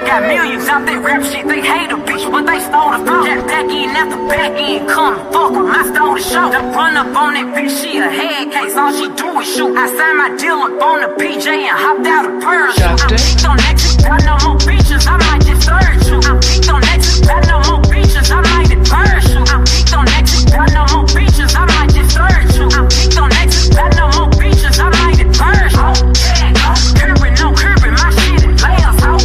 Got millions out there rap shit, they hate a bitch, but they stole the flow. That back end after back end, come fuck em, I stole the show. Then run up on that bitch, she a head case, all she do is shoot. I signed my deal up on the PJ and hopped out of Pearl. I'm geeked on Nexus, got no more features, I might just search you. I'm geeked on Nexus, got no more features, I might just purge you. I'm geeked on Nexus, got no more features, I might just search you. I'm geeked on Nexus, got no more features, I might just purge you. Curbing, no curbing, my shit is layers, ho.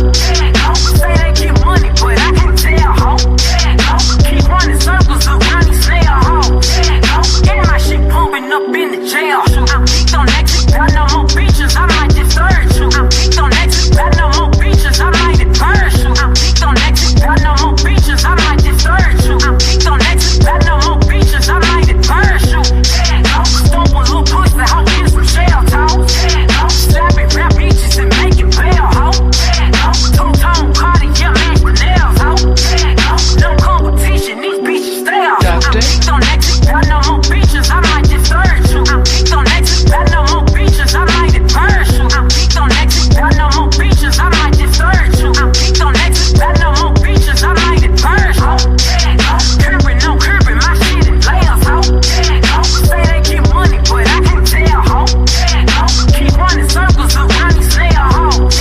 Say they get money, but I can't tell, ho. Keep running circles around these snail hoes. And my shit pumping up in the jail. I'm geeked on Nexus, got no more features, I might just search you. I'm geeked on Nexus, got no more features, I might just purge you. I'm geeked on Nexus, got no more features, I might just search you. I'm geeked on Nexus, got no more features, I might just purge you. Stomp a little pussy, ho, get some shell toes. Slapping rap bitches and making bail, ho. Two-tone Cartier, match the nails, ho. No competition, these bitches stay out. I'm geeked on Nexus, got no more features, I might just search you. I'm geeked on Nexus, got no more features, I might just purge you. I'm geeked on Nexus, got no more features, I might just search you. I'm geeked on Nexus, got no more features, I might just purge you. Curbing, no curbing, my shit is layers, ho. Say they get money, but I can't tell, ho. Keep running circles around these snail hoes.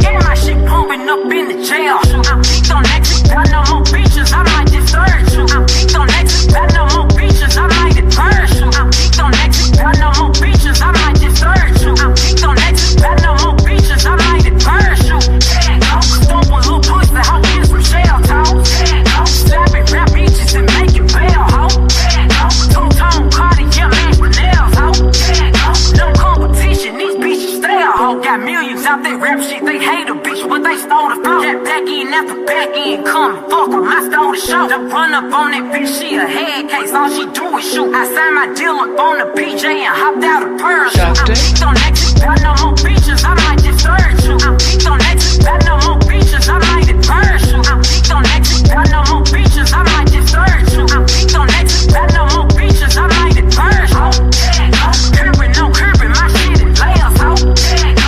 And my shit pumping up in the jail. I'm geeked on Nexus, got no more features, I might just search you. I'm geeked on Nexus, got no more features, I might just purge you. I'm geeked on Nexus, got no more features, I might just search you. I'm geeked on Nexus, got no more features, I might just purge you. Stomp a little pussy, ho, get some shell toes. Slapping rap bitches and making bail, ho. Two-tone Cartier, match the nails, ho. No competition, these bitches stay out, ho. Got millions out there rap shit, they hate a bitch, but they stole the flow. That back end after back end, come fuck em, I stole the show. Then run up on that bitch, she a head case, all she do is shoot. I signed my deal up on the PJ and hopped out of Pearl. I'm geeked on Nexus, got no more features, I might just search you. I'm geeked on Nexus, got no more features, I might just purge you. I'm geeked on Nexus, got no more features, I might just search you. I'm geeked on Nexus, got no more features, I might just purge you. Curbing, no curbing, my shit is layers, ho.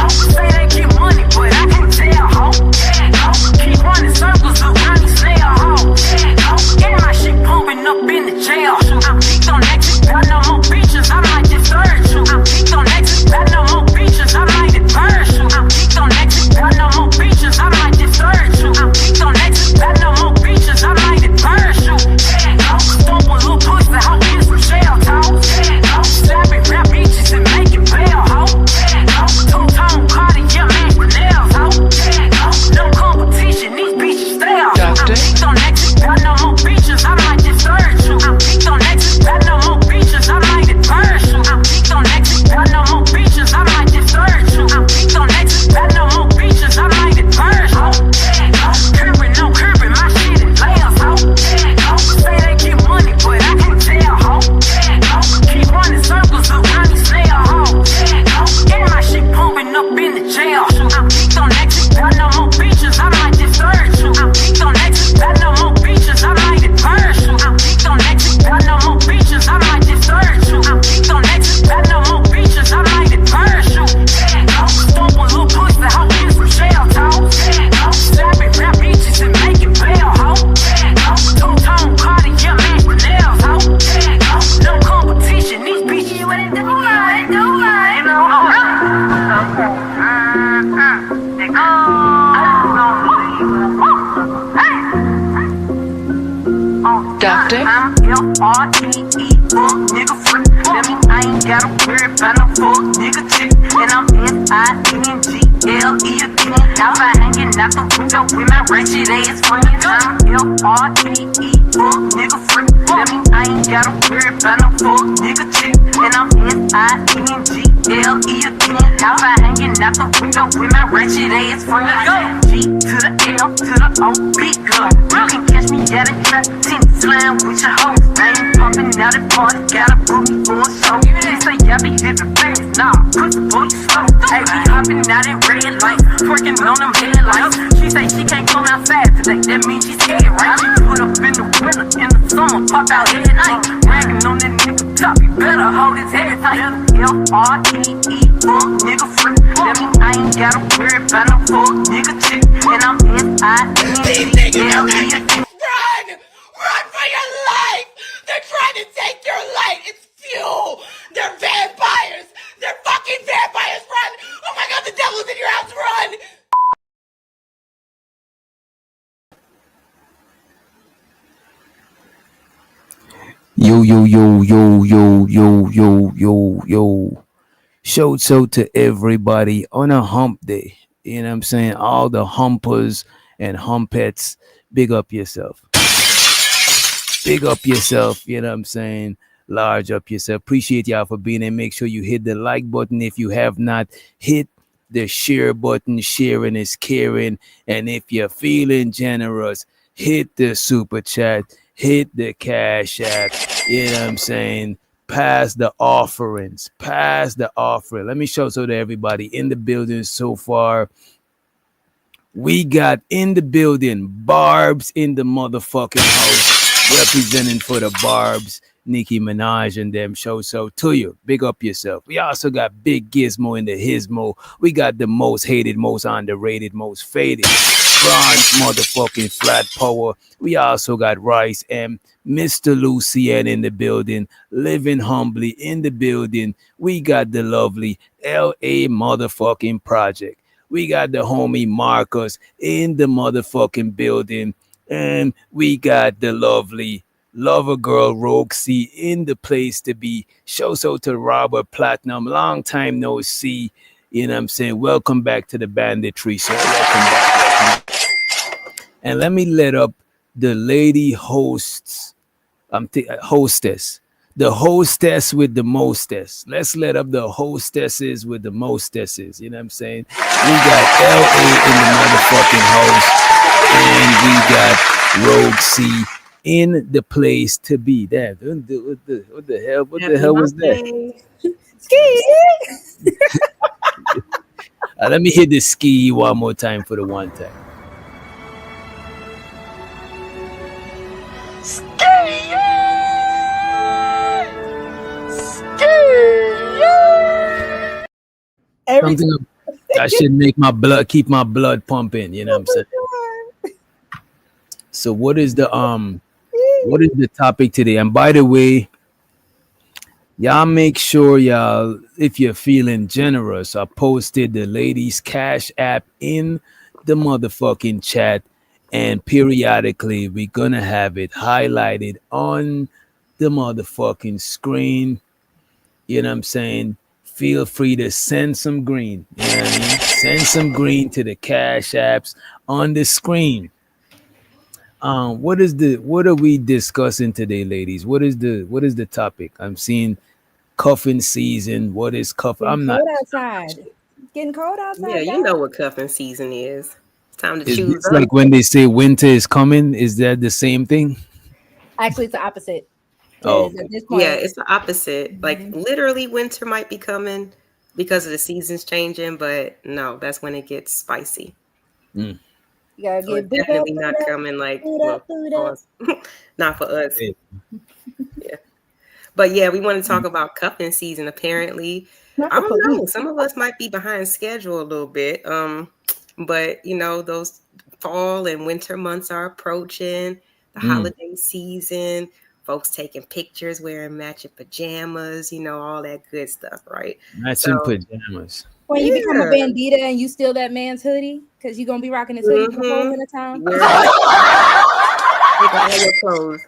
Say they get money, but I can't tell, ho. Keep running circles around these snail hoes. And my shit pumping up in the jail. I'm geeked on Nexus, got no more features, I might just search you. I'm geeked on Nexus, got no more features, I might just purge you. I'm geeked on Nexus, got no more features, I might just search you. I'm geeked on Nexus, got no more features, I might just purge you. Stomp a little pussy, ho, get some shell toes. Slapping rap bitches and making bail, ho. Two-tone Cartier, match the nails, ho. No competition, these bitches stay out. I'm geeked on Nexus, got no more features, I might just search you. I'm geeked on Nexus, got no more features, I might just purge you. I'm geeked on Nexus, got no more features, I might just search you. I'm geeked on Nexus, got no more features, I might just purge you. Curbing, no curbing, my shit is layers, ho. Say they get money, but I can't tell, ho. Keep running circles around these snail hoes. And my shit pumping up in the jail. I'm geeked on Nexus, got no more features, I might just search you. I'm geeked on Nexus, got no more features, I might just purge you. I'm geeked on Nexus, got no more features, I might just search you. I'm geeked on Nexus, got no more features, I might just purge you. Stomp a little pussy, ho, get some shell toes. Slapping rap bitches and making bail, ho. Two-tone Cartier, match the nails, ho. No competition, these bitches you ain't do right, do right, you know. Doctor? I'm L-R-E-E, fuck nigga free. That mean I ain't gotta worry about no fuck nigga chick. And I'm S-I-N-G-L-E again. Out by hanging out the window with my ratchet ass friends. I'm L-R-E-E, fuck nigga free. That mean I ain't gotta worry about no fuck nigga chick. And I'm S-I-N-G-L-E again. Out by hanging out the window with my ratchet ass friends. G to the L to the O, big girl. You can catch me at a trap, slime with your hoes. I ain't pumping out at party, gotta book me for a show. They say I be different things, nah, put the boy slow. Hey, we hopping out in red lights, twerking on them headlights. She say she can't come outside today, that means she's scared, right? She put up in the winter, in the summer, pop out every night. Bragging on that nigga top, you better hold his head tight. L-R-E-E, fuck nigga free. That mean I ain't gotta worry about no fuck nigga chick. and I'm These niggas are ready to run! Run for your life! They're trying to take your light! It's fuel! They're vampires! They're fucking vampires! Run! Oh my god, the devil's in your house! Run! Yo. Shouts out to everybody on a hump day. You know what I'm saying? All the humpers and humpettes, big up yourself. Big up yourself. You know what I'm saying? Large up yourself. Appreciate y'all for being there. Make sure you hit the like button if you have not. Hit the share button. Sharing is caring. And if you're feeling generous, hit the super chat. Hit the cash app. You know what I'm saying? Pass the offerings. Pass the offering. Let me show so to everybody in the building so far. We got in the building Barbs in the motherfucking house, representing for the Barbs, Nicki Minaj and them. Show so to you. Big up yourself. We also got Big Gizmo in the Hismo. We got the most hated, most underrated, most faded Bronze motherfucking Flat Power. We also got Rice and Mr. Lucien in the building, living humbly in the building. We got the lovely LA motherfucking Project. We got the homie Marcus in the motherfucking building. And we got the lovely lover girl Roxy in the place to be. Show so to Robert Platinum. Long time no see. You know what I'm saying? Welcome back to the Banditry Show. Welcome back. And let me let up the lady hosts. Hostess. The hostess with the mostess. Let's let up the hostesses with the mostesses. You know what I'm saying? We got LA in the motherfucking host. And we got Rogue C in the place to be. That what the hell? What the hell was that? Let me hit the ski one more time for the one time. Something I should make my blood, keep my blood pumping. You know what I'm saying? So what is the topic today? And by the way, y'all make sure y'all, if you're feeling generous, I posted the ladies' cash app in the motherfucking chat, and periodically we're gonna have it highlighted on the motherfucking screen. You know what I'm saying? Feel free to send some green. You know what I mean? Send some green to the cash apps on the screen. What are we discussing today, ladies? What is the topic? I'm seeing cuffing season. What is cuffing? I'm not outside. It's getting cold outside. Yeah, you know what cuffing season is. It's time to choose. It's like when they say winter is coming. Is that the same thing? Actually, it's the opposite. Oh, At this point, Yeah, it's the opposite. Like literally winter might be coming because of the seasons changing, but no, that's when it gets spicy. you gotta So get it's big definitely not coming like pause. Not for us. okay. Yeah. But yeah, we want to talk about cuffing season. Apparently, Not I the don't know. police. Some of us might be behind schedule a little bit. But you know, those fall and winter months are approaching, the holiday season, folks taking pictures, wearing matching pajamas, you know, all that good stuff, right? Matching So pajamas. When you become a yeah. bandita and you steal that man's hoodie because you're gonna be rocking his hoodie for the whole winter time. Wear taking all your clothes.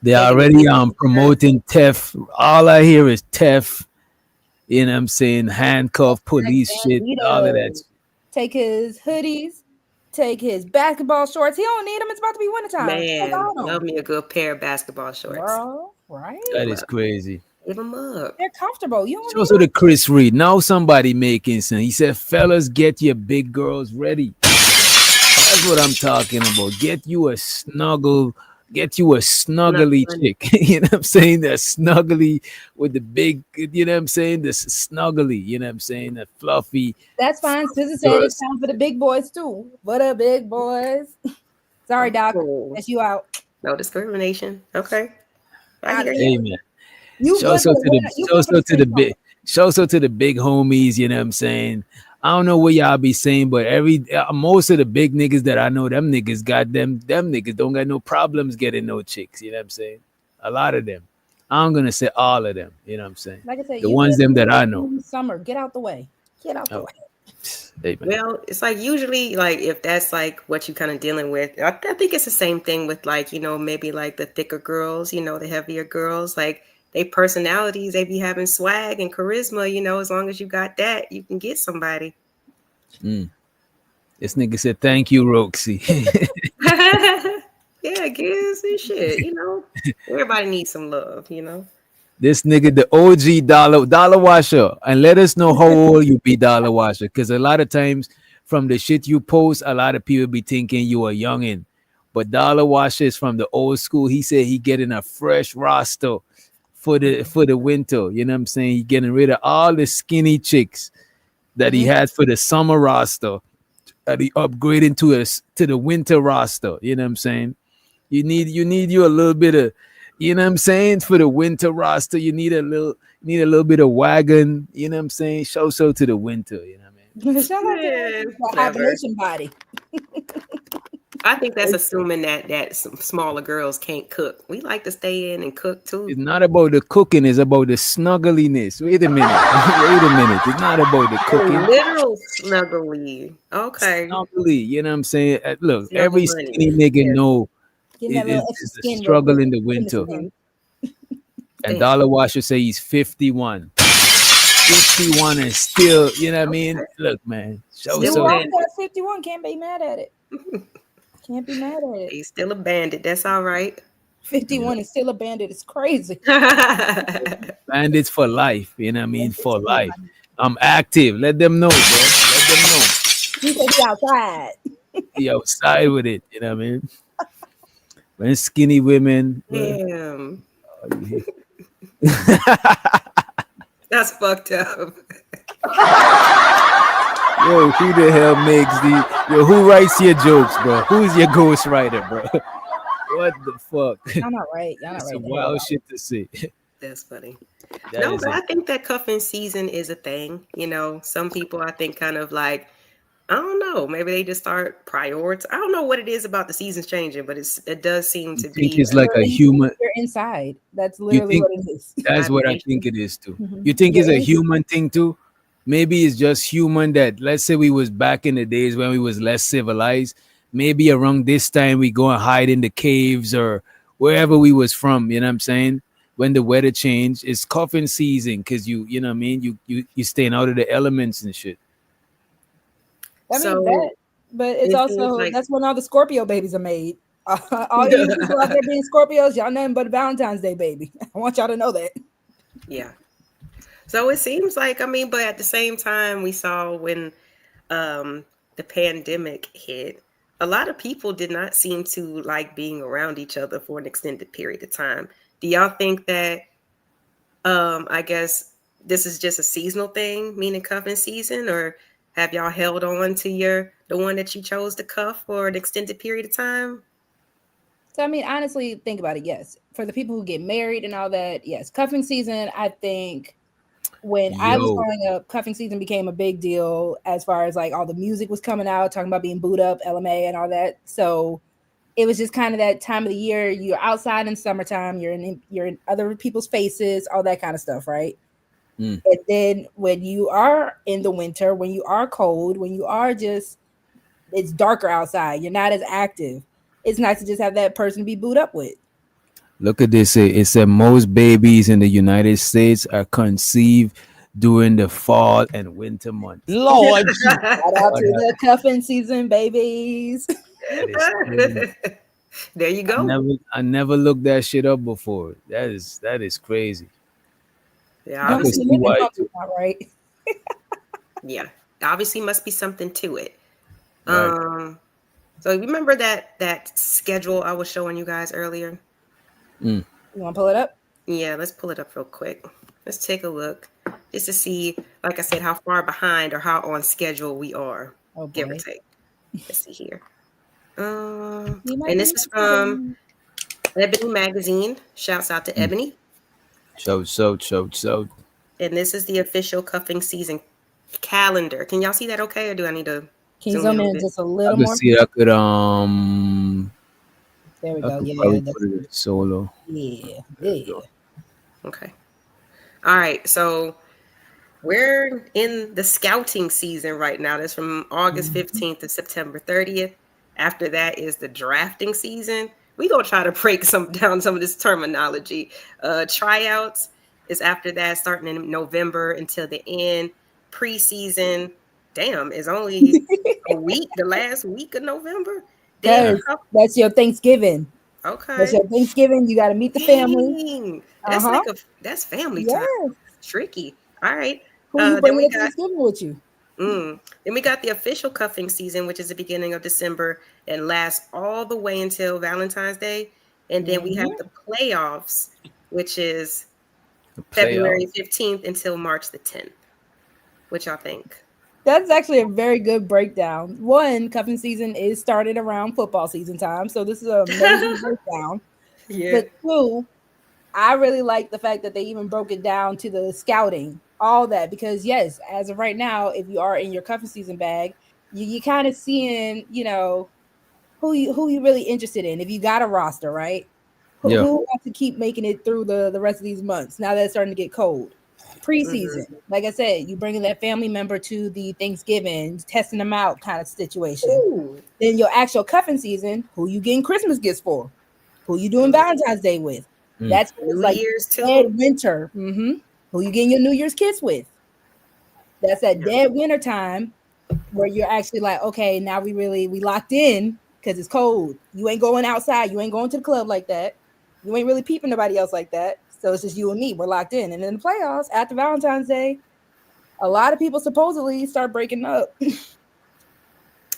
They're already promoting theft. All I hear is theft. You know what I'm saying? Handcuff, police shit, all of that. Take his hoodies, take his basketball shorts. He don't need them. It's about to be wintertime. Man, love me a good pair of basketball shorts. Bro, right? That is crazy. Give them up. They're comfortable. You It's don't also the Chris Reed. Now somebody making sense. He said, fellas, get your big girls ready. That's what I'm talking about. Get you a snuggly chick. You know what I'm saying? That snuggly with the big, you know what I'm saying? The snuggly, you know what I'm saying? That fluffy. That's fine. Scissor said it's time for the big boys too. What up, big boys? Sorry, Doc. Cool. That's you out. No discrimination. Okay. I hear you. Amen. Show so to the big homies, you know what I'm saying? I don't know what y'all be saying, but most of the big niggas that I know, them niggas don't got no problems getting no chicks. You know what I'm saying? A lot of them. I'm gonna say all of them. You know what I'm saying? Like I said, The you ones good them that I know. summer. Get out the way. Get out the Oh. way. Hey, man. Well, it's like usually like if that's like what you're kind of dealing with, I think it's the same thing with like, maybe like the thicker girls, the heavier girls, like they personalities, they be having swag and charisma, as long as you got that, you can get somebody. This nigga said, "Thank you, Roxy." Yeah, I guess and shit, Everybody needs some love, This nigga, the OG dollar washer, and let us know how old you be, dollar washer, because a lot of times from the shit you post, a lot of people be thinking you a youngin, but dollar washer is from the old school. He said he getting a fresh roster for the winter. You know what I'm saying? He getting rid of all the skinny chicks that he had for the summer roster, that he upgrading to the winter roster. You know what I'm saying? You need you a little bit of, you know what I'm saying, for the winter roster. You need a little bit of wagon. You know what I'm saying? Show to the winter. You know what I mean? Shout out to the clever. hibernation body. I think that's assuming that some smaller girls can't cook. We like to stay in and cook too. It's not about the cooking. It's about the snuggliness. Wait a minute. Wait a minute. It's not about the cooking. Literal snuggly. Okay. Snuggly. You know what I'm saying? Look, Snuggle every money. skinny nigga know Getting that little extra it's a skin. struggle in the the winter. skin. And Dollar Washer say he's 51. 51 and still, you know what I mean? Look, man. Still Still a wrong bandit. at 51. Can't be mad at it. Can't be mad at it. He's still a bandit. That's all right. 51 is still a bandit. It's crazy. Bandits for life. You know what I mean? For life. I'm active. Let them know, bro. Let them know. You said he outside. Be outside with it. You know what I mean? When skinny women. Damn. That's fucked up. Yo, who the hell makes who writes your jokes, bro? Who's your ghostwriter, bro? What the fuck? Y'all not right. Y'all not That's right. some wild shit to say. That's funny. That No, is but it. I think that cuffing season is a thing. Some people I think kind of like, I don't know, maybe they just start prioritize. I don't know what it is about the seasons changing, but it does seem to I think be it's like a human. You're inside. That's literally think- what it is. That's what I think it is too. Mhm. You think it's Yeah, a human thing too? Maybe it's just human that, let's say we was back in the days when we was less civilized. Maybe around this time we go and hide in the caves or wherever we was from. You know what I'm saying? When the weather changed, it's cuffing season because you know what I mean. You staying out of the elements and shit. I mean, So, that, but it's it also seems like- that's when all the Scorpio babies are made. All you people out there being Scorpios, y'all nothing but a Valentine's Day baby. I want y'all to know that. Yeah. So it seems like, but at the same time, we saw when the pandemic hit, a lot of people did not seem to like being around each other for an extended period of time. Do y'all think that, I guess this is just a seasonal thing, meaning cuffing season, or have y'all held on to the one that you chose to cuff for an extended period of time? So I mean, honestly, think about it. Yes, for the people who get married and all that, yes, cuffing season. I think when I was Yo. growing up, cuffing season became a big deal as far as like all the music was coming out, talking about being booed up, LMA, and all that. So it was just kind of that time of the year. You're outside in summertime. You're in other people's faces, all that kind of stuff, right? Mm. And then when you are in the winter, when you are cold, when you are just, it's darker outside. You're not as active. It's nice to just have that person to be booed up with. Look at this. It said most babies in the United States are conceived during the fall and winter months. Lord, Shout out to the cuffing season, babies. that is crazy. There you go. I never looked that shit up before. That is crazy. Yeah, I obviously, can see why. All right. yeah, obviously must be something to it. Right. So remember that schedule I was showing you guys earlier? You want to pull it up? Yeah, let's pull it up real quick. Let's take a look just to see, like I said, how far behind or how on schedule we are, Oh, give or boy. take. Let's see here. You might And this be is from Ebony Magazine. Shouts out to Ebony. So. And this is the official cuffing season calendar. Can y'all see that okay, or do I need to Can you zoom in zoom a little in bit? just a I little could more? see. There we I go. could Yeah, probably that's put it in good. solo. Yeah, There we yeah. go. Okay. All right. So we're in the scouting season right now. That's from August Mhm. 15th to September 30th. After that is the drafting season. We gonna try to break down some of this terminology. Tryouts is after that, starting in November until the end. Preseason, damn, is only a week, the last week of November. Then Yeah. Cause that's your Thanksgiving. That's okay. your Thanksgiving. You got to meet the family. Dang, Uh huh. that's family time. Yes. Tricky. All right. Who you Then bringing we to got Thanksgiving with you? then we got the official cuffing season, which is the beginning of December and lasts all the way until Valentine's Day. And then we have Mhm. the playoffs, which is The playoff. February 15th until March the 10th. What y'all think? That's actually a very good breakdown. One, cuffing season is started around football season time, so this is an amazing breakdown. Yeah. But two, I really like the fact that they even broke it down to the scouting, all that, because yes, as of right now, if you are in your cuffing season bag, you kind of seeing, who you really interested in. If you got a roster, right? Who, Yeah. who wants to keep making it through the rest of these months now that it's starting to get cold? Mhm. Preseason, like I said, you bringing that family member to the Thanksgiving, testing them out kind of situation. Ooh. Then your actual cuffing season, who you getting Christmas gifts for? Who you doing Mm. Valentine's Day with? Mm. That's when it's New like Year's dead too. winter. Who you getting your New Year's kiss with? That's that Yeah. dead winter time where you're actually like, okay, now we locked in because it's cold. You ain't going outside. You ain't going to the club like that. You ain't really peeping nobody else like that. So it's just you and me. We're locked in. And in the playoffs after Valentine's Day, a lot of people supposedly start breaking up.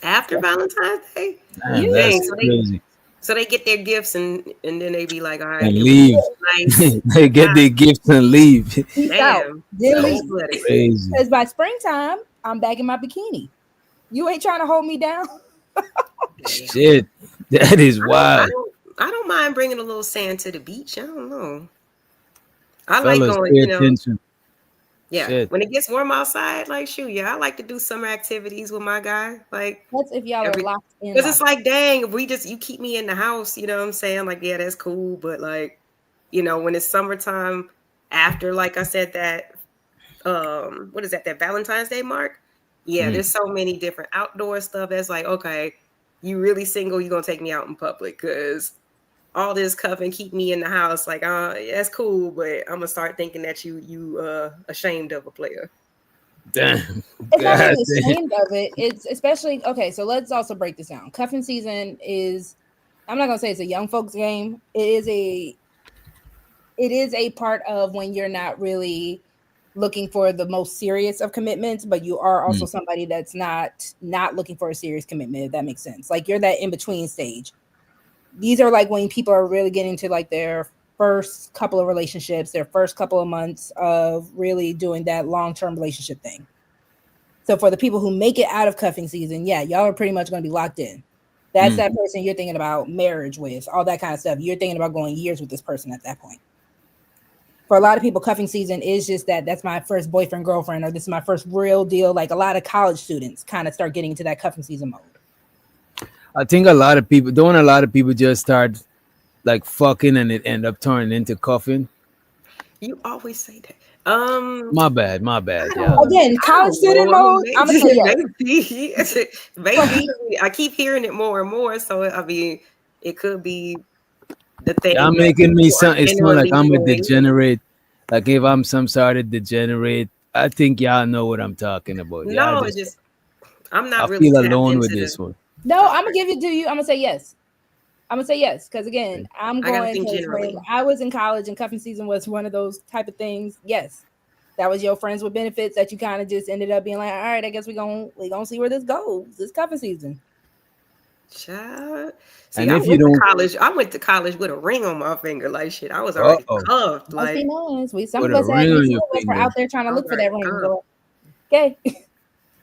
After Valentine's Day? Damn, Yeah. Dang. that's crazy. So they get their gifts and then they be like, all right, And it was leave. nice. They get Goodbye. their gifts and leave. Peace out. Damn. Then That's Cold leave. blooded. crazy. Because by springtime, I'm back in my bikini. You ain't trying to hold me down. Damn. Shit. That is wild. I don't mind bringing a little sand to the beach. I don't know. I like Fellas, going, pay attention. yeah. Shit. When it gets warm outside, like shoot, yeah, I like to do summer activities with my guy. Like That's if y'all are every locked in. because it's Locked. like, dang, if you keep me in the house, you know what I'm saying? Like, yeah, that's cool. But like, when it's summertime after, like I said, that what is that, that Valentine's Day mark? Yeah, Mm. there's so many different outdoor stuff that's like, okay, you really single, you're gonna take me out in public because all this cuff and keep me in the house, like, that's cool, but I'm gonna start thinking that you ashamed of a player. Damn. It's not God even damn. ashamed of it. It's especially okay. So let's also break this down. Cuffing season is. I'm not gonna say it's a young folks game. It is a part of when you're not really looking for the most serious of commitments, but you are also Mm. somebody that's not looking for a serious commitment. If that makes sense, like you're that in between stage. These are like when people are really getting to like their first couple of relationships, their first couple of months of really doing that long term relationship thing. So for the people who make it out of cuffing season, yeah, y'all are pretty much going to be locked in. That's Mm. that person you're thinking about marriage with, all that kind of stuff. You're thinking about going years with this person at that point. For a lot of people, cuffing season is just that's my first boyfriend, girlfriend, or this is my first real deal. Like a lot of college students kind of start getting into that cuffing season mode. I think a lot of people just start like fucking and it end up turning into cuffing. You always say that. My bad, yeah. Again, I college don't student know. mode, I'm gonna say yes. Maybe I keep hearing it more and more. So I mean, it could be the thing Y'all that making me people are sound. It sound like generally I'm a doing. degenerate. Like if I'm some sort of degenerate, I think y'all know what I'm talking about. Y'all No, just, I'm I not really feel tapped alone with into this the. one. No, I'm gonna give it to you. I'm gonna say yes. Because again, I'm I gotta going think because when generally. I was in college and cuffing season was one of those type of things. Yes, that was your friends with benefits that you kind of just ended up being like, all right, I guess we gonna see where this goes. This cuffing season. Child. See, And I if you went to don't, college. I went to college with a ring on my finger, like shit. I was already oh, cuffed. Must be Like nice. Some put of a us had ring on some your of us were finger. out there trying to I was look for already that ring. cuffed. Go, okay,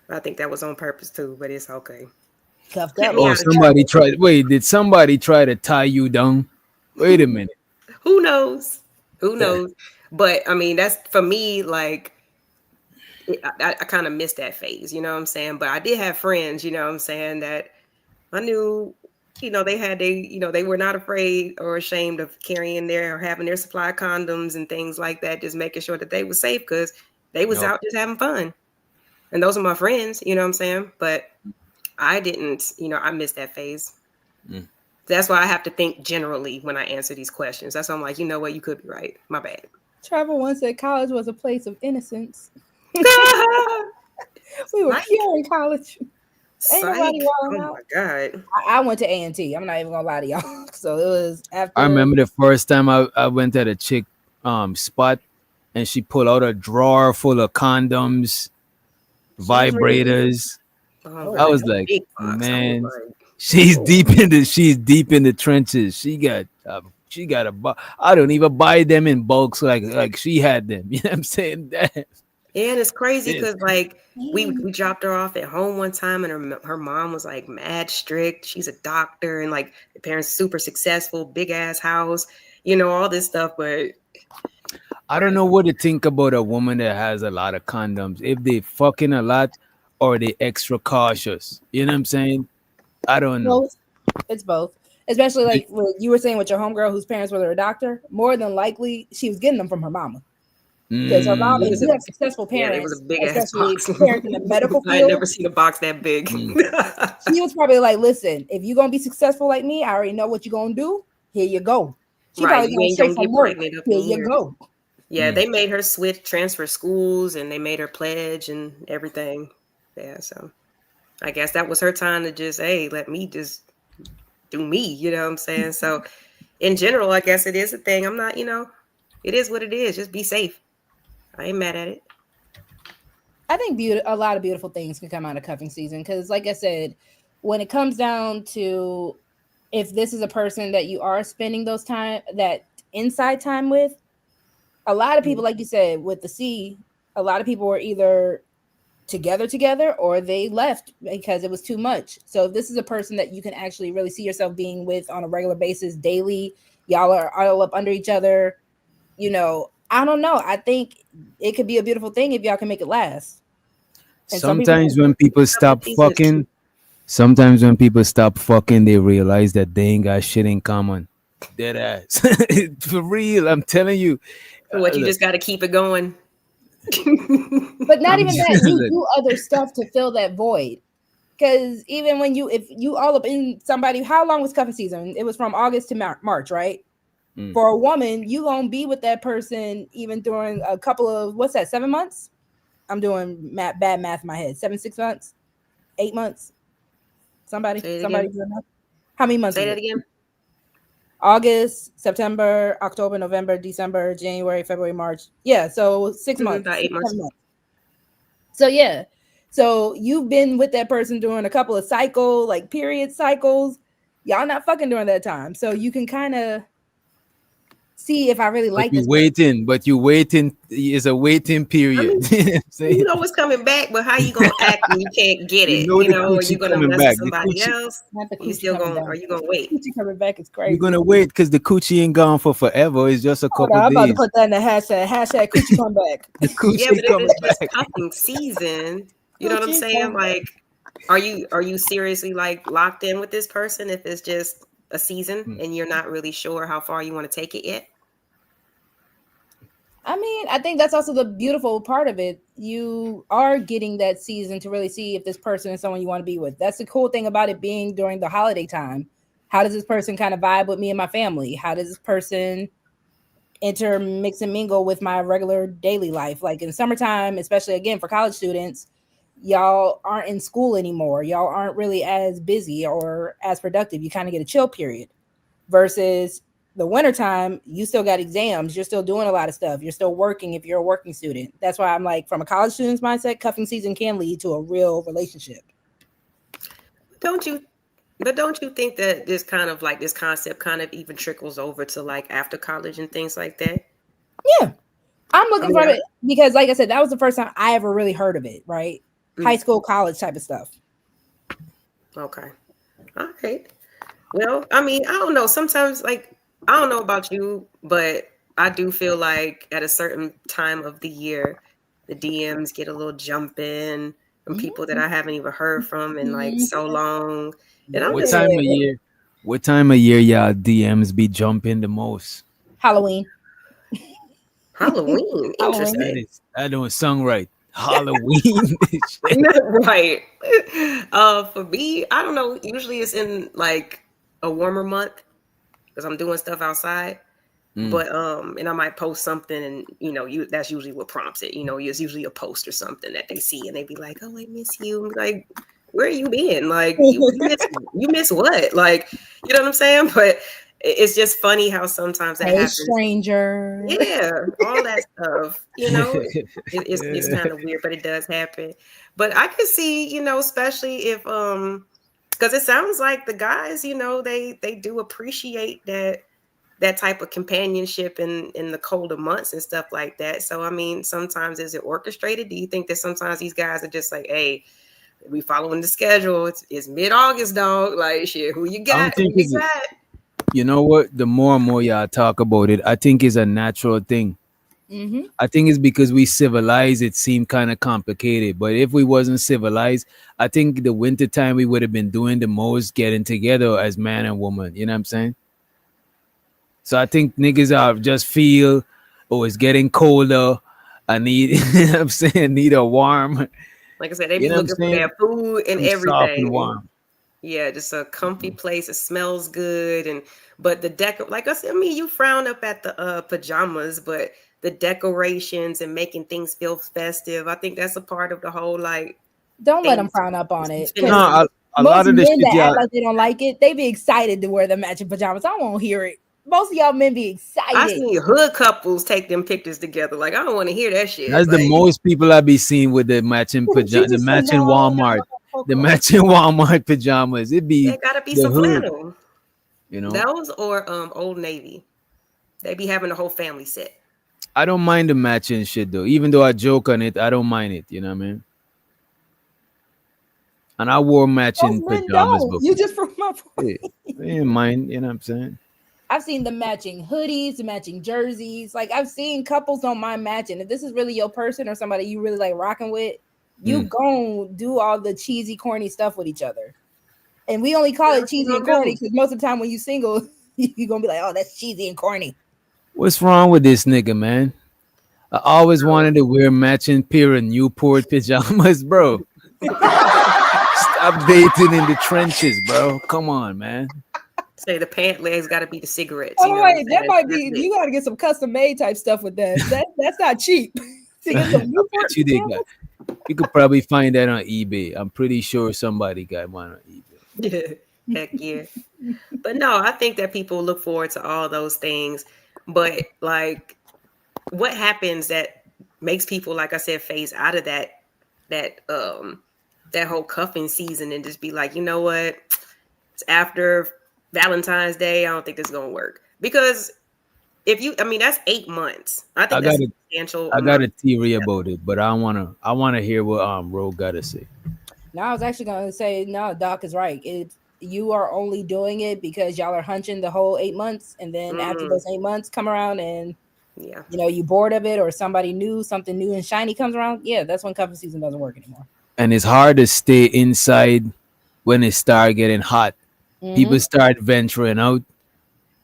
I think that was on purpose too, but it's okay. cuffed Kept up. me Oh, out of somebody trouble. tried. Wait, did somebody try to tie you down? Wait a minute. Who knows? Who knows? But I mean, that's for me. Like I kind of missed that phase, you know what I'm saying? But I did have friends, you know what I'm saying, that I knew, they were not afraid or ashamed of carrying their or having their supply of condoms and things like that, just making sure that they were safe because they was Yep. out just having fun. And those are my friends, you know what I'm saying? But I didn't, I missed that phase. Mm. That's why I have to think generally when I answer these questions. That's why I'm like, you know what, you could be right. My bad. Trevor once said college was a place of innocence. We were Psych. pure in college. Ain't nobody Psych. wilding Oh out. my God. I went to A&T. I'm not even gonna lie to y'all. So it was after. I remember the first time I went at a chick spot, and she pulled out a drawer full of condoms, vibrators. Oh, I was a like, big box. I was man, like, she's oh. deep in the trenches. She got I don't even buy them in bulks like she had them. You know what I'm saying? That. Yeah, and it's crazy Yes. because like we dropped her off at home one time, and her mom was like mad strict. She's a doctor, and like the parents super successful, big ass house, all this stuff. But I don't know what to think about a woman that has a lot of condoms. If they fucking a lot or they extra cautious. You know what I'm saying? I don't know. Both. It's both. Especially like what you were saying with your homegirl whose parents were a doctor. More than likely, she was getting them from her mama. Because her mom, if you have successful parents, it was a big ass especially box. parents in the medical I had field, never seen a box that big. she was probably like, "Listen, if you're gonna be successful like me, I already know what you're gonna do. Here you go." She Right, probably you going ain't straight gonna from get work. pregnant up Here in you here. go. Yeah, they made her transfer schools, and they made her pledge and everything. Yeah, so I guess that was her time to just, hey, let me just do me. You know what I'm saying? So in general, I guess it is a thing. I'm not, it is what it is. Just be safe. I ain't mad at it. I think a lot of beautiful things can come out of cuffing season because, like I said, when it comes down to if this is a person that you are spending that inside time with, a lot of people, like you said, with the C, a lot of people were either together or they left because it was too much. So if this is a person that you can actually really see yourself being with on a regular basis, daily, y'all are all up under each other, I don't know. I think it could be a beautiful thing if y'all can make it last. And sometimes when people stop fucking, they realize that they ain't got shit in common. Dead ass. For real, I'm telling you. What, you just got to keep it going. But not even that, you do other stuff to fill that void. Because even if you all up in somebody, how long was cuffing season? It was from August to March, right? For a woman, you gonna be with that person even during a couple of 7 months? I'm doing bad math in my head. 6 months, 8 months. Somebody doing that? How many months? Say that again. August, September, October, November, December, January, February, March. Yeah, so 6 months. About 8 months. So yeah. So you've been with that person during a couple of period cycles. Y'all not fucking during that time. So you can kind of see if I really like this. But you waiting is a waiting period. You know what's coming back, but how you gonna act when you can't get it? Are you gonna mess with somebody else? You still are you gonna wait? Coochie coming back is crazy. You're gonna wait because the coochie ain't gone for forever. It's just a couple days. I'm about to put that in the hashtag coochie come back. The coochie coming back. Cuffing season. You know what I'm saying? Like, are you seriously like locked in with this person if it's just a season and you're not really sure how far you want to take it yet? I mean, I think that's also the beautiful part of it. You are getting that season to really see if this person is someone you want to be with. That's the cool thing about it being during the holiday time. How does this person kind of vibe with me and my family? How does this person intermix and mingle with my regular daily life? Like in summertime, especially again for college students, y'all aren't in school anymore. Y'all aren't really as busy or as productive. You kind of get a chill period versus the wintertime, you still got exams. You're still doing a lot of stuff. You're still working if you're a working student. That's why I'm like, from a college student's mindset, cuffing season can lead to a real relationship. Don't you think that this kind of like this concept kind of even trickles over to like after college and things like that? Yeah. I'm looking for it because, like I said, that was the first time I ever really heard of it, right? High school, college type of stuff. Okay. All right. Well, I mean, I don't know. Sometimes, like, I don't know about you, but I do feel like at a certain time of the year, the DMs get a little jumping from people that I haven't even heard from in like so long. And I'm What just time of year? What time of year y'all DMs be jumping the most? Halloween. Halloween. Interesting. That don't sound right. Halloween. Right. For me, I don't know. Usually it's in like a warmer month because I'm doing stuff outside. But and I might post something, and that's usually what prompts it. It's usually a post or something that they see, and they be like, "Oh, I miss you." I'm like, where you been? Like, you miss what? Like, you know what I'm saying? But it's just funny how sometimes that happens. Stranger. Yeah, all that stuff. It's kind of weird, but it does happen. But I could see, especially if because it sounds like the guys, they do appreciate that type of companionship in the colder months and stuff like that. So I mean, sometimes is it orchestrated? Do you think that sometimes these guys are just like, hey, we following the schedule? It's mid-August, dog. Like, shit, who you got? You know what? The more and more y'all talk about it, I think it's a natural thing. I think it's because we civilized, it seemed kind of complicated. But if we wasn't civilized, I think the winter time we would have been doing the most getting together as man and woman. You know what I'm saying? So I think niggas are just feel, oh, it's getting colder. I need, I'm saying, need a warm. Like I said, they be looking for their food and everything. Soft and warm. Yeah, just a comfy place. It smells good, but the like I said, I mean, you frown up at the pajamas, but the decorations and making things feel festive, I think that's a part of the whole like. Don't let them frown up on it. No, a lot of the this men shit, that act like they don't like it, they be excited to wear the matching pajamas. I won't hear it. Most of y'all men be excited. I seen hood couples take them pictures together. Like, I don't want to hear that shit. That's like, the most people I be seeing with the matching pajamas, the matching Walmart, the matching Walmart pajamas. It be there gotta be some hood, flannel, you know. Those or Old Navy. They be having the whole family set. I don't mind the matching shit though. Even though I joke on it, I don't mind it. You know what I mean? And I wore matching pajamas before. You just from my point. I didn't mind. You know what I'm saying? I've seen the matching hoodies, the matching jerseys. Like, I've seen couples don't mind matching. If this is really your person or somebody you really like rocking with, you gon' do all the cheesy, corny stuff with each other. And we only call it cheesy and corny because most of the time when you single, you're gonna be like, oh, that's cheesy and corny. What's wrong with this nigga, man? I always wanted to wear matching pair of Newport pajamas, bro. Stop dating in the trenches, bro. Come on, man. Say the pant legs got to be the cigarettes. Oh, wait, that might be. You got to get some custom made type stuff with that. That's not cheap. You could probably find that on eBay. I'm pretty sure somebody got one on eBay. Heck yeah. But no, I think that people look forward to all those things. But like, what happens that makes people, like I said, phase out of that whole cuffing season and just be like, you know what? It's after Valentine's Day. I don't think this is gonna work because that's 8 months. I think that's substantial. I got a theory about it, but I wanna hear what Ro gotta say. No, I was actually gonna say no. Doc is right. You are only doing it because y'all are hunching the whole 8 months, and then after those 8 months come around, and you bored of it, or something new and shiny comes around. Yeah, that's when cuffing season doesn't work anymore. And it's hard to stay inside when it start getting hot. People start venturing out.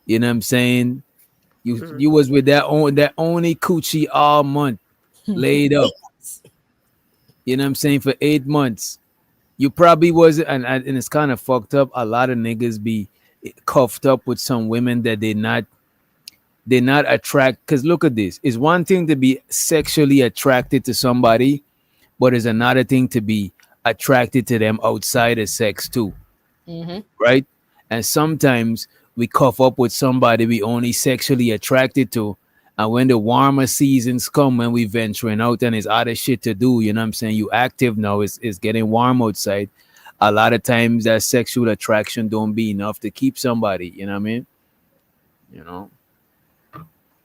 You know what I'm saying? You was with that only coochie all month, laid up. You know what I'm saying? For 8 months. You probably wasn't, and it's kind of fucked up. A lot of niggas be cuffed up with some women that they're not attract. Because look at this. It's one thing to be sexually attracted to somebody, but it's another thing to be attracted to them outside of sex too. Right? And sometimes we cuff up with somebody we only sexually attracted to. And when the warmer seasons come, when we venturing out and it's other shit to do, you know what I'm saying? You active now, it's getting warm outside. A lot of times that sexual attraction don't be enough to keep somebody, you know what I mean? You know?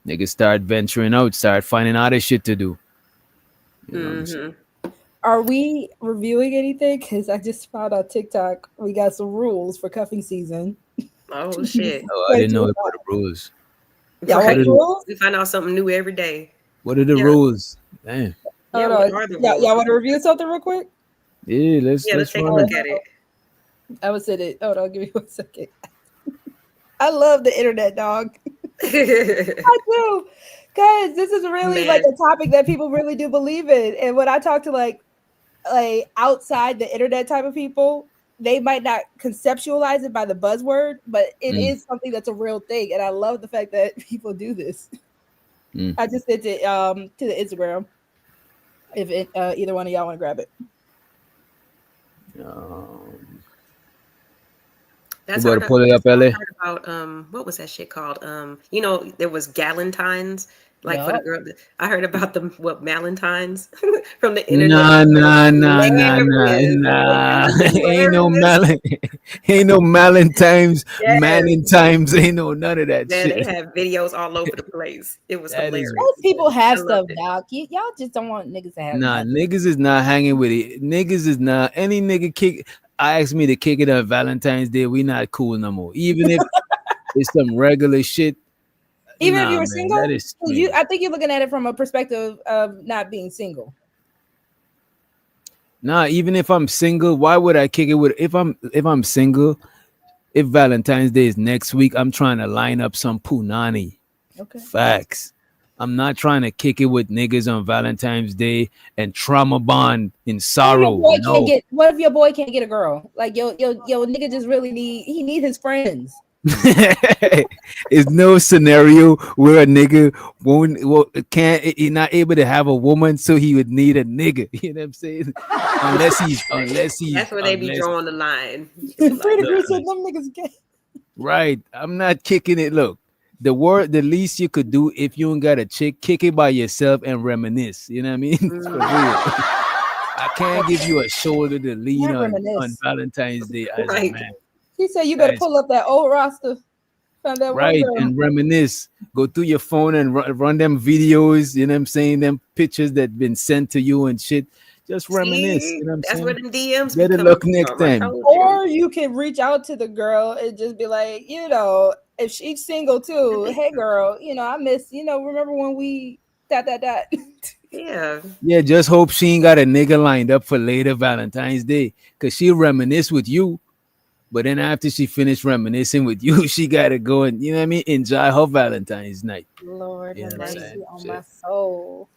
Niggas start venturing out, start finding other shit to do. You know what I'm saying? Are we reviewing anything? Because I just found on TikTok we got some rules for cuffing season. Oh shit! Oh, I didn't know about the rules. Yeah, right. We find out something new every day. What are the rules? Damn. Yeah, Hold what on. are the Y'all rules? want to review something real quick? Yeah, let's take a run look it. at it. I would say it. Hold on, give me 1 second. I love the internet, dog. I do, because this is really like Man. a topic that people really do believe in. And when I talk to like outside the internet type of people, they might not conceptualize it by the buzzword, but it is something that's a real thing. And I love the fact that people do this. I just sent it to the Instagram. If it, either one of y'all want to grab it. That's You how better pull it up, LA. I heard about what was that shit called? You know, there was Galentine's, like for the Yup. girl. I heard about them Valentines from the internet. Nah. Hilarious. Ain't no Malentimes, Yes. Manentimes, ain't no none of that Man, they shit. had videos all over the place. It was That is- hilarious. Most people have I stuff, loved it. dog. Y'all just don't want niggas to have Nah, nothing. niggas is not hanging with it. Niggas is not any nigga kick. I asked me to kick it on Valentine's Day. We not cool no more. Even if it's some regular shit. Even if Nah, you were man, single, that is I think you're looking at it from a perspective of not being single. Nah, even if I'm single, why would I kick it with if I'm single? If Valentine's Day is next week, I'm trying to line up some punani. Okay. Facts. I'm not trying to kick it with niggas on Valentine's Day and trauma bond in sorrow. What if your boy can't get a girl? Like yo nigga just really need his friends. It's no scenario where a nigga he's not able to have a woman, so he would need a nigga. You know what I'm saying? unless he's That's where they be drawing the line. Free to said them niggas gay. Right. I'm not kicking it. Look, the least you could do if you ain't got a chick, kick it by yourself and reminisce. You know what I mean? For real. I can't give you a shoulder to lean on Valentine's Day as a man. He said you better pull up that old roster. Find that right, and reminisce. Go through your phone and run them videos, you know what I'm saying? Them pictures that been sent to you and shit. Just reminisce. You know what I'm that's saying? where the DMs better look next time. Or you can reach out to the girl and just be like, you know, if she's single too, hey girl, you know, I miss, you know, remember when we ... Yeah, just hope she ain't got a nigga lined up for later Valentine's Day, because she'll reminisce with you, but then after she finished reminiscing with you, she gotta go and, you know what I mean, enjoy her Valentine's night. Lord have mercy on my soul.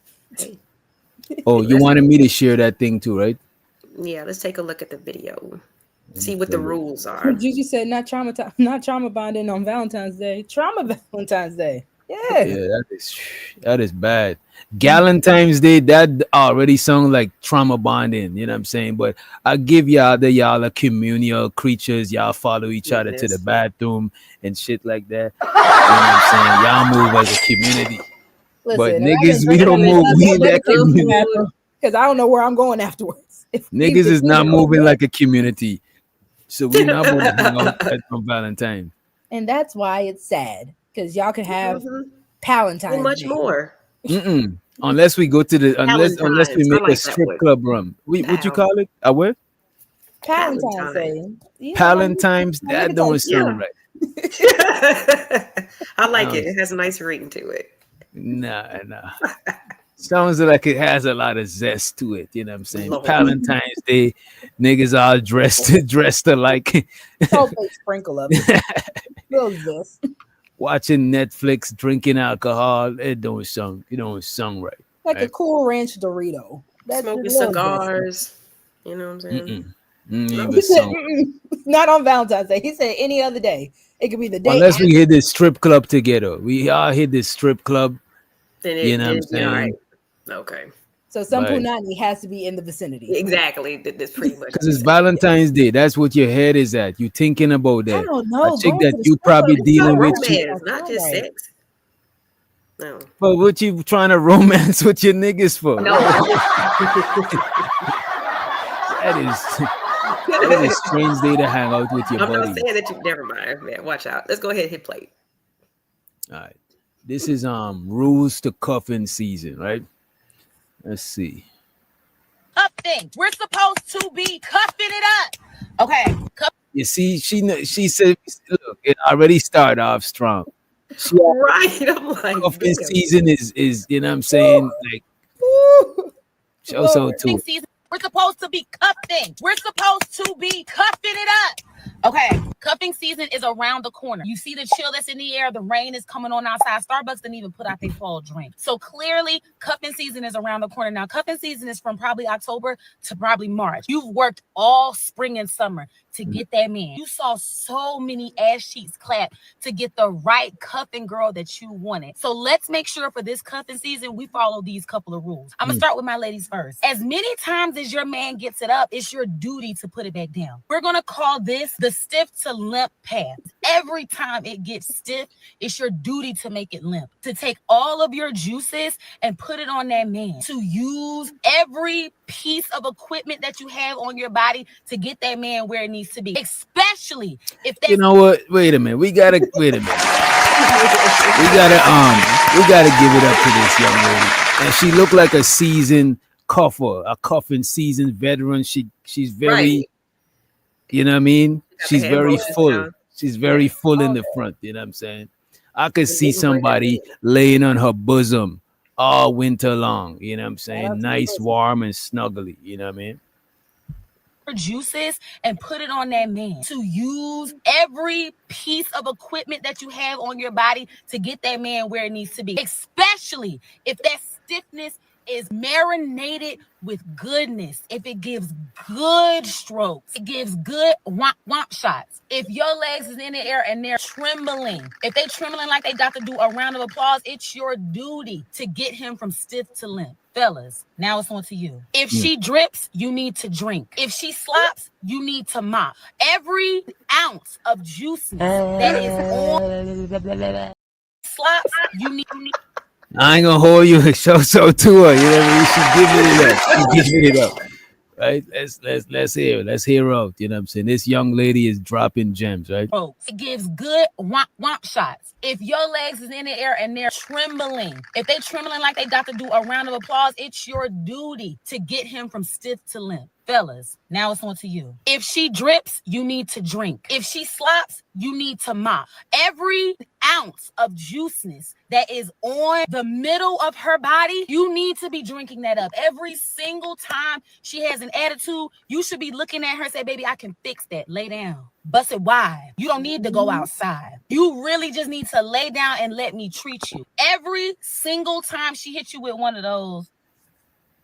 Oh, you wanted me to share that thing too, right? Yeah, let's take a look at the video. See what the rules are. Gigi said not trauma bonding on Valentine's Day. Trauma Valentine's Day. Yeah, that is bad. Galentine's Day, that already sounds like trauma bonding, you know what I'm saying? But I give y'all are communal creatures. Y'all follow each other to the bathroom and shit like that. You know what I'm saying? Y'all move as a community. Listen, but niggas, we don't move. We in that community. Because I don't know where I'm going afterwards. Niggas is not moving like a community. So we're not going to hang out on Valentine's. And that's why it's sad. Because y'all can have Palentine's so much more. Unless we go to the unless we make a strip club run. What you call it? A what? Palentine's Day. Palentine's. That don't sound right. I like it. It has a nice ring to it. Nah. Sounds like it has a lot of zest to it. You know what I'm saying? Palentine's Day, niggas all dressed alike. Sprinkle of it. Little zest. Watching Netflix, drinking alcohol, it don't sound right. Like a Cool Ranch Dorito. That's smoking cigars. You know what I'm saying? Not on Valentine's Day. He said any other day. It could be the day. Unless we hit this strip club together. We all hit this strip club. You know what I'm saying? Right. Okay. So some punani has to be in the vicinity. Exactly. That's pretty much because it's Valentine's Day. That's what your head is at. You thinking about that. I don't know. A chick that you probably dealing with. Not just sex. No. But what you trying to romance with your niggas for? No. that is a strange day to hang out with your buddy. I'm not saying that you never mind, man. Watch out. Let's go ahead and hit play. All right. This is rules to cuffing season, right? Let's see. Cuffing. We're supposed to be cuffing it up. Okay. You see, she said, look, it already started off strong. Right. I'm like, cuffing season is you know what I'm saying? Like Show so Lord. too. Season. We're supposed to be cuffing. We're supposed to be cuffing it up. Okay, cuffing season is around the corner. You see the chill that's in the air. The rain is coming on outside. Starbucks didn't even put out their fall drink. So clearly, cuffing season is around the corner. Now, cuffing season is from probably October to probably March. You've worked all spring and summer to get that man. You saw so many ass cheeks clap to get the right cuffing girl that you wanted. So let's make sure for this cuffing season, we follow these couple of rules. I'm gonna start with my ladies first. As many times as your man gets it up, it's your duty to put it back down. We're gonna call this the stiff to limp path. Every time it gets stiff, it's your duty to make it limp, to take all of your juices and put it on that man, to use every piece of equipment that you have on your body to get that man where it needs to be, especially if that's You know what? Wait a minute. We gotta wait a minute. We gotta give it up to this young lady. And she looked like a seasoned cuffer, a cuffing seasoned veteran. She's very, Right. you know what I mean? She's hand very motions full. down. She's very full in the front. You know what I'm saying? I could see big one. somebody laying on her bosom all winter long. You know what I'm saying? Shout out to the Nice, bosom. warm, and snuggly. You know what I mean? juices and put it on that man, to use every piece of equipment that you have on your body to get that man where it needs to be, especially if that stiffness is marinated with goodness, if it gives good strokes, it gives good womp shots. If your legs is in the air and they're trembling, if they trembling like they got to do a round of applause, it's your duty to get him from stiff to limp. Fellas, now it's on to you. If she drips, you need to drink. If she slops, you need to mop. Every ounce of juiceness that is on slops, you need. I ain't gonna hold you. Show so to her. You know what I mean? She's giving it up. She's giving it up. Right? Let's hear. Let's hear her out. You know what I'm saying? This young lady is dropping gems, right? It gives good womp shots. If your legs is in the air and they're trembling, if they trembling like they got to do a round of applause, it's your duty to get him from stiff to limp. Fellas, now it's on to you. If she drips, you need to drink. If she slops, you need to mop. Every ounce of juiceness that is on the middle of her body, you need to be drinking that up. Every single time she has an attitude, you should be looking at her and say, baby, I can fix that. Lay down. Bust it wide. You don't need to go outside. You really just need to lay down and let me treat you. Every single time she hits you with one of those,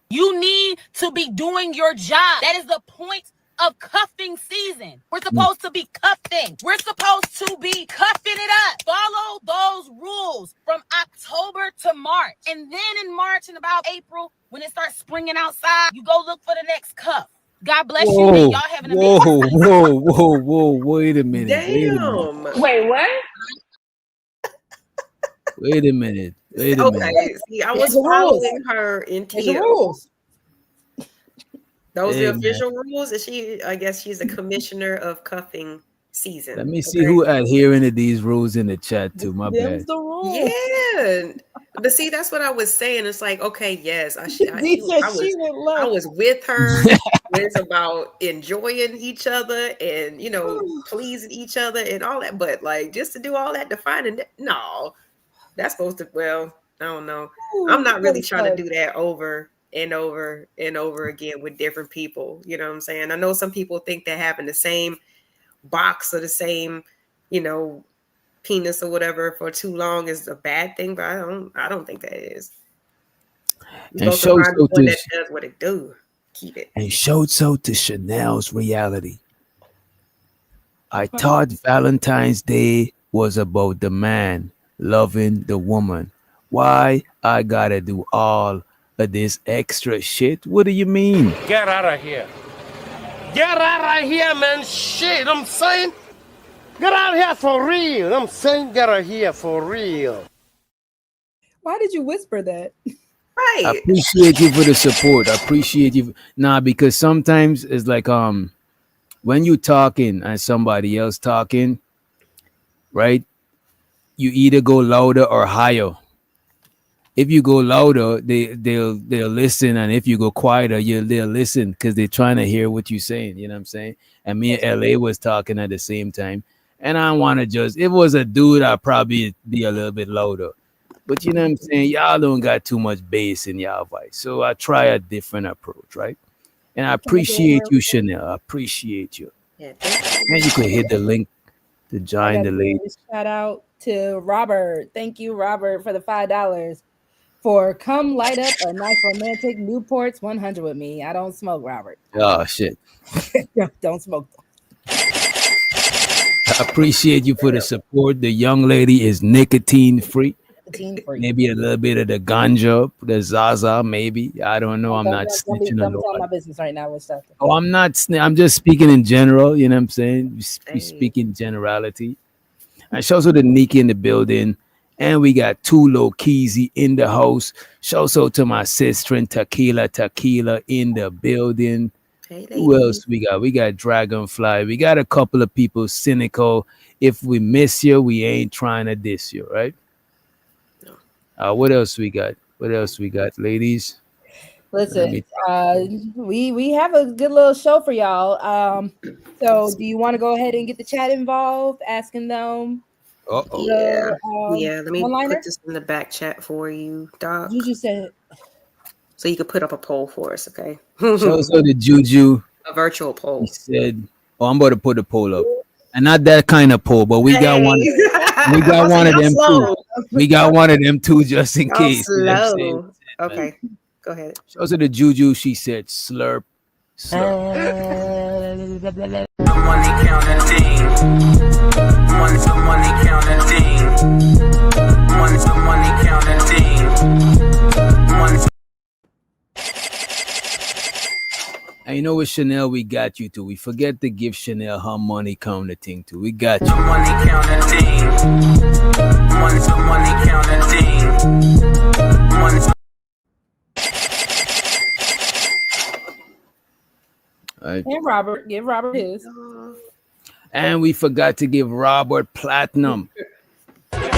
you need to be doing your job. That is the point of cuffing season. We're supposed to be cuffing. We're supposed to be cuffing it up. Follow those rules from October to March. And then in March and about April, when it starts springing outside, you go look for the next cuff. God bless you. And y'all having a whoa. Wait a minute. Damn. Wait, what? Wait a minute. Okay. See, I was There's the rules. following her in There's the tears. rules. Those Hey, are man. the official rules. Is she? I guess she's the commissioner of cuffing season. Let me see who adhering to these rules in the chat too. My Them's bad. the rules. Yeah, but see, that's what I was saying. It's like, okay, yes, I He said she went I low. was with her. It's about enjoying each other and pleasing each other and all that. But like, just to do all that, defining it, no, that's supposed to. Well, I don't know. I'm not really trying to do that over and over and over again with different people. You know what I'm saying? I know some people think that having the same box or the same, penis or whatever for too long is a bad thing, but I don't think that is. And show find so one that to does what it do. Keep it. and showed so to Chanel's reality. I thought Valentine's Day was about the man loving the woman. Why I gotta do all of this extra shit? What do you mean? Get out of here. Get out of here, man. Shit, I'm saying. Get out of here for real. I'm saying get out of here for real. Why did you whisper that? I Right. appreciate you for the support. I appreciate you. Nah, because sometimes it's like when you talking and somebody else talking, right? You either go louder or higher. If you go louder, they'll listen, and if you go quieter, they'll listen because they're trying to hear what you're saying. You know what I'm saying? And me and LA was talking at the same time, and I want to just. If it was a dude, I'd probably be a little bit louder. But you know what I'm saying? Y'all don't got too much bass in y'all voice. So I try a different approach, right? And I Can I get appreciate real you, quick? Chanel. I appreciate you. Yeah, thank And you could hit the link to I join got the to lady. give a shout out to Robert. Thank you, Robert, for the $5 for come light up a nice romantic Newports 100 with me. I don't smoke, Robert. Oh shit. Don't smoke. I appreciate you for the support. The young lady is nicotine free. Teen free. Maybe a little bit of the ganja, the Zaza, maybe. I don't know. I'm not snitching on Don't be telling my nobody. business right now with stuff. Oh, I'm not. I'm just speaking in general. You know what I'm saying? We Hey. speak in generality. And shouts out to Nikki in the building. And we got Tulo Keezy in the house. Shouts out to my sister and Tequila in the building. Hey, Who lady. else we got? We got Dragonfly. We got a couple of people cynical. If we miss you, we ain't trying to diss you, right? What else we got? What else we got, ladies? Listen, me- we have a good little show for y'all. So do you want to go ahead and get the chat involved, asking them Uh-oh. Yeah. the Yeah. Let me one-liner? put this in the back chat for you, Doc. Juju said, So you can put up a poll for us, okay? Shouts out to Juju. A virtual He poll. said, "Oh, I'm about to put the poll up, and not that kind of poll, but we got one. Hey. We got one of Y'all them slow. too. We got one of them too, just in Y'all case." You know what I'm saying? slow. Okay. Go ahead. Shouts out to Juju. She said, "Slurp, slurp." Money counting thing. Money counting thing. Money counting thing. And you know what, Chanel, we got you too. We forget to give Chanel her money counter thing too. We got you. Money counting thing. Money counting thing. All right. and Robert, give Robert his. And we forgot to give Robert Platinum. Money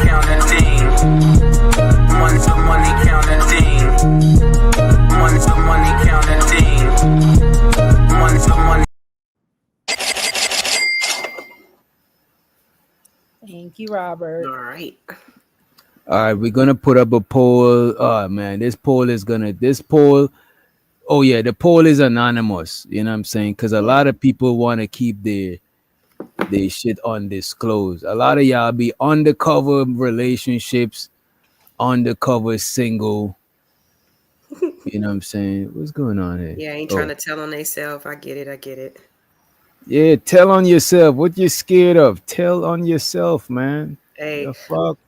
counting thing. Money counting thing. Money counting thing. Money. Thank you, Robert. All right. All right, we're gonna put up a poll. Oh man, this poll. Oh yeah, the poll is anonymous. You know what I'm saying? Because a lot of people want to keep their shit undisclosed. A lot of y'all be undercover relationships, undercover single. You know what I'm saying? What's going on here? Yeah, ain't trying to tell on themselves. I get it. Yeah, tell on yourself. What you scared of? Tell on yourself, man. Hey. The fuck.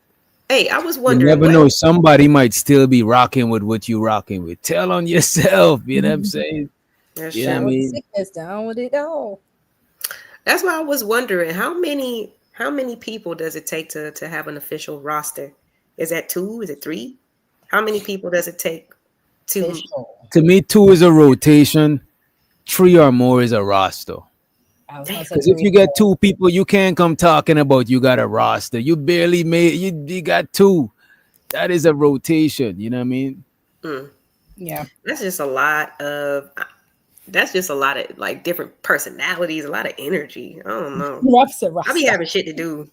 Hey, I was You wondering. never know. Somebody might still be rocking with what you rocking with. Tell on yourself. You know what I'm saying? That's You know Down what I with the mean? sickness, down with it all. That's why I was wondering how many people does it take to have an official roster? Is that 2? Is it 3? How many people does it take to? Official. To me, 2 is a rotation. 3 or more is a roster. I was gonna say Because if three. you get 2 people, you can't come talking about you got a roster. You barely made. You got 2. That is a rotation. You know what I mean? Yeah. That's just a lot of. That's just a lot of like different personalities, a lot of energy. I don't know. Roster. I be having shit to do.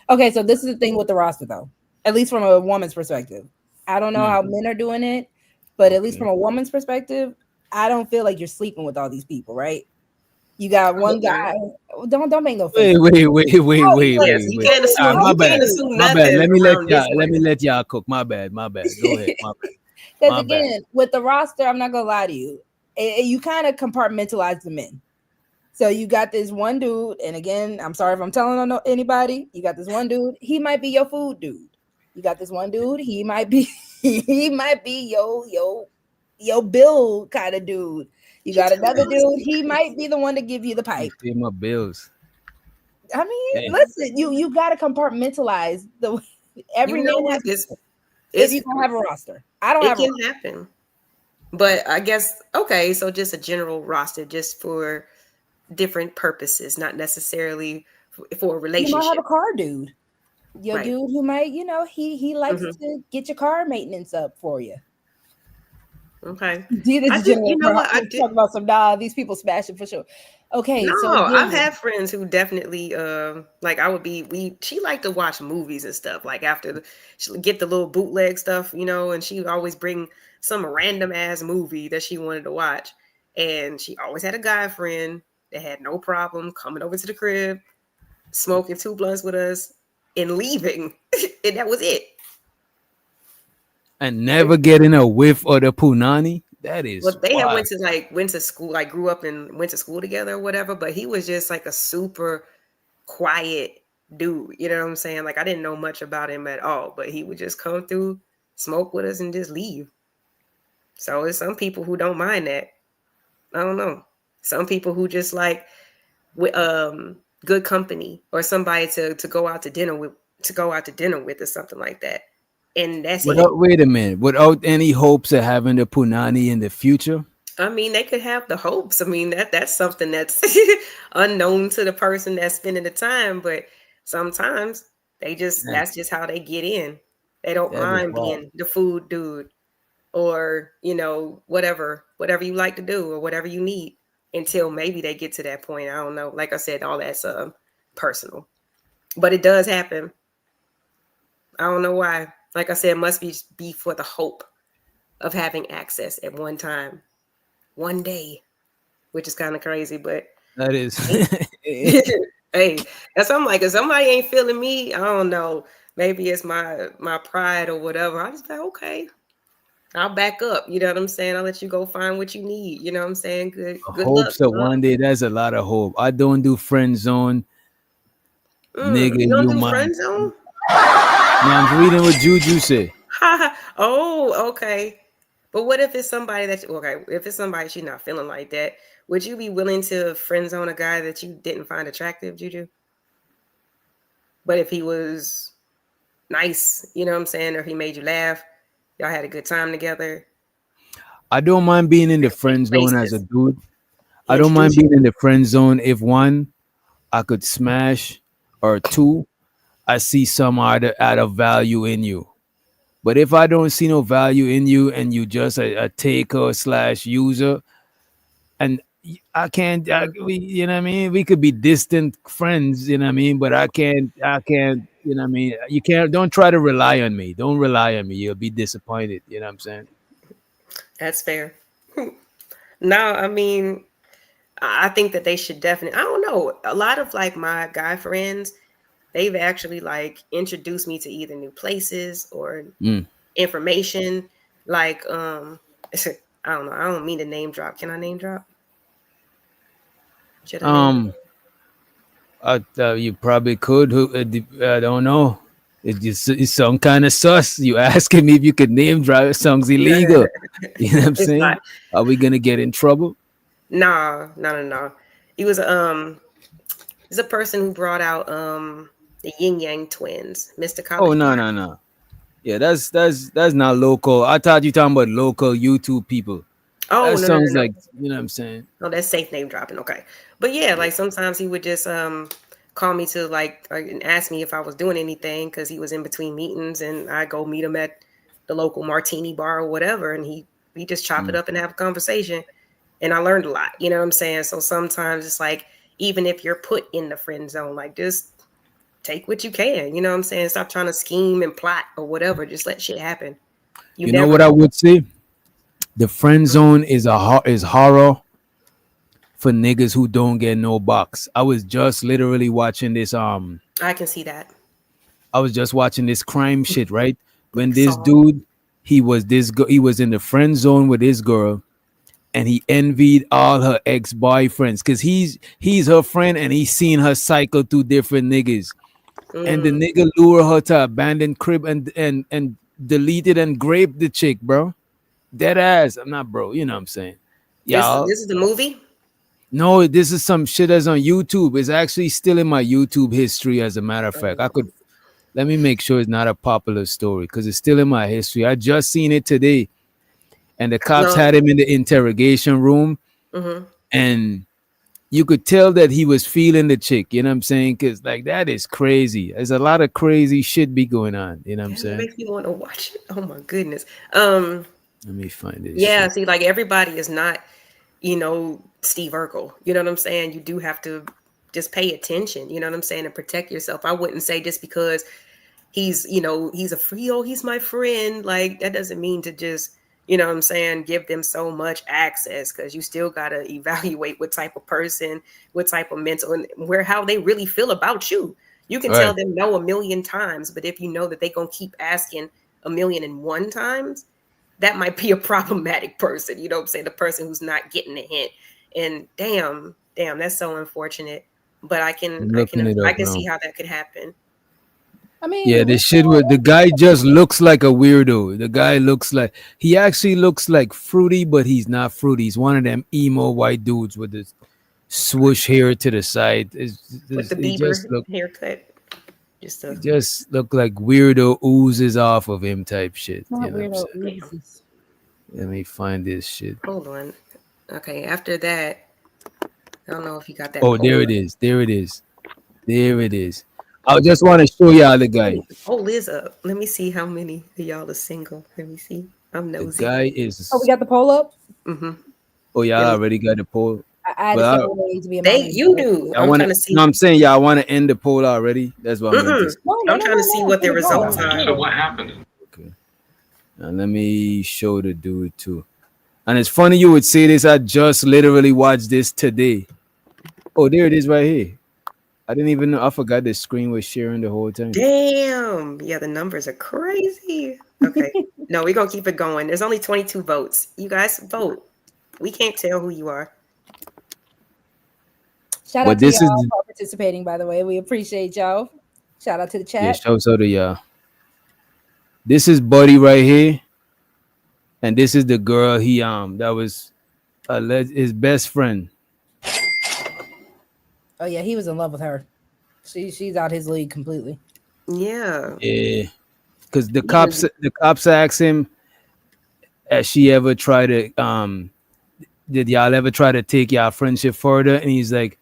Okay, so this is the thing with the roster, though. At least from a woman's perspective, I don't know how men are doing it, but at least from a woman's perspective, I don't feel like you're sleeping with all these people, right? You got one guy. Don't make no face. Wait. Yes, you can't assume. My You bad. can't assume My bad. nothing Let me around this let me way. let y'all cook. My bad. Go ahead. My bad. Because My bad. again, with the roster, I'm not gonna lie to you. You kind of compartmentalize the men. So you got this one dude, and again, I'm sorry if I'm telling on anybody. You got this one dude. He might be your food dude. You got this one dude. He might be your bill kind of dude. You got another dude. He might be the one to give you the pipe. Pay my bills. I mean, Hey. listen, you got to compartmentalize the every You know man what? has. If you don't have a roster, I don't It have. can happen. But I guess okay, so just a general roster, just for different purposes, not necessarily for a You relationship. might have a car dude. Your Right. dude who might, he likes to get your car maintenance up for you. Okay. Do the I just, you degenerate know part. what? I Let's did. talk about some these people smashing for sure. Okay, so No, I've again, had friends who definitely like I would be she liked to watch movies and stuff like after she get the little bootleg stuff, you know, and she would always bring some random ass movie that she wanted to watch. And she always had a guy friend that had no problem coming over to the crib, smoking 2 blunts with us and leaving. And that was it. And never getting a whiff of the punani. That is Well, they had wild. went to school, like grew up and went to school together or whatever, but he was just like a super quiet dude. You know what I'm saying? Like I didn't know much about him at all, but he would just come through, smoke with us, and just leave. So there's some people who don't mind that. I don't know. Some people who just like with good company or somebody to go out to dinner with or something like that. And that's it. Wait a minute. Without any hopes of having the punani in the future? I mean, they could have the hopes. I mean, that's something that's unknown to the person that's spending the time, but sometimes Yeah, that's just how they get in. They don't that is mind wild. being the food dude or, you know, whatever you like to do or whatever you need until maybe they get to that point. I don't know. Like I said, all that's personal. But it does happen. I don't know why. Like I said, it must be for the hope of having access at one time, one day, which is kind of crazy, but That is. hey, that's I'm like, if somebody ain't feeling me, I don't know. Maybe it's my pride or whatever. I just like, okay, I'll back up. You know what I'm saying? I'll let you go find what you need. You know what I'm saying? Good luck, Hopes that love. one day, that's a lot of hope. I don't do friend zone, nigga. You don't You do mind? friend zone? Now I'm reading what Juju said. Oh, okay. But what if it's somebody if it's somebody she's not feeling like that, would you be willing to friend zone a guy that you didn't find attractive, Juju? But if he was nice, you know what I'm saying, or if he made you laugh, y'all had a good time together, I don't mind being in the take friend zone as a places. dude. He I don't mind introduced you. being in the friend zone if one, I could smash, or two, I see some add of value in you. But if I don't see no value in you and you just a taker slash user, and I can't, you know what I mean? We could be distant friends, you know what I mean? But I can't, you know what I mean? You can't, don't try to rely on me. Don't rely on me. You'll be disappointed. You know what I'm saying? That's fair. No, I mean, I think that they should definitely, I don't know. A lot of like my guy friends, they've actually like introduced me to either new places or Mm. information. Like, I don't know. I don't mean to name drop. Can I name drop? Should I name drop? Um, you probably could. I don't know. It's some kind of sus. You asking me if you could name drop songs illegal. You know what I'm It's saying? not. Are we gonna get in trouble? Nah, no. He was he's a person who brought out the Yin Yang twins, Mr. Oh College no, Park. no, no. Yeah, that's not local. I thought you talking about local YouTube people. Oh That sounds no. like, you know what I'm saying. No, that's safe name dropping. Okay. But yeah, Yeah. like sometimes he would just call me to like and ask me if I was doing anything because he was in between meetings and I go meet him at the local martini bar or whatever and we just chop it Mm. up and have a conversation. And I learned a lot, you know what I'm saying? So sometimes it's like even if you're put in the friend zone, like just take what you can, you know what I'm saying? Stop trying to scheme and plot or whatever. Just let shit happen. You You know never what I know. would say? The friend zone is is horror for niggas who don't get no box. I was just literally watching this I can see that. I was just watching this crime shit, right? When this Saw. dude, he was in the friend zone with this girl, and he envied all her ex-boyfriends because he's her friend and he's seen her cycle through different niggas. And the Mm. nigga lure her to abandoned crib and deleted and raped the chick, bro. Dead ass. I'm not bro, you know what I'm saying? Y'all. This is the movie? No, this is some shit that's on YouTube. It's actually still in my YouTube history, as a matter of fact. I could let me make sure it's not a popular story because it's still in my history. I just seen it today, and the cops No. had him in the interrogation room, Mm-hmm. and you could tell that he was feeling the chick. You know what I'm saying? Because like that is crazy. There's a lot of crazy shit be going on. You know what I'm Damn, it saying? makes me want to watch it. Oh my goodness. Um, Let me find this. Yeah, Shit. see, like everybody is not, Steve Urkel. You know what I'm saying? You do have to just pay attention, you know what I'm saying, and protect yourself. I wouldn't say just because he's a free, oh, he's my friend. Like, that doesn't mean to just, you know what I'm saying, give them so much access, because you still got to evaluate what type of person, what type of mental, and how they really feel about you. You can tell Right. them no a million times, but if you know that they're going to keep asking 1,000,001 times, that might be a problematic person. You know what I'm saying? The person who's not getting the hint. And damn, that's so unfortunate. But I can, I'm looking it I up can now. see how that could happen. I mean, Yeah, we this shit with the guy just looks like a weirdo. The guy he actually looks like Fruity, but he's not Fruity. He's one of them emo white dudes with this swoosh hair to the side. With the He just Bieber haircut. Just he a just look like weirdo oozes off of him type shit. not You know what I'm weirdo saying? oozes. Let me find this shit. hold on. Okay, after that, I don't know if you got that Oh, there poll. it is. There it is. There it is. I just want to show y'all the guy. The poll is up. Let me see how many of y'all are single. Let me see. I'm The nosy. guy Oh, we is. got the poll up. Mm-hmm. Oh, y'all Let me, already got the poll. I had to Well, step away to be a you moderator. do. I I'm want trying to. to see. No, I'm saying y'all want to end the poll already. That's what I meant to Mm-mm. say. No, no, I'm no, trying no, to see no. what the Keep it going. results are. So what happened? Okay. Now let me show the dude too. And it's funny you would say this. I just literally watched this today. Oh, there it is right here. I didn't even know. I forgot the screen was sharing the whole time. Damn. Yeah, the numbers are crazy. Okay. No, we're going to keep it going. There's only 22 votes. You guys vote. We can't tell who you are. Shout But out to this is y'all for participating, by the way. We appreciate y'all. Shout out to the yeah. chat. Shouts out to y'all. This is Buddy right here, and this is the girl that was his best friend. Oh yeah, he was in love with her. She's out his league completely. Yeah. Yeah, because the Even- cops asked him, has she ever tried to did y'all ever try to take y'all friendship further? And he's like,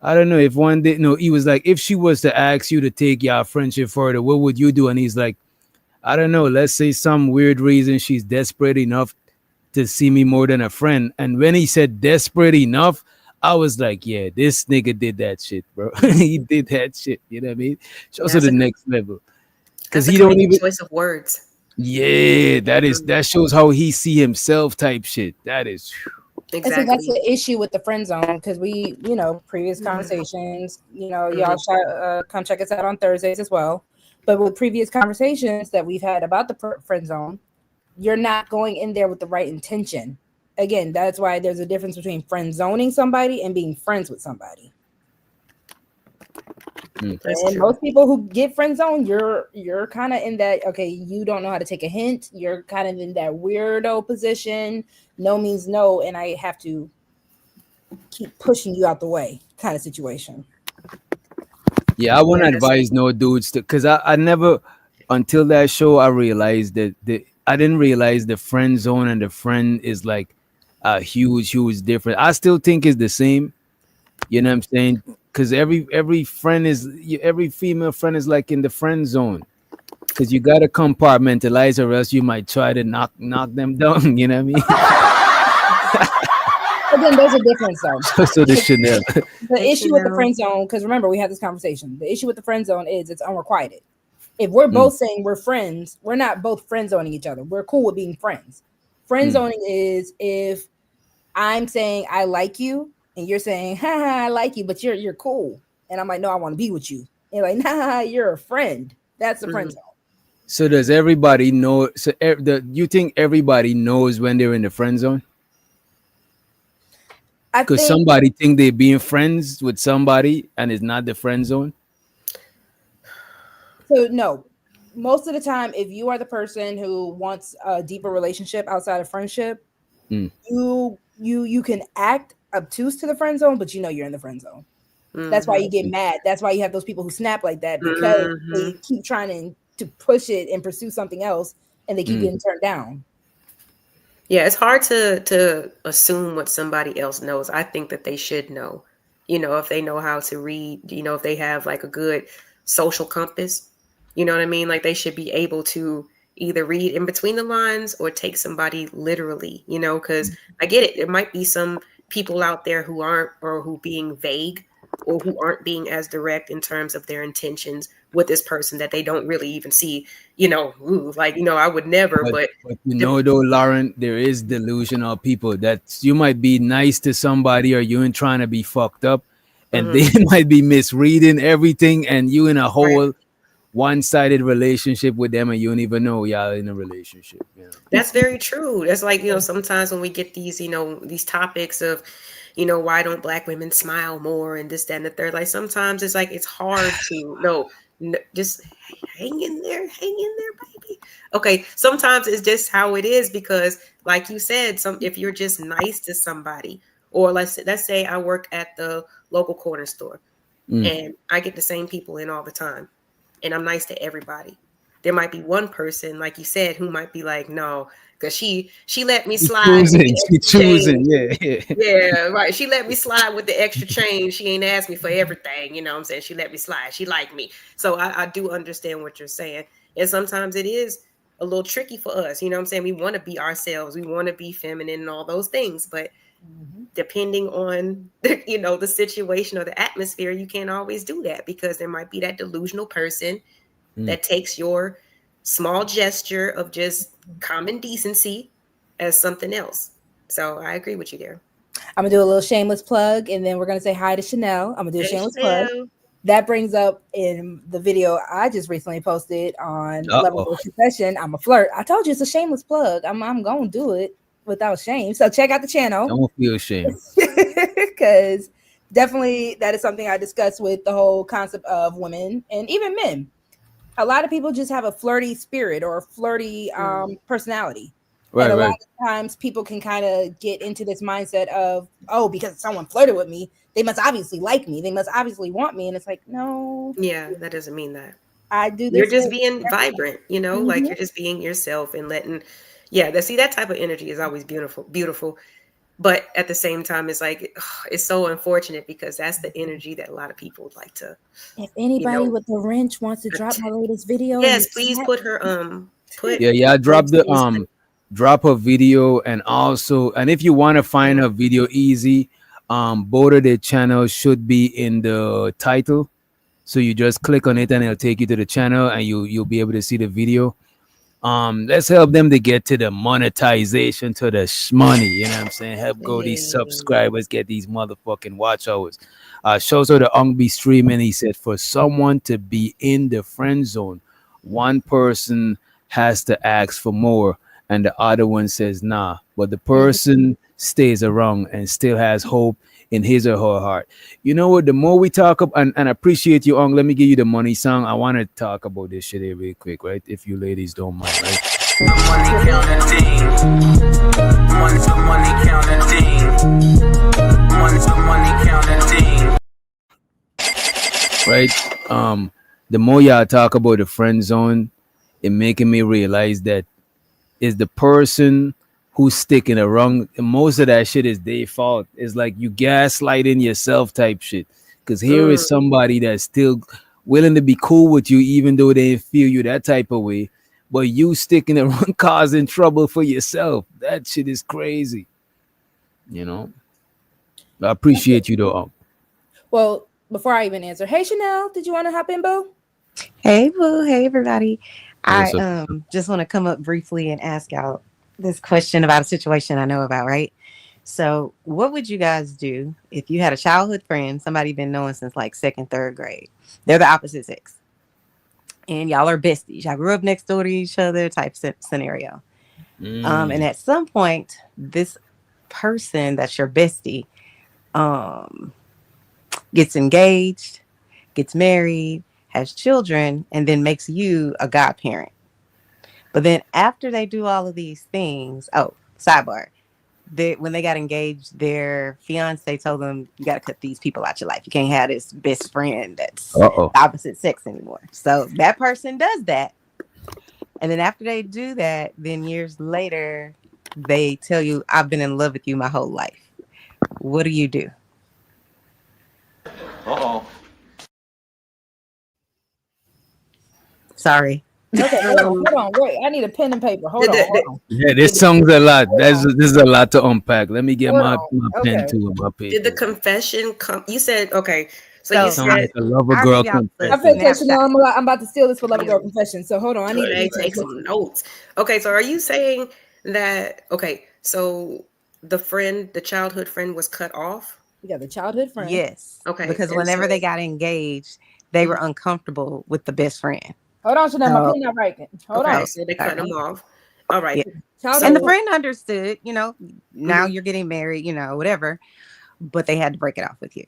I don't know if one day. No, he was like, if she was to ask you to take y'all friendship further, what would you do? And he's like, I don't know. Let's say some weird reason she's desperate enough to see me more than a friend. And when he said desperate enough, I was like, yeah, this nigga did that shit, bro. He did that shit. You know what I mean? Shows to That's the a, next level. Because that's a he don't creative even. choice of words. Yeah, that shows how he see himself type shit. That is. And see, that's Exactly. the issue with the friend zone because we, previous conversations, y'all come check us out on Thursdays as well. But with previous conversations that we've had about the friend zone, you're not going in there with the right intention. Again, that's why there's a difference between friend zoning somebody and being friends with somebody. That's And true. most people who get friend zone, you're kind of in that, okay, you don't know how to take a hint. You're kind of in that weirdo position. No means no, and I have to keep pushing you out the way kind of situation. Yeah, I wouldn't Yes. advise no dudes to, because I never, until that show, I realized that I didn't realize the friend zone and the friend is like a huge difference. I still think it's the same. You know what I'm saying? Because every friend is every female friend is like in the friend zone. Because you gotta compartmentalize, or else you might try to knock them down. You know what I mean? Again, there's a difference though. So the Chanel. The issue with the friend zone, because remember, we had this conversation. The issue with the friend zone is it's unrequited. If we're both saying we're friends, we're not both friend zoning each other. We're cool with being friends. Friend zoning is if I'm saying I like you and you're saying, ha, I like you, but you're cool. And I'm like, no, I want to be with you. And you're like, nah, you're a friend. That's the friend zone. So does everybody know? So you think everybody knows when they're in the friend zone? Because somebody think they're being friends with somebody and it's not the friend zone. So no, most of the time, if you are the person who wants a deeper relationship outside of friendship, you can act obtuse to the friend zone, but you're in the friend zone. That's why you get mad. That's why you have those people who snap like that, because they keep trying to push it and pursue something else, and they keep getting turned down. Yeah, it's hard to assume what somebody else knows. I think that they should know, if they know how to read, if they have like a good social compass, you know what I mean? Like they should be able to, either read in between the lines or take somebody literally, you know, because I get it. There might be some people out there who aren't, or who being vague, or who aren't being as direct in terms of their intentions with this person, that they don't really even see, you know, ooh, like, you know, I would never, but But you know, though, Lauren, there is delusional people that you might be nice to somebody, or you ain't trying to be fucked up, and they might be misreading everything, and you in a whole one-sided relationship with them, and you don't even know y'all in a relationship. You know? That's very true. That's like, you know, sometimes when we get these, you know, these topics of, you know, why don't Black women smile more and this, that, and the third, like sometimes it's like, it's hard to just hang in there, baby. Okay. Sometimes it's just how it is, because like you said, if you're just nice to somebody, or let's say I work at the local corner store and I get the same people in all the time, and I'm nice to everybody. There might be one person, like you said, who might be like, no, because she let me slide. She choosing, yeah, right. She let me slide with the extra change. She ain't asked me for everything, you know what I'm saying? She let me slide. She liked me. So I do understand what you're saying. And sometimes it is a little tricky for us, you know what I'm saying? We want to be ourselves. We want to be feminine and all those things, but depending on you know, the situation or the atmosphere, you can't always do that, because there might be that delusional person that takes your small gesture of just common decency as something else. So I agree with you there. I'm gonna do a little shameless plug, and then we're gonna say hi to Chanel. I'm gonna do a shameless plug. That brings up in the video I just recently posted on Level Confession. I'm a flirt. I told you it's a shameless plug. I'm gonna do it without shame. So check out the channel. Don't feel shame. Because definitely that is something I discussed with the whole concept of women and even men. A lot of people just have a flirty spirit or a flirty personality. Right, and a lot of times people can kind of get into this mindset of, oh, because someone flirted with me, they must obviously like me. They must obviously want me. And it's like, no. Yeah, that doesn't mean that. I do this. You're just being vibrant, you know, like you're just being yourself and letting, that type of energy is always beautiful. But at the same time, it's like, it's so unfortunate, because that's the energy that a lot of people would like to. If anybody with the wrench wants to drop my latest video. Yes, please put her, drop a video, and also, and if you want to find her video easy, both of the channels should be in the title. So you just click on it and it'll take you to the channel, and you'll be able to see the video. Let's help them to get to the monetization, to the money, you know what I'm saying? Help go these subscribers, get these motherfucking watch hours. Shows her the Ongby streaming. He said, for someone to be in the friend zone, one person has to ask for more, and the other one says nah, but the person stays around and still has hope in his or her heart. You know what? The more we talk about, and I appreciate you, Ong. Let me give you the money song. I want to talk about this shit here real quick, right? If you ladies don't mind, right? The money counting thing. Money counting thing. Money counting thing. Right? The more y'all talk about the friend zone, it making me realize that is the person who's sticking around. Most of that shit is their fault. It's like you gaslighting yourself type shit. Because here is somebody that's still willing to be cool with you, even though they feel you that type of way. But you sticking around causing trouble for yourself. That shit is crazy. You know? I appreciate you though. Well, before I even answer, hey Chanel, did you want to hop in, boo? Hey boo, hey everybody. I just want to come up briefly and ask y'all this question about a situation I know about, right? So what would you guys do if you had a childhood friend, somebody you've been knowing since like 2nd, 3rd grade? They're the opposite sex. And y'all are besties. Y'all grew up next door to each other type scenario. And at some point, this person that's your bestie gets engaged, gets married, has children, and then makes you a godparent. But then after they do all of these things, sidebar, when they got engaged, their fiance told them, you got to cut these people out your life. You can't have this best friend that's the opposite sex anymore. So that person does that. And then after they do that, then years later, they tell you, I've been in love with you my whole life. What do you do? Sorry. Okay, hold on. Wait, I need a pen and paper. Hold on. Yeah, this song's a lot. This is a lot to unpack. Let me get Hold my on. pen Okay. too and my paper. Did the confession come? You said okay. So you Sound said like a lover I'll girl give y'all the confession. I paid attention. snapshot. No, I'm about to steal this for Lover Girl Confession. So hold on. I need they to take some notes. Okay, so are you saying that? Okay, so the childhood friend was cut off. We got the childhood friend. Yes. Okay, Because and whenever so- they got engaged, they were uncomfortable with the best friend. Hold on, Chanel. My So- pen not right. Hold okay, on. so they cut him off. All right. Yeah. Childhood And the So- friend understood, now you're getting married, whatever. But they had to break it off with you.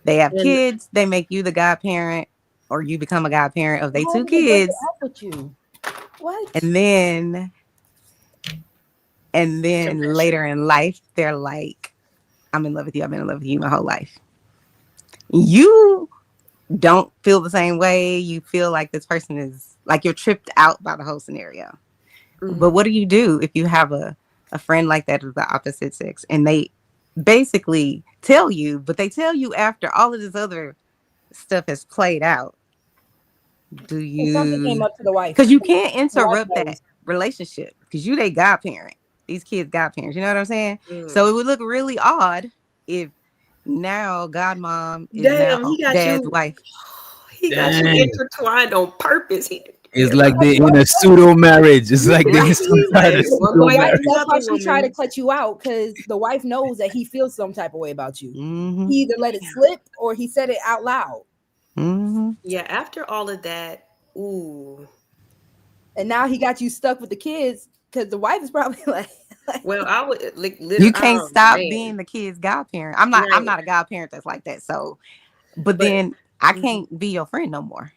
They have And- kids, they make you the godparent, or you become a godparent of their How two did they break it kids. off with you? What? And then Confession. later in life, they're like, I'm in love with you. I've been in love with you my whole life. You don't feel the same way. You feel like this person is like you're tripped out by the whole scenario. Mhm. But what do you do if you have a friend like that of the opposite sex and they basically tell you, but they tell you after all of this other stuff has played out? Do If something came you, up to the wife. because you can't interrupt knows. that relationship because you they godparent, these kids godparents, you know what I'm saying? Mm. So it would look really odd if now godmom is Damn, now he got dad's you. wife. He got you Dang. intertwined on purpose. It's like they're in a pseudo marriage. It's like they're in some kind of One pseudo way or marriage. the That's why other, she tried to woman. cut you out because the wife knows that he feels some type of way about you. Mhm. He either let it slip or he said it out loud. Mhm. Yeah, after all of that, ooh. And now he got you stuck with the kids because the wife is probably like, Well, I would like literally. You can't oh, stop man. being the kid's godparent. I'm not Right. a godparent that's like that. So but But- then I Mhm. can't be your friend no more.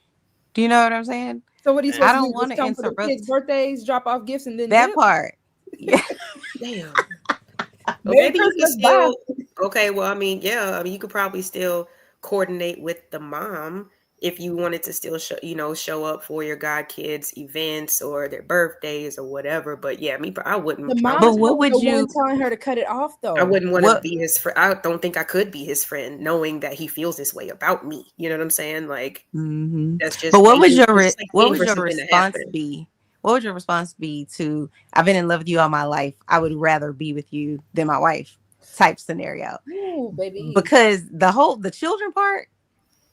Do you know what I'm saying? so what are you I supposed don't to do? wanna Just come for the interrupt kids' birthdays, drop off gifts, and then That dip? part. Yeah. Damn. Well, Merry maybe you can Christmas, bye. still. Okay, well, I mean, yeah, I mean, you could probably still coordinate with the mom if you wanted to still show up for your god kids' events or their birthdays or whatever. But yeah, I wouldn't. The mom But is what probably would the one you- telling her to cut it off though. I wouldn't want to What- be his friend. I don't think I could be his friend, knowing that he feels this way about me. You know what I'm saying? Like Mhm. that's just. But what would your it's like what waiting would for your something to response happen. be? What would your response be to I've been in love with you all my life. I would rather be with you than my wife type scenario. Ooh, baby. Because the children part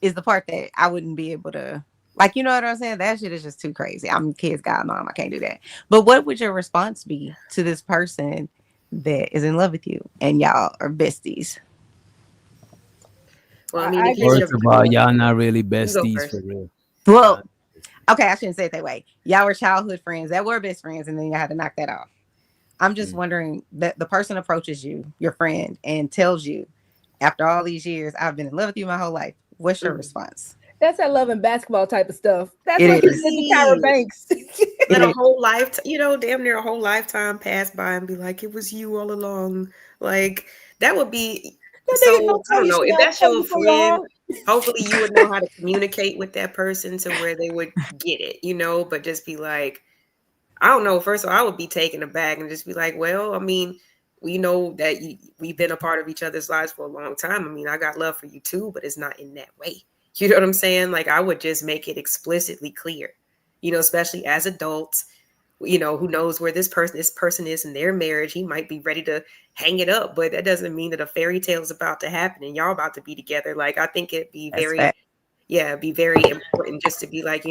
is the part that I wouldn't be able to, like, you know what I'm saying? That shit is just too crazy. I'm kid's godmom. I can't do that. But what would your response be to this person that is in love with you and y'all are besties? Well, I I mean, if agree it's First your of all, y'all not really go besties first. for real. Well, okay, I shouldn't say it that way. Y'all were childhood friends that were best friends, and then you had to knock that off. I'm just wondering that the person approaches you, your friend, and tells you, after all these years, I've been in love with you my whole life. What's your Mhm. response? That's that love and basketball type of stuff. That's It what he is. did to Tyra Banks. let It a is. whole lifetime, damn near a whole lifetime pass by and be like, it was you all along. Like that would be. That So nigga gonna I tell don't you know shit if I'll that's tell your you for your friend. heart. Hopefully, you would know how to communicate with that person to where they would get it, But just be like, I don't know. First of all, I would be taken aback and just be like, well, I mean, we know that we've been a part of each other's lives for a long time. I mean, I got love for you too, but it's not in that way. You know what I'm saying? Like, I would just make it explicitly clear, especially as adults, who knows where this person is in their marriage. He might be ready to hang it up, but that doesn't mean that a fairy tale is about to happen and y'all about to be together. Like, I think it'd be That's very, fact. it'd be very important just to be like,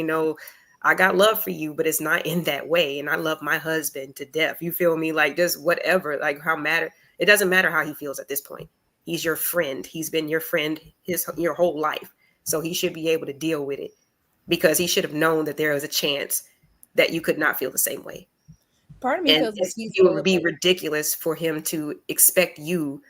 I got love for you, but it's not in that way. And I love my husband to death. You feel me? Like, just whatever, like it doesn't matter how he feels at this point. He's your friend. He's been your friend your whole life. So he should be able to deal with it because he should have known that there was a chance that you could not feel the same way. Part of me And feels like he's it would be ridiculous for him to expect you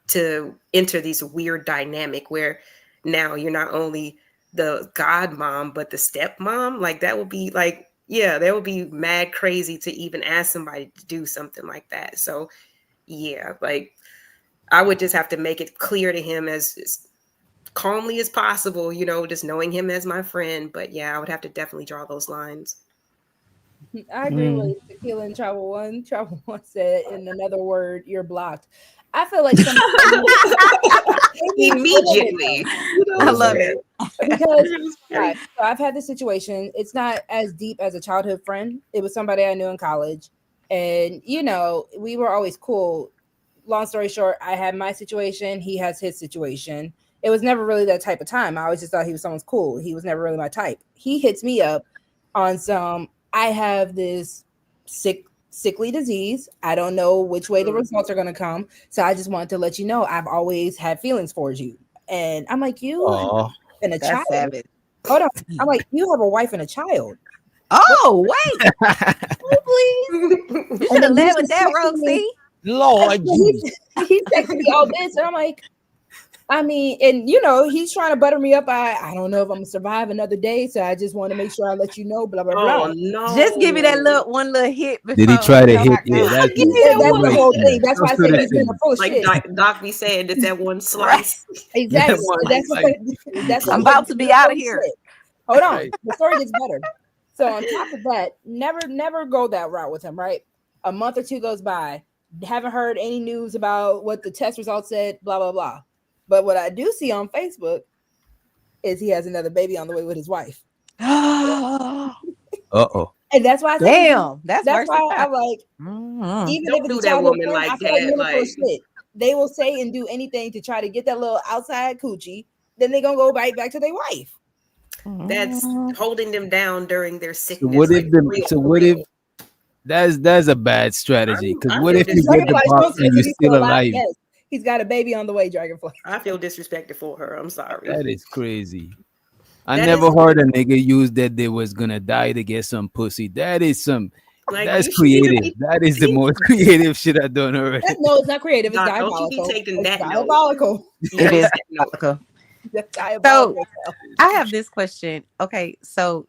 to enter this weird dynamic where now you're not only the godmom, but the stepmom. Like that would be like, that would be mad crazy to even ask somebody to do something like that. So like I would just have to make it clear to him as calmly as possible, just knowing him as my friend. But I would have to definitely draw those lines. I agree with Tequila and Travel One. Travel One said, in another word, you're blocked. I feel like Immediately. I love it. Because right, so I've had this situation. It's not as deep as a childhood friend. It was somebody I knew in college, and we were always cool. Long story short, I had my situation. He has his situation. It was never really that type of time. I always just thought he was someone's cool. He was never really my type. He hits me up on some. I have this sickly disease. I don't know which way the results are going to come. So I just wanted to let you know I've always had feelings for you. And I'm like, you and a That's child. savage. Hold on. I'm like, you have a wife and a child. Oh, wait. Oh, please. You should have led with that, Roxy. Lord, He's texting me all this, and I'm like, I mean, and he's trying to butter me up. I don't know if I'm gonna survive another day, so I just want to make sure I let you know. Blah blah blah. Oh no! Just give me that one little hit. Did he try to hit? Yeah, that's the whole thing. That's why I said he's been full of shit. Doc be saying it's that one slice. Exactly. That's I'm about to be out of here. Hold on. Right. The story gets better. So on top of that, never go that route with him. Right. A month or two goes by. Haven't heard any news about what the test results said. Blah blah blah. But what I do see on Facebook is he has another baby on the way with his wife. Uh-oh. And that's why I say, that's why I'm like, even don't if do it's that woman friend, like that. Like, shit. They will say and do anything to try to get that little outside coochie. Then they're gonna go right back to their wife. That's holding them down during their sickness. What if that's a bad strategy? Because what if you get the box and you're still alive? Yes. He's got a baby on the way, Dragonfly. I feel disrespected for her. I'm sorry. That is crazy. I never heard a nigga use that they was gonna die to get some pussy. That is that's creative. That is the most creative shit I've done already. No, it's not creative. It's diabolical. Don't you be taking that diabolical. It is diabolical. So I have this question. Okay, so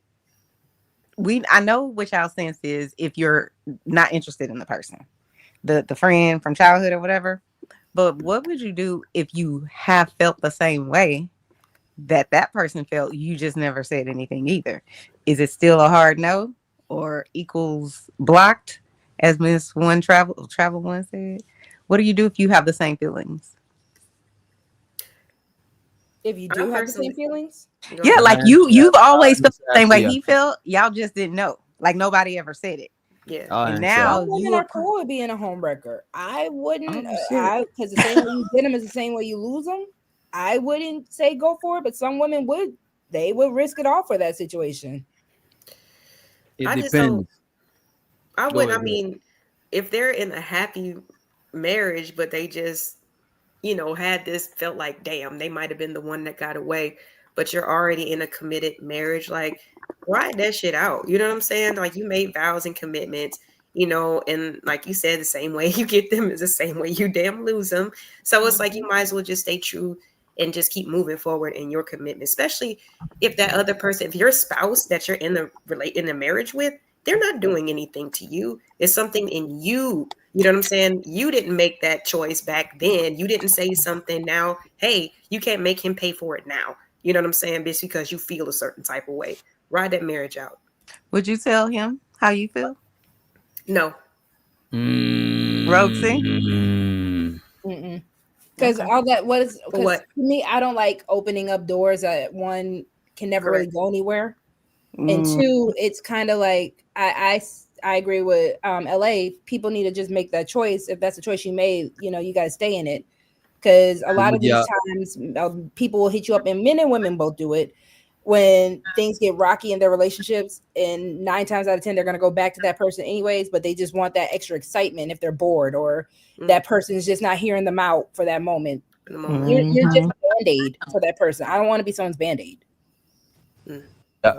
I know what y'all sense is if you're not interested in the person, the friend from childhood or whatever. But what would you do if you have felt the same way that person felt? You just never said anything either. Is it still a hard no or equals blocked, as Miss One Travel One said? What do you do if you have the same feelings? If you do have the same feelings? Yeah, like you've always felt the same way he felt. Y'all just didn't know. Like nobody ever said it. Yeah. And now women are cool with being a homewrecker. I wouldn't, because the same way you get them is the same way you lose them. I wouldn't say go for it, but some women would. They would risk it all for that situation. It depends. I would. I mean, if they're in a happy marriage, but they just, felt like, damn, they might have been the one that got away, but you're already in a committed marriage, like, ride that shit out. You know what I'm saying? Like, you made vows and commitments, and like you said, the same way you get them is the same way you damn lose them. So it's like, you might as well just stay true and just keep moving forward in your commitment, especially if that other person, if your spouse that you're in the marriage with, they're not doing anything to you. It's something in you. You know what I'm saying? You didn't make that choice back then. You didn't say something now. Hey, you can't make him pay for it now. You know what I'm saying? Just because you feel a certain type of way. Ride that marriage out. Would you tell him how you feel? No. Roxy? Because all that to me, I don't like opening up doors that one can never really go anywhere. And two, it's kind of like I agree with LA. People need to just make that choice. If that's the choice you made, you got to stay in it. Because a lot of these times, people will hit you up, and men and women both do it when things get rocky in their relationships. And 9 times out of 10, they're going to go back to that person anyways. But they just want that extra excitement if they're bored or that person is just not hearing them out for that moment. You're just a Band-Aid for that person. I don't want to be someone's Band-Aid.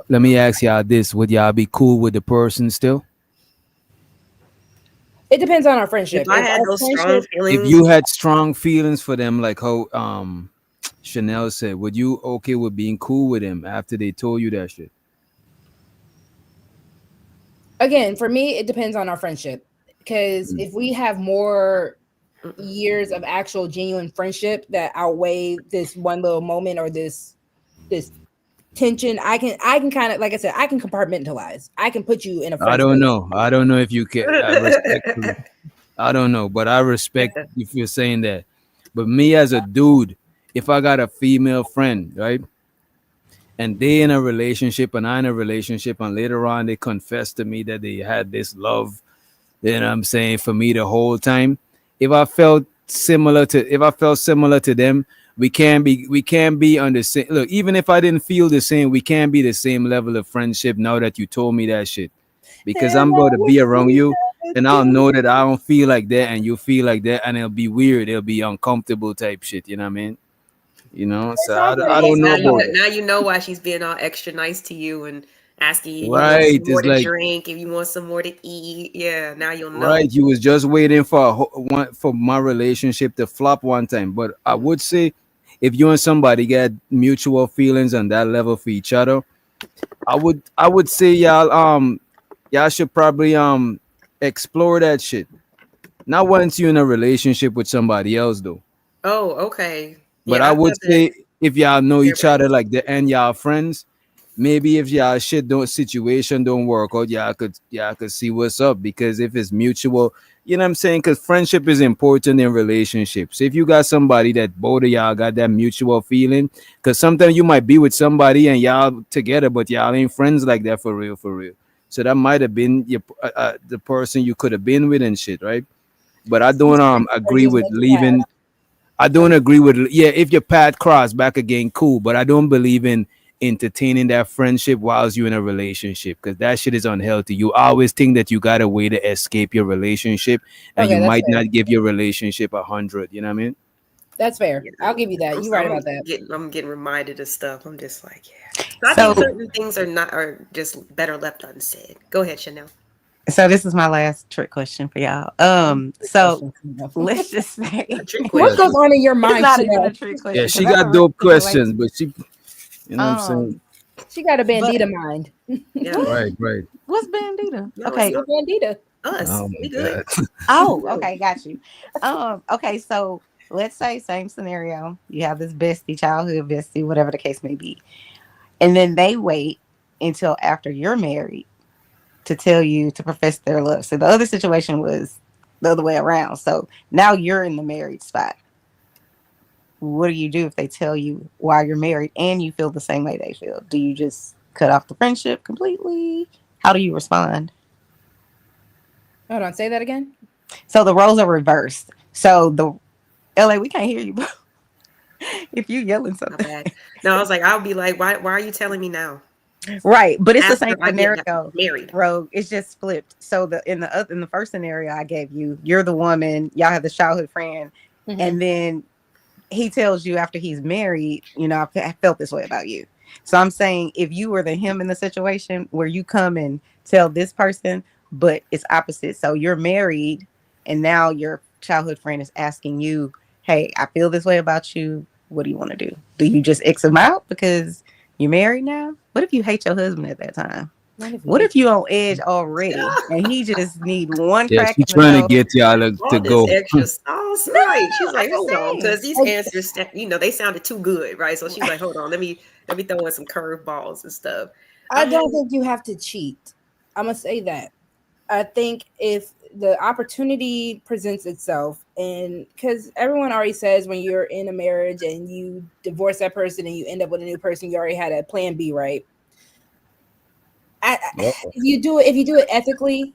Let me ask y'all this: would y'all be cool with the person still? It depends on our friendship. If I had those strong feelings, if you had strong feelings for them, like how Chanel said, would you okay with being cool with him after they told you that shit? Again, for me, it depends on our friendship. Because if we have more years of actual genuine friendship that outweigh this one little moment or this tension, I can kind of, like I said, I can compartmentalize. I can put you in a. I don't know if you can. I don't know, but I respect if you're saying that. But me as a dude, if I got a female friend, right, and they in a relationship and I in a relationship, and later on they confess to me that they had this love, you know what I'm saying, for me the whole time. If I felt similar to them, we can't be on the same look. Even if I didn't feel the same, we can't be the same level of friendship now that you told me that shit. Because I'm going to be around you and I'll know that I don't feel like that and you feel like that, and it'll be weird, it'll be uncomfortable type shit, you know what I mean? So I don't know about it. Now you know why she's being all extra nice to you and asking you if you want Right. some more It's to like, drink, if you want some more to eat. Yeah, now you'll know. right, you was just waiting for for my relationship to flop one time. But I would say, if you and somebody get mutual feelings on that level for each other, I would say y'all should probably explore that shit. Not once you're in a relationship with somebody else though. Oh, okay. But Yeah, I I would thought that say if y'all know each everybody other was. like that and y'all friends, maybe if y'all shit don't situation don't work out, y'all could see what's up. Because if it's mutual, you know what I'm saying? Because friendship is important in relationships. If you got somebody that both of y'all got that mutual feeling, because sometimes you might be with somebody and y'all together, but y'all ain't friends like that for real, for real. So that might have been the person you could have been with and shit, right? But I don't Or agree just with make it happen. leaving. I don't agree with, yeah, if your path cross back again, cool. But I don't believe in entertaining that friendship whilst you're in a relationship, because that shit is unhealthy. You always think that you got a way to escape your relationship, and you Okay, that's might fair. not give your relationship 100. You know what I mean? That's fair. Yeah, I'll give you that. You're right about that. I'm getting reminded of stuff. I'm just like, yeah. So I think So certain things are just better left unsaid. Go ahead, Chanel. so this is my last trick question for y'all. Good So question. Chanel. let's just Not a say trick What Yeah, goes question. on in your it's mind, not even a Chanel? trick yeah, question because she that's a got real dope questions, situation. but you know what I'm saying? Um, She got a but bandita mind. Yeah. what? Right, right. What's bandita? No, it's Okay. You're not a bandita. us. Oh We my good. god. Oh, We good. okay, got you. Okay, so let's say same scenario. You have this bestie, childhood bestie, whatever the case may be, and then they wait until after you're married to tell you to profess their love. So the other situation was the other way around. So now you're in the married spot. What do you do if they tell you while you're married and you feel the same way they feel? Do you just cut off the friendship completely? How do you respond? Hold on, say that again. So the roles are reversed. So the LA, we can't hear you, bro. If you yelling My something. bad. No, I was like, I'll be like, why are you telling me now? Right, but it's the After same I get scenario, married. Rogue. It's just flipped. So in the first scenario I gave you, you're the woman, y'all have the childhood friend, Mm-hmm. and then he tells you after he's married, I felt this way about you. So I'm saying if you were the him in the situation where you come and tell this person, but it's opposite. So you're married and now your childhood friend is asking you, hey, I feel this way about you. What do you want to do? Do you just X him out because you're married now? What if you hate your husband at that time? What if you What hate if you on edge already and he just need one Yeah, crack she in the trying to door? get y'all to All this go. extra sauce, No, right? She's I'm like, just hold on, saying. because these it? answers, they sounded too good, right? So she's like, hold on, let me throw in some curveballs and stuff. I I don't mean, think you have to cheat. I'm gonna say that. I think if the opportunity presents itself, and because everyone already says when you're in a marriage and you divorce that person and you end up with a new person, you already had a plan B, right? Uh-oh. If you do it ethically,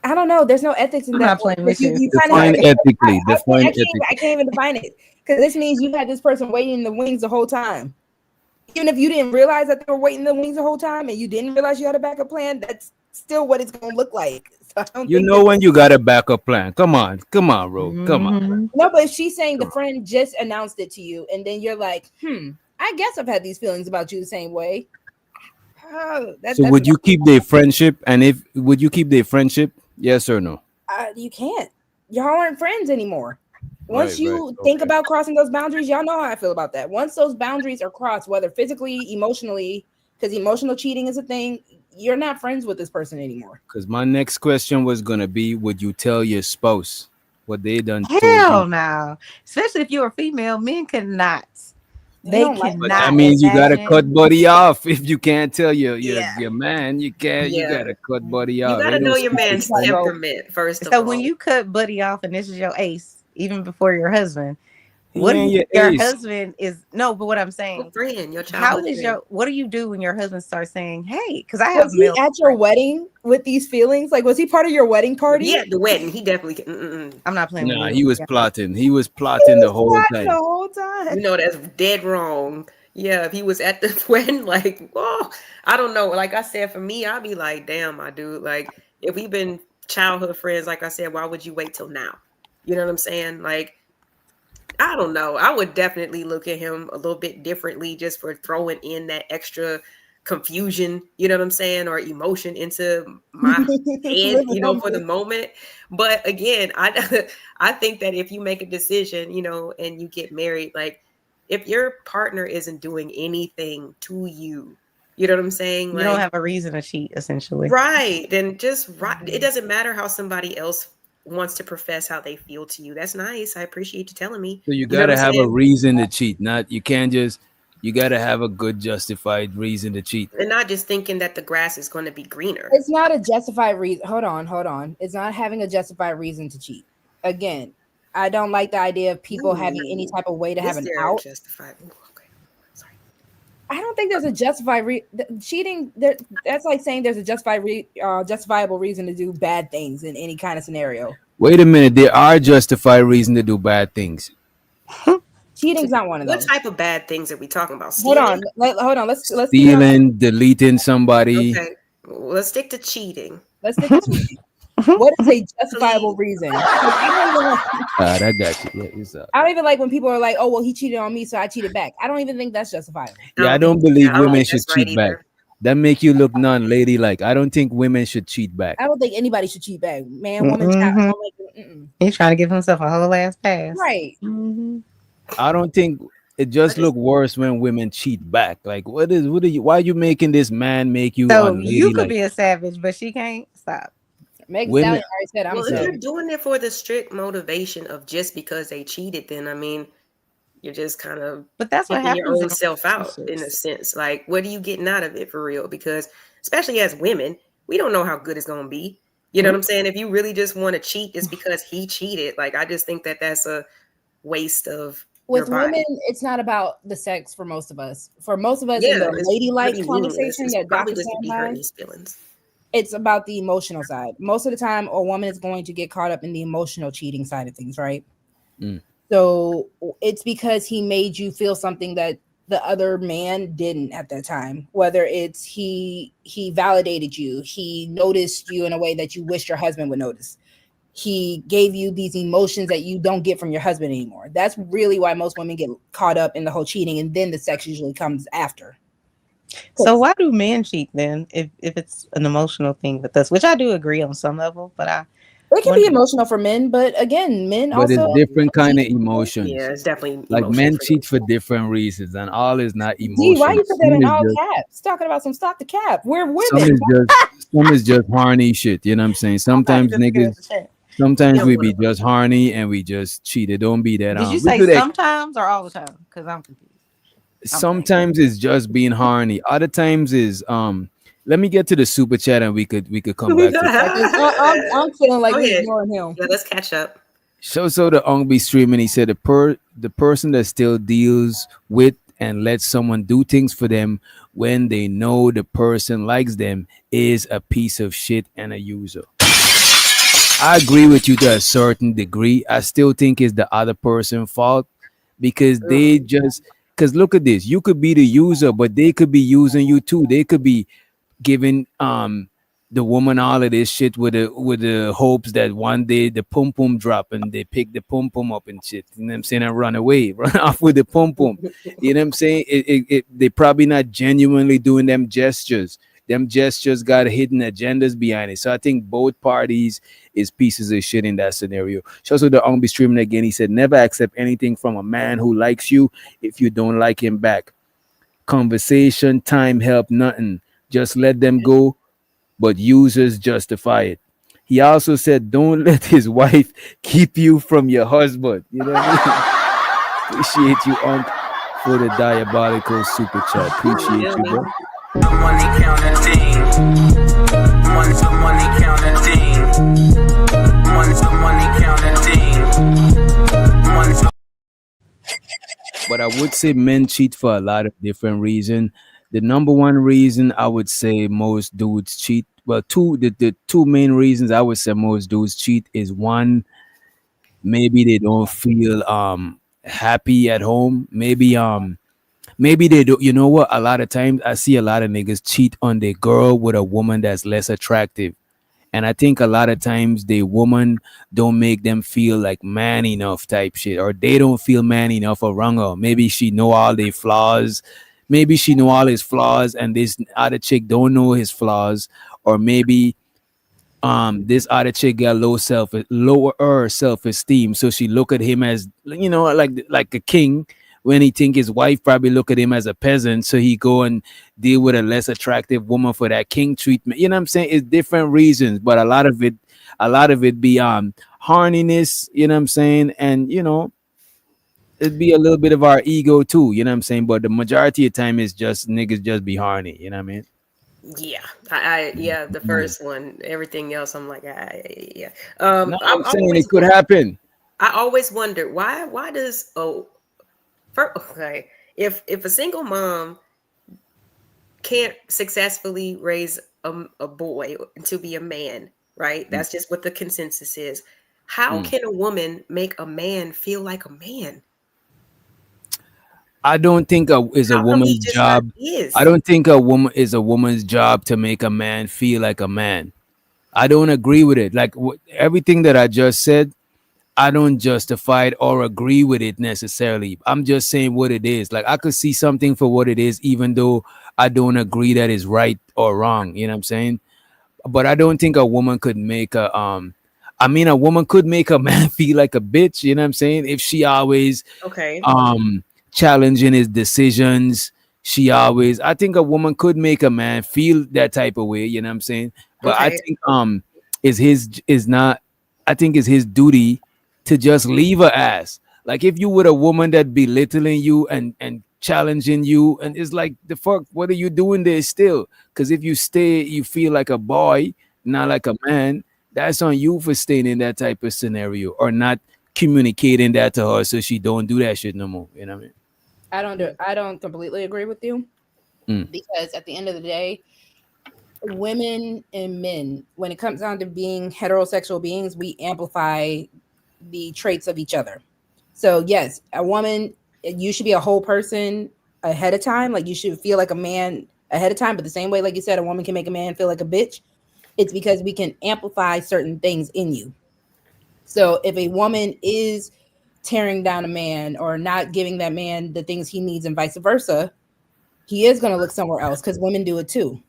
I don't know. There's no ethics in I'm that not point playing because with you. you kind of have Define to. ethically. Define I ethically. can't even define it because this means you had this person waiting in the wings the whole time. Even if you didn't realize that they were waiting in the wings the whole time and you didn't realize you had a backup plan, that's still what it's going to look like. So I don't You think know that. when you got a backup plan. Come on, bro. Come on, man. Mhm. No, but if she's saying the Come on. friend just announced it to you, and then you're like, I guess I've had these feelings about you the same way. Oh, So that's would you keep their friendship? And if would you keep their friendship? Yes or no? you can't. Y'all aren't friends anymore. Once Right, right. you think Okay. about crossing those boundaries, y'all know how I feel about that. Once those boundaries are crossed, whether physically, emotionally, because emotional cheating is a thing, you're not friends with this person anymore. Because my next question was gonna be, would you tell your spouse what they done told you? Hell no. Especially if you're a female, men cannot. They They don't like But that cannot that. means you gotta imagine. cut buddy off. If you can't tell your yeah, your man, you yeah. gotta cut buddy You off. got to Ain't no know your stupid man's That friend. vote. temperament first of So when all. you cut Buddy off and this is your ace, even before your husband, He What do ain't you, your your ace. husband is no, but what I'm Your saying, friend, your how childhood is friend. your what do you do when your husband starts saying, "Hey," because I Was have he male at your friends. wedding with these feelings? Like, was he part of your wedding party? He at the wedding. He definitely can. I'm not playing with Nah, you. he was Yeah. plotting. He was He plotting the was whole plotting the time. whole time. You know, that's dead wrong. Yeah, if he was at the wedding, like, whoa, I don't know. Like I said, for me, I'd be like, damn, my dude. Like, if we've been childhood friends, like I said, why would you wait till now? You know what I'm saying? Like, I don't know. I would definitely look at him a little bit differently just for throwing in that extra confusion, you know what I'm saying, or emotion into my head, Live you in know, for the Humphrey. moment. But again, I I think that if you make a decision, you know, and you get married, like if your partner isn't doing anything to you, you know what I'm saying? You don't Like, have a reason to cheat, essentially. right, then just right. It doesn't matter how somebody else wants to profess how they feel to you. That's nice. I appreciate you telling me. So you You know what gotta I'm have a saying? reason to cheat. Not you can't just you gotta have a good justified reason to cheat. And not just thinking that the grass is going to be greener. It's not a justified reason. Hold on. It's not having a justified reason to cheat. Again, I don't like the idea of people having any Ooh. type of way to have Is an there a out. justified? Ooh, okay. Sorry. I don't think there's a justified cheating. That's like saying there's a justifiable reason to do bad things in any kind of scenario. Wait a minute, there are justified reason to do bad things. Cheating's not one of What those. type of bad things are we talking about? Hold Stealing? on. Hold on. Let's be Stealing, deleting somebody. Okay. Well, let's stick to cheating. Let's stick to cheating. What is a justifiable reason? I got you. Yeah, it's I don't even like when people are like, "Oh, well, he cheated on me, so I cheated back." I don't even think that's justifiable. Yeah, I don't believe women should cheat back. That make you look non-ladylike. I don't think women should cheat back. I don't think anybody should cheat back. Man, woman, child. He's trying to give himself a whole ass pass. Right. I don't think it just look worse when women cheat back. Like, what are you? Why are you making this man make you So unladylike? you could be a savage, but she can't stop. Megan Women- Stallion already said I'm Well, if you're savage. doing it for the strict motivation of just because they cheated, then I mean, you're just kind of But that's what taking your happens own in self out in a relationships. sense. Like, what are you getting out of it for real? Because especially as women, we don't know how good it's gonna be. You know what I'm saying? If you really just want to cheat, it's because he cheated. Like, I just think that that's a waste of With your body. women, it's not about the sex for most of us. For most of us Yeah, in the it's ladylike pretty meaningless. conversation It's that probably Dr. just to Sam be hurting has, his feelings. it's about the emotional side. Most of the time, a woman is going to get caught up in the emotional cheating side of things, right? Mm. So it's because he made you feel something that the other man didn't at that time. Whether it's he validated you, he noticed you in a way that you wish your husband would notice. He gave you these emotions that you don't get from your husband anymore. That's really why most women get caught up in the whole cheating, and then the sex usually comes after. So why do men cheat then? If it's an emotional thing with us, which I do agree on some level, but It can be emotional for men, but again, men But also it's different kind of emotions. Yeah, it's definitely Like emotional men for cheat for different reasons, and all is not D, emotion. why you put that Some in is all just- caps? Talking about some stop the cap. We're some women. is just horny shit. You know what I'm saying? Sometimes niggas, sometimes we be just horny and we just cheat. It don't be that. Did you we say do that- sometimes or all the time? Because I'm confused. Sometimes it's just being horny. Other times is Let me get to the super chat and we could come back to it. I'm feeling like Go we're ahead. ignoring him. Yeah, let's catch up. So the Ong be streaming. He said the person that still deals with and lets someone do things for them when they know the person likes them is a piece of shit and a user. I agree with you to a certain degree. I still think it's the other person's fault because they just because look at this. You could be the user, but they could be using you too. They could be giving the woman all of this shit with the hopes that one day the pum pum drop and they pick the pum pum up and shit. You know what I'm saying? And run away, run off with the pum pum. You know what I'm saying? They probably not genuinely doing them gestures. Them gestures got hidden agendas behind it. So I think both parties is pieces of shit in that scenario. Also, the Ong be streaming again. He said, never accept anything from a man who likes you if you don't like him back. Conversation, time, help, nothing. Just let them go, but users justify it. He also said, don't let his wife keep you from your husband. You know what I mean? Appreciate you, Ong, for the diabolical super chat. Appreciate you, bro. The money counting. Money counting. Money counting. but I would say men cheat for a lot of different reasons. The number one reason I would say most dudes cheat, well, the two main reasons I would say most dudes cheat is one, maybe they don't feel happy at home. Maybe they do. You know what? A lot of times I see a lot of niggas cheat on their girl with a woman that's less attractive. And I think a lot of times the woman don't make them feel like man enough type shit, or they don't feel man enough around her. Maybe she know all their flaws. Maybe she know all his flaws, and this other chick don't know his flaws. Or maybe this other chick got lower self-esteem, so she look at him as, like a king, when he think his wife probably look at him as a peasant, so he go and deal with a less attractive woman for that king treatment. You know what I'm saying? It's different reasons, but a lot of it be horniness, you know what I'm saying? And it'd be a little bit of our ego too, you know what I'm saying? But the majority of time is just niggas just be horny, you know what I mean? Yeah, yeah, the first one. Everything else, I'm like, yeah. No, I'm saying it could happen. I always wondered why does okay, if a single mom can't successfully raise a boy to be a man, right? That's just what the consensus is. How can a woman make a man feel like a man? I don't think is a How come he woman's just job. not is? I don't think a woman is a woman's job to make a man feel like a man. I don't agree with it. Like everything that I just said, I don't justify it or agree with it necessarily. I'm just saying what it is. Like I could see something for what it is, even though I don't agree that it's right or wrong. You know what I'm saying? But I don't think a woman could make a woman could make a man feel like a bitch. You know what I'm saying? If she always Okay. challenging his decisions, I think a woman could make a man feel that type of way. You know what I'm saying? But I Okay. think it's his duty to just leave her ass. Like if you with a woman that belittling you and challenging you, and it's like the fuck, what are you doing there still? Because if you stay, you feel like a boy, not like a man. That's on you for staying in that type of scenario or not communicating that to her so she don't do that shit no more. You know what I mean? I don't completely agree with you because at the end of the day, women and men, when it comes down to being heterosexual beings, we amplify the traits of each other. So yes, a woman, you should be a whole person ahead of time. Like you should feel like a man ahead of time. But the same way, like you said, a woman can make a man feel like a bitch. It's because we can amplify certain things in you. So if a woman is tearing down a man or not giving that man the things he needs and vice versa, he is going to look somewhere else because women do it too.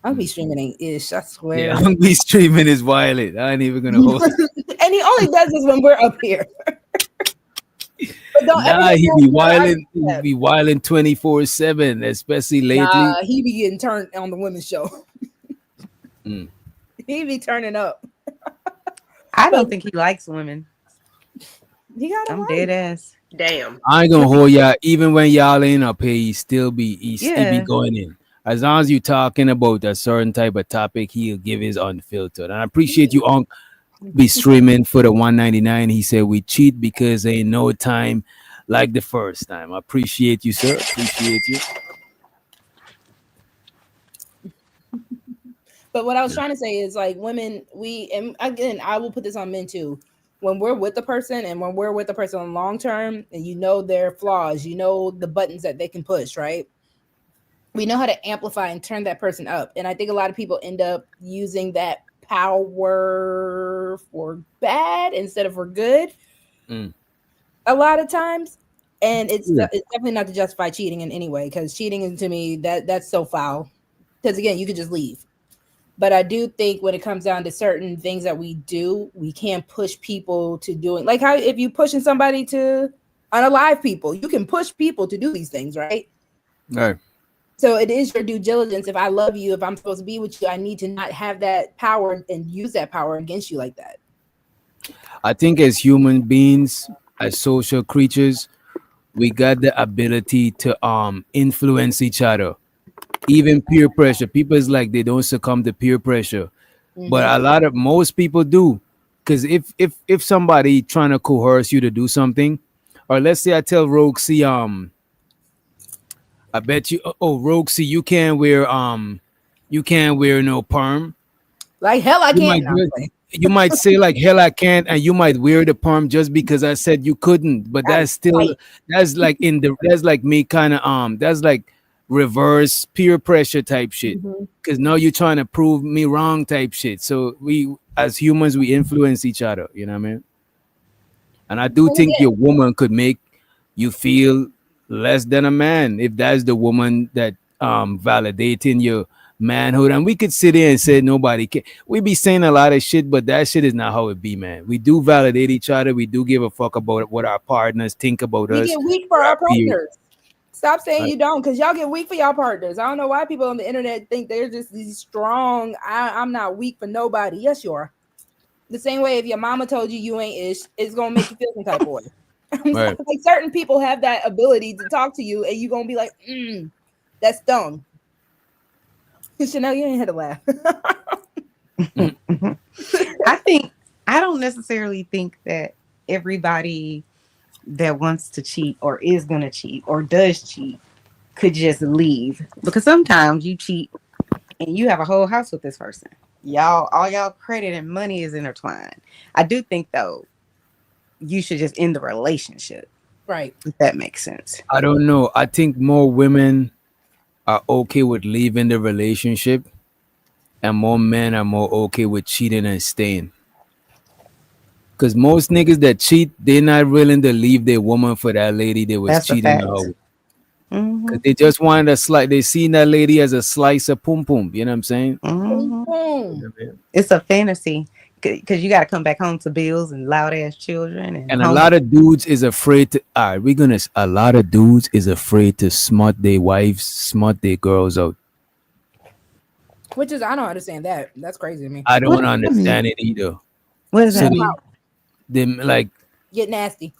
I'll be streaming ish, I swear. Yeah, Hungry streaming is violent. I ain't even gonna hold it. And he only does this when we're up here. But don't ever Nah, get he mad be when I wilding. do He that. be wilding 24/7, especially lately. Nah, he be getting turned on the women's show. Mm. He be turning up. I don't think he likes women. He got I'm dead ass. Damn. I ain't gonna hold y'all. Even when y'all ain't up here, he still be Yeah. going in. As long as you talking about a certain type of topic, he'll give his unfiltered. And I appreciate you on be streaming for the 199. He said we cheat because ain't no time like the first time. I appreciate you, sir. Appreciate you. But what I was trying to say is like women, and again, I will put this on men too. When we're with the person and when we're with the person on long term and you know their flaws, you know the buttons that they can push, right? We know how to amplify and turn that person up. And I think a lot of people end up using that power for bad instead of for good a lot of times. And it's definitely not to justify cheating in any way, because cheating is, to me, that's so foul. Because again, you could just leave. But I do think when it comes down to certain things that we do, we can't push people to doing, like how if you pushing somebody to unalive people, you can push people to do these things, right? Right. So it is your due diligence. If I love you, if I'm supposed to be with you, I need to not have that power and use that power against you like that. I think as human beings, as social creatures, we got the ability to influence each other. Even peer pressure. People is like they don't succumb to peer pressure. But most people do. Because if somebody trying to coerce you to do something, or let's say I tell Roxy, I bet you, oh, Roxy, you can't wear no perm. Like hell, I You can't. might No, I'm do it. playing. You might say like hell I can't, and you might wear the perm just because I said you couldn't. But I that's still fight. that's like me kind of that's like reverse peer pressure type shit. Mhm. Because now you're trying to prove me wrong type shit. So we as humans we influence each other. You know what I mean? And I do And think again, your woman could make you feel less than a man if that's the woman that validating your manhood. And we could sit here and say nobody can. We be saying a lot of shit, but that shit is not how it be, man. We do validate each other. We do give a fuck about what our partners think about we us. get weak for What our our peers. partners. Stop saying Right. you don't, because y'all get weak for y'all partners. I don't know why people on the internet think they're just these strong. I'm not weak for nobody. Yes, you are. The same way if your mama told you you ain't ish, it's gonna make you feel some type of way. Right. Like certain people have that ability to talk to you, and you gonna be like, that's dumb. Chanel, you ain't had to laugh. I don't necessarily think that everybody that wants to cheat or is gonna cheat or does cheat could just leave, because sometimes you cheat and you have a whole house with this person. All y'all credit and money is intertwined. I do think though you should just end the relationship, Right. if that makes sense. I don't know. I think more women are okay with leaving the relationship, and more men are more okay with cheating and staying. Because most niggas that cheat, they're not willing to leave their woman for that lady they was That's a cheating fact. on her with. Mm-hmm. Cause they just wanted a slice. They seen that lady as a slice of pum pum. You know what I'm saying? Mm-hmm. Boom. It's a fantasy because you got to come back home to bills and loud ass children And a lot of dudes is afraid to. All right, a lot of dudes is afraid to smut their wives, smut their girls out. Which is, I don't understand that. That's crazy to me. I What don't does that understand it either. What does So that mean? they like Get nasty.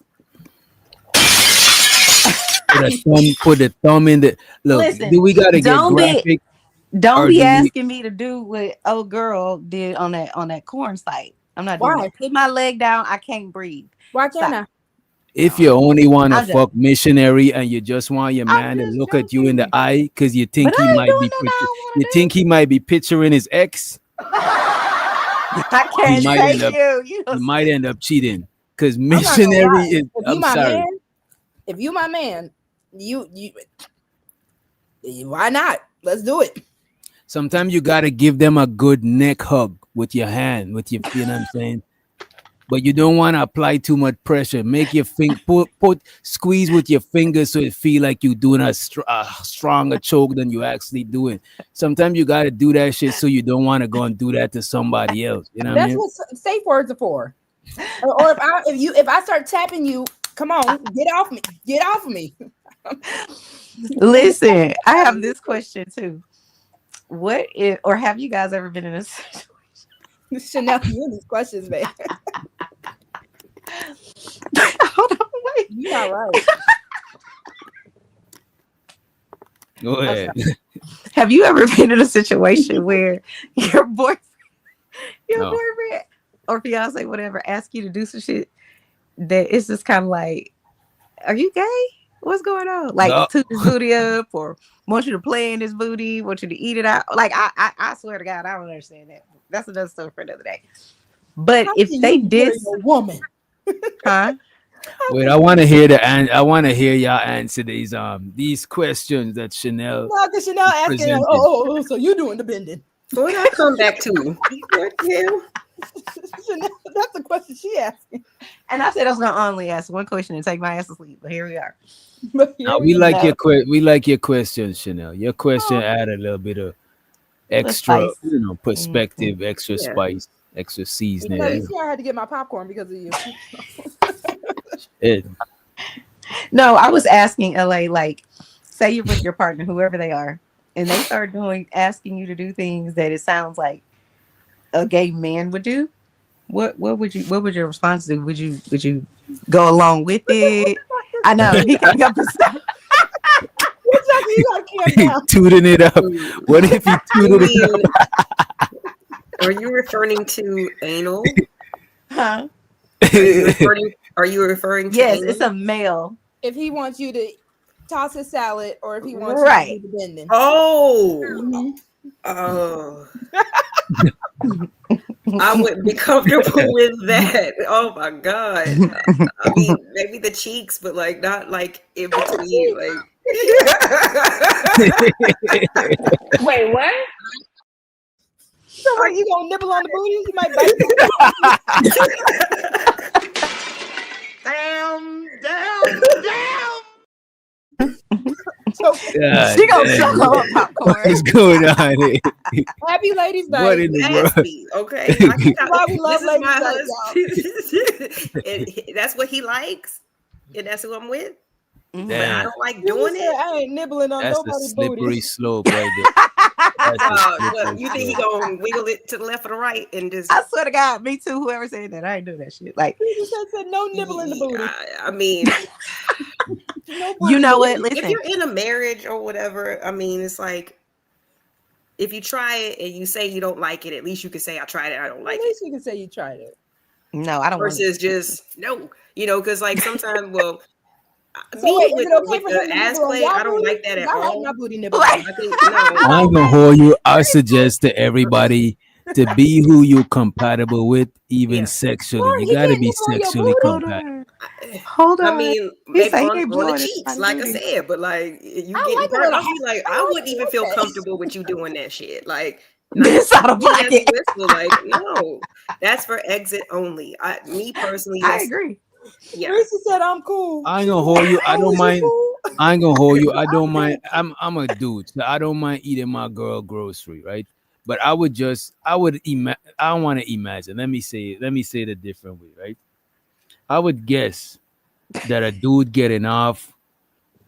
put the thumb in the look. Listen, Do we gotta get don't be- graphic? Don't Or be do we- asking me to do what old girl did on that corn site. I'm not doing Why? that. Put my leg down. I can't breathe. Why can't Stop. If you only want to I'm fuck missionary and you just want your man to just look at you in the joking. eye because you think But he I ain't might doing be nothing I don't wanna you do. think he might be picturing his ex, I can't might take end up- you. You you know, might end up cheating because I'm not gonna missionary lie. is. If you I'm my sorry. man, if you my man, you why not? Let's do it. Sometimes you gotta give them a good neck hug with your hand, with your, you know what I'm saying. But you don't want to apply too much pressure. Make your put squeeze with your fingers so it feel like you're doing a stronger choke than you actually doing. Sometimes you gotta do that shit so you don't want to go and do that to somebody else. You know what I That's mean? what safe words are for. Or if I start tapping you, come on, get off me. Get off of me. listen, I have this question too. What if, or have you guys ever been in a situation? Chanel, you in these questions, man. Hold on, wait. You're not right. Go ahead. Have you ever been in a situation where your boyfriend No. or fiance, whatever, ask you to do some shit that it's just kind of like, are you gay? What's going on? Like, No. toot his booty up, or want you to play in his booty, want you to eat it out. Like, I swear to God, I don't understand that. That's another story for another day. But How if can they you did, marry a woman. huh? Wait, I want to hear I want to hear y'all answer these questions that Chanel. No, because Chanel asking, Presented. oh, so you doing the bending. What did I come back to? What the hell? Chanel, that's the question she asking. And I said I was gonna only ask one question and take my ass to sleep. But here we are. But Now, here we like go. we like your questions, Chanel. Your question add a little bit of extra, spice. perspective, extra Yeah. spice, extra seasoning. No, you see, I had to get my popcorn because of you. It- No, I was asking LA, like, say you're with your partner, whoever they are, and they start asking you to do things that it sounds like a gay man would do. What would your response do? Would you go along with it? I know he can't help himself. You gotta calm down. tooting it up. What if he I tooted it up? mean, are you referring to anal? Huh? Are you referring Are you referring to Yes, anal? it's a male. If he wants you to toss his salad, or if he wants Right. you to do the bending. Oh, Mhm. oh. I wouldn't be comfortable with that. Oh my god. I mean, maybe the cheeks, but like not like in between. Like Wait, what? So what, you gonna nibble on the booty? You might bite. Damn. So, God She gonna damn. suck on popcorn. What is going on here? happy ladies' night. What in the world? nasty. Okay. I cannot- Why we love this is my ladies' husband. And that's what he likes. And that's who I'm with. But I Damn, don't like You doing said it. I ain't nibbling on that's the nobody's slippery booty. slope right there. That's the Well, slippery you think he slope. gonna wiggle it to the left or the right and just I swear to God, me too. Whoever said that, I ain't doing that shit. Like, You just said no nibble in the booty. I mean, you know what? if Listen, you're in a marriage or whatever, I mean, it's like if you try it and you say you don't like it, at least you can say I tried it, I don't like At it. least you can say you tried it. no, I don't want Versus just no, because like sometimes, well, So me wait, is with, it okay with for the him to ass nibble on play, y'all I don't booty? like that at 'Cause I like all. my booty nibble. Like- I think no. I ain't gonna hold you. I suggest to everybody to be who you compatible with, even Yeah. sexually. Lord, You he gotta can't be nibble on your sexually booty. Hold compatible. on. Hold on. I mean, He maybe said he on ain't the blowing cheeks, everybody's like I booty. said, but like you I getting like a burnt, little I'll be like, I I like wouldn't even feel that. comfortable with you doing that shit. Like, This out of you as a pocket. whistle, like, no, that's for exit only. Me personally, I that's agree. yeah. Lucy said I'm cool. I ain't gonna hold you. I Oh, don't is you mind. cool? I ain't gonna hold you. I don't mind. I'm a dude. So I don't mind eating my girl grocery, right? But I would I don't want to imagine. Let me say it a different way, right? I would guess that a dude getting off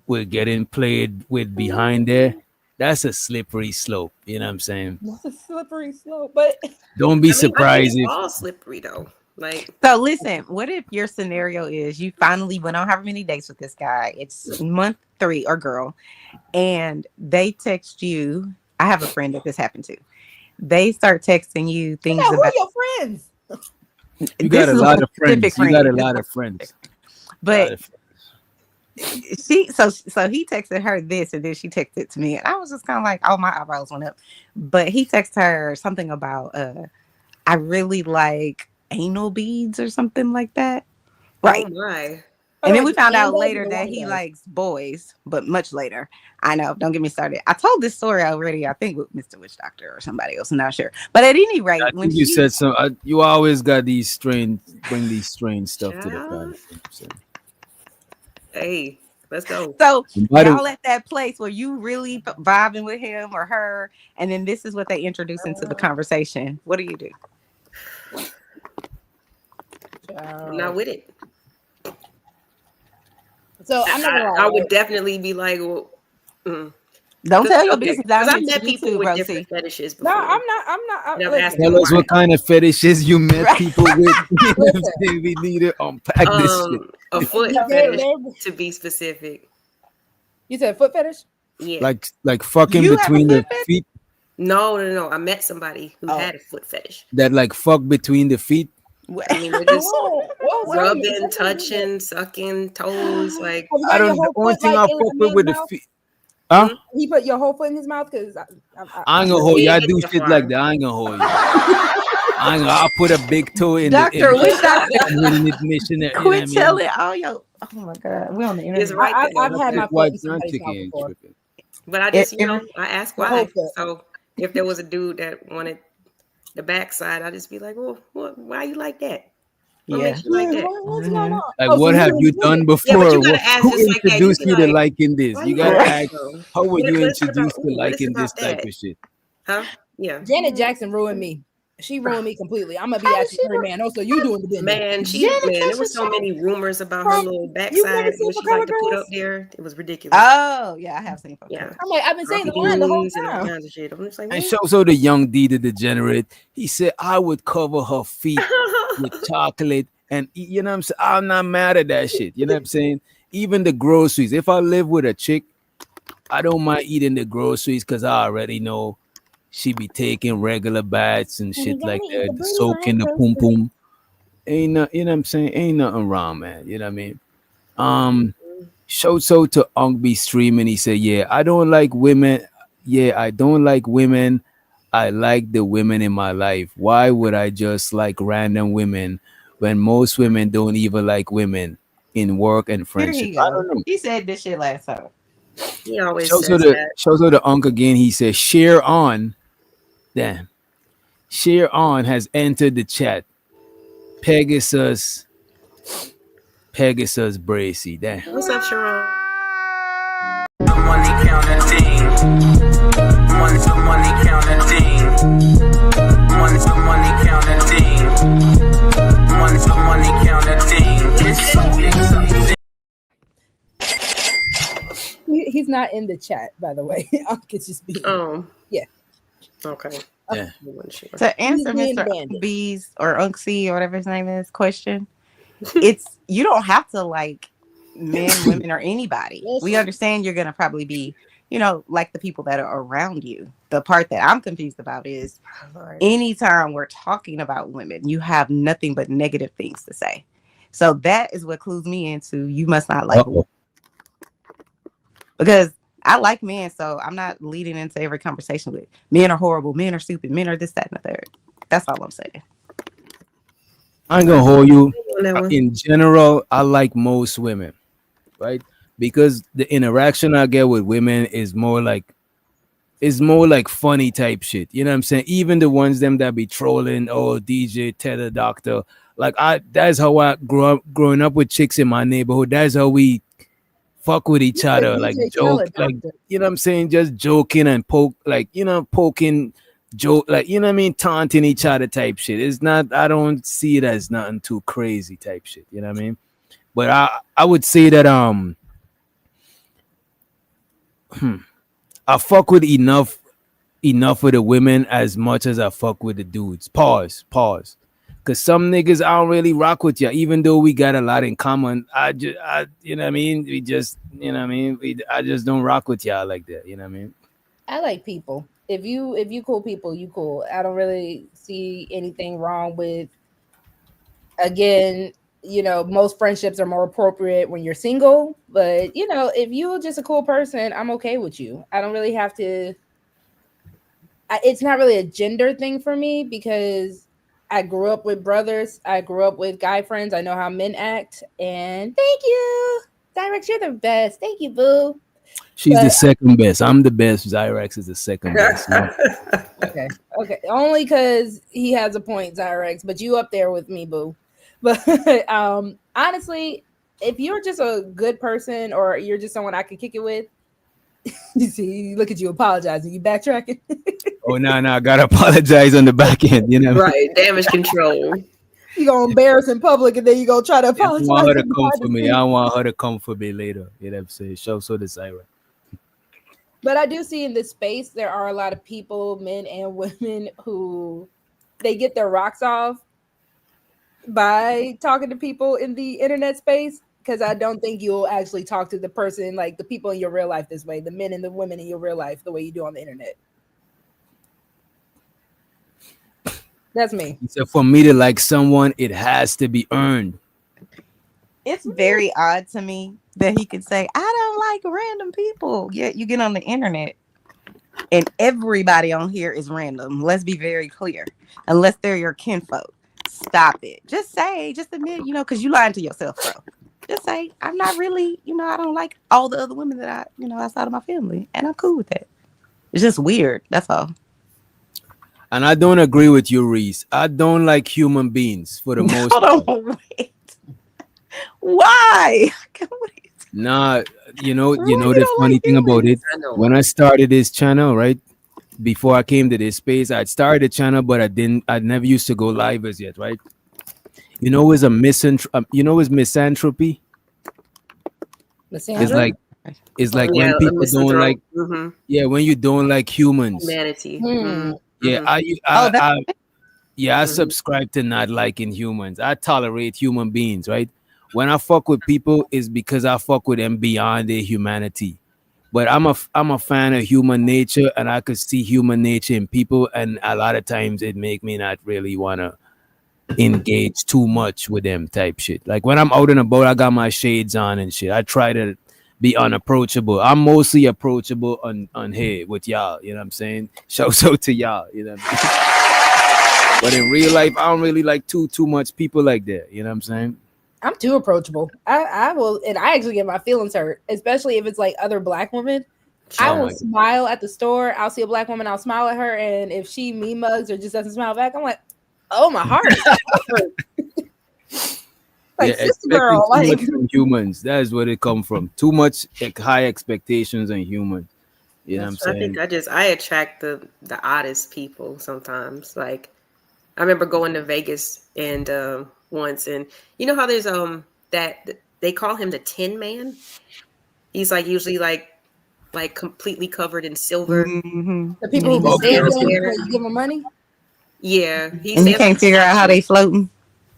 with getting played with behind there, that's a slippery slope. You know what I'm saying? That's a slippery slope, but Don't be I think surprised it's if all slippery though. Like, So listen, what if your scenario is you finally went on however many dates with this guy? It's month 3 or girl, and they text you. I have a friend that this happened to. They start texting you things now, who about. are your friends? you got This a is lot of specific friends. You got a friend. lot of friends. But so he texted her this, and then she texted to me, and I was just kind of like, oh, my eyebrows went up. But he texted her something about I really like anal beads or something like that. Right. oh my, And then we found out Handbags later or that long he bags? likes boys, but much later. I know, don't get me started. I told this story already, I think with Mr. Witch Doctor or somebody else, I'm not sure. But at any rate, I when think you she said so. You always got these bring these strange stuff to the Child. family. So, hey, let's go. so By the- y'all at that place where you really vibing with him or her, and then this is what they introduce into the conversation. What do you do? I'm not with it. So I'm not gonna lie. I would definitely be like, well, Don't tell your okay, business 'cause down I've here met to people YouTube, with Rosie. different fetishes before. No, I'm not. And I've Listen, asked Tell us what kind of fetishes you met Right. people with. You know what I'm Listen. saying? We need to unpack this shit. A foot They're- fetish, they're- to be specific. you said foot fetish? Yeah. Like fucking You have a between the foot fetish? feet. No. I met somebody who Oh. had a foot fetish. That like fuck between the feet. I mean, they're just Whoa, rubbing, touching, sucking toes. Like, Have you I got your don't. The whole only foot, thing like, I in fuck a with man's the mouth? feet. Huh? He put your whole foot in his mouth because I ain't gonna hold you. I do Yeah, shit like that. I ain't gonna hold you. I'll put a big toe in Doctor, the which doctor? admission. You know what I Quit mean? telling all your. Oh my God, we on the it's internet. right there. I've had my foot White in brown somebody's chicken mouth ain't before. tripping. But I just, Every- I ask The whole why. foot. So if there was a dude that wanted the backside, I'd just be like, well, why you like that? What Yeah. makes you like that? What's going on? Like, Oh, so what have really you good. done Yeah, before? but you gotta ask Who just like that. You introduced be you to like, liking this? why You you gotta like ask, that, though? how were you What is it introduced about- to ooh, what is liking it this about type that? of shit? Huh? Yeah. Janet Jackson ruined me. She ruined me completely. I'm gonna be at you, every man. Oh, so you doing the business? Man, there was so many rumors about her little You've backside never seen what For she Color liked to put Girls? up there. It was ridiculous. Oh yeah, I have seen. Yeah. I'm like, I've been saying the line the whole Cartoons and all time. kinds of shit. I'm just like, And what? so the young D the degenerate, he said I would cover her feet with chocolate and you know what I'm saying? I'm not mad at that shit. You know what I'm saying? Even the groceries. If I live with a chick, I don't mind eating the groceries because I already know she be taking regular baths and shit like that, soaking the pum pum. Ain't no, you know what I'm saying? Ain't nothing wrong, man. You know what I mean? Showed so to Unk be streaming. He said, "Yeah, I don't like women. Yeah, I don't like women. I like the women in my life. Why would I just like random women when most women don't even like women in work and Here friendship?" you I go. don't know. He said this shit last time. He always says that. Shows to the Unk again. He says, "Share on." Damn. Share on has entered the chat. Pegasus Bracy. Damn. What's up, Sharon? The money counting team. Money, the money counting team. Money, the money counting team. Money, the money counting team. It's so exciting. He's not in the chat, by the way. It's just being. Yeah. Okay. Yeah. I wasn't sure. To answer He's being Mr. banded. B's or Unc C or whatever his name is question, it's you don't have to like men, women, or anybody. We understand you're gonna probably be, like the people that are around you. The part that I'm confused about is anytime we're talking about women, you have nothing but negative things to say. So that is what clues me into you must not like women. Because I like men, so I'm not leading into every conversation with men are horrible, men are stupid, men are this, that, and the third. That's all I'm saying. I ain't gonna hold you. In general, I like most women, right? Because the interaction I get with women is more like funny type shit. You know what I'm saying? Even the ones them that be trolling, oh DJ, Tether, Doctor. Like that's how I growing up with chicks in my neighborhood. That's how we fuck with each other, like joke, like you know what I'm saying, just joking and poking, joke, like you know what I mean, taunting each other type shit. It's not. I don't see it as nothing too crazy type shit. You know what I mean? But I would say that I fuck with enough of the women as much as I fuck with the dudes. Pause. Cause some niggas I don't really rock with you, even though we got a lot in common. I you know what I mean. We just, you know what I mean. I just don't rock with y'all like that. You know what I mean. I like people. If you cool people, you cool. I don't really see anything wrong with. Again, most friendships are more appropriate when you're single. But if you're just a cool person, I'm okay with you. I don't really have to. It's not really a gender thing for me because I grew up with brothers. I grew up with guy friends. I know how men act. And thank you, Zyrex. You're the best. Thank you, boo. She's the second best. I'm the best. Zyrex is the second best. Okay. Only because he has a point, Zyrex. But you up there with me, boo. But honestly, if you're just a good person or you're just someone I could kick it with, you see, look at you apologizing. You backtracking. Oh no, I gotta apologize on the back end. You know, right? Damage control. You gonna embarrass in public, and then you gonna try to apologize. I want her to come for me. I want her to come for me later. You know what I'm saying? So the Zyrex. But I do see in this space there are a lot of people, men and women, who they get their rocks off by talking to people in the internet space. Because I don't think you'll actually talk to the person, like the people in your real life this way, the men and the women in your real life, the way you do on the internet. That's me. So for me to like someone, it has to be earned. It's very odd to me that he could say, I don't like random people. Yet you get on the internet and everybody on here is random. Let's be very clear. Unless they're your kinfolk. Stop it. Just admit, because you lying to yourself, bro. Just say, I'm not really, I don't like all the other women that I, outside of my family. And I'm cool with that. It's just weird. That's all. And I don't agree with you, Reese. I don't like human beings for the most part. Hold on, wait. Why? Nah, the funny thing about it, when I started this channel, right? Before I came to this space, I'd started a channel, but I never used to go live as yet, right? It's a misanthropy. It's like when people don't like, when you don't like humans, humanity. I subscribe to not liking humans. I tolerate human beings, right? When I fuck with people, it's because I fuck with them beyond their humanity. But I'm a fan of human nature, and I could see human nature in people, and a lot of times it make me not really wanna engage too much with them type shit. Like when I'm out and about, I got my shades on and shit. I try to be unapproachable. I'm mostly approachable on here with y'all. You know what I'm saying? Shouts out to y'all. You know what I'm saying? But in real life, I don't really like too much people like that. You know what I'm saying? I'm too approachable. I will, and I actually get my feelings hurt, especially if it's like other black women. I will smile at the store. I'll see a black woman. I'll smile at her, and if she me mugs or just doesn't smile back, I'm like, oh, my heart. Like, yeah, sister girl, too like much from humans. That is where it come from. Too much high expectations in humans. You know what I'm saying? I think I attract the oddest people sometimes. Like I remember going to Vegas and once, and you know how there's that they call him the Tin Man. He's like usually like completely covered in silver. Mm-hmm. the people who Okay. stand there, you give them money. Yeah, And you can't figure out how they floating.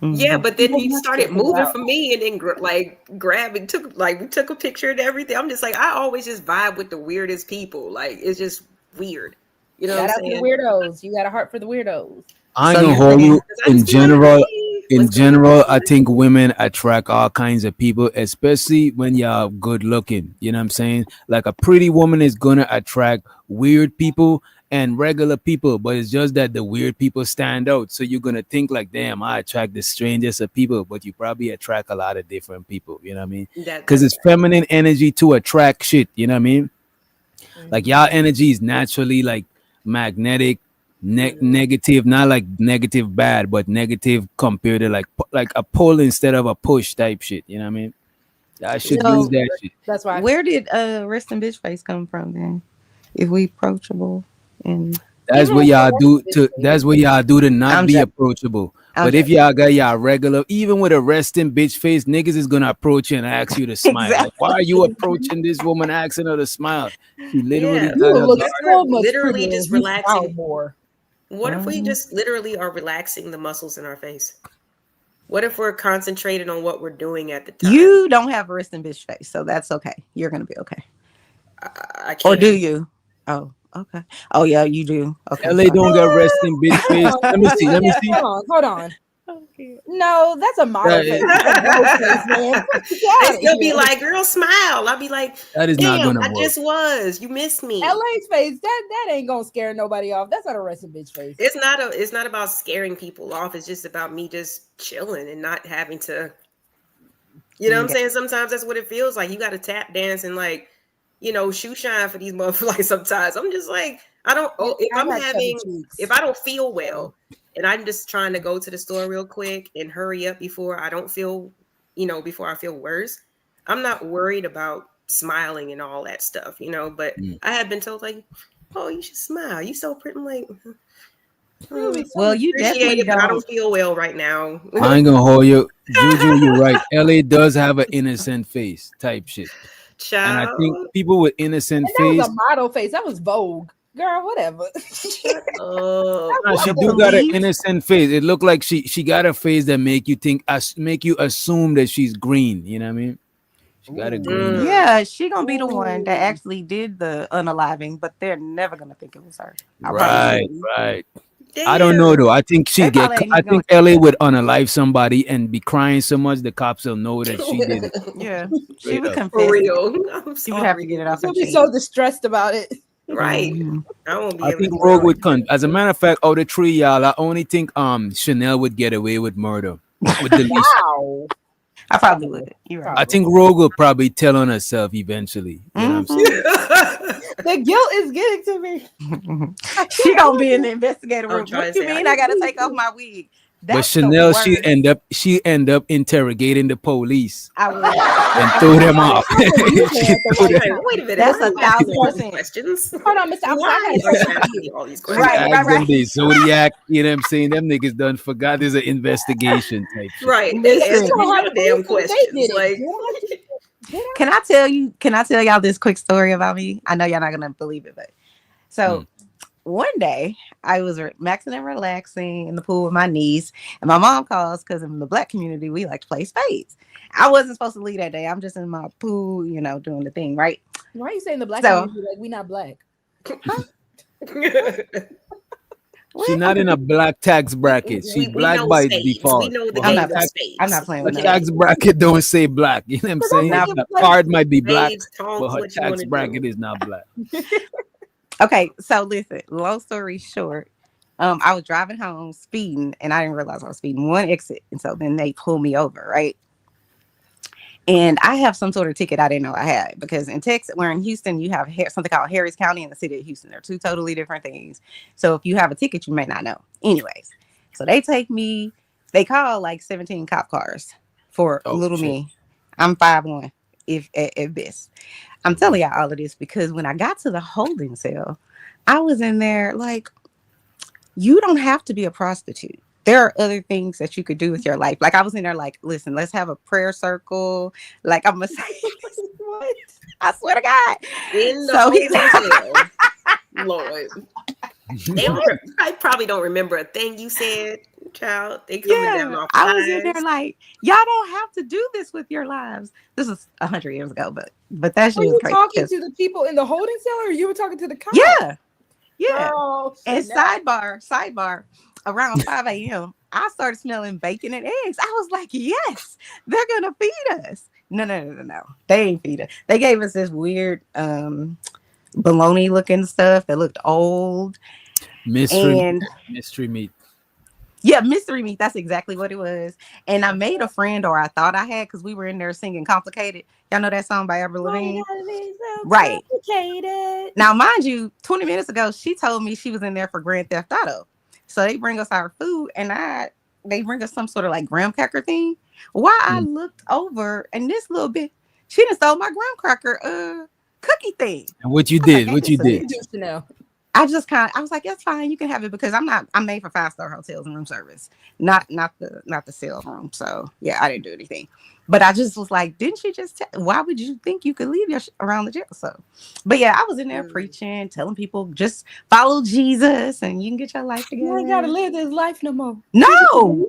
Yeah, but then he Mhm. started moving for me, and then grabbed and we took a picture and everything. I'm just like, I always just vibe with the weirdest people. Like it's just weird. You know Shout what out I'm to the saying? weirdos. You got a heart for the weirdos. I ain't So gonna you're hold you. Because I In just be like, general, hey, in what's going general, on? I think women attract all kinds of people, especially when you're good looking. You know what I'm saying? Like a pretty woman is gonna attract weird people and regular people, but it's just that the weird people stand out. So you're gonna think like, damn, I attract the strangest of people, but you probably attract a lot of different people. You know what I mean? Because That's it's feminine energy to attract shit. You know what I mean? Like y'all energy is naturally like magnetic, negative, not like negative bad, but negative compared to like a pull instead of a push type shit. You know what I mean? I should use So that shit. That's why. where did resting bitch face come from then? If we approachable and That's what y'all do to. That's what y'all do to not I'm be joking. approachable. I'm But if joking. y'all got y'all regular, even with a resting bitch face, niggas is gonna approach you and ask you to smile. Like, why are you approaching this woman, asking her to smile? She literally yeah. You got will her look guard We're so much literally prettier just if you smile relaxing. more. What if we Mhm. just literally are relaxing the muscles in our face? What if we're concentrated on what we're doing at the time? You don't have a resting bitch face, so that's okay. You're gonna be okay. I Or can't. do you? Oh, okay. Oh yeah, you do. Okay. LA sorry. don't got resting bitch face. Let me see. Let me see. Hold on. No, that's a model face. That's a broke face, man. Get They outta still be here. like, girl, smile. I'll be like, That is not damn, gonna I work. just was. You missed me. LA's face, that ain't gonna scare nobody off. That's not a resting bitch face. It's not about scaring people off. It's just about me just chilling and not having to, you know what I'm saying? Sometimes that's what it feels like. You got to tap dance and like, you know, shoe shine for these motherfuckers. Like sometimes I'm just like, I don't, if I I'm got chubby having, cheeks. if I don't feel well and I'm just trying to go to the store real quick and hurry up before I don't feel, you know, before I feel worse, I'm not worried about smiling and all that stuff, you know, but I have been told like, oh, you should smile. You so pretty. I'm like, Well, you appreciate definitely it, but I don't. don't feel well right now. I ain't gonna hold you, Juju. You're right. LA does have an innocent face type shit, and I think Child. people with innocent And that was face, a model face. That was Vogue. Girl, whatever. nah, she do got an innocent face. It looked like she got a face that make you think, make you assume that she's green. You know what I mean? She got a green. Yeah, she gonna be the one that actually did the unaliving, but they're never gonna think it was her. I promise Right, you. right. I don't know though. I think They she get. probably ain't I even gonna think LA would unalive somebody and be crying so much the cops will know that she did it. Yeah, she Straight would up. confess. For it. real. I'm She would have to get it off her She'll be chest. so distressed about it. Right. Mhm. I won't be I able think to get Rogue out. would come. As a matter of fact, out of the three y'all, I only think Chanel would get away with murder with the least. Wow. I probably would. You're right. I think Rogue will probably tell on herself eventually. You know what I'm saying? The guilt is getting to me. She gonna be in the investigator I'm room. trying What to you say, mean? I I gotta need take off my wig. But That's the Chanel, worst. she end up interrogating the police I would. and throw them off. She threw them- Like, wait a minute. That's why are you asking 1,000%. questions. Hold on, Mr. Officer. Why I are you got a question for asking you. me all these She questions? Right, asked right. them the Zodiac, you know what I'm saying? Them niggas done forgot there's an investigation type shit. Right. They Listen. asking me no damn They did questions. it. Like, Can I tell you? Can I tell y'all this quick story about me? I know y'all not gonna believe it, but so one day I was maxing and relaxing in the pool with my niece, and my mom calls because in the black community we like to play spades. I wasn't supposed to leave that day. I'm just in my pool, you know, doing the thing, right? Why are you saying the black So- community like we not black? She's not in a black tax bracket. She's We black know by spades. We default. know the But I'm game her not. of tax, I'm spades. not playing her with We none of know tax bracket don't say black. You know what I'm saying? Now, The card might be black, spades, but tongs, her what you tax want to bracket do. is not black. okay, so listen, long story short, I was driving home speeding and I didn't realize I was speeding one exit. And so then they pulled me over, right? And I have some sort of ticket I didn't know I had because in Texas, where in Houston, you have something called Harris County and the city of Houston. They're two totally different things. So if you have a ticket, you may not know. Anyways, so they take me, they call like 17 cop cars for Oh little shit. me. I'm 5'1", if at best. I'm telling y'all all of this because when I got to the holding cell, I was in there like, you don't have to be a prostitute. There are other things that you could do with your life. Like I was in there like, listen, let's have a prayer circle. Like I'm gonna say this. What? I swear to God. In the So he's holding cell. Lord. I probably don't remember a thing you said, child. They coming down yeah, off I was in there highs. like, y'all don't have to do this with your lives. This is 100 years ago, but that shit Were was you crazy. talking to the people in the holding cell, or you were talking to the cops? Yeah. Oh, And shit, now- sidebar, around 5 a.m., I started smelling bacon and eggs. I was like, yes, they're gonna feed us. No. They ain't feed us. They gave us this weird bologna looking stuff that looked old. And mystery meat. yeah, mystery meat. That's exactly what it was. And I made a friend, or I thought I had, because we were in there singing Complicated. Y'all know that song by Avril Lavigne? Right. Complicated. Now, mind you, 20 minutes ago, she told me she was in there for Grand Theft Auto. So they bring us our food and they bring us some sort of like graham cracker thing. While I looked over and this little bit, she done stole my graham cracker cookie thing. And what you I was did? like, What you "Ain't this a did? bitch?" Chanel. I was like, that's fine, you can have it because I'm made for 5-star hotels and room service, not the sale room. So yeah, I didn't do anything. But I just was like, didn't she just why would you think you could leave your around the jail? So, but yeah, I was in there preaching, telling people just follow Jesus and you can get your life together. You ain't gotta live this life no more. No.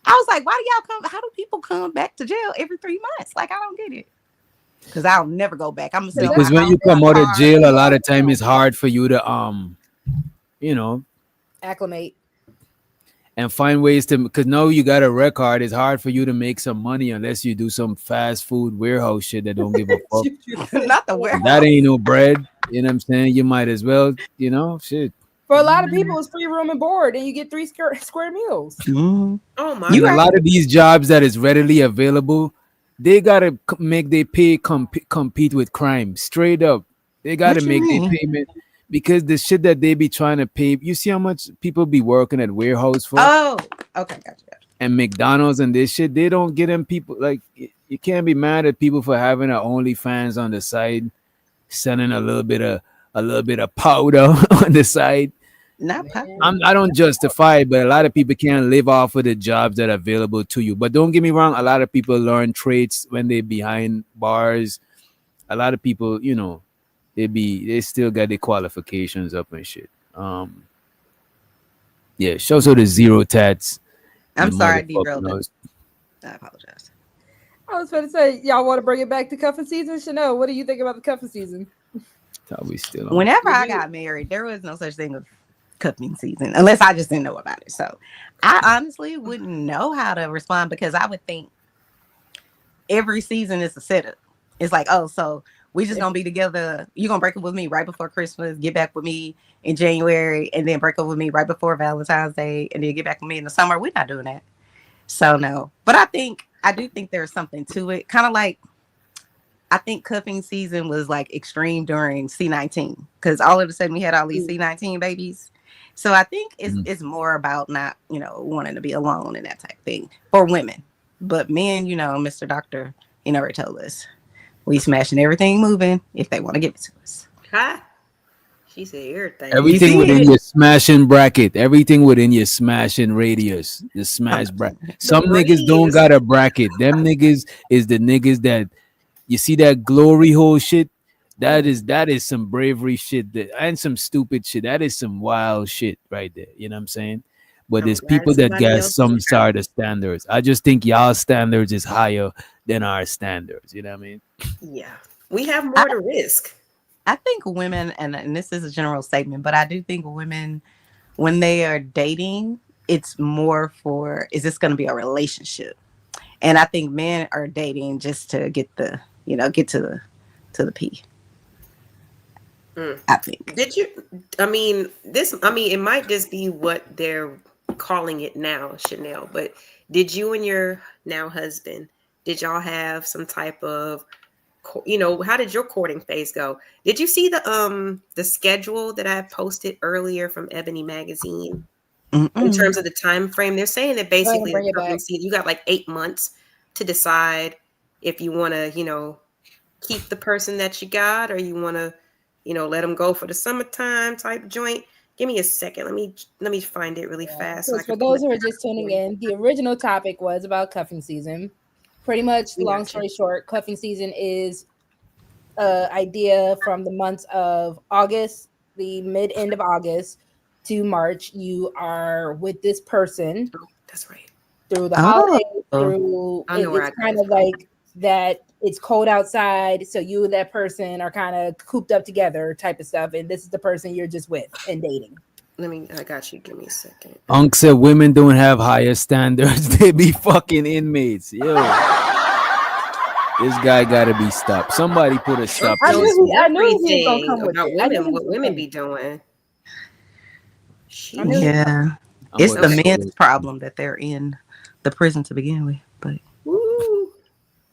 I was like, why do y'all come? How do people come back to jail every 3 months? Like, I don't get it. Because I'll never go back. I'm gonna sell Because my when you house, come my out of car. jail, a lot of time it's hard for you to you know, Acclimate. and find ways to, because now you got a record. It's hard for you to make some money unless you do some fast food warehouse shit that don't give a fuck. Not the warehouse. That ain't no bread. You know what I'm saying? You might as well, you know, shit. For a lot of people, it's free room and board, and you get 3 square meals. Mm-hmm. Oh my And God. a lot of these jobs that is readily available, they gotta make their pay compete with crime. Straight up, they gotta What you make their mean? payment because the shit that they be trying to pay. You see how much people be working at warehouse for, Oh, okay, gotcha. and McDonald's and this shit. They don't get them people like you can't be mad at people for having a OnlyFans on the side, selling a little bit of powder on the side. Not I don't justify it, but a lot of people can't live off of the jobs that are available to you. But don't get me wrong, a lot of people learn trades when they're behind bars. A lot of people, you know, they still got their qualifications up and shit. Yeah, shows her the zero tats. I'm The sorry, I motherfucker derailed knows. it. I apologize. I was going to say, y'all want to bring it back to cuffing season? Chanel, what do you think about the cuffing season? Probably still on. Whenever I got married, there was no such thing as cuffing season, unless I just didn't know about it. So I honestly wouldn't know how to respond because I would think every season is a setup. It's like, oh, so we just gonna be together. You're gonna break up with me right before Christmas, get back with me in January, and then break up with me right before Valentine's Day, and then get back with me in the summer. We're not doing that. So no. But I do think there's something to it. Kind of like I think cuffing season was like extreme during C19 because all of a sudden we had all these C19 babies. So I think it's more about not, wanting to be alone and that type of thing for women. But men, Mr. Doctor, already told us we smashing everything moving if they want to give it to us. Ha! She said everything. Everything within your smashing bracket, everything within your smashing radius, the smash bracket. Some niggas don't got a bracket. Them niggas is the niggas that you see that glory hole shit. That is some bravery shit and some stupid shit. That is some wild shit right there. You know what I'm saying? But there's people that got some sort of standards. I just think y'all standards is higher than our standards. You know what I mean? Yeah, we have more to risk. I think women, and this is a general statement, but I do think women when they are dating, it's more for, is this going to be a relationship? And I think men are dating just to get the, get to the P. I think. Did you? It might just be what they're calling it now, Chanel. But did you and your now husband? Did y'all have some type of, how did your courting phase go? Did you see the schedule that I posted earlier from Ebony Magazine? In terms of the time frame, they're saying that basically you got like 8 months to decide if you want to, keep the person that you got, or you want to, let them go for the summertime type joint. Give me a second. Let me find it really fast. So for those who are just tuning in, the original topic was about cuffing season. Pretty much, long story short, cuffing season is idea from the months of August, the end of August to March. You are with this person. Oh, that's right. Through the holidays, it's kind of like that. It's cold outside, so you and that person are kind of cooped up together, type of stuff. And this is the person you're just with and dating. I got you. Give me a second. Unc said women don't have higher standards. They be fucking inmates. Yo. This guy gotta be stopped. Somebody put a stop to this. I knew he was gonna come with it. What women be doing. Yeah. It's the men's problem that they're in the prison to begin with. But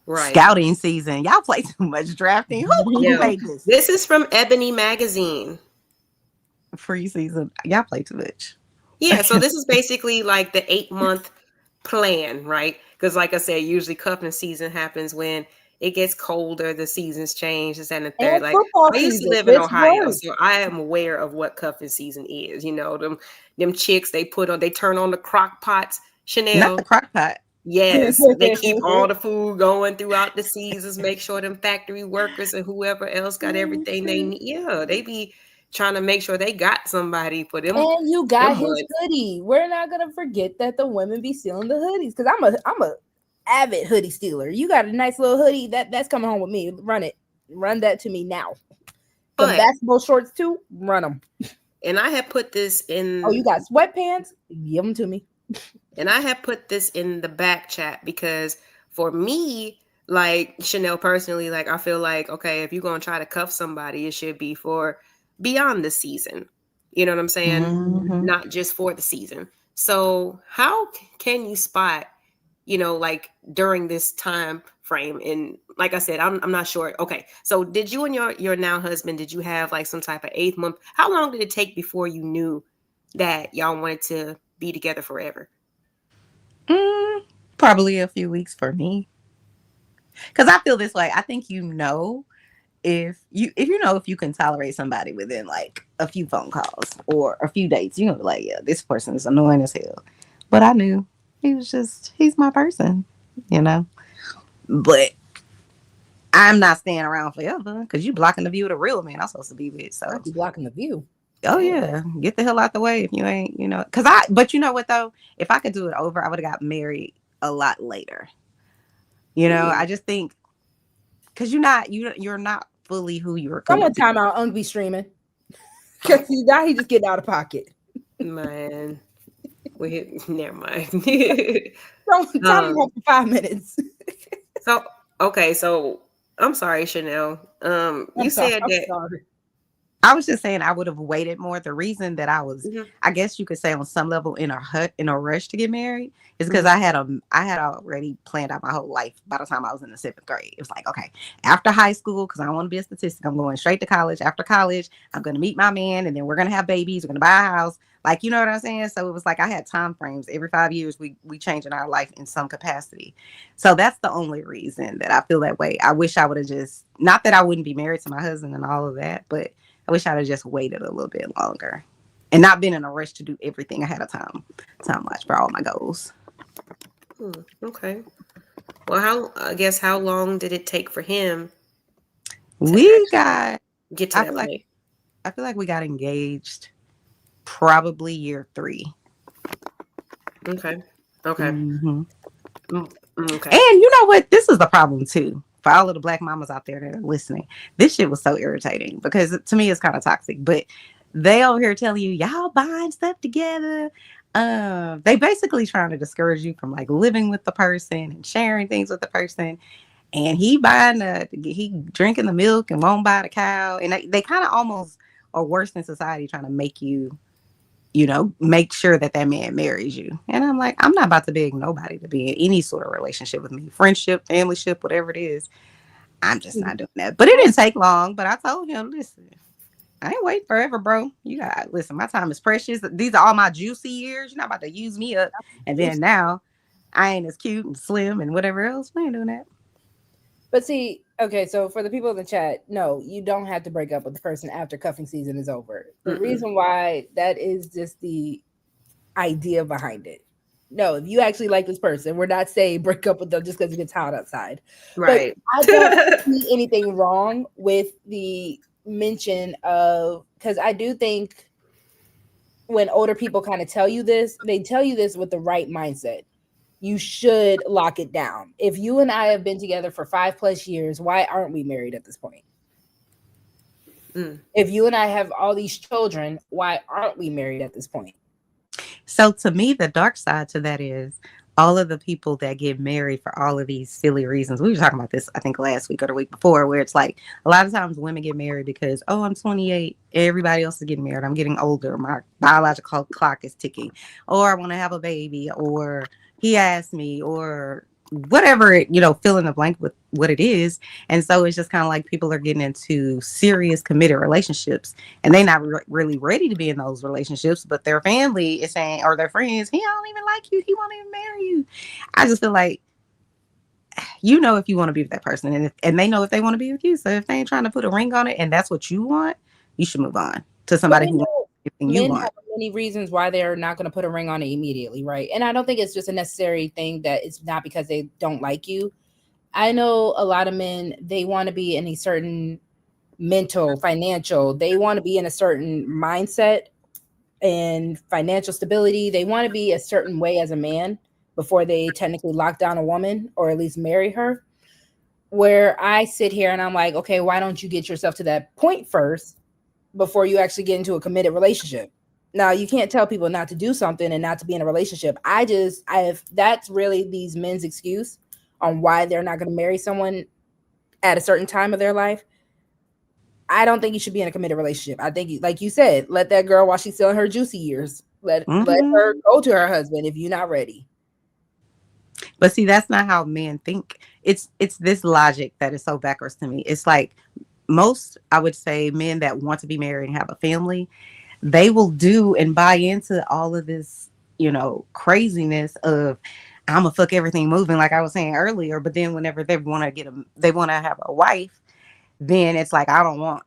right. Scouting season. Y'all play too much drafting. Who made this? This is from Ebony Magazine. Free season. Y'all play too much. Yeah, so this is basically like the 8-month plan, right? Because like I said, usually cuffing season happens when it gets colder, the seasons change, this and the third. Like I used to live in Ohio, so I am aware of what cuffing season is. Them chicks they turn on the crock pots. Chanel. Not the crock pot. Yes, they keep all the food going throughout the seasons, make sure them factory workers and whoever else got everything they need. Yeah, they be trying to make sure they got somebody for them. And you got his hoodie. We're not gonna forget that the women be stealing the hoodies, because I'm a avid hoodie stealer. You got a nice little hoodie that's coming home with me. Run that to me now. But basketball shorts too, run them. And I have put this in. Oh, you got sweatpants? Give them to me. And I have put this in the back chat because for me, like Chanel personally, like I feel like, okay, if you're going to try to cuff somebody, it should be for beyond the season. You know what I'm saying? Mm-hmm. Not just for the season. So how can you spot, like during this time frame? And like I said, I'm not sure. Okay. So did you and your now husband, did you have like some type of 8th month? How long did it take before you knew that y'all wanted to be together forever? Probably a few weeks for me. Because I feel this way. I think if you can tolerate somebody within like a few phone calls or a few dates, you're gonna be like, yeah, this person is annoying as hell. But I knew he's my person, But I'm not staying around forever because you blocking the view of the real man I'm supposed to be with. So you blocking the view. Oh yeah, get the hell out the way if you ain't, but you know what though? If I could do it over, I would have got married a lot later. I just think because you're not fully who you were. Someone time out, Unc be streaming because now he just getting out of pocket. Man, never mind. Time for 5 minutes. So I'm sorry, Chanel. You said that. Sorry. I was just saying I would have waited more. The reason that I was, I guess you could say on some level in a rush to get married is because I had already planned out my whole life by the time I was in the 7th grade. It was like, okay, after high school, because I don't want to be a statistic, I'm going straight to college. After college, I'm going to meet my man and then we're going to have babies. We're going to buy a house. Like, you know what I'm saying? So it was like I had time frames. Every 5 years, we change in our life in some capacity. So that's the only reason that I feel that way. I wish I would have just, not that I wouldn't be married to my husband and all of that, but I wish I'd have just waited a little bit longer and not been in a rush to do everything ahead of time watch for all my goals. Okay. Well, how long did it take for him? I feel like we got engaged probably year 3. Okay. Mm-hmm. Okay. And you know what? This is the problem too. For all of the Black mamas out there that are listening, this shit was so irritating because to me it's kind of toxic. But They over here telling you y'all buying stuff together. They basically trying to discourage you from like living with the person and sharing things with the person. And he drinking the milk and won't buy the cow. And they kind of almost are worse than society, trying to make you, make sure that man marries you. And I'm like, I'm not about to beg nobody to be in any sort of relationship with me, friendship, familyship, whatever it is. I'm just not doing that. But it didn't take long. But I told him, listen, I ain't waiting forever, bro. Listen, my time is precious. These are all my juicy years. You're not about to use me up. And then now I ain't as cute and slim and whatever else. We ain't doing that. But see, okay, so for the people in the chat, no, you don't have to break up with the person after cuffing season is over. The reason why that is just the idea behind it. No, if you actually like this person, we're not saying break up with them just because it gets hot outside. Right. But I don't see anything wrong with the mention of, because I do think when older people kind of tell you this, they tell you this with the right mindset. You should lock it down. If you and I have been together for 5+ years, why aren't we married at this point? If you and I have all these children, why aren't we married at this point? So to me, the dark side to that is all of the people that get married for all of these silly reasons. We were talking about this, I think, last week or the week before, where it's like a lot of times women get married because, oh, I'm 28. Everybody else is getting married. I'm getting older. My biological clock is ticking. Or I want to have a baby. Or he asked me. Or whatever, fill in the blank with what it is. And so it's just kind of like people are getting into serious committed relationships and they're not really ready to be in those relationships, but their family is saying, or their friends, he don't even like you, he won't even marry you. I just feel like, if you want to be with that person, and they know if they want to be with you. So if they ain't trying to put a ring on it and that's what you want, you should move on to somebody who wants everything you want. Have many reasons why they're not going to put a ring on it immediately, right? And I don't think it's just a necessary thing that it's not because they don't like you. I know a lot of men, they want to be in a certain mental, financial, they want to be in a certain mindset and financial stability. They want to be a certain way as a man before they technically lock down a woman or at least marry her. Where I sit here and I'm like, okay, why don't you get yourself to that point first before you actually get into a committed relationship? Now, you can't tell people not to do something and not to be in a relationship. That's really these men's excuse on why they're not going to marry someone at a certain time of their life. I don't think you should be in a committed relationship. I think, like you said, let that girl while she's still in her juicy years. Let her go to her husband if you're not ready. But see, that's not how men think. It's this logic that is so backwards to me. It's like most, I would say, men that want to be married and have a family, they will do and buy into all of this, craziness of I'm gonna fuck everything moving, like I was saying earlier. But then whenever they want to have a wife, then it's like, I don't want,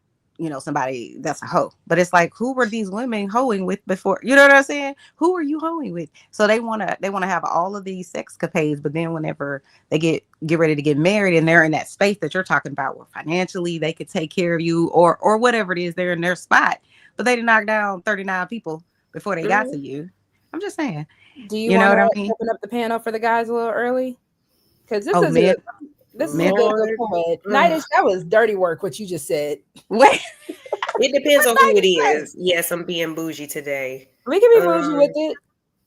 somebody that's a hoe. But it's like, who were these women hoeing with before? You know what I'm saying? Who are you hoeing with? So they want to have all of these sexcapades, but then whenever they get ready to get married and they're in that space that you're talking about, where financially they could take care of you or whatever it is, they're in their spot, but they did knock down 39 people before they got to you. I'm just saying. Do you want to open up the panel for the guys a little early? Because this is this is a good point. Nightish, that was dirty work, what you just said. Wait. It depends on who it is. Yes, I'm being bougie today. We can be bougie with it.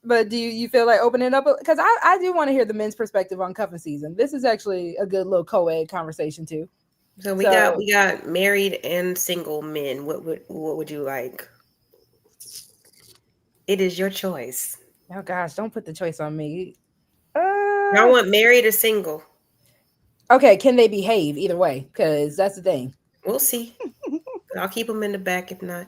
But do you feel like opening up? Because I do want to hear the men's perspective on cuffing season. This is actually a good little co-ed conversation too. So we got married and single men. What would you like? It is your choice. Oh gosh, don't put the choice on me. I want married or single. Okay, can they behave either way? Because that's the thing. We'll see. I'll keep them in the back if not.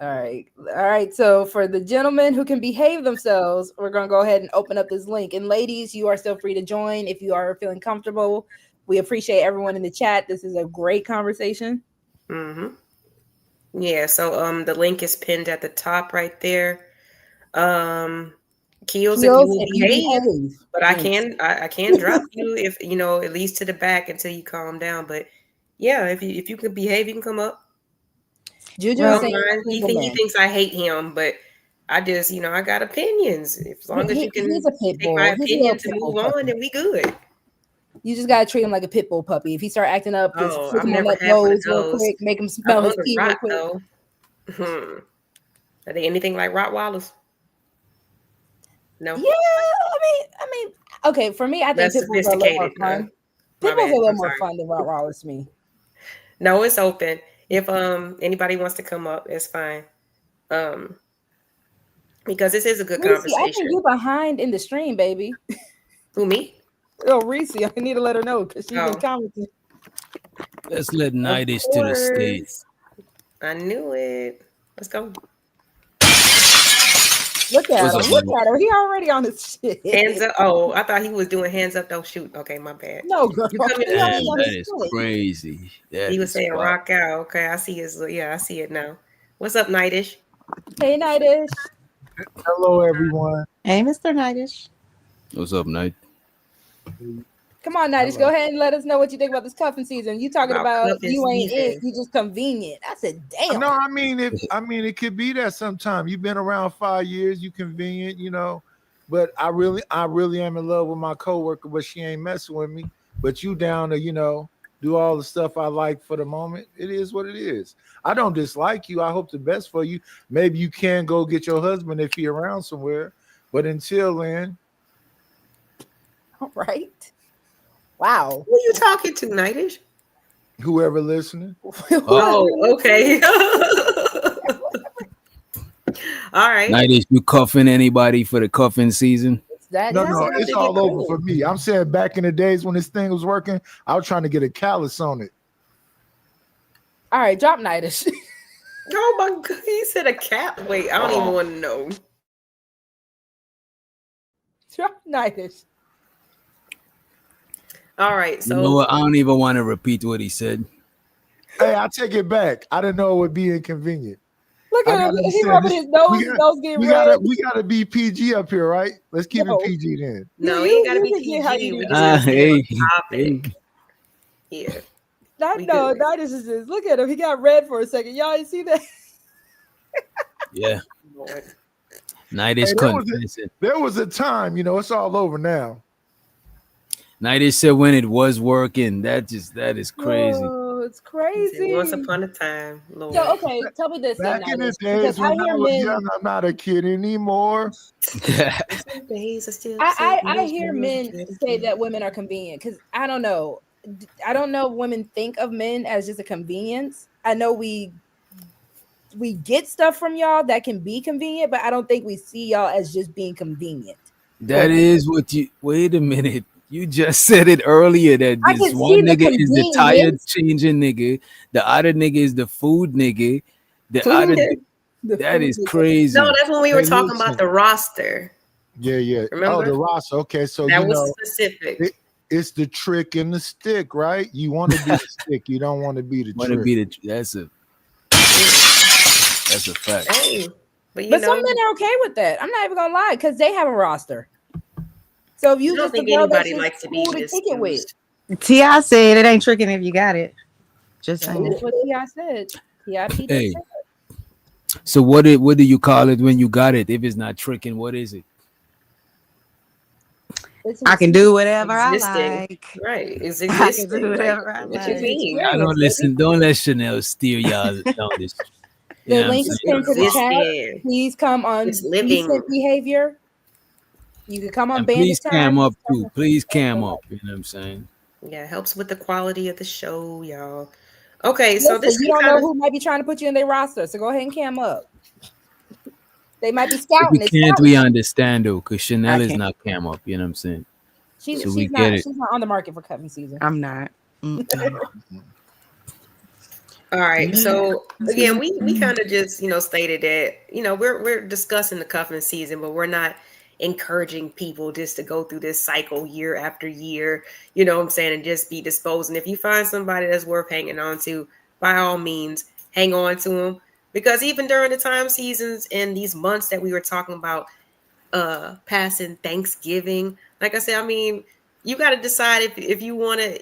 All right. So for the gentlemen who can behave themselves, we're going to go ahead and open up this link. And ladies, you are still free to join if you are feeling comfortable. We appreciate everyone in the chat. This is a great conversation. Yeah, so the link is pinned at the top right there. Keels, if you will behave, but I can drop you if at least to the back until you calm down. But yeah, if you can behave, you can come up. Juju, he thinks I hate him, but I just I got opinions. As long as you can take my opinion to move on, then we good. You just gotta treat him like a pit bull puppy. If he start acting up, just put him on that nose real quick, make him smell his pee real quick. Are they anything like Rottweilers? No, Yeah, I mean, okay. For me, I think that's pit bulls are a little more sophisticated. fun. My Pit bulls are bad. a little I'm more sorry. fun than Rottweilers to me. No, it's open. If anybody wants to come up, it's fine. Um, because this is a good Reese, I think conversation. you're behind in the stream, baby. Who, me? Oh, Reese, I need to let her know because she's been Oh, commenting. Let's let of Nightish to the stage. course. I knew it. Let's go. Look at What's him. up, Look man? at him. He already on his shit. Hands up. Oh, I thought he was doing hands up. Don't shoot. Okay, my bad. No, girl. You coming He in? already Damn, on that his is shit. crazy. That He was is saying wild. rock out. Okay, I see his. Yeah, I see it now. What's up, Nightish? Hey, Nightish. Hello, everyone. Hey, Mr. Nightish. What's up, Night? Come on, Nightish. Go Hello. ahead and let us know what you think about this cuffing season. You talking about cuffing you ain't it. season. You just convenient. I said, damn. No, I mean it could be that sometime. You've been around 5 years, you convenient, But I really am in love with my coworker, but she ain't messing with me. But you down to, do all the stuff I like for the moment. It is what it is. I don't dislike you. I hope the best for you. Maybe you can go get your husband if he around somewhere. But until then, All right. Wow. Who you talking to, Nightish? whoever listening. Oh, okay. All right. Nightish, you cuffing anybody for the cuffing season? That No, is no, what I it's think all it over cool. for me. I'm saying back in the days when this thing was working, I was trying to get a callus on it. all right. Drop Nightish. Oh my God, he said a cat. Wait, I don't even want to know. Drop Nightish. All right, You know so what? I don't even want to repeat what he said. Hey, I take it back. I didn't know it would be inconvenient. Look I at him. gotta He understand rubbing this- his nose. we His got- nose getting We red. gotta be PG up here, right? Let's keep No. it PG then. no, You- he ain't gotta you be can get how you PG. We do just that. gotta stay on Hey, topic. Yeah. That We no, good. Nightish is just look at him. He got red for a second. Y'all ain't see that? yeah. Lord. Nightish Hey, confessing. there was a time, it's all over now. Nightish said when it was working. That is crazy. Oh, it's He said, crazy. once upon a time, Lord. So okay, tell me this then, Back in the Nightish, because days when I hear was men. young, I'm not a kid anymore. Some days are still I sitting hear in men the say that women are convenient because I don't know. I don't know if women think of men as just a convenience. I know we get stuff from y'all that can be convenient, but I don't think we see y'all as just being convenient. That is what you. Wait a minute. You just said it earlier that I this can one see the nigga is the tire convenience. changing nigga. The other nigga is the food nigga. The other. The That food is is- crazy. No, that's when we were Hey, talking listen. about the roster. Yeah. Remember? Oh, the roster. Okay, so That was specific. it's the trick and the stick, right? You want to be the stick, you don't want to be the Want to trick. be the? That's a fact. Hey, but But some men are okay with that. I'm not even gonna lie, because they have a roster. So if you I don't just a think girl that's anybody just likes to be cool to kick it with, misused. T.I. said it ain't tricking if you got it. Just that's saying. what T.I. said. T.I. did Hey. say that. So what do you call it when you got it? If it's not tricking, what is it? I can do whatever Existing. I like. Right. It's I can existing. do whatever I What you like. mean? I don't listen. Don't let Chanel steer y'all down this. The You know what I'm link is saying? pinned to the chat. Existing. Please come on It's living. decent behavior. You can come on And Bandit please Time. cam up too. Please cam up. You know what I'm saying? Yeah, helps with the quality of the show, y'all. Okay, so Listen, this you can don't know kind of who might be trying to put you in their roster, so go ahead and cam up. They might be If scouting. we It's can't, scouting. we understand though, because Chanel I is can't. not cam up. You know what I'm saying? She's So we get it. she's not on the market for cuffing season. I'm not. Mm-mm. all right. So again, we kind of just stated that we're discussing the cuffing season, but we're not encouraging people just to go through this cycle year after year. You know what I'm saying, and just be disposed. And if you find somebody that's worth hanging on to, by all means, hang on to them. Because even during the time seasons and these months that we were talking about, passing Thanksgiving, like I said, I mean, you got to decide if you want to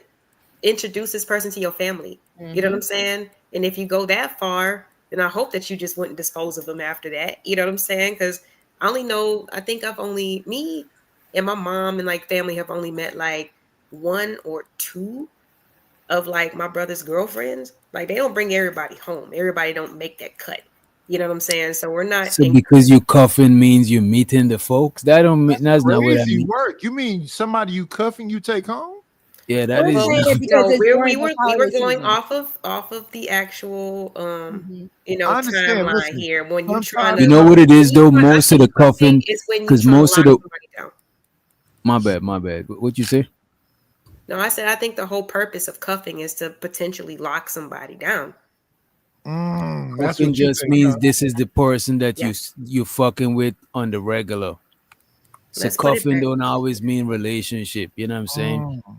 introduce this person to your family. You know what I'm saying? And if you go that far, then I hope that you just wouldn't dispose of them after that. You know what I'm saying? Because I think me and my mom and like family have only met like one or two of like my brother's girlfriends. Like they don't bring everybody home. Everybody don't make that cut. You know what I'm saying? So we're not. So because you cuffing means you meeting the folks. That don't mean that's not what I Crazy mean. work. You mean somebody you cuffing you take home? Yeah, that We're is. saying it No, because it's we during the were holiday going season. off of the actual I understand. timeline Listen, here. When you trying sometimes You to know what it is though. I Most of think the cuffing, is when you because trying to most of lock the. somebody down. My bad. What you say? No, I said I think the whole purpose of cuffing is to potentially lock somebody down. that's Cuffing what you just think. means Huh? this is the person that Yeah. you fucking with on the regular. So Let's put it cuffing back. don't always mean relationship. You know what I'm saying? Mm.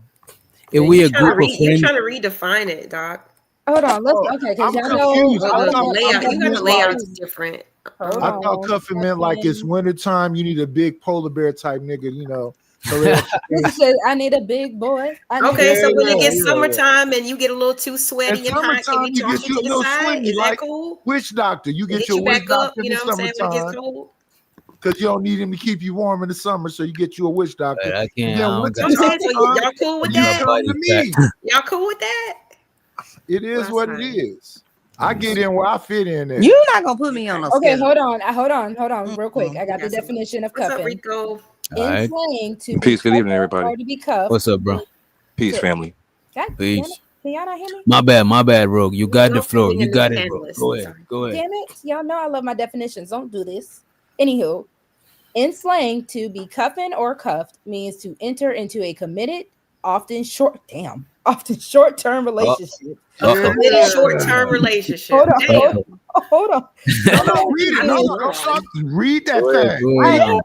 If Yeah, we you're a trying to group of you're friends, trying to redefine it, Doc. Hold on, let's Oh, okay, because I'm y'all know confused. Or I the thought layout. You got the meant like layouts different. Hold I on. thought cuffing meant like it's wintertime. You need a big polar bear type nigga, you know. So they- This says I need a big boy. I need Okay, so when it Yeah, gets yeah. summertime and you get a little too in sweaty and hot, can summertime, we you toss get you you a to the little side? swingy, Is that like cool? witch doctor. You Get get your you witch back up. doctor in You the know what I'm saying? When it gets summertime cold. because you don't need him to keep you warm in the summer. So you get you a witch doctor. but I And can't. then I don't winter got Okay, so time, y'all cool with you that? come to body me. Y'all cool with that? It is Well, what that's it fine. is. I get in where I fit in there. You're not gonna put me on no Okay, schedule. hold on, real quick. I got the Got some- definition of What's up, cuffing. Rico? All In right. slang, to be Peace. Good evening, cuffed everybody. or to be cuffed. What's up, bro? Peace, to- family. God damn it. Peace. Can y'all not hear me? My bad, Rogue. You got the No floor. being You in got this it, bro. panelist. Go ahead. Sorry. Go ahead. Damn it. Y'all know I love my definitions. Don't do this. Anywho, in slang, to be cuffing or cuffed means to enter into a committed, often short-term relationship. A committed short-term relationship. Hold on, Damn. hold on. No, read it. No, stop. Read that Go ahead. thing. Go ahead.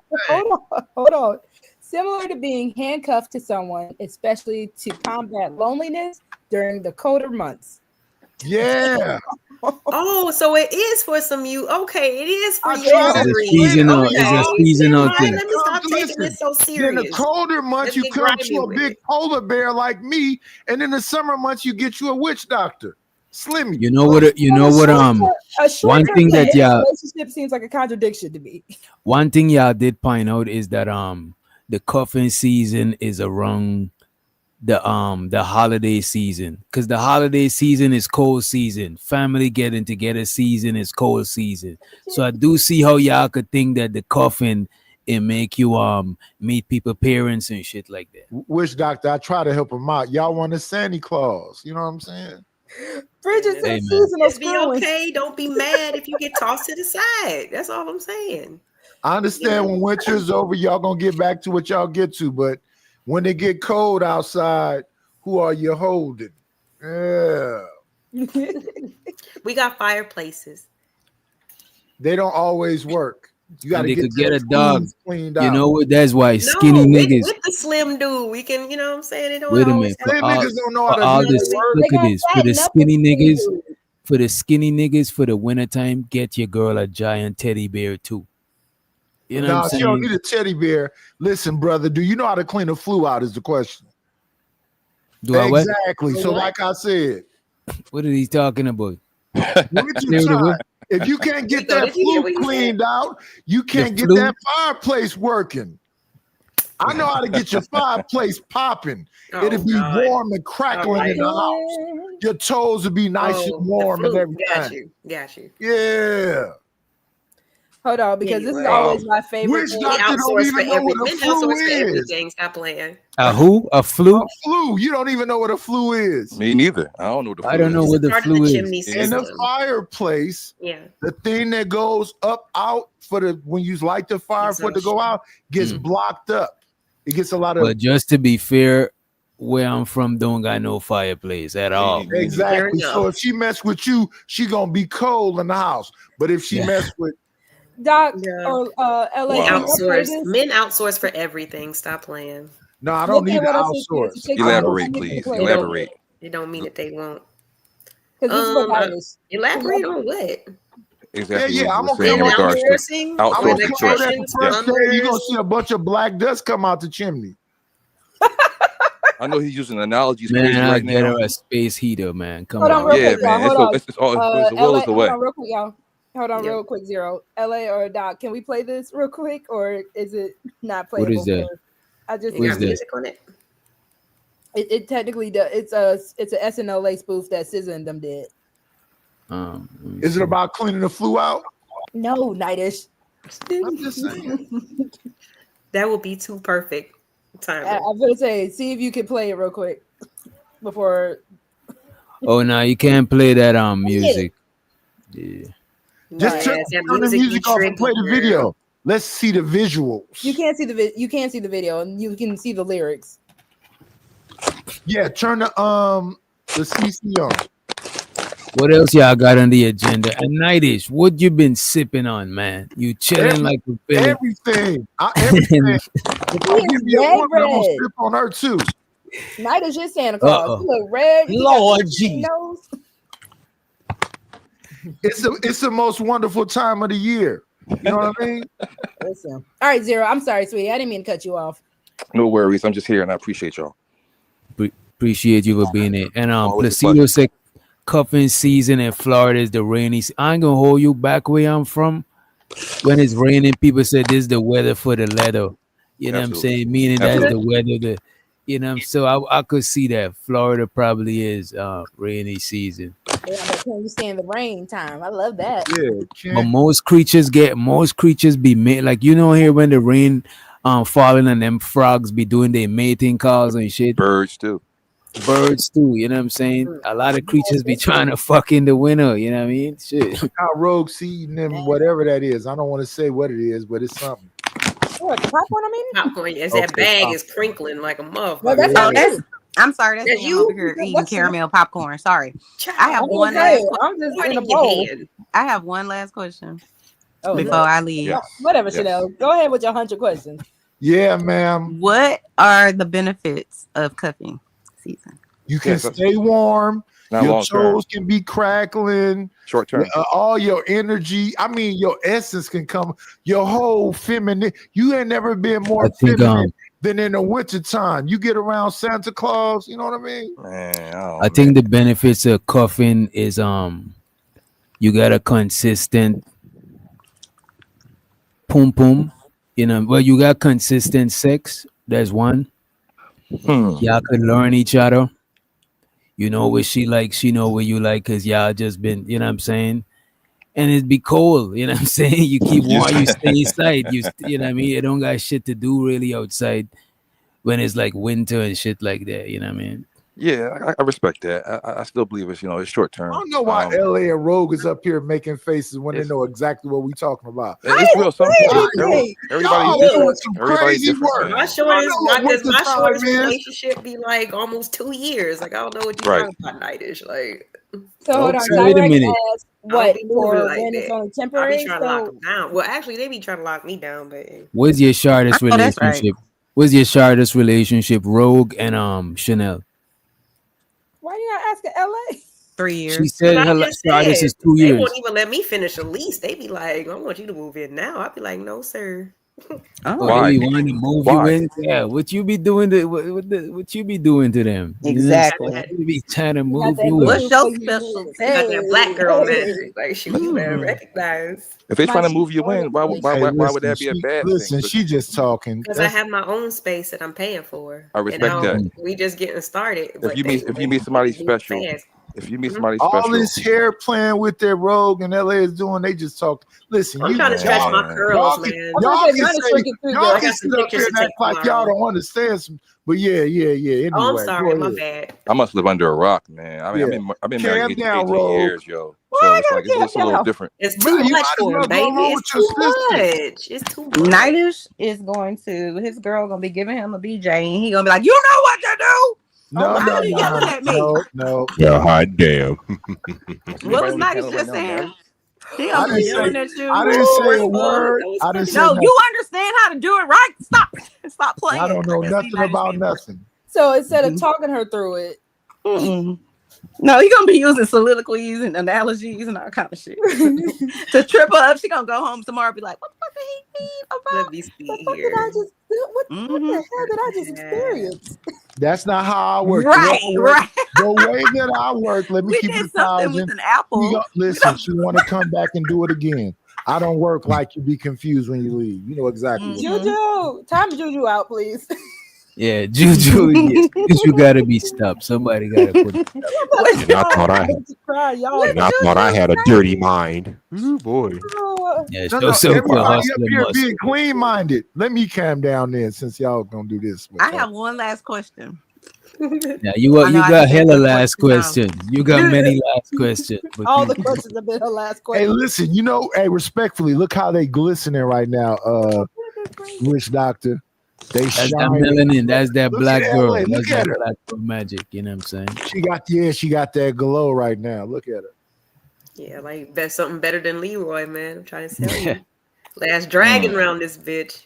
Hold on. Similar to being handcuffed to someone, especially to combat loneliness during the colder months. Yeah. Oh, so it is for some you. Okay, it is for I you. tried It's to a explain it. seasonal. Okay. It's a Okay. seasonal All right, thing. let me stop taking Listen, this so Then the serious. colder months Let's you get come grimy to a with big it. polar bear like me, and in the summer months you get you a witch doctor. Slimmy. You know what? You know what? A short-term thing that y'all- relationship seems like a contradiction to me. One thing y'all did point out is that the cuffing season is around the holiday season, because the holiday season is cold season. Family getting together season is cold season. So I do see how y'all could think that the cuffing it make you meet people parents and shit like that. Witch doctor, I try to help him out. Y'all want a Santa Claus. You know what I'm saying? Bridget Hey, said man. seasonal Just be screwing. okay. Don't be mad if you get tossed to the side. That's all I'm saying. I understand when winter's over, y'all gonna get back to what y'all get to, but when they get cold outside, who are you holding? Yeah. We got fireplaces. They don't always work. You gotta And they get could get them a dog. screws cleaned You out. know what? That's why No, skinny niggas. with the slim dude, we can, you know what I'm saying? They don't Wait a always minute. For Them all, niggas don't know how for to all do this, the work. look They at gonna this. For the fatten up with skinny skinny niggas, dude. for the skinny niggas, for the wintertime, get your girl a giant teddy bear too. You know No, what I'm she don't saying? need a teddy bear. Listen, brother, do you know how to clean a flu out? Is the question. Do I what? Exactly. So, What? like I said, What are he talking about? winter Clear the time. way? If you can't get Rico, that did you hear flu what he said? cleaned out, you can't get flu? that fireplace working. I know how to get your fireplace popping. Oh, It'll be God. warm and crackling All in the house. Your toes will be nice Oh, and warm the and flu. everything. Got you. Yeah. Hold on, because this is Anyway. always my favorite Which thing. We doctor don't outsource for even know what a everything. flu Outsource for is? everything. Stop playing. A who? A flu? A flu. You don't even know what a flu is. Me neither. I don't know what the I don't know is. what the Part of flu the is. chimney In the system. fireplace, Yeah. the thing that goes up out for the when you light the fire for it to go out gets blocked up. It gets a lot of But just to be fair, where I'm from don't got no fireplace at all. exactly. Fair So enough. if she mess with you, she gonna be cold in the house. But if she Yeah. mess with Doc Yeah. or LA, We Wow. can y'all play outsource. this? Men outsource for everything. Stop playing. no, I don't Look need at to what I sent you. It's a outsource. TikTok. Elaborate, I need to please. play it. Elaborate. It don't mean that they won't. Because this is what that is. Elaborate on what? Exactly Yeah, what I'm you were gonna saying in come up regards to Outsourcing I'm for gonna outsourcing. come out at the electricians, first day. You're gonna plumbers. see a bunch of black dust come out the chimney. I know he's using analogies Man, crazy I right get now. her a space heater, man. Come Hold on, on. real Yeah, quick, y'all. man. Hold on. It's all it's the LA, will is the hold way. on, real quick, y'all. Hold on, Yeah. real quick, Zero. LA or Doc, can we play this real quick, or is it not What playable? is that? I just You What got is that? music on it? it technically does. It's a SNLA spoof that SZA and them did. Let me Is see. it about cleaning the flu out? No, Nightish. I'm just saying. That would be too perfect. Time. I'm gonna say, see if you can play it real quick before. Oh no, you can't play that music. Yeah. Just turn the music off and play the video. Let's see the visuals. You can't see the you can't see the video, and you can see the lyrics. Yeah, turn the CC on. What else y'all got on the agenda? And Nightish, what you been sipping on, man? You chilling like a Billy? Everything. Everything. If I give you a woman, I'm gonna sip on her too. Nightish is Santa Claus. You look red. Lord Jesus. It's the most wonderful time of the year. You know what I mean? Listen. All right, Zero. I'm sorry, sweetie. I didn't mean to cut you off. No worries. I'm just here and I appreciate y'all. Appreciate you for being there. And Always a Placido said cuffing season in Florida is the rainy. I ain't gonna hold you back where I'm from. When it's raining, people say this is the weather for the leather. You know what I'm saying? Meaning that's the weather. So I could see that Florida probably is rainy season. Yeah, but can you stand the rain time? I love that. Yeah, but most creatures be made like here when the rain falling and them frogs be doing their mating calls and shit. Birds too. You know what I'm saying? A lot of creatures be trying to fuck in the winter, you know what I mean? Shit. Got rogue seed and them, whatever that is. I don't want to say what it is, but it's something. What, the popcorn, I mean? Popcorn, yes, that bag is crinkling like a motherfucker. Well, that's I'm sorry, that's me over here eating caramel popcorn. Sorry. I have one last I'm just in a bowl. I have one last question before I leave. Yes. Whatever, Chanel. Go ahead with your 100 questions. Yeah, ma'am. What are the benefits of cuffing season? You can stay warm. Your toes can be crackling. Short term. All your energy. I mean, your essence can come. Your whole feminine. You ain't never been more feminine than in the wintertime. You get around Santa Claus. You know what I mean? Man, I think the benefits of cuffing is you got a consistent pum pum. Well, you got consistent sex. That's one. Y'all could learn each other. You know what she likes, she know what you like, because y'all just been, you know what I'm saying? And it'd be cold, you know what I'm saying? You keep warm, you stay inside. You know what I mean? You don't got shit to do really outside when it's like winter and shit like that, you know what I mean? Yeah, I respect that. I still believe it's it's short term. I don't know why LA and Rogue is up here making faces when they know exactly what we talking about. It's real. Everybody's different. Everybody's different. My shortest relationship be like almost 2 years. Like I don't know what you're talking about, Nightish. Like, so hold on. Wait a minute. What for when it's only temporary? I be trying to lock them down. Well, actually, they be trying to lock me down, but what's your shortest relationship? What's your shortest relationship, Rogue and Chanel? Why you not asking LA? 3 years. She said her shortest is 2 years. They won't even let me finish a lease. They be like, I want you to move in now. I'd be like, no, sir. Why? You want to move you in? Yeah. What you be doing to what you be doing to them? Exactly. You be trying to move you. What's your special? Got that black girl magic. Like she was better recognized. If they trying to move you in, why would that be a bad thing? Listen, she just talking. Because I have my own space that I'm paying for. I respect that. We just getting started. If you meet somebody special, all this hair playing with their Rogue and LA is doing, they just talk. Listen, I'm trying to stretch my curls, man. Y'all can sit up here and act like y'all don't understand some. But yeah. Anyway, I'm sorry, my bad. I must live under a rock, man. I mean, I've been married 18 years, yo. So it's like it's a little different. It's too much for him, baby. It's too much. It's too much. Nightish is going to his girl gonna be giving him a BJ, and he gonna be like, you know what to do. No. Yeah, hot damn. What was Nightish just saying? I didn't say a word. I didn't say nothing. You understand how to do it, right? Stop playing. I don't know nothing about nothing. So instead of talking her through it, no, you're gonna be using soliloquies and analogies and all kind of shit to trip her up. She gonna go home tomorrow and be like, what the fuck did he mean about? Let me see here. What the hell did I just experience? That's not how I work. Right. The way that I work, let me keep it something with an apple. Listen, she want to come back and do it again. I don't work like you be confused when you leave. You know exactly. Juju, time Juju out, please. Yeah, Juju, you gotta be stopped. Somebody gotta put it. And I thought I had a dirty mind. Ooh, boy. Yeah, No, show no, some to everybody up hustler here muscle. being clean-minded. Let me calm down then, since y'all gonna do this. I have one last question. Yeah, you I know I got can hella answer last questions. question. You got many last questions. But All you, the questions have been her last Hey, question. listen, hey, respectfully, look how they glistening right now. Witch Doctor, they that's that shining. melanin. That's that Look black at girl. LA, That's look that at her. black girl magic. You know what I'm saying? She got that glow right now. Look at her. Yeah, like that's something better than Leroy, man. I'm trying to tell you. Last dragon around this bitch.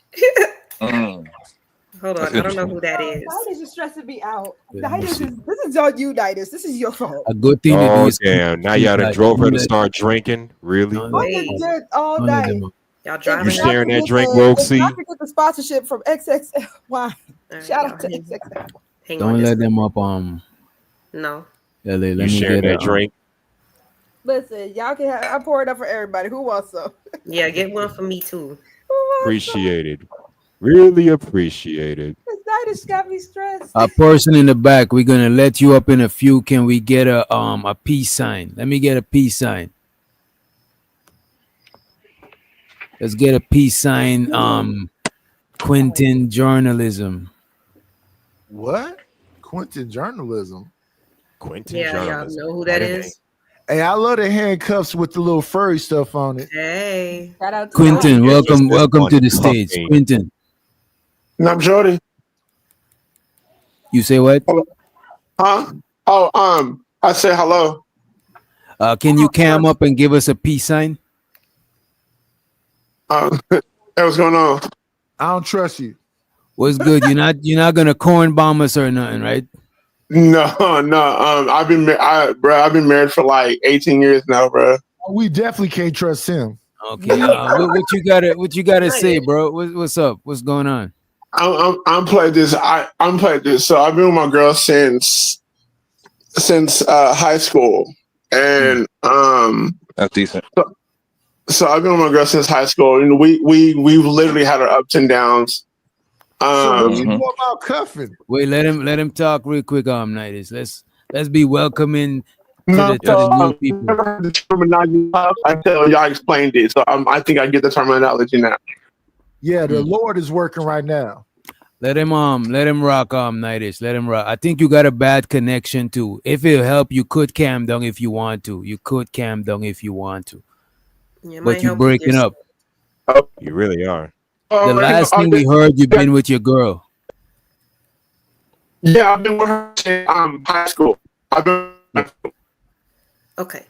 Hold on, I don't know who that is. Nidus is stressing me out. Wait, let me Nidus see. this is on you, Nidus. This is your fault. A good thing to do Oh is damn! Now y'all done like, drove her don't to let- start drinking. Really? don't I let Wait, just did all don't let night. them up. y'all If driving You that? sharing that get drink, the- Rogue if C? Dr. get the sponsorship from XXL, why? All Shout right, out to y'all, XXL. hang on Don't just let a them minute. up. No. LA. Let You me sharing get that drink? Listen, y'all can have. I pour it up for everybody. Who wants some? Yeah, get one for me too. Who wants some? Appreciated. Really appreciated. This Nidus got me stressed. A person in the back. We're gonna let you up in a few. Can we get a peace sign? Let me get a peace sign. Let's get a peace sign. Quentin journalism. What? Quentin journalism. Quentin Yeah, y'all journalism. know who that What a is? Hey, I love the handcuffs with the little furry stuff on it. Hey. Shout out to Quentin, Yeah, welcome just to one the stage. puffing. Quentin, And I'm Jody. you say what? Huh? Oh, I say hello. Can you cam up and give us a peace sign? Hey, what's going on? I don't trust you. What's good? You're not gonna corn bomb us or nothing, right? No. I've been married for like 18 years now, bro. We definitely can't trust him. Okay. What you gotta say, bro? What's up? What's going on? I'm playing this. I'm playing this. So I've been with my girl since high school, and That's decent. So I've been with my girl since high school. You know, we've literally had our ups and downs. So what you know about cuffing? Wait, let him talk real quick, Nidus. Let's be welcoming to the new people. The terminology, I tell y'all explained it, so I think I get the terminology now. Yeah, the Lord is working right now. Let him rock, Nidus. Let him rock. I think you got a bad connection too. If it'll help, you could cam down if you want to. Yeah, But you're breaking up. You really are. The last thing we heard, you've been with your girl. Yeah, I've been with her since high school. Okay.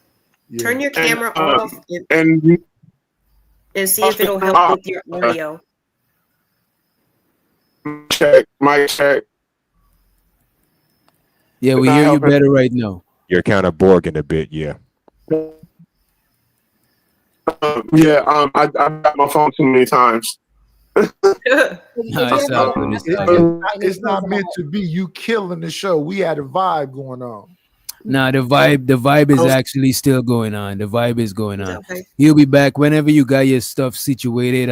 Turn your camera And, off and see if it'll help with your audio. check, mic check. Yeah, we Not hear you helping. better right now. You're kind of borging a bit, yeah. I got my phone too many times. It's not meant to be. You killing the show. We had a vibe going on. Nah, the vibe is actually still going on. The vibe is going on. Okay. He'll be back whenever you got your stuff situated.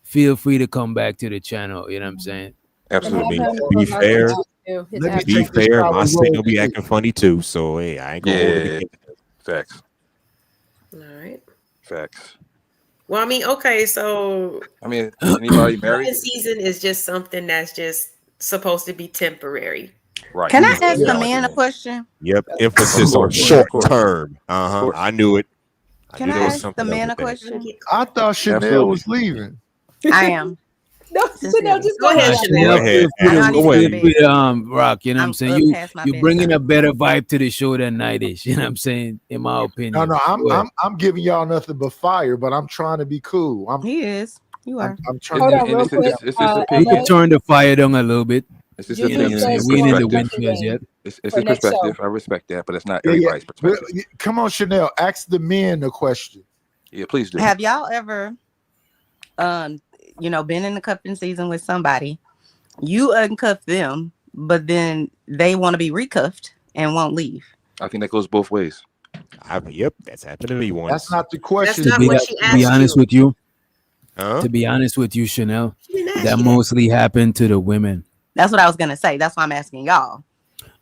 Feel free to come back to the channel. You know what I'm saying? Absolutely. Be fair. My signal be acting funny too. So hey, I ain't gonna hold it against you. Facts. All right. Facts. Well, I mean, okay, so I mean, anybody married? cuffing season is just something that's just supposed to be temporary. Right. Can I ask the man a question? Yep. Emphasis on short term. I knew it. Can I ask the man a question? I thought Chanel was leaving. I am. No, Chanel, just Go ahead, Chanel. Feel free to rock. You know what I'm saying? up past my You bringing a better vibe to the show than Nidus. You know what I'm saying? In my opinion. No, I'm giving y'all nothing but fire, but I'm trying to be cool. He is. You are. I'm trying Hold to on, real quick. We could turn the fire down a little bit. It's just You know what I'm saying? We ain't in the winters yet. It's his perspective. I respect that, but it's not Yeah, everybody's Well, perspective. come on, Chanel. Ask the men a question. Yeah, please do. Have y'all ever, been in the cuffing season with somebody? You uncuff them, but then they want to be recuffed and won't leave. I think that goes both ways. Yep, that's happened to me once. That's not the question. That's not what she To be asked honest you. with you, Huh? to be honest with you, Chanel, didn't ask that you that. mostly happened to the women. That's what I was gonna say. That's why I'm asking y'all.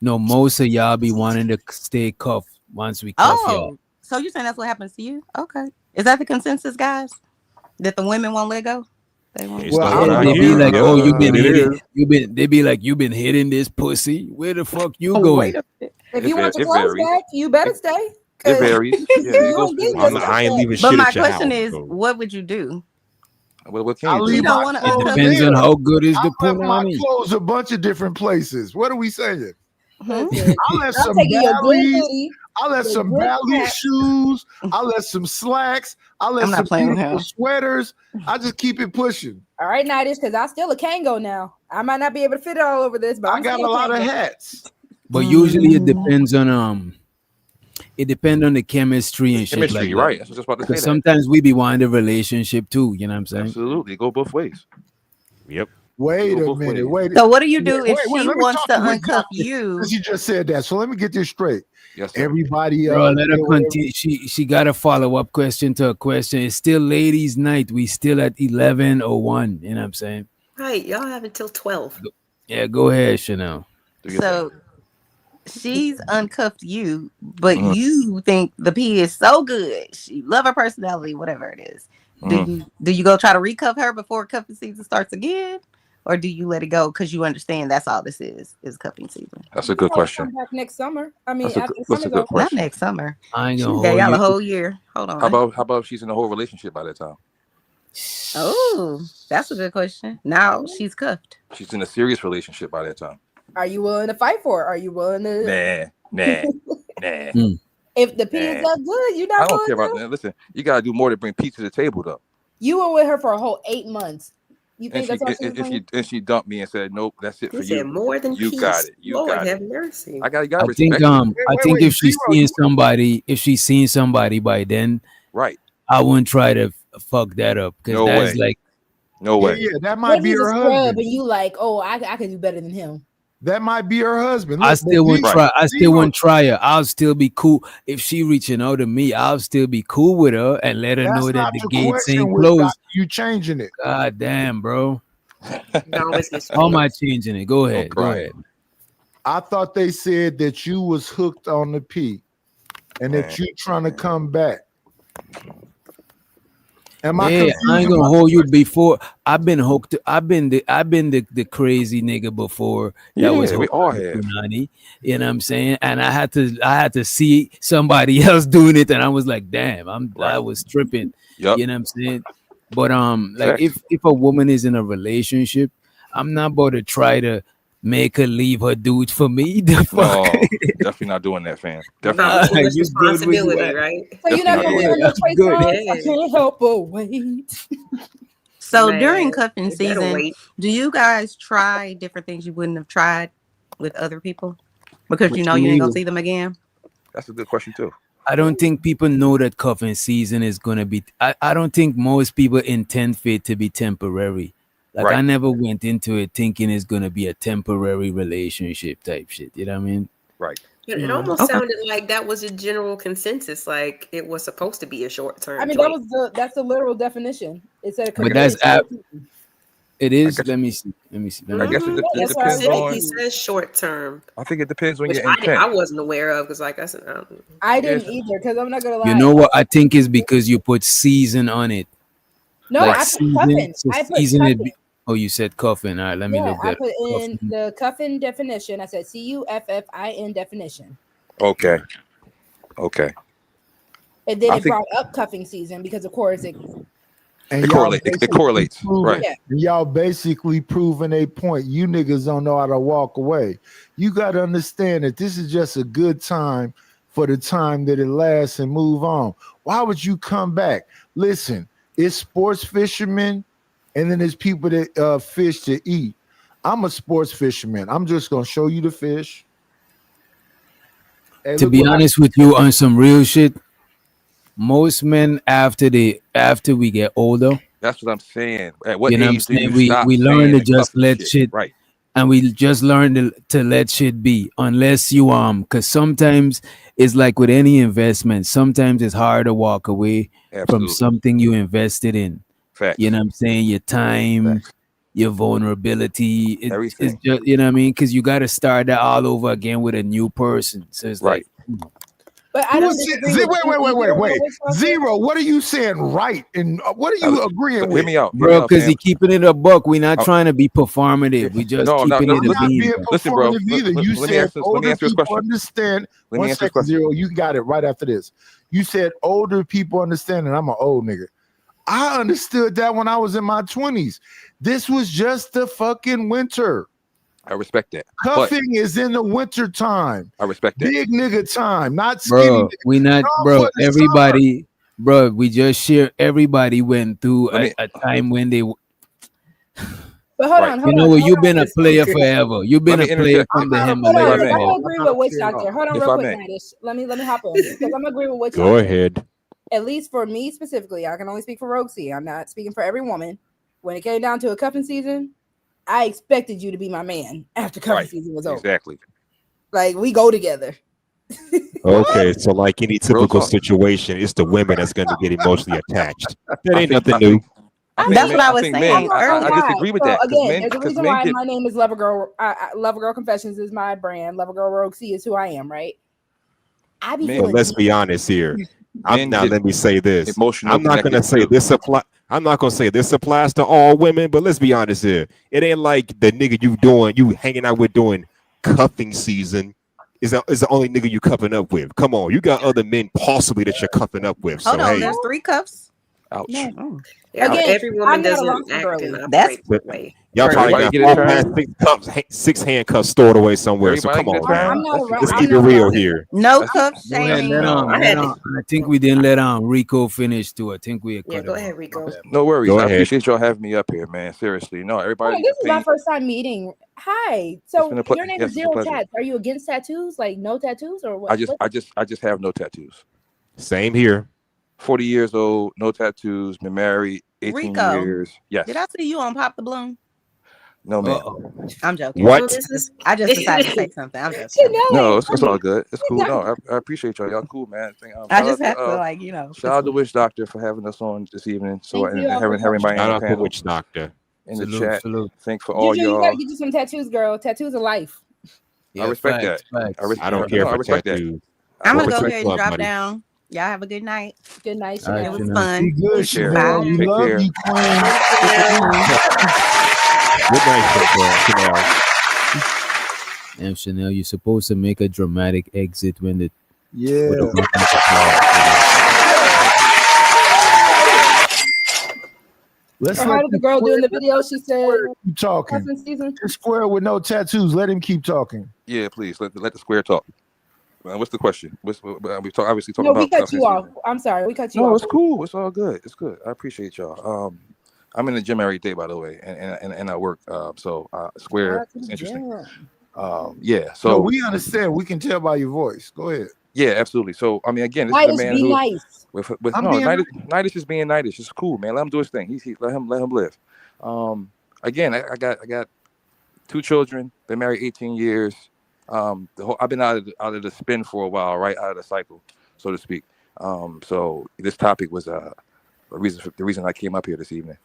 No, most of y'all be wanting to stay cuffed once we cuff y'all. Oh, so you saying that's what happens to you? Okay. Is that the consensus, guys? That the women won't let go? They won't. Well, they be like, "Oh, you've been hitting. They be like, you've been hitting this pussy. Where the fuck you going?" If you want your clothes back, you better stay. It varies. I ain't leaving shit But my at your question house, is, so. what would you do? What can you do? You don't want to. It depends on how good is the I left my punani. clothes a bunch of different places. What are we saying? I left I'm some taking your good Barry's. booty. I left your some good Bally hat. shoes. I left some slacks. I left I'm not some playing with beautiful him. sweaters. I just keep it pushing. All right, Nidish, because I still a Kango now. I might not be able to fit it all over this, but I got a lot of hats. But usually it depends on it depends on the chemistry and shit Chemistry, like right? that. I was just about to say Because that. sometimes we be wanting the relationship too. You know what I'm saying? Absolutely, go both ways. Yep. Wait Go a both minute. ways. Wait. So what do you do Wait, if wait, she let me wants talk to Rick uncuff Doctor, you? since you just said that. So let me get this straight. Yes, sir. Everybody, Bro, let her continue. She got a follow-up question to a question. It's still ladies' night. We still at 11:01. You know what I'm saying? Right, y'all have until 12. Yeah, go ahead, Chanel. So she's uncuffed you, but Mhm. you think the P is so good. She love her personality, whatever it is. Mhm. Do you go try to recuff her before cuffing season starts again? Or do you let it go because you understand that's all this is cuffing season? That's a good question. Come back next summer. I mean, That's a after good- that's a summer's good over. question. Not next summer. I ain't She gonna gave hold y'all a you. whole year. Hold on. How about if she's in a whole relationship by that time? Oh, that's a good question. Now she's cuffed. She's in a serious relationship by that time. Are you willing to fight for it? Are you willing to? Nah. If the P is Nah. that good, you're I not don't care willing about to? that. Listen, you gotta do more to bring peace to the table, though. You were with her for a whole 8 months. You think that's all she was doing? And she dumped me and said, "Nope, that's it He for said you. more than You peace. got it. You Lord got have it. mercy. I got I think respect it. I think if she's seeing somebody, by then, Right. I wouldn't try to fuck that up because No that's way. like No way. Yeah, that What might if be he's a her scrub husband. and you like, oh, I could do better than him. That might be her husband. I Look, still but wouldn't Zero- try. I still Zero- wouldn't try her. I'll still be cool if she reaching out to me. I'll still be cool with her and let her That's know that not the the gates question. ain't With closed. you changing it. God damn, bro. Always gets How am I changing it? Go ahead. Go ahead. I thought they said that you was hooked on the P, and that you trying to come back. Am I Yeah, confused? I ain't gonna about hold you before. I've been hooked. I've been the crazy nigga before that was Yeah, we hooked all on the have. punani. You know what I'm saying? And I had to see somebody else doing it, and I was like, damn, I was tripping. Yup. You know what I'm saying? But like Facts. if a woman is in a relationship, I'm not about to try to make her leave her dude for me. The fuck? No, definitely not doing that, fam. Definitely Nah, not doing that. you good where you responsibility, at? right? So you're Definitely not not gonna doing be on that. your Trey Good. Songz? I Yeah. can't help but wait. So Man, during cuffing you better season, wait. do you guys try different things you wouldn't have tried with other people because What you know you you ain't gonna mean? see them again? That's a good question too. I don't think people know that cuffing season is gonna be. I don't think most people intend for it to be temporary. Like I Right. never went into it thinking it's gonna be a temporary relationship type shit. You know what I mean? Right. But it almost sounded like that was a general consensus, like it was supposed to be a short term. I mean, that's the literal definition. It said, But that's it is. guess- Let me see. Let me see. Let I me guess look it, it up. it It depends specifically on. says short term, I think it depends on which your I intent. wasn't aware of because, like I said, I didn't either because I'm not gonna lie. You know what? I think it's because you put season on it. No, Like I put season. cuffing. So I put season it. cuffing. Oh, you said cuffing. All right, let me Yeah, look I that. put up. in the cuffing definition. I said CUFFIN definition. Okay. Okay. And then I it think- brought up cuffing season because, of course, And It y'all correlates. It basically correlates. proving- Right. Yeah. and y'all basically proving a point. You niggas don't know how to walk away. You got to understand that this is just a good time for the time that it lasts and move on. Why would you come back? Listen, it's sports fishermen, and then there's people that fish to eat. I'm a sports fisherman. I'm just gonna show you the fish. Hey, To look be what I- honest with you, on some real shit, most men after we get older, That's what I'm saying. At what you know what I'm age do you saying? stop We learn saying to the just cuffing let shit, Right. and we just learn to let shit be. Unless you because sometimes it's like with any investment, sometimes it's hard to walk away from Absolutely. something you invested in. Facts. You know what I'm saying? Your time, Facts. your vulnerability, it's Everything. just, you know what I mean? Because you got to start that all over again with a new person. So it's Right. like, But I don't disagree with wait. Zero. What are you saying? Right, and what are you agreeing with? Hear me out, bro. Because he keeping it a buck. We're not trying to be performative. We just keeping it a bean. Listen, bro. You said older people understand. Let me answer this question. Zero. You got it right after this. You said older people understand, and I'm an old nigga. I understood that when I was in my 20s. This was just the fucking winter. I respect that. Cuffing is in the winter time. I respect that. Big nigga time, not skinny. Bro, we not, bro. Everybody, bro. We just share. Everybody went through a time when they. But hold on. You know what? You've been a player forever. You've been a player from the Himalayas. I'm gonna agree with Witch Doctor. Hold on, real quick, Nadish. Let me hop in because I'm gonna agree with Witch Doctor. Go ahead. At least for me specifically, I can only speak for Roxy. I'm not speaking for every woman. When it came down to a cuffing season, I expected you to be my man after cuffing season was over. Exactly. Like we go together. Okay, so like any typical situation, it's the women that's going to get emotionally attached. That ain't nothing new. That's what I was saying. I disagree with that. Again, there's a reason why my name is Lover Girl. Lover Girl Confessions is my brand. Lover Girl Roxy is who I am, right? But let's be honest here. Let me say this. I'm not going to say this apply. I'm not gonna say this applies to all women, but let's be honest here. It ain't like the nigga you hanging out with doing cuffing season is the only nigga you cuffing up with. Come on, you got other men possibly that you're cuffing up with. Hold on, there's 3 cuffs. Ouch. No. Again, every woman doesn't act in that way. Y'all probably got 6 handcuffs stored away somewhere. So come on, let's keep it real here. No cuffs. I think we didn't let Rico finish too. I think we go ahead, Rico. No worries. I appreciate y'all having me up here, man. Seriously, no, everybody. This is my first time meeting. Hi. So your name is Zero Tats. Are you against tattoos? Like no tattoos or what? I just have no tattoos. Same here. 40 years old, no tattoos, been married 18 Rico, years. Yes. Did I see you on Pop the Bloom? No, man. I'm joking. What? I just decided to say something. I'm joking. No, it's all good. It's cool. No, I appreciate y'all. Y'all cool, man. I just have to shout out to Witch Doctor for having us on this evening. So and having everybody on the panel. Witch Doctor in the chat. Thank for all y'all. You gotta get you some tattoos, girl. Tattoos are life. I respect that. I don't care for tattoos. I'm gonna go ahead and drop down. Y'all have a good night. Good night. It was fun. Be good, Chanel. We love you, Queen. Good night, Chanel. Damn, Chanel, you're supposed to make a dramatic exit when the Let's how did the girl do in the video? She said, "Keep talking." Square with no tattoos. Let him keep talking. Yeah, please let the square talk. What's the question? We obviously talking no, about. We cut you off. I'm sorry, we cut you off. No, it's cool. It's all good. It's good. I appreciate y'all. I'm in the gym every day, by the way, and I work. So Square is interesting. Yeah. So no, we understand. We can tell by your voice. Go ahead. Yeah, absolutely. So I mean, again, this is a man who nice. Nidish is being Nidish. It's cool, man. Let him do his thing. He let him live. Again, I got 2 children. Been married 18 years. I've been out of the spin for a while, right out of the cycle, so to speak. So this topic was the reason I came up here this evening,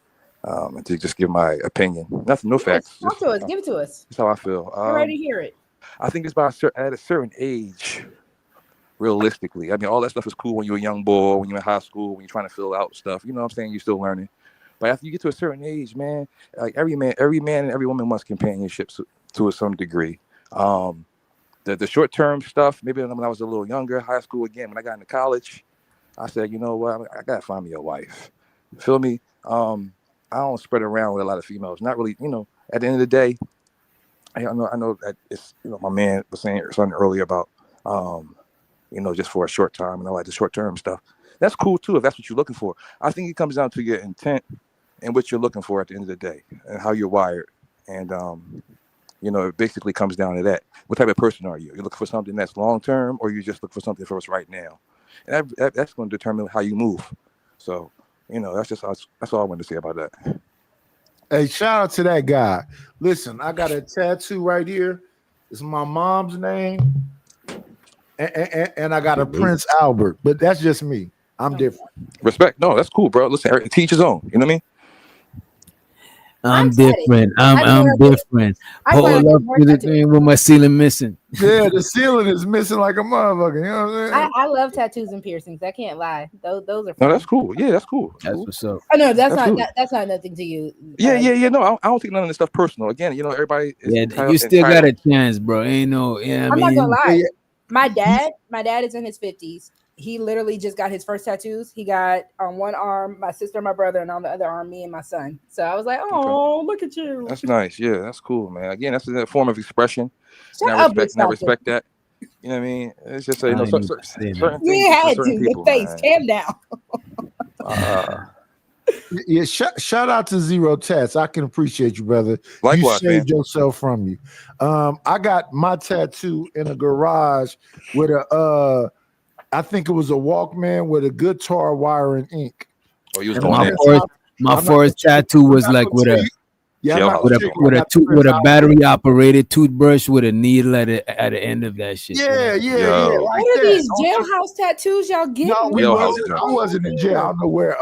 and to just give my opinion. Nothing, no facts. Talk to us. Give it to us. That's how I feel. We're ready to hear it. I think it's at a certain age. Realistically, I mean, all that stuff is cool when you're a young boy, when you're in high school, when you're trying to fill out stuff. You know what I'm saying? You're still learning. But after you get to a certain age, man, like every man and every woman wants companionship to some degree. The short-term stuff, maybe when I was a little younger, high school, again, when I got into college, I said, you know what, I got to find me a wife. You feel me? I don't spread around with a lot of females. Not really, at the end of the day, I know that it's, my man was saying something earlier about, just for a short time and all that, the short-term stuff. That's cool, too, if that's what you're looking for. I think it comes down to your intent and what you're looking for at the end of the day and how you're wired. And, it basically comes down to that. What type of person are you? You looking for something that's long-term, or you just look for something for us right now? And that's going to determine how you move. So, that's all I wanted to say about that. Hey, shout out to that guy. Listen, I got a tattoo right here. It's my mom's name. And I got a Prince Albert, but that's just me. I'm different. Respect. No, that's cool, bro. Listen, teach his own. You know what I mean? I'm excited. different. I'm different. Pull up to the thing with my ceiling missing. Yeah, the ceiling is missing like a motherfucker. You know what I'm saying? I love tattoos and piercings. I can't lie. Those are fun. No, that's cool. Yeah, that's cool. That's what's up. Oh no, that's Absolutely. not that's not nothing to you. Yeah. No, I don't think none of this stuff personal. Again, everybody. Is You still got a chance, bro. Ain't no. Yeah, I'm not gonna lie. My dad is in his 50s. He literally just got his first tattoos. He got on one arm my sister and my brother, and on the other arm me and my son. So I was like, oh, look at you. That's nice. Yeah, that's cool, man. Again, that's a form of expression. Shut and I respect that. You know what I mean? It's just certain things. You had to. Your face. Calm down. Yeah, shout out to Zero Tats. I can appreciate you, brother. Likewise, you saved yourself from you. I got my tattoo in a garage with a I think it was a Walkman with a guitar wire and ink. Oh, you was my first tattoo was like with a battery operated toothbrush with a needle at the end of that shit. Yeah. What are these jailhouse tattoos y'all get? No, I wasn't in jail. I don't know where.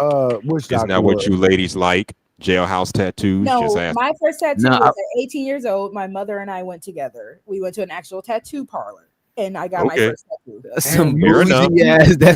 Which isn't that what you ladies like? Jailhouse tattoos? No, my first tattoo was at 18 years old. My mother and I went together. We went to an actual tattoo parlor. And I got my first tattoo. That's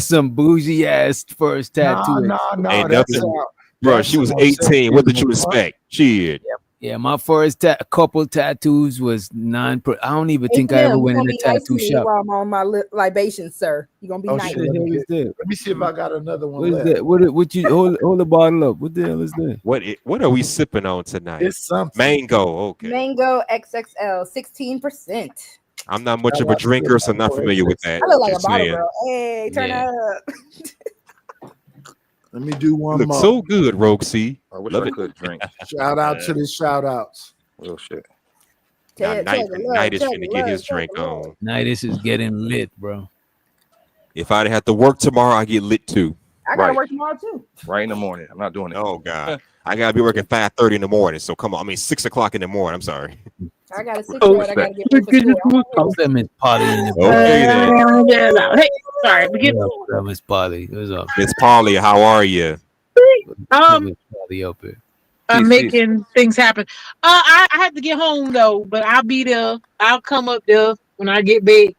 some bougie ass first tattoo. No. Bro, she was 18. What did you expect? Shit. Yeah, my first couple tattoos was I don't even think I ever went in a tattoo shop. While I'm on my libations, sir. You're gonna be nice. Let me see if I got another one. What is that? What you hold the bottle up? What the hell is that? What are we sipping on tonight? It's something. Mango. Okay. Mango XXL, 16%. I'm not much of a drinker, so I'm not familiar with that. I look like a bottle girl. Hey, turn up. Let me do one more. So good, Rogue C. I wish I could drink. Shout out to the shout outs. Real shit. Night is finna get his drink on. Night is getting lit, bro. If I'd have to work tomorrow, I get lit too. I gotta work tomorrow too. Right in the morning. I'm not doing it. Oh God. I gotta be working 5:30 in the morning. So come on. I mean 6 o'clock in the morning. I'm sorry. I got a 6-year-old. I gotta get ready for school. Miss Polly in the Hey, sorry. Miss Polly. What's up? Miss Polly, how are you? Polly up here. I'm making things happen. I have to get home though, but I'll be there. I'll come up there when I get big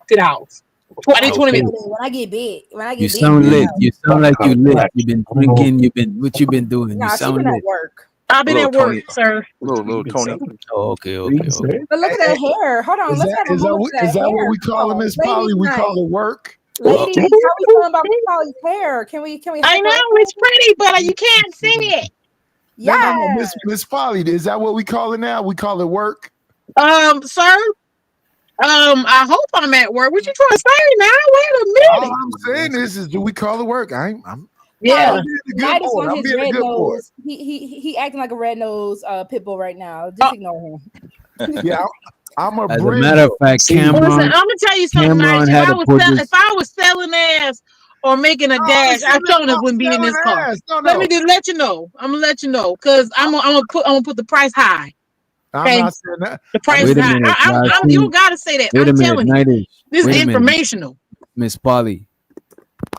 to the house. 20 minutes. When I get big. You sound lit. You sound like you lit. You've been drinking. What you been doing? Nah, you sound lit. At work. I've been at work, sir. Little Tony. Oh, okay. But look at that hair. Hold on. Let's have a look at that Is that what we call it, Miss Polly? We call it work. Ladies, how we feeling about Miss Polly's hair? Can we? I know it's pretty, but you can't see it. Yeah. No, Miss Polly, is that what we call it now? We call it work. Sir. I hope I'm at work. What you trying to say now? Wait a minute. All I'm saying is do we call it work? I'm yeah. Night is on his red nose. He acting like a red nose pit bull right now. Just ignore him. Yeah, I'm a. As a matter of fact, Cameron. Listen, I'm gonna tell you something. Nice. If I was selling ass or making a dash, I told him wouldn't be in this car. Let me let you know. I'm gonna let you know because I'm gonna put the price high. Okay? I'm not saying that. The price is high. You don't gotta say that. I'm telling you. This is informational. Miss Polly.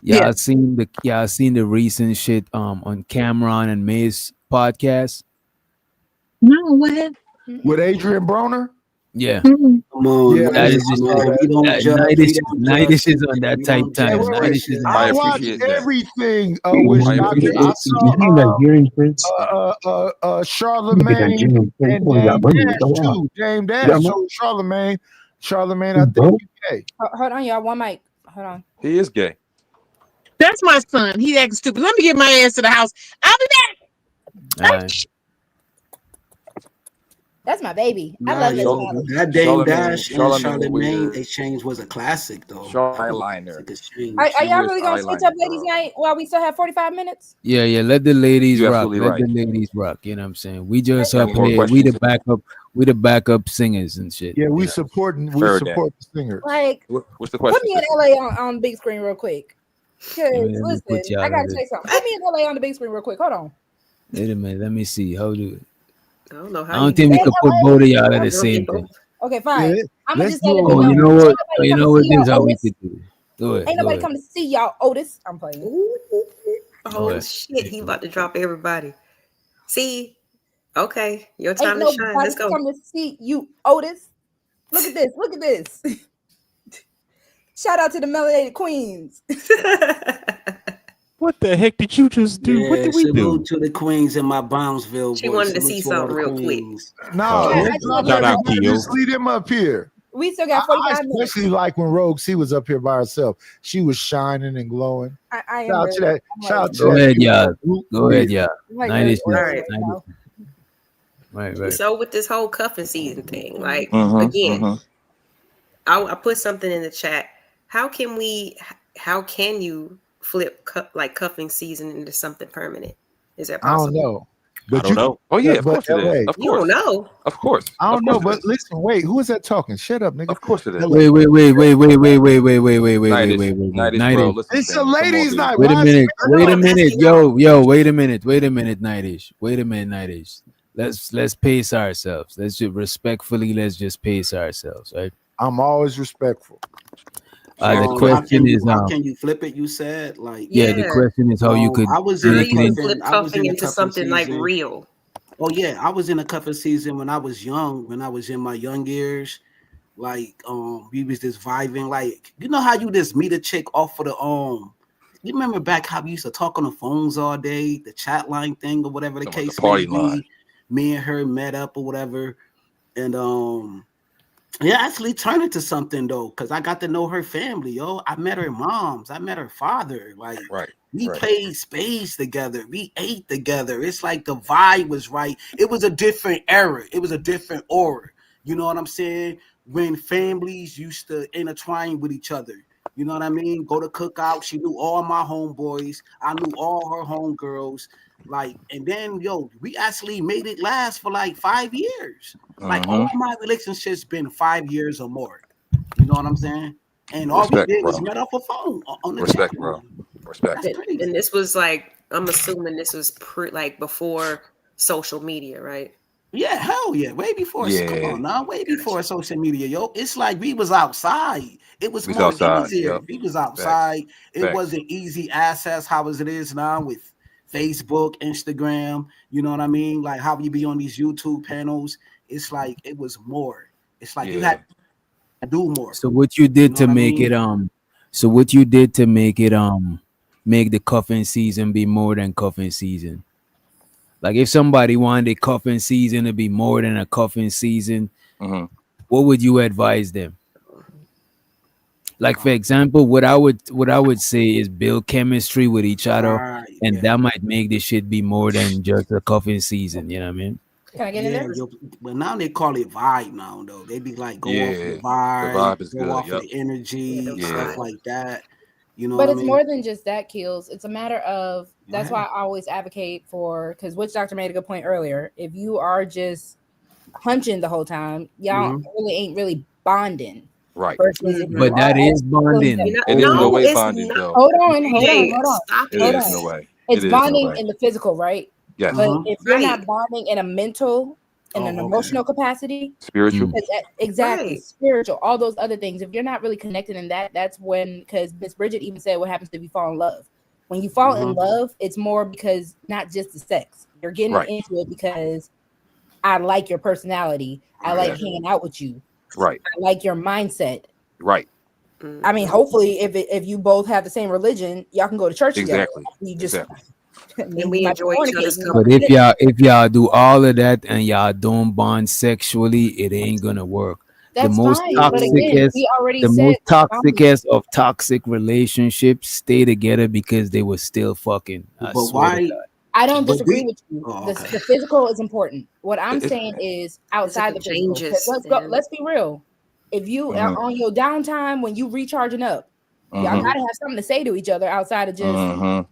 Yeah, I've seen the recent shit on Cameron and May's podcast. No, what? With Adrian Broner? Yeah. Come on, yeah, Night is on that type time. I watch everything with Charlemagne and Dame Dash. So Charlemagne, I think he's gay. Hold on, y'all. One mic. Hold on. He is gay. That's my son. He acting stupid. Let me get my ass to the house. I'll be back. That's my baby. I love this. That Dame Dash and Charlemagne exchange was a classic, though. Eyeliner. Are y'all really gonna switch up ladies' night while we still have 45 minutes? Yeah. Let the ladies rock. Let the ladies rock. You know what I'm saying? We just up here. We the backup. We the backup singers and shit. Yeah, we support the singers. Like, what's the question? Put me in LA on the big screen real quick. Listen, I gotta say something. Put me in LA on the big screen real quick. Hold on. Wait a minute. Let me see. How do it? I don't know how. I don't think we could put both of y'all at the same thing. Okay, fine. Yeah, I'm gonna just say you know what? You know what? This is how we could do it. Do it. Ain't nobody coming to see y'all, Otis. I'm playing. Oh shit! He about to drop everybody. See, Okay, your time to shine. Let's go. Come to see you, Otis. Look at this. Look at this. Shout out to the melanated queens. What the heck did you just do? Yeah, what did we do? To the queens in my Brownsville. She wanted to see something real quick. No, shout out to you. Just leave them up here. We still got 45 minutes. Especially like when Rogue C was up here by herself. She was shining and glowing. I shout out to that. Shout out to Go that. ahead, y'all. Go ahead, y'all. Right. So with this whole cuffing season thing, like again, I put something in the chat. How can you flip cuffing season into something permanent? Is that possible? I don't know. But I don't know. Oh yeah, of course it is. Of course. You don't know. Of course. I don't know, but listen, wait, who is that talking? Shut up, nigga. Of course it is. Wait. Nightish. It's a ladies' night. Wait a minute. Wait a minute. Yo. Wait a minute, Nightish. Wait a minute, Nightish. Let's pace ourselves. Let's just pace ourselves, right? I'm always respectful. The question is, how can you flip it? You said the question is how you could flip cuffing into something like real. Oh yeah, I was in a cuffing season when I was young. When I was in my young years, we was just vibing. Like, you know how you just meet a chick off of the You remember back how we used to talk on the phones all day, the chat line thing or whatever the case may be. Me and her met up or whatever, and actually turned into something though, because I got to know her family. Yo, I met her moms, I met her father. Like, we played spades together, we ate together. It's like the vibe was right. It was a different era. It was a different aura. You know what I'm saying? When families used to intertwine with each other. You know what I mean? Go to cookout. She knew all my homeboys. I knew all her homegirls. Like, and then we actually made it last for like 5 years. Like, all my relationships been 5 years or more. You know what I'm saying? And all we did was met off a phone on the respect, bro. Respect. And this was like, I'm assuming this was before social media, right? Yeah, hell yeah, way before. Come on now, way before social media, yo. It's like we was outside. It was more easier. We was outside. It wasn't easy access how it is now with Facebook, Instagram, you know what I mean? Like how you be on these YouTube panels. It's like it was more. It's like you had to do more. So what you did to make it make the cuffing season be more than cuffing season. Like if somebody wanted a cuffing season to be more than a cuffing season, what would you advise them? Like, for example, what I would say is build chemistry with each other, and that might make this shit be more than just a cuffing season. You know what I mean? Can I get in there? But now they call it vibe now, though. They be like, go off the vibe. The vibe is good. Off of the energy, stuff like that. You know, but it's more than just that, Keels. It's a matter of that's why I always advocate for, because Witch Doctor made a good point earlier. If you are just hunching the whole time, y'all really ain't really bonding. Right. But that is bonding. It is no way bonding, though. Hold on. It is no way. It's bonding in the physical, right? Yes. But if you're not bonding in a mental and an emotional capacity, spiritual, spiritual, all those other things. If you're not really connected in that, that's when, because Miss Bridget even said, what happens if you fall in love? When you fall in love, it's more because not just the sex. You're getting into it because I like your personality. I like hanging out with you. Right. I like your mindset. Right. I mean, hopefully, if you both have the same religion, y'all can go to church together. You just and we enjoy each other's company. But if y'all do all of that and y'all don't bond sexually, it ain't gonna work. That's the most fine, toxicest of toxic relationships stay together because they were still fucking. But why? I don't disagree with you. The physical is important. What I'm saying is outside the physical. Let's be real. If you are on your downtime when you recharging up, y'all gotta have something to say to each other outside of just.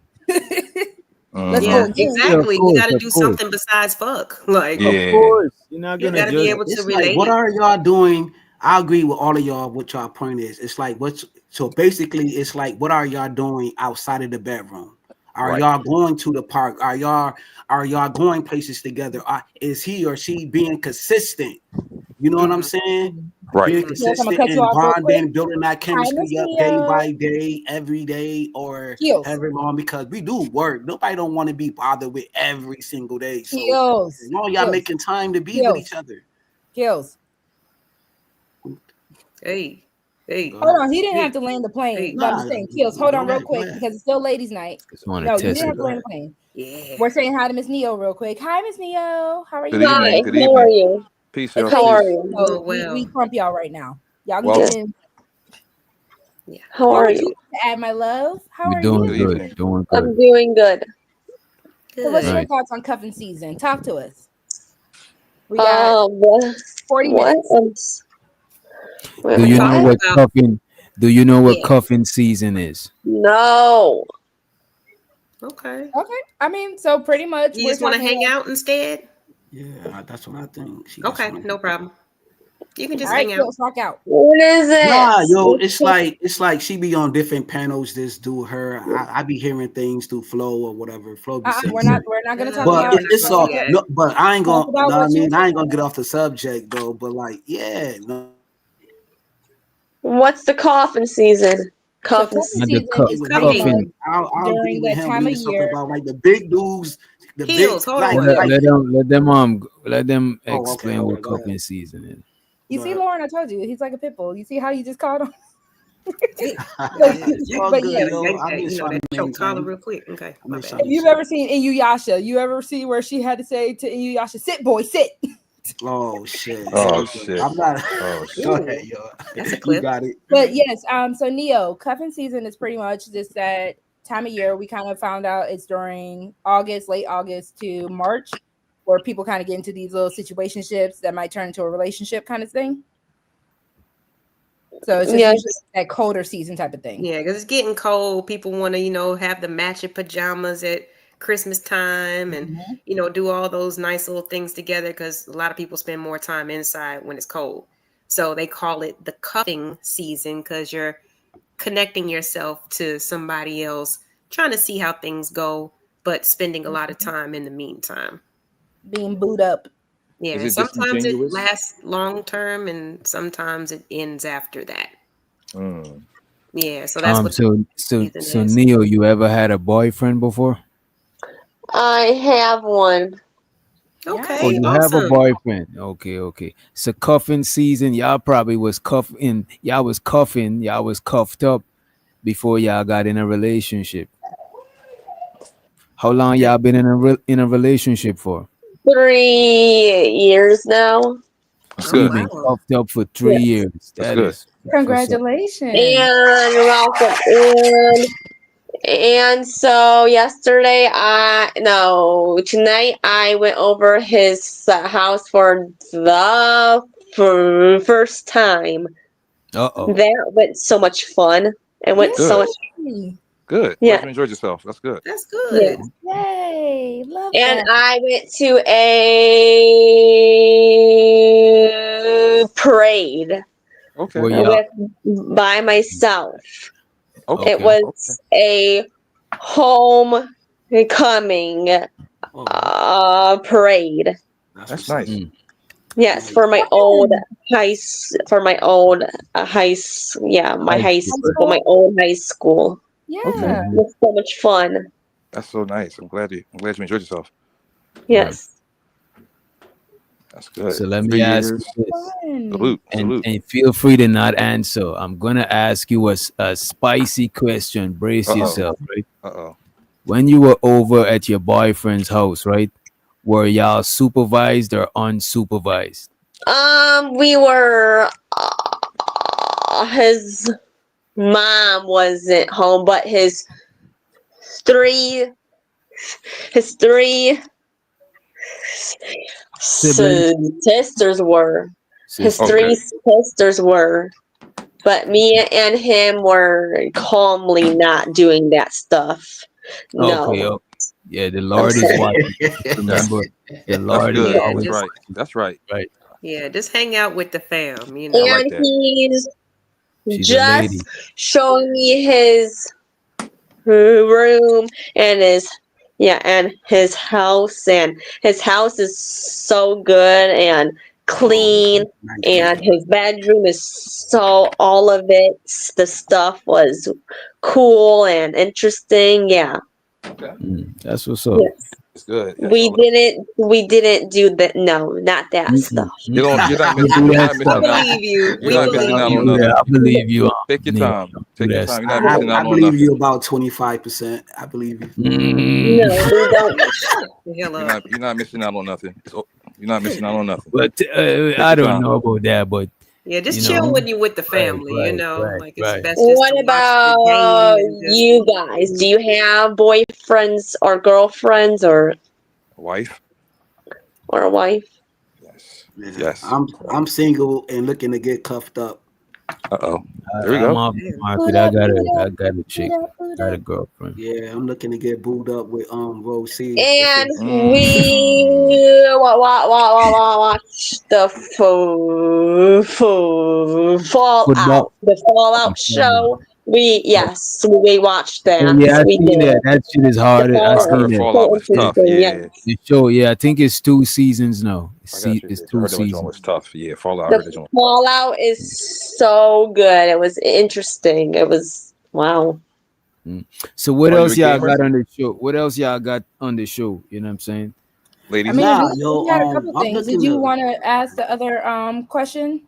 Let's go. Exactly. We gotta do something besides fuck. Like, of course, you're not gonna. You gotta be able to relate. Like, what are y'all doing? I agree with all of y'all. What y'all point is, it's like so basically, it's like what are y'all doing outside of the bedroom? Are y'all going to the park? Are y'all going places together? Is he or she being consistent? You know what I'm saying? Right. Being Yes, I'm consistent gonna cut you and off real quick. bonding, building that Hi, Miss chemistry up day Neo. by day, every day, or Heels. however long, because we do work. Nobody don't want to be bothered with every single day. So Heels. as long as y'all making time to be with each other. Heels. Hey. Hold on, he didn't have to land the plane. But I'm just saying, Kills, hold on real quick because it's still ladies' night. Just want No, to you test didn't it. have to land the plane. Yeah. We're saying hi to Miss Neo real quick. Hi, Miss Neo. How are you? Good evening. Good evening. How are you? Peace, It's y'all. How late. are Peace. you? So well. we crump y'all right now. Y'all can Well, get in. How Who are would you? you like to add, my love? How We're are doing Good you? good. evening. Doing good. I'm doing good. So what's your Right. thoughts on cuffing season? Talk to us. We got 40 What? minutes. Wait, Do you know what? what cuffing? Do you know what Yeah. cuffing season is? No. Okay. Okay. I mean, so pretty much You we're just want to talking hang about. out instead? Yeah, that's what I think. She just Okay, wanna- no problem. You can just All right, hang out. Kills, rock out. What is it? Nah, yo, it's like she be on different panels. This do her. I be hearing things through Flow or whatever. Flow be saying. We're not gonna talk But about. it's all no. But I ain't Talk gonna. about Know what I what you mean, I think. ain't gonna get off the subject though. But like, yeah, no. What's the coffin season? Coffin cuffing Not the season is with pretty him, much like, I'll agree during with that him time when of he's talking year. about like the big dudes, the big Heels, hold on. Let, like let them Oh, okay, explain okay, what go cuffing season is. You see, Lauren, I told you he's like a pit bull. You see how you just called him? It's all but good, yeah, yo. I'm just trying to choke collar maintain. real quick. Okay, my bad. If you've ever seen Inuyasha, you ever see where she had to say to Inuyasha, "Sit, boy, sit." Oh shit. Oh shit. I'm not. Oh shit. Go ahead, yo. That's a You clip. got it. But yes, so Neo, cuffing season is pretty much just that time of year. We kind of found out it's during August, late August to March, where people kind of get into these little situationships that might turn into a relationship kind of thing. So it's just Yes. usually that colder season type of thing. Yeah, because it's getting cold. People want to, have the matching pajamas at Christmas time and, do all those nice little things together because a lot of people spend more time inside when it's cold. So they call it the cuffing season because you're connecting yourself to somebody else, trying to see how things go, but spending a lot of time in the meantime. Being booed up. Yeah, Is it sometimes it disingenuous? lasts long term and sometimes it ends after that. Yeah, so that's what So season is. Neo, you ever had a boyfriend before? I have one. Okay, Oh, you have a boyfriend. Okay. So cuffing season, y'all probably was cuffing. Y'all was cuffed up before y'all got in a relationship. How long y'all been in a relationship for? 3 years now. So you've been cuffed up for 3 years. That is Congratulations. And you're welcome. And so yesterday, tonight I went over his house for the first time. Uh-oh. That went so much fun. It went so much. Good. Yeah. Glad you enjoyed yourself. That's good. That's Yeah. Yay. Love And that. I went to a parade. Okay. By myself. Okay. It was a homecoming parade. That's nice. Yes, for my old high school, my old high school. Yeah. It was so much fun. That's so nice. I'm glad you enjoyed yourself. Yes. That's good. So let me 3 ask years. you this. Salute. And feel free to not answer. I'm gonna ask you a spicy question. Brace yourself, right? When you were over at your boyfriend's house, right? Were y'all supervised or unsupervised? We were. His mom wasn't home, but his three sisters were. His three sisters were. But me and him were calmly not doing that stuff. No. Okay. Yeah, the Lord is watching. Remember, the Lord is always right. That's right. Right. Yeah, just hang out with the fam, And he's She's a lady. just showing me his room and his house, and his house is so good and clean, and his bedroom is so, all of it, the stuff was cool and interesting. Yeah. That's what's up. Yes. It's good. Yeah, We didn't do that. No, not that stuff. You're not missing out. believe you. You're not missing out on Yeah, nothing. I believe you. Take your time. Take your time. You're not I missing out on believe nothing. you about 25%. I believe you. No, we don't. You're not missing out on nothing. You're not missing out on nothing. But I don't know about that, but Yeah, just you chill know, when you're with the family, right, you know. right, Like it's right. best just What to watch about the game and just you guys? Do you have boyfriends or girlfriends or Wife? a wife? Yes. I'm single and looking to get cuffed up. Uh-oh. There we I'm go. off the market. I got a chick. Got a girlfriend. Yeah, I'm looking to get booed up with Rose C. And we watch the Fallout. The Fallout show. We watched that. Yeah, I we seen did. that. That shit is hard. I seen that. Fallout was tough. Yeah. The show, yeah, I think it's 2 seasons now. It's I got you. it's I 2 heard that joint seasons. was tough. Yeah, Fallout. I heard that The joint. Fallout is so good. It was interesting. It was wow. So what Are you else a y'all gamer? got on the show? What else y'all got on the show? You know what I'm saying? Ladies. I mean, Nah, we yo, had a couple I'm things. looking Did you to- want to ask the other question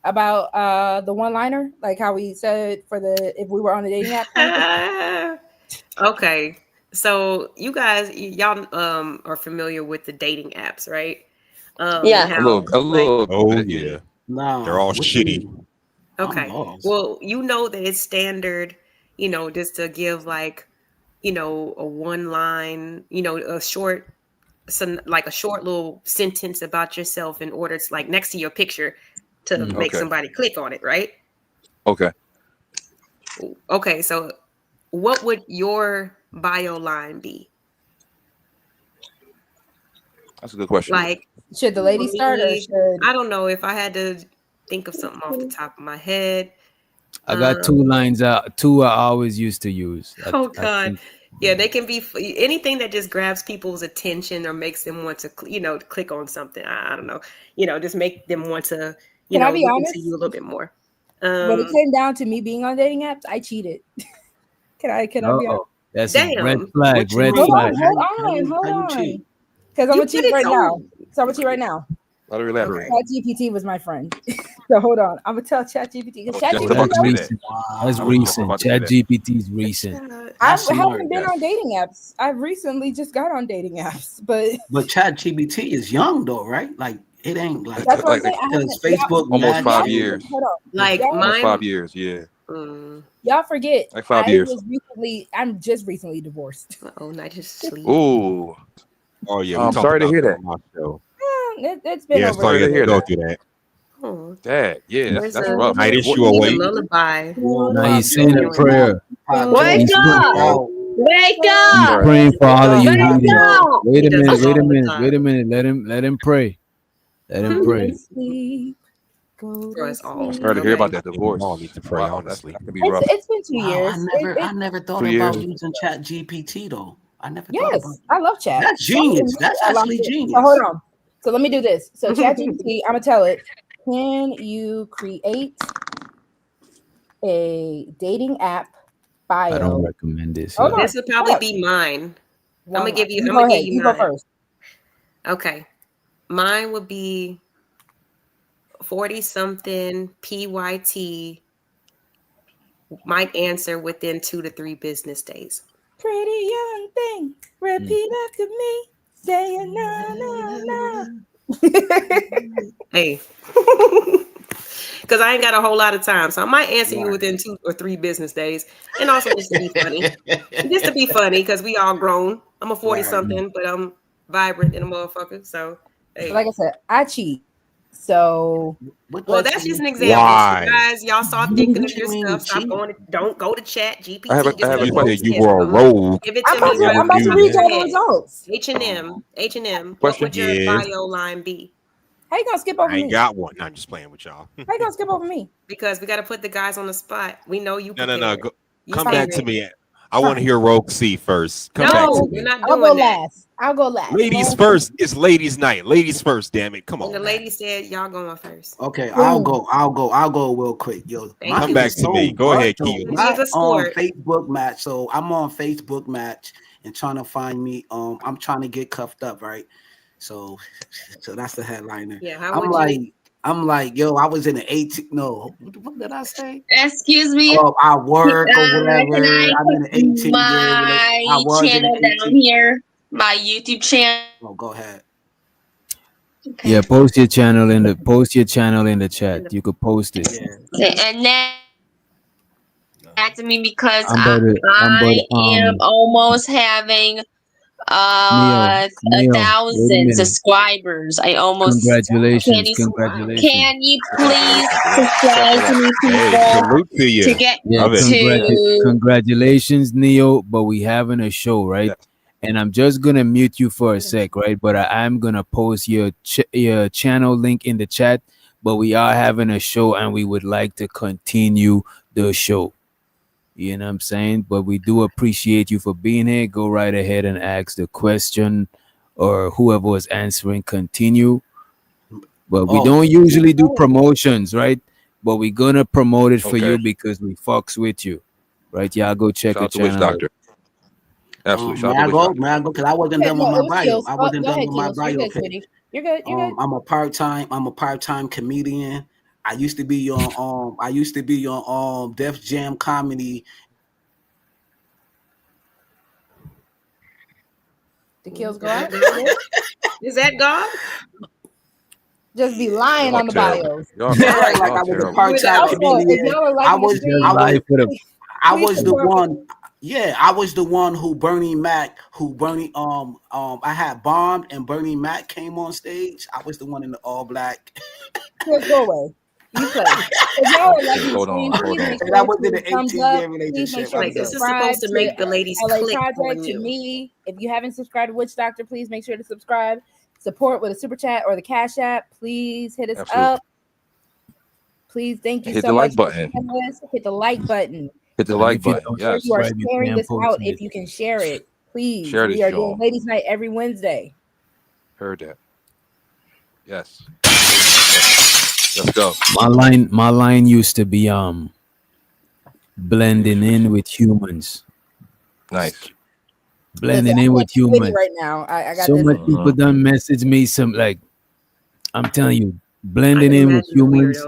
about the one-liner, like how we said for the if we were on a dating app? Okay. So you guys, y'all are familiar with the dating apps, right? Yeah. and A how, little. Oh yeah, Nah, they're all what shitty. you- okay. I'm lost. Well, you know that it's standard, just to give like, a one line, a short, like a short little sentence about yourself in order to like next to your picture to make Okay. somebody click on it, right? Okay. Okay, so what would your bio line be? That's a good question. Like, Should the lady start or me, should I don't know if I had to think of something off the top of my head. I got 2 lines out. 2 I always used to use. Oh God, yeah, they can be anything that just grabs people's attention or makes them want to, click on something. I don't know, just make them want to, Can I be look honest? into you a little bit more. When it came down to me being on dating apps, I cheated. Can I be honest? Uh-oh. That's a Damn. red flag. What you Red mean? flag. Hold How you on. cheat? Because I'm You gonna cheat put it right on- now. So I'm gonna cheat right now. Let her elaborate. ChatGPT was my friend. So hold on. I'm gonna tell ChatGPT because Just Oh, about that's to say recent. That's I was just recent. about to say that. ChatGPT's recent. I That's smart, haven't been yes. on dating apps. I recently just got on dating apps, but But ChatGPT is young though, right? Like it ain't like that's what I'm Like, saying. I because haven't- Facebook Almost mad 5 young. years. Hold on. Like Y'all- Almost mine. 5 years. Yeah. Y'all forget. Like 5 I years. was recently. I'm just recently divorced. Oh, not just sleep. Ooh. Oh yeah, I'm we talked sorry to about hear that that. on my show. It's been Yeah, over. sorry to to hear go that. through that. Oh, Dad. Yeah, that's there's rough. Night issue a away. lullaby. Now he's saying a prayer. Wake He's up! Wake He's up! praying for all of you Wake ladies. up! Wait a He does minute. this Wait a all the minute. time. Wait a minute. Let him pray. Let him pray. Sleep, go For to us all. sleep. Sorry to hear about Okay. that divorce. We all need to pray, Wow, honestly. that can be rough. It's been 2 Wow, years. I never thought 2 about years. using ChatGPT though. I never thought Yes, about I love chat. That's genius. That's I love actually it. genius. So hold on. So let me do this. So ChatGPT, I'm gonna tell it. Can you create a dating app bio? I don't recommend this. Hold on. This would probably be mine. I'm gonna give you. I'm Go gonna ahead. give You you go mine. first. Okay, mine would be 40-something PYT. Might answer within 2 to 3 business days. Pretty young thing, repeat after me, saying na na na. Hey, because I ain't got a whole lot of time, so I might answer you within 2 or 3 business days, and also just to be funny, because we all grown. I'm a 40-something, but I'm vibrant in a motherfucker. So, hey. Like I said, I cheat. So, well, that's just an example. Why? So guys, y'all start thinking of your stuff. Stop going. Don't go to Chat GPT. I have a You question. said you were a rogue. Give it I'm to me. about to read y'all the results. H&M. What Question? would your Yes. bio line be? How you gonna skip over I ain't me? got one. No, I'm just playing with y'all. How you gonna skip over me? Because we got to put the guys on the spot. We know you. No. prepared. Go, You come back said to me. I want to hear Rogue C first. Come back to me. You're not I'll doing go that. last. I'll go last. Ladies first. It's ladies' night. Ladies first. Damn it! Come on. And the man. lady said, "Y'all going first." Okay, I'll go real quick. Yo, Come back to me. Go ahead, Q. On Facebook Match. So I'm on Facebook Match and trying to find me. I'm trying to get cuffed up, right? So that's the headliner. Yeah, I'm like, yo, I was in the 18. No, what did I say? Excuse me. Oh, I work or whatever. Can I I'm in the 18 my channel down here, my YouTube channel. Oh, go ahead. Okay. Yeah, post your channel in the chat. You could post it. Okay, and then back to me because I am almost having 1,000 subscribers. I almost congratulations. Can you please subscribe to me, people? To get to congratulations, Neo. But we having a show, right? And I'm just gonna mute you for a sec, right? But I am gonna post your channel link in the chat. But we are having a show, and we would like to continue the show. You know what I'm saying? But we do appreciate you for being here. Go right ahead and ask the question, or whoever was answering, continue. But we don't usually do promotions, right? But we're gonna promote it for you because we fucks with you, right? Y'all go check the channel. Witch Doctor. Absolutely. May I go? Because I wasn't done with my bio. I wasn't done with my bio. You're good. I'm a part-time comedian. I used to be on Def Jam Comedy. The kills God? Is that God? Just be lying on the bios. Like I was a part-time comedian. I was the one. Yeah, I was the one who Bernie Mac, I had bombed and Bernie Mac came on stage. I was the one in the all black. Go away. You play. Hold on. That was in the 18-year relationship. Like, this is supposed to make the ladies click on you. To me, if you haven't subscribed to Witch Doctor, please make sure to subscribe. Support with a super chat or the Cash App. Please hit us up. Please, thank you so much. Hit the like button. Hit the like button. Hit the like button. Yes. You are sharing this out. If you can share it, please. Share this, we are doing Ladies' Night every Wednesday. Heard that. Yes. Let's go. My line used to be blending in with humans. Nice. Blending in with humans. Right now, I got so much people done message me some, like, I'm telling you, blending in with humans.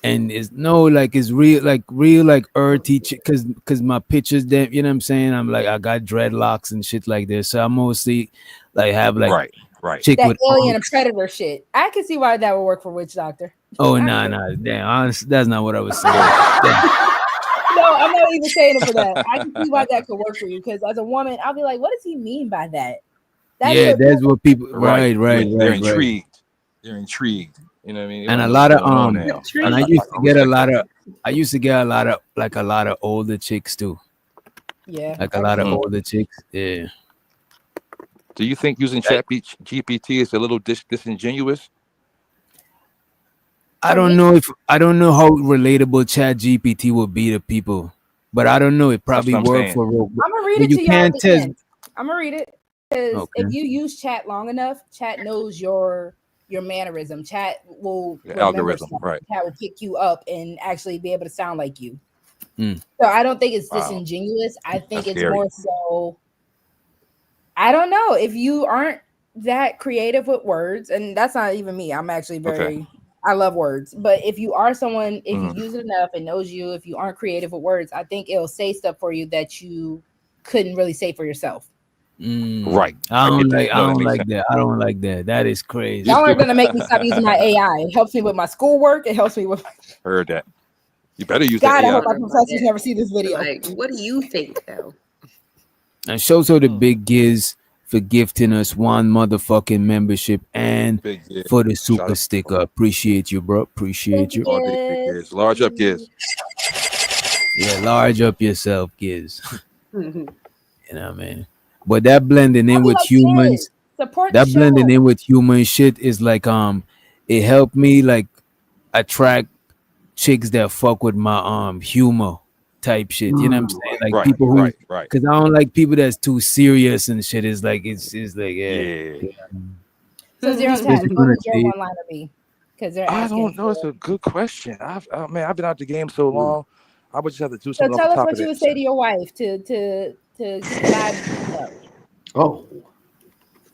And it's real earthy, because my pictures, them, you know what I'm saying? I'm like, I got dreadlocks and shit like this. So I mostly like have like chick that with alien and predator shit. I can see why that would work for Witch Doctor. Oh nah, damn, honestly, that's not what I was saying. No, I'm not even saying it for that. I can see why that could work for you, because as a woman, I'll be like, what does he mean by that? That's what people right. They're intrigued. They're intrigued. You know what I mean? And a lot of and I used to get a lot of older chicks too. Yeah. Like a lot of older chicks. Yeah. Do you think using ChatGPT is a little disingenuous? I don't know how relatable ChatGPT will be to people, but I don't know. It probably worked for real. I'm gonna read it to you. I'm gonna read it because if you use chat long enough, chat knows your mannerism. Chat will algorithm, right? Chat will pick you up and actually be able to sound like you. So I don't think it's disingenuous. I think it's scary. More so. I don't know, if you aren't that creative with words, and that's not even me. I'm actually I love words. But if you are someone, if you use it enough and knows you, if you aren't creative with words, I think it'll say stuff for you that you couldn't really say for yourself. Right. I don't like that. That is crazy. Y'all are gonna make me stop using my AI. It helps me with my schoolwork. It helps me with. Heard that. You better use God, that. I hope my professors never see this video. Like, what do you think, though? And shows her the big giz for gifting us one motherfucking membership and for the super sticker. Appreciate you, bro. Appreciate you. Large up, Giz. Yeah, large up yourself, Giz. You know what I mean? But that blending in with humans, blending in with human shit is like it helped me like attract chicks that fuck with my humor. type shit. You know what I'm saying? Like Right, people who, right. because I don't like people that's too serious and shit. It's like it's like So Zero Tat, what would your one liner be? Because they're I asking. don't know. It's a good question. I've been out the game so long. I would just have to do So something tell off the us top what of you it. would say to your wife to keep the vibe up. Oh,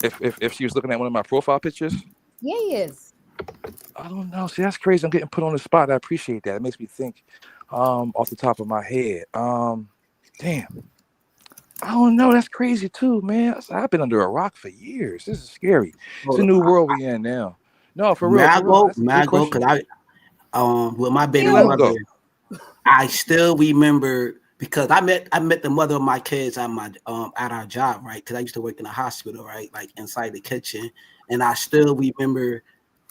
If she was looking at one of my profile pictures, Yes. I don't know. See, that's crazy. I'm getting put on the spot. I appreciate that. It makes me think off the top of my head. Damn. I don't know. That's crazy too, man. I've been under a rock for years. This is scary. It's a new world we in now. No, for real. That's a good question. Because with my baby Let him mother, go. I still remember because I met the mother of my kids at my at our job, right? Because I used to work in a hospital, right? Like inside the kitchen, and I still remember,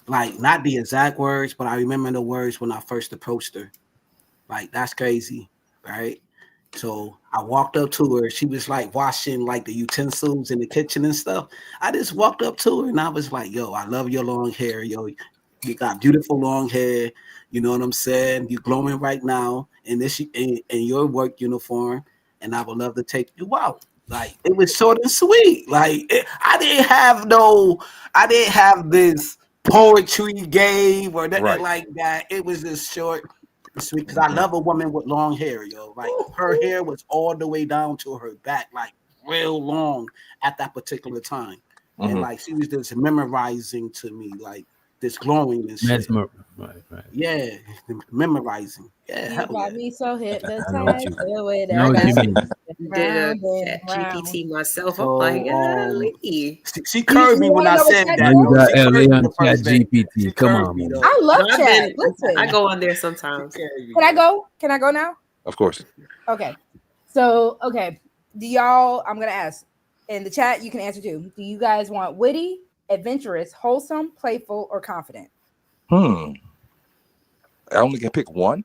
like not the exact words, but I remember the words when I first approached her. Like that's crazy, right? So I walked up to her. She was like washing like the utensils in the kitchen and stuff. I just walked up to her and I was like, "Yo, I love your long hair. Yo, you got beautiful long hair. You know what I'm saying? You're glowing right now in this in your work uniform, and I would love to take you out." Like it was short and sweet. Like I didn't have this poetry game or nothing like that. It was just short. Sweet, because I love a woman with long hair, yo. Like her hair was all the way down to her back, like real long at that particular time. And like she was just memorizing to me, like this glowing and shit. Right. Yeah, memorizing. Yeah, You got me so hypnotized. I know what you mean. Did a GPT myself. So, I'm like, golly. She curved me when I said that. Now you got LA on Chat GPT. Come on, man. I love chat. Listen, I go on there sometimes. Can I go? Can I go now? Of course. Okay. So, do y'all, I'm going to ask in the chat, you can answer too. Do you guys want witty, adventurous, wholesome, playful, or confident? I only can pick one.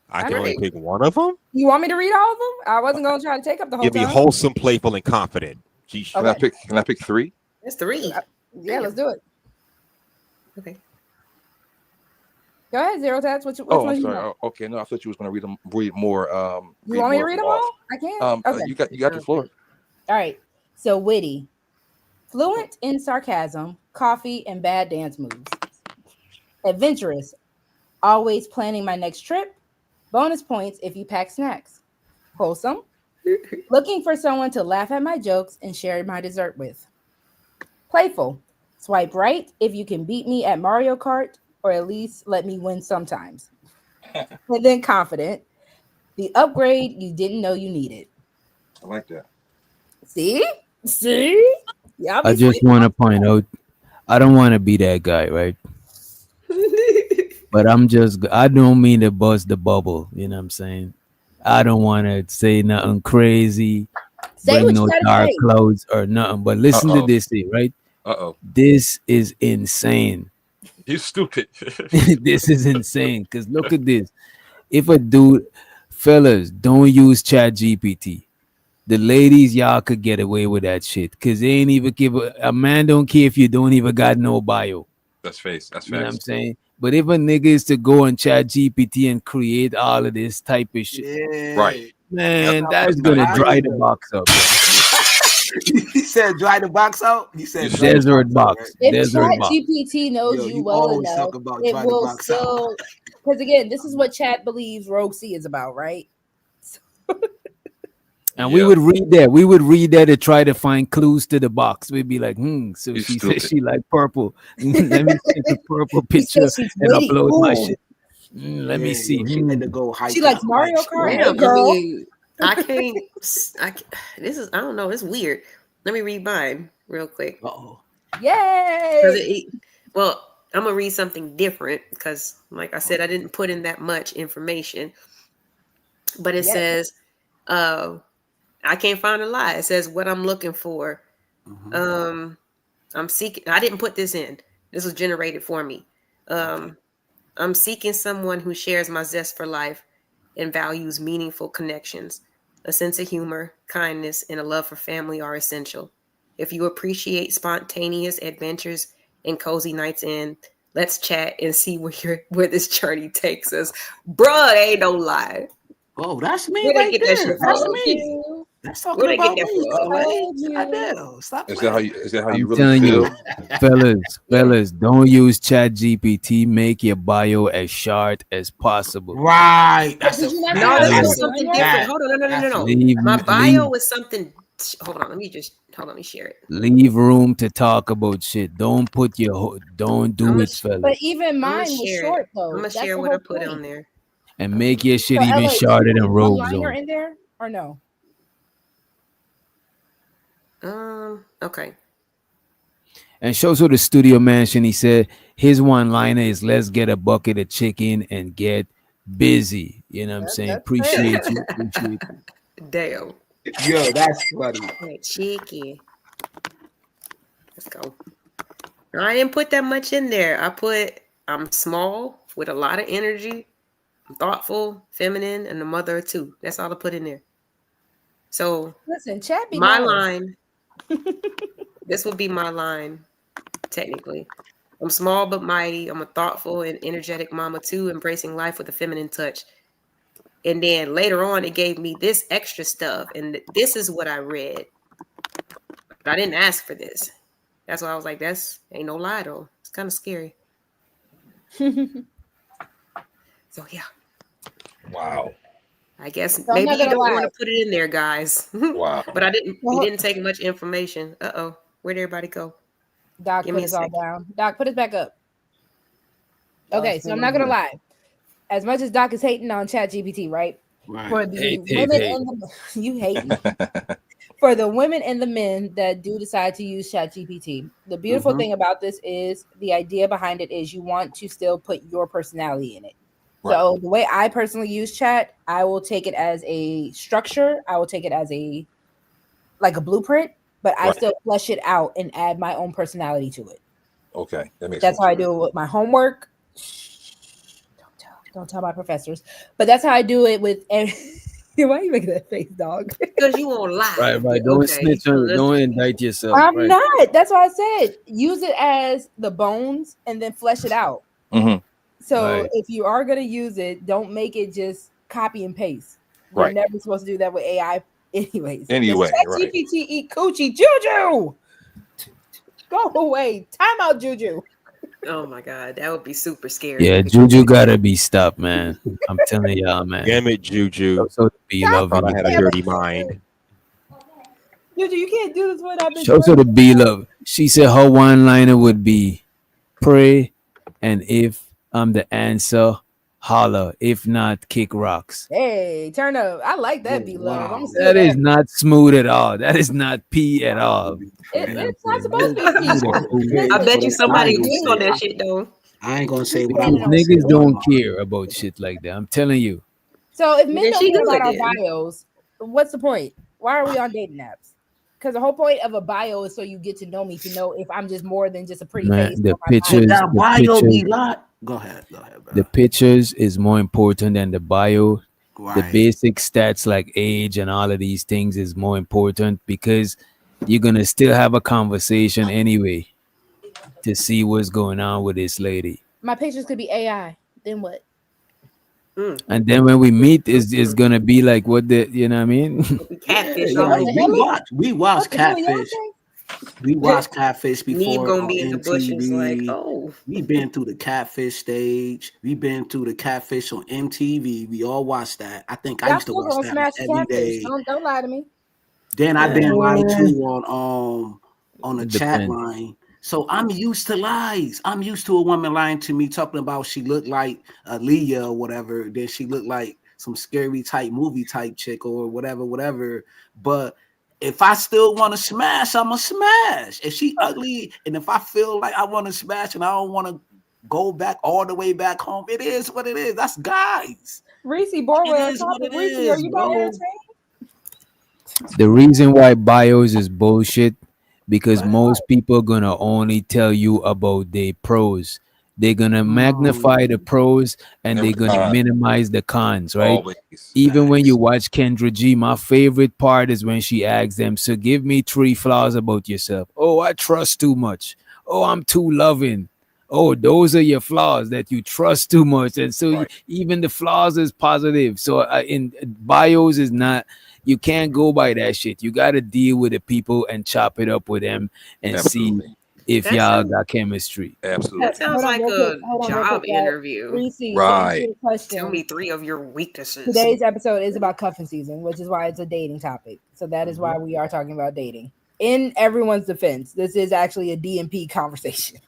I can only pick one of them. You want me to read all of them? I wasn't going to try to take up the whole Give me time. wholesome, playful, and confident. Geesh. Can I pick three? That's three. Yeah, let's do it. Okay. Go ahead, Zero Tats. Which I'm one sorry. you want? Okay, no, I thought you was going to read more. You want me to read them all? I can. Okay. You got the floor. All right. So witty, fluent in sarcasm, coffee, and bad dance moves. Adventurous, always planning my next trip. Bonus points if you pack snacks. Wholesome, looking for someone to laugh at my jokes and share my dessert with. Playful, swipe right if you can beat me at Mario Kart or at least let me win sometimes. And then confident, the upgrade you didn't know you needed. I like that. See? Yeah. I just want to point out, I don't want to be that guy, right? But I don't mean to bust the bubble. You know what I'm saying? I don't want to say nothing crazy, bring no dark clouds or nothing. But listen to this thing, right? This is insane. You stupid. This is insane. Because look at this. If a dude, fellas, don't use Chat GPT. The ladies, y'all could get away with that shit. Because they ain't even give a man don't care if you don't even got no bio. That's face. That's facts. You know what I'm saying? But if a nigga is to go on Chat GPT and create all of this type of shit, right, man, that's gonna dry the box up. He said dry the box out. He said desert box. If Chat GPT knows you well enough, it will still. Because again, this is what Chat believes Rogue C is about, right? And we would read that. We would read that and try to find clues to the box. We'd be like, so she said she like purple. Let me take a purple picture and upload my shit. Let me see. She had to go She likes Mario Kart. Girl. I can't. This is. I don't know. It's weird. Let me read mine real quick. Yay! Well, I'm gonna read something different because, like I said, I didn't put in that much information. But it says, I can't find a lie. It says what I'm looking for. I'm seeking. I didn't put this in. This was generated for me. I'm seeking someone who shares my zest for life and values meaningful connections. A sense of humor, kindness, and a love for family are essential. If you appreciate spontaneous adventures and cozy nights in, let's chat and see where this journey takes us. Bruh, ain't no lie. Oh, that's me Where they right get that there. shit That's from? me. That's Where talking they get about that me. from? Adele, stop Is playing. that how you I'm really telling feel? you, fellas, don't use Chat GPT. Make your bio as short as possible. Right. That's Did a you not No, see this how was I something done different. that? Hold on, no. Leave, My leave, bio was something. Hold on, let me share it. leave room to talk about shit. Don't put your don't do it, fellas. But even I'm gonna mine was share short it. though. I'm gonna That's share the what I whole put point. on there. And make your shit So even LA, shorter than is Rogue one-liner Zone. in there or no? Okay. And shows her the studio mansion. He said his one liner is let's get a bucket of chicken and get busy. You know what I'm saying? Appreciate you. Appreciate you. Damn. Yo, that's funny. That chicken. Let's go. I didn't put that much in there. I'm small with a lot of energy. I'm thoughtful, feminine, and a mother of two. That's all I put in there. So Listen, chat be my nice. line. This would be my line, technically. I'm small but mighty. I'm a thoughtful and energetic mama too, embracing life with a feminine touch. And then later on, it gave me this extra stuff, and this is what I read. But I didn't ask for this. That's why I was like, "That's ain't no lie though. It's kind of scary." So yeah. Wow. I guess So maybe you don't lie. want to put it in there, guys. Wow. But I didn't. It didn't take much information. Where'd everybody go? Doc Give put me a us all second. down. Doc, put us back up. Doc's Okay, so still I'm in not gonna here. lie. As much as Doc is hating on Chat GPT, right? Right. For the Hate. women and the you hating. For the women and the men that do decide to use Chat GPT, the beautiful thing about this is the idea behind it is you want to still put your personality in it. Right. So the way I personally use Chat, I will take it as a structure. I will take it as a blueprint, but I still flesh it out and add my own personality to it. Okay, that makes That's sense. how I do it with my homework. Don't tell my professors, but that's how I do it with. Why are you making that face, dog? Because you won't lie. Right. Don't snitch on. Don't indict yourself. I'm right. not. That's why I said use it as the bones and then flesh it out. Mm-hmm. So Right. if you are gonna use it, don't make it just copy and paste. You're Right. never supposed to do that with AI, anyways. Anyway, right. GPT eat coochie, Juju. Go away. Time out, Juju. Oh my God, that would be super scary. Yeah, Juju gotta be stopped, man. I'm telling y'all, man. Damn it, Juju. So be love. Thought I had a dirty mind. Juju, you can't do this when I've been Show to the be love. She said her one liner would be pray, and if I'm the answer, holler. If not, kick rocks. Hey, turn up. I like that, be love. I'm That is not smooth at all. That is not P at all. It's not supposed to be. I bet you somebody will click on that shit though. I ain't gonna say what Because I'm gonna niggas say. don't care about shit like that. I'm telling you. So if men Yeah, don't she care do about our it then. bios, what's the point? Why are we on dating apps? Because the whole point of a bio is so you get to know me, to know if I'm just more than just a pretty Man, face. the on my pictures, That the bio be pictures, lot. Go ahead, bro. the pictures is more important than the bio. The Right. basic stats like age and all of these things is more important because you're gonna still have a conversation anyway to see what's going on with this lady. My pictures could be AI. Then what? And then when we meet, is gonna be like what the you know what I mean? Catfish. Yeah, on we it. watch What the hell, Catfish. Beyonce? We watched Catfish Neve before gonna on be in the bushes like, oh. We've been through the Catfish stage. We've been through the Catfish on MTV. We all watched that. I think I Y'all used to still watch gonna that smash the every catfish. day. Don't lie to me. Then I've been lied to on a It chat depends. line. So I'm used to lies. I'm used to a woman lying to me, talking about she looked like Aaliyah or whatever. Then she looked like some scary type movie type chick or whatever. But if I still want to smash, I'm gonna smash. If she ugly, and if I feel like I want to smash and I don't want to go back all the way back home, it is what it is. That's guys. Reese Borwell, It is what it Reese, is, are you not bro. entertained? The reason why bios is bullshit because most people gonna only tell you about their pros. They're gonna magnify the pros and they're gonna minimize the cons, right? Always. Even when you watch Kendra G, my favorite part is when she asks them, so give me 3 flaws about yourself. Oh, I trust too much. Oh, I'm too loving. oh, those are your flaws that you trust too much, and so even the flaws is positive. So in bios is not. You can't go by that shit. You got to deal with the people and chop it up with them and see if y'all got chemistry. Absolutely. That sounds like a job interview. Reese, right. Tell me 3 of your weaknesses. Today's episode is about cuffing season, which is why it's a dating topic. So that is why we are talking about dating. In everyone's defense, this is actually a DMP conversation.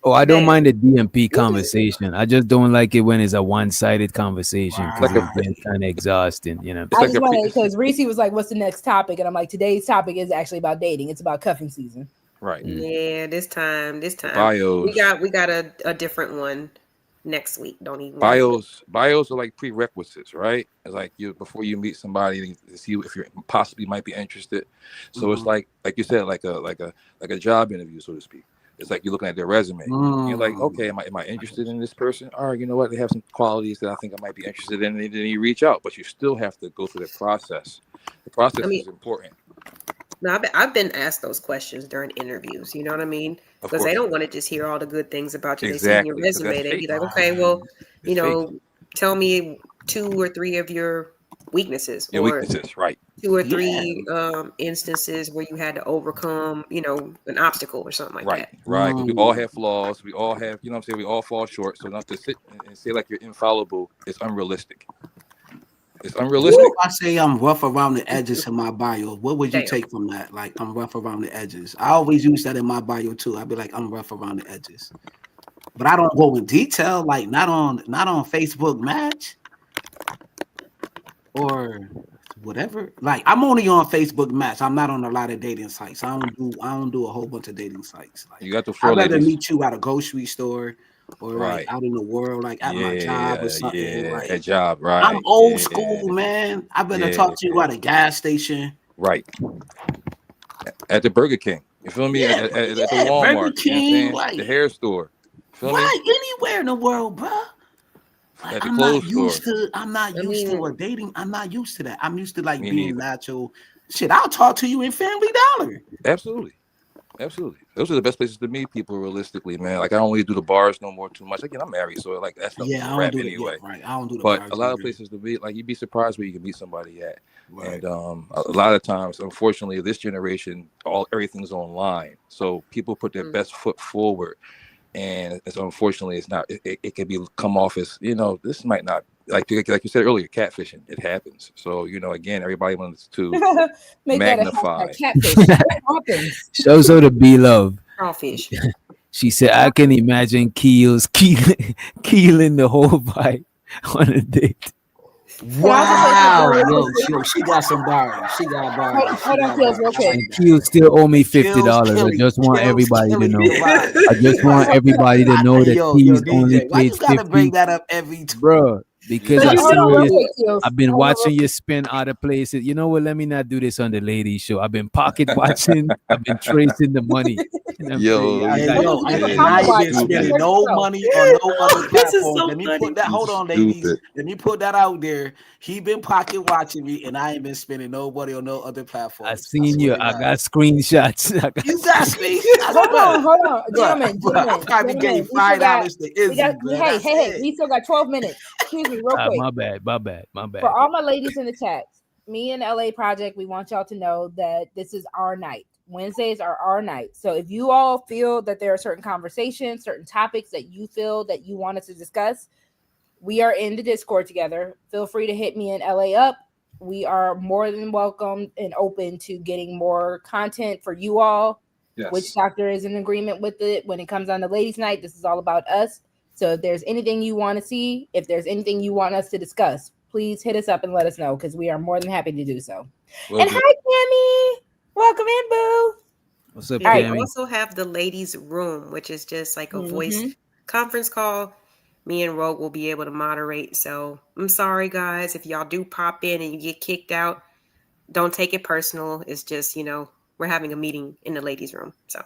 Oh, I don't mind the DMP conversation. I just don't like it when it's a one-sided conversation because it's kind of exhausting, you know. I just wanted, because Reese was like, "What's the next topic?" And I'm like, "Today's topic is actually about dating. It's about cuffing season." Right. Yeah, this time bios. We got a different one next week. Don't even bios are like prerequisites, right? It's like you before you meet somebody to see if you possibly might be interested. So it's like you said, like a job interview, so to speak. It's like you're looking at their resume. You're like, okay, am I interested in this person? All right, you know what? They have some qualities that I think I might be interested in. And then you reach out, but you still have to go through the process. The process is important. No, I've been asked those questions during interviews. You know what I mean? Because they don't want to just hear all the good things about you. Exactly. They see your resume. They be like, okay, well, you know, tell me 2 or 3 of your weaknesses. Your weaknesses, right? 2 or 3 instances where you had to overcome, you know, an obstacle or something like that. Right. We all have flaws. We all have, you know what I'm saying? We all fall short. So not to sit and say like you're infallible is unrealistic. It's unrealistic. If I say I'm rough around the edges in my bio, what would you take from that? Like, I'm rough around the edges. I always use that in my bio too. I'd be like, I'm rough around the edges. But I don't go in detail, like not on Facebook Match or whatever. Like, I'm only on Facebook Match. I'm not on a lot of dating sites. I don't do a whole bunch of dating sites. Like, you got the I'd rather meet you at a grocery store or like out in the world, like at my job or something. Yeah, like, a job, right? I'm old school, man. I better talk to you at a gas station. Right. At the Burger King. You feel me? At the Walmart. Burger King, you know like, the hair store. Feel me? Anywhere in the world, bro. Like, I'm not used to a dating. I'm not used to that. I'm used to like being natural. Shit, I'll talk to you in Family Dollar. Absolutely. Those are the best places to meet people realistically, man. Like, I don't really do the bars no more too much. Again, I'm married, so like that's not rap anyway. Right. I don't do the bars. But a lot of places to meet, like, you'd be surprised where you can meet somebody at. Right. And a lot of times, unfortunately, this generation, everything's online. So people put their best foot forward. And it's unfortunately, it's not. It can come off as, you know, this might not, like you said earlier, catfishing. It happens. So, you know, again, everybody wants to magnify. Shows her to be loved. Crawfish. She said, "I can imagine keeling the whole vibe on a date." Wow, yo, she got some bars. She got bars. Hold on, Kills, real quick. And Keel still owe me $50. I just want everybody to know. I just want everybody to know that Keel's only paid $50. Why you gotta bring that up every time? Bro, because I've been watching you spin other places. You know what? Let me not do this on the ladies show. I've been pocket watching. I've been tracing the money. I ain't spending no money on no other platform. Let me put that. Hold on, ladies. Let me put that out there. He been pocket watching me, and I ain't been spending nobody on no other platform. I seen you. I got screenshots. You got screenshots. Hold on, gentlemen. I probably gave $5 to Izzy. Hey, we still got 12 minutes. Excuse me, real quick. My bad. For all my ladies in the chat, me and LA Project, we want y'all to know that this is our night. Wednesdays are our night. So if you all feel that there are certain conversations, certain topics that you feel that you want us to discuss, we are in the Discord together. Feel free to hit me and LA up. We are more than welcome and open to getting more content for you all. Yes. Which Doctor is in agreement with it. When it comes on the ladies' night, this is all about us. So if there's anything you want to see, if there's anything you want us to discuss, please hit us up and let us know, because we are more than happy to do so. And hi, Tammy. Welcome in, boo. What's up, Tammy? We also have the ladies' room, which is just like a voice conference call. Me and Rogue will be able to moderate. So I'm sorry, guys, if y'all do pop in and you get kicked out, don't take it personal. It's just, you know, we're having a meeting in the ladies' room. So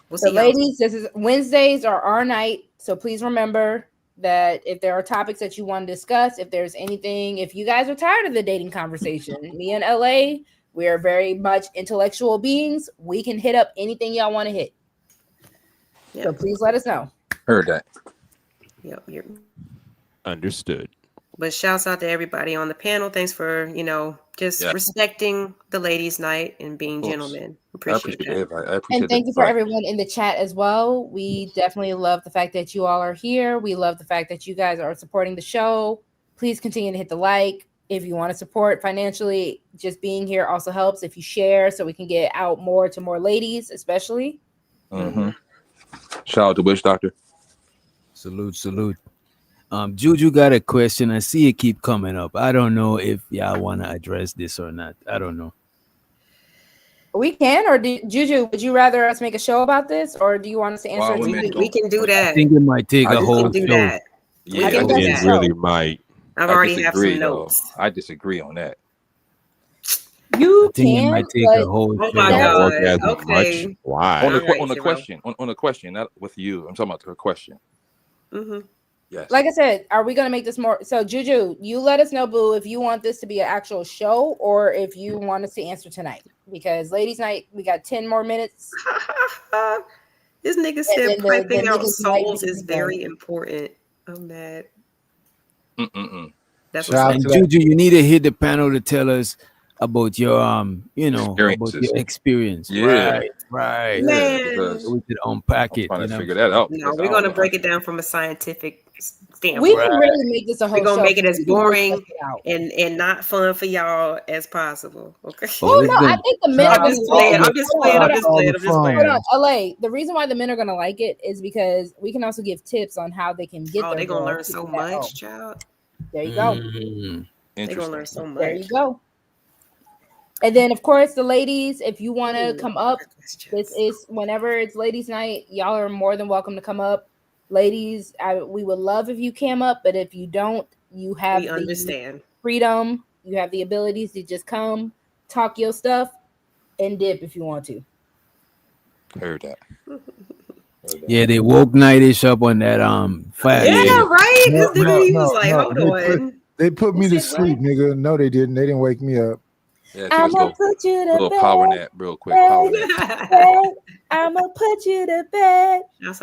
we'll see. Ladies, this is Wednesdays are our night. So please remember that if there are topics that you want to discuss, if there's anything, if you guys are tired of the dating conversation, me and LA, we are very much intellectual beings. We can hit up anything y'all want to hit. So please let us know. Heard that. Yep. Understood. But shouts out to everybody on the panel. Thanks for, just respecting the ladies' night and being gentlemen. Appreciate that. I appreciate and thank you for everyone in the chat as well. We definitely love the fact that you all are here. We love the fact that you guys are supporting the show. Please continue to hit the like. If you want to support financially, just being here also helps. If you share so we can get out more to more ladies, especially. Mm-hmm. Shout out to Witch Doctor. Salute. Juju got a question. I see it keep coming up. I don't know if y'all want to address this or not. I don't know. We can, or Juju, would you rather us make a show about this, or do you want us to answer? We can do that. I think it might take a whole show. That. Yeah, I think it really might. I've already have some notes. I disagree on that. You can. It might take a whole show. Oh my God. Okay. Why? On the question, not with you. I'm talking about her question. Mm-hmm. Yes. Like I said, are we gonna make this more? So Juju, you let us know, boo, if you want this to be an actual show or if you want us to answer tonight. Because ladies' night, we got 10 more minutes. This nigga said piping out souls is very important. I'm mad. That's and Juju, you need to hit the panel to tell us about your about your experience. Yeah. Right. Man. We could unpack it. Trying to figure that out. No, we're gonna break it down from a scientific standpoint. We can really make this a whole We're gonna show. make it as boring and not fun for y'all as possible. Okay. Oh no, I think the men are I'm just playing. Hold on, LA. The reason why the men are gonna like it is because we can also give tips on how they can get. Oh, they're gonna learn so much, child. There you go. They're gonna learn so much. There you go. And then, of course, the ladies, if you want to come up, this is whenever it's ladies' night. Y'all are more than welcome to come up. Ladies, we would love if you came up, but if you don't, you have the freedom. You have the abilities to just come, talk your stuff, and dip if you want to. Heard that. Yeah, they woke Nightish up on that fire. Yeah, right. This dude, he was like, hold on. They put me to sleep, nigga. No, they didn't. They didn't wake me up. Yeah, I'm gonna put you to little bed. Power nap, real quick. Power nap. I'm gonna put you to bed. That's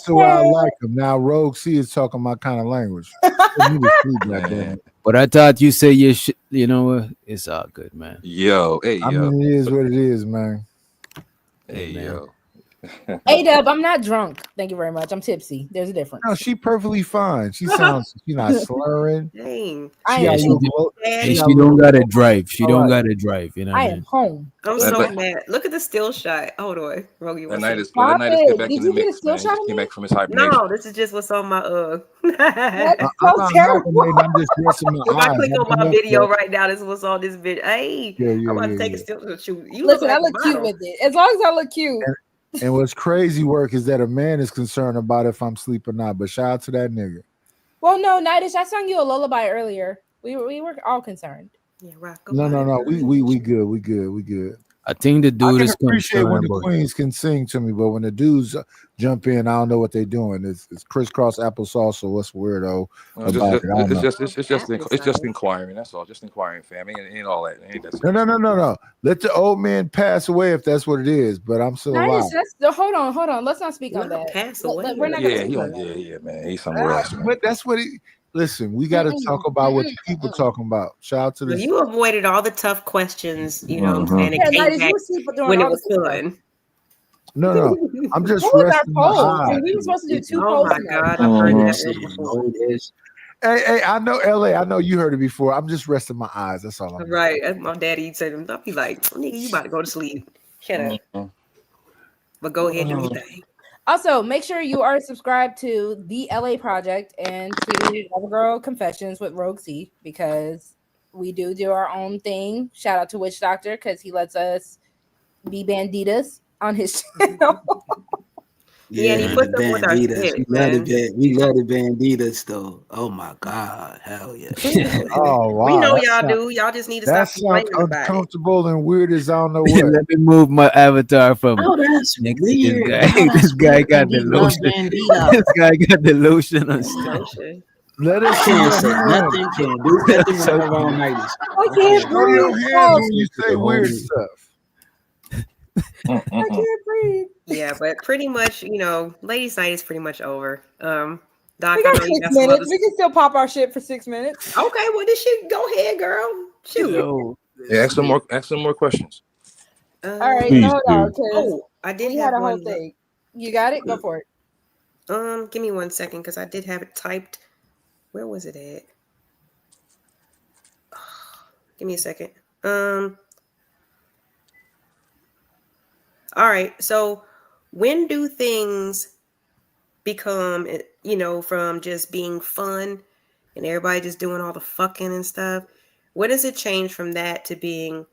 the way I like them. Now, Rogue C is talking my kind of language. But I thought you said you know, it's all good, man. Yo, hey, I mean, it is what it is, man. Hey, yo. Hey, Dub, I'm not drunk. Thank you very much. I'm tipsy. There's a difference. No, she perfectly fine. She sounds, she's not slurring. Dang. She don't gotta drive. She don't gotta drive. You know. I am home. I'm so mad. Look at the still shot. Hold on, Rogue. That night is get back in the mix, man. He just came back from his hibernation. No, this is just what's on my That's so terrible. I'm just resting my If I eyes. click on my video right now, this is what's on this video. Hey, I'm about to take a still shoot. Listen, I look cute with it. As long as I look cute. And what's crazy work is that a man is concerned about if I'm asleep or not. But shout out to that nigga. Well, no, Nightish, I sung you a lullaby earlier. We were all concerned. Yeah, rock. No. We good. I think the dude is appreciate when the concerned. queens can sing to me, but when the dudes jump in, I don't know what they're doing. It's crisscross applesauce, or what's weirdo about it? I don't know. It's just inquiring. That's all. Just inquiring, fam. Ain't all that. Ain't that. No. Let the old man pass away if that's what it is. But I'm still alive. Hold on. Let's not speak on that. Pass away. We're not Yeah, man. He's somewhere else, man. But that's what he. Listen, we got to talk about what the people talking about. Shout out to this. You avoided all the tough questions, you know what I'm saying? It came back when it was fun. No. I'm just resting my eyes. We were supposed to do 2 Oh polls. my God, I've heard that before. Hey, I know LA. I know you heard it before. I'm just resting my eyes. That's all. Right. As my daddy said, I'll be like, nigga, you about to go to sleep. Shut up. But go ahead and do your thing. Also, make sure you are subscribed to the LA Project and to Lover Girl Confessions with Rogue C, because we do our own thing. Shout out to Witch Doctor because he lets us be banditas on his channel. Yeah, he puts them with our kids, we love the banditas though. Oh my God, hell yeah! Oh wow, we know y'all do. Y'all just need to stop complaining about it. Uncomfortable and weird as I don't know what. Let me move my avatar from. Oh, that's weird. This guy got the lotion. This guy got the lotion on stage. Let us say nothing. Can't do nothing when I'm around Nightish. I can't breathe. When you say weird stuff. I can't breathe. Yeah, but pretty much, ladies' night is pretty much over. Doc, we got 6 minutes. We can still pop our shit for 6 minutes. Okay, well, this shit, go ahead, girl. Shoot. Yeah, ask some more questions. All right, hold on. I did have a whole thing. You got it? Go for it. Give me 1 second because I did have it typed. Where was it at? Give me a second. All right. So when do things become, from just being fun and everybody just doing all the fucking and stuff? When does it change from that to being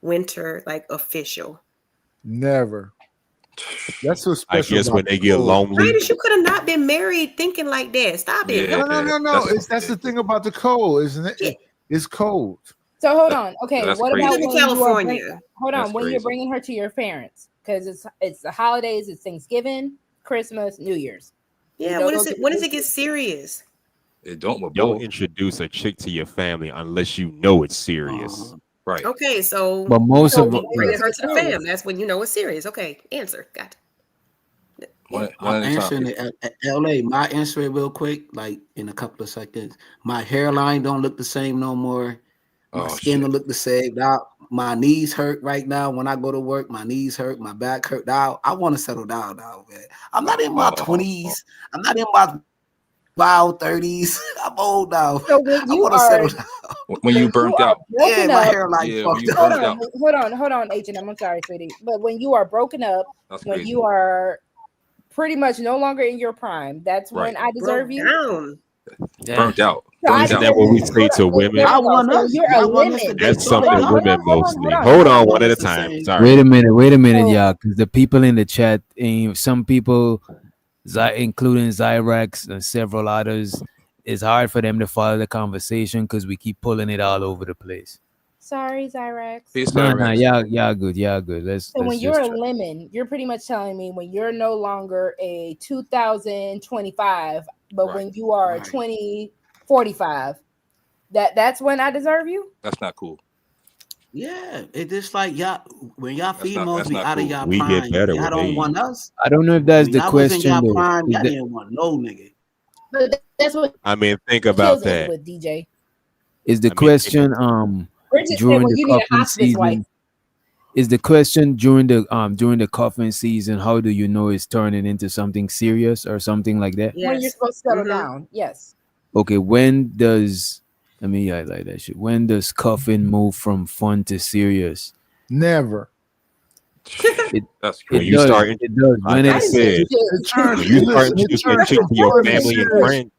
winter, like official? Never. That's so special. I guess when they get lonely. Titus, you could have not been married thinking like that. Stop it. No. That's the thing about the cold, isn't it? It's cold. So hold on. Okay, what crazy. about when California? When you're bringing her to your parents? Because it's the holidays. It's Thanksgiving, Christmas, New Year's. Yeah. When does it get serious? It don't introduce a chick to your family unless you know it's serious. Right. Okay, so but most of them bring her to the fam. That's when you know it's serious. Okay, answer. Got it. I'm answering it. LA, my answer it real quick, like in a couple of seconds. My hairline don't look the same no more. My skin don't look the same. Now my knees hurt right now when I go to work. My knees hurt. My back hurt. Now I want to settle down now, man. I'm not in my 20s. I'm not in my wild 30s. I'm old now. So when you I want to settle down. When you burnt out. Yeah, my hairline fucked up. Hold on, Agent. I'm sorry, sweetie. But when you are broken up, that's when crazy. You are pretty much no longer in your prime, that's when I deserve you. Burnt out. So isn't that what we say to women? That's something women mostly. Hold on, one at a time. Sorry. Wait a minute, y'all, because the people in the chat, some people, including Zyrax and several others, it's hard for them to follow the conversation because we keep pulling it all over the place. Sorry, Zyrax. No, y'all good. So when you're a lemon, you're pretty much telling me when you're no longer a 2025, but when you are 2045, that's when I deserve you. That's not cool. Yeah, it's just like y'all when y'all females be out of y'all we prime, get better y'all don't want us. I don't know if that's When the y'all was in question. y'all Though. prime, y'all didn't want no nigga. But that's what I mean, think about that. with DJ. Is the question during the cuffing season? Is the question during the cuffing season? How do you know it's turning into something serious or something like that? When you're supposed to settle down, yes. Okay, let me highlight that shit. When does cuffing move from fun to serious? Never. That's when It you does. start. It does. When Like I it said, when you start introducing that chick to your family and friends.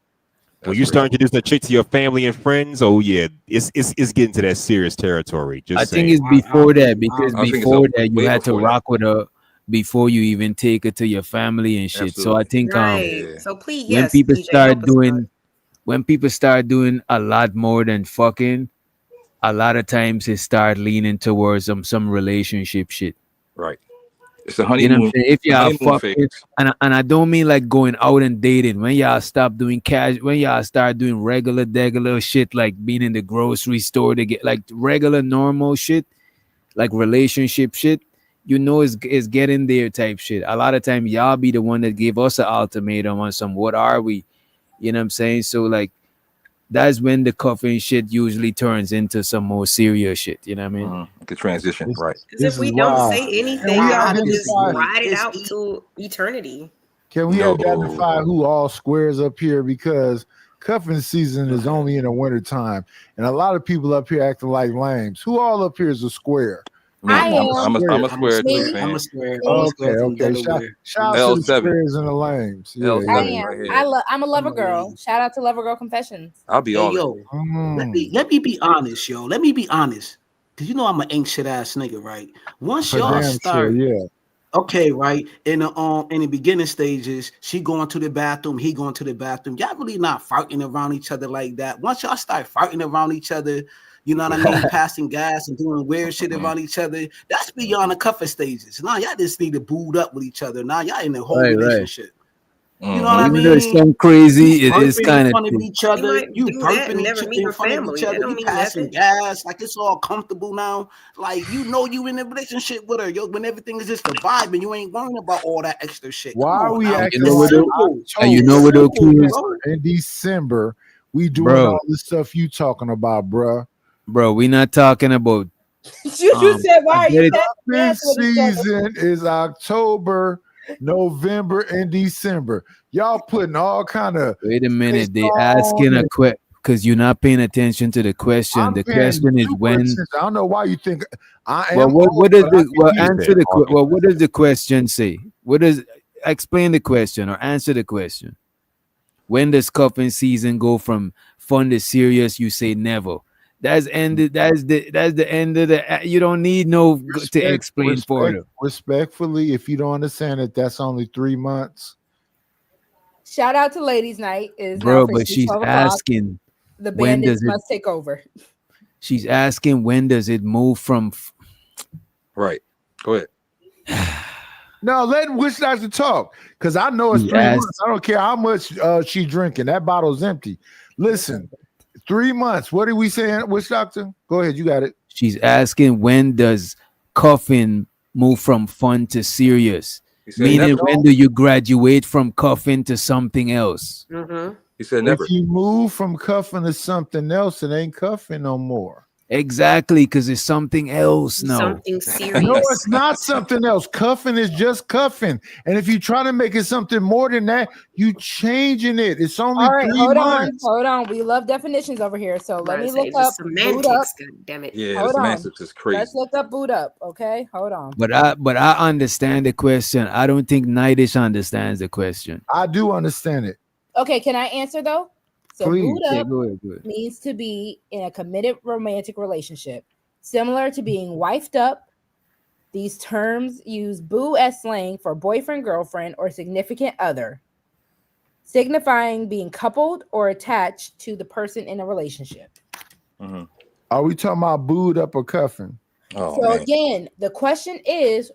When you start introducing that chick to your family and friends, oh yeah, it's getting to that serious territory. Just I think saying. it's before that because I think it's before up- that you way had to before rock with her before you even take it to your family and shit. So I think Right. So please, when yes, people DJ, start help us doing when people start doing a lot more than fucking, a lot of times it start leaning towards some relationship shit. Right. It's a You know honeymoon. what I'm saying? If the y'all honeymoon fucking, phase. and I don't mean like going out and dating. When y'all stop doing when y'all start doing regular shit, like being in the grocery store to get like regular normal shit, like relationship shit, it's getting there type shit. A lot of time y'all be the one that give us an ultimatum on some what are we? You know what I'm saying? So like that's when the cuffing shit usually turns into some more serious shit. You know what I mean? The transition, right? Because if we don't say anything, we y'all can just identify- ride it out to eternity. Can we identify who all squares up here? Because cuffing season is only in the winter time, and a lot of people up here acting like lames. Who all up here is a square? I'm a square too, man. I'm a square. Okay. Shout out to the L7. squares and the lames. Yeah, L7 I yeah. right am. here. I'm a lover girl. Shout out to Lover Girl Confessions. I'll be Hey, all yo, let me be honest, yo. Let me be honest. Cause you know I'm an ain't shit ass nigga, right? Once For y'all damn start, sure, yeah. okay, right, in the beginning stages, she going to the bathroom, he going to the bathroom. Y'all really not farting around each other like that. Once y'all start farting around each other, you know what I mean, passing gas and doing weird shit around each other, that's beyond the cuffing stages. Now y'all just need to boot up with each other. Now y'all in a whole Right. relationship. You know what I mean? It's so crazy. It is kind of front of each other. You burping never meet her in front of family. each other. That don't You mean passing nothing. gas. Like it's all comfortable now. Like you know you in a relationship with her. Yo, when everything is just a vibe and you ain't worrying about all that extra shit. Why are we acting know like you know what in December we doing all the stuff you talking about, bruh? Bro, we not talking about. You said why are you? This season is October, November, and December. Y'all putting all kind of. Wait a minute. They asking a question because you're not paying attention to the question. The question is when. I don't know why you think I am. Well, what is the answer the well? What does the question say? What does explain the question or answer the question? When does cuffing season go from fun to serious? You say never. That's ended. That's the end of the. You don't need to explain further. Respectfully, if you don't understand it, that's only 3 months. Shout out to Ladies' Night is bro, now but she's asking. The bandits must take over. She's asking when does it move from. Right. Go ahead. No, let Witch Doctor talk because I know it's 3 months. I don't care how much she's drinking. That bottle's empty. Listen. 3 months. What are we saying, Witch Doctor? Go ahead, you got it. She's asking when does cuffing move from fun to serious? Meaning when do you graduate from cuffing to something else? Mm-hmm. He said never. If you move from cuffing to something else, it ain't cuffing no more. Exactly, because it's something else now. Something serious. No, it's not something else. Cuffing is just cuffing. And if you try to make it something more than that, you changing it. It's only all right, 3 hold months. Hold on. We love definitions over here. So let me look up semantics. Boot Up. Damn it. Yeah, the semantics is crazy. Let's look up Boot Up. Okay, hold on. But I understand the question. I don't think Nightish understands the question. I do understand it. Okay, can I answer though? So Please. Boot Up go ahead. means to be in a committed romantic relationship, similar to being wifed up. These terms use boo as slang for boyfriend, girlfriend, or significant other, signifying being coupled or attached to the person in a relationship. Mm-hmm. Are we talking about booed up or cuffing? Oh, so again, the question is,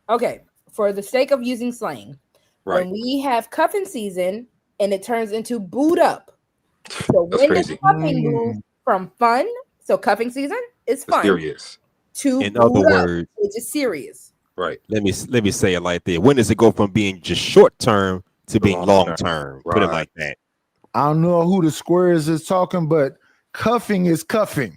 okay, for the sake of using slang, when we have cuffing season and it turns into boot up. So that's when crazy. the cuffing moves from fun, so cuffing season is fun, serious. In other words, which is serious. Right. Let me say it like that. When does it go from being just short term to being long term? Put it like that. I don't know who the squares is talking, but cuffing is cuffing.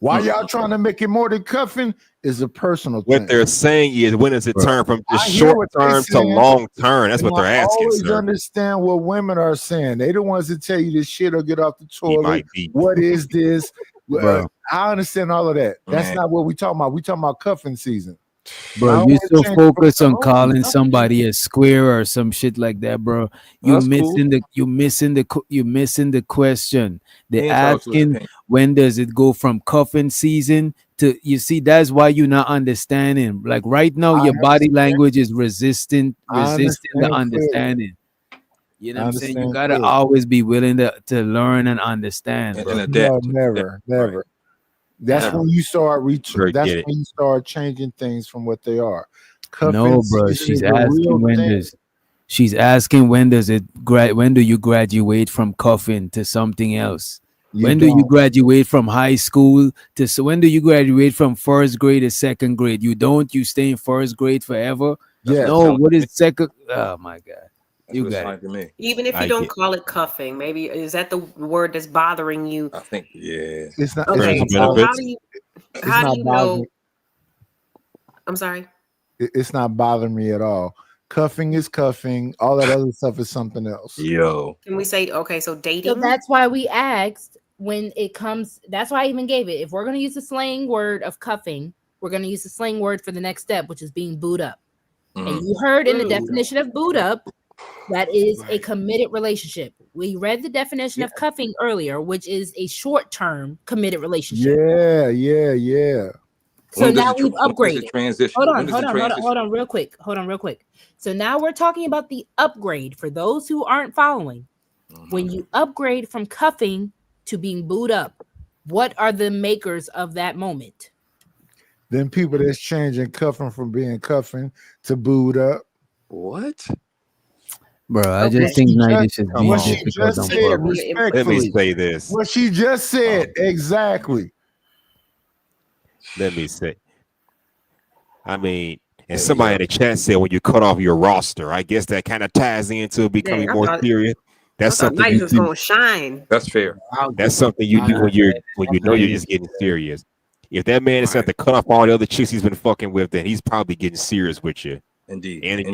Why y'all trying to make it more than cuffing is a personal thing. What they're saying is when does it turn from just short term to long term? That's what they're asking. I always sir. understand what women are saying. They the ones that tell you this shit or get off the toilet. What is this? I understand all of that. That's not what we talking about. We talking about cuffing season. Bro, you so focused on calling somebody a square or some shit like that, bro. You missing the question. They're asking when does it go from cuffing season to, you see, that's why you're not understanding. Like right now, your body language is resisting the understanding. You know what I'm saying? You gotta always be willing to learn and understand, bro. No, never. Right. That's when you start That's when you start changing things from what they are. No, bro. She's asking when do you graduate from cuffing to something else? When do you graduate from high school to when do you graduate from first grade to second grade? You stay in first grade forever. Yeah. No, what is second? Oh my God. You got it. Even if you don't call it cuffing, maybe is that the word that's bothering you? I think it's not. Okay, so how do you know? I'm sorry. It's not bothering me at all. Cuffing is cuffing. All that other stuff is something else. Yo. Can we say okay? So dating. So that's why we asked when it comes. That's why I even gave it. If we're going to use the slang word of cuffing, we're going to use the slang word for the next step, which is being booed up. And you heard in the definition of boot up, that is a committed relationship. We read the definition of cuffing earlier, which is a short-term committed relationship. Yeah. So now we've upgraded. Hold on, real quick. So now we're talking about the upgrade for those who aren't following. When you upgrade from cuffing to being booed up, what are the makers of that moment? Then people that's changing cuffing from being cuffing to booed up. What? Bro, I just think Nigel should be what she difficult just on said purpose. Let me respectfully. say this. What she just said exactly. Let me say. I mean, and somebody in the chat said when you cut off your roster, I guess that kind of ties into becoming Dang, I more thought- serious. That's I thought something you Nigel was do. gonna shine. That's fair. That's something you do when you know you're just getting serious. If that man is to cut off all the other chicks he's been fucking with, then he's probably getting serious with you. Indeed. And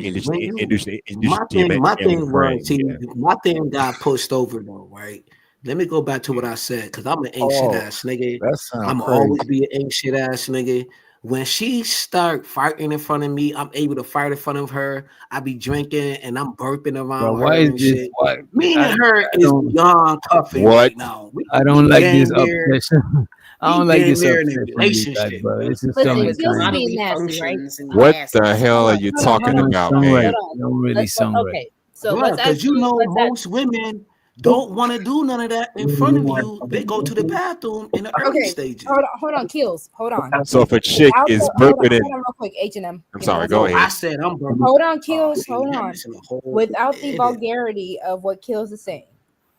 My thing was, see, my thing got pushed over though, right? Let me go back to what I said, because I'm an ain't shit ass nigga. I'm always be an ain't shit ass nigga. When she start fighting in front of me, I'm able to fight in front of her. I be drinking and I'm burping around her and shit. Me and her is beyond cuffing right now. I don't like this there. obsession. I don't like this obsession. Relationship, bro. This is Listen, something Kills kind of- being nasty, right? What the hell are you talking Don't about, song man? right. Don't really song right. Okay, so let's Because ask you know most women don't want to do none of that in front of you. They go to the bathroom in the early stages. Hold on, Kills. Hold on. So if a chick Without is hold on, burping in, hold on real quick, H&M. I'm sorry, go ahead. I said I'm burping. Hold on, Kills. Hold you're on. missing a whole Without the edit. vulgarity of what Kills is saying,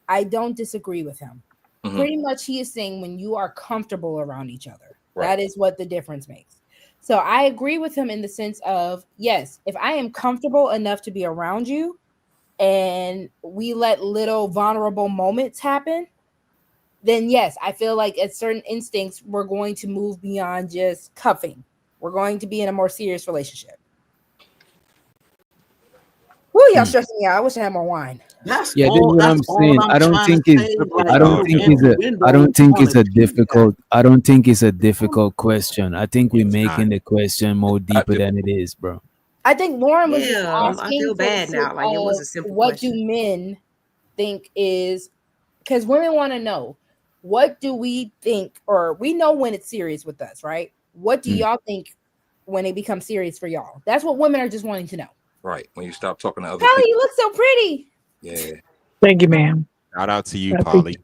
I don't disagree with him. Mhm. Pretty much, he is saying when you are comfortable around each other, Right. that is what the difference makes. So I agree with him in the sense of, yes, if I am comfortable enough to be around you and we let little vulnerable moments happen, then yes, I feel like at certain instincts, we're going to move beyond just cuffing. We're going to be in a more serious relationship. Woo, y'all stressing me out. I wish I had more wine. That's Yeah, this is what I'm saying. I don't think it's a difficult. I don't think it's a difficult question. I think we're making the question more deeper than it is, bro. I think Lauren was just Yeah, I asking feel for the bad now. sake Like it was of a simple what question. do men think is, because women want to know, what do we think, or we know when it's serious with us, right? What do y'all think when it becomes serious for y'all? That's what women are just wanting to know. Right. When you stop talking to other Polly, people. you look so pretty. Yeah. Thank you, ma'am. Shout out to you, Polly.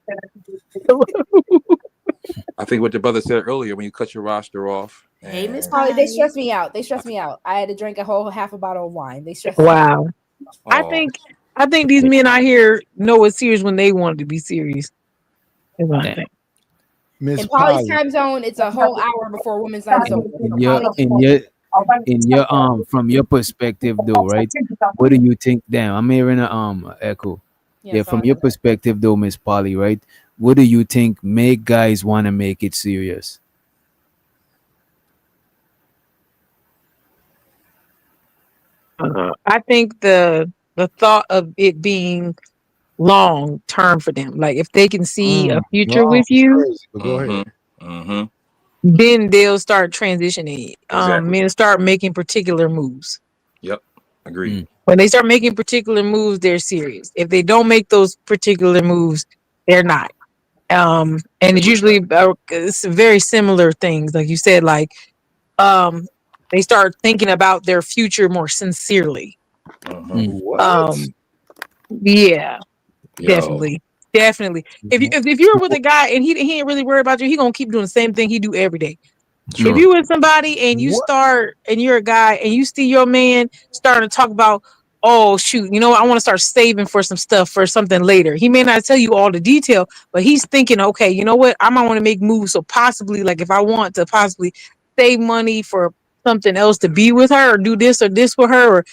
I think what the brother said earlier, when you cut your roster off. Hey, Miss Polly, they Polly. stress me out. They stress me out. I had to drink a whole half a bottle of wine. They stress me Wow. out. I think these men out here know it's serious when they want to be serious. Is what I think. In Polly's time zone, it's a whole hour before women's time zone. In your from your perspective though, right? What do you think? Damn, I'm hearing a echo. Yeah, from your perspective though, Miss Polly, right? What do you think make guys want to make it serious? I think the thought of it being long term for them, like if they can see a future with you, Go ahead. then they'll start transitioning. Exactly. Men start making particular moves. Yep. Agreed. When they start making particular moves, they're serious. If they don't make those particular moves, they're not. And it's usually it's very similar things, like you said. Like they start thinking about their future more sincerely. Yeah, definitely. If you're with a guy and he ain't really worried about you, he gonna keep doing the same thing he do every day. If you with somebody and you start and you're a guy and you see your man starting to talk about, oh shoot, you know what, I want to start saving for some stuff for something later. He may not tell you all the detail, but he's thinking, okay, you know what, I might want to make moves. So possibly, like if I want to possibly save money for something else to be with her or do this or this for her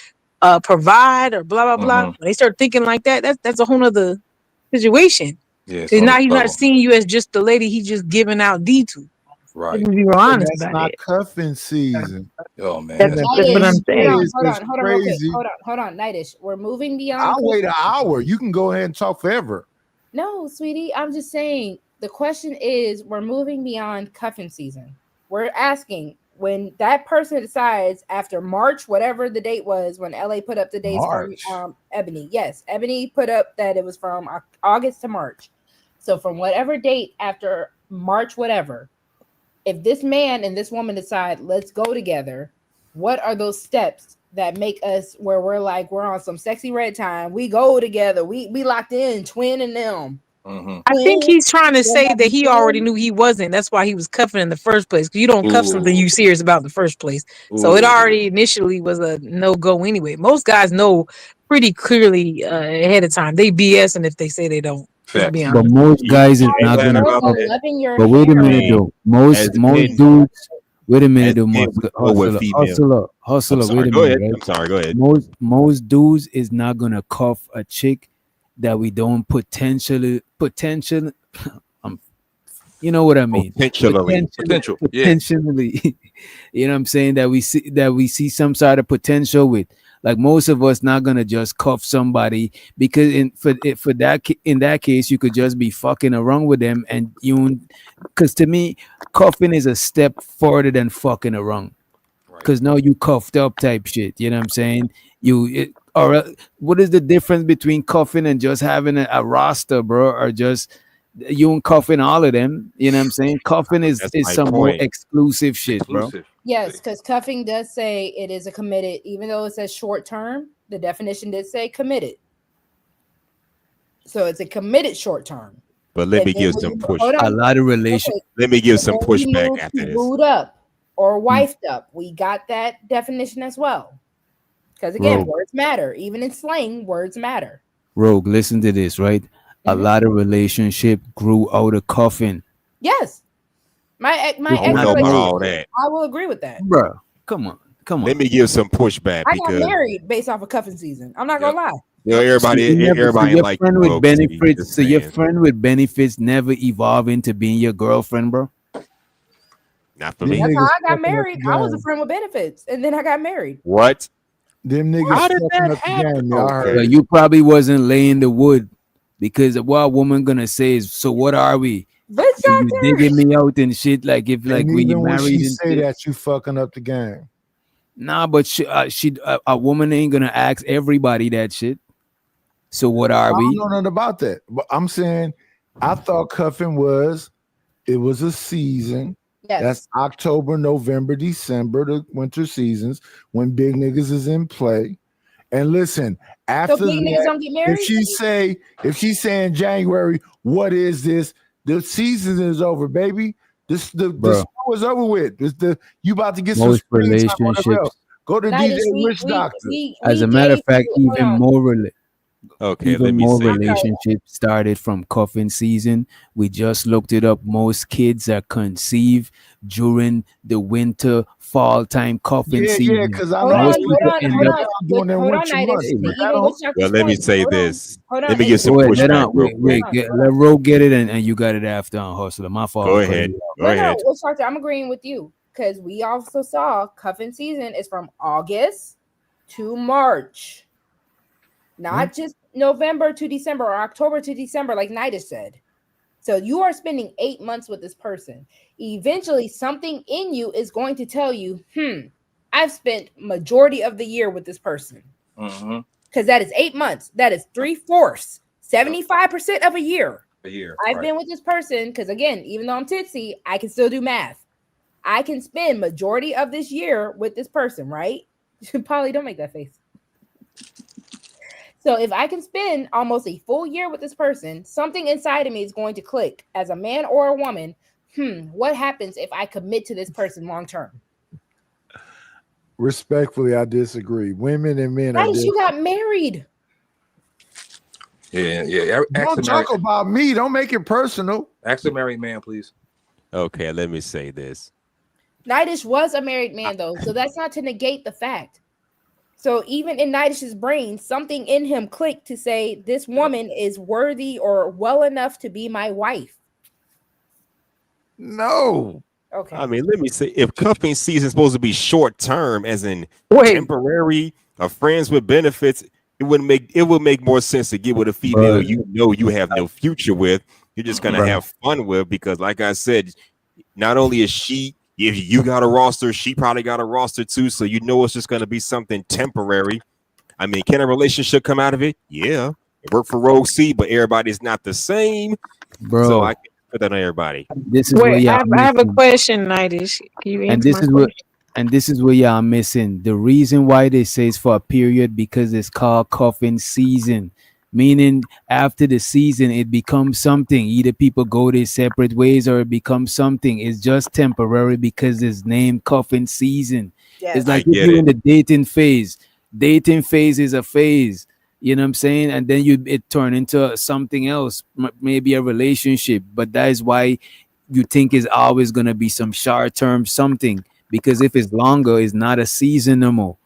or provide or blah blah blah. When they start thinking like that, that's a whole nother situation. Yeah, now he's not seeing you as just the lady he's just giving out D to. Right. Be real honest That's about not it. cuffing season. Oh man, That's what I'm saying. Hold on, real quick. Hold on, Nightish. We're moving beyond. I'll wait an hour. You can go ahead and talk forever. No, sweetie, I'm just saying the question is we're moving beyond cuffing season. We're asking when that person decides after March, whatever the date was, when LA put up the dates from Ebony. Yes, Ebony put up that it was from August to March. So from whatever date after March, whatever, if this man and this woman decide, let's go together, what are those steps that make us where we're like, we're on some sexy red time, we go together, we locked in, twin and them. I think he's trying to say that he already knew he wasn't. That's why he was cuffing in the first place. Because you don't cuff something you serious about in the first place. So it already initially was a no-go anyway. Most guys know pretty clearly ahead of time. They BS, and if they say they don't. But most guys is not gonna. But wait a minute though. Most dudes. Wait a minute though. Hustler. Wait a minute. Right? I'm sorry. Go ahead. Most dudes is not gonna cuff a chick that we don't potential. You know what I mean? Potentially. You know what I'm saying? That we see some sort of potential with. Like most of us not gonna just cuff somebody because in that case you could just be fucking around with them and because to me cuffing is a step further than fucking around because now you cuffed up type shit. You know what I'm saying? What is the difference between cuffing and just having a roster, bro, or just you and cuffing all of them? You know what I'm saying? Cuffing is some more exclusive shit, bro. Yes, because cuffing does say it is a committed, even though it says short term, the definition did say committed. So it's a committed short term. But let me give some push. A lot of relations. Let me give some pushback after this. Booed up or wifed up. We got that definition as well. Because again, words matter. Even in slang, words matter. Rogue, listen to this, right? A lot of relationship grew out of cuffing. Yes. My ex, I will agree with that. Bro, come on. Let me give some pushback. I got married based off of cuffing season. I'm not gonna lie. Everybody like friend with benefits. So your friend with benefits never evolve into being your girlfriend, bro. Not for me. That's how I got married. I was a friend with benefits, and then I got married. What? Them niggas. How did that happen? Well, you probably wasn't laying the wood because what a woman gonna say is, so what are we? You digging me out and shit like if like when you married when she say that you fucking up the game. Nah, but a woman ain't gonna ask everybody that shit. So what are we? I don't know nothing about that. But I'm saying I thought cuffing was a season. Yes. That's October, November, December, the winter seasons when big niggas is in play. And listen, after so big niggas don't get married? if she say in January, what is this? The season is over, baby. The snow is over with. You about to get most some relationships. Go to DJ Rich Doctor. As a matter of fact, even more relationships started from cuffing season. We just looked it up. Most kids are conceived during the winter, fall time cuffing season. Yeah, because most people end up doing their winter months. Well, let me say this. Let me get some pushback. Let Ro get it, and you got it after on Hustler. My fault. Go ahead. I'm agreeing with you because we also saw cuffing season is from August to March. Not just November to December or October to December, like Nida said. So you are spending 8 months with this person. Eventually, something in you is going to tell you, I've spent majority of the year with this person. Because that is 8 months. That is 3/4, 75% of a year. I've been with this person because, again, even though I'm tipsy, I can still do math. I can spend majority of this year with this person, right? Polly, don't make that face. So if I can spend almost a full year with this person, something inside of me is going to click as a man or a woman. What happens if I commit to this person long term? Respectfully, I disagree. Women and men are you got married. Yeah. Don't talk about me. Don't make it personal. Ask a married man, please. Okay, let me say this. Nidish was a married man, though, so that's not to negate the fact. So even in Nidish's brain, something in him clicked to say this woman is worthy or well enough to be my wife. No. Okay. I mean, let me say, if cuffing season is supposed to be short term, as in temporary, or friends with benefits, it would make more sense to get with a female you have no future with. You're just gonna have fun with, because, like I said, not only is she, if you got a roster, she probably got a roster too. So you know it's just gonna be something temporary. I mean, can a relationship come out of it? Yeah, it worked for Rogue C, but everybody's not the same, bro. So I can put that on everybody. This is I have a question, Nidish. Can you answer this is where y'all missing the reason why they say it's for a period, because it's called cuffing season. Meaning after the season, it becomes something. Either people go their separate ways or it becomes something. It's just temporary because it's named cuffing season. Yes. It's like I if get you're it. in the dating phase. Dating phase is a phase. You know what I'm saying? And then it turn into something else, maybe a relationship. But that is why you think is always gonna be some short term something. Because if it's longer, it's not a season no more.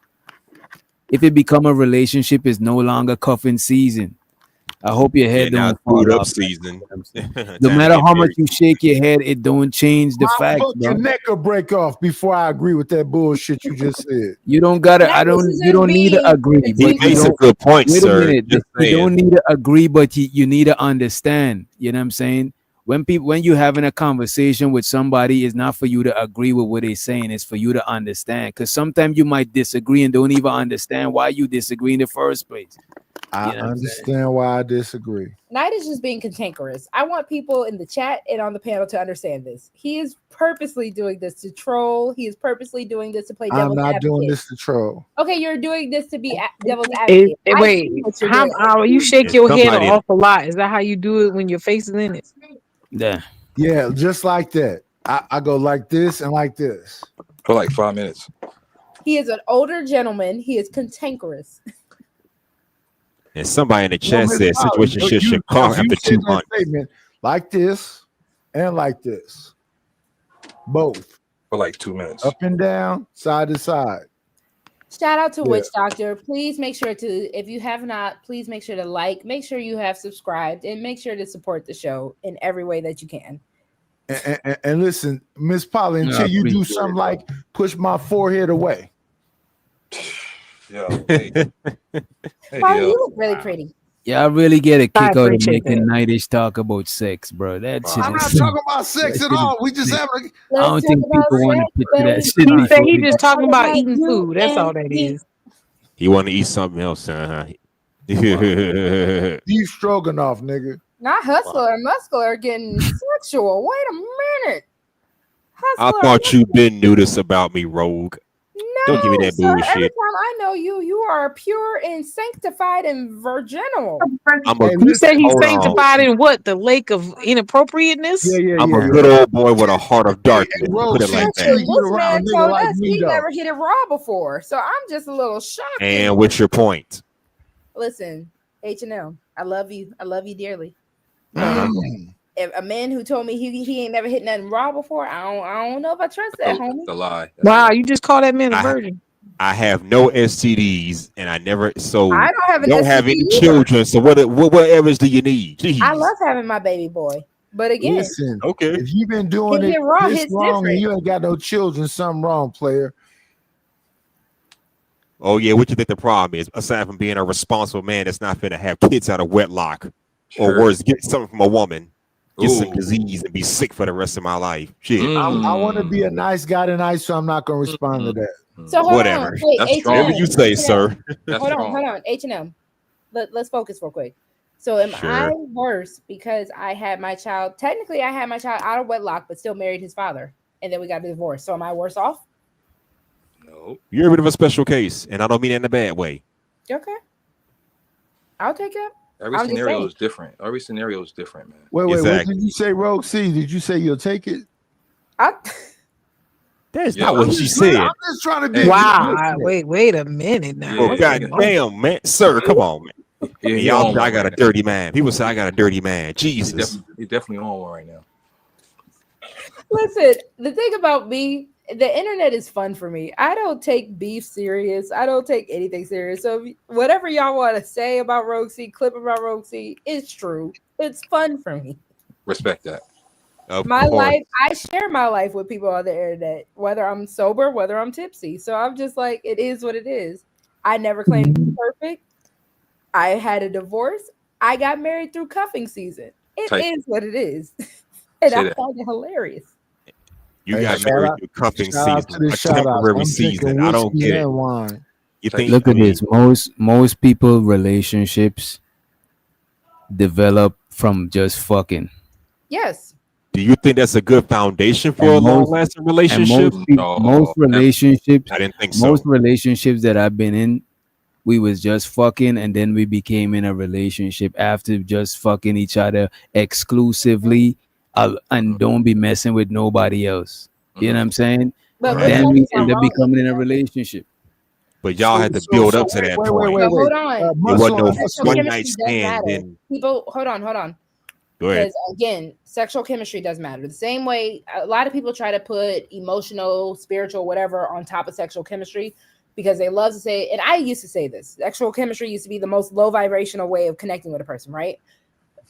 If it become a relationship, it's no longer cuffing season. I hope your head now don't it's boot fall up off. season. No matter how much you shake your head, it don't change the My fact, foot, your bro. neck will break off before I agree with that bullshit you just said. You don't gotta. You don't need to agree. He But you makes a don't. good point, Wait a sir. minute. Just You saying. don't need to agree, but you need to understand. You know what I'm saying? When you having a conversation with somebody, it's not for you to agree with what they're saying. It's for you to understand. Because sometimes you might disagree and don't even understand why you disagree in the first place. I You know what I'm saying? understand why I disagree. Knight is just being cantankerous. I want people in the chat and on the panel to understand this. He is purposely doing this to troll. He is purposely doing this to play I'm devil's not advocate. doing this to troll. Okay, you're doing this to be devil's advocate. I Wait, see what you're how doing. you shake If your head an somebody- awful lot? Is that how you do it when your face is in it? Yeah. Yeah, just like that. I go like this and like this. For like 5 minutes. He is an older gentleman. He is cantankerous. And somebody in the chat Miss said Polly, situation should you calm after said 2 that months. statement like this and like this. Both. For like 2 minutes. Up and down, side to side. Shout out to Yeah. Witch Doctor. Please make sure to, if you have not, please make sure to like, make sure you have subscribed, and make sure to support the show in every way that you can. And listen, Miss Polly, until you do something like push my forehead away. Yo, hey. Polly, you look really pretty. Yeah, I really get a I kick out of appreciate making that. Nightish talk about sex, bro. That shit I'm is not silly. talking about sex That at shit all. is We just silly. having I don't think people want to picture that shit. He said he before just talking about eating you food. That's all that and me. is. He want to eat something else, huh? beef stroganoff, nigga. Not Hustler and Muscular getting sexual. Wait a minute. I thought you been knew this about me, Rogue. No, Don't give me that sir. Every bullshit. time I know you, you are pure and sanctified and virginal. I'm a You say he's hold on. sanctified in what? The lake of inappropriateness? I'm a good old boy with a heart of darkness. Put it like Listen, that. this man told us he never hit it raw before, so I'm just a little shocked. And what's your point? Listen, H&M, I love you. I love you dearly. Uh-huh. If a man who told me he ain't never hit nothing raw before, I don't know if I trust that, homie. The lie. Wow, you just call that man a virgin. I have no STDs, and I never I don't have an don't have STD any either. children. So what else do you need? Jeez. I love having my baby boy, but again, Listen, okay. If you've been doing Hitting it it raw this hits long different. and you ain't got no children, something wrong, player. Oh yeah, what you think the problem is? Aside from being a responsible man that's not finna have kids out of wedlock, or Sure. worse, get something from a woman, get some Ooh. disease and be sick for the rest of my life. Shit. I want to be a nice guy tonight, so I'm not gonna respond to that. so hold Whatever. on. Wait, That's H&M, strong. Whatever you say, H&M. sir. That's Hold strong. on, H&M. Let's focus real quick. So am Sure. I worse because I had my child? Technically, I had my child out of wedlock, but still married his father, and then we got divorced. So am I worse off? No. You're a bit of a special case, and I don't mean that in a bad way. Okay, I'll take it. Every I'm just scenario saying. is different. Every scenario is different, man. Wait, what Exactly. did you say, Rogue C? Did you say you'll take it? That's Yeah, not what I'm she just said. I'm just trying to be. Wow. Wait a minute now. Oh, Yeah, God yeah. damn, man. Sir, come on, man. Yeah, he Y'all, on I one got a right now. dirty man. People say I got a dirty man. He Jesus. He's definitely on one right now. Listen, the thing about me, the internet is fun for me. I don't take beef serious. I don't take anything serious. So whatever y'all want to say about Rogue C, clip about Rogue C, it's true. It's fun for me. Respect that. Of My course. life, I share my life with people on the internet, whether I'm sober, whether I'm tipsy. So I'm just like, it is what it is. I never claimed to be perfect. I had a divorce. I got married through cuffing season. It Tight. is what it is. And Say I that. find it hilarious. You Hey, got shout married out- through cuffing Shout out to season, the a shout outs. temporary I'm season. drinking I don't whiskey get it. and wine. You think Look I at mean, this. Most people relationships develop from just fucking. Yes. do you think that's a good foundation for a And most- long-lasting And relationship? most No, relationships, I didn't think so. most relationships that I've been in, we was just fucking, and then we became in a relationship after just fucking each other exclusively, and don't be messing with nobody else. You know what I'm saying? But Then we end up becoming in a relationship. But y'all had to build up to that point. So hold on. It wasn't no Sexual one chemistry night does stand. matter. Then People, hold on. go ahead. Because again, sexual chemistry does matter. The same way a lot of people try to put emotional, spiritual, whatever on top of sexual chemistry because they love to say, and I used to say this, sexual chemistry used to be the most low vibrational way of connecting with a person, right?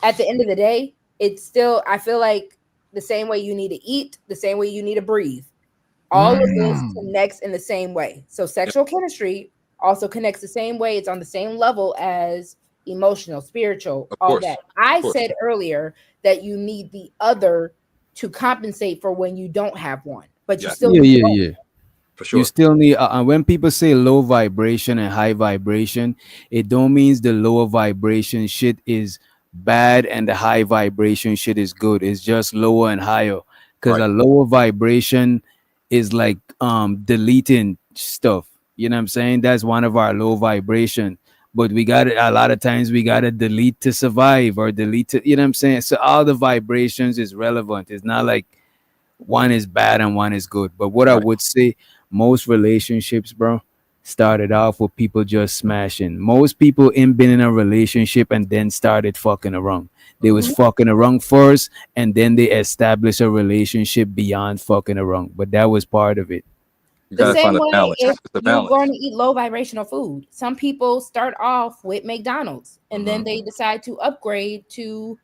At the end of the day, it's still, I feel like the same way you need to eat, the same way you need to breathe. All of this connects in the same way. So sexual chemistry also connects the same way. It's on the same level as emotional, spiritual, all that. I said earlier that you need the other to compensate for when you don't have one, but you still need both. For sure. You still need when people say low vibration and high vibration, it don't means the lower vibration shit is bad and the high vibration shit is good. It's just lower and higher, because a lower vibration is like deleting stuff. You know what I'm saying? That's one of our low vibration. But we got it a lot of times we gotta delete to survive or delete to, you know what I'm saying? So all the vibrations is relevant. It's not like one is bad and one is good. But what I would say, most relationships, bro, started off with people just smashing. Most people ain't been in a relationship and then started fucking around. They was fucking around first, and then they established a relationship beyond fucking around. But that was part of it. The same way if you're going to eat low vibrational food. Some people start off with McDonald's and then they decide to upgrade to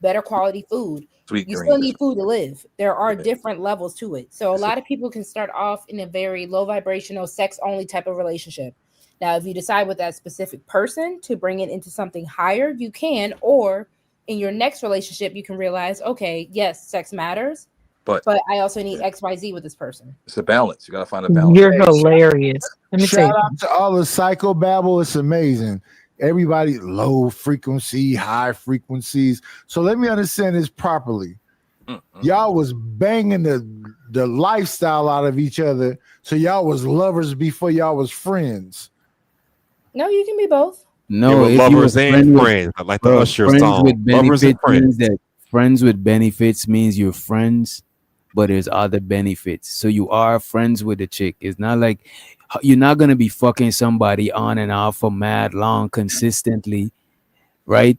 better quality food. You still need food to live. There are different levels to it. So a lot of people can start off in a very low vibrational, sex only type of relationship. Now, if you decide with that specific person to bring it into something higher, you can, or in your next relationship, you can realize, okay, yes, sex matters, but I also need XYZ with this person. It's a balance. You gotta find a balance. You're hilarious. Let me Shout out to all the psychobabble. It's amazing. Everybody low frequency, high frequencies. So let me understand this properly. Y'all was banging the lifestyle out of each other. So y'all was lovers before y'all was friends. No, you can be both. No, if lovers and friends. I like the Usher song. Lovers and friends. Friends with benefits means you're friends, but there's other benefits. So you are friends with the chick. It's not like you're not gonna be fucking somebody on and off for mad long consistently, right?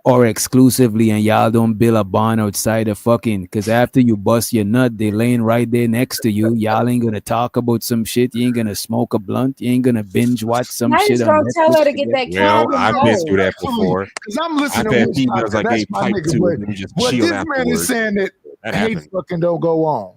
Or exclusively, and y'all don't build a bond outside of fucking, because after you bust your nut, they laying right there next to you. Y'all ain't gonna talk about some shit. You ain't gonna smoke a blunt. You ain't gonna binge watch some I shit. just don't tell her to get that Well, I've been through that before. Because I'm listening I've to had what females like that's they my pipe nigga, to but and we just what chill this man afterwards. is saying that That hate happened. fucking don't go on.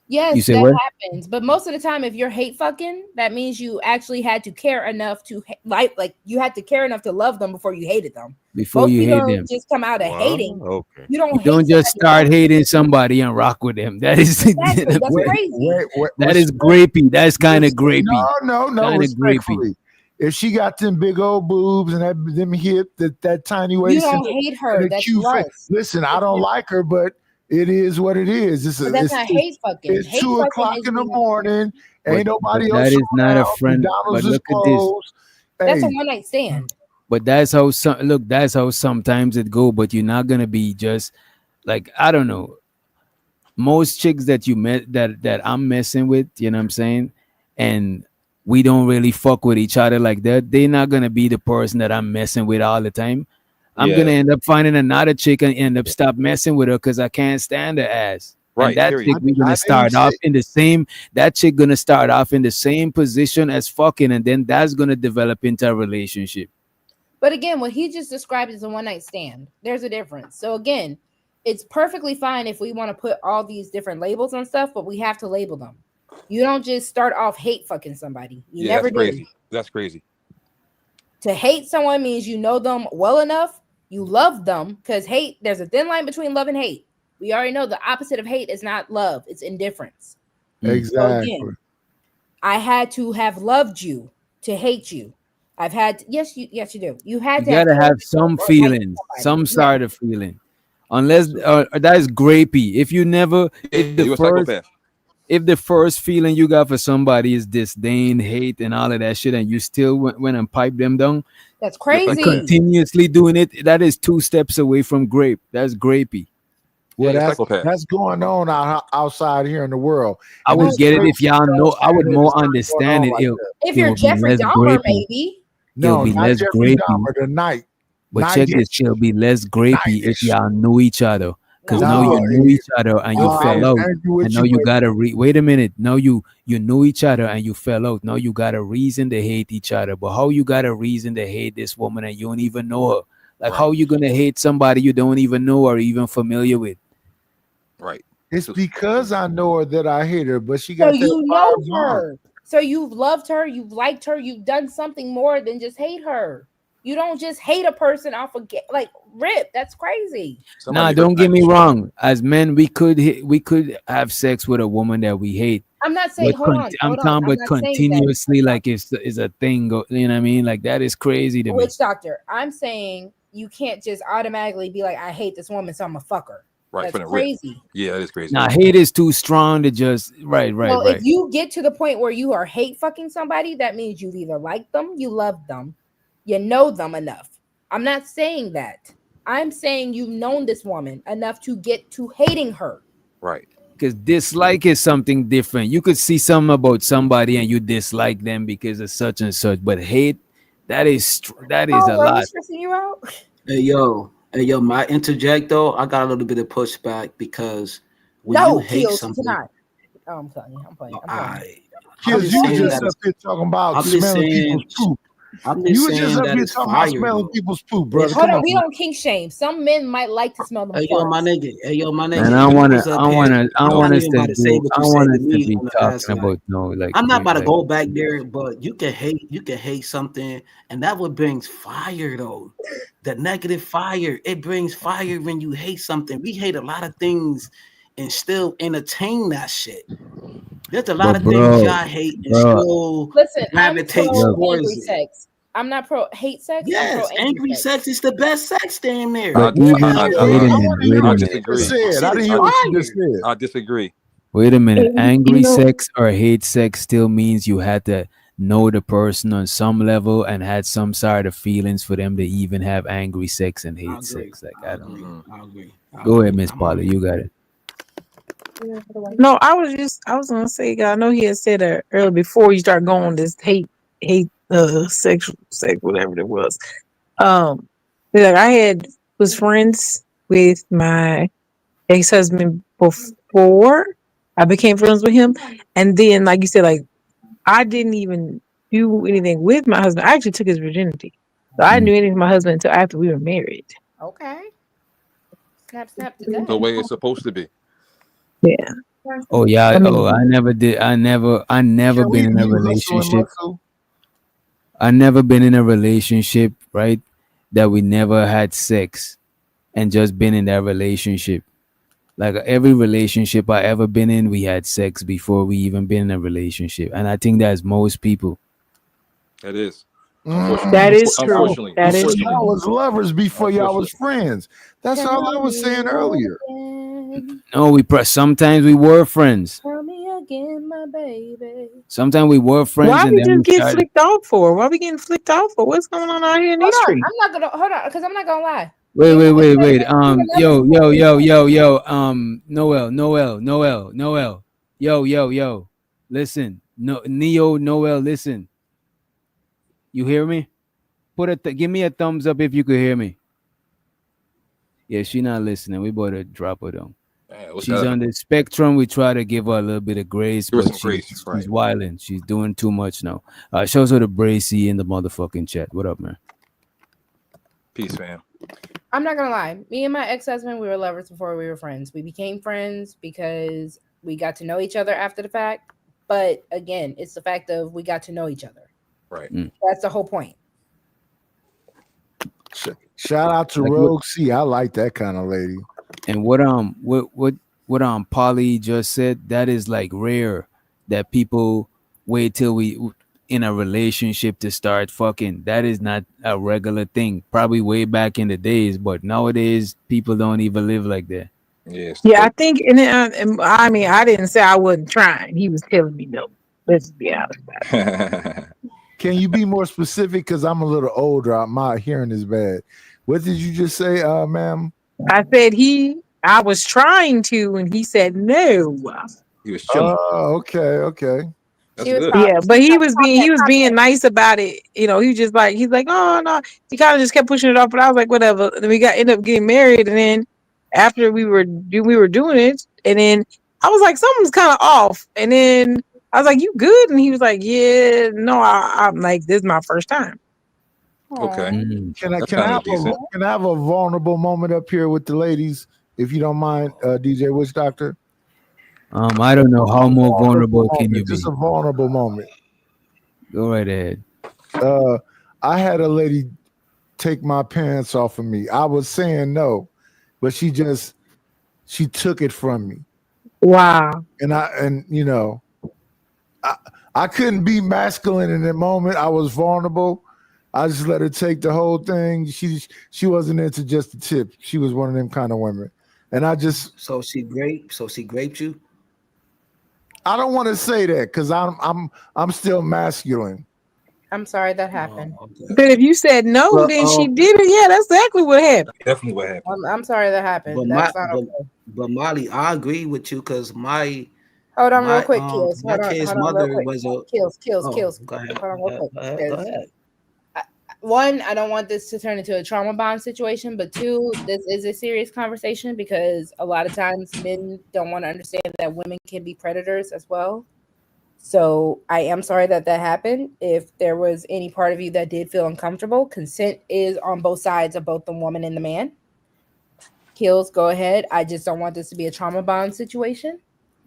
Yes, You say that what? happens. But most of the time, if you're hate fucking, that means you actually had to care enough to like you had to care enough to love them before you hated them. Before Most you people hate don't them. just come out of hating. Okay. You don't You hate don't just somebody. start hating somebody and rock with them. That is Exactly. That's crazy. that is grapey. That's kind of grapey. No, Kinda respectfully. If she got them big old boobs and them hip, that tiny waist, You don't and hate her. the That's cute face. lust. Listen, I don't like her, but it is what it is. But that's not hate fucking. It's Hate 2 fucking o'clock is in the when- morning. Ain't nobody but else. that is not a around. friend. McDonald's But is look at this. closed. That's a Hey, one night stand. But that's how that's how sometimes it go. But you're not gonna be just like, I don't know. Most chicks that you met that I'm messing with, you know what I'm saying, and we don't really fuck with each other like that. They're not gonna be the person that I'm messing with all the time. I'm Yeah. gonna end up finding another chick and end up stop messing with her because I can't stand her ass. Right, And that period. chick we I gonna didn't start say- off in the same. That chick gonna start off in the same position as fucking, and then that's gonna develop into a relationship. But again, what he just described is a one night stand. There's a difference. So again, it's perfectly fine if we want to put all these different labels on stuff, but we have to label them. You don't just start off hate fucking somebody. You Yeah, never that's do. crazy. That's crazy. To hate someone means you know them well enough, you love them, because hate, there's a thin line between love and hate. We already know the opposite of hate is not love, it's indifference. exactly. So again, I had to have loved you to hate you. I've had yes, you do. You had You to gotta have feelings some or like feelings, somebody. some Yeah. sort of feeling. Unless that is grapey. If you never, if the You're a first, psychopath. if the first feeling you got for somebody is disdain, hate, and all of that shit, and you still went and pipe them down, That's crazy. Continuously doing it, that is 2 steps away from grape. That's grapey. Well, that's going on outside here in the world. I would get it if y'all know. I would more understand it. If you're Jeffrey Dahmer, maybe. It'll be less grapey. Tonight. But check this, it'll be less grapey if y'all knew each other. Because now you knew each other and you fell out. And now you got to wait a minute. Now you knew each other and you fell out. Now you got a reason to hate each other. But how you got a reason to hate this woman and you don't even know her? Like, how you gonna hate somebody you don't even know or even familiar with? Right. It's because I know her that I hate her, but she got. So you know her. So you've loved her, you've liked her, you've done something more than just hate her. You don't just hate a person off of like rip. That's crazy. Don't get me wrong. As men, we could have sex with a woman that we hate. I'm not saying I'm talking about continuously, like it's a thing. You know what I mean? Like that is crazy to me. Witch doctor. I'm saying you can't just automatically be like, I hate this woman, so I'm a fucker. Right, that's crazy. Yeah, that is crazy. Hate is too strong to just right. Well, if you get to the point where you are hate fucking somebody, that means you've either liked them, you love them, you know them enough. I'm not saying that. I'm saying you've known this woman enough to get to hating her. Right. Because dislike is something different. You could see something about somebody and you dislike them because of such and such, but hate, that is a lot. Stressing you out? Hey yo, my interject though, I got a little bit of pushback because when you hate something. Oh, I'm playing. Kids, you just up here talking about smelling people's poop. You were just up here talking about smelling people's poop, brother. Hold on, we don't kink shame. Some men might like to smell them. Hey yo, my nigga. And I want us to be talking about like. I'm not about to go back there, but you can hate something, and that what brings fire though. The negative fire, it brings fire when you hate something. We hate a lot of things and still entertain that shit. There's a lot of things y'all hate and still gravitate towards it. Sex. I'm not pro hate sex. Yes, angry sex is the best sex damn near. I disagree. Wait a minute. Angry sex or hate sex still means you had to know the person on some level and had some sort of feelings for them to even have angry sex and hate sex. Like I agree. Go ahead, Miss Polly. You got it. No, I was gonna say, I know he had said earlier before you start going on this hate sexual sex, whatever it was. Like I was friends with my ex-husband before I became friends with him, and then like you said, like I didn't even do anything with my husband. I actually took his virginity, so I didn't do anything with my husband until after we were married. Okay. Snap to that. The way it's supposed to be. Yeah. Oh yeah. I never did. I never been in a relationship. I never been in a relationship, right? That we never had sex and just been in that relationship. Like every relationship I ever been in, we had sex before we even been in a relationship. And I think that's most people. That is. That is true. That is true. Y'all was lovers before y'all was friends. That's all I was saying earlier. No, sometimes we were friends. Tell me again, my baby. Sometimes we were friends. Why we just get flicked off for? Why we getting flicked off for? What's going on out here in these streets? I'm not gonna hold on because I'm not gonna lie. Wait. Yo. Noel. Yo. Listen. Noel, listen. You hear me? Give me a thumbs up if you could hear me. Yeah, she's not listening. We better drop her down. She's on the spectrum. We try to give her a little bit of grace, but she's wilding. She's doing too much now. Shows her the Bracy in the motherfucking chat. What up, man? Peace, fam. I'm not gonna lie. Me and my ex-husband, we were lovers before we were friends. We became friends because we got to know each other after the fact. But again, it's the fact of we got to know each other. Right. That's the whole point. Shout out to Rogue C. I like that kind of lady. And what Polly just said, that is like rare that people wait till we in a relationship to start fucking. That is not a regular thing. Probably way back in the days, but nowadays people don't even live like that. Yes. Yeah, I think, and I mean, I didn't say I wasn't trying. He was telling me no. Let's be honest about it. Can you be more specific? Because I'm a little older. My hearing is bad. What did you just say, ma'am? I said I was trying to, and he said no. He was chilling. Oh, okay. That's good. Yeah, but he was being nice about it. You know, he's like, oh no. He kind of just kept pushing it off, but I was like, whatever. And then we ended up getting married, and then after we were doing it, and then I was like, something's kind of off, and then I was like, you good? And he was like, yeah, no, I'm like, this is my first time. Okay. Can I have a vulnerable moment up here with the ladies, if you don't mind, DJ Witch Doctor? I don't know how more vulnerable can you be. Just a vulnerable moment. Go right ahead. I had a lady take my pants off of me. I was saying no, but she took it from me. Wow. And you know, I couldn't be masculine in that moment. I was vulnerable. I just let her take the whole thing. She wasn't into just the tip. She was one of them kind of women. And I just so she raped you? I don't want to say that because I'm still masculine. I'm sorry that happened. But if you said no, then she did it. Yeah, that's exactly what happened. Definitely what happened. I'm sorry that happened. But Molly, I agree with you because my hold on real quick, Kills. My kid's mother was a Kills. Go ahead. Hold on real quick. Go ahead. One, I don't want this to turn into a trauma bond situation, but two, this is a serious conversation because a lot of times men don't want to understand that women can be predators as well. So I am sorry that happened. If there was any part of you that did feel uncomfortable, consent is on both sides of both the woman and the man. Kills, go ahead. I just don't want this to be a trauma bond situation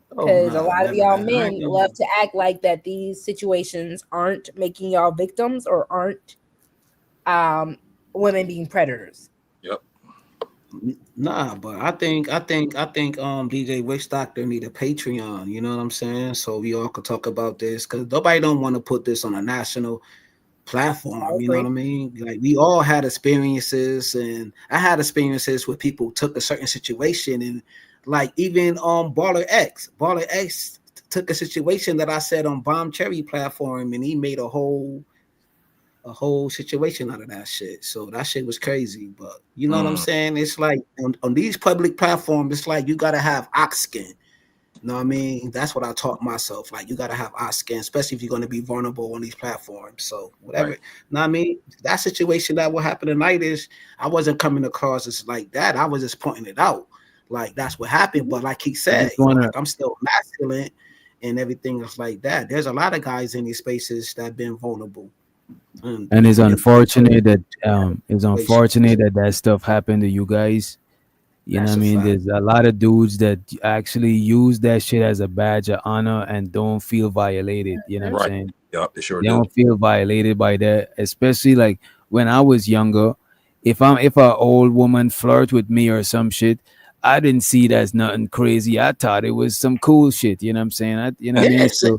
because a lot of y'all men love to act like that these situations aren't making y'all victims or aren't women being predators. Yep. Nah, but I think DJ Witch Doctor need a Patreon, you know what I'm saying? So we all could talk about this because nobody don't want to put this on a national platform, you know what I mean? Like we all had experiences, and I had experiences where people took a certain situation, and like even Baller X took a situation that I said on Bomb Cherry platform, and he made a whole situation out of that shit. So that shit was crazy. But you know what I'm saying? It's like on these public platforms, it's like you gotta have ox skin. You know what I mean? That's what I taught myself. Like you gotta have ox skin, especially if you're gonna be vulnerable on these platforms. So whatever. Right. You know what I mean? That situation that will happen tonight is I wasn't coming across as like that. I was just pointing it out. Like that's what happened. But like he said, like, I'm still masculine and everything is like that. There's a lot of guys in these spaces that have been vulnerable. And it's unfortunate that that stuff happened to you guys. You know what I mean? There's a lot of dudes that actually use that shit as a badge of honor and don't feel violated. You know what I'm saying? Yep, they sure They don't feel violated by that. Especially like when I was younger, if an old woman flirt with me or some shit, I didn't see it as nothing crazy. I thought it was some cool shit. You know what I'm saying? You know what I mean? So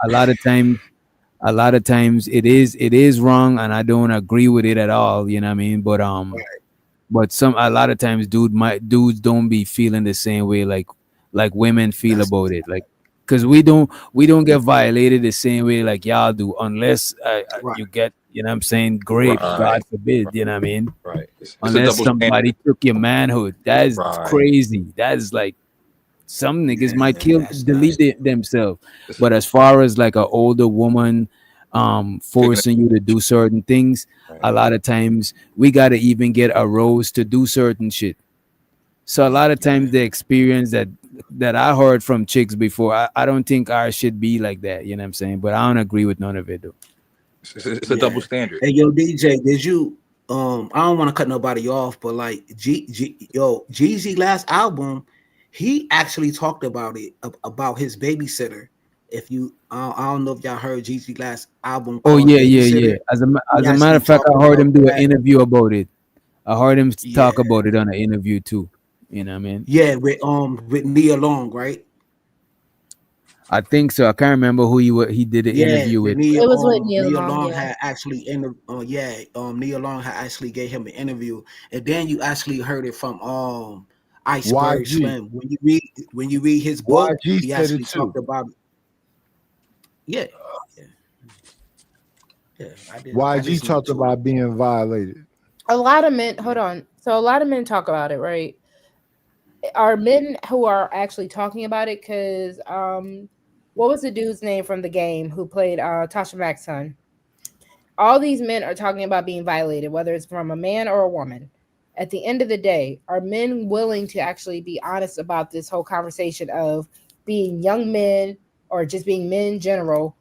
a lot of times it is wrong, and I don't agree with it at all. You know what I mean? But but a lot of times dudes don't be feeling the same way like women feel about it, like because we don't get violated the same way like y'all do unless you get, you know what I'm saying, raped, God forbid, you know what I mean? Right. It's unless somebody took your manhood. That is crazy. That is like some niggas might delete themselves. But as far as like an older woman forcing you to do certain things, a lot of times we gotta even get a rose to do certain shit. So a lot of times the experience that I heard from chicks before, I don't think ours should be like that, you know what I'm saying? But I don't agree with none of it though. It's a double standard. Hey, yo, DJ, did you I don't want to cut nobody off, but like Jeezy last album, he actually talked about it, about his babysitter. If you, I don't know if y'all heard Jeezy last album. Oh yeah. As a matter of fact, I heard him do an interview about it. I heard him talk about it on an interview too. You know what I mean? Yeah, with Nia Long, right? I think so. I can't remember who he did an interview with. It was with Nia Long. Had actually Nia Long had actually gave him an interview, and then you actually heard it from Iceberg Slim. When you read his book, YG he said actually it too. talked about. Yeah. I did. YG talked about being violated. A lot of men, hold on. So a lot of men talk about it, right? Are men who are actually talking about it? Because what was the dude's name from The Game who played Tasha Mack's son? All these men are talking about being violated, whether it's from a man or a woman. At the end of the day, are men willing to actually be honest about this whole conversation of being young men or just being men in general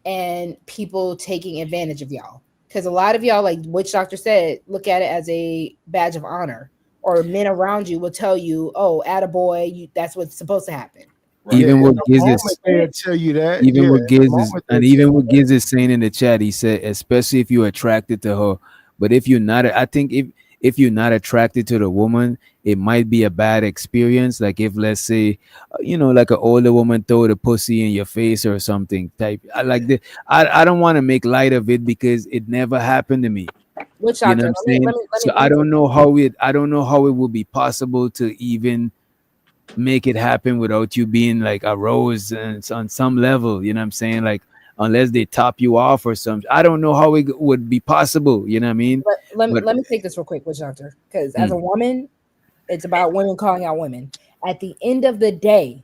and people taking advantage of y'all? Because a lot of y'all, like Witch Doctor said, look at it as a badge of honor, or men around you will tell you, oh, attaboy, that's what's supposed to happen. Right. Even what Giz is, they'll tell you that. even what Giz is, and even what Giz is saying in the chat, he said, especially if you're attracted to her. But if you're not, I think if you're not attracted to the woman, it might be a bad experience. Like if, let's say, like an older woman throw the pussy in your face or something type. I don't want to make light of it because it never happened to me. Which You know what I'm saying? So I don't know how it would be possible to even make it happen without you being like aroused and on some level. You know what I'm saying? Like unless they top you off or something. I don't know how it would be possible. You know what I mean? Let me take this real quick, Witch Doctor, because as a woman, it's about women calling out women. At the end of the day,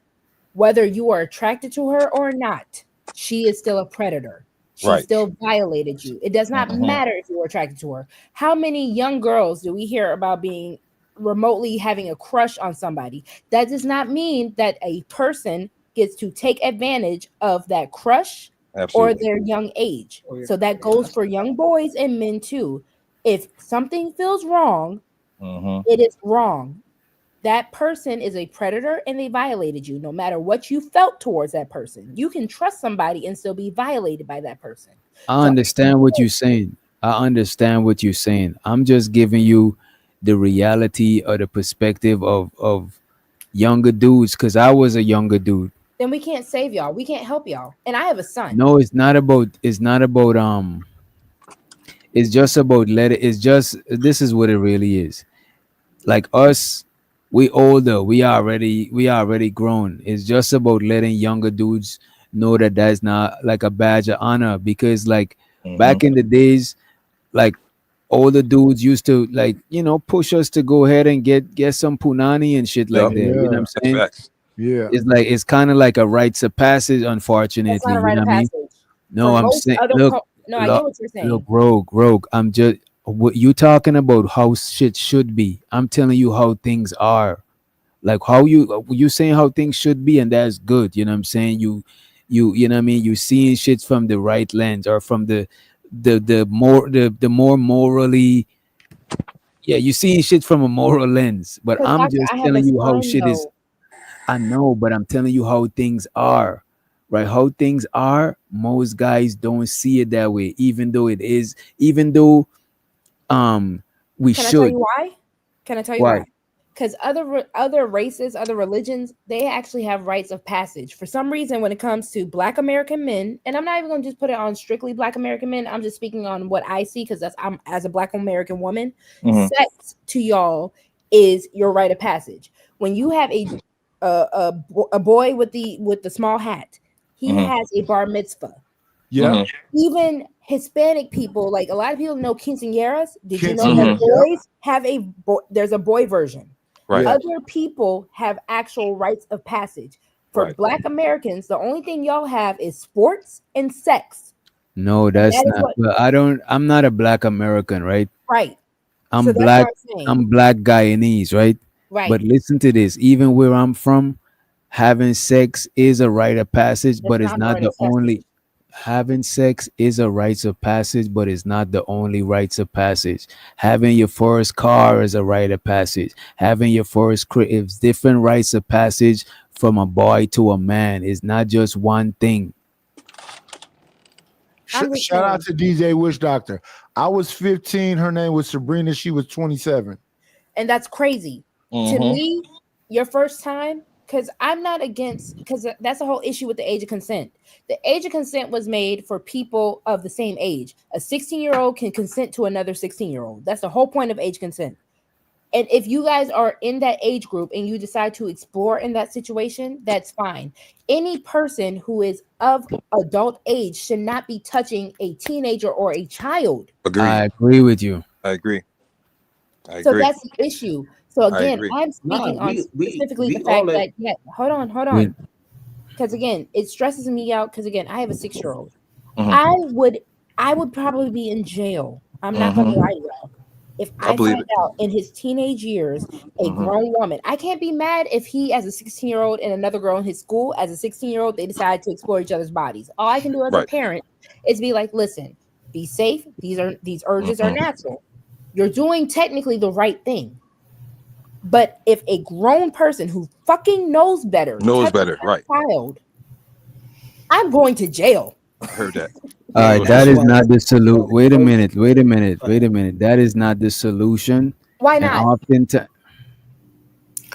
whether you are attracted to her or not, she is still a predator. She still violated you. It does not matter if you were attracted to her. How many young girls do we hear about being remotely having a crush on somebody? That does not mean that a person gets to take advantage of that crush or their young age. So that goes for young boys and men too. If something feels wrong, it is wrong. That person is a predator and they violated you, no matter what you felt towards that person. You can trust somebody and still be violated by that person. I understand what you're saying. I'm just giving you the reality or the perspective of younger dudes, because I was a younger dude. Then we can't save y'all. We can't help y'all. And I have a son. No, it's not about it's just about this is what it really is. Like us, we older, we already grown. It's just about letting younger dudes know that that's not like a badge of honor, because like back in the days, like older dudes used to like push us to go ahead and get some punani and shit like that. You know what I'm saying? Yeah, it's kind of like a rites of passage, unfortunately. That's not a rite of passage. No, I'm saying I get what you're saying. Look, Rogue, I'm just what you talking about how shit should be. I'm telling you how things are. Like how you saying how things should be, and that's good. You know what I'm saying? You know what I mean? You seeing shit from the right lens, or from the more morally, you seeing shit from a moral lens. But I'm just telling you how shit is. I know, but I'm telling you how things are, right? How things are. Most guys don't see it that way, even though we should. I tell you why? Can I tell you why? Because other races, other religions, they actually have rites of passage. For some reason, when it comes to Black American men, and I'm not even going to just put it on strictly Black American men, I'm just speaking on what I see, because I'm as a Black American woman, sex to y'all is your rite of passage. When you have a boy with the small hat, he has a bar mitzvah. Yeah. Even Hispanic people, like a lot of people know quinceañeras. Did you know that boys have there's a boy version? Right. Other people have actual rites of passage. For Black Americans, the only thing y'all have is sports and sex. No, that's not. I'm not a Black American, right? Right. I'm Black. I'm Black Guyanese, right? Right. But listen to this. Even where I'm from, having sex is a rite of passage, but it's not the only. Having sex is a rites of passage, but it's not the only rites of passage. Having your first car is a rite of passage. Having your first crib is different rites of passage from a boy to a man. It's not just one thing. Shout out to DJ Witch Doctor. I was 15. Her name was Sabrina. She was 27. And that's crazy. To me, your first time, because I'm not against, because that's the whole issue with the age of consent. The age of consent was made for people of the same age. A 16-year-old can consent to another 16-year-old. That's the whole point of age consent. And if you guys are in that age group and you decide to explore in that situation, that's fine. Any person who is of adult age should not be touching a teenager or a child. Agreed. I agree with you. I agree. So that's the issue. So again, I'm speaking Nah, on specifically the fact that hold on. Because again, it stresses me out. Because again, I have a 6-year-old. I would probably be in jail. I'm not going to lie to you. If I find out in his teenage years, a grown woman, I can't be mad if he, as a 16-year-old, and another girl in his school, as a 16-year-old, they decide to explore each other's bodies. All I can do as a parent is be like, listen, be safe. These urges are natural. You're doing technically the right thing. But if a grown person who fucking knows better, right? Child, I'm going to jail. I heard that. All right, that is not the solution. Wait a minute. That is not the solution. Why not?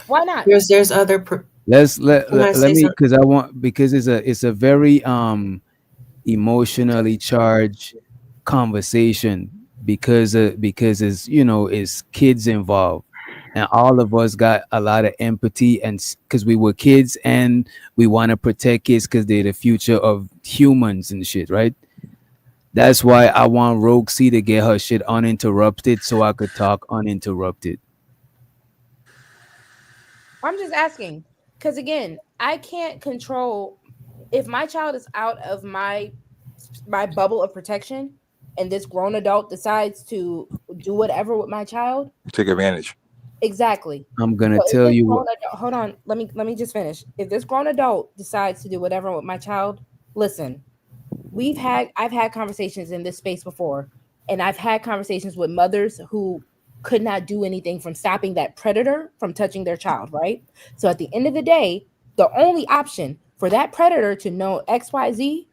Why not? There's other. Let me because it's a very emotionally charged conversation because it's it's kids involved. And all of us got a lot of empathy, and because we were kids and we want to protect kids because they're the future of humans and shit, right? That's why I want Rogue C to get her shit uninterrupted so I could talk uninterrupted. I'm just asking because again, I can't control if my child is out of my bubble of protection, and this grown adult decides to do whatever with my child. Take advantage. Exactly. I'm gonna tell you what. Hold on. Let me just finish. If this grown adult decides to do whatever with my child, listen. I've had conversations in this space before, and I've had conversations with mothers who could not do anything from stopping that predator from touching their child. Right. So at the end of the day, the only option for that predator to know XYZ,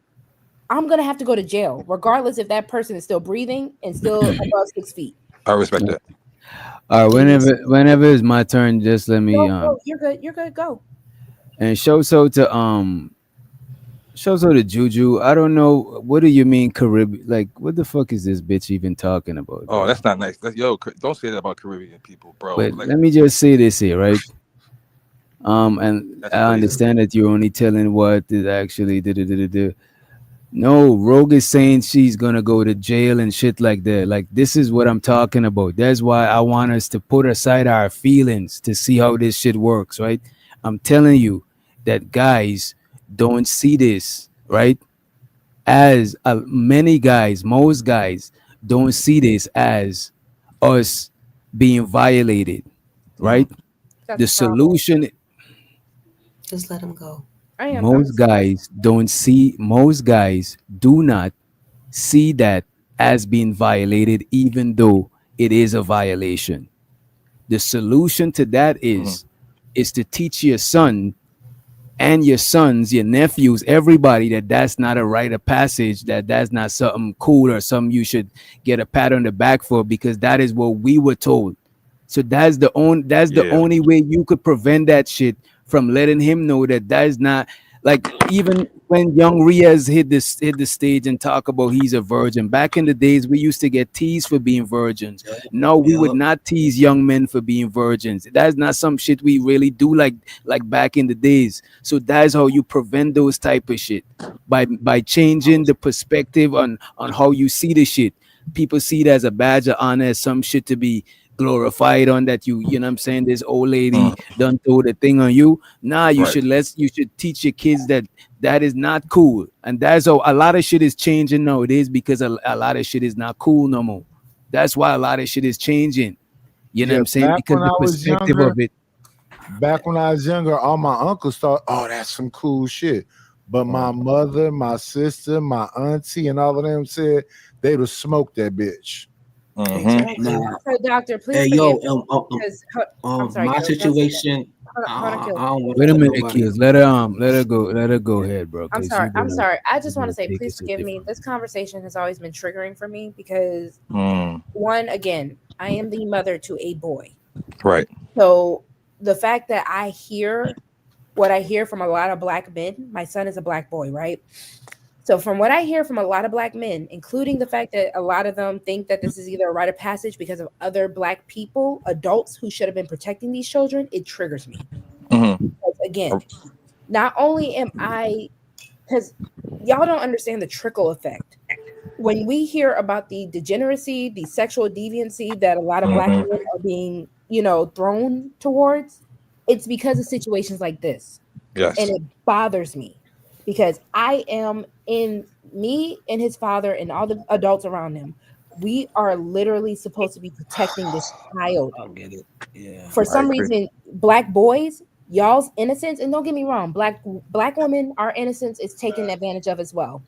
I'm gonna have to go to jail, regardless if that person is still breathing and still above 6 feet. I respect that. All right, whenever it's my turn, just let me. You're good. Go. And show so to Juju. I don't know. What do you mean Caribbean? Like, what the fuck is this bitch even talking about? Oh, that's not nice. Don't say that about Caribbean people, bro. But let me just say this here, right? And I understand that you're only telling what is actually do. No, Rogue is saying she's gonna go to jail and shit like that. Like, this is what I'm talking about. That's why I want us to put aside our feelings to see how this shit works, right? I'm telling you that guys don't see this, right? As most guys don't see this as us being violated, right? The solution. Just let him go. Most guys do not see that as being violated, even though it is a violation. The solution to that is to teach your son and your sons, your nephews, everybody that's not a rite of passage, that's not something cool or something you should get a pat on the back for, because that is what we were told. So that's the only way you could prevent that shit from letting him know that is not, like, even when young Riaz hit the stage and talk about he's a virgin. Back in the days, we used to get teased for being virgins. No, we would not tease young men for being virgins. That's not some shit we really do like back in the days. So that's how you prevent those type of shit, by changing the perspective on how you see the shit. People see it as a badge of honor, as some shit to be glorified on, that you know what I'm saying, this old lady done throw the thing on you. Nah, you should teach your kids that is not cool. And that's how a lot of shit is changing nowadays, because a lot of shit is not cool no more. That's why a lot of shit is changing. You know what I'm saying? Because the perspective of it. Back when I was younger, all my uncles thought, oh, that's some cool shit. But my mother, my sister, my auntie, and all of them said they would smoke that bitch. So, doctor, please. Hey, yo, I'm sorry, my situation. Wait a minute, Keels. Let her go ahead, bro. I'm sorry. I just want to say, please forgive me. This conversation has always been triggering for me because, one, again, I am the mother to a boy. Right. So the fact that I hear what I hear from a lot of black men, my son is a black boy, right? So from what I hear from a lot of Black men, including the fact that a lot of them think that this is either a rite of passage because of other Black people, adults who should have been protecting these children, it triggers me. Because again, not only am I, because y'all don't understand the trickle effect. When we hear about the degeneracy, the sexual deviancy that a lot of Black men are being, thrown towards, it's because of situations like this. Yes. And it bothers me because me and his father and all the adults around him, we are literally supposed to be protecting this child. I'll get it. Yeah. For some reason, Black boys, y'all's innocence, and don't get me wrong, black women, our innocence is taken advantage of as well.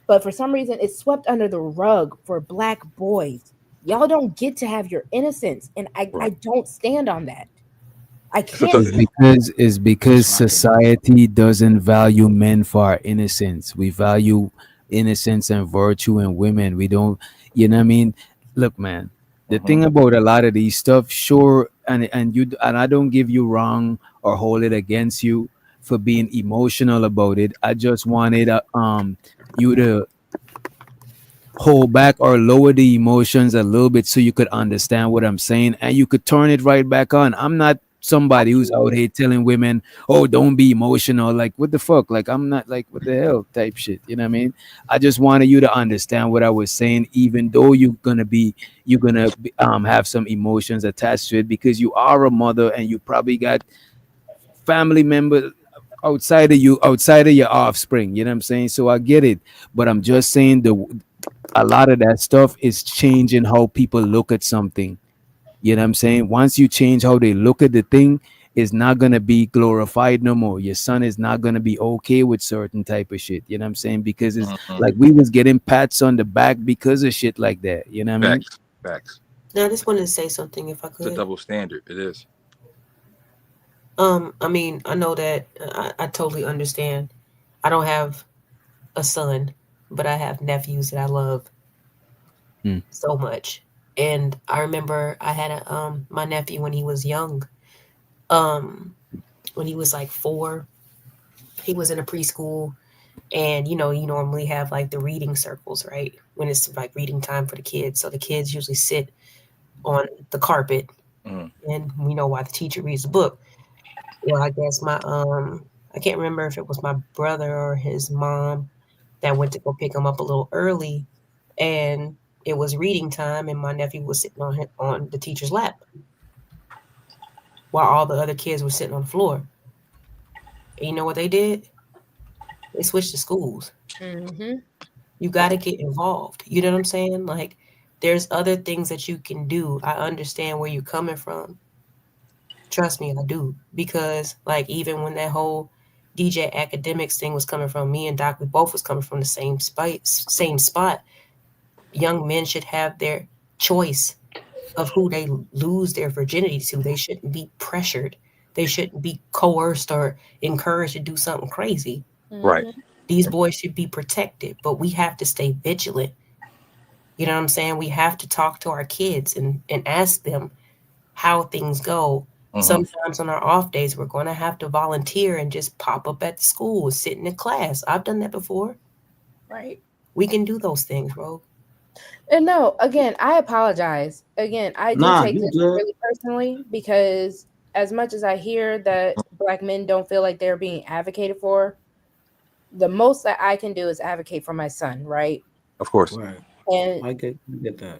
But for some reason, it's swept under the rug for Black boys. Y'all don't get to have your innocence, and I don't stand on that. I can't. It's because society doesn't value men for our innocence. We value innocence and virtue in women. We don't, you know what I mean? Look, man, the thing about a lot of these stuff, sure, and I don't give you wrong or hold it against you for being emotional about it. I just wanted you to hold back or lower the emotions a little bit so you could understand what I'm saying and you could turn it right back on. I'm not somebody who's out here telling women, oh, don't be emotional. Like, what the fuck? Like, I'm not like, what the hell type shit. You know what I mean? I just wanted you to understand what I was saying, even though you're gonna have some emotions attached to it because you are a mother and you probably got family members outside of your offspring. You know what I'm saying? So I get it, but I'm just saying a lot of that stuff is changing how people look at something. You know what I'm saying? Once you change how they look at the thing, it's not going to be glorified no more. Your son is not going to be okay with certain type of shit. You know what I'm saying? Because it's like we was getting pats on the back because of shit like that. You know what I mean? Facts. Now, I just wanted to say something if I could. It's a double standard. It is. I mean, I know that I totally understand. I don't have a son, but I have nephews that I love so much. And I remember I had my nephew when he was young, when he was like 4, he was in a preschool, and you normally have like the reading circles, right? When it's like reading time for the kids. So the kids usually sit on the carpet, and we know why the teacher reads the book. Well, I guess I can't remember if it was my brother or his mom that went to go pick him up a little early, and it was reading time, and my nephew was sitting on the teacher's lap while all the other kids were sitting on the floor. And you know what they did? They switched to schools. You got to get involved. You know what I'm saying? Like, there's other things that you can do. I understand where you're coming from. Trust me, I do. Because, like, even when that whole DJ Academics thing was coming from, me and Doc, we both was coming from the same spot. Young men should have their choice of who they lose their virginity to. They shouldn't be pressured. They shouldn't be coerced or encouraged to do something crazy. Right. These boys should be protected, but we have to stay vigilant. You know what I'm saying? We have to talk to our kids and ask them how things go. Sometimes on our off days, we're going to have to volunteer and just pop up at the school and sit in the class. I've done that before. Right. We can do those things, bro. And no, again, I apologize. Again, I do take this really personally because as much as I hear that Black men don't feel like they're being advocated for, the most that I can do is advocate for my son, right? Of course. Right. And I get that.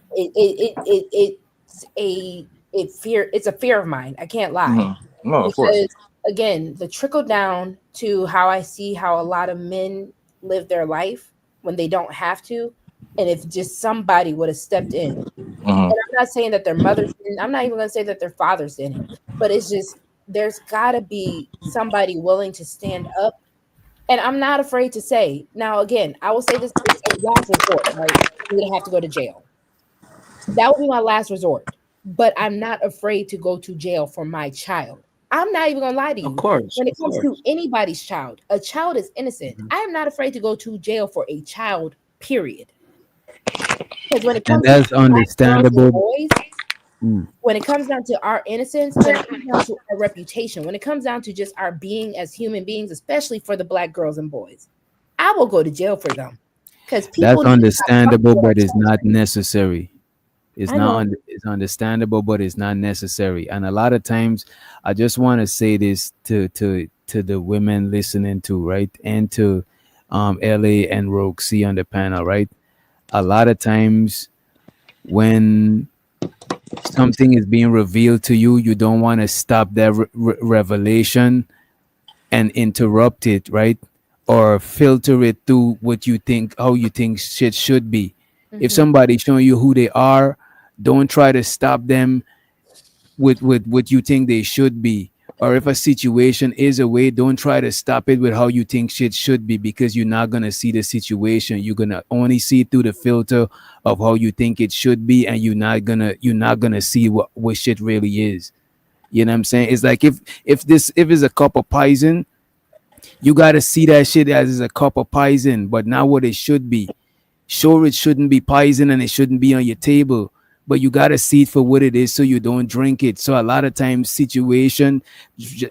It's a fear of mine. I can't lie. No, of course. Again, the trickle down to how I see how a lot of men live their life when they don't have to. And if just somebody would have stepped in, and I'm not saying that their mothers didn't, I'm not even going to say that their fathers didn't, but it's just, there's got to be somebody willing to stand up. And I'm not afraid to say, now, again, I will say this as a last resort, right? You're going to have to go to jail. That would be my last resort. But I'm not afraid to go to jail for my child. I'm not even going to lie to you. Of course. When it comes to anybody's child, a child is innocent. I am not afraid to go to jail for a child, period. Because when it comes that's to understandable. Boys, when it comes down to our innocence, when it comes down to our reputation, when it comes down to just our being as human beings, especially for the Black girls and boys, I will go to jail for them. Because That's understandable, but it's not necessary. It's I know. it's understandable, but it's not necessary. And a lot of times, I just want to say this to the women listening to, right, and to LA and Roxy on the panel, right. A lot of times when something is being revealed to you, you don't want to stop that revelation and interrupt it, right? Or filter it through what you think, how you think shit should be. If somebody's showing you who they are, don't try to stop them with what you think they should be. Or if a situation is a way, don't try to stop it with how you think shit should be, because you're not gonna see the situation. You're gonna only see through the filter of how you think it should be, and you're not gonna see what shit really is. You know what I'm saying? It's like if it's a cup of poison, you gotta see that shit as a cup of poison, but not what it should be. Sure, it shouldn't be poison and it shouldn't be on your table, but you got to see it for what it is so you don't drink it. So a lot of times situation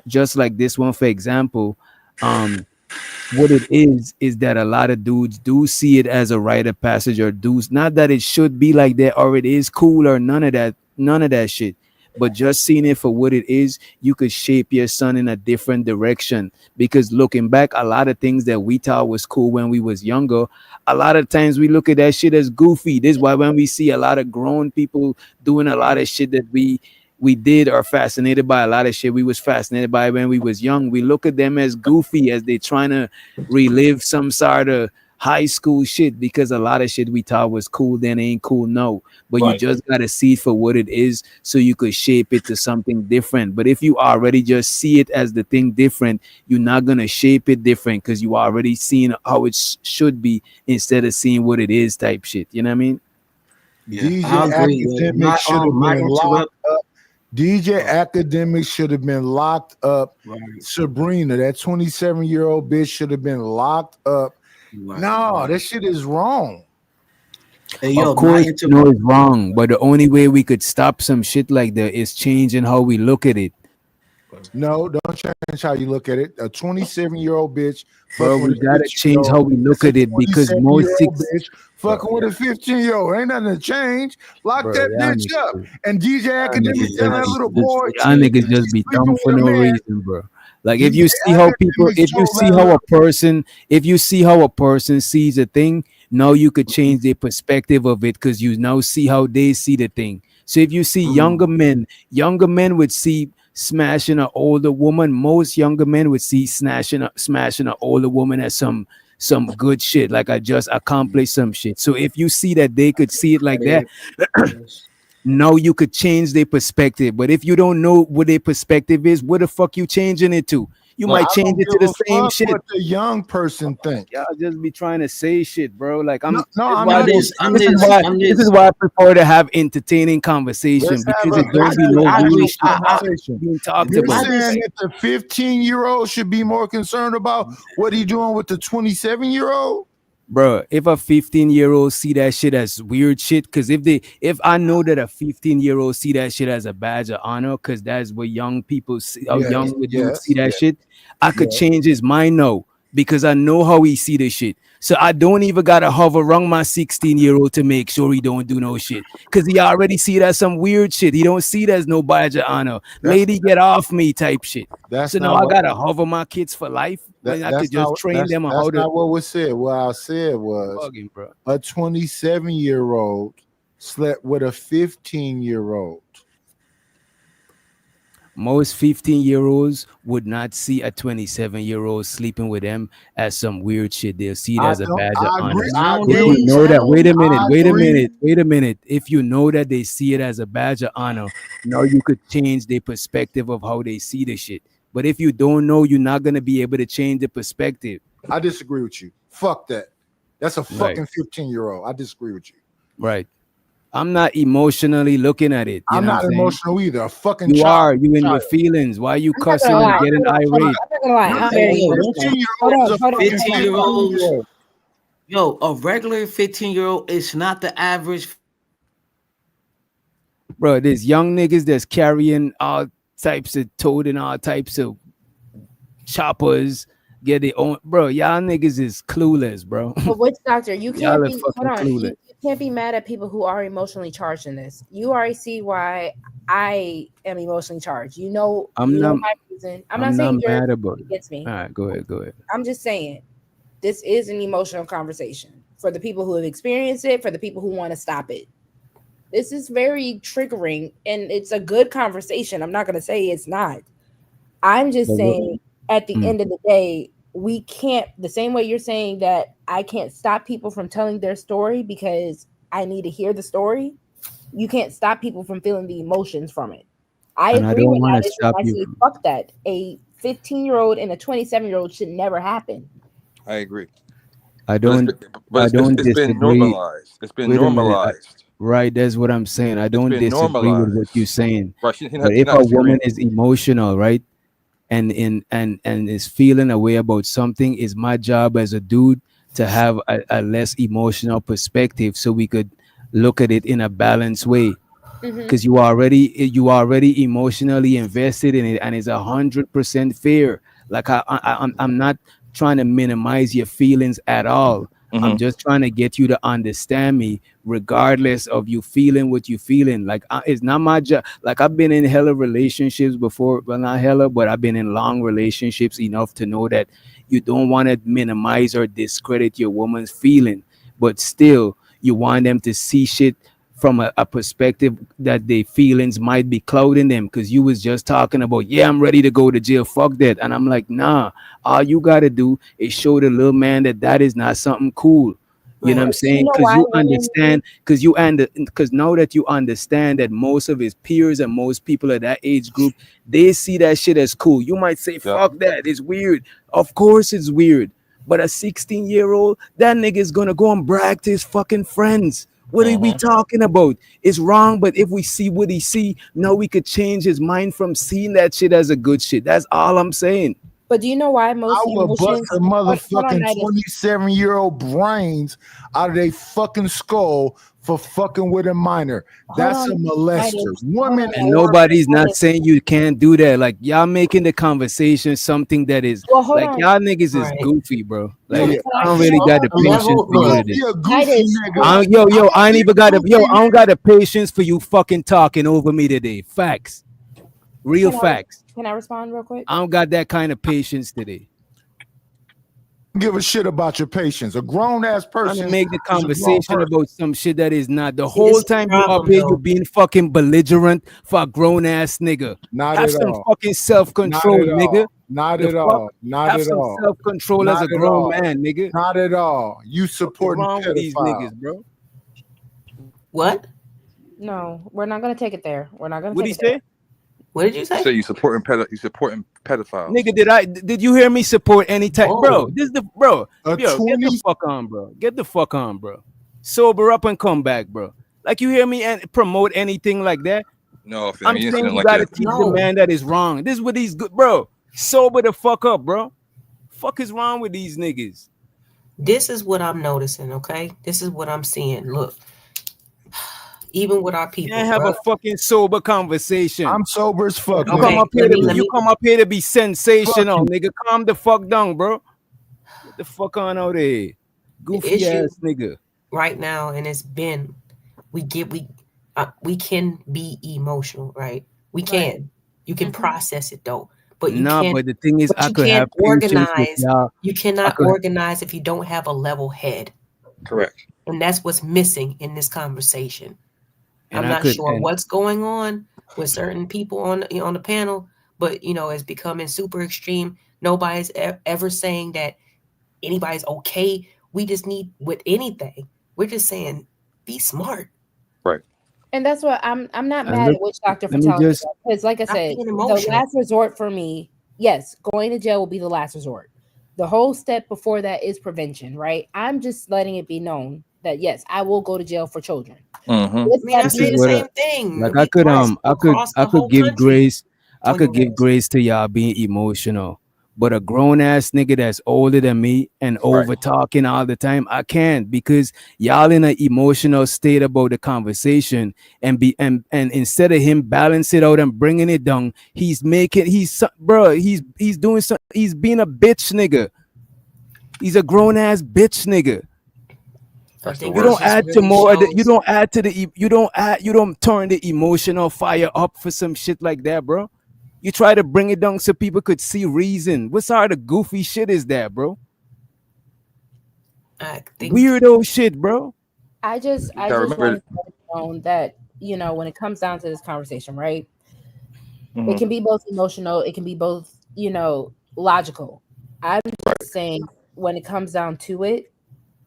just like this one, for example, what it is that a lot of dudes do see it as a rite of passage, or dudes, not that it should be like that or it is cool or none of that shit, but just seeing it for what it is, you could shape your son in a different direction. Because looking back, a lot of things that we thought was cool when we was younger, a lot of times we look at that shit as goofy. This is why when we see a lot of grown people doing a lot of shit that we did, or fascinated by a lot of shit we was fascinated by when we was young, we look at them as goofy, as they trying to relive some sort of high school shit, because a lot of shit we thought was cool then ain't cool now. But you just gotta see it for what it is so you could shape it to something different. But if you already just see it as the thing different, you're not gonna shape it different, because you already seen how it should be instead of seeing what it is type shit. You know what I mean? DJ Academic should have been locked up. DJ Academic should have been locked up. Sabrina, that 27-year-old bitch, should have been locked up. No, that shit is wrong. Hey, yo, of course, you know it's wrong, but the only way we could stop some shit like that is changing how we look at it. No, don't change how you look at it. A 27-year-old bitch. Bro, we gotta change how we look at it, because most bitch fucking with a 15-year-old ain't nothing to change. Lock that bitch up. And DJ Academic tell that little boy. Y'all niggas just be dumb for no reason, bro. Like if you see how people, if you see how a person sees a thing, now you could change their perspective of it, because you now see how they see the thing. So if you see younger men would see smashing an older woman. Most younger men would see smashing an older woman as some good shit, like I just accomplished some shit. So if you see that they could see it like that, now you could change their perspective. But if you don't know what their perspective is, what the fuck you changing it to? You might change it to the same shit. What the young person think? Y'all just be trying to say shit, bro. Like This is why I prefer to have entertaining conversation, because it don't be no really shit being talked You're about. saying that the 15-year-old should be more concerned about what he doing with the 27-year-old? Bro, if a 15-year-old see that shit as weird shit, because if I know that a 15-year-old see that shit as a badge of honor, because that's what young people see, see that shit, I could change his mind now, because I know how he see the shit. So I don't even gotta hover around my 16-year-old to make sure he don't do no shit, because he already see that some weird shit. He don't see that as no badge of honor. Lady, get off me type shit. So now I gotta hover my kids for life. I could just train them on how to. That's not what was said. What I said was a 27-year-old slept with a 15-year-old. Most 15-year-olds would not see a 27-year-old sleeping with them as some weird shit. They'll see it as a badge of honor. If you know that, wait a minute. If you know that they see it as a badge of honor, now you could change their perspective of how they see the shit. But if you don't know, you're not gonna be able to change the perspective. I disagree with you. Fuck that. That's a fucking 15-year-old. I disagree with you. Right. I'm not emotionally looking at it. I'm not emotional either. A fucking you child. are. You in your feelings. Why are you cussing and getting irate? Hold on. 15-year-olds. Yo, a regular 15-year-old is not the average. Bro, there's young niggas that's carrying all types of toting all types of choppers get it on, bro. Y'all niggas is clueless, bro. But witch doctor, you Y'all can't are be fucking hold on. You clueless. can't be mad at people who are emotionally charged in this. You already see why I am emotionally charged. You know my reason. I'm not saying mad about it. Against me. All right, go ahead. I'm just saying this is an emotional conversation for the people who have experienced it, for the people who want to stop it. This is very triggering, and it's a good conversation. I'm not going to say it's not. I'm just saying at the end of the day, we can't, the same way you're saying that I can't stop people from telling their story because I need to hear the story. You can't stop people from feeling the emotions from it. I agree with that. I say, fuck that. A 15-year-old and a 27-year-old should never happen. I agree. It's been normalized. It's been normalized. Right, that's what I'm saying. I don't disagree with what you're saying. Right. But if a woman is emotional, right, and is feeling a way about something, it's my job as a dude to have a less emotional perspective so we could look at it in a balanced way. Because you already emotionally invested in it, and it's 100% fair. Like I'm not trying to minimize your feelings at all. I'm just trying to get you to understand me, regardless of you feeling what you feeling. Like it's not my job. Like I've been in hella relationships before, well not hella, but I've been in long relationships enough to know that you don't want to minimize or discredit your woman's feeling, but still you want them to see shit from a perspective that their feelings might be clouding them. Because you was just talking about, yeah, I'm ready to go to jail, fuck that. And I'm like, nah, all you got to do is show the little man that is not something cool. You know what I'm saying? Because you understand, because now that you understand that most of his peers and most people at that age group, they see that shit as cool. You might say, fuck that, it's weird. Of course it's weird. But a 16-year-old, that nigga is going to go and brag to his fucking friends. What are we talking about? It's wrong, but if we see what he see, now we could change his mind from seeing that shit as a good shit. That's all I'm saying. But do you know why most I would bust the motherfucking 27-year-old brains out of their fucking skull for fucking with a minor. That's a molester. Woman, and nobody's not saying you can't do that. Like y'all making the conversation something that is like y'all niggas is goofy, bro. Like I don't really got the patience for you today. I ain't even got the I don't got the patience for you fucking talking over me today. Facts. Real facts. Can I respond real quick? I don't got that kind of patience today. Give a shit about your patience. A grown-ass person make the conversation about some shit that is not. The whole time you up here, you being fucking belligerent for a grown-ass nigga. Have some fucking self-control, nigga. Not at all. Not have at some all. Self-control as a grown man, nigga. Not at all. You supporting these niggas, bro. What? No, we're not gonna take it there. We're not gonna. What did he say? What did you say? So you supporting pedophiles? Nigga, did you hear me support any type, bro? This is the bro. Yo, get the fuck on, bro. Get the fuck on, bro. Sober up and come back, bro. Like you hear me and promote anything like that? No, I'm saying you gotta teach the man that is wrong. This is what he's good, bro. Sober the fuck up, bro. Fuck is wrong with these niggas? This is what I'm noticing. Okay, this is what I'm seeing. Look. Even with our people, can't have a fucking sober conversation. I'm sober as fuck. You come up here to be sensational, nigga. Calm the fuck down, bro. Get the fuck on out there, goofy ass nigga. Right now, and it's been we can be emotional, right? We can. You can process it though, but you can't. But the thing is, I could have organize. You cannot organize if you don't have a level head. Correct. And that's what's missing in this conversation. I'm not sure what's going on with certain people on the panel, but it's becoming super extreme. Nobody's ever saying that anybody's okay. We just need with anything. We're just saying be smart. Right. And that's what I'm not mad at Witch Doctor for telling me that. Because like I said, the last resort for me, yes, going to jail will be the last resort. The whole step before that is prevention, right? I'm just letting it be known that yes, I will go to jail for children. I say the same thing. Like I could give grace. I could give grace to y'all being emotional, But a grown ass nigga that's older than me and over talking all the time, I can't, because y'all in an emotional state about the conversation, and instead of him balance it out and bringing it down, he's doing something. He's being a bitch nigga. He's a grown ass bitch nigga. You don't add to more. You don't add to the. You don't turn the emotional fire up for some shit like that, bro. You try to bring it down so people could see reason. What sort of goofy shit is that, bro? Weirdo shit, bro. I just want to know that, you know, when it comes down to this conversation, right? Mm-hmm. It can be both emotional. It can be both, you know, logical. I'm just saying, when it comes down to it,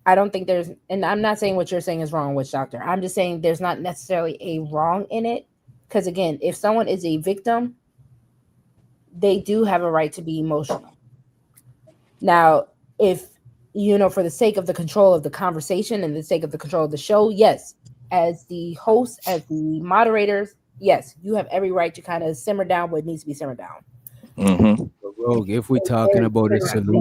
I don't think there's, and I'm not saying what you're saying is wrong, Witch Doctor. I'm just saying there's not necessarily a wrong in it. Because again, if someone is a victim, they do have a right to be emotional. Now, if, you know, for the sake of the control of the conversation and the sake of the control of the show, yes, as the host, as the moderators, yes, you have every right to kind of simmer down what needs to be simmered down. Mm-hmm. Rogue, if we're talking about a solution,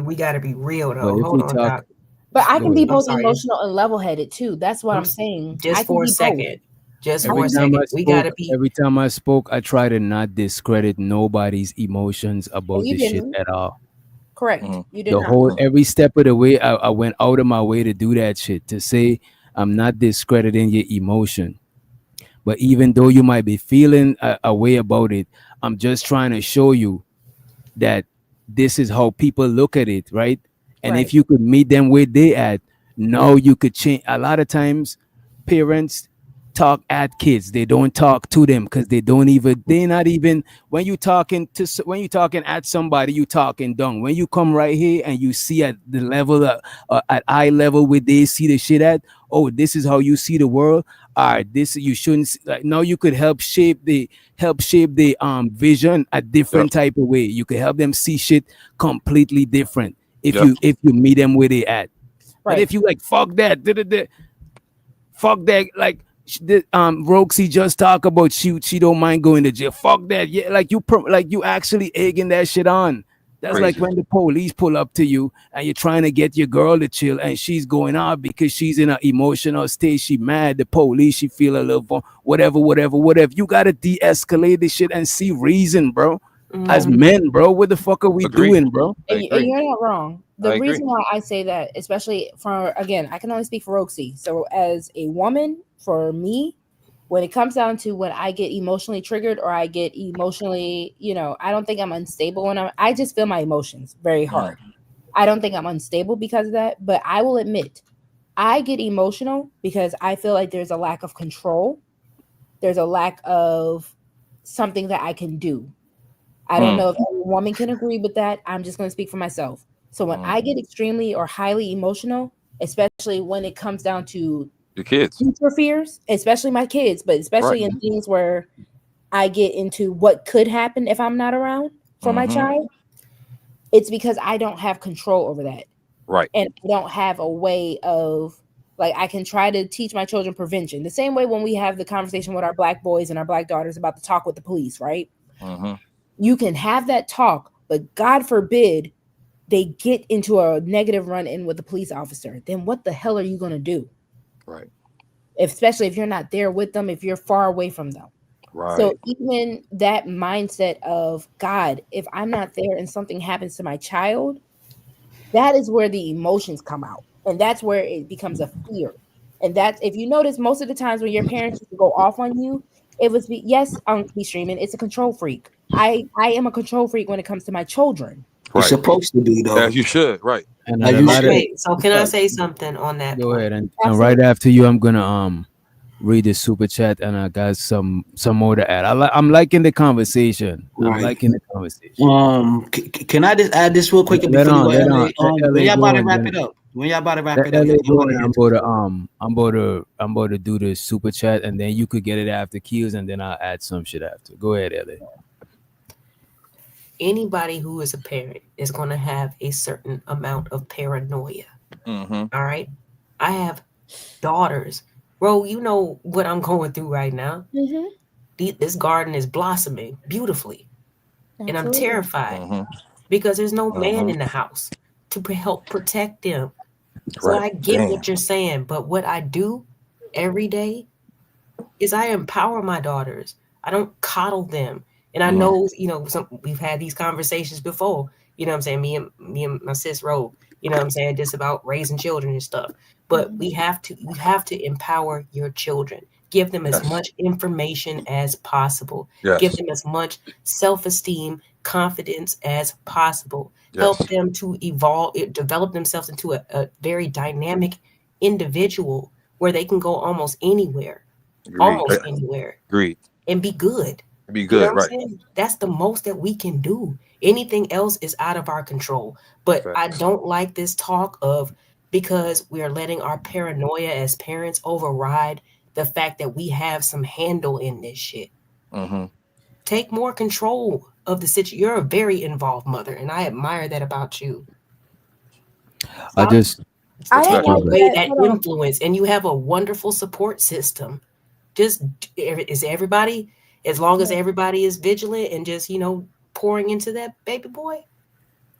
we gotta be real though. Hold on, Doc. But I can be both emotional and level-headed too. That's what I'm saying. Just for a second. Just for a second. We gotta be. Every time I spoke, I try to not discredit nobody's emotions about this shit at all. Correct. You did every step of the way, I went out of my way to do that shit, to say I'm not discrediting your emotion. But even though you might be feeling a way about it, I'm just trying to show you that this is how people look at it, right? And if you could meet them where they at, now you could change. A lot of times, parents talk at kids, they don't talk to them, because they're not even, when you talking at somebody, you talking down. When you come right here and you see at the level at eye level where they see the shit at, oh, this is how you see the world. All right, this you shouldn't, like, now you could help shape the vision a different type of way. You could help them see shit completely different if you meet them where they at. But if you like fuck that, like Roxy just talk about she don't mind going to jail. Fuck that. Yeah, like you actually egging that shit on. That's crazy. Like when the police pull up to you and you're trying to get your girl to chill and she's going out because she's in an emotional state. She mad, the police, she feel a little whatever. You gotta de-escalate this shit and see reason, bro. As men, bro, what the fuck are we doing, bro? And you're not wrong. The reason why I say that, especially again, I can only speak for Roxy. So as a woman, for me, when it comes down to when I get emotionally triggered or I get emotionally, you know, I don't think I'm unstable when I just feel my emotions very hard. I don't think I'm unstable because of that, but I will admit I get emotional because I feel like there's a lack of control. There's a lack of something that I can do. I don't know if every woman can agree with that. I'm just going to speak for myself. So when I get extremely or highly emotional, especially when it comes down to your kids, future fears, especially my kids, but especially in things where I get into what could happen if I'm not around for my child, it's because I don't have control over that. Right. And I don't have a way of, like, I can try to teach my children prevention. The same way when we have the conversation with our Black boys and our Black daughters about the talk with the police, right? You can have that talk, but God forbid they get into a negative run-in with a police officer. Then what the hell are you going to do? Right. Especially if you're not there with them, if you're far away from them. Right. So even that mindset of, God, if I'm not there and something happens to my child, that is where the emotions come out. And that's where it becomes a fear. And that's, if you notice, most of the times when your parents used to go off on you, it was, yes, be streaming, it's a control freak. I am a control freak when it comes to my children. You're supposed to be, though. As you should, right. And so can I say something on that? Go ahead. And right after you, I'm gonna read the super chat, and I got some more to add. I'm liking the conversation. Right. I'm liking the conversation. Can I just add this real quick? When y'all about to wrap it up? When y'all about to wrap it up? I'm about to do the super chat, and then you could get it after Keels, and then I'll add some shit after. Go ahead, LA. Anybody who is a parent is going to have a certain amount of paranoia. All right. I have daughters. Bro, you know what I'm going through right now. This garden is blossoming beautifully. And I'm terrified. because there's no man in the house to help protect them. So I get what you're saying, but what I do every day is I empower my daughters. I don't coddle them. And I know, we've had these conversations before, you know what I'm saying? Me and my sis Rogue, you know what I'm saying? Just about raising children and stuff. But you have to empower your children. Give them as much information as possible. Give them as much self-esteem, confidence as possible. Help them to evolve, develop themselves into a very dynamic individual where they can go almost anywhere. Agreed. And be good. Be good, you know what I'm saying? That's the most that we can do. Anything else is out of our control. But I don't like this talk of, because we are letting our paranoia as parents override the fact that we have some handle in this shit. Take more control of the situation. You're a very involved mother, and I admire that about you. Take away that influence, and you have a wonderful support system. Just is everybody, as long as everybody is vigilant and just pouring into that baby boy,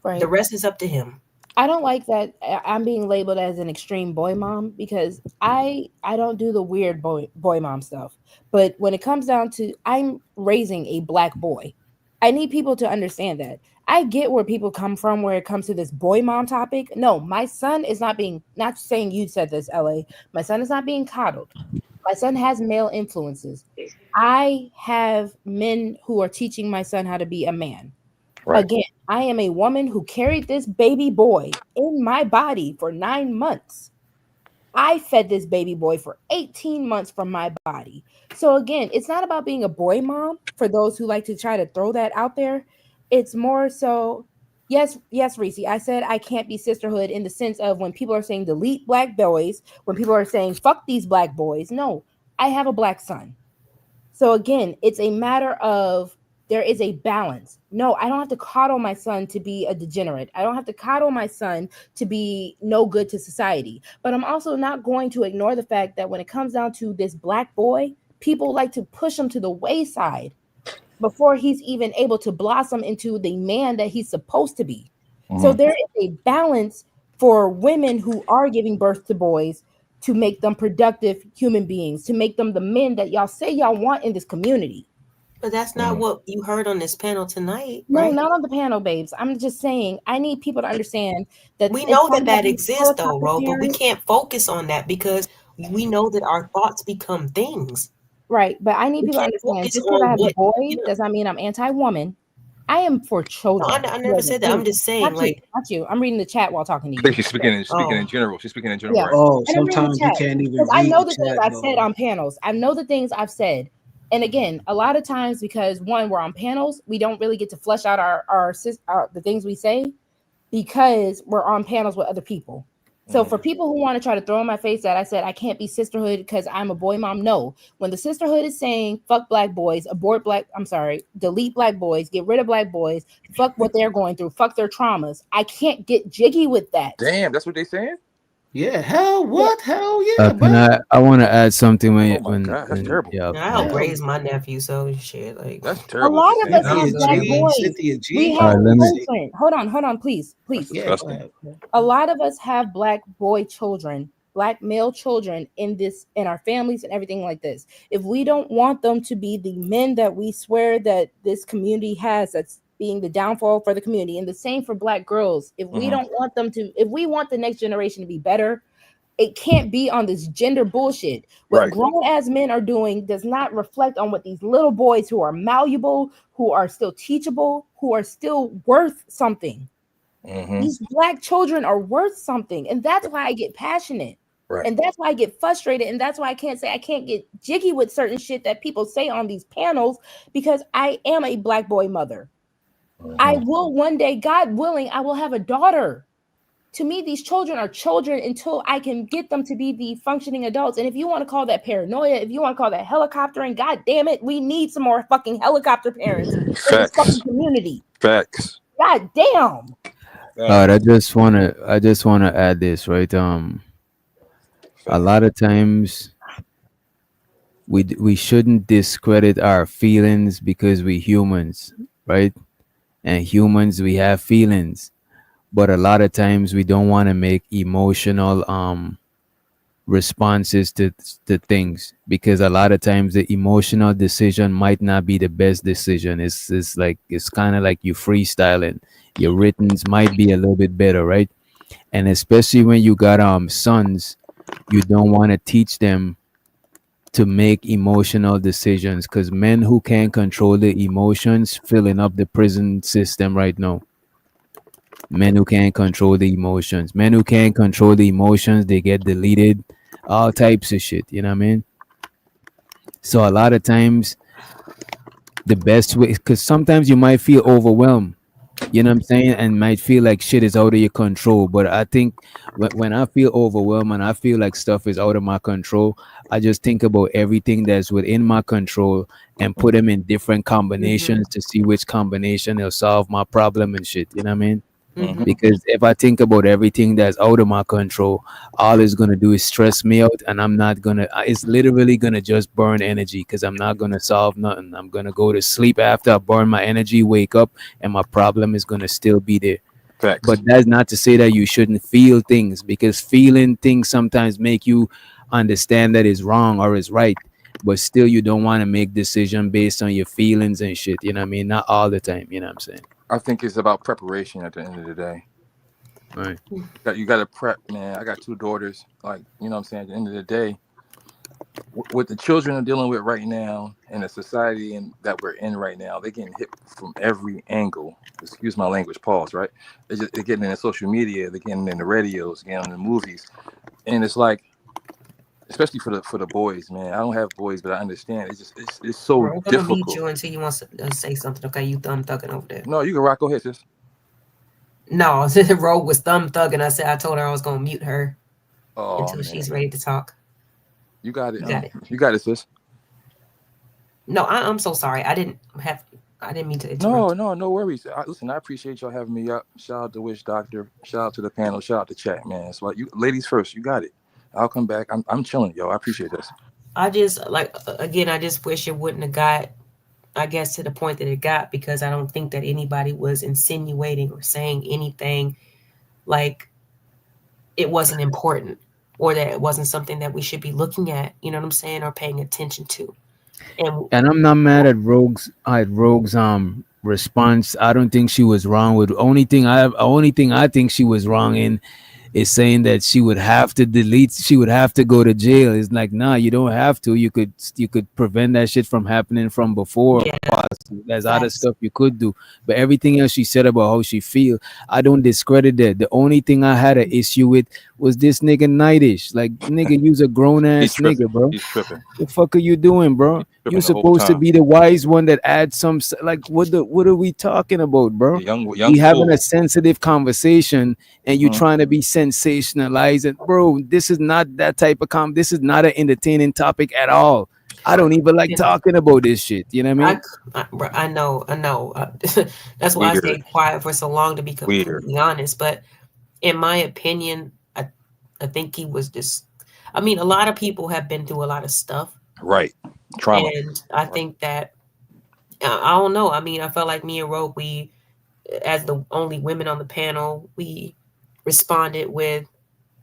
the rest is up to him. I don't like that I'm being labeled as an extreme boy mom, because I don't do the weird boy mom stuff. But when it comes down to, I'm raising a black boy. I need people to understand that. I get where people come from where it comes to this boy mom topic. No, my son is not saying you said this, LA. My son is not being coddled. My son has male influences. I have men who are teaching my son how to be a man. Again, I am a woman who carried this baby boy in my body for 9 months. I fed this baby boy for 18 months from my body. So again, it's not about being a boy mom for those who like to try to throw that out there. It's more so, yes, Reese, I said I can't be sisterhood in the sense of when people are saying delete black boys, when people are saying fuck these black boys. No, I have a black son. So again, it's a matter of, there is a balance. No, I don't have to coddle my son to be a degenerate. I don't have to coddle my son to be no good to society. But I'm also not going to ignore the fact that when it comes down to this black boy, people like to push him to the wayside before he's even able to blossom into the man that he's supposed to be. So there is a balance for women who are giving birth to boys to make them productive human beings, to make them the men that y'all say y'all want in this community. But that's not what you heard on this panel tonight. No, right? not on the panel, babes. I'm just saying I need people to understand that we know that exists, though, Ro, but we can't focus on that because we know that our thoughts become things. Right, but I need people to understand. Just because I have a boy does not mean I'm anti-woman. I am for children. No, I never said that. I'm just saying, not you. I'm reading the chat while talking to you. I think she's speaking in general. She's speaking in general. Yeah. Right? Oh, sometimes you can't even read I know the chat, things I've said on panels. I know the things I've said. And again, a lot of times, because one, we're on panels, we don't really get to flesh out our the things we say because we're on panels with other people. So for people who want to try to throw in my face that I said I can't be sisterhood because I'm a boy mom, no. When the sisterhood is saying fuck black boys, delete black boys, get rid of black boys, fuck what they're going through, fuck their traumas, I can't get jiggy with that. Damn, that's what they saying? Yeah, hell yeah, I want to add something that's terrible. Yeah, I helped raise my nephew, so shit, like that's terrible. A lot of us have black boys. We have children. Hold on, please. A lot of us have black boy children, black male children in our families and everything like this. If we don't want them to be the men that we swear that this community has, that's being the downfall for the community, and the same for black girls. If we don't want them to, if we want the next generation to be better, it can't be on this gender bullshit. What grown ass men are doing does not reflect on what these little boys who are malleable, who are still teachable, who are still worth something. These black children are worth something, and that's why I get passionate. And that's why I get frustrated, and that's why I can't get jiggy with certain shit that people say on these panels, because I am a black boy mother. I will one day, God willing, I will have a daughter. To me, these children are children until I can get them to be the functioning adults. And if you want to call that paranoia, if you want to call that helicoptering, God damn it, we need some more fucking helicopter parents in this fucking community. Facts. God damn. All right, I just wanna add this, right? A lot of times we shouldn't discredit our feelings because we humans, right? and humans, we have feelings, but a lot of times we don't want to make emotional responses to things, because a lot of times the emotional decision might not be the best decision. It's like, it's kind of like you freestyling. Your writtens might be a little bit better, right? And especially when you got sons, you don't want to teach them to make emotional decisions, because men who can't control the emotions filling up the prison system right now. Men who can't control the emotions. Men who can't control the emotions, they get deleted. All types of shit. You know what I mean? So a lot of times, the best way, because sometimes you might feel overwhelmed. You know what I'm saying? And might feel like shit is out of your control. But I think when I feel overwhelmed and I feel like stuff is out of my control, I just think about everything that's within my control and put them in different combinations to see which combination will solve my problem and shit. You know what I mean? Because if I think about everything that's out of my control, all it's gonna do is stress me out, and I'm not gonna. It's literally gonna just burn energy, because I'm not gonna solve nothing. I'm gonna go to sleep after I burn my energy, wake up, and my problem is gonna still be there. Facts. But that's not to say that you shouldn't feel things, because feeling things sometimes make you understand that it's wrong or it's right. But still, you don't want to make decision based on your feelings and shit. You know what I mean? Not all the time. You know what I'm saying? I think it's about preparation at the end of the day. Right. You got to prep, man. I got 2 daughters. Like, you know what I'm saying? At the end of the day, what the children are dealing with right now in the society that we're in right now, they're getting hit from every angle. Excuse my language, pause, right? They're getting in the social media, they're getting in the radios, getting in the movies. And it's like, especially for the boys, man. I don't have boys, but I understand. It's so Bro, I'm gonna difficult. mute you until you want to say something. Okay, you thumb thugging over there. No, you can rock. Go ahead, sis. No, Rogue was thumb thugging. I told her I was gonna mute her until she's ready to talk. You got it. You got it, sis. No, I'm so sorry. I didn't mean to interrupt. No worries. Listen, I appreciate y'all having me up. Shout out to Wish Doctor. Shout out to the panel. Shout out to chat, man. So you ladies first. You got it. I'll come back. I'm chilling, yo. I appreciate this. I just I just wish it wouldn't have got, I guess, to the point that it got, because I don't think that anybody was insinuating or saying anything like it wasn't important, or that it wasn't something that we should be looking at, you know what I'm saying, or paying attention to. And I'm not mad at Rogue's response. I don't think she was wrong with. Only thing I think she was wrong in is saying that she would have to go to jail. It's like, nah, you don't have to. You could prevent that shit from happening from before. Yeah. There's other stuff you could do. But everything else she said about how she feel, I don't discredit that. The only thing I had an issue with was this nigga Nightish. Like, nigga, you's a grown ass nigga, bro. He's tripping. The fuck are you doing, bro? You supposed to be the wise one that adds some, like, what are we talking about, bro? We having a sensitive conversation and you trying to be sensationalized, and bro, this is not that type of this is not an entertaining topic at all. I don't even like talking about this shit. You know what I mean? I know. That's why I stayed quiet for so long, to be completely honest. But in my opinion, I think he was just, I mean, a lot of people have been through a lot of stuff. Right. Trauma. And I think that, I don't know. I mean, I felt like me and Rogue, we, as the only women on the panel, we responded with,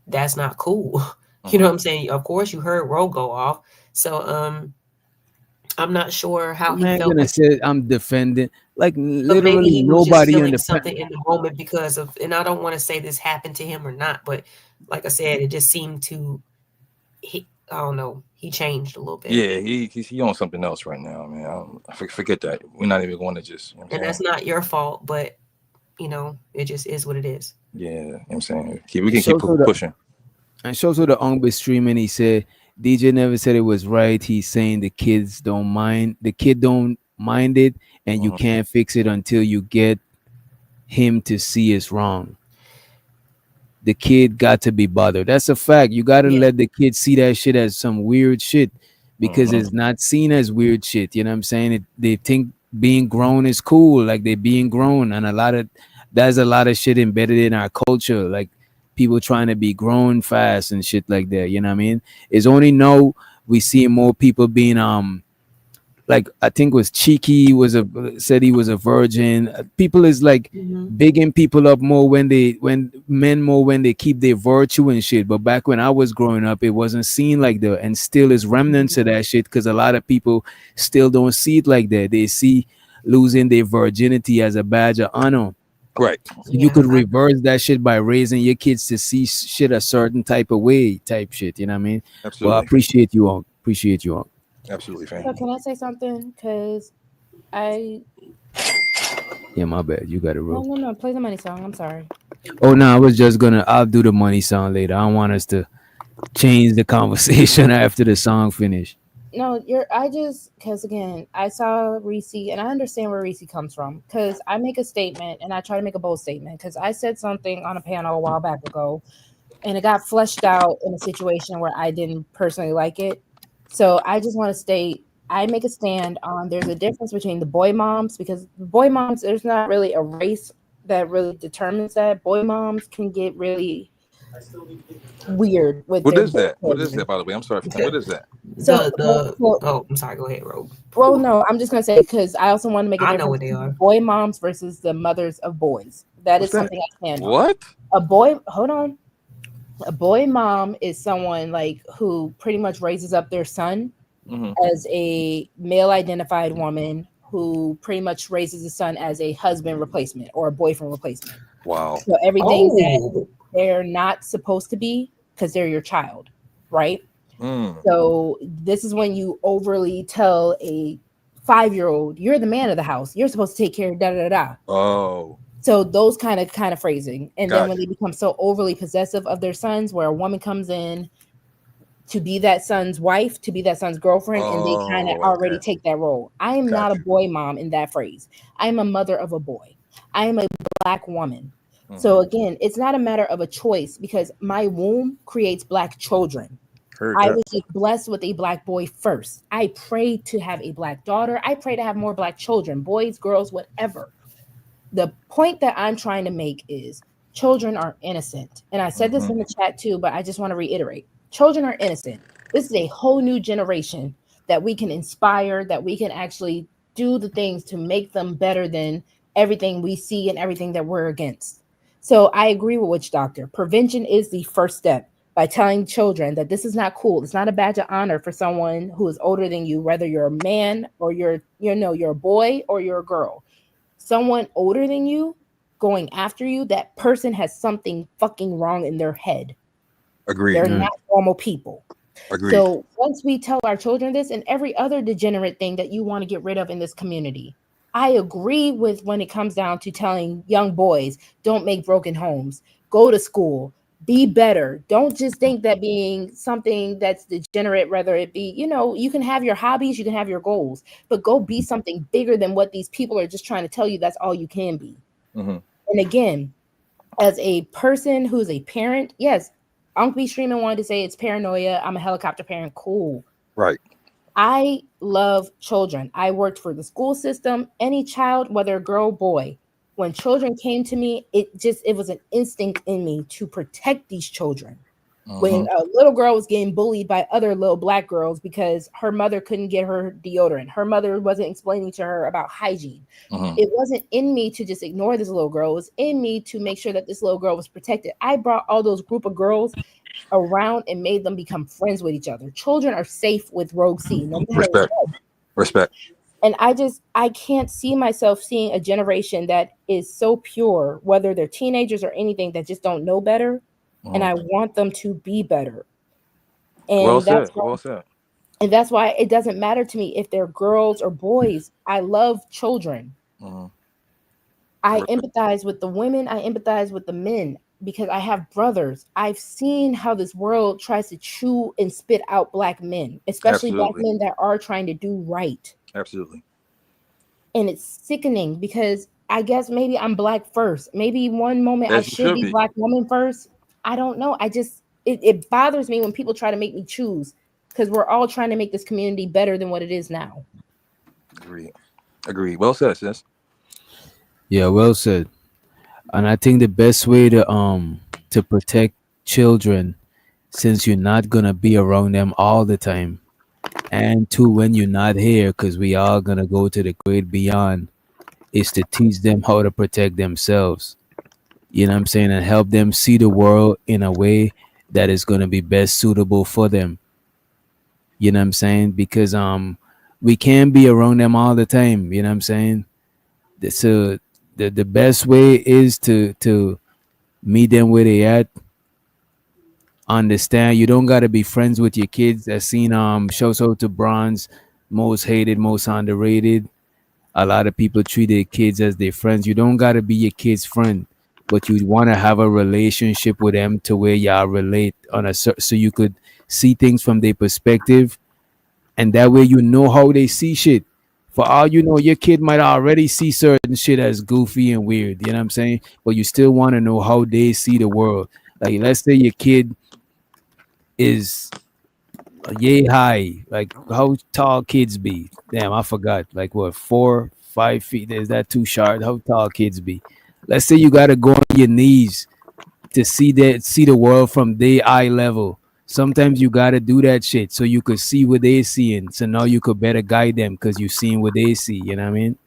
that's not cool. You know what I'm saying? Of course, you heard Rogue go off. So I'm not sure how he felt. I'm defending, like, literally nobody in the something in the moment because of, and I don't want to say this happened to him or not, but like I said, it just seemed to, I don't know, he changed a little bit. Yeah, he on something else right now, man. Forget that. We're not even going to just. You know and that's not your fault, but you know, it just is what it is. Yeah, you know what I'm saying, we can keep pushing. And shows with the Ongbe streaming, he said DJ never said it was right. He's saying the kids don't mind. The kid don't mind it, and you can't fix it until you get him to see it's wrong. The kid got to be bothered. That's a fact. You got to let the kid see that shit as some weird shit, because it's not seen as weird shit. You know what I'm saying? They think being grown is cool, like they're being grown, and there's a lot of shit embedded in our culture, like people trying to be grown fast and shit like that. You know what I mean? It's only now we see more people being like I think was Cheeky said he was a virgin. People is like bigging people up more when they keep their virtue and shit. But back when I was growing up, it wasn't seen like that, and still is remnants of that shit because a lot of people still don't see it like that. They see losing their virginity as a badge of honor. Right. So you could reverse that shit by raising your kids to see shit a certain type of way, type shit. You know what I mean? Absolutely. Well, I appreciate you all. Appreciate you all. Absolutely, fam. So can I say something? Because Yeah, my bad. You got it, bro. No. Play the money song. I'm sorry. Oh no, I was just I'll do the money song later. I don't want us to change the conversation after the song finish. No, because again, I saw Reese and I understand where Reese comes from because I make a statement and I try to make a bold statement because I said something on a panel a while back ago and it got fleshed out in a situation where I didn't personally like it. So I just want to state, I make a stand on there's a difference between the boy moms because boy moms, there's not really a race that really determines that. Boy moms can get really weird with what is that? What is that, by the way? I'm sorry. What is that? I'm sorry. Go ahead, Rob. Well, no, I'm just gonna say because I also want to make a difference. I know what they are. Boy moms versus the mothers of boys. What's something I stand on. What? Hold on. A boy mom is someone like who pretty much raises up their son as a male identified woman who pretty much raises the son as a husband replacement or a boyfriend replacement. Wow. So everything that they're not supposed to be because they're your child, right? So this is when you overly tell a 5-year-old, you're the man of the house. You're supposed to take care of da-da-da. Oh. So those kind of phrasing. And then when they become so overly possessive of their sons, where a woman comes in to be that son's wife, to be that son's girlfriend, and they kind of already take that role. I am not a boy mom in that phrase. I am a mother of a boy. I am a Black woman. So again, it's not a matter of a choice because my womb creates Black children. I was just blessed with a Black boy first. I pray to have a Black daughter. I pray to have more Black children, boys, girls, whatever. The point that I'm trying to make is children are innocent. And I said this in the chat too, but I just want to reiterate. Children are innocent. This is a whole new generation that we can inspire, that we can actually do the things to make them better than everything we see and everything that we're against. So I agree with Witch Doctor. Prevention is the first step by telling children that this is not cool. It's not a badge of honor for someone who is older than you, whether you're a man or you're a boy or you're a girl. Someone older than you going after you, that person has something fucking wrong in their head. Agreed. They're not normal people. Agreed. So once we tell our children this and every other degenerate thing that you want to get rid of in this community, I agree with when it comes down to telling young boys, don't make broken homes, go to school, be better. Don't just think that being something that's degenerate, whether it be, you can have your hobbies, you can have your goals, but go be something bigger than what these people are just trying to tell you that's all you can be. And again, as a person who's a parent, yes, Uncle B Streaming wanted to say it's paranoia. I'm a helicopter parent. Cool. Right. I love children. I worked for the school system. Any child, whether a girl or boy, when children came to me, it was an instinct in me to protect these children. When a little girl was getting bullied by other little Black girls because her mother couldn't get her deodorant, her mother wasn't explaining to her about hygiene. It wasn't in me to just ignore this little girl. It was in me to make sure that this little girl was protected. I brought all those group of girls around and made them become friends with each other. Children are safe with Rogue C. No matter Respect. And I can't see myself seeing a generation that is so pure, whether they're teenagers or anything, that just don't know better. And I want them to be better. And Well said. And that's why it doesn't matter to me if they're girls or boys. I love children. I empathize with the women. I empathize with the men because I have brothers. I've seen how this world tries to chew and spit out Black men, especially Black men that are trying to do right. Absolutely. And it's sickening because I guess maybe I'm Black first. Maybe one moment I should be Black woman first. I don't know. It bothers me when people try to make me choose because we're all trying to make this community better than what it is now. Agree. Well said, sis. Yeah, well said. And I think the best way to protect children, since you're not gonna be around them all the time, And two, when you're not here, because we are gonna go to the great beyond, is to teach them how to protect themselves. You know what I'm saying? And help them see the world in a way that is gonna be best suitable for them. You know what I'm saying? Because we can't be around them all the time. You know what I'm saying? So the best way is to meet them where they at. Understand you don't gotta be friends with your kids. I seen shows out to Bronze, most hated, most underrated. A lot of people treat their kids as their friends. You don't gotta be your kid's friend, but you want to have a relationship with them to where y'all relate on a so you could see things from their perspective, and that way you know how they see shit. For all you know, your kid might already see certain shit as goofy and weird. You know what I'm saying? But you still want to know how they see the world. Like, let's say your kid is yay high. Like, how tall kids be? Damn, I forgot. Like, what, 4, 5 feet? Is that too short? How tall kids be? Let's say you gotta go on your knees to see the world from their eye level. Sometimes you gotta do that shit so you could see what they're seeing. So now you could better guide them because you're seeing what they see. You know what I mean?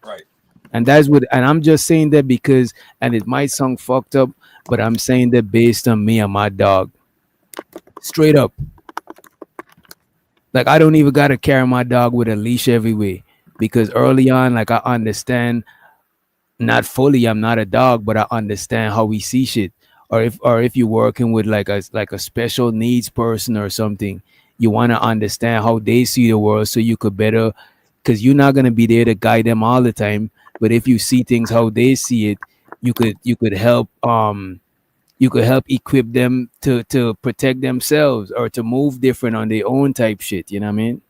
Right. And that's what. And I'm just saying that because, and it might sound fucked up, but I'm saying that based on me and my dog. Straight up. Like, I don't even gotta carry my dog with a leash everywhere because early on, like, I understand. Not fully, I'm not a dog, but I understand how we see shit. Or if you're working with like a special needs person or something, you want to understand how they see the world so you could better, because you're not gonna be there to guide them all the time. But if you see things how they see it, you could help equip them to protect themselves or to move different on their own type shit. You know what I mean?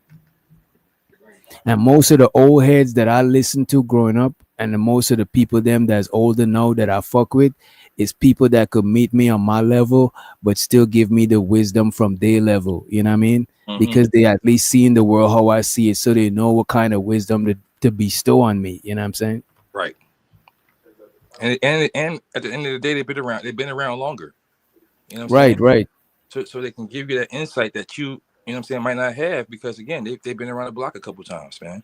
And most of the old heads that I listened to growing up, and most of the people them that's older now that I fuck with, is people that could meet me on my level, but still give me the wisdom from their level. You know what I mean? Mhm. Because they at least seeing the world how I see it, so they know what kind of wisdom to bestow on me. You know what I'm saying? Right. And at the end of the day, they've been around longer. You know what I'm saying? Right. So they can give you that insight that you know what I'm saying, might not have, because again, they've been around the block a couple times, man.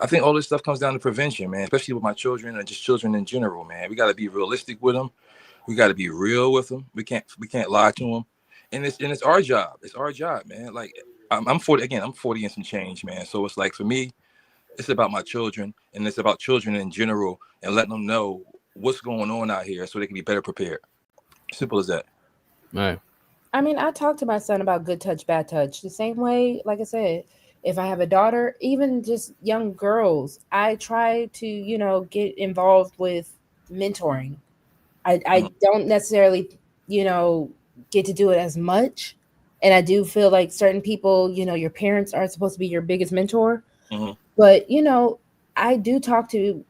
I think all this stuff comes down to prevention, man, especially with my children and just children in general, man. We got to be realistic with them. We got to be real with them. We can't lie to them. And it's our job. It's our job, man. Like, I'm 40 again. I'm 40 and some change, man. So it's like, for me, it's about my children, and it's about children in general, and letting them know what's going on out here so they can be better prepared. Simple as that. Right. I mean, I talk to my son about good touch, bad touch. The same way, like I said, if I have a daughter, even just young girls, I try to, get involved with mentoring. I don't necessarily, get to do it as much. And I do feel like certain people, your parents are supposed to be your biggest mentor. Mm-hmm. But, I do talk to,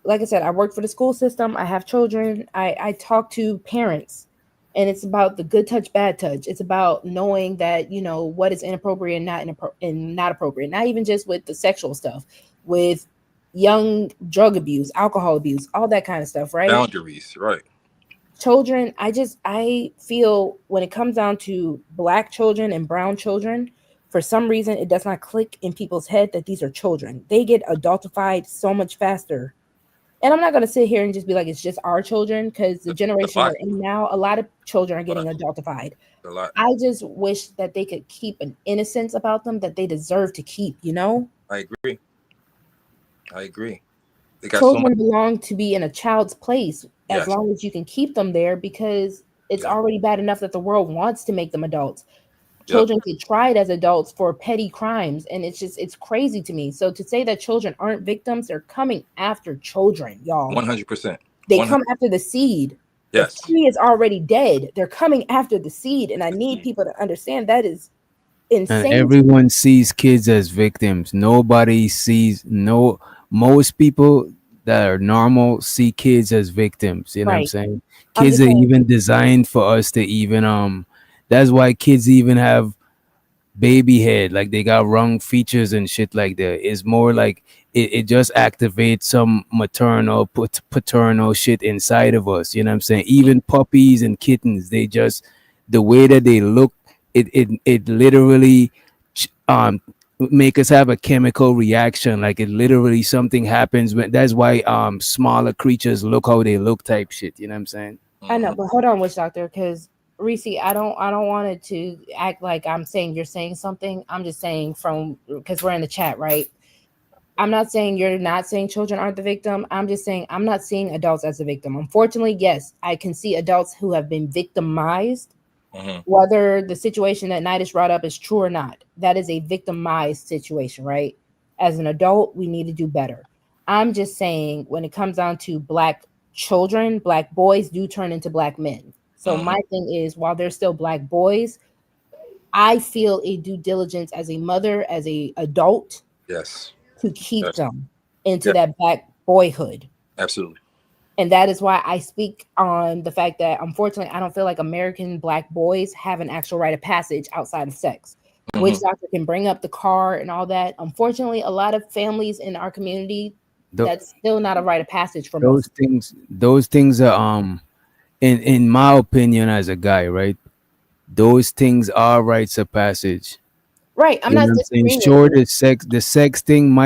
like I said, I work for the school system. I have children. I talk to parents. And it's about the good touch, bad touch. It's about knowing that, what is inappropriate and not appropriate. Not even just with the sexual stuff, with young drug abuse, alcohol abuse, all that kind of stuff, right? Boundaries, right. Children, I feel when it comes down to Black children and brown children, for some reason, it does not click in people's head that these are children. They get adultified so much faster. And I'm not going to sit here and just be like, it's just our children, because the generation we're in now, a lot of children are getting adultified. I just wish that they could keep an innocence about them that they deserve to keep, I agree. They got children belong to be in a child's place as Yes. long as you can keep them there, because it's already bad enough that the world wants to make them adults. Children get tried as adults for petty crimes, and it's crazy to me. So to say that children aren't victims, they're coming after children, y'all. 100%. They come after the seed. Yes. The tree is already dead. They're coming after the seed, and I need people to understand that is insane. And everyone sees kids as victims. Nobody sees most people that are normal see kids as victims. You know what I'm saying? Kids are even designed for us to even that's why kids even have baby head, like they got wrong features and shit like that. It's more like it just activates some maternal paternal shit inside of us. You know what I'm saying? Even puppies and kittens, they just, the way that they look, it literally make us have a chemical reaction, like it literally something happens when that's why smaller creatures look how they look type shit, you know what I'm saying? I know, but hold on, Witch Doctor, because Reese, I don't want it to act like I'm saying you're saying something. I'm just saying because we're in the chat, right? I'm not saying you're not saying children aren't the victim. I'm just saying I'm not seeing adults as a victim. Unfortunately, yes, I can see adults who have been victimized. Whether the situation that Nidus brought up is true or not, that is a victimized situation, right? As an adult, we need to do better. I'm just saying when it comes down to Black children, Black boys do turn into Black men. So my thing is, while they're still Black boys, I feel a due diligence as a mother, as a adult, Yes, to keep them into that Black boyhood. Absolutely. And that is why I speak on the fact that, unfortunately, I don't feel like American Black boys have an actual rite of passage outside of sex. Witch Doctor can bring up the car and all that. Unfortunately, a lot of families in our community, that's still not a rite of passage for most. Those things are in my opinion as a guy, right? Those things are rites of passage. Right. I'm not saying. Sure, the sex thing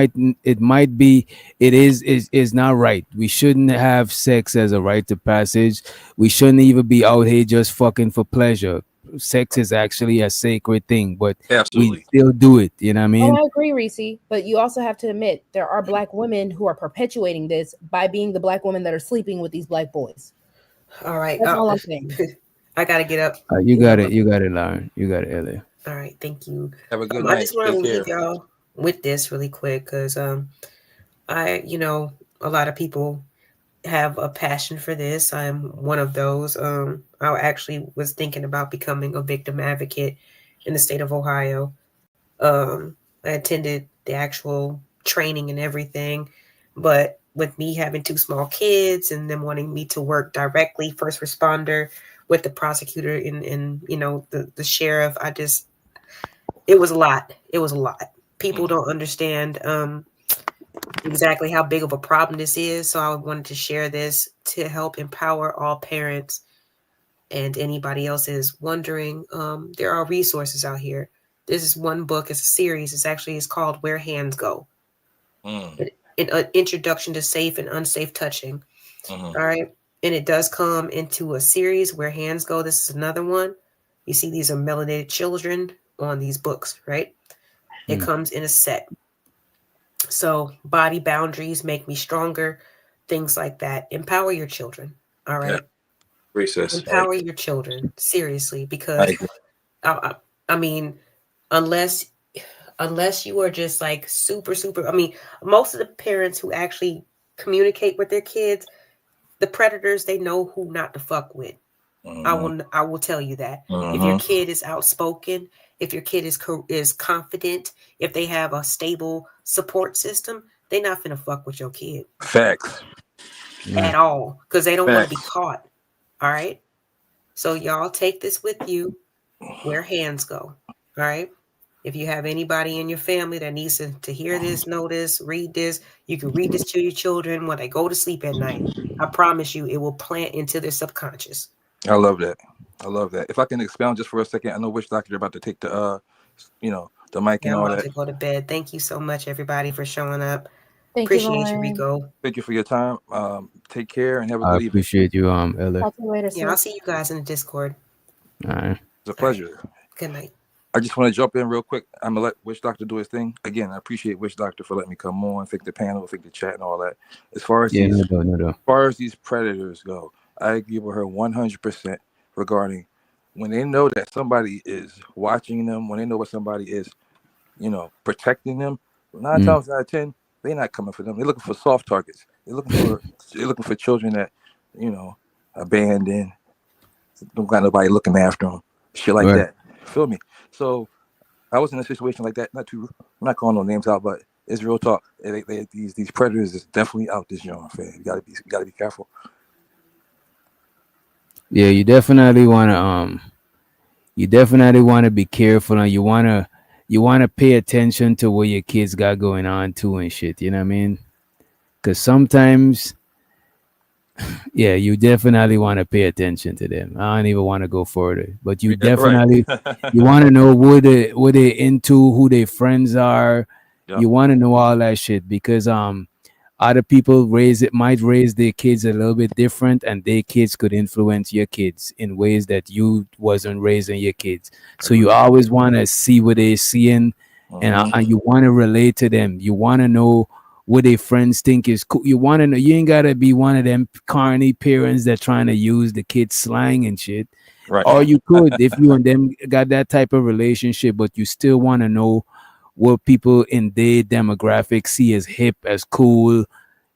is not right. We shouldn't have sex as a rite of passage. We shouldn't even be out here just fucking for pleasure. Sex is actually a sacred thing, but we still do it. You know what I mean? Oh, I agree, Reese. But you also have to admit there are Black women who are perpetuating this by being the Black women that are sleeping with these Black boys. All right. That's all I'm saying. I gotta get up. You got it, Lauren. You got it, Elliot. All right, thank you. Have a good night. I just want to leave y'all with this really quick because a lot of people have a passion for this. I'm one of those. I actually was thinking about becoming a victim advocate in the state of Ohio. I attended the actual training and everything, but with me having 2 small kids and them wanting me to work directly first responder with the prosecutor and the sheriff, it was a lot. People don't understand exactly how big of a problem this is. So I wanted to share this to help empower all parents and anybody else is wondering. There are resources out here. This is one book. It's a series. It's called Where Hands Go. An introduction to safe and unsafe touching. All right. And it does come into a series, Where Hands Go. This is another one. You see, these are melanated children on these books, right? It comes in a set. So body boundaries make me stronger, things like that. Empower your children. All right. Recess. Empower your children, seriously, because I mean, unless you are just like super, I mean, most of the parents who actually communicate with their kids, the predators, they know who not to fuck with. I will tell you that. If your kid is outspoken, if your kid is confident, if they have a stable support system, they're not finna fuck with your kid. Facts. At all, because they don't want to be caught. All right. So y'all take this with you. Where hands go. All right. If you have anybody in your family that needs to hear this, know this, read this, you can read this to your children when they go to sleep at night. I promise you, it will plant into their subconscious. I love that. If I can expound just for a second, I know Witch Doctor about to take the the mic and all that. To go to bed. Thank you so much, everybody, for showing up. Appreciate you, Rico. Thank you for your time. Take care and have a I good evening. appreciate you, Elliot. Talk to you later, I'll see you guys in the Discord. All right. It's a pleasure. Good night. I just want to jump in real quick. I'm gonna let Witch Doctor do his thing. Again, I appreciate Witch Doctor for letting me come on, thank the panel, thank the chat and all that. As far as as far as these predators go, I agree with her 100% regarding when they know that somebody is watching them, when they know what somebody is, protecting them. 9 times out of 10, they're not coming for them. They're looking for soft targets. They're looking for children that, abandoned, don't got nobody looking after them, shit like that. Feel me? So I was in a situation like that. I'm not calling no names out, but it's real talk. These predators is definitely out this young fan. You gotta be careful. Yeah, you definitely wanna be careful, and you wanna pay attention to what your kids got going on too and shit. You know what I mean? Because sometimes Yeah, you definitely want to pay attention to them. I don't even want to go further, but you definitely you want to know what they into, who their friends are. Yep. You want to know all that shit because other people might raise their kids a little bit different, and their kids could influence your kids in ways that you wasn't raising your kids. So you always want to see what they're seeing, and you want to relate to them. You want to know what their friends think is cool. You want to know. You ain't gotta be one of them carny parents that trying to use the kids' slang and shit. Right. Or you could, if you and them got that type of relationship, but you still want to know what people in their demographic see as hip, as cool.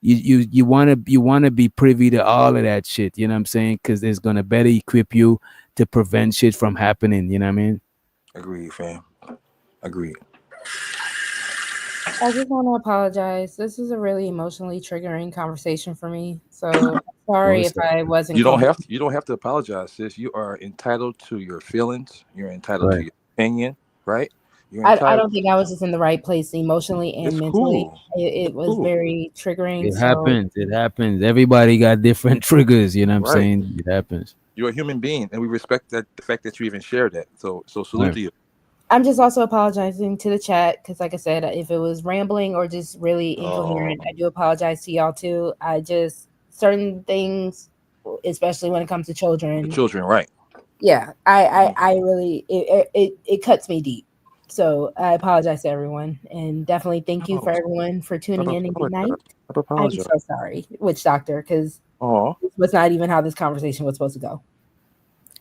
You want to be privy to all of that shit. You know what I'm saying? Because it's gonna better equip you to prevent shit from happening. You know what I mean? Agreed, fam. Agreed. I just want to apologize. This is a really emotionally triggering conversation for me. So sorry if I wasn't. You don't have to apologize, sis. You are entitled to your feelings. You're entitled to your opinion, right? I don't think I was just in the right place emotionally and mentally. Cool. It was very triggering. It happens. It happens. Everybody got different triggers. You know what I'm saying? It happens. You're a human being, and we respect that, the fact that you even shared that. So salute to you. I'm just also apologizing to the chat because, like I said, if it was rambling or just really incoherent, I do apologize to y'all too. I just certain things, especially when it comes to children. Children, right? Yeah, I really it cuts me deep. So I apologize to everyone, and definitely thank you for everyone for tuning in and good night. I'm so sorry, Witch Doctor, because this was not even how this conversation was supposed to go.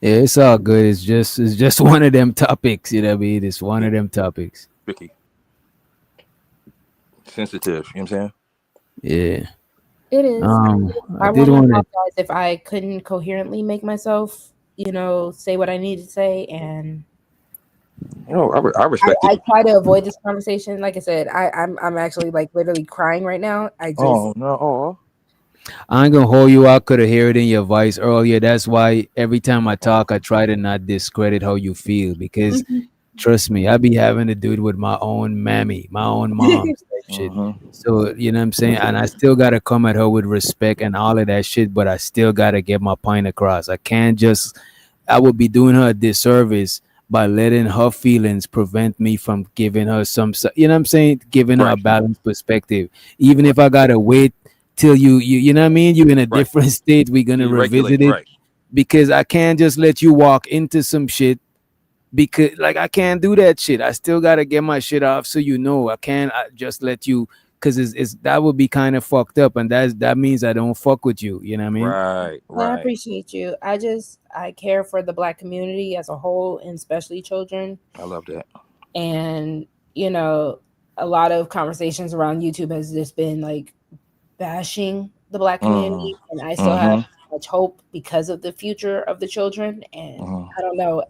Yeah, it's all good. It's just one of them topics, you know what I mean? It's one of them topics. Vicky. Sensitive, you know what I'm saying? Yeah. It is. I want to apologize if I couldn't coherently make myself, say what I needed to say, and I respect it. I try to avoid this conversation. Like I said, I'm actually like literally crying right now. I ain't gonna hold you. I could have heard it in your voice earlier. That's why every time I talk, I try to not discredit how you feel, because trust me, I be having to do it with my own mammy, my own mom type shit. So you know what I'm saying? And I still gotta come at her with respect and all of that shit, but I still gotta get my point across. I would be doing her a disservice by letting her feelings prevent me from giving her some, you know what I'm saying? Giving her a balanced perspective. Even if I gotta wait till you know what I mean? You're in a different state. We're gonna revisit it because I can't just let you walk into some shit, because like I can't do that shit. I still gotta get my shit off, so I can't just let you, because it's that would be kind of fucked up, and that means I don't fuck with you. You know what I mean? Right. I appreciate you. I care for the Black community as a whole, and especially children. I love that. And a lot of conversations around YouTube has just been like bashing the Black community, and I still have much hope because of the future of the children. And I don't know,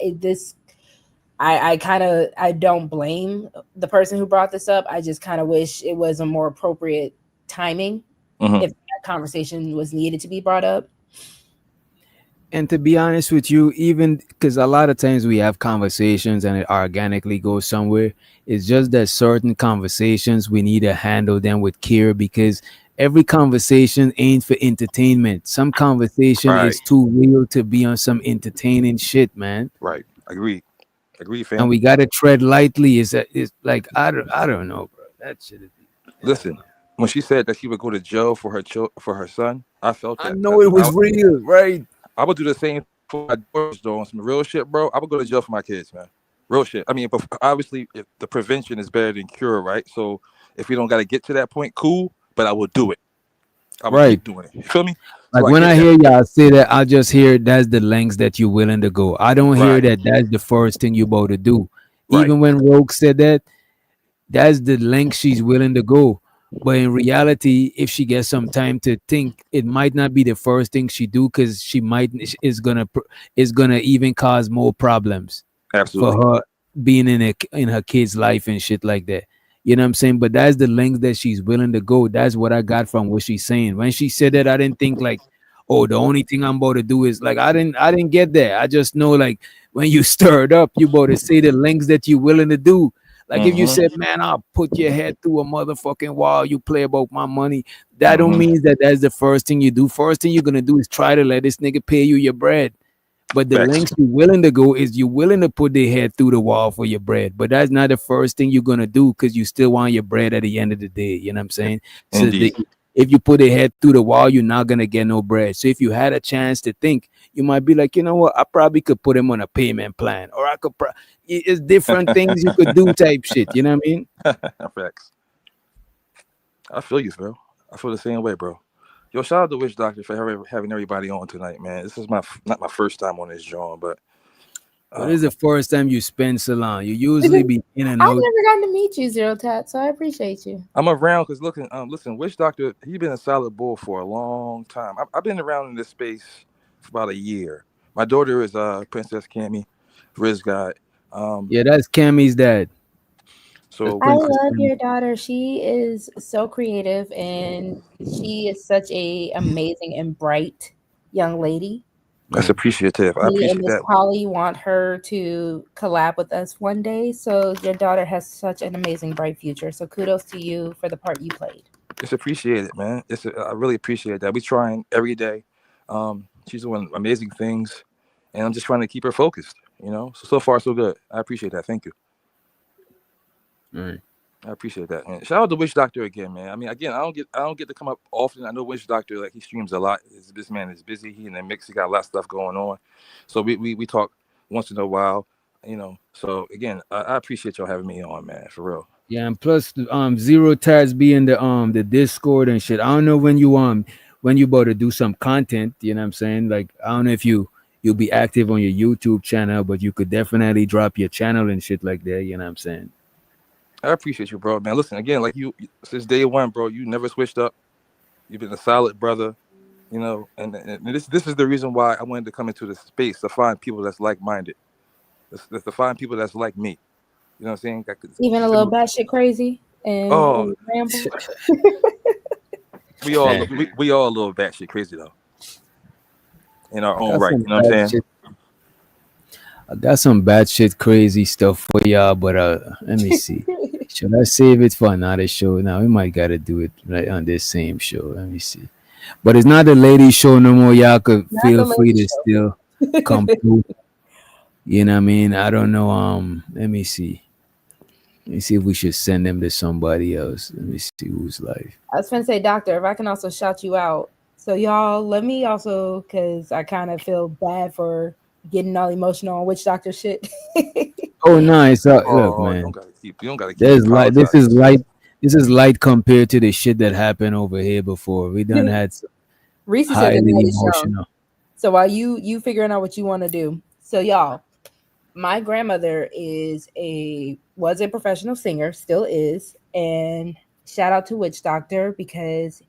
I don't blame the person who brought this up. I just kind of wish it was a more appropriate timing if that conversation was needed to be brought up. And to be honest with you, even because a lot of times we have conversations and it organically goes somewhere, it's just that certain conversations we need to handle them with care, because every conversation ain't for entertainment. Some conversation is too real to be on some entertaining shit, man. Right. Agreed, fam. And we gotta tread lightly. It's like I don't know, bro. That shit is. Listen, when she said that she would go to jail for her son, I felt that. I know it was real, right? I would do the same for my daughters, though, on some real shit, bro. I would go to jail for my kids, man. Real shit. I mean, but obviously, if the prevention is better than cure, right? So if we don't got to get to that point, cool. But I will do it. I will keep doing it. You feel me? Like when I hear y'all say that, I just hear that's the lengths that you're willing to go. I don't hear that that's the first thing you're about to do. Even when Rogue said that, that's the length she's willing to go. But in reality, if she gets some time to think, it might not be the first thing she do, because she is gonna even cause more problems. Absolutely. For her being in her kid's life and shit like that. You know what I'm saying? But that's the length that she's willing to go. That's what I got from what she's saying. When she said that, I didn't think like, oh, the only thing I'm about to do is like, I didn't get that. I just know like when you stir it up, you about to say the lengths that you're willing to do. Like if you said, man, I'll put your head through a motherfucking wall, you play about my money. That don't mean that that's the first thing you do. First thing you're gonna do is try to let this nigga pay you your bread. But the lengths you're willing to go is you're willing to put their head through the wall for your bread. But that's not the first thing you're gonna do because you still want your bread at the end of the day. You know what I'm saying? So if you put a head through the wall, you're not gonna get no bread. So if you had a chance to think, you might be like, you know what, I probably could put him on a payment plan, or I could. It's different things you could do, type shit. You know what I mean? Facts. I feel you, bro. I feel the same way, bro. Yo, shout out to Witch Doctor for having everybody on tonight, man. This is not my first time on this joint, but What is the first time you spend so long? You usually be in and I've out. never gotten to meet you, Zero Tat, so I appreciate you. I'm around because listen, Witch Doctor, he's been a solid bull for a long time. I've been around in this space for about a year. My daughter is Princess Cammy, Riz God. Yeah, that's Cammy's dad. So I love your daughter. She is so creative, and she is such a amazing and bright young lady. That's appreciative. I Me appreciate and Miss that. Polly want her to collab with us one day. So your daughter has such an amazing, bright future. So kudos to you for the part you played. It's appreciated, man. I really appreciate that. We're trying every day. She's doing amazing things, and I'm just trying to keep her focused. You know, so far so good. I appreciate that. Thank you. All right. I appreciate that. And shout out to Witch Doctor again, man. I mean, again, I don't get to come up often. I know Witch Doctor, like, he streams a lot. This man is busy. He in the mix. He got a lot of stuff going on. So we talk once in a while, you know. So again, I appreciate y'all having me on, man, for real. Yeah, and plus Zero Tats be in the Discord and shit. I don't know when you about to do some content, you know what I'm saying? Like, I don't know if you'll be active on your YouTube channel, but you could definitely drop your channel and shit like that, you know what I'm saying? I appreciate you, bro, man. Listen, again, like you since day one, bro, you never switched up. You've been a solid brother, you know, and this is the reason why I wanted to come into this space, to find people that's like-minded, to find people that's like me. You know what I'm saying? Even a little batshit crazy and ramble. we all a little batshit crazy though, in our own right. You know what I'm saying? I got some bad shit crazy stuff for y'all, but let me see. Should I save it for another show? Now we might gotta do it right on this same show. Let me see. But it's not the ladies show no more. Y'all could feel free to still come through. You know what I mean? I don't know. Let me see. Let me see if we should send them to somebody else. Let me see who's live. I was gonna say, Doctor, if I can also shout you out. So y'all, let me also, because I kind of feel bad for getting all emotional on Witch Doctor shit. Oh, nice. Look, man. You don't gotta keep There's light. This is light. This is light compared to the shit that happened over here before. We done had some Reese said highly the night is emotional. young. So while you figuring out what you want to do, so y'all, my grandmother was a professional singer, still is, and shout out to Witch Doctor because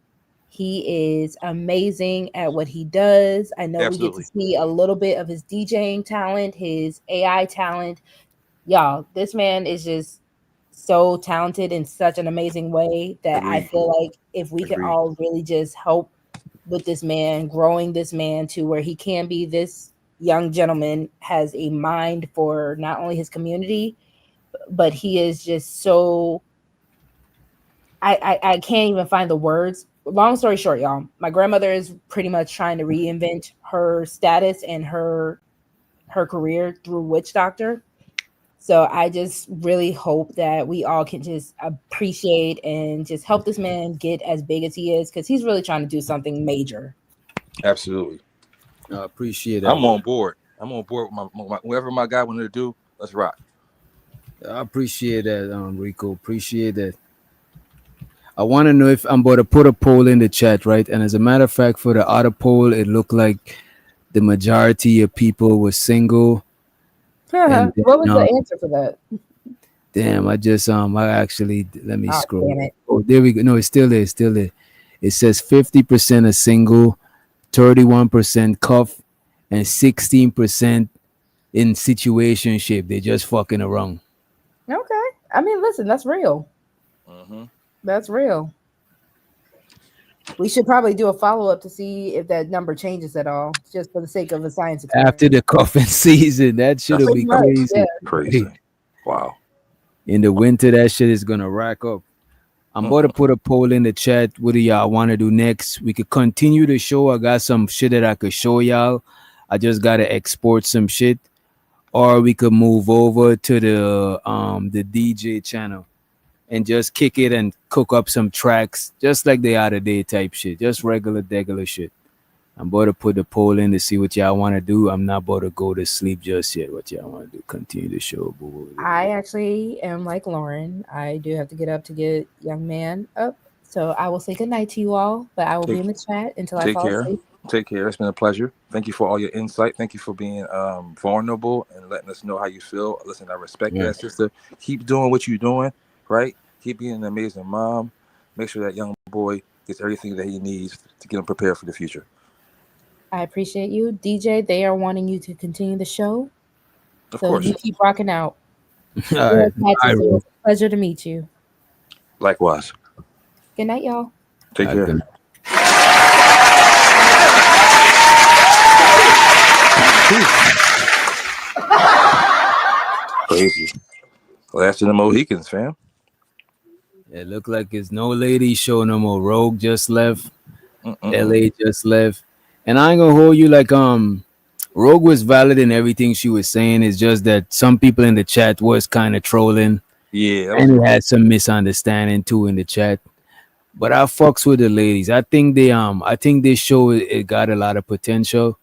he is amazing at what he does. I know we get to see a little bit of his DJing talent, his AI talent. Y'all, this man is just so talented in such an amazing way that I feel like if we could all really just help with this man, growing this man to where he can be this young gentleman, has a mind for not only his community, but he is just so, I can't even find the words. Long story short, y'all, my grandmother is pretty much trying to reinvent her status and her career through Witch Doctor. So I just really hope that we all can just appreciate and just help this man get as big as he is, because he's really trying to do something major. Absolutely. I appreciate that. I'm on board. I'm on board with my whatever my guy wanted to do. Let's rock. I appreciate that, Rico. Appreciate that. I want to know if I'm about to put a poll in the chat, right? And as a matter of fact, for the other poll, it looked like the majority of people were single. What was the answer for that? Damn, I just I actually let me scroll. Damn it. Oh, there we go. No, it's still there. It's still there. It says 50% are single, 31% cuff, and 16% in situationship. They're just fucking around. Okay. I mean, listen, that's real. Mm-hmm. That's real. We should probably do a follow-up to see if that number changes at all, just for the sake of a science experiment. After the cuffing season, that should be crazy. Yeah. Crazy. Wow. In the winter, that shit is gonna rack up. I'm about to put a poll in the chat. What do y'all want to do next? We could continue the show. I got some shit that I could show y'all. I just gotta export some shit, or we could move over to the DJ channel and just kick it and cook up some tracks, just like the other day type shit, just regular shit. I'm about to put the poll in to see what y'all want to do. I'm not about to go to sleep just yet. What y'all want to do? Continue the show. I actually am like Lauren. I do have to get up to get young man up. So I will say good night to you all, but I will be in the chat until I fall asleep. Take care. It's been a pleasure. Thank you for all your insight. Thank you for being vulnerable and letting us know how you feel. Listen, I respect that, sister. Keep doing what you're doing, right? Keep being an amazing mom. Make sure that young boy gets everything that he needs to get him prepared for the future. I appreciate you. DJ, they are wanting you to continue the show. Of course. You keep rocking out. All right. It was a pleasure to meet you. Likewise. Good night, y'all. Take care. Crazy. Last of the Mohicans, fam. It looked like it's no lady show no more. Rogue just left. LA just left. And I ain't gonna hold you like Rogue was valid in everything she was saying. It's just that some people in the chat was kind of trolling. Yeah. And we had some misunderstanding too in the chat. But I fucks with the ladies. I think this show it got a lot of potential.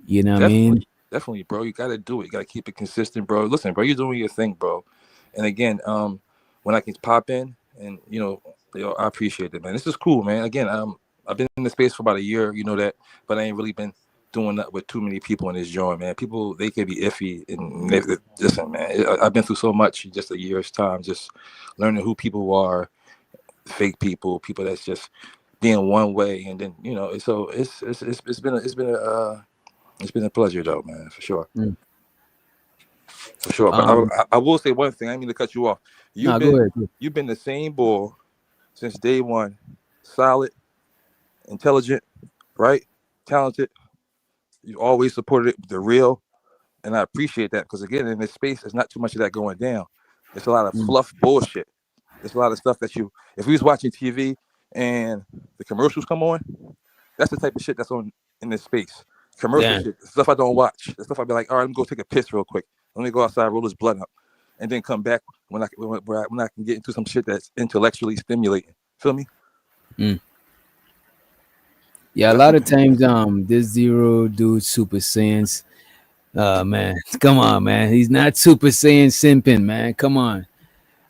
You know what I mean? Definitely, bro. You gotta do it. You gotta keep it consistent, bro. Listen, bro, you're doing your thing, bro. And again, when I can pop in and I appreciate it, man. This is cool, man. Again, I've been in the space for about a year, you know that, but I ain't really been doing that with too many people in this joint, man. People, they can be iffy, and listen, man. I've been through so much in just a year's time, just learning who people are, fake people that's just being one way, and then so it's been a pleasure though, man, for sure. For sure. But I will say one thing. I didn't mean to cut you off. You've been the same bull since day one. Solid, intelligent, right? Talented. You always supported it, the real, and I appreciate that because again, in this space, there's not too much of that going down. It's a lot of fluff bullshit. There's a lot of stuff that if we was watching TV and the commercials come on, that's the type of shit that's on in this space. Commercial shit, stuff I don't watch. The stuff I'd be like, all right, let me go take a piss real quick. Let me go outside, roll this blood up, and then come back when I can get into some shit that's intellectually stimulating. Feel me? Yeah, a lot of times this Zero dude Super Saiyans, man, come on, man. He's not Super Saiyan simping, man. Come on.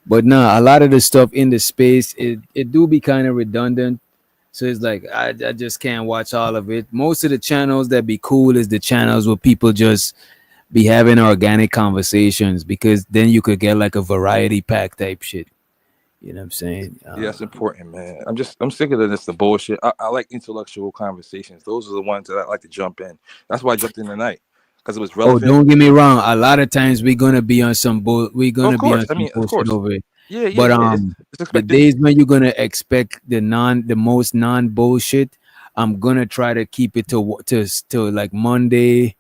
But nah, a lot of the stuff in the space, it do be kind of redundant. So it's like I just can't watch all of it. Most of the channels that be cool is the channels where people just be having organic conversations, because then you could get like a variety pack type shit. You know what I'm saying? Yeah, that's important, man. I'm sick of the bullshit. I like intellectual conversations. Those are the ones that I like to jump in. That's why I jumped in tonight, because it was relevant. Oh, don't get me wrong. A lot of times we're gonna be on some bullshit over it. Yeah. But the days when you're gonna expect the most non bullshit, I'm gonna try to keep it to like Monday.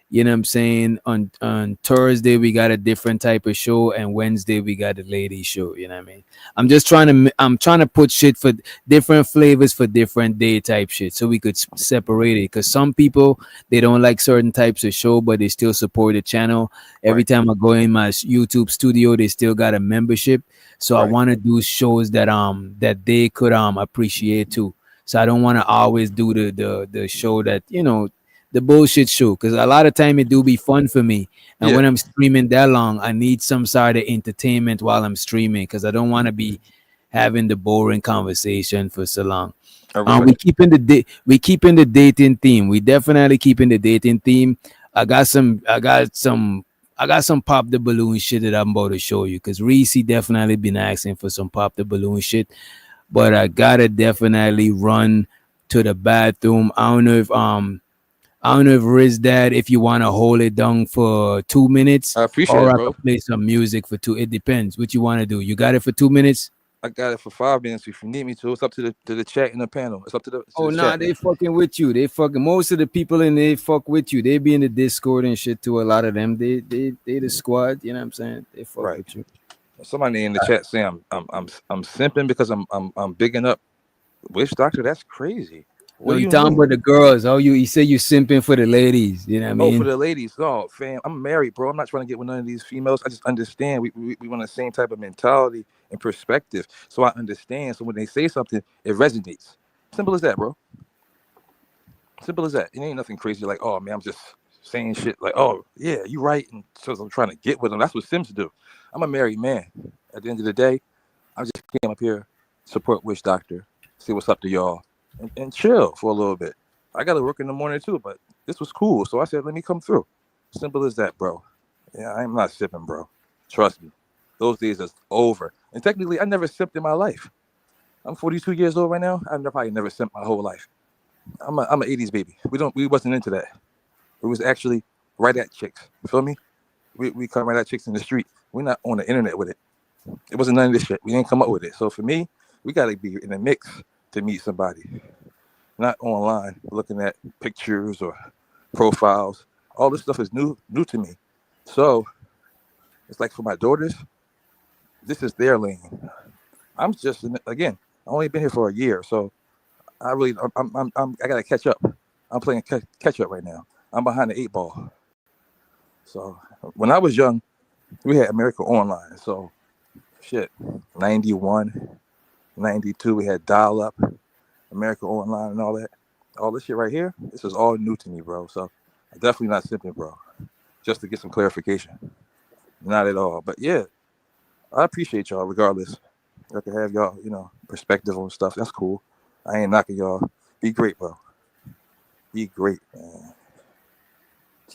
You know what I'm saying? On Thursday we got a different type of show, and Wednesday we got a lady show. You know what I mean? I'm trying to put shit for different flavors for different day type shit, so we could separate it. Because some people, they don't like certain types of show, but they still support the channel. Every time I go in my YouTube studio, they still got a membership. So I want to do shows that that they could appreciate too. So I don't want to always do the show that the bullshit show, because a lot of time it do be fun for me, and when I'm streaming that long, I need some sort of entertainment while I'm streaming, because I don't want to be having the boring conversation for so long. We keeping the dating theme. We definitely keeping the dating theme. I got some pop the balloon shit that I'm about to show you, because Reese definitely been asking for some pop the balloon shit, but I gotta definitely run to the bathroom. I don't know if Riz Dad, if you want to hold it down for 2 minutes, I appreciate or it, I bro. can play some music for 2. It depends what you want to do. You got it for 2 minutes? I got it for 5 minutes. If you need me to, it's up to the chat in the panel. It's up to the. Chat. They fucking with you. They fucking most of the people in there fuck with you. They be in the Discord and shit too. A lot of them, they the squad. You know what I'm saying? They fuck with you. Somebody in the chat saying I'm simping because I'm bigging up Wish Doctor. That's crazy. What No, do you you talking mean? about the girls. Oh, you say you simping for the ladies. You know what I mean? Oh, for the ladies. No, fam. I'm married, bro. I'm not trying to get with none of these females. I just understand we want the same type of mentality and perspective. So I understand. So when they say something, it resonates. Simple as that, bro. Simple as that. It ain't nothing crazy like, oh man, I'm just saying shit like, oh yeah, you right. And so I'm trying to get with them. That's what Sims do. I'm a married man. At the end of the day, I just came up here, support Wish Doctor, see what's up to y'all, and chill for a little bit. I got to work in the morning too, but this was cool. So I said, let me come through. Simple as that, bro. Yeah, I'm not sipping, bro. Trust me. Those days are over. And technically, I never sipped in my life. I'm 42 years old right now. I've probably never sipped my whole life. I'm an 80s baby. We wasn't into that. It was actually right at chicks. You feel me? We come right at chicks in the street. We're not on the internet with it. It wasn't none of this shit. We didn't come up with it. So for me, we got to be in the mix to meet somebody. Not online looking at pictures or profiles. All this stuff is new to me. So it's like for my daughters, this is their lane. I'm just again, I only been here for a year, so I gotta catch up. I'm playing catch up right now. I'm behind the 8 ball. So when I was young, we had America Online. So shit, 91, 92, we had dial up, America Online and all that. All this shit right here, this is all new to me, bro. So I'm definitely not simping, bro. Just to get some clarification. Not at all. But yeah, I appreciate y'all regardless. I can have y'all, perspective on stuff. That's cool. I ain't knocking y'all. Be great, bro. Be great, man.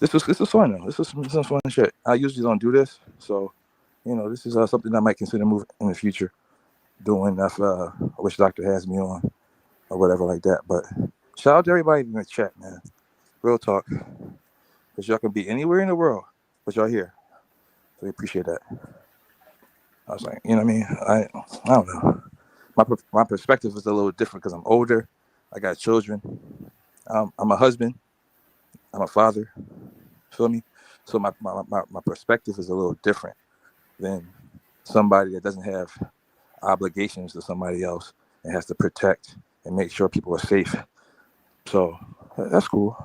This is fun though. This is some fun shit. I usually don't do this, so this is something I might consider moving in the future, doing if Wish Doctor has me on or whatever like that. But shout out to everybody in the chat, man. Real talk, because y'all can be anywhere in the world, but y'all here, so we appreciate that. I was like, you know what I mean? I don't know. My perspective is a little different because I'm older. I got children. I'm a husband. I'm a father. Feel me? So my perspective is a little different than somebody that doesn't have obligations to somebody else and has to protect and make sure people are safe. So that's cool.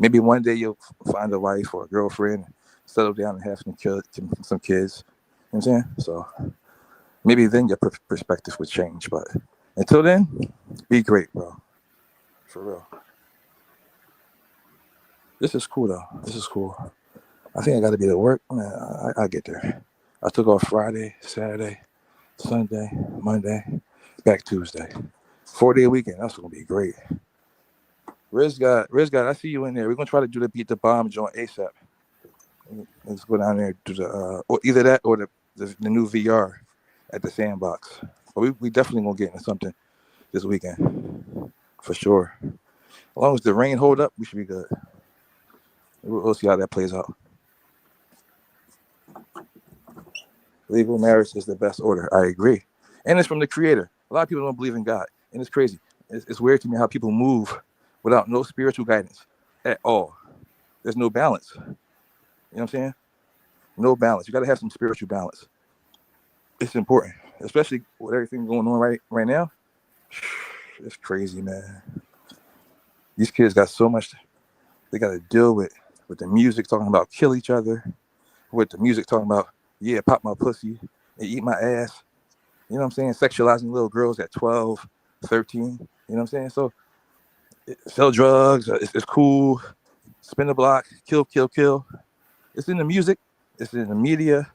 Maybe one day you'll find a wife or a girlfriend, settle down and have some kids. You know what I'm saying? So maybe then your perspective would change. But until then, be great, bro. For real. This is cool, though. This is cool. I think I got to be at work. Man, I get there. I took off Friday, Saturday, Sunday, Monday, back Tuesday. 4-day weekend. That's going to be great. Riz God, I see you in there. We're going to try to do the Beat the Bomb joint ASAP. Let's go down there and do the, or either that or the new VR at the Sandbox. But we definitely going to get into something this weekend. For sure. As long as the rain hold up, we should be good. We'll see how that plays out. Legal marriage is the best order. I agree. And it's from the creator. A lot of people don't believe in God. And it's crazy. It's weird to me how people move without no spiritual guidance at all. There's no balance. You know what I'm saying? No balance. You got to have some spiritual balance. It's important, especially with everything going on right now. It's crazy, man. These kids got so much they got to deal with the music talking about kill each other, with the music talking about, yeah, pop my pussy and eat my ass. You know what I'm saying? Sexualizing little girls at 12, 13. You know what I'm saying? So sell drugs. It's cool. Spin the block. Kill. It's in the music. It's in the media.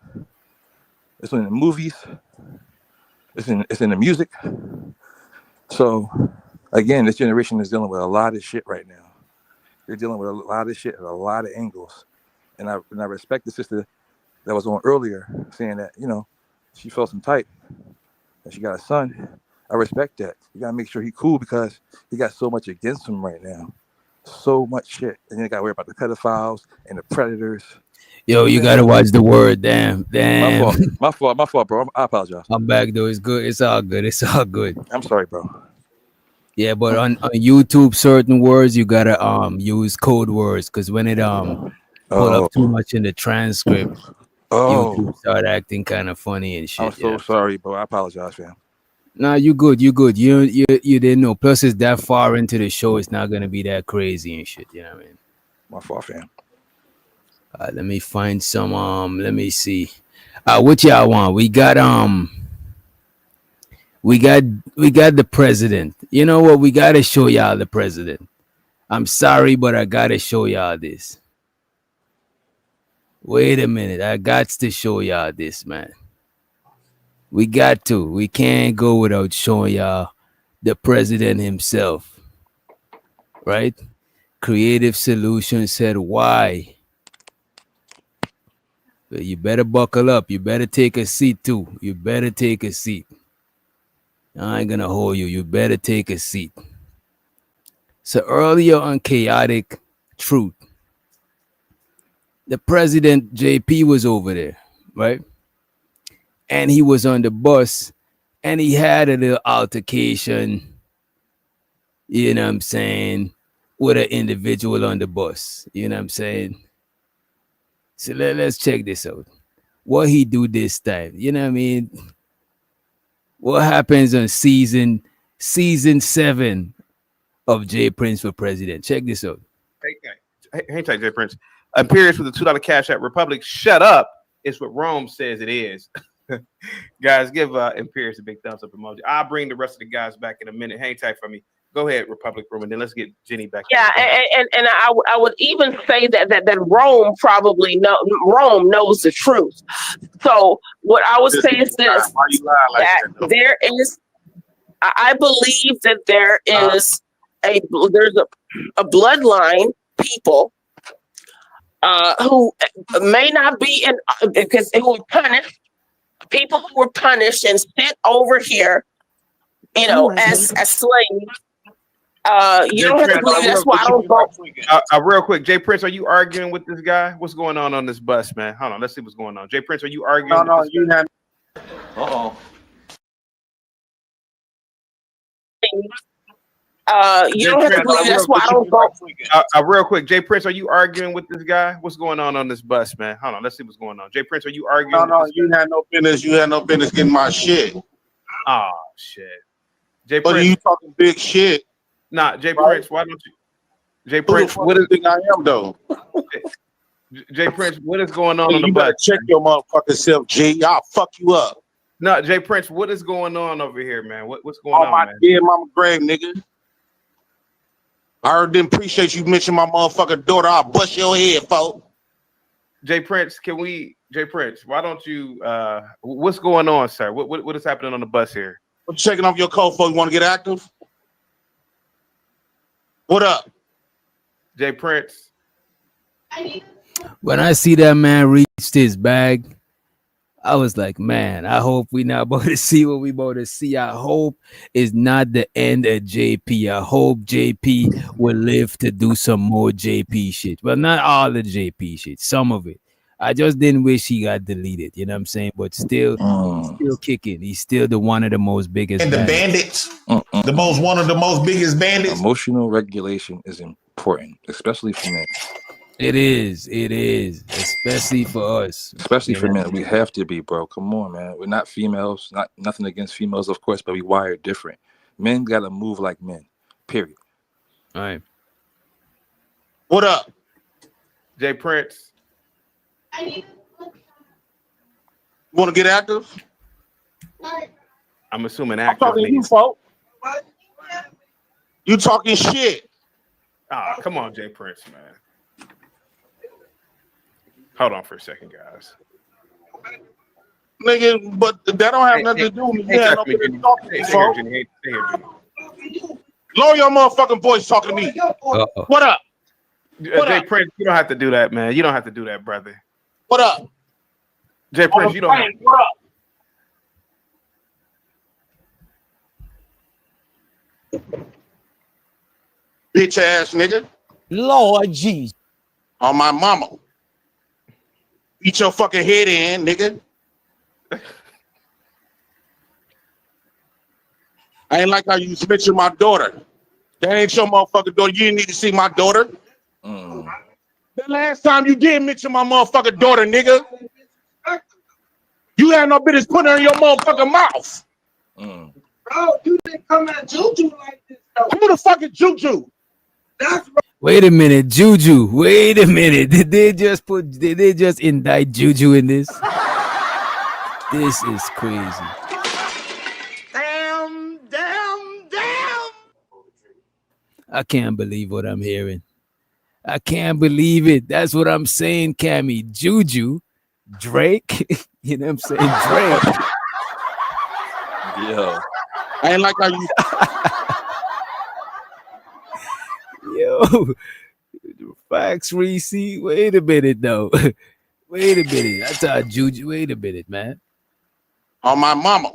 It's in the movies. It's in the music. So, again, this generation is dealing with a lot of shit right now. They're dealing with a lot of shit at a lot of angles. And I respect the sister that was on earlier saying that, she felt some type and she got a son. I respect that. You got to make sure he's cool because he got so much against him right now. So much shit. And you got to worry about the pedophiles and the predators. Yo, you got to watch the word. Damn. My fault, bro. I apologize. I'm back, though. It's good. It's all good. I'm sorry, bro. Yeah, but on YouTube, certain words you gotta use code words because when it pull up too much in the transcript, YouTube start acting kind of funny and shit. I'm so sorry, bro. I apologize, fam. Nah, you good. You good. You didn't know. Plus, it's that far into the show. It's not gonna be that crazy and shit. You know what I mean? My fault, fam. Let me find some. Let me see. What y'all want? We got the president. You know what? We gotta show y'all the president. I'm sorry, but I gotta show y'all this. Wait a minute. I got to show y'all this, man. We got to. We can't go without showing y'all the president himself. Right? Creative Solutions said, why? But you better buckle up. You better take a seat too. You better take a seat. I ain't gonna hold you. You better take a seat. So earlier on Chaotic Truth, the president JP was over there, right? And he was on the bus and he had a little altercation, you know what I'm saying, with an individual on the bus. You know what I'm saying? So let's check this out. What he do this time? You know what I mean? What happens on season 7 of Jay Prince for president? Check this out. Hey, Jay Prince. Imperious with the $2 cash at Republic. Shut up. It's what Rome says it is. Guys, give Imperious a big thumbs up emoji. I'll bring the rest of the guys back in a minute. Hang tight for me. Go ahead, Republic Room, and then let's get Jenny back. Yeah, and I would even say that Rome probably knows the truth. So what I would say is this: there is, I believe that there's a bloodline people who may not be in because who were punished, people who were punished and sent over here, you know, as slaves. You don't have to believe that's why I don't vote. Real quick, Jay Prince, are you arguing with this guy? What's going on this bus, man? Hold on, let's see what's going on. Jay Prince, are you arguing? No, you have. You don't have to believe that's why I don't vote. Real quick, Jay Prince, are you arguing with this guy? What's going on this bus, man? Hold on, let's see what's going on. Jay Prince, are you arguing? No, you had no business. You had no business getting my shit. Oh shit, Jay But Prince, you talking big shit? Nah, Jay Prince, why don't you? Jay Prince, what is think I am though? Jay Prince, what is going on the You better bus? check your motherfucking self, G. I'll fuck you up. No, Jay Prince, what is going on over here, man? What's going on, my man? dead mama grave, nigga. I didn't appreciate you mention my motherfucking daughter. I'll bust your head, folks. Jay Prince, Jay Prince, why don't you what's going on, sir? What is happening on the bus here? I'm checking off your code for you want to get active? What up? Jay Prince. When I see that man reach his bag, I was like, man, I hope we not about to see what we about to see. I hope it's not the end of JP. I hope JP will live to do some more JP shit. Well, not all the JP shit, some of it. I just didn't wish he got deleted, you know what I'm saying? But still kicking. He's still one of the most biggest. And the bandits, one of the most biggest bandits. Emotional regulation is important, especially for men. It is, especially for us. Especially for men, we have to be, bro. Come on, man. We're not females. Nothing against females, of course, but we wired different. Men gotta move like men. Period. All right. What up, Jay Prince? Want to get active? I'm assuming I'm active. talking to you, folks. You talking shit? Ah, come on, Jay Prince, man. Hold on for a second, guys. Nigga, but that don't have nothing to do with me. Yeah, Stay here, Jenny. Stay here, Jenny. Lower your motherfucking voice talking to me. What up? Jay Prince, you don't have to do that, man. You don't have to do that, brother. What up? Jay Prince, you don't have to. What up? Bitch ass nigga. Lord Jesus. On my mama. Beat your fucking head in, nigga. I ain't like how you mentioned my daughter. That ain't your motherfucking daughter. You didn't need to see my daughter. The last time you did mention my motherfucking daughter, nigga. You had no business putting her in your motherfucking mouth. Bro, you didn't come at Juju like this, though. Who the fuck is Juju? That's Wait a minute, Juju. Wait a minute. Did they just indict Juju in this? This is crazy. damn. I can't believe what I'm hearing. I can't believe it. That's what I'm saying, Cammy. Juju, Drake. You know what I'm saying? Drake. Yo. I ain't like how you. Yo. Facts, Reese. Wait a minute, though. Wait a minute. I thought Juju. Wait a minute, man. On my mama.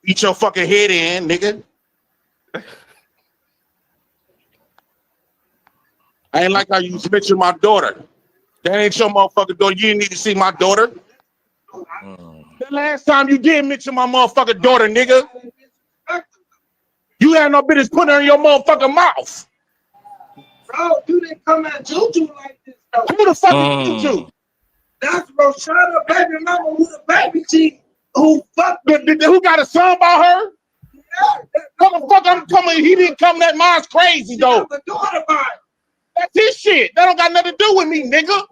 Eat your fucking head in, nigga. I ain't like how you mentioned my daughter. That ain't your motherfucking daughter. You didn't need to see my daughter. The last time you did mention my motherfucking daughter, nigga. You had no business putting her in your motherfucking mouth. Bro, you didn't come at Juju like this, though. Who the fuck is Juju? That's Roshana, baby mama, who the baby G, who fucked who got a song about her? Yeah, what the fuck I'm coming? He didn't come that mine's crazy, though. the daughter by. That's his shit. That don't got nothing to do with me, nigga.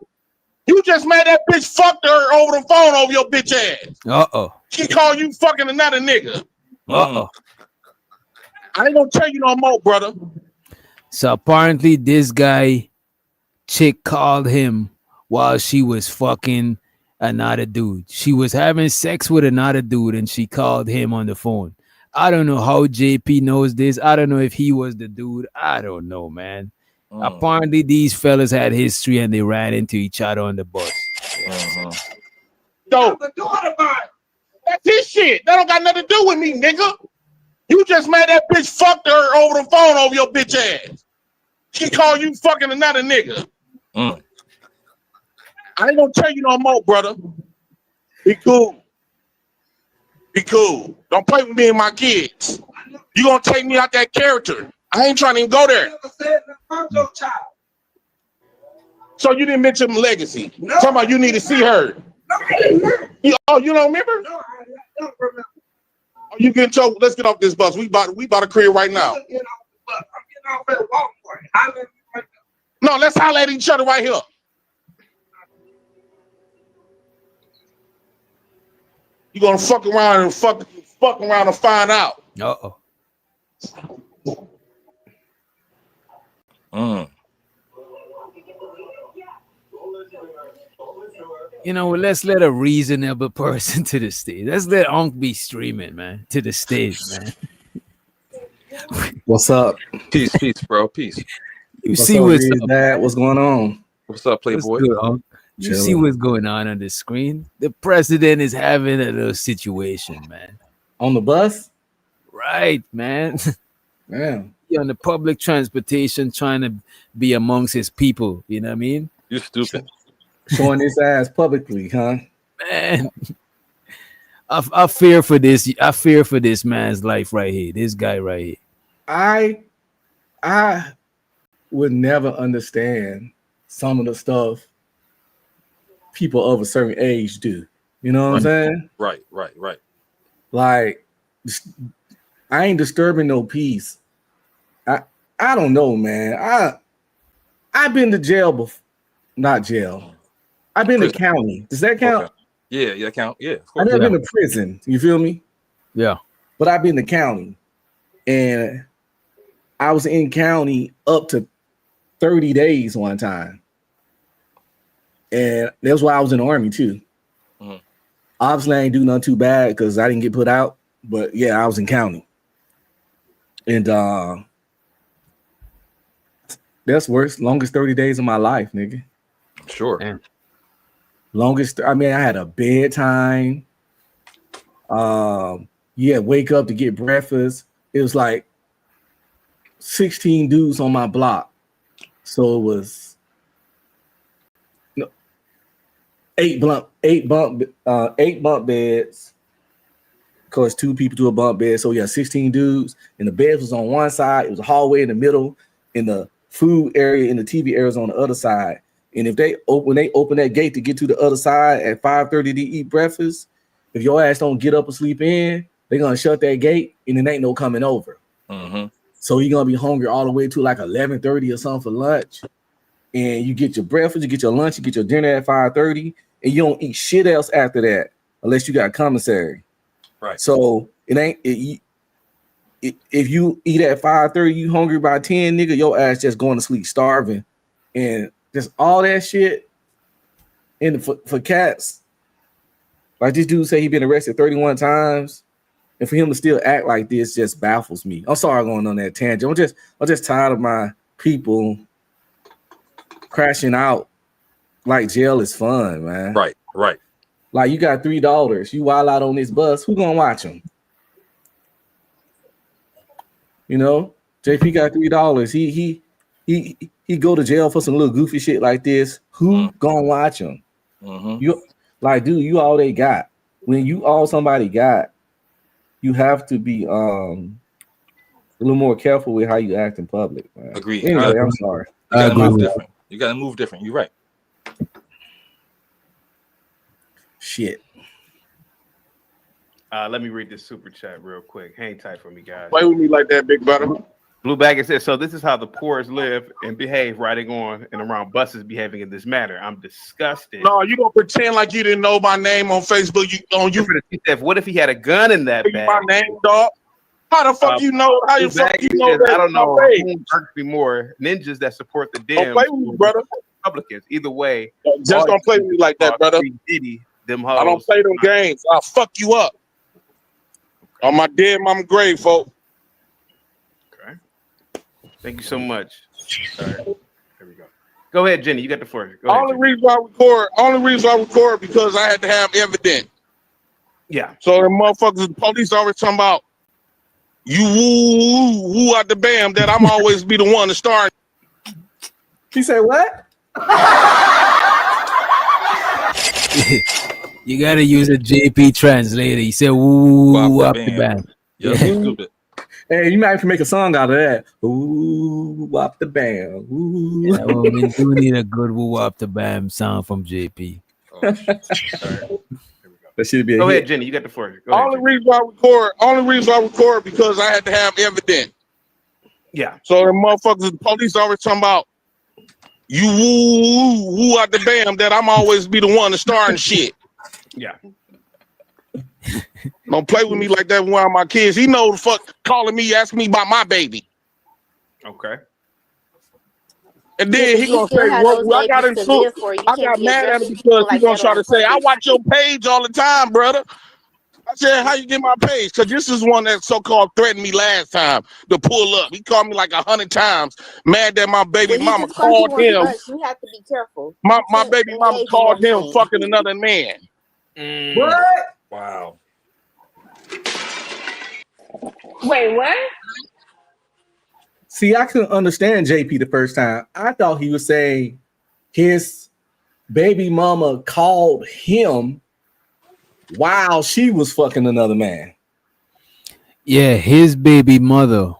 You just made that bitch fuck her over the phone over your bitch ass. Uh-oh. She called you fucking another nigga. Uh-oh. I ain't gonna tell you no more, brother. So apparently this chick called him while she was fucking another dude. She was having sex with another dude and she called him on the phone. I don't know how JP knows this. I don't know if he was the dude. I don't know, man. Apparently these fellas had history and they ran into each other on the bus. So, that's his shit. That don't got nothing to do with me, nigga. You just made that bitch fuck her over the phone over your bitch ass. She called you fucking another nigga. I ain't gonna tell you no more, brother. Be cool. Be cool. Don't play with me and my kids. You gonna take me out that character. I ain't trying to even go there. So you didn't mention legacy. No. Talking about you need to see her. No, you don't remember? No, I don't remember. Oh, you getting told, let's get off this bus. We about a career right now. I'm getting off at Walmart. No, let's holler at each other right here. You gonna fuck around and fuck around and find out. Uh-oh. You know, let's let a reasonable person to the stage. Let's let Unc be streaming, man, to the stage, man. What's up? Peace, bro. Peace. You see what's up, Dad? What's going on? What's up, Playboy? What's good, Unc? You see what's going on the screen? The president is having a little situation, man. On the bus? Right, man. Damn. On the public transportation trying to be amongst his people. You know what I mean? You're stupid. Showing his ass publicly, huh? Man. I fear for this. I fear for this man's life right here. This guy right here. I would never understand some of the stuff people of a certain age do. You know what I'm saying? Right. Like, I ain't disturbing no peace. I don't know, man. I've been to jail before. Not jail. I've been to county. Does that count? Okay. Yeah, count. Yeah. I've never been to prison. You feel me? Yeah. But I've been to county. And I was in county up to 30 days one time. And that's why I was in the army too. Mm-hmm. Obviously, I ain't do nothing too bad because I didn't get put out. But yeah, I was in county. And that's worse. Longest 30 days of my life, nigga. Sure. Man. Longest. I mean, I had a bedtime. Wake up to get breakfast. It was like 16 dudes on my block. So it was 8 bunk beds. Cause 2 people to a bunk bed. So yeah, 16 dudes. And the bed was on one side. It was a hallway in the middle. In the food area and the TV area was on the other side. And if they open that gate to get to the other side at 5:30 to eat breakfast, if your ass don't get up and sleep in, they're gonna shut that gate and it ain't no coming over. Mm-hmm. So you're gonna be hungry all the way to like 11:30 or something for lunch. And you get your breakfast, you get your lunch, you get your dinner at 5:30, and you don't eat shit else after that unless you got commissary. Right. So if you eat at 5:30, you hungry by 10, nigga, your ass just going to sleep starving. And just all that shit. And for cats, like this dude say he been arrested 31 times. And for him to still act like this just baffles me. I'm sorry going on that tangent. I'm just tired of my people crashing out like jail is fun, man. Right. Like you got $3, you wild out on this bus, who gonna watch them? You know, JP got $3. He go to jail for some little goofy shit like this. Who gonna watch him? Mm-hmm. You like, dude, you all they got. When you all somebody got, you have to be a little more careful with how you act in public. Man. Agreed. Anyway, I'm sorry. You gotta move different. You're right. Shit. Let me read this super chat real quick. Hang tight for me, guys. Play with me like that, big brother. Blue Bagger says, so this is how the poorest live and behave riding on and around buses behaving in this manner. I'm disgusted. No, you gonna pretend like you didn't know my name on Facebook. What if he had a gun in that bag? My name, dog. How the fuck you know? How you fuck you know that? I don't know. Who hurts me more, ninjas that support the Don't Dems, play with me, brother. Republicans. Either way, Just don't play with me like that, brother. Them I don't play them games. I'll fuck you up on my dead mama grave, folks. Thank you so much. All right. Here we go. Go ahead, Jenny. You got the floor. Go Only reason I record because I had to have evidence. Yeah. So the motherfuckers, the police always talking about you woo out the bam that I'm always be the one to start. He said what? You gotta use a JP translator. He said woo up the band. Yeah, stupid. Hey, you might have to make a song out of that. Ooh, wop the bam. Ooh. Yeah, well, we do need a good woo up the bam song from JP. That should be. Go ahead, Jenny. You got the floor. Go ahead, Only reason I record because I had to have evidence. Yeah. So the motherfuckers, the police always talking about you woo out the bam that I'm always be the one to start and shit. Yeah. Don't play with me like that with one of my kids. He know the fuck calling me, asking me about my baby. Okay. And then he gonna say, well, I got into I got mad at him because he gonna try to say, I watch your page all the time, brother. I said, how you get my page? Because this is one that so-called threatened me last time to pull up. He called me like 100 times, mad that my baby mama called him. You have to be careful. My baby mama called him fucking another man. What? Wow. Wait, what? See, I couldn't understand JP the first time. I thought he was saying his baby mama called him while she was fucking another man. Yeah, his baby mother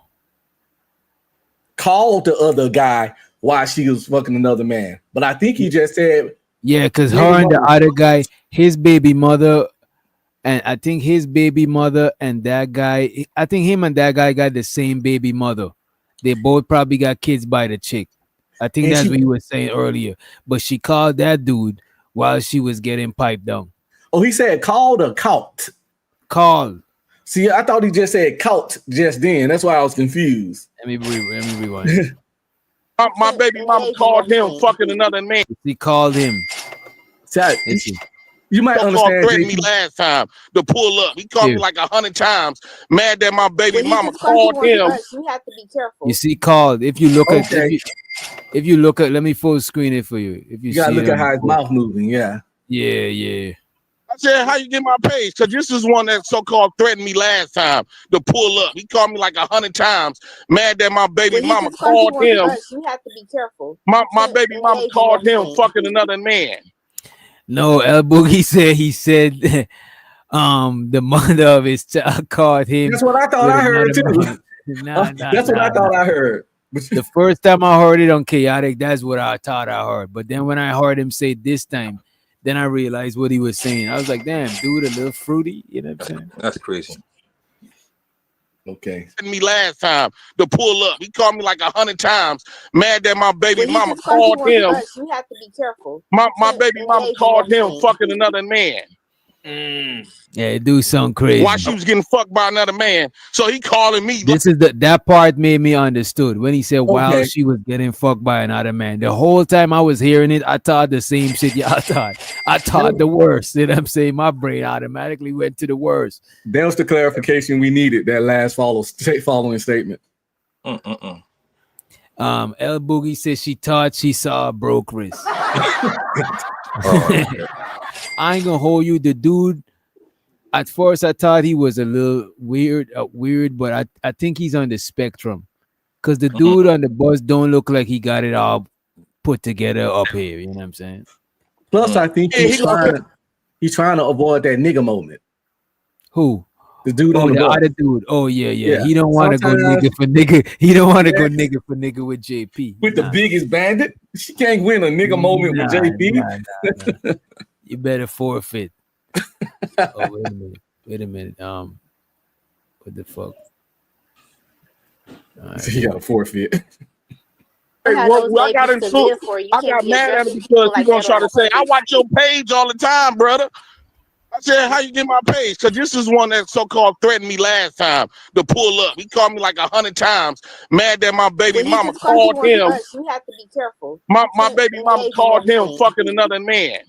called the other guy while she was fucking another man. But I think he just said, yeah, because her and the other guy, his baby mother, and I think his baby mother and that guy, I think him and that guy got the same baby mother. They both probably got kids by the chick. I think And that's she- what you were saying earlier. But she called that dude while she was getting piped down. oh, he said called or caught? Called. See, I thought he just said caught just then. That's why I was confused. Let me rewind. My baby mama called him fucking another man. He called him. You might Fuck understand. threatened me JP. last time to pull up. He called me like 100 times, mad that my baby When you mama just come called to him. us, you have to be careful. You see, called. If you look at, Okay. if you look at, let me full screen it for you. If You gotta see look it at how his on- mouth moving. Yeah. Yeah. I said, how you get my page? Because this is one that so-called threatened me last time to pull up. He called me like 100 times, mad that my baby When you mama just come to called him. us, you have to be careful. My baby mama called him fucking another man. No, El Boogie said he said the mother of his child called him. That's what I thought I heard too. Nah, That's what I thought I heard. The first time I heard it on Chaotic, that's what I thought I heard. But then when I heard him say this time, then I realized what he was saying. I was like, damn, dude, a little fruity. You know what I'm saying? That's crazy. Okay. Me last time to pull up. He called me like 100 times. Mad that my baby mama called him. You have to be careful. My baby mama called him fucking another man. Yeah, it do sound crazy. While she was getting fucked by another man. So he calling me. This is that part made me understood when he said while she was getting fucked by another man. The whole time I was hearing it, I thought the same shit y'all thought. I thought the worst. You know what I'm saying? My brain automatically went to the worst. That was the clarification we needed. That last following statement. L Boogie says she thought she saw a broke wrist. I ain't gonna hold you. The dude, at first I thought he was a little weird, but I think he's on the spectrum. Cause the dude on the bus don't look like he got it all put together up here. You know what I'm saying? Plus, I think he's trying to avoid that nigga moment. Who? The dude on the the bus. other dude. Oh yeah. He don't want to go nigga for nigga. He don't want to go nigga for nigga with JP. With the biggest bandit, she can't win a nigga moment with JP. Nah. You better forfeit. Oh, wait a minute. What the fuck? So you got to forfeit. Hey, I got into I got mad at him because he gonna try to say, I watch your page all the time, brother. I said, how you get my page? Because this is one that so-called threatened me last time to pull up. He called me like 100 times. Mad that my baby mama called him. You have to be careful. My baby mama called him fucking another man.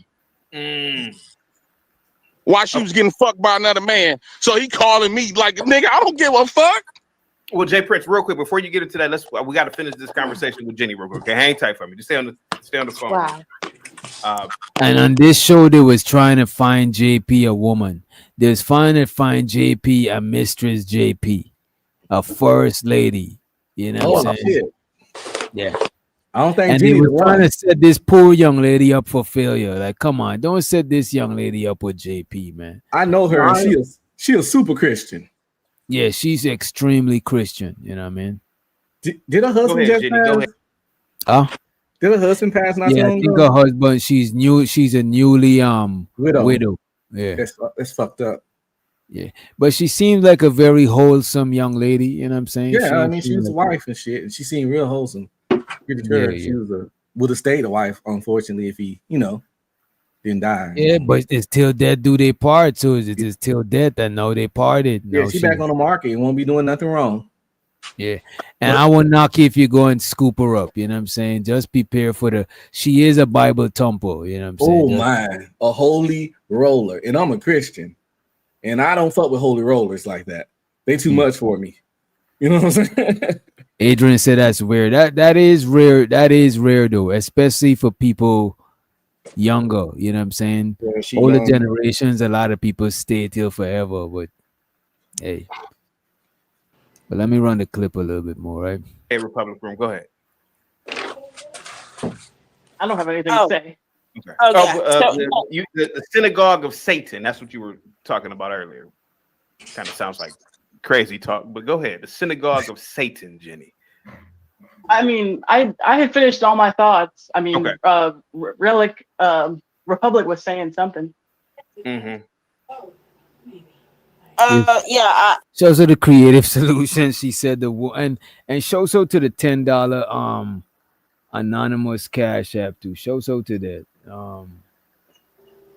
While she was getting fucked by another man. So he calling me like, nigga, I don't give a fuck. Well, Jay Prince, real quick, before you get into that, we got to finish this conversation with Jenny real quick. Okay, hang tight for me. Just stay on the phone. Wow. And on this show, they was trying to find JP a woman. They was trying to find JP a mistress JP, a first lady. You know what I'm saying? Shit. Yeah. I don't think And Jenny they the were trying one. to set this poor young lady up for failure. Like, come on, don't set this young lady up with JP, man. I know her. And she a super Christian. Yeah, she's extremely Christian. You know what I mean? Did her husband just pass? Huh? Did her husband pass not Yeah, I long think ago? her husband. She's new. She's a newly widow. Yeah, that's fucked up. Yeah, but she seems like a very wholesome young lady. You know what I'm saying? Yeah, I mean, she was a wife and shit, and she seemed real wholesome. She would have stayed a wife, unfortunately, if he, didn't die. Yeah, but it's till death do they part. So it's till death that know they parted. Yeah, she back on the market. Won't be doing nothing wrong. Yeah, and I won't knock you if you go and scoop her up. You know what I'm saying? Just prepare for she is a Bible thumper. You know what I'm saying? Oh my, a holy roller, and I'm a Christian, and I don't fuck with holy rollers like that. They too much for me. You know what I'm saying? Adrian said that's weird. That is rare. That is rare though, especially for people younger. You know what I'm saying? Yeah, older generations, a lot of people stay till forever. But hey, but let me run the clip a little bit more, right? Hey, Republic Room, go ahead. I don't have anything to say. Okay. The synagogue of Satan. That's what you were talking about earlier. Kind of sounds like crazy talk, but go ahead. The synagogue of Satan, Jenny. I mean, I had finished all my thoughts. I mean, Relic Republic was saying something. Mm-hmm. Shows her the creative solution. She said and shows her to the $10 anonymous cash app too. Shows her to that.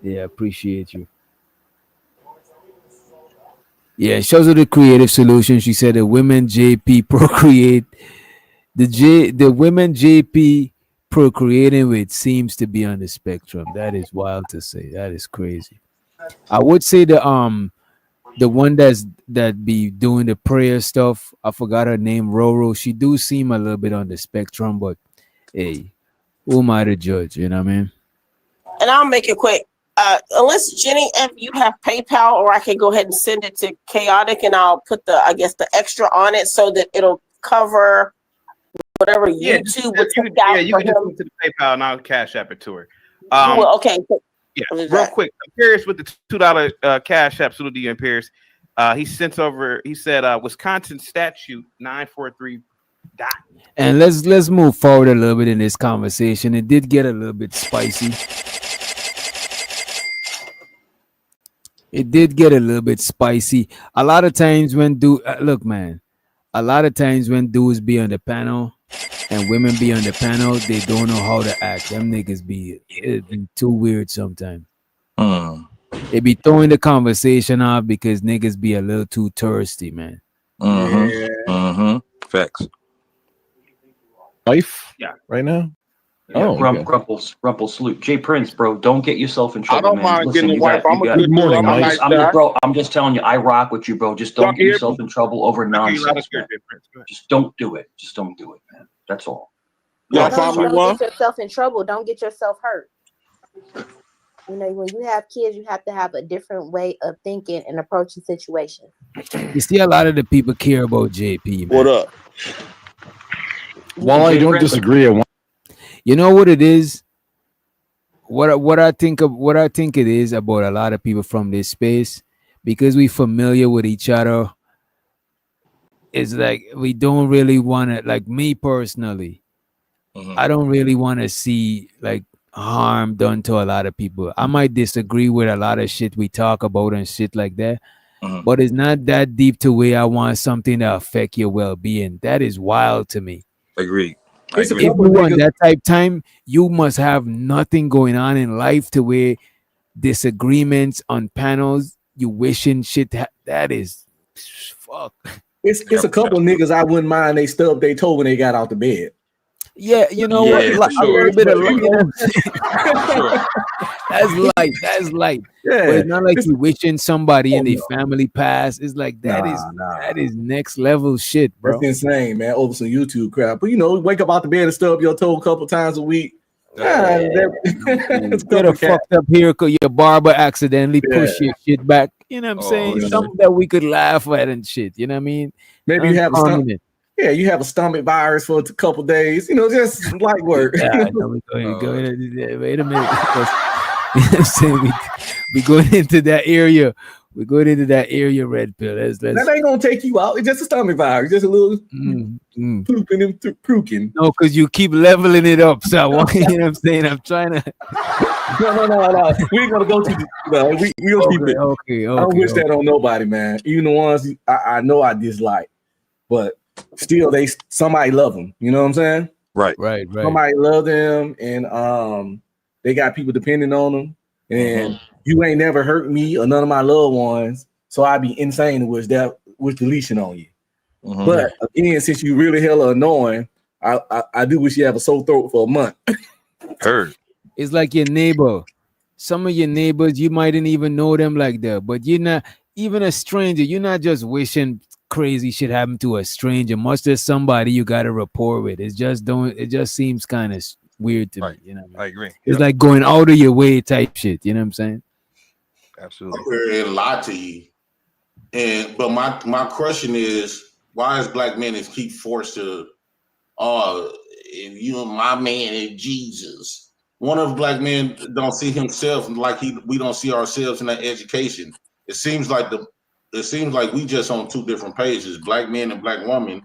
Yeah, appreciate you. Yeah, shows her the creative solution. She said the women JP procreate. The women JP procreating with seems to be on the spectrum. That is wild to say. That is crazy. I would say the one that be doing the prayer stuff. I forgot her name, Roro. She do seem a little bit on the spectrum, but hey, who am I to judge? You know what I mean? And I'll make it quick. Unless Jenny, if you have PayPal, or I can go ahead and send it to Chaotic, and I'll put the extra on it so that it'll cover whatever YouTube would take out. Yeah, you can just go to the PayPal and I'll cash app it to her. Okay. Yeah, real quick. Imperius with the $2 cash app. Salute to you, Imperius. He sent over. He said, Wisconsin statute 943 And let's move forward a little bit in this conversation. It did get a little bit spicy. It did get a little bit spicy. A lot of times when a lot of times when dudes be on the panel and women be on the panel, they don't know how to act. Them niggas be too weird sometimes. They be throwing the conversation off because niggas be a little too thirsty, man. Facts. Life? Yeah. Right now? Yeah, Rumple salute. Jay Prince, bro, don't get yourself in trouble. I don't mind getting a wife. I'm a good dude. I'm a nice guy. Bro, I'm just telling you, I rock with you, bro. Just don't get yourself in trouble over nonsense. Just don't do it. Just don't do it, man. That's all. Yeah, don't get yourself in trouble. Don't get yourself hurt. You know, when you have kids, you have to have a different way of thinking and approaching situations. You see, a lot of the people care about JP, man. What up? While I don't disagree, you know what it is? What I think it is about a lot of people from this space, because we familiar with each other. It's like we don't really want to, like me personally, I don't really want to see like harm done to a lot of people. I might disagree with a lot of shit we talk about and shit like that, but it's not that deep to where I want something to affect your well-being. That is wild to me. Agreed. If you want that type time, you must have nothing going on in life to where disagreements on panels, you wishing shit. That is fuck. It's a couple niggas I wouldn't mind they stubbed their toe when they got out the bed. Yeah, you know what? Like, a little bit of that's light. Yeah, but it's not like you wishing somebody in their family passed. It's like that is next level shit, bro. That's insane, man. Over some YouTube crap. But you know, wake up out the bed and stub your toe a couple times a week. Get a fucked up here because your barber accidentally pushed your shit back. You know what I'm saying? Something that we could laugh at and shit. You know what I mean? Maybe you have a stomach. Yeah, you have a stomach virus for a couple days. You know, just light work. Yeah, no, go ahead. Wait a minute. we going into that area. We're going into that area, Red Pill. That ain't gonna take you out. It's just a stomach virus, just a little pooping and pruking. No, because you keep leveling it up. So you know what I'm saying? I'm trying to. No. We ain't gonna go to the. We gonna keep it. Okay. I don't wish that on nobody, man. Even the ones I know I dislike, but still, somebody love them. You know what I'm saying? Right. Somebody love them, and they got people depending on them, and you ain't never hurt me or none of my loved ones, so I'd be insane to wish deletion on you. But again, since you really hella annoying, I do wish you have a sore throat for a month. Heard. It's like your neighbor. Some of your neighbors, you mightn't even know them like that, but you're not even a stranger. You're not just wishing crazy shit happen to a stranger. Much there's somebody you got a rapport with. It just seems kind of weird to me. You know, I agree. It's like going out of your way type shit. You know what I'm saying? Absolutely. I'm ready to lie to you, but my question is, why is black men keep forced to, my man is Jesus. One of black men don't see himself like we don't see ourselves in that education. It seems like we just on two different pages, black men and black women.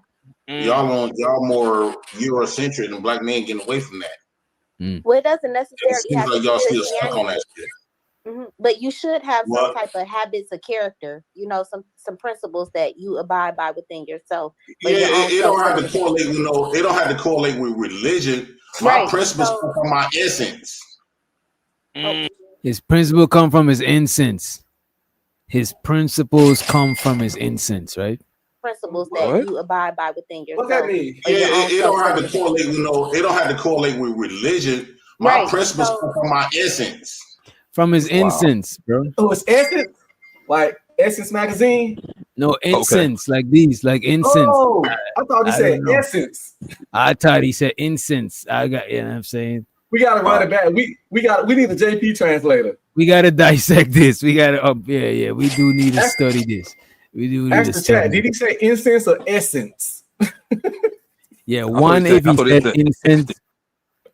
Y'all more Eurocentric and black men getting away from that. Well, it doesn't necessarily it seems like y'all still stuck on that shit. But you should have some type of habits of character, you know, some principles that you abide by within yourself. It don't have to correlate, it don't have to correlate with religion. My principles come from my essence. His principles come from his incense. His principles come from his incense, right? Principles that you abide by within yourself. What that mean? It don't have to correlate, it don't have to correlate with religion. My principles come from my essence. From his incense, bro. Oh, it's Essence? Like Essence magazine? No, incense, like these, like incense. Oh, I thought he said Essence. I thought he said incense. You know what I'm saying? We gotta run it back. We need a JP translator. We gotta dissect this. We gotta we do need to study this. We do need to study. Did he say incense or essence? Yeah, one if he said incense.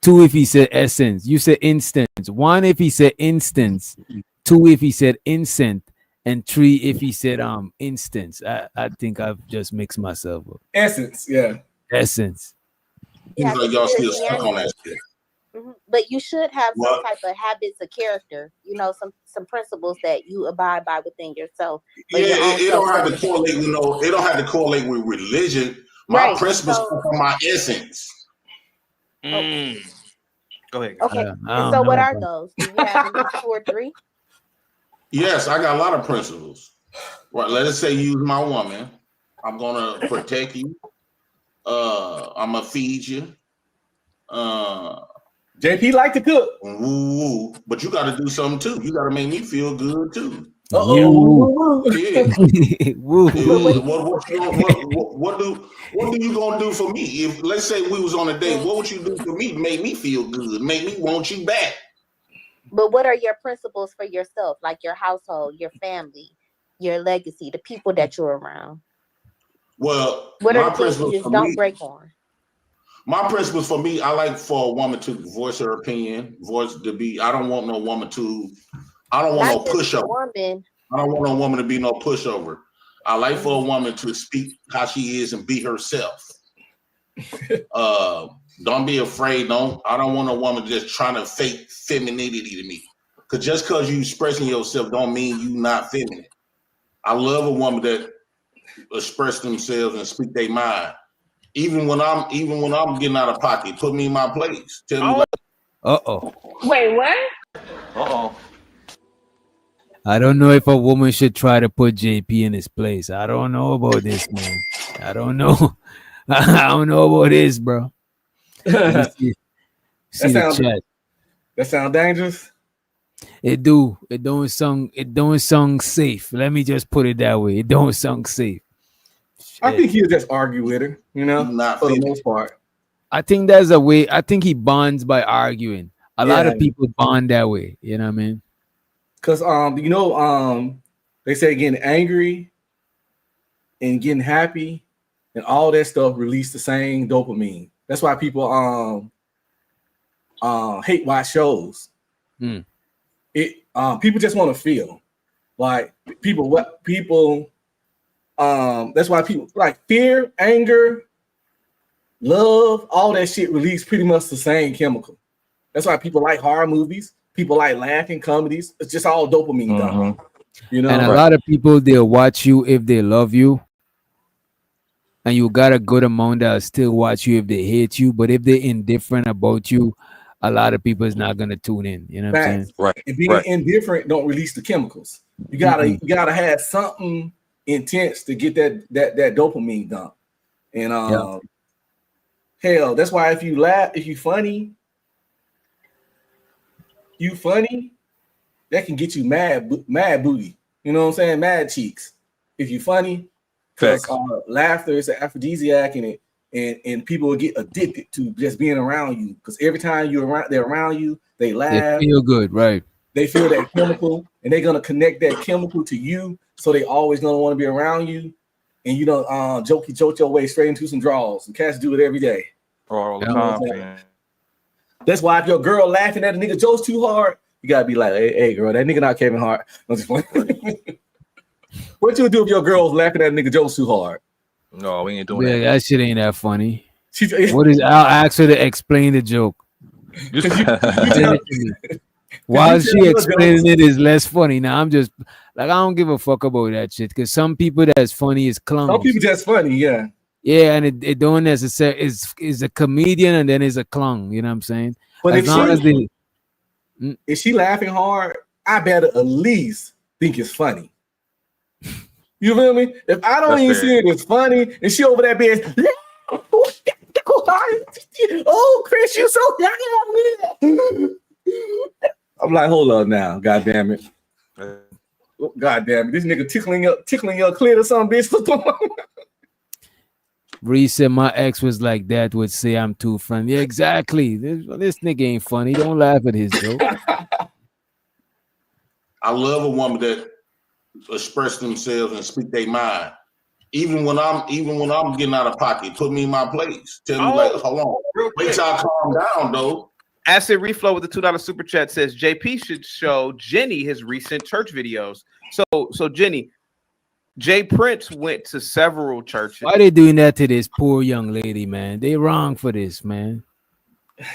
Two if he said essence. You said instance. One if he said instance. Two if he said incense. And three if he said instance. I think I've just mixed myself up. Essence, yeah. Essence. Yeah, Seems like y'all still stuck Christianity. on that shit. But you should have some What? type of habits of character, some principles that you abide by within yourself. For Yeah, your own it don't have to self-preservation. correlate. It don't have to correlate with religion. My Right. principles So, come from my essence. Go ahead. okay. I And don't so what know, are bro. those? Do you have at least 2 or 3? Yes, I got a lot of principles. Right, let us say use my woman. I'm gonna protect you. I'm gonna feed you. JP like to cook. Woo, but you got to do something too. You got to make me feel good too. Uh-oh. Yeah. Woo. Yeah. What do you gonna do for me? If let's say we was on a date, what would you do for me to make me feel good? Make me want you back. But what are your principles for yourself, like your household, your family, your legacy, the people that you're around? Well, What are my the things you principles just for don't me. break on? My principles for me, I like for a woman to voice her opinion, I don't want no woman to, I don't want Not no just the pushover. woman. I don't want no woman to be no pushover. I like for a woman to speak how she is and be herself. Don't be afraid. I don't want a woman just trying to fake femininity to me. Cause just cause you expressing yourself don't mean you not feminine. I love a woman that express themselves and speak their mind. Even when I'm getting out of pocket, put me in my place. Tell me like, Uh-oh. Wait, what? Uh-oh. I don't know if a woman should try to put JP in his place. I don't know about this, man. I don't know. I don't know about this, bro. Let me see the chat. That sound dangerous. It don't sound safe. Let me just put it that way. It don't sound safe. I think he'll just argue with her, for the most part. I think there's a way. I think he bonds by arguing. A lot of people bond that way. You know what I mean? Because they say getting angry and getting happy and all that stuff release the same dopamine. That's why people hate watch shows. People just want to feel like that's why people like fear, anger, love, all that shit release pretty much the same chemical. That's why people like horror movies. People like laughing comedies. It's just all dopamine done. And a lot of people, they'll watch you if they love you. And you got a good amount that'll still watch you if they hate you. But if they're indifferent about you, a lot of people is not gonna tune in. You know what I'm saying? Right. And being indifferent don't release the chemicals. You gotta have something intense to get that dopamine done. And hell, that's why if you laugh, if you funny, that can get you mad booty. You know what I'm saying? Mad cheeks. If you funny, because laughter is an aphrodisiac in it. And people will get addicted to just being around you because every time they're around you, they laugh. They feel good, right? They feel that chemical, and they're gonna connect that chemical to you, so they always gonna want to be around you. And you don't joke your way straight into some draws. And cats do it every day. All the time, man. That's why if your girl laughing at a nigga jokes too hard, you gotta be like, hey girl, that nigga not Kevin Hart. I'm just what you do if your girl's laughing at a nigga jokes too hard? No, we ain't doing that. That shit ain't that funny. I'll ask her to explain the joke. While she explaining it is less funny. Now I'm just like, I don't give a fuck about that shit because some people that's funny is clowns. Some people just funny, yeah. Yeah, and it don't necessarily is a comedian and then is a clown. You know what I'm saying? But if she laughing hard, I better at least think it's funny. You feel me? If I don't even see it as funny, and she over that bitch, oh Chris, you so I'm like, hold up now, god damn it. God damn it, this nigga tickling your clit or something, bitch. Bree said my ex was like that, would say I'm too funny. Yeah, exactly. This nigga ain't funny. Don't laugh at his joke. I love a woman that express themselves and speak their mind. Even when I'm getting out of pocket, put me in my place. Tell me like, hold on, wait till I calm down though. Acid Reflow with the $2 super chat says JP should show Jenny his recent church videos. So Jenny, Jay Prince went to several churches. Why they doing that to this poor young lady, man? They wrong for this, man.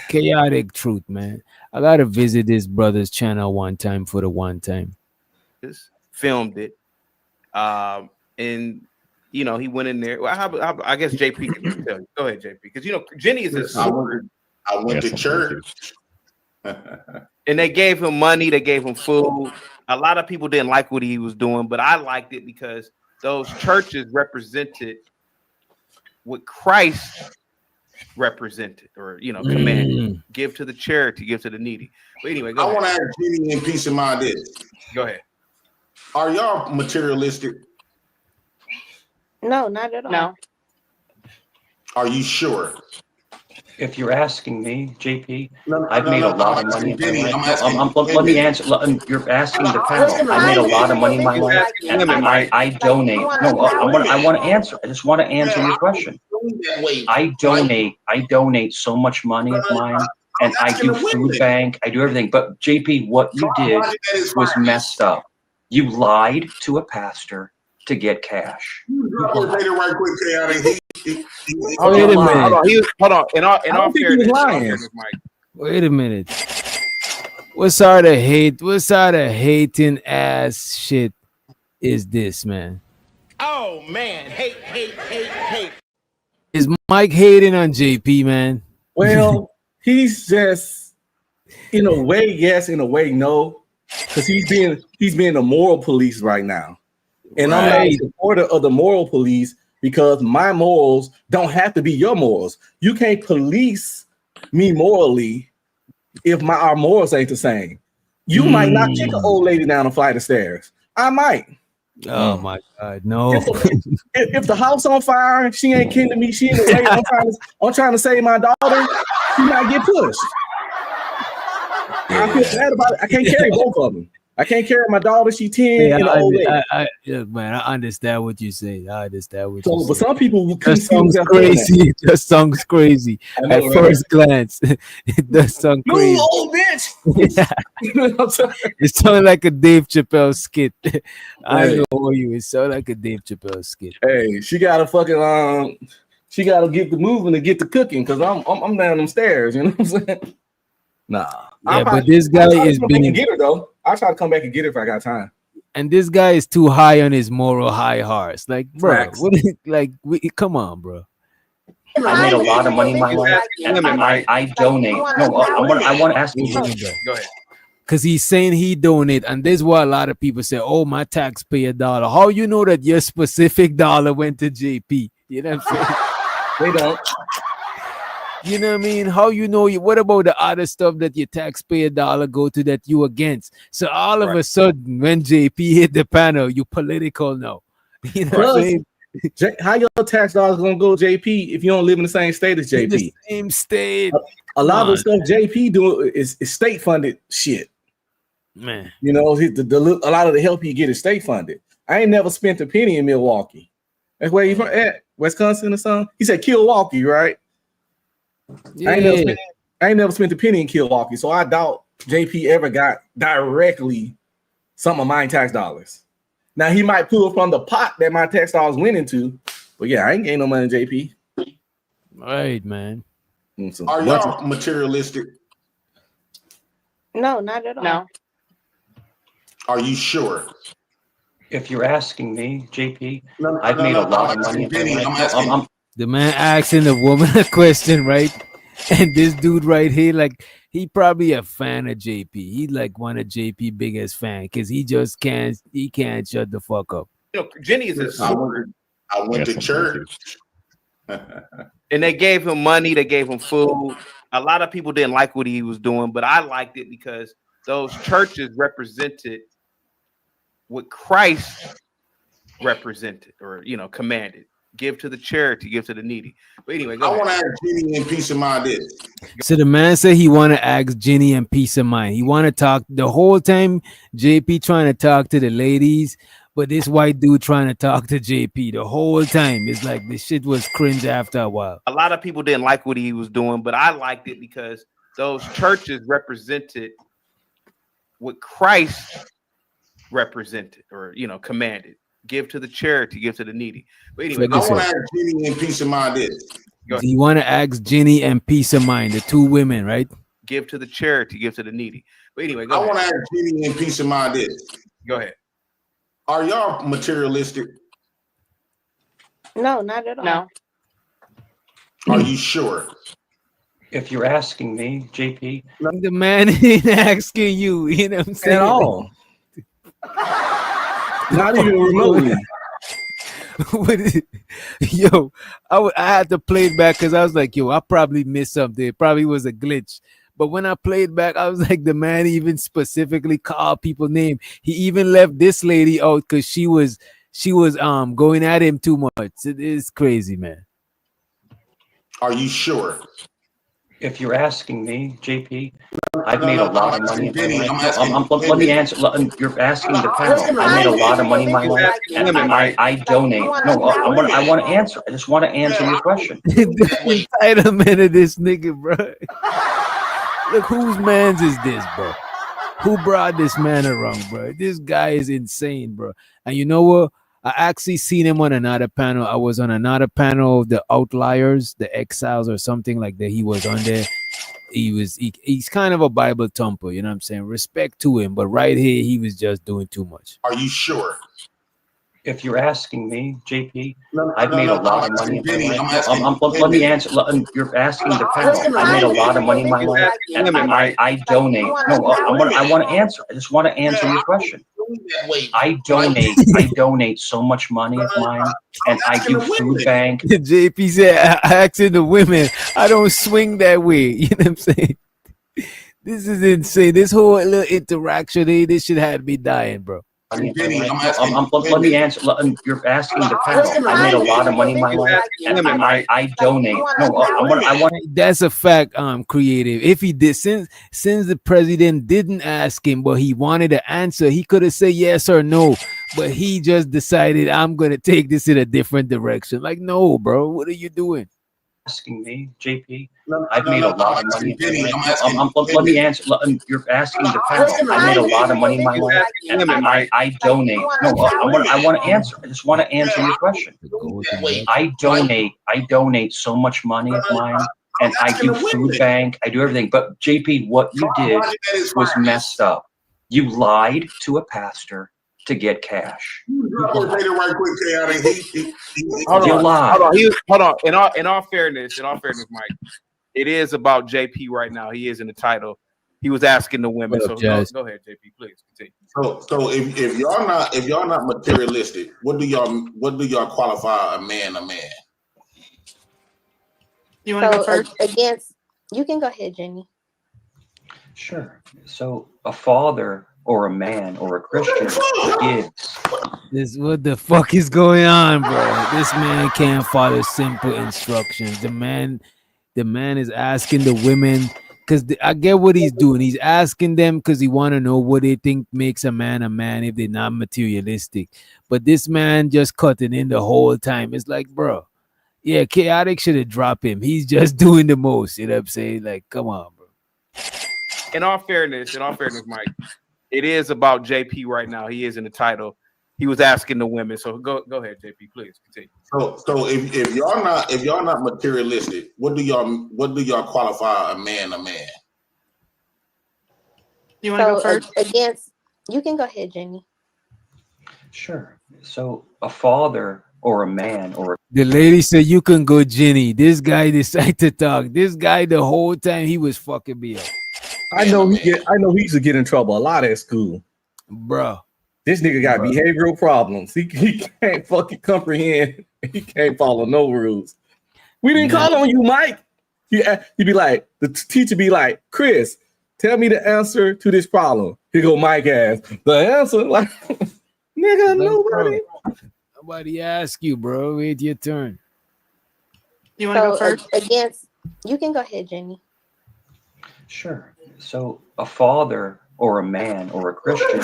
Chaotic truth, man. I gotta visit this brother's channel one time for the one time. Filmed it, and you know he went in there. Well, I guess JP can tell you. Go ahead, JP, because you know Jenny is a I went to church. And they gave him money, they gave him food. A lot of people didn't like what he was doing, but I liked it because those churches represented what Christ represented, or you know, commanded. Give to the charity, give to the needy. But anyway, go I ahead. want to ask Jenny in peace of mind this. Go ahead. Are y'all materialistic? No, not at all. No. Are you sure? If you're asking me, JP, I've made a lot of money in my life. Let me answer. You're asking the panel. I made a lot of money in my life, and I donate. No, I want to answer. I just want to answer your question. I donate so much money of mine, and I do food bank. I do everything. But JP, what you did was messed up. You lied to a pastor to get cash. Hold on. Wait a minute. Hold on. In all fairness, Wait a minute. What sort of hating ass shit is this, man? Oh man, hate. Is Mike hating on JP, man? Well, he's just in a way yes, in a way no, because he's being the moral police right now, and I'm not a supporter of the moral police because my morals don't have to be your morals. You can't police me morally if our morals ain't the same. You might not kick an old lady down a flight of stairs. I might. Oh my God, no! If the house on fire, she ain't kidding me. She in the way. I'm trying to save my daughter. She might get pushed. I feel bad about it. I can't carry both of them. I can't carry my daughter. She's 10 and the old lady. Man, I understand what you say. But some people that sounds crazy. That sounds crazy. At first glance, it does sound crazy. You old bitch. It sounds like a Dave Chappelle skit. I know you. It sounds like a Dave Chappelle skit. Hey, she gotta fucking she gotta get the moving and get the cooking because I'm down them stairs. You know what I'm saying? Nah. Yeah, but this guy is being. Get her though. I'll try to come back and get her if I got time. And this guy is too high on his moral high horse. Like, bro, come on, bro. I made a lot of money in my life, and I donate. No, I want to ask you. Go ahead. Because he's saying he donate, and this is why a lot of people say, "Oh, my taxpayer dollar." How you know that your specific dollar went to JP? You know what I'm saying? They don't. You know what I mean? How you know? What about the other stuff that your taxpayer dollar go to that you against? So all of a sudden, when JP hit the panel, you political now. You know what I'm saying? How your tax dollars gonna go JP if you don't live in the same state as JP? The same state. A lot of the stuff JP doing is state funded shit. Man, you know, a lot of the help he get is state funded. I ain't never spent a penny in Milwaukee. That's where you from at? Wisconsin or something? He said Milwaukee, right? Yeah. I ain't never spent a penny in Milwaukee, so I doubt JP ever got directly some of my tax dollars. Now he might pull from the pot that my tax dollars went into, but yeah, I ain't getting no money in JP. Right, man. Are y'all materialistic? No, not at all. No. Are you sure? If you're asking me, JP, I've made a lot of money. The man asking the woman a question, right? And this dude right here, like, he probably a fan of JP. He like one of JP biggest fan because he just can't shut the fuck up. You know, Jenny is a I went to church. And they gave him money, they gave him food. A lot of people didn't like what he was doing, but I liked it because those churches represented what Christ represented, or you know, commanded. Give to the charity, give to the needy. But anyway, I want to ask Jenny in peace of mind this. So the man said he want to ask Jenny in peace of mind. He want to talk the whole time. JP trying to talk to the ladies, but this white dude trying to talk to JP the whole time. It's like the shit was cringe after a while. A lot of people didn't like what he was doing, but I liked it because those churches represented what Christ represented, or you know, commanded. Give to the charity, give to the needy. But anyway, I want to ask Jenny and Peace of Mind this. Do you want to ask Jenny and Peace of Mind, the two women, right? Give to the charity, give to the needy. But anyway, I want to ask Jenny and Peace of Mind this. Go ahead. Are y'all materialistic? No, not at all. No. Are you sure? If you're asking me, JP, the man ain't asking you. You know what I'm saying? At all. Not even remotely. Yo, I had to play it back because I was like, yo, I probably missed something. It probably was a glitch. But when I played back, I was like, the man even specifically called people name. He even left this lady out because she was going at him too much. It is crazy, man. Are you sure? if you're asking me, JP, I've made a lot of money in my life. Let me answer. You're asking the panel. I made a lot of money in my life, and I donate. No, I want to answer. I just want to answer your question. The entitlement of this nigga, bro. Look, whose man's is this, bro? Who brought this man around, bro? This guy is insane, bro. And you know what? I actually seen him on another panel. I was on another panel of the Outliers, the Exiles, or something like that. He was on there. He's kind of a Bible thumper, you know what I'm saying? Respect to him, but right here he was just doing too much. Are you sure? If you're asking me, JP, I've made a lot of money in my life. Let me answer. You're asking the panel. I made a lot of money in my life, and I donate. No, I want to answer. I just want to answer your question. I donate so much money of mine, and I do food bank. JP said, asking the women, I don't swing that way. You know what I'm saying? This is insane. This whole little interaction, this shit had me dying, bro. Let me answer. You're asking the panel. I made a lot of money in my life, and I donate. No, I want. That's a fact. Creative. If he did, since the president didn't ask him, but he wanted an answer, he could have said yes or no. But he just decided, I'm gonna take this in a different direction. Like, no, bro, what are you doing? Asking me, JP, I've made a lot of money. Let me answer. You're asking the panel. I made a lot of money in my life, and I donate. No, I want to answer. I just want to answer your question. I donate so much money of mine, and I do food bank. I do everything. But JP, what you did was messed up. You lied to a pastor to get cash. Hold on. In all fairness, Mike, it is about JP right now. He is in the title. He was asking the women. So go ahead, JP, please continue. So if y'all not materialistic, what do y'all qualify a man? You want to go first? Against, you can go ahead, Jenny. Sure. So a father or a man or a Christian gives. What the fuck is going on, bro? This man can't follow simple instructions. The man is asking the women, because I get what he's doing. He's asking them because he want to know what they think makes a man if they're not materialistic. But this man just cutting in the whole time. It's like, bro, yeah, Chaotic should have dropped him. He's just doing the most. You know what I'm saying? Like, come on, bro. In all fairness, Mike, it is about JP right now. He is in the title. He was asking the women. So go ahead, JP, please continue. So if y'all not materialistic, what do y'all qualify a man? You want to go first? Against, you can go ahead, Jenny. Sure. So a father or a man or the lady said you can go, Jenny. This guy decided to talk. This guy the whole time he was fucking me up. I know he used to get in trouble a lot at school, bro. This nigga got behavioral problems. He can't fucking comprehend. He can't follow no rules. We didn't call on you, Mike. He'd be like, the teacher be like, Chris, tell me the answer to this problem. He go, Mike ass. The answer, like, nigga, nobody ask you, bro. Wait your turn. You want to go first? Against, you can go ahead, Jenny. Sure. So a father or a man or a Christian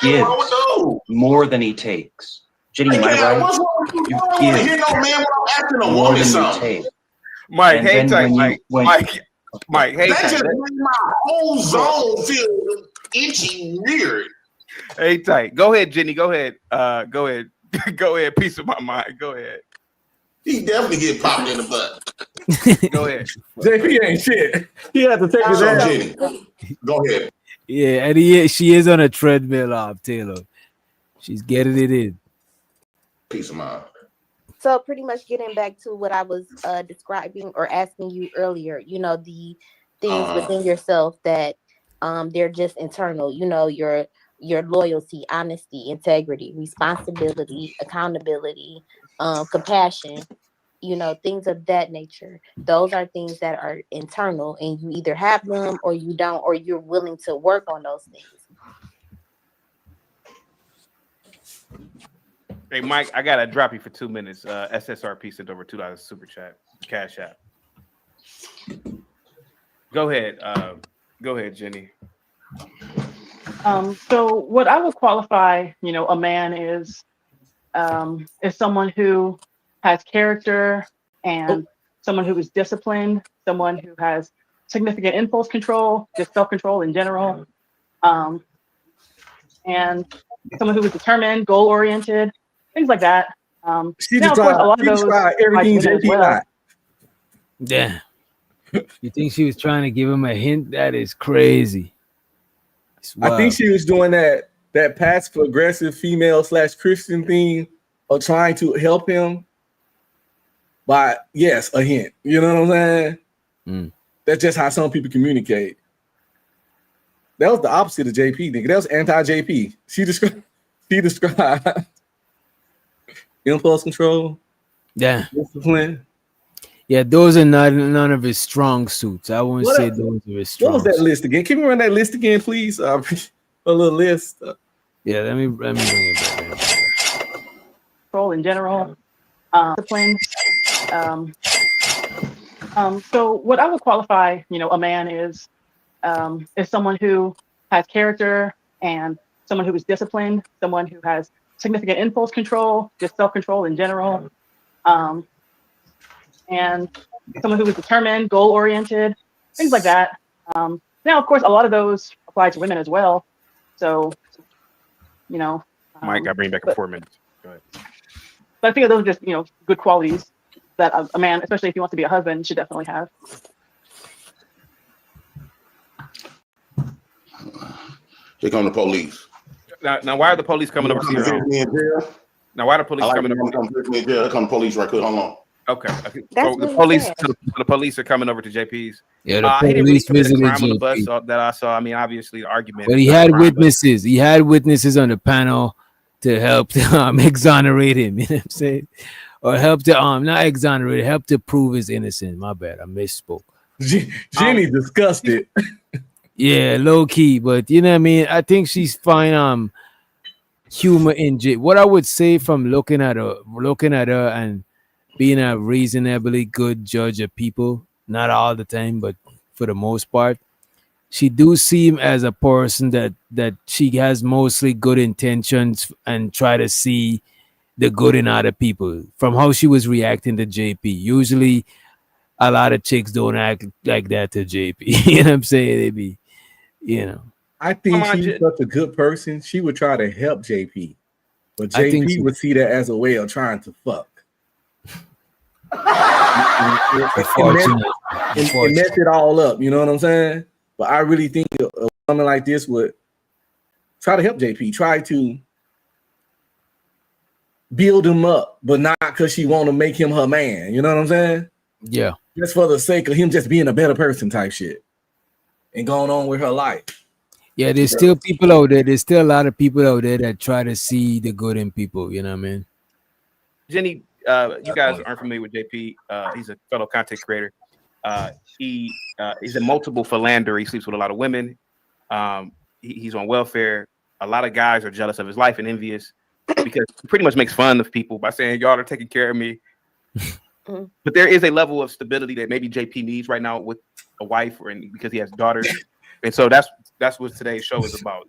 gives more than he takes. Jenny, am I right? You give more than you take. Mike, hey, Mike, hey, that just made my whole zone feel itchy weird. Hey, tight. Go ahead, Jenny. Go ahead. Go ahead. Go ahead. Piece of my mind. Go ahead. He definitely get popped in the butt. Go ahead. JP ain't shit. He had to take his So, ass. Jenny, go ahead. Yeah, and she is on a treadmill off Taylor. She's getting it in. Peace of mind. So pretty much getting back to what I was describing or asking you earlier, you know, the things within yourself that they're just internal, you know, your loyalty, honesty, integrity, responsibility, accountability, compassion, you know, things of that nature. Those are things that are internal, and you either have them or you don't, or you're willing to work on those things. Hey, Mike, I gotta drop you for 2 minutes. SSRP sent over $2 super chat, Cash App. Go ahead. Go ahead, Jenny. So what I would qualify, you know, a man is someone who has character and someone who is disciplined, someone who has significant impulse control, just self-control in general, and someone who is determined, goal-oriented, things like that. Now, of course, a lot of those everything JP not. Yeah. You think she was trying to give him a hint? That is crazy. I think she was doing that passive aggressive female / Christian thing of trying to help him by, yes, a hint. You know what I'm saying? That's just how some people communicate. That was the opposite of JP, nigga. That was anti-JP. She described impulse control. Yeah. Discipline. Yeah, those are none of his strong suits. I wouldn't say those are his strong What was that list again? Can we run that list again, please? A little list. Yeah, let me bring it back. Control in general, discipline. So what I would qualify, you know, a man is someone who has character and someone who is disciplined, someone who has significant impulse control, just self-control in general, and someone who is determined, goal-oriented, things like that. Now, of course, a lot of those apply to women as well. So, you know, Mike, I bring you back in 4 minutes. Go ahead. But I think those are just, you know, good qualities that a man, especially if he wants to be a husband, should definitely have. Here come the police. Now, why are the police coming over to your home? Now, why are the police coming over? Here come the police right quick. Hold on. Okay. So the police are coming over to JP's. Yeah, the he didn't really police commit a visited crime on the bus JP. that I saw. I mean, obviously, the argument. But he had witnesses. He had witnesses on the panel to help exonerate him. You know what I'm saying? Or help to not exonerate, help to prove his innocence. My bad, I misspoke. Jenny disgusted. Yeah, low key, but you know what I mean. I think she's fine. Humor in J. What I would say from looking at her and being a reasonably good judge of people, not all the time, but for the most part, she do seem as a person that she has mostly good intentions and try to see the good in other people. From how she was reacting to JP, usually a lot of chicks don't act like that to JP. You know what I'm saying? They be, you know. I think she's such a good person. She would try to help JP, but JP would see that as a way of trying to fuck. and mess it all up. You know what I'm saying? But I really think a woman like this would try to help JP, try to build him up, but not because she want to make him her man. You know what I'm saying? Yeah. Just for the sake of him just being a better person type shit and going on with her life. Yeah, there's still people out there. There's still a lot of people out there that try to see the good in people. You know what I mean? Jenny, you guys aren't familiar with JP. He's a fellow content creator. He's a multiple philanderer. He sleeps with a lot of women. He's on welfare. A lot of guys are jealous of his life and envious because he pretty much makes fun of people by saying, y'all are taking care of me. But there is a level of stability that maybe JP needs right now with a wife because he has daughters. And so that's what today's show is about.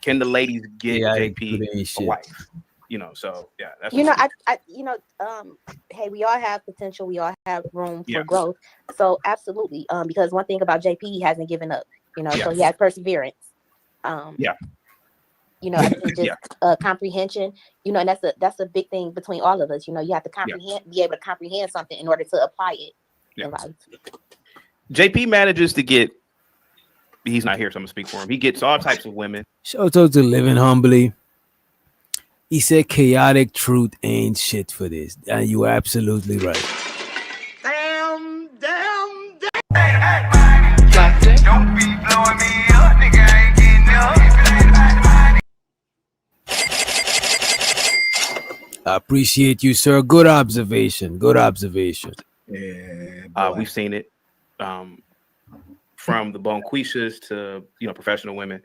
Can the ladies get JP a wife? You know, so yeah. That's hey, we all have potential. We all have room for growth. So absolutely. Because one thing about JP, he hasn't given up. You know, so he has perseverance. You know, I think just comprehension. You know, and that's a big thing between all of us. You know, you have to comprehend, be able to comprehend something in order to apply it in life. JP manages to get. He's not here, so I'm gonna speak for him. He gets all types of women. Shout out to Living Humbly. He said chaotic truth ain't shit for this. And you're absolutely right. Damn. Don't be blowing me up, nigga. I ain't getting up. I appreciate you, sir. Good observation. Yeah. We've seen it. From the Bonquishas to professional women.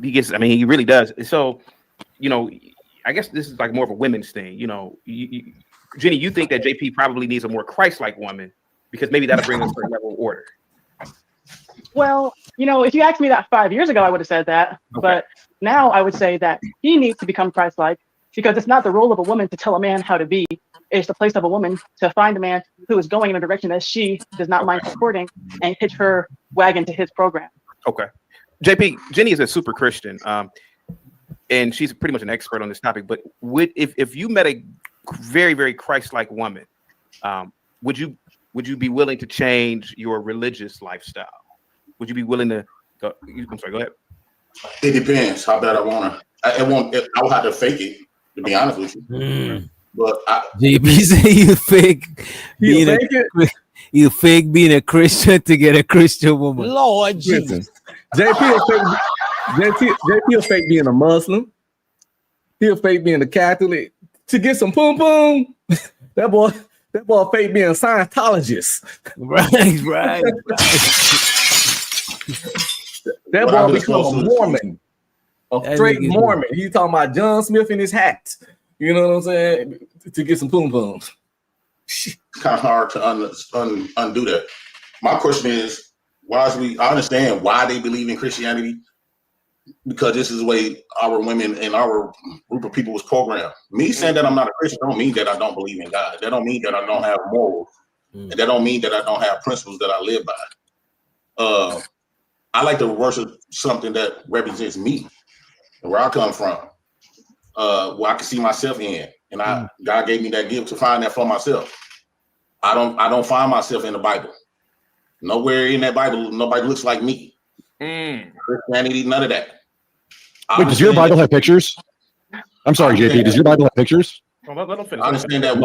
He really does. So, I guess this is like more of a women's thing. Jenny, you think that JP probably needs a more Christ-like woman because maybe that'll bring us to a level of order. Well, if you asked me that 5 years ago, I would have said that. Okay. But now I would say that he needs to become Christ-like because it's not the role of a woman to tell a man how to be. It's the place of a woman to find a man who is going in a direction that she does not mind supporting and hitch her wagon to his program. Okay. JP, Jenny is a super Christian, and she's pretty much an expert on this topic. But if you met a very, very Christ-like woman, would you be willing to change your religious lifestyle? Would you be willing to go? I'm sorry, go ahead. It depends how bad I want her. I will have to fake it, to be honest with you. But JP say you fake being a Christian to get a Christian woman. Lord Jesus. JP will fake being a Muslim. He'll fake being a Catholic to get some poom poom. That boy fake being a Scientologist. Right. That boy become a Mormon. A straight Mormon. He's talking about John Smith in his hat. You know what I'm saying? To get some poom pooms. It's kind of hard to undo that. My question is, I understand why they believe in Christianity, because this is the way our women and our group of people was programmed. Me saying that I'm not a Christian don't mean that I don't believe in God. That don't mean that I don't have morals. And that don't mean that I don't have principles that I live by. I like to worship something that represents me, where I come from. Where I can see myself in, and God gave me that gift to find that for myself. I don't find myself in the Bible. Nowhere in that Bible, nobody looks like me. Christianity, none of that. Wait, does your Bible have pictures? I'm sorry, JP. Does your Bible have pictures? I understand that.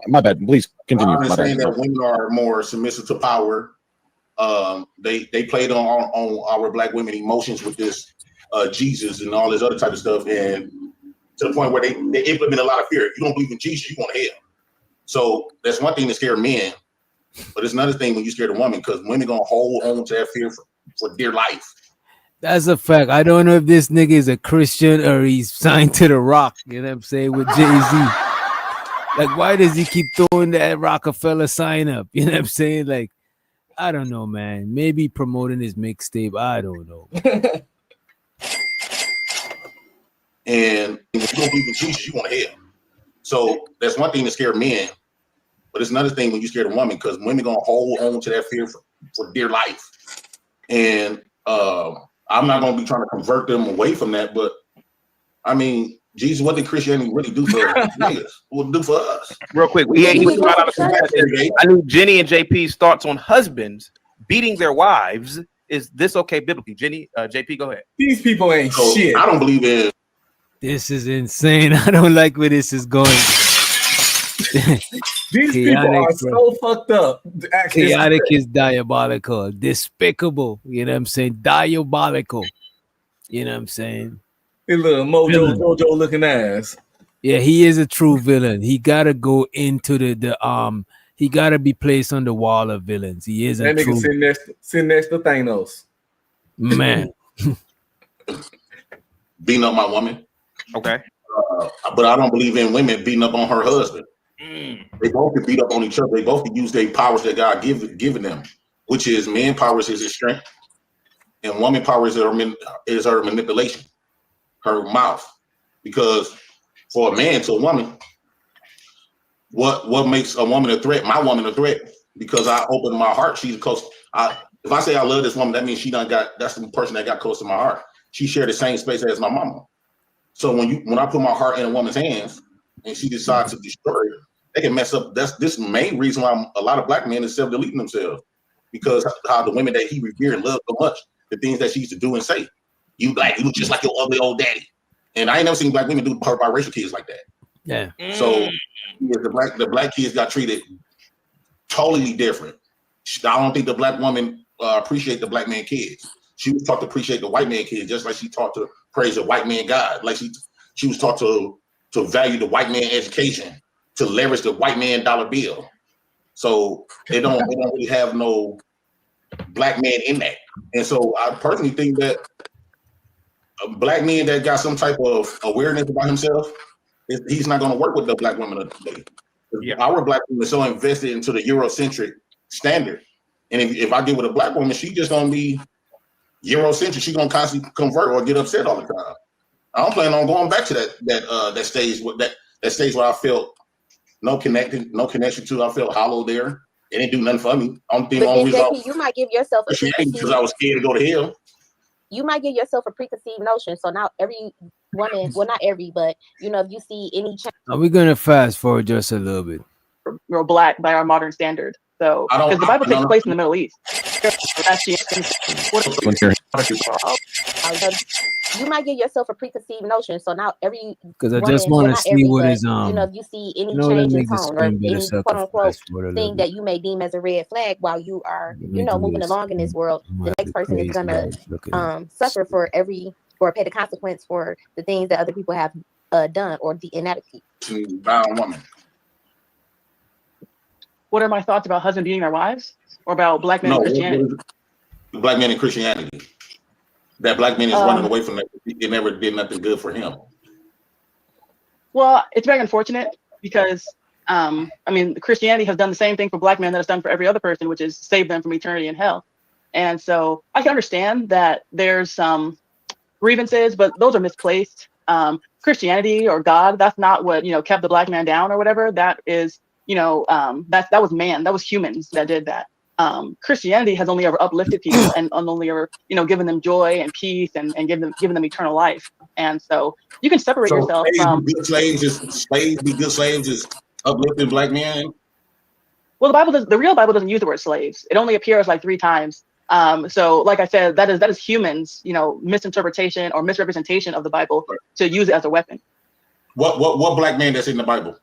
My bad. Please continue. I understand that women are more submissive to power. They played on our Black women emotions with this Jesus and all this other type of stuff, and to the point where they implement a lot of fear. If you don't believe in Jesus, you want hell. So that's one thing that scares men, but it's another thing when you scare a woman, because women gonna hold on to that fear for dear life. That's a fact. I don't know if this nigga is a Christian or he's signed to the Rock. You know what I'm saying, with Jay-Z. Like, why does he keep throwing that Rockefeller sign up? You know what I'm saying? Like, I don't know, man. Maybe promoting his mixtape. I don't know. And if you don't believe in Jesus, you want hell. So that's one thing that scares men, but it's another thing when you scare a woman, because women gonna hold on to that fear for dear life. And I'm not gonna be trying to convert them away from that, but I mean, Jesus, what did Christianity really do for niggas? What do for us? Real quick, I need Jenny and JP's thoughts on husbands beating their wives. Is this okay biblically? Jenny, JP, go ahead. These people ain't shit. I don't believe in. This is insane. I don't like where this is going. These people are so fucked up. Chaotic is diabolical, despicable. You know what I'm saying? Diabolical. You know what I'm saying? His little Mojo looking ass. Yeah, he is a true villain. He gotta go into the he gotta be placed on the wall of villains. He is that a nigga true sitting next to Thanos. Man. Beating up my woman. Okay. But I don't believe in women beating up on her husband. They both can beat up on each other. They both can use their powers that God given them, which is man powers is his strength, and woman powers is her manipulation, her mouth. Because for a man to a woman, what makes a woman a threat? My woman a threat, because I open my heart. She's close. If I say I love this woman, that means that's the person that got close to my heart. she shared the same space as my mama. So when I put my heart in a woman's hands and she decides to destroy it, they can mess up. This is the main reason why a lot of black men are self-deleting themselves, because how the women that he revered and loved so much, the things that she used to do and say, you look just like your ugly old daddy. And I ain't never seen black women do biracial kids like that. Yeah. So the black kids got treated totally different. I don't think the black woman appreciate the black man kids. She was taught to appreciate the white man kids, just like she taught to praise the white man God. Like she was taught to value the white man education, to leverage the white man dollar bill. So they don't really have no black man in that. And so I personally think that a black man that got some type of awareness about himself, he's not going to work with the black women of today. Our black women are so invested into the Eurocentric standard. And if I get with a black woman, she just going to be Eurocentric. She's going to constantly convert or get upset all the time. I don't plan on going back to that stage that stage where I felt no connection to. I felt hollow there. It didn't do nothing for me. You might give yourself a because I was scared to go to hell. You might give yourself a preconceived notion. So now every woman, well, not every, but if you see any change. Are we gonna fast forward just a little bit? We're black by our modern standard. So because the Bible takes place in the Middle East. You might give yourself a preconceived notion. So now every because I just want to see what is if you see any change in tone or any quote unquote thing that you may deem as a red flag while you are moving along in this world, the next person is gonna suffer for pay the consequence for the things that other people have done or the inadequate. Woman. What are my thoughts about husband beating their wives, or about black men in Christianity? Black men in Christianity. That black man is running away from that. It never did nothing good for him. Well, it's very unfortunate because, Christianity has done the same thing for black men that it's done for every other person, which is save them from eternity in hell. And so I can understand that there's some grievances, but those are misplaced. Christianity or God, that's not what, kept the black man down or whatever. That is, that was man, that was humans that did that. Christianity has only ever uplifted people and only ever, given them joy and peace and given them eternal life. And so you can separate yourself from slaves be good slaves is uplifting black men. Well, the real Bible doesn't use the word slaves. It only appears like 3 times. So like I said, that is humans, misinterpretation or misrepresentation of the Bible to use it as a weapon. What black man that's in the Bible?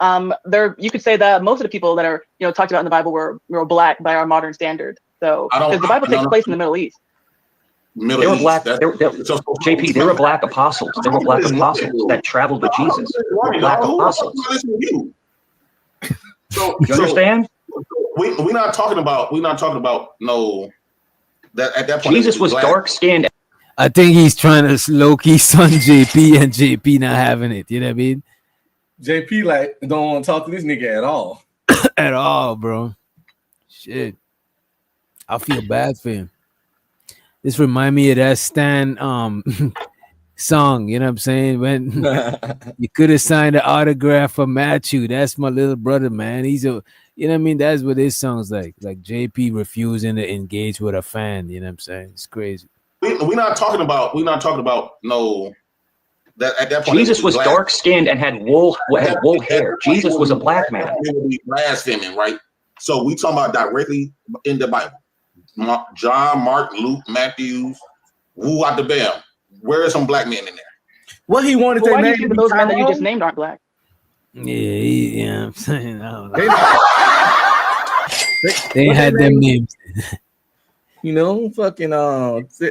You could say that most of the people that are talked about in the Bible were black by our modern standard. So because the Bible takes place in the Middle East. They were black. JP, they were black apostles. They were black apostles that traveled with Jesus. Black apostles. You understand? We're not talking about no. That at that point Jesus was dark skinned. I think he's trying to low-key son JP and JP not having it. You know what I mean? JP don't want to talk to this nigga at all. At all, bro. Shit. I feel bad for him. This remind me of that Stan song, you know what I'm saying? When you could have signed an autograph for Matthew. That's my little brother, man. He's a you know what I mean? That's what this song's like JP refusing to engage with a fan, you know what I'm saying? It's crazy. We're not talking about no. That at that point, Jesus was dark skinned and had wool hair. Jesus was a black man. It would be blaspheming, right? So we talking about directly in the Bible. John, Mark, Luke, Matthew, woo out the bell. Where are some black men in there? What he wanted to name those men that you just named aren't black. Yeah, I'm saying I don't know. They had them names. Fucking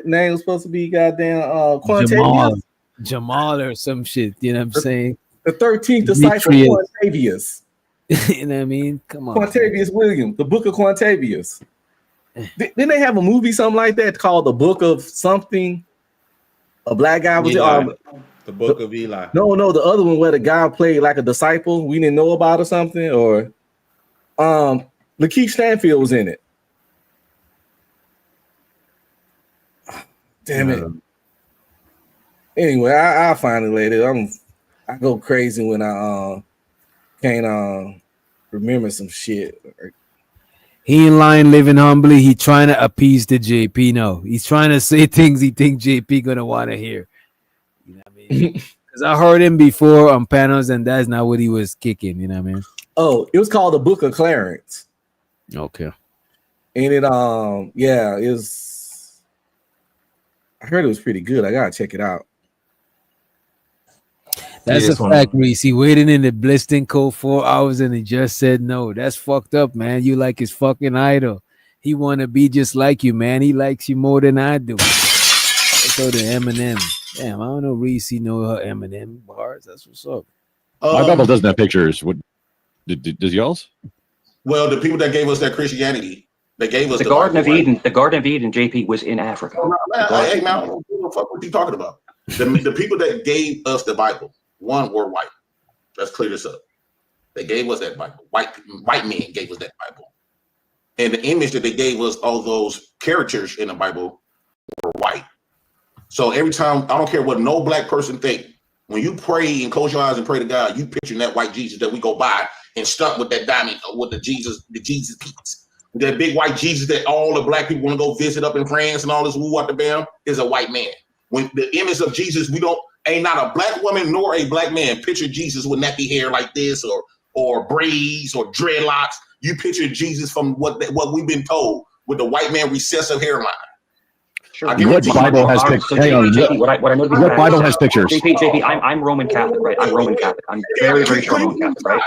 name was supposed to be goddamn Quantavious. Jamal or some shit, you know what I'm saying? The 13th disciple of Quantavious. You know what I mean? Come on. Quantavious Williams, the Book of Quantavious. Didn't they have a movie, something like that, called The Book of Something? A black guy was The Book of Eli. No, the other one where the guy played like a disciple we didn't know about or something, or Lakeith Stanfield was in it. Damn it. Anyway, I'll find it later. I go crazy when I can't remember some shit. He ain't lying, living humbly. He trying to appease the JP. No, he's trying to say things he think JP gonna want to hear. You know what I mean? Because I heard him before on panels, and that's not what he was kicking. You know what I mean? Oh, it was called the Book of Clarence. Okay. And it yeah, is. I heard it was pretty good. I gotta check it out. That's a fact, Reese. He waited in the blistering cold 4 hours and he just said no. That's fucked up, man. You like his fucking idol. He want to be just like you, man. He likes you more than I do. Let's go to Eminem. Damn, I don't know Reese know her Eminem bars. That's what's up. My Bible doesn't have pictures. What does y'all's? Well, the people that gave us that Christianity, they gave us the Garden of Eden. The Garden of Eden, JP, was in Africa. Hey, man, what the fuck what you talking about? The people that gave us the Bible, one were white. Let's clear this up. They gave us that Bible. White men gave us that Bible. And the image that they gave us, all those characters in the Bible, were white. So every time, I don't care what no black person think, when you pray and close your eyes and pray to God, you picture that white Jesus that we go by and stunt with that diamond, with the Jesus piece. That big white Jesus that all the black people want to go visit up in France and all this woo out the bam is a white man. When the image of Jesus, ain't not a black woman nor a black man picture Jesus with nappy hair like this or braids or dreadlocks. You picture Jesus from what we've been told with the white man recessive hairline. Sure. What Bible has pictures? What Bible has pictures? JP, I'm Roman Catholic, right? I'm Roman Catholic. I'm very, very strong Roman Catholic, right?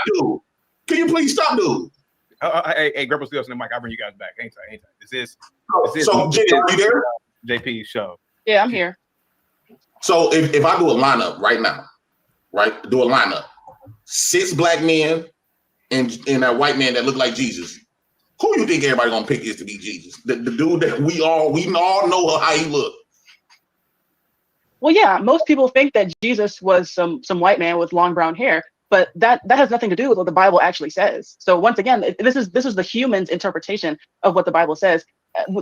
Can you please stop, dude? Hey, Grandpa Steele's in the mic. I'll bring you guys back. Anytime. This is Jay, are you there? JP's show. Yeah, I'm here. So if I do a lineup right now, right? Do a lineup. 6 black men and that white man that look like Jesus. Who you think everybody gonna pick is to be Jesus? The dude that we all know how he look. Well, yeah, most people think that Jesus was some white man with long brown hair, but that has nothing to do with what the Bible actually says. So once again, this is the human's interpretation of what the Bible says.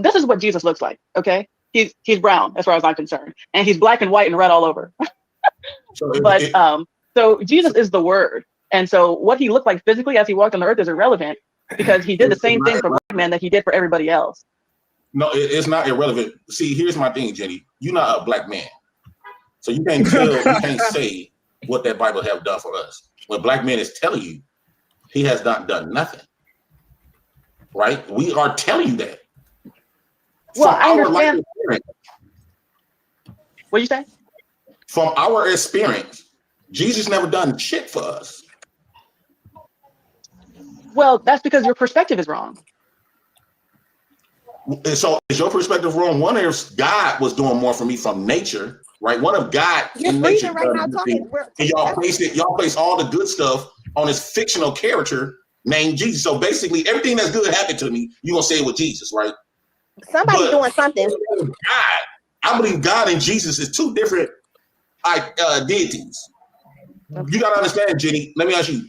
This is what Jesus looks like. Okay, he's brown as far as I'm concerned, and he's black and white and red all over. So Jesus is the Word, and so what he looked like physically as he walked on the earth is irrelevant because he did the same thing for black men that he did for everybody else. No, it's not irrelevant. See, here's my thing, Jenny. You're not a black man, so you can't say what that Bible have done for us. When black man is telling you, he has not done nothing. Right? We are telling you that. Well, I understand. What you say? From our experience, Jesus never done shit for us. Well, that's because your perspective is wrong. So is your perspective wrong? One if God was doing more for me from nature, right? One of God in nature. Right now talking. And y'all place all the good stuff on this fictional character named Jesus. So basically everything that's good happened to me, you're gonna say it with Jesus, right? Somebody doing something. God, I believe God and Jesus is two different deities. You gotta understand, Jenny. Let me ask you,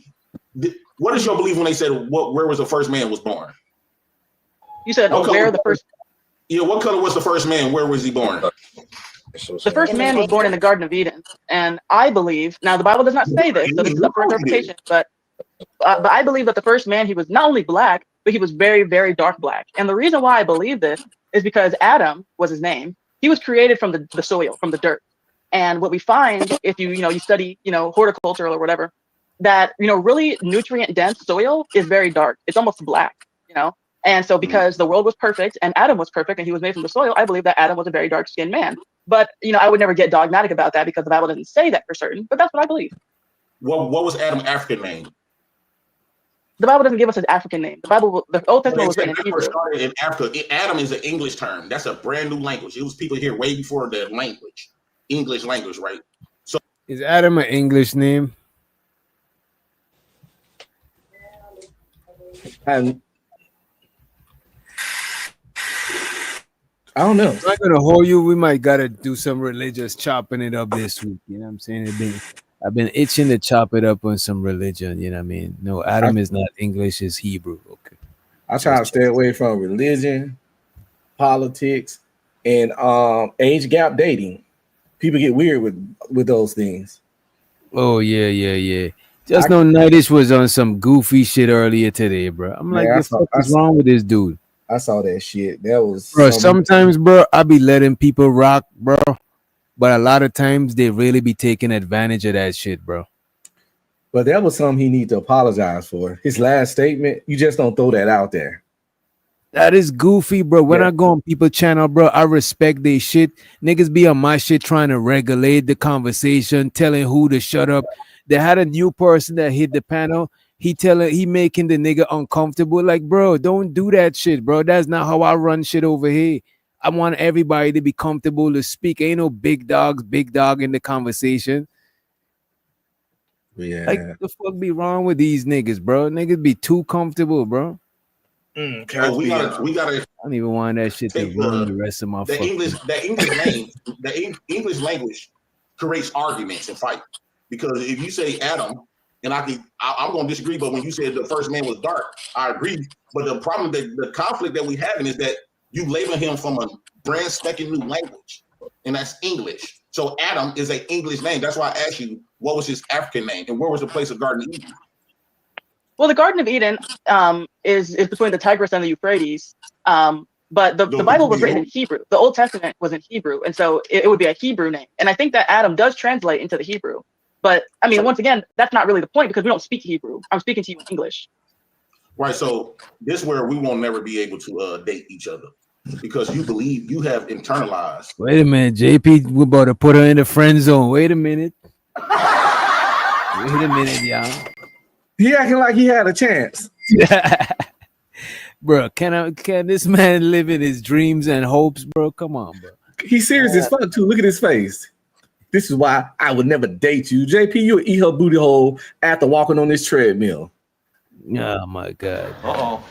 what is your belief when they said where was the first man was born? You said where the first. Yeah, what color was the first man? Where was he born? The first man was born in the Garden of Eden, and I believe now the Bible does not say this, so this is up for interpretation. But I believe that the first man, he was not only black, but he was very, very dark black. And the reason why I believe this is because Adam was his name. He was created from the soil, from the dirt. And what we find, if you study horticulture or whatever, that really nutrient dense soil is very dark. It's almost black, And so because the world was perfect and Adam was perfect and he was made from the soil, I believe that Adam was a very dark skinned man. But I would never get dogmatic about that because the Bible doesn't say that for certain. But that's what I believe. What was Adam's African name? The Bible doesn't give us an African name. The Old Testament was written in Hebrew. Started in Africa. Adam is an English term. That's a brand new language. It was people here way before the English language, right? So is Adam an English name? And I don't know. I'm not gonna hold you. We might gotta do some religious chopping it up this week. You know what I'm saying? I've been itching to chop it up on some religion. You know what I mean? No, Adam is not English; is Hebrew. Okay. I try to stay away from religion, politics, and age gap dating. People get weird with those things. Oh yeah. Just know Nightish was on some goofy shit earlier today, bro. I'm like, the fuck is wrong with this dude? I saw that shit. That was bro. Sometimes, bro, I be letting people rock, bro. But a lot of times they really be taking advantage of that shit, bro. But that was something he need to apologize for. His last statement, you just don't throw that out there. That is goofy, bro. When I go on people channel, bro, I respect they shit. Niggas be on my shit trying to regulate the conversation, telling who to shut up. They had a new person that hit the panel. He making the nigga uncomfortable. Like, bro, don't do that shit, bro. That's not how I run shit over here. I want everybody to be comfortable to speak. Ain't no big dog in the conversation. Yeah. Like, what the fuck be wrong with these niggas, bro? Niggas be too comfortable, bro. We gotta. I don't even want that shit to ruin the rest of my the English language creates arguments and fight. Because if you say Adam, and I'm going to disagree, but when you said the first man was dark, I agree. But the problem, the conflict that we having is that you label him from a brand spanking new language, and that's English. So Adam is an English name. That's why I asked you, what was his African name, and where was the place of Garden of Eden? Well, the Garden of Eden is between the Tigris and the Euphrates. But the Bible was written in Hebrew. The Old Testament was in Hebrew, and so it would be a Hebrew name. And I think that Adam does translate into the Hebrew. But I mean, once again, that's not really the point because we don't speak Hebrew. I'm speaking to you in English. Right. So this is where we won't never be able to date each other because you believe you have internalized. Wait a minute, JP, we're about to put her in the friend zone. Wait a minute. Wait a minute, y'all. He acting like he had a chance. Bro, can this man live in his dreams and hopes, bro? Come on, bro. He's serious as fuck too. Look at his face. This is why I would never date you. JP, you'll eat her booty hole after walking on this treadmill. Oh my God.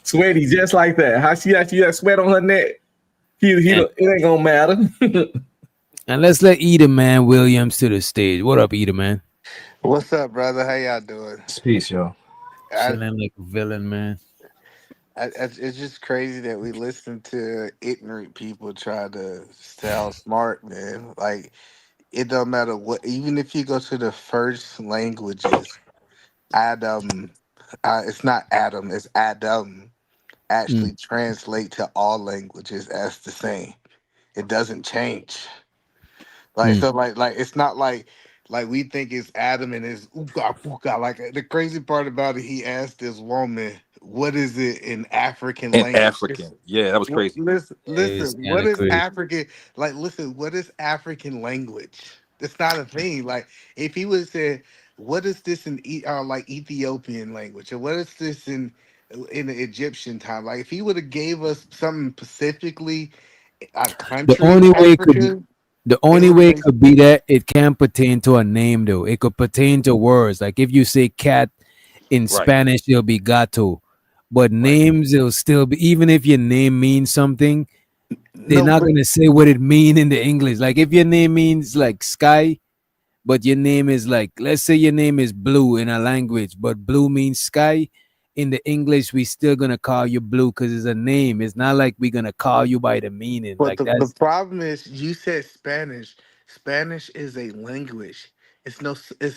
Sweaty just like that. How she actually got sweat on her neck? It ain't gonna matter. And let's let Eda Man Williams to the stage. What up, Eda Man? What's up, brother? How y'all doing? Peace, yo. Chilling like a villain, man. It's just crazy that we listen to ignorant people try to sound smart, man. Like, it don't matter what, even if you go to the first languages, Adam, it's not Adam, it's Adam, actually translate to all languages as the same. It doesn't change. Like, so like it's not like we think it's Adam and it's ooga booga. Like, the crazy part about it, he asked this woman, what is it in African language? African. Yeah, that was crazy. Listen, what is crazy. African? Like, listen, what is African language? It's not a thing. Like, if he would say, what is this in like Ethiopian language? Or what is this in the Egyptian time? Like, if he would have gave us something specifically a country, The only way it could be that it can pertain to a name, though. It could pertain to words. Like if you say cat in Spanish, it'll be gato. But names, it'll still be, even if your name means something, they're not going to say what it means in the English. Like if your name means like sky, but your name is like, let's say your name is blue in a language, but blue means sky. In the English, we still going to call you blue because it's a name. It's not like we're going to call you by the meaning. But like the problem is, you said Spanish. Spanish is a language. It's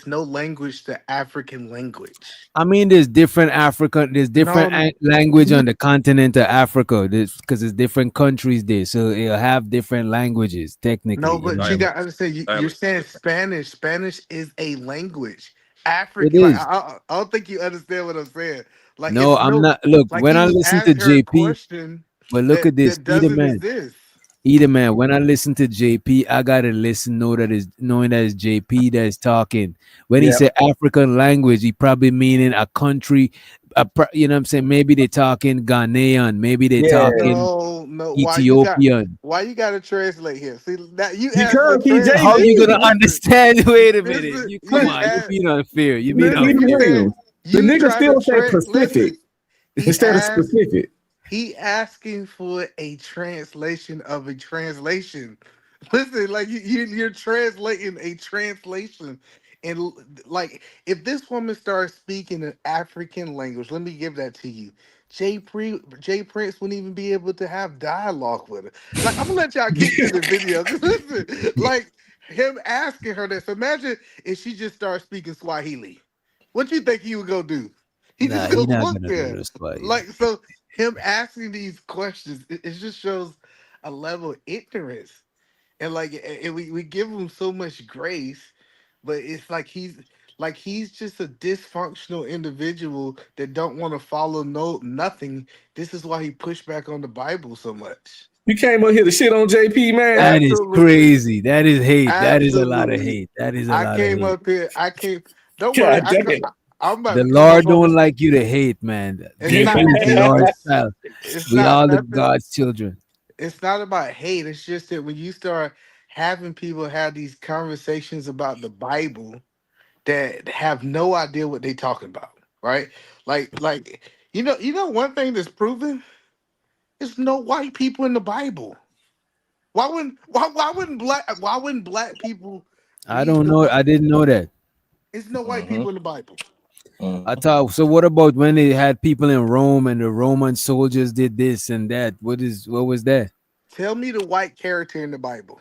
no language to African language. I mean, there's different language on the continent of Africa because there's different countries there, so it'll have different languages technically. No, but you got to understand. You're saying Spanish. Spanish is a language. African. It is. I don't think you understand what I'm saying. Like, no, I'm not. Look, like when I you listen to asked her a JP, question but look at this, that doesn't man. exist. Either man, when I listen to JP, I gotta listen, knowing that it's JP that's talking. When he said African language, he probably meaning a country. You know what I'm saying? Maybe they're talking Ghanaian, maybe they're talking Ethiopian. Why you gotta translate here? See, that you How you gonna understand? Wait a minute. Come on, you're being unfair. You mean unfair. The nigga still say Pacific instead of specific. He asking for a translation of a translation. Listen, like you're translating a translation. And like, if this woman starts speaking an African language, let me give that to you. Jay Prince wouldn't even be able to have dialogue with her. Like, I'm gonna let y'all get to the video. 'Cause listen, like him asking her this. Imagine if she just started speaking Swahili. What do you think he would go do? He Nah, just he gonna not look gonna there. do this, but Like, so him asking these questions, it just shows a level of ignorance. And like, and we give him so much grace, but it's like he's just a dysfunctional individual that don't want to follow nothing. This is why he pushed back on the Bible so much. You came up here to shit on JP, man. that is crazy. That is hate. That is a lot of Absolutely. hate. That is a I lot came of hate. up here. Don't worry. God damn. I'm about The to come Lord up on don't the. like you to hate, man. It's not JP is the hate. Lord's child. It's We not all the nothing. God's children. It's not about hate. It's just that when you start having people have these conversations about the Bible that have no idea what they talking about, right? Like you know one thing that's proven is no white people in the Bible. Why wouldn't black people I read don't the know. Bible? I didn't know that. There's no white people in the Bible. I thought so. What about when they had people in Rome and the Roman soldiers did this and that? What was that? Tell me the white character in the Bible.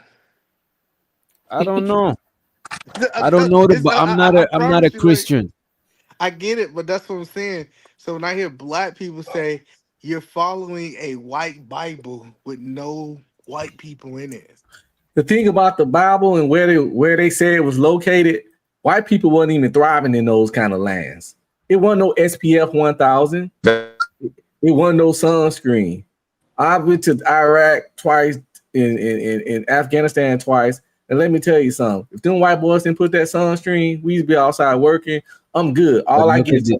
I don't know. I don't know the. I'm not a. I'm not a promise you, like, Christian. I get it, but that's what I'm saying. So when I hear black people say you're following a white Bible with no white people in it, The thing about the Bible and where they say it was located, white people wasn't even thriving in those kind of lands. It wasn't no SPF 1000. It wasn't no sunscreen. I've been to Iraq twice, in Afghanistan twice, and let me tell you something. If them white boys didn't put that sunscreen, we'd be outside working. I'm good. All I get is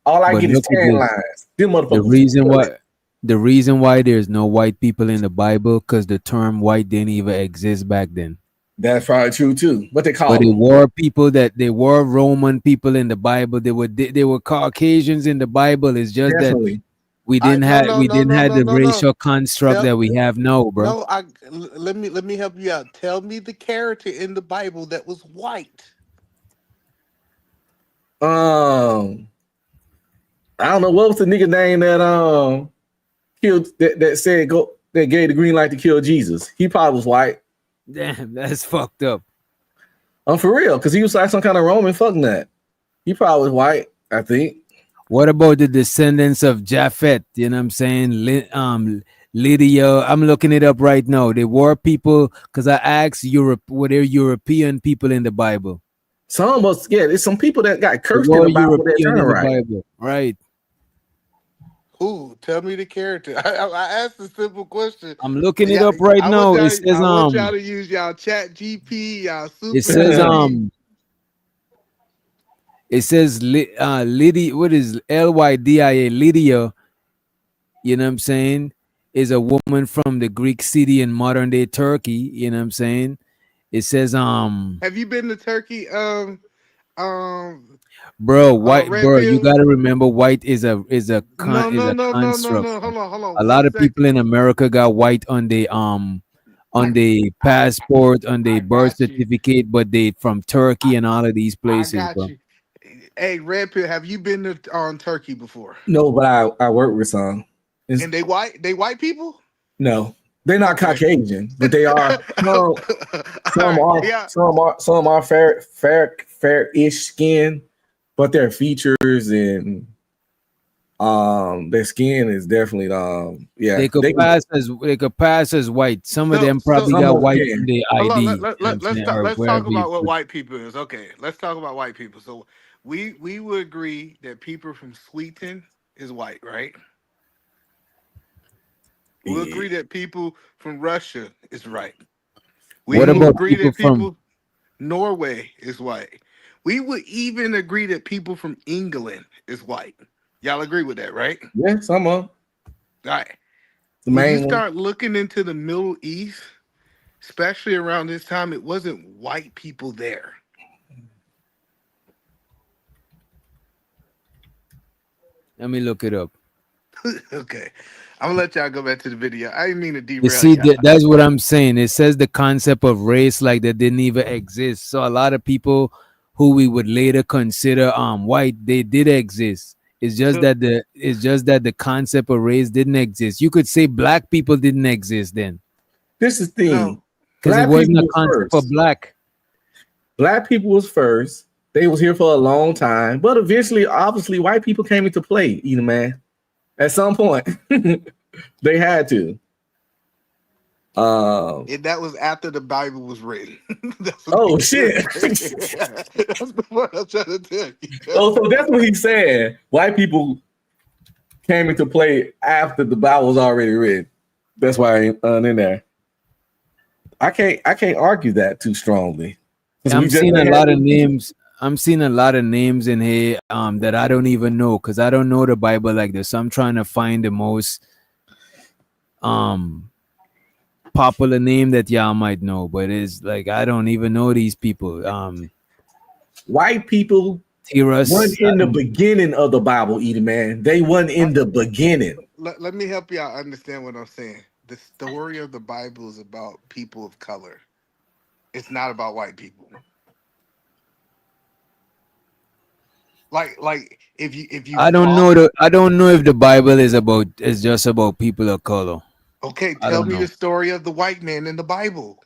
tan lines. Them motherfuckers. The reason why there's no white people in the Bible because the term white didn't even exist back then. That's probably true too. What they call But them? they were Roman people in the Bible. They were Caucasians in the Bible. It's just Definitely. that we didn't have the racial construct that we have now, bro. No, let me help you out. Tell me the character in the Bible that was white. I don't know what was the nigga name that killed that said go that gave the green light to kill Jesus. He probably was white. Damn, that's fucked up. For real, because he was like some kind of Roman fuck nut. He probably was white, I think. What about the descendants of Japhet? You know what I'm saying? Lydia. I'm looking it up right now. They were people because I asked were there European people in the Bible? Some of us, yeah, there's some people that got cursed in the Bible that turn right. Right. Who? Tell me the character. I asked a simple question. I'm looking it up right now. It says I want y'all to use y'all chat GP, y'all super. It says it says Lydia. What is Lydia? Lydia. You know what I'm saying? Is a woman from the Greek city in modern day Turkey. You know what I'm saying? It says Have you been to Turkey? Bro, white Red bro, Pill? you gotta remember white is a construct. No. Hold on. A lot of people in America got white on the passport, on the birth certificate, but they from Turkey and all of these places, I got bro. you. Hey, Red Pill, have you been to Turkey before? No, but I work with some. And they white? They white people? No, they're not Caucasian, but they are. Some are fair-ish skin, but their features and their skin is definitely They could pass as white. Some of them probably got white in their ID. Let's talk about what white people is. Okay, let's talk about white people. So we would agree that people from Sweden is white, right? We'll agree that people from Russia is right. We What will about agree that people people Norway is white. We would even agree that people from England is white. Y'all agree with that, right? Yeah, some of them. All right. The When main you start looking into the Middle East, especially around this time, it wasn't white people there. Let me look it up. Okay. I'm gonna let y'all go back to the video. I didn't mean to derail You see, y'all. that's what I'm saying. It says the concept of race like that didn't even exist. So a lot of people who we would later consider white, they did exist. It's just that the concept of race didn't exist. You could say black people didn't exist then. This is the thing. Because it wasn't a concept for black. Black people was first. They was here for a long time, but eventually, obviously, white people came into play. Either man, at some point, they had to. And that was after the Bible was written. Oh shit! That's what I'm trying to tell you. Oh, so that's what he's saying. White people came into play after the Bible was already written. That's why I ain't in there. I can't argue that too strongly. I'm seeing a lot of names. I'm seeing a lot of names in here that I don't even know because I don't know the Bible like this. So I'm trying to find the most popular name that y'all might know, but it's like I don't even know these people. White people weren't in the beginning of the Bible, either man. They weren't in the beginning. Let me help y'all understand what I'm saying. The story of the Bible is about people of color. It's not about white people. Like if you I don't know if the Bible is just about people of color. Okay, tell me the story of the white man in the Bible.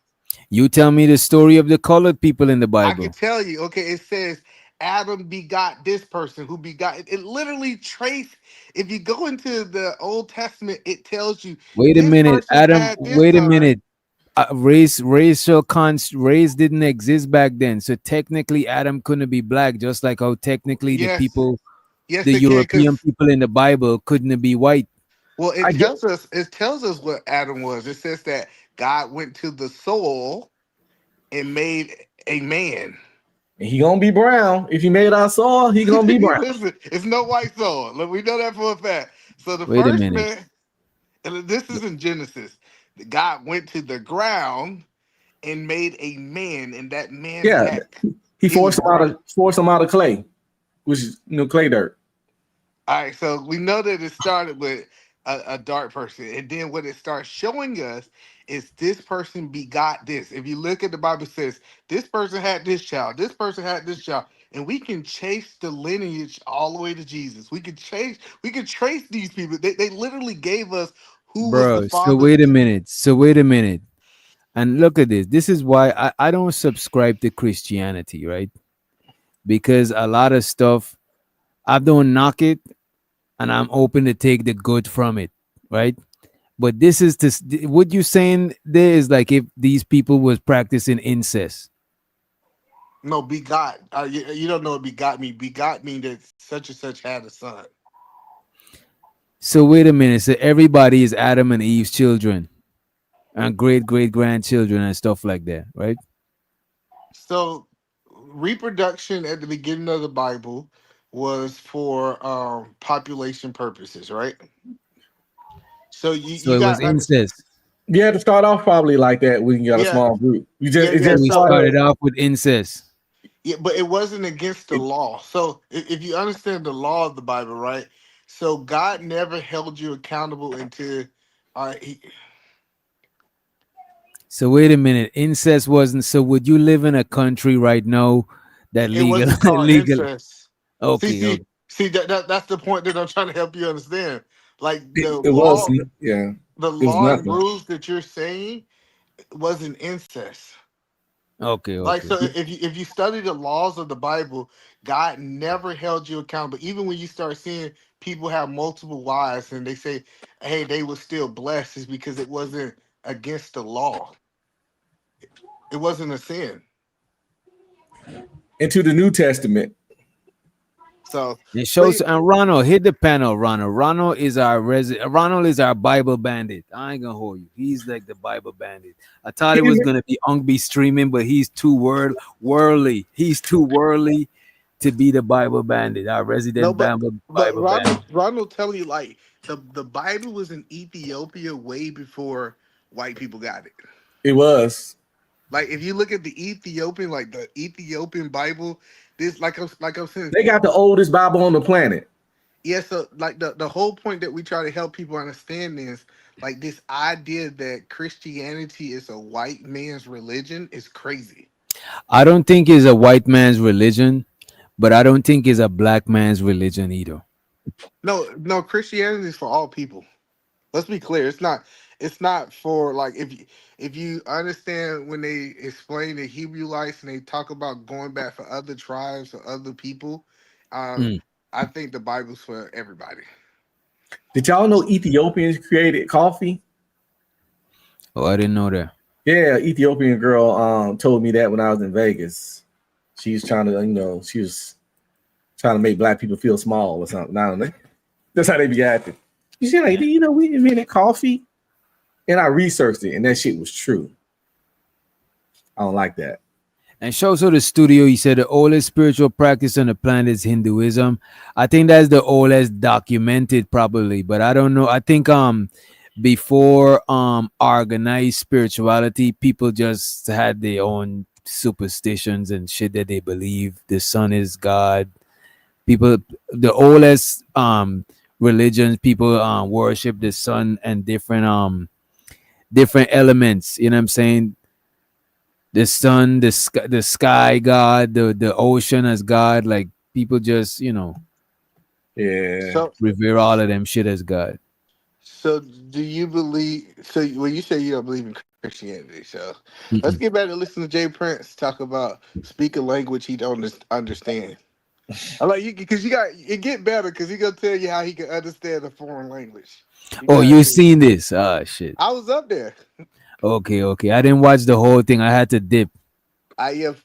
You tell me the story of the colored people in the Bible. I can tell you. Okay, it says Adam begot this person who begot. It literally trace. If you go into the Old Testament, it tells you. Wait a minute, Adam. Wait a minute. Race didn't exist back then, so technically Adam couldn't be black, just like how technically the people, the European people in the Bible couldn't be white. Well, it tells us what Adam was. It says that God went to the soil and made a man. And he gonna be brown. If he made our soil, he gonna be brown. Listen, it's no white soil. Look, we know that for a fact. So the Wait a first minute. man, and this is in Genesis. God went to the ground and made a man, and that man, he forced him out of clay, which is clay dirt. All right, so we know that it started with a dark person, and then what it starts showing us is this person begot this. If you look at the Bible, it says this person had this child, this person had this child, and we can chase the lineage all the way to Jesus. We can trace these people. They literally gave us who was the father. So wait a minute. And look at this. This is why I don't subscribe to Christianity, right? Because a lot of stuff, I don't knock it, and I'm open to take the good from it, right? But this is what you're saying there is like if these people was practicing incest. No, begot. You don't know what begot me. Begot mean that such and such had a son. So wait a minute. So everybody is Adam and Eve's children and great grandchildren and stuff like that, right? So reproduction at the beginning of the Bible was for population purposes, right? So it was incest. You had to start off probably like that when you got a small group. We started off with incest. Yeah, but it wasn't against the law. So if you understand the law of the Bible, right? So God never held you accountable until So wait a minute. Incest wasn't. So would you live in a country right now that legal? Incest. Okay. See that's the point that I'm trying to help you understand. Like the law and rules that you're saying wasn't incest. Okay. Like so, if you study the laws of the Bible, God never held you accountable. Even when you start seeing people have multiple wives and they say, "Hey, they were still blessed," is because it wasn't against the law. It wasn't a sin. Into the New Testament. So it shows. And Ronald, hit the panel. Ronald is our Ronald is our Bible bandit. I ain't gonna hold you. He's like the Bible bandit. I thought it was gonna be Ungby streaming, but he's too worldly. He's too worldly to be the Bible bandit. Our resident Bible bandit. Ronald tell you like the Bible was in Ethiopia way before white people got it. It was. Like if you look at the Ethiopian Bible, this like I'm saying, they got the oldest Bible on the planet. Yeah, so like the whole point that we try to help people understand is like this idea that Christianity is a white man's religion is crazy. I don't think it's a white man's religion, but I don't think it's a black man's religion either. No, Christianity is for all people. Let's be clear. It's not for like if you understand when they explain the Hebrewites and they talk about going back for other tribes or other people. I think the Bible's for everybody. Did y'all know Ethiopians created coffee? Oh, I didn't know that. Yeah, Ethiopian girl told me that when I was in Vegas. She's trying to, she was trying to make black people feel small or something. I don't know. That's how they be acting. She said, like, we invented coffee. And I researched it, and that shit was true. I don't like that. And shows to the studio, he said the oldest spiritual practice on the planet is Hinduism. I think that's the oldest documented, probably, but I don't know. I think before organized spirituality, people just had their own superstitions and shit that they believe. The sun is God. People, the oldest religions, people worship the sun and different elements. You know what I'm saying? The sun, the sky God, the ocean as God. Like people just, revere all of them shit as God. So do you believe? So when you say you don't believe in Christianity, so let's get back to listen to Jay Prince talk about speak a language he don't understand. I like you because it get better because he gonna tell you how he can understand a foreign language. You seen this? Ah, shit. I was up there. Okay. I didn't watch the whole thing. I had to dip.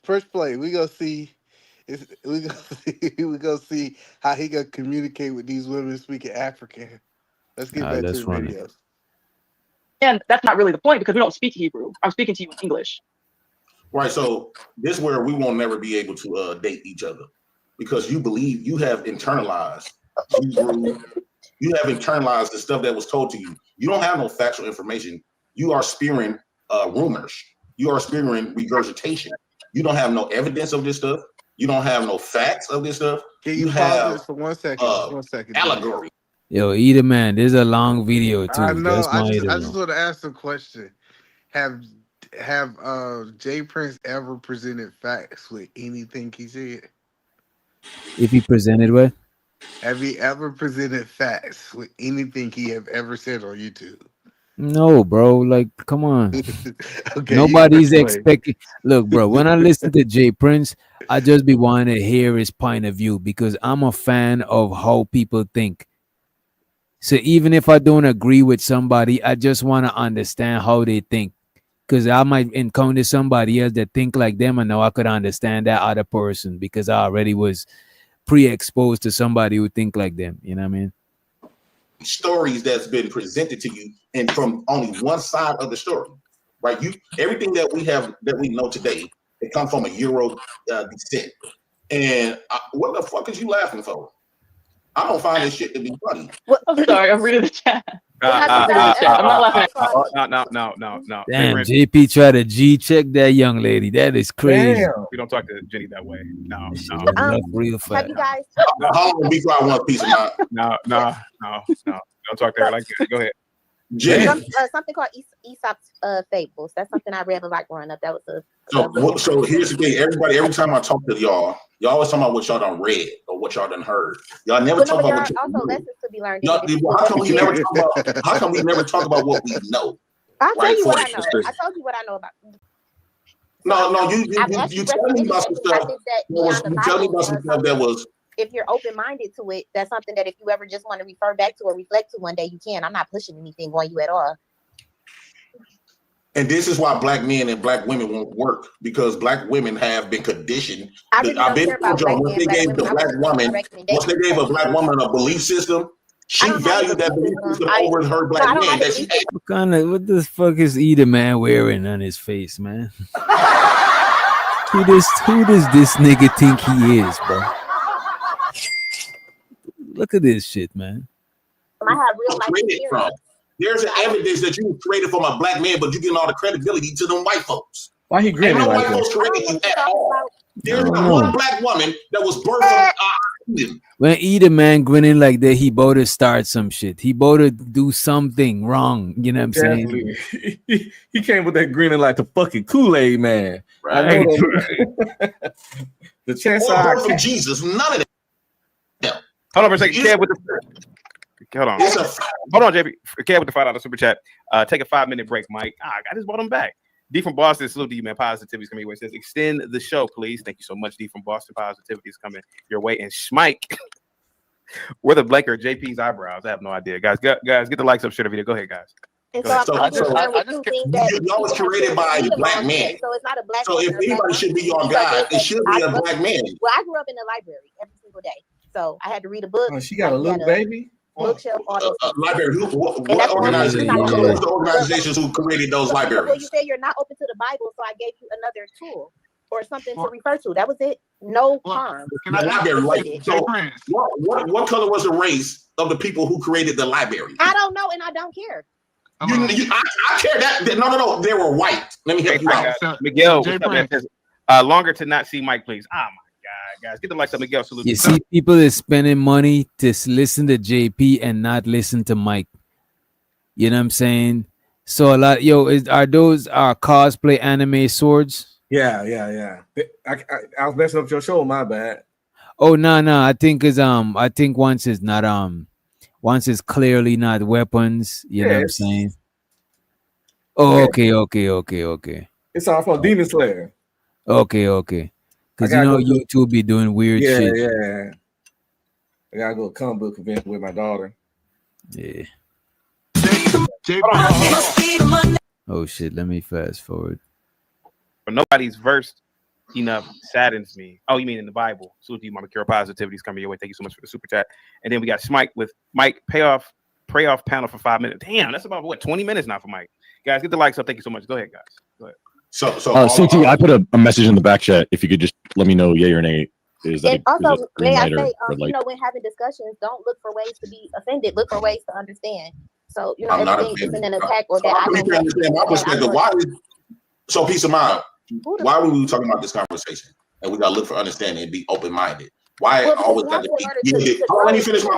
First play. We gonna see. We gonna see how he gonna communicate with these women speaking African. Let's get back to the videos. And that's not really the point because we don't speak Hebrew. I'm speaking to you in English. Right. So this is where we won't never be able to date each other because you believe you have internalized Hebrew. You have internalized the stuff that was told to you. You don't have no factual information. You are spewing rumors. You are spewing regurgitation. You don't have no evidence of this stuff. You don't have no facts of this stuff. Can you pause this for 1 second? 1 second. Allegory. Yo, Eda, man, there's a long video too. I know. I just want to ask a question. Have Jay Prince ever presented facts with anything he said? If he presented what? Have he ever presented facts with anything he have ever said on YouTube? No, bro. Like, come on. Okay, Nobody's expecting. Look, bro, when I listen to Jay Prince, I just be wanting to hear his point of view because I'm a fan of how people think. So even if I don't agree with somebody, I just want to understand how they think. Because I might encounter somebody else that think like them, and now I could understand that other person because I already was pre-exposed to somebody who think like them. You know what I mean? Stories that's been presented to you, and from only one side of the story, right? Everything that we know today, it comes from a Euro descent. And what the fuck is you laughing for? I don't find this shit to be funny. Well, I'm sorry, I'm reading the chat. I'm not laughing at No. Damn, JP try to G-check that young lady. That is crazy. Damn. We don't talk to Jenny that way. No. Real fast. Have you guys? Hold on, before I want a piece of mine. No. Don't talk to her like that. Go ahead. Something called Aesop's Fables. That's something I read about growing up. That was So here's the thing. Every time I talk to y'all always talk about what y'all done read or what y'all done heard. Y'all never talk about what also lessons to be learned. How come we never talk about what we know? I'll tell you what I know. I told you what I know about. No, you tell me about some stuff. You tell me about some stuff that was. If you're open-minded to it, that's something that if you ever just want to refer back to or reflect to one day, you can. I'm not pushing anything on you at all. And this is why black men and black women won't work, because black women have been conditioned. I've been once they gave a black woman a belief system, she valued that belief system over her black man that she had. What the fuck is Eda man wearing on his face, man? Who does this nigga think he is, bro? Look at this shit, man. I have real life experience. There's an evidence that you created from a black man, but you getting all the credibility to them white folks. Why he grinning no like white folks that? corrected you at all. There's not one black woman that was birthed from when either man grinning like that, he both to start some shit. He both to do something wrong. You know what I'm saying? He came with that grinning like the fucking Kool-Aid man. Right. I know that. The chance from Jesus, none of that. Hold on for a second. Kev with the hold on. Hold on, JP. Kev with the $5 super chat. Take a 5-minute break, Mike. I just brought him back. D from Boston, salute to you, man. Positivity is coming your way. It says extend the show, please. Thank you so much, D from Boston. Positivity is coming your way. And Schmike, where the Blake or JP's eyebrows? I have no idea, guys. Guys, get the likes up, share the video. Go ahead, guys. And so y'all was created by a black man. So it's not a black. So if anybody should be your God, it should be a black man. Well, I grew up in the library every single day, so I had to read a book. Oh, she got a little baby. Bookshelf, all those library. What organizations who created those libraries? Well, you said you're not open to the Bible, so I gave you another tool or something to refer to. That was it. No harm. The library, right? So what color was the race of the people who created the library? I don't know, and I don't care. I care that. No. They were white. Let me help you out. Miguel, longer to not see Mike, please. Oh my God, guys, get the lights up, Miguel. Salute. You see, people is spending money to listen to JP and not listen to Mike. You know what I'm saying? So a lot, are those cosplay anime swords? Yeah. I was messing up your show. My bad. Oh no. I think once it's clearly not weapons. You know what I'm saying? Oh, okay. It's all from Demon Slayer. Okay. Because YouTube be doing weird shit. Yeah. I gotta go to a comic book event with my daughter. Yeah. Oh shit, let me fast forward. But nobody's versed enough saddens me. Oh, you mean in the Bible? Salute to you, Mama Kira. Positivity is coming your way. Thank you so much for the super chat. And then we got Smike with Mike pray off panel for 5 minutes. Damn, that's about 20 minutes now for Mike. Guys, get the likes up. Thank you so much. Go ahead, guys. Go ahead. CT, I put a message in the back chat. If you could just let me know, yay or nay. And also, may I say, when having discussions, don't look for ways to be offended. Look for ways to understand. So, everything isn't an attack or that. I don't understand my perspective. So peace of mind. Why were we talking about this conversation? And we got to look for understanding and be open-minded. Why always got to be? Let me finish my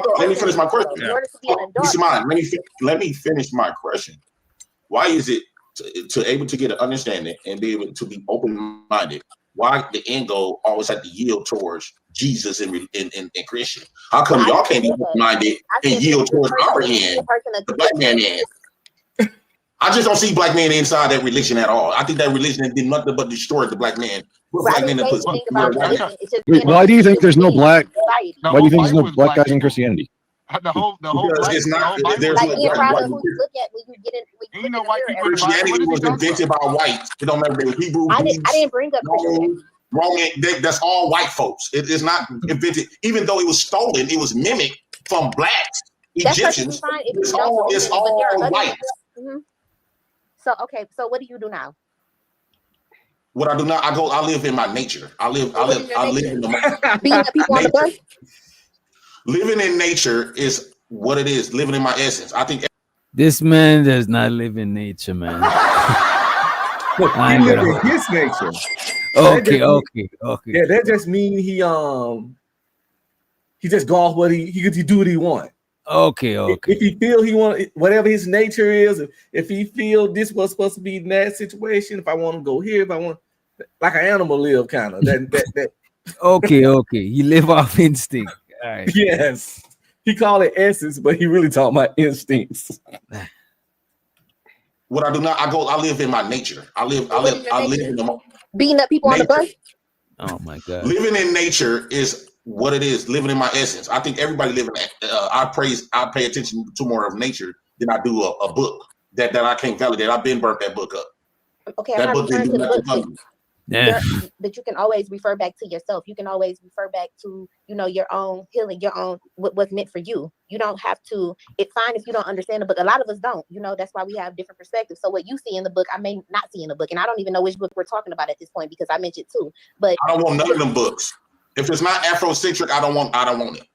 question. Peace of mind. Let me finish my question. Why is it to able to get an understanding and be able to be open-minded? Why the end goal always had to yield towards Jesus and Christian? How come y'all can't be open-minded and yield towards our end, the black man end? I just don't see black men inside that religion at all. I think that religion did nothing but destroy the black man. Why do you think there's no black? Why do you think there's no black guys in Christianity? The whole it's not. There's Christianity was invented by whites. It don't matter if Hebrew. I didn't bring up Roman. That's all white folks. It is not invented, even though it was stolen. It was mimicked from blacks, Egyptians. It's all white. So what do you do now? What I do now, I live in my nature. I live in the being the people on the bus. Living in nature is what it is. Living in my essence. I think this man does not live in nature, man. He lives in his nature. Okay. Yeah, that just means he just go off what he do what he want. Okay. If he feel he want whatever his nature is, if he feel this was supposed to be in that situation, if I want to go here, if I want like an animal live kind of that. Okay. He live off instinct. All right. Yes. He call it essence, but he really talking about instincts. What I do not, I live in my nature. I live in the beating up people on the bus. Oh my God. Living in nature is what it is. Living in my essence. I think everybody living. I pay attention to more of nature than I do a book that I can't validate. I've been burnt that book up. Okay, that book didn't do nothing for me. Yeah. But you can always refer back to yourself. You can always refer back to, your own healing, your own what's meant for you. You don't have to. It's fine if you don't understand the book. A lot of us don't. That's why we have different perspectives. So what you see in the book, I may not see in the book, and I don't even know which book we're talking about at this point because I mentioned two. But I don't want none of them books. If it's not Afrocentric, I don't want it.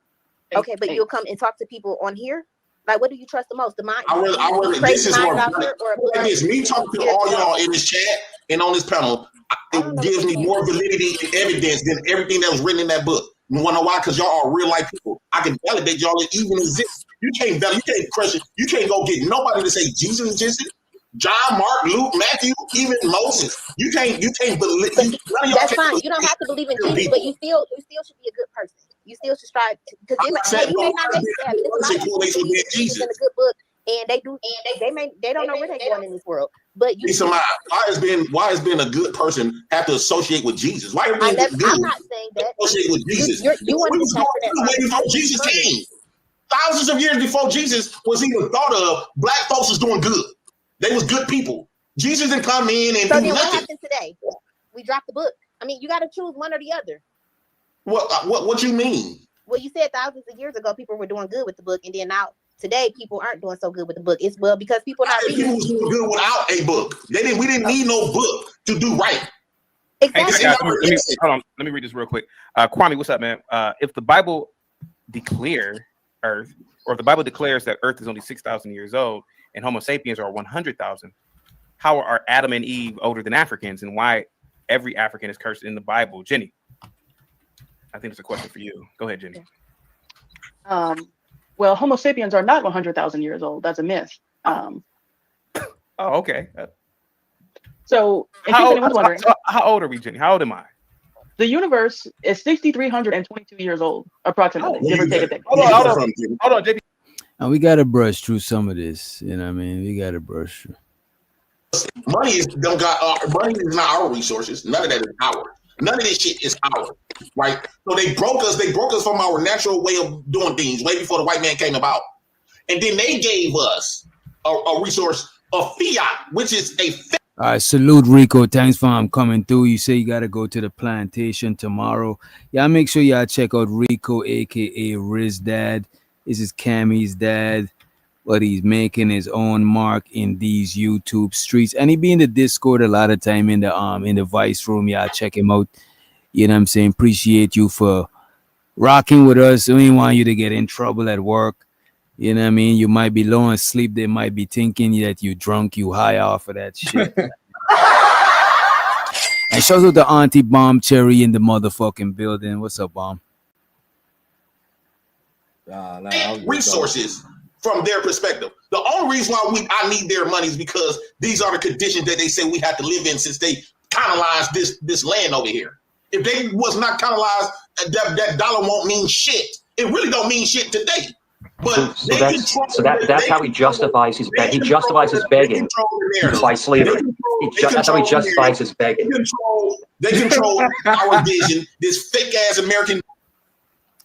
Okay, but you'll come and talk to people on here. Like, what do you trust the most? The mind? This is more like this. Me talking to all y'all in this chat and on this panel, it gives me more validity and evidence than everything that was written in that book. You wanna know why? Because y'all are real life people. I can validate y'all that even exist. You can't question. You can't go get nobody to say Jesus existed. John, Mark, Luke, Matthew, even Moses. You can't believe. That's fine. You don't have to believe in Jesus, but you still should be a good person. You still should strive because you may not make it happen. There's a lot of people who believe Jesus in a good book, and they don't know where they're going in this world. But you, why has being a good person have to associate with Jesus? Why are I'm not saying that. Associate with Jesus? You want to way before Jesus came. Thousands of years before Jesus was even thought of, black folks was doing good. They was good people. Jesus didn't come in and so do then nothing. What happened today? We dropped the book. I mean, you got to choose one or the other. What you mean? Well, you said thousands of years ago people were doing good with the book, and then now today people aren't doing so good with the book. It's because people not reading. People was doing good without a book. We didn't need no book to do right. Exactly. Hey, guys, hold on. Let me read this real quick. Kwame, what's up, man? If the Bible declares Earth, or if the Bible declares that Earth is only 6,000 years old and Homo sapiens are 100,000, how are Adam and Eve older than Africans, and why every African is cursed in the Bible? Jenny, I think it's a question for you. Go ahead, Jenny. Well, Homo sapiens are not 100,000 years old. That's a myth. Oh, okay. So, how old are we, Jenny? How old am I? The universe is 6,322 years old, approximately. Give or take a decade. Hold on, JP. And we gotta brush through some of this. You know what I mean? We gotta brush through. Money is not our resources. None of that is ours. None of this shit is ours, right? So they broke us. They broke us from our natural way of doing things way before the white man came about, and then they gave us a resource of fiat, which is a. All right, salute Rico. Thanks for coming through. You say you gotta go to the plantation tomorrow. Yeah, make sure y'all check out Rico, aka Riz Dad. This is Cammy's dad, but he's making his own mark in these YouTube streets, and he be in the Discord a lot of time in the Vice room. Y'all check him out. You know what I'm saying? Appreciate you for rocking with us. We didn't want you to get in trouble at work. You know what I mean? You might be low on sleep. They might be thinking that you drunk, you high off of that shit. And shout out to Auntie Bomb Cherry in the motherfucking building. What's up, Bomb? Resources from their perspective. The only reason why I need their money is because these are the conditions that they say we have to live in since they colonized this land over here. If they was not colonized, that dollar won't mean shit. It really don't mean shit today. But that's how he justifies his begging. He justifies his begging by slavery. That's how he justifies his begging. They control our vision. This fake ass American.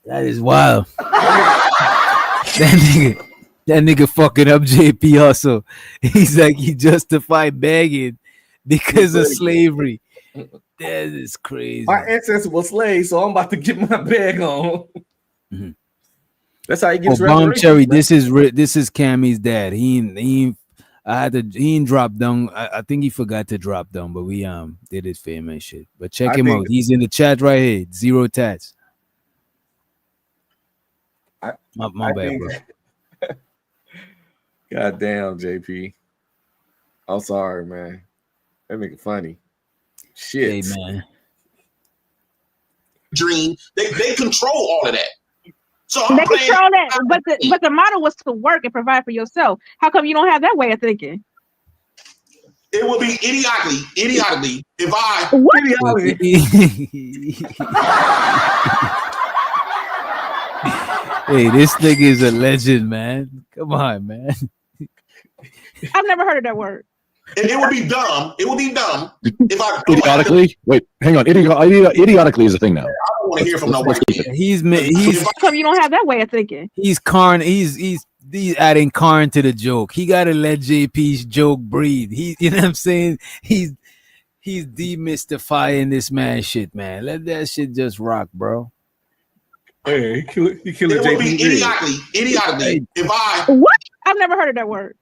That is wild. that nigga fucking up JP also. He's like, he justified begging because of slavery. That is crazy. My ancestors were slaves, so I'm about to get my bag on. Mm-hmm. That's how he gets Bomb Cherry. This is Cammy's dad. He ain't dropped down. I think he forgot to drop down, but we did it for him and shit. But check him out. He's in the chat right here. Zero tats. My bad, bro. God damn, JP. I'm sorry, man. That make it funny. Shit, hey, man. Dream. They control all of that. So they control that, but the model was to work and provide for yourself. How come you don't have that way of thinking? It would be idiotically if I. What? Hey, this nigga is a legend, man. Come on, man. I've never heard of that word. And it would be dumb. It would be dumb if I idiotically. Wait, hang on. Idiotically is a thing now. I don't want to hear from nobody. He's How come you don't have that way of thinking? He's adding Karn to the joke. He gotta let JP's joke breathe. You know what I'm saying? He's demystifying this man shit, man. Let that shit just rock, bro. Hey, he killing it would be idiotically if I. What? I've never heard of that word.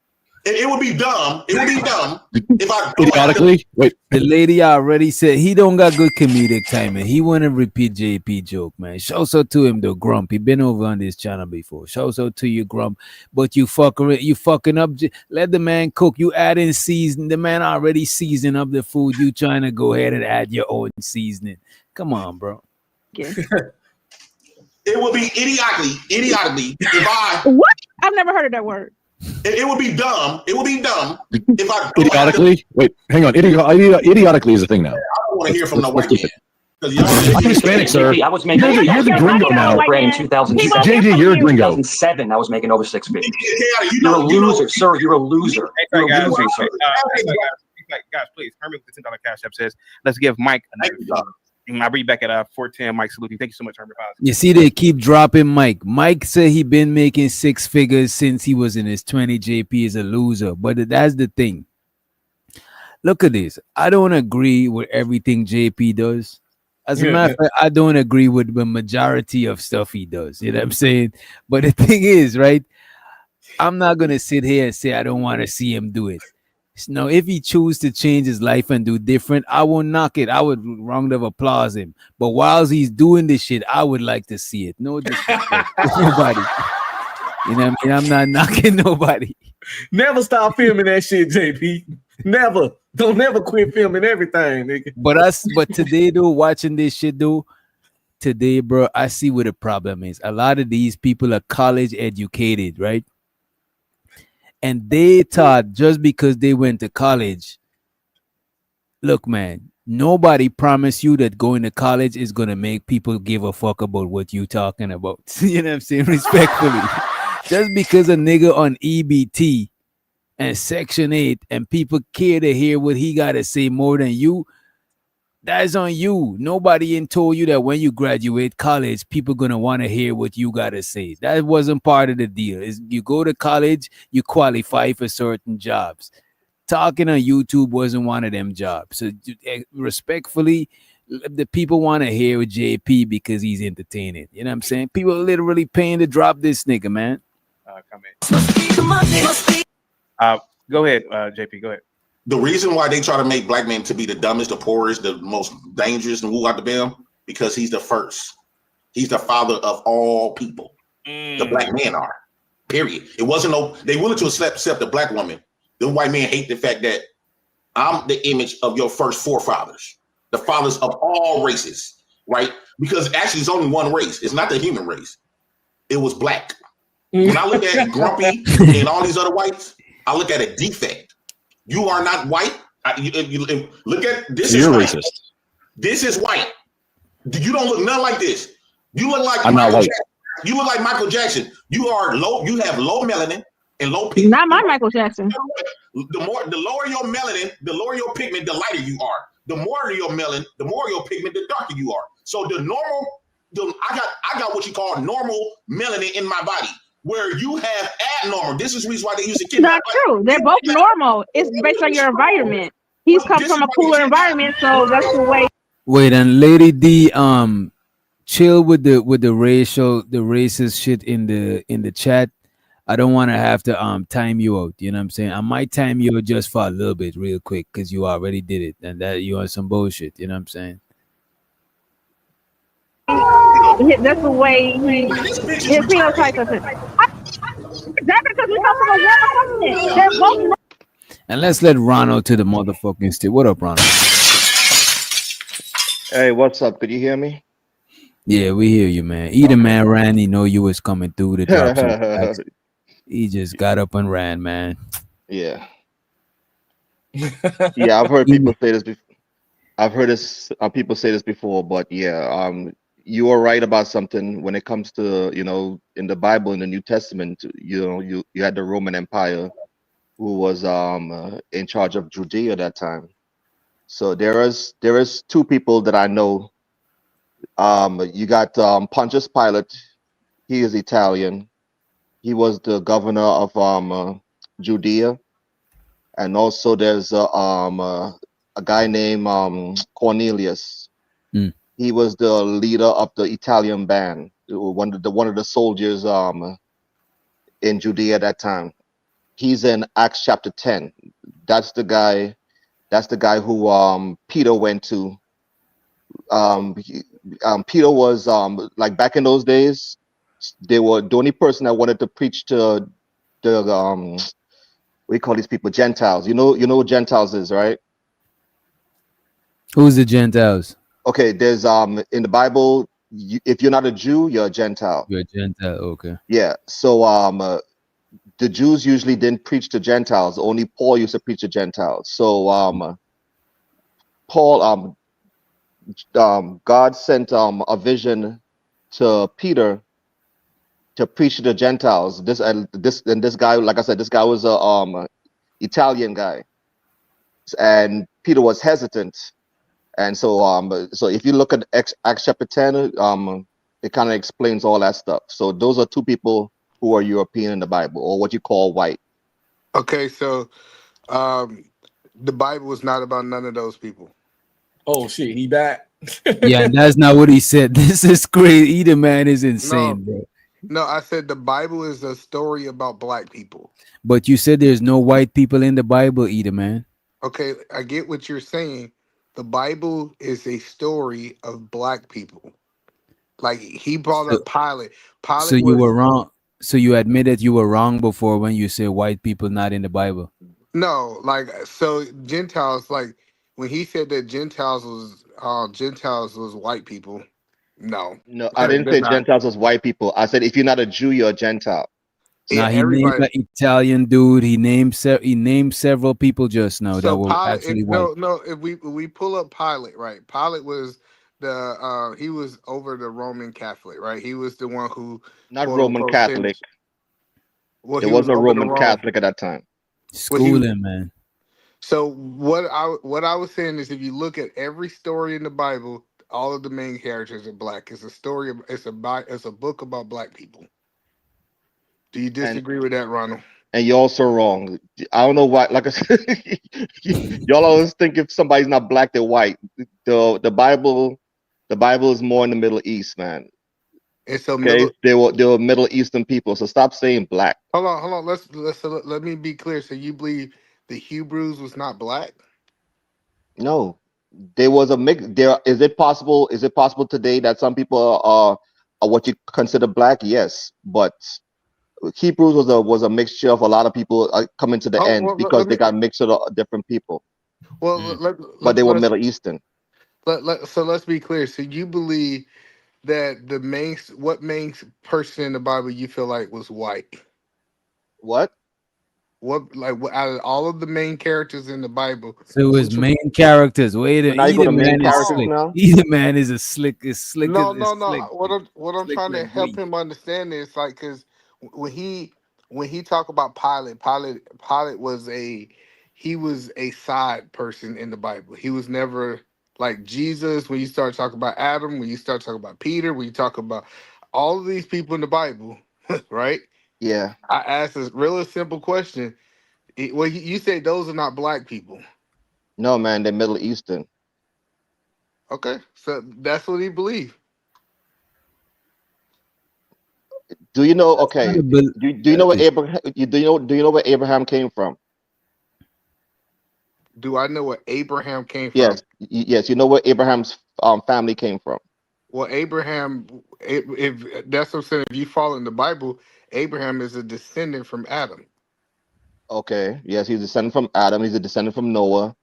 It would be dumb. It would be dumb if I. Idiotically, wait. The lady already said he don't got good comedic timing. He want to repeat JP joke, man. Shouts out to him, though, Grump. He been over on this channel before. Shouts out to you, Grump. But you fucking up. Let the man cook. You add in season. The man already seasoned up the food. You trying to go ahead and add your own seasoning. Come on, bro. Yeah. It would be idiotically. If I what? I've never heard of that word. It would be dumb. It would be dumb if I idiotically. Wait, hang on. Idiotically is a thing now. I don't want to hear from no white man. I'm Hispanic, sir. I was making. You're the gringo now. In 2007. JJ, you're a gringo. 2007, I was making over 6 figures. You're a loser, sir. You're a loser. You're a loser, sir. Guys, please. Herman with the $10 cash app says, let's give Mike another dollar. And I read back at 410. Mike, salute you. Thank you so much, Herman. You see, they keep dropping Mike. Mike said he been making 6 figures since he was in his 20. JP is a loser, but that's the thing. Look at this. I don't agree with everything JP does. As a matter of fact, I don't agree with the majority of stuff he does. You know what I'm saying? But the thing is, right? I'm not gonna sit here and say I don't want to see him do it. No, if he chooses to change his life and do different, I won't knock it. I would round of applause him. But while he's doing this shit, I would like to see it. No disrespect. Nobody. You know what I mean? I'm not knocking nobody. Never stop filming that shit, JP. Never. Don't never quit filming everything, nigga. But today, though, watching this shit, though, today, bro, I see what the problem is. A lot of these people are college educated, right? And they thought just because they went to college, look, man, nobody promised you that going to college is going to make people give a fuck about what you talking about. You know what I'm saying? Respectfully. Just because a nigga on EBT and Section 8 and people care to hear what he got to say more than you, that's on you. Nobody told you that when you graduate college, people going to want to hear what you got to say. That wasn't part of the deal. You go to college, you qualify for certain jobs. Talking on YouTube wasn't one of them jobs. So respectfully, the people want to hear JP because he's entertaining. You know what I'm saying? People are literally paying to drop this nigga, man. Go ahead, JP. Go ahead. The reason why they try to make black men to be the dumbest, the poorest, the most dangerous, and who out the bam, because he's the first. He's the father of all people. The black men are. Period. It wasn't no. They willing to accept the black woman. The white men hate the fact that I'm the image of your first forefathers, the fathers of all races, right? Because actually, it's only one race. It's not the human race. It was black. When I look at Grumpy and all these other whites, I look at a defect. You are not white. You look at this. You're racist. This is white. You don't look nothing like this. You look like Michael Jackson. You look like Michael Jackson. You are low. You have low melanin and low pigment. Not my Michael Jackson. The lower your melanin, the lower your pigment, the lighter you are. The more your melanin, the more your pigment, the darker you are. So the normal, I got what you call normal melanin in my body. Where you have abnormal. This is the reason why they use the kid. Not true. They're both normal. It's based on your environment. He's come from a cooler environment, so that's the way. Wait, and Lady D, chill with the racist shit in the chat. I don't want to have to time you out. You know what I'm saying? I might time you out just for a little bit, real quick, because you already did it, and that you on some bullshit. You know what I'm saying? That's the way his phenotype of it. That's because we come from a woman. They're both. And let's let Ronald to the motherfucking stick. What up, Ronald? Hey, what's up? Could you hear me? Yeah, we hear you, man. Either man ran, he know you was coming through to drop some facts. He just got up and ran, man. Yeah. Yeah, I've heard people say this before. I've heard this people say this before, but yeah, you are right about something when it comes to, in the Bible, in the New Testament, you had the Roman Empire who was in charge of Judea at that time. So there is two people that I know. You got Pontius Pilate. He is Italian. He was the governor of Judea. And also there's a guy named Cornelius. He was the leader of the Italian band, one of the soldiers in Judea at that time. He's in Acts chapter 10. That's the guy who Peter went to. Peter was like back in those days, they were the only person that wanted to preach to the we call these people Gentiles. You know what Gentiles is, right? Who's the Gentiles? Okay, there's in the Bible if you're not a Jew, you're a Gentile. You're a Gentile, okay. Yeah. So the Jews usually didn't preach to Gentiles. Only Paul used to preach to Gentiles. So Paul, God sent a vision to Peter to preach to the Gentiles. This guy, like I said, this guy was a Italian guy, and Peter was hesitant. And so so if you look at Acts chapter 10, it kind of explains all that stuff. So those are two people who are European in the Bible, or what you call white. Okay, so the Bible is not about none of those people. Oh shit, he back. Yeah, that's not what he said. This is crazy. Either man is insane, bro. No, I said the Bible is a story about black people. But you said there's no white people in the Bible, either, man. Okay, I get what you're saying. The Bible is a story of black people. Like he brought up Pilate. So you were wrong. So you admitted you were wrong before when you said white people not in the Bible. No, like so Gentiles, like when he said that Gentiles was white people. No, I didn't say Gentiles was white people. I said if you're not a Jew, you're a Gentile. Now he named an Italian dude. He named several people just now that were Pilate, actually white. No. If we pull up Pilate, right? Pilate was he was over the Roman Catholic, right? He was the one who not Roman Catholic. Well, there wasn't a Roman Catholic at that time. Schooling, man. So what I was saying is, if you look at every story in the Bible, all of the main characters are black. It's a story. It's a book about black people. Do you disagree with that, Ronald? And you're also wrong. I don't know why. Like I said, y'all always think if somebody's not black, they're white. The Bible is more in the Middle East, man. It's they were Middle Eastern people. So stop saying black. Hold on. Let me be clear. So you believe the Hebrews was not black? No, there was a mix. Is it possible today that some people are what you consider black? Yes, but Hebrews was a mixture of a lot of people coming to the end because they got mixed with different people. Well, but they were Middle Eastern. So let's be clear. So you believe that the main person in the Bible you feel like was white? What? Out of all of the main characters in the Bible? So it was main characters. Wait a minute. Either man is slick. No. What I'm trying to help him understand is like because when he talk about Pilate was a side person in the Bible. He was never like Jesus. When you start talking about Adam, when you start talking about Peter, when you talk about all of these people in the Bible, right? Yeah. I asked a really simple question. You say those are not black people. No, man, they're Middle Eastern. Okay, so that's what he believed. Do you know? Okay. Do you know where Abraham? Do you know where Abraham came from? Do I know where Abraham came from? Yes. You know where Abraham's family came from. Well, Abraham, if that's what I'm saying, if you follow in the Bible, Abraham is a descendant from Adam. Okay. Yes, he's a descendant from Adam. He's a descendant from Noah.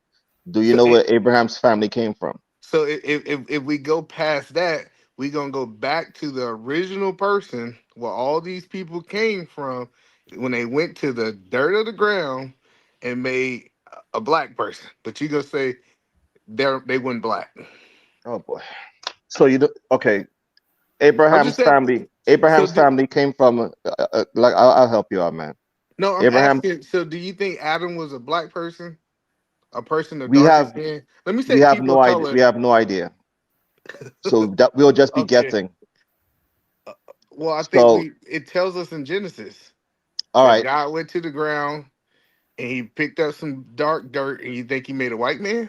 Do you know where Abraham's family came from? So if we go past that, we're gonna go back to the original person where all these people came from when they went to the dirt of the ground and made a black person. But you gonna say they weren't black. Oh boy. So okay. Abraham's family came from I'll help you out, man. No, I'm asking, so do you think Adam was a black person? A person of dark skin? Let me say we have no idea. We have no idea. So that we'll just be guessing. Well, I think it tells us in Genesis. All right. God went to the ground and he picked up some dark dirt, and you think he made a white man?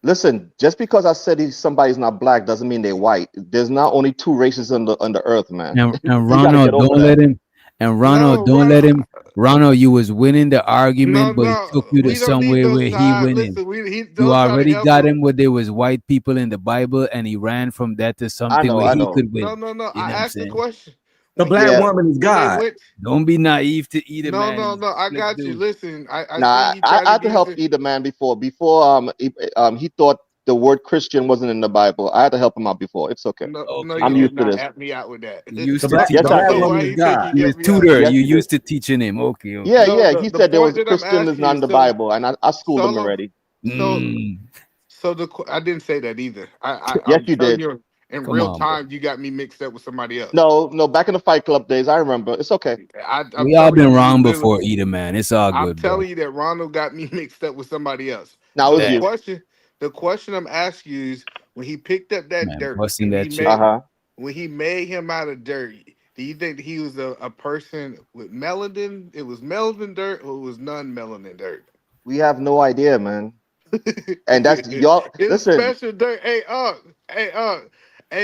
Listen, just because I said somebody's not black doesn't mean they're white. There's not only two races on the earth, man. And Ronald, don't let him. And Ronald, don't let him. Ronald, you was winning the argument, but it took you to somewhere where he winning. You already got him where there was white people in the Bible, and he ran from that to something where he could win. No. I asked the question. The black woman is God. Don't be naive to either man. No. I got you. Listen, I had to help either man before. He thought the word Christian wasn't in the Bible. I had to help him out before. It's okay. No, I'm you used did to not this. help me out with that. You used The to black- teach yes, I So did. why you think you You get me out? tutor. Yes, You you did. used to teaching him. Okay. Okay. Yeah, No, yeah. He the said there point was that I'm Christian is asking not you, in the so Bible, and I schooled him solo, already. so Mm. I didn't say that either. Yes, I'm you telling did. you, in Come real on, bro. time, you got me mixed up with somebody else. No, back in the Fight Club days, I remember. It's okay. I'm We all telling been you, wrong literally, before, Eda, man. It's all I'm good, bro. telling you that Ronald got me mixed up with somebody else. Now So it's you. the question I'm asking you is, when he picked up that Man, dirt busting and that shit. when he made him out of dirt, do you think that he was a person with melanin? It was melanin dirt, or it was non-melanin dirt? We have no idea, man. And that's y'all. It's Listen, special dirt. Hey,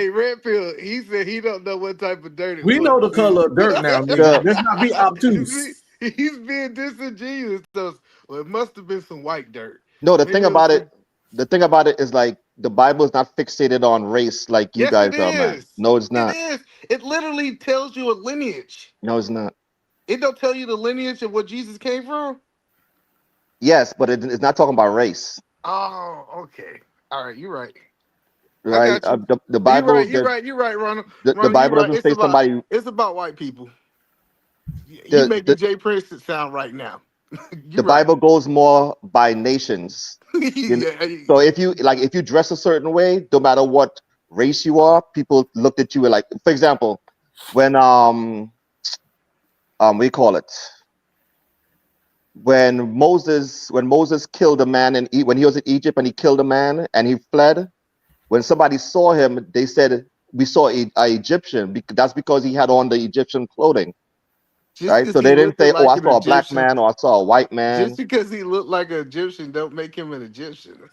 Red Pill. He said he don't know what type of dirt it We was. know the color of dirt now, nigga. Let's not be obtuse. He's being disingenuous. So, well, it must have been some white dirt. no. The Maybe thing it was about some. it, is like the Bible is not fixated on race like you Yes, guys it are, man. is. No, it's It not. is. It literally tells you a lineage. No, it's not. It don't tell you the lineage of what Jesus came from. Yes, but it's not talking about race, Oh, okay. All right, you're right. I right? got you. The Bible, You're right, Ronald. the Ronald, you're Bible right. doesn't say somebody. It's about white people. You The making Jay Prince sound right now. the You're right. Bible goes more by nations. Yeah, So if you dress a certain way, no matter what race you are, people looked at you like, for example, when we call it when Moses killed a man when he was in Egypt and he killed a man and he fled. When somebody saw him, they said, "We saw a Egyptian." That's because he had on the Egyptian clothing, just right? because So he they didn't looked say, "Oh, like I an saw a black Egyptian, man or I saw a white just man." because he looked like an Egyptian, don't make him an Egyptian.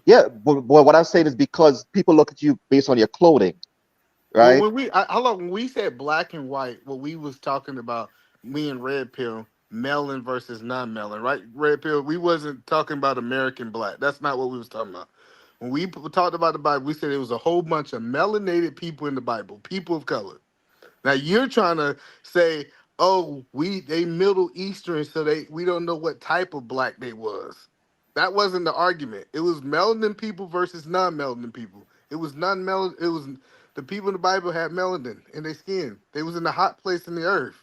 Yeah, but what I'm saying is because people look at you based on your clothing, Well, right? when we said black and white, what we was talking about, me and Red Pill, melon versus non-melon, right? Red Pill, we wasn't talking about American black. That's not what we was talking about. When we talked about the Bible, we said it was a whole bunch of melanated people in the Bible, people of color. Now you're trying to say, oh, they Middle Eastern, so we don't know what type of black they was. That wasn't the argument. It was melanin people versus non-melanin people. It was non-melanin. It was the people in the Bible had melanin in their skin. They was in the hot place in the earth.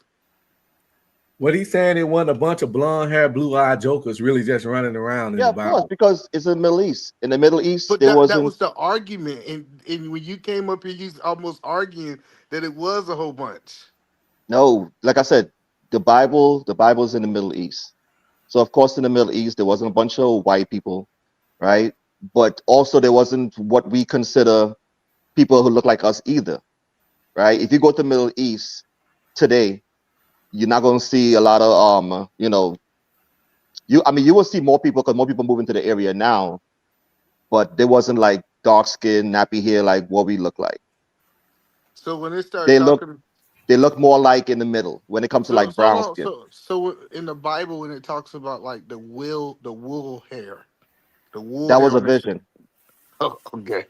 What he's saying, it wasn't a bunch of blonde hair, blue eyed jokers really just running around in Yeah, the of course, Bible. because it's in the Middle East. In the Middle East, But there that wasn't. was the argument, and when you came up here, you was almost arguing that it was a whole bunch. No, like I said, the Bible's in the Middle East. So of course, in the Middle East, there wasn't a bunch of white people, right? But also there wasn't what we consider people who look like us either, right? If you go to the Middle East today, you're not going to see a lot of you will see more people because more people move into the area now, but there wasn't like dark skin, nappy hair like what we look like. So when they start They talking, look more like in the middle when it comes to like brown skin. So in the Bible, when it talks about like the wool hair, the wool. That hair was a on their vision. skin. Oh, okay.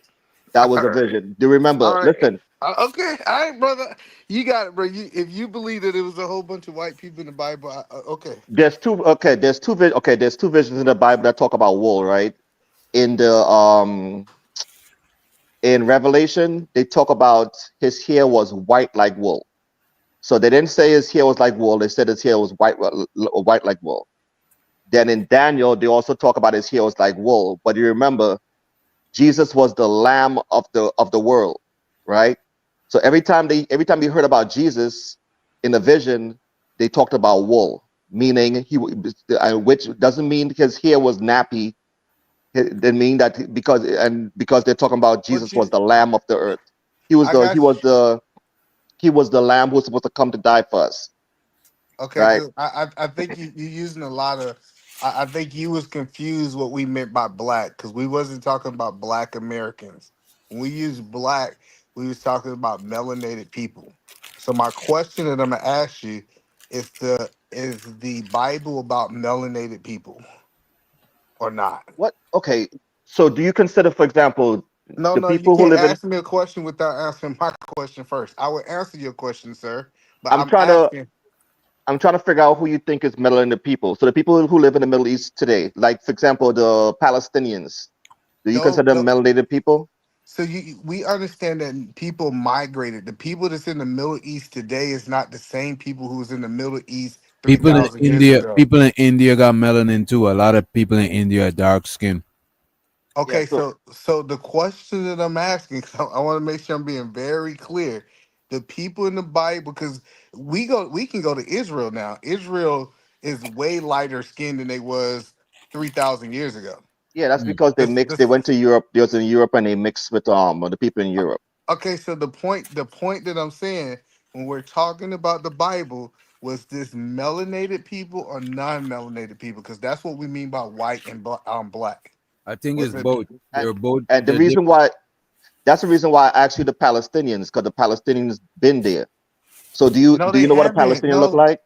That was a All right. vision. Do you remember? All right. Listen. Okay, all right, brother. You got it, bro. If you believe that it was a whole bunch of white people in the Bible, okay. There's two visions in the Bible that talk about wool, right? In Revelation, they talk about his hair was white like wool. So they didn't say his hair was like wool. They said his hair was white like wool. Then in Daniel, they also talk about his hair was like wool. But you remember, Jesus was the Lamb of the world, right? So every time you heard about Jesus in the vision, they talked about wool, meaning which doesn't mean his hair was nappy. It didn't mean that because they're talking about Jesus was the Lamb of the earth. He was the Lamb who was supposed to come to die for us. Okay, right? so I think you're using a lot of. I think you was confused what we meant by black because we wasn't talking about black Americans. When we use black, we was talking about melanated people. So my question that I'm gonna ask you is the Bible about melanated people or not? What? Okay. So do you consider, for example, No, the you people who can't live in? ask me a question without answering my question first. I will answer your question, sir, but I'm I'm trying asking. to figure out who you think is melanated people. So the people who live in the Middle East today, like for example, the Palestinians, Do you No, consider them no. melanated people? So we understand that people migrated. The people that's in the Middle East today is not the same people who was in the Middle East People in 3,000 years India, ago. people in India got melanin too. A lot of people in India are dark skin. Okay, Yeah, so the question that I'm asking, I want to make sure I'm being very clear. The people in the Bible, because we can go to Israel now. Israel is way lighter skinned than they was 3,000 years ago. Yeah, that's Mm. because they mixed. They went to Europe. They was in Europe and they mixed with the people in Europe. Okay, so the point that I'm saying when we're talking about the Bible was this melanated people or non-melanated people, because that's what we mean by white and black. I think Was it's it both. They're both. And the reason why, that's the reason why I asked you the Palestinians, because the Palestinians been there. So do you No, do they you know what a haven't. Palestinian look No, like?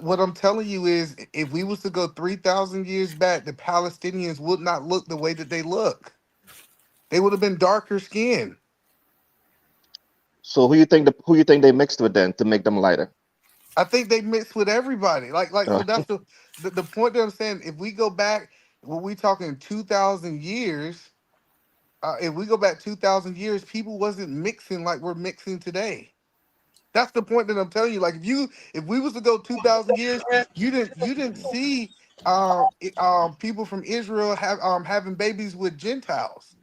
what I'm telling you is, if we was to go 3,000 years back, the Palestinians would not look the way that they look. They would have been darker skinned. So who you think they mixed with then to make them lighter? I think they mix with everybody. So that's the point that I'm saying. If we go back, when we talking 2,000 years, if we go back 2,000 years, people wasn't mixing like we're mixing today. That's the point that I'm telling you. Like if we was to go 2,000 years, you didn't see people from Israel having babies with Gentiles.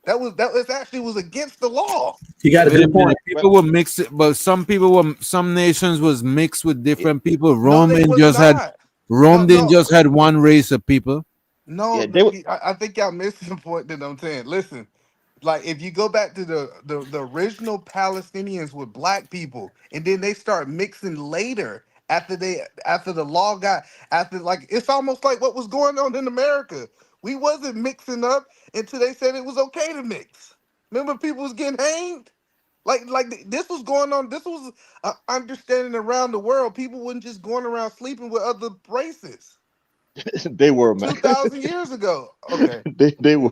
That actually was against the law. He got a Wait a good minute. point. People were mixed, but some nations was mixed with different people. No, Rome they didn't was just had not. Rome didn't No. just had one race of people. No, Yeah, they were. I think y'all missed the point that I'm saying. Listen, like if you go back to the original Palestinians with black people, and then they start mixing later after the law got like it's almost like what was going on in America. We wasn't mixing up until they said it was okay to mix. Remember, people was getting hanged. This was going on. This was understanding around the world. People wasn't just going around sleeping with other races. They were, man. 2,000 years ago. Okay. They were.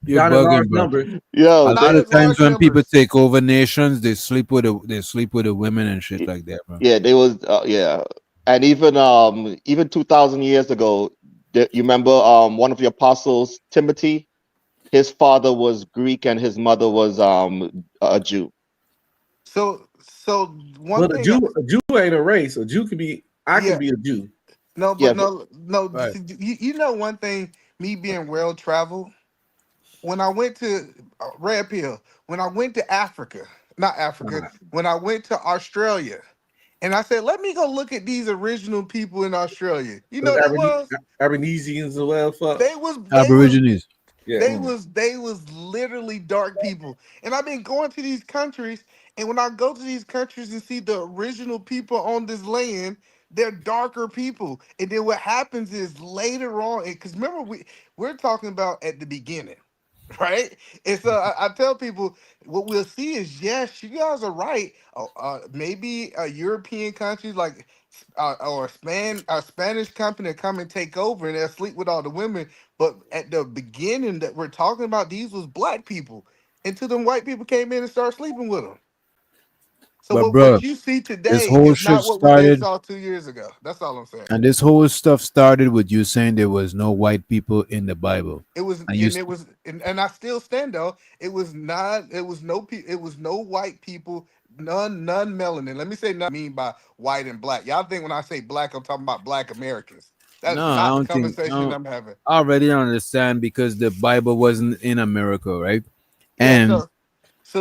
You're Not a large bugging, bro. number. Yo, A lot Not of as times large when people numbers. take over nations, they sleep with the women and shit like that, bro. yeah, they was. Yeah, and even 2,000 years ago, you remember one of the apostles, Timothy. His father was Greek and his mother was a Jew. So one But thing. a Jew ain't a race. A Jew could be. I Yeah. can be a Jew. No, but Yeah, no. Right. You know one thing. Me being well traveled. When I went to Red Pill, when I went to Africa, not Africa, when I went to Australia, and I said, let me go look at these original people in Australia. You know what that was? Aborigines as well. Fuck. They was Aborigines. Yeah. they was literally dark people. And I've been going to these countries, and when I go to these countries and see the original people on this land, they're darker people. And then what happens is later on, because remember we're talking about at the beginning. Right, and so I tell people what we'll see is, yes, you guys are right. Maybe a European country like or a Spanish company come and take over and they'll sleep with all the women. But at the beginning that we're talking about, these was black people until them white people came in and started sleeping with them. So But what bro, you see this today whole is not shit what they started, saw 2 years ago. That's all I'm saying. and this whole stuff started with you saying there was no white people in the Bible. It was, And you, and I still stand though. It was no white people, none melanin. Let me say none. I mean by white and black. Y'all think when I say black, I'm talking about black Americans. That's no, I not the don't think. conversation No, I'm having. I already understand because the Bible wasn't in America, right? Yeah.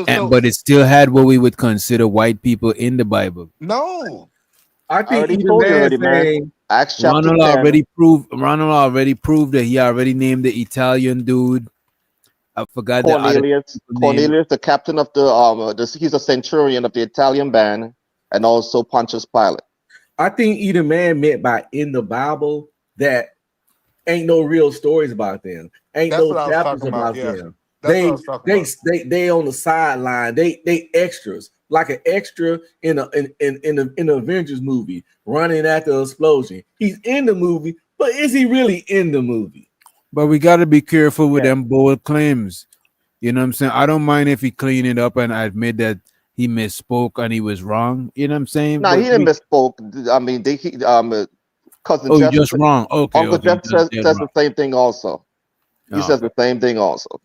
And but it still had what we would consider white people in the Bible. No. I I think already even told you man already, man. saying Acts chapter Ronald 10. already proved that he already named the Italian dude. I forgot the other Cornelius, people's name. the captain of he's a centurion of the Italian band, and also Pontius Pilate. I think either man meant by in the Bible that ain't no real stories about them. Ain't That's no what I was chapters talking about. about Yeah. them. That's what I They was talking about. they on the sideline. They extras, like an extra in an Avengers movie running after an explosion. He's in the movie, but is he really in the movie? But we got to be careful with them bold claims. You know what I'm saying? I don't mind if he clean it up and admit that he misspoke and he was wrong. You know what I'm saying? No, But he didn't misspoke. I mean, cousin oh, Jeff. you're just wrong. Okay, Uncle okay. Jeff says the same thing also. He says the same thing also.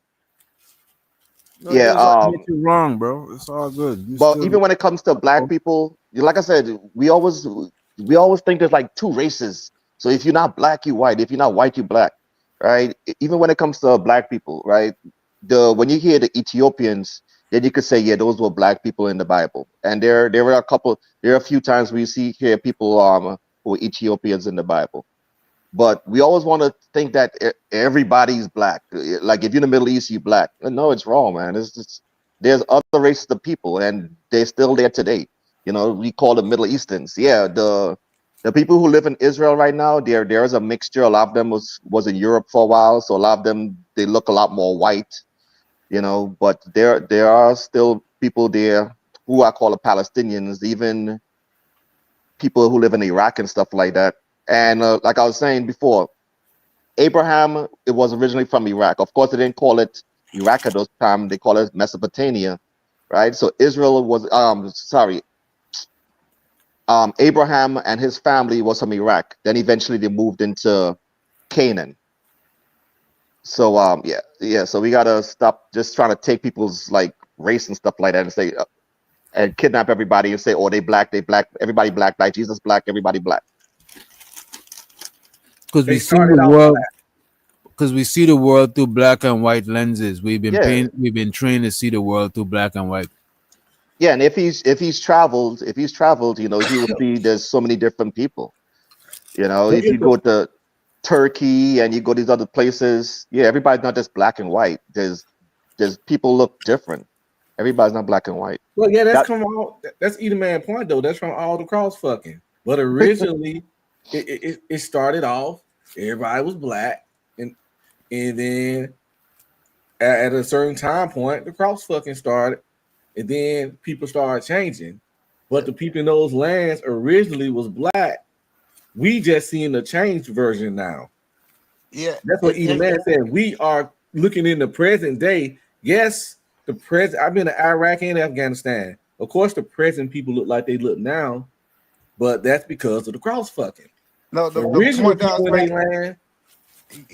No, Yeah. get you wrong, bro. It's all good. You But still- even when it comes to black people, like I said, we always think there's like two races. So if you're not black, you white. If you're not white, you black, right? Even when it comes to black people, right? When you hear the Ethiopians, then you could say, yeah, those were black people in the Bible. And there are a few times we hear people who are Ethiopians in the Bible. But we always want to think that everybody's black. Like if you're in the Middle East, you're black. No, it's wrong, man. There's other races of people, and they're still there today. You know, we call them Middle Easterns. Yeah, the people who live in Israel right now, there is a mixture. A lot of them was in Europe for a while, so a lot of them they look a lot more white. You know, but there are still people there who I call the Palestinians, even people who live in Iraq and stuff like that. And like I was saying before, Abraham, it was originally from Iraq. Of course, they didn't call it Iraq at those time. They call it Mesopotamia, right? So Israel was, Abraham and his family was from Iraq. Then eventually they moved into Canaan. So yeah. So we gotta stop just trying to take people's like race and stuff like that and say and kidnap everybody and say, oh, they black, everybody black, like Jesus black, everybody black. Because we see the world. Because we see the world through black and white lenses. We've been trained to see the world through black and white. Yeah, and if he's traveled, you know, he will see there's so many different people. You know, if you go to Turkey and you go to these other places, yeah, everybody's not just black and white. There's people look different. Everybody's not black and white. Well, yeah, that's Edom Man point though. That's from all the cross fucking. But originally, it started off. Everybody was black, and then at a certain time point, the cross fucking started, and then people started changing. But the people in those lands originally was black. We just seeing the changed version now. Yeah, that's what Edom Man said. We are looking in the present day. Yes, the present. I've been to Iraq and Afghanistan. Of course, the present people look like they look now, but that's because of the cross fucking. No, the point that I was making.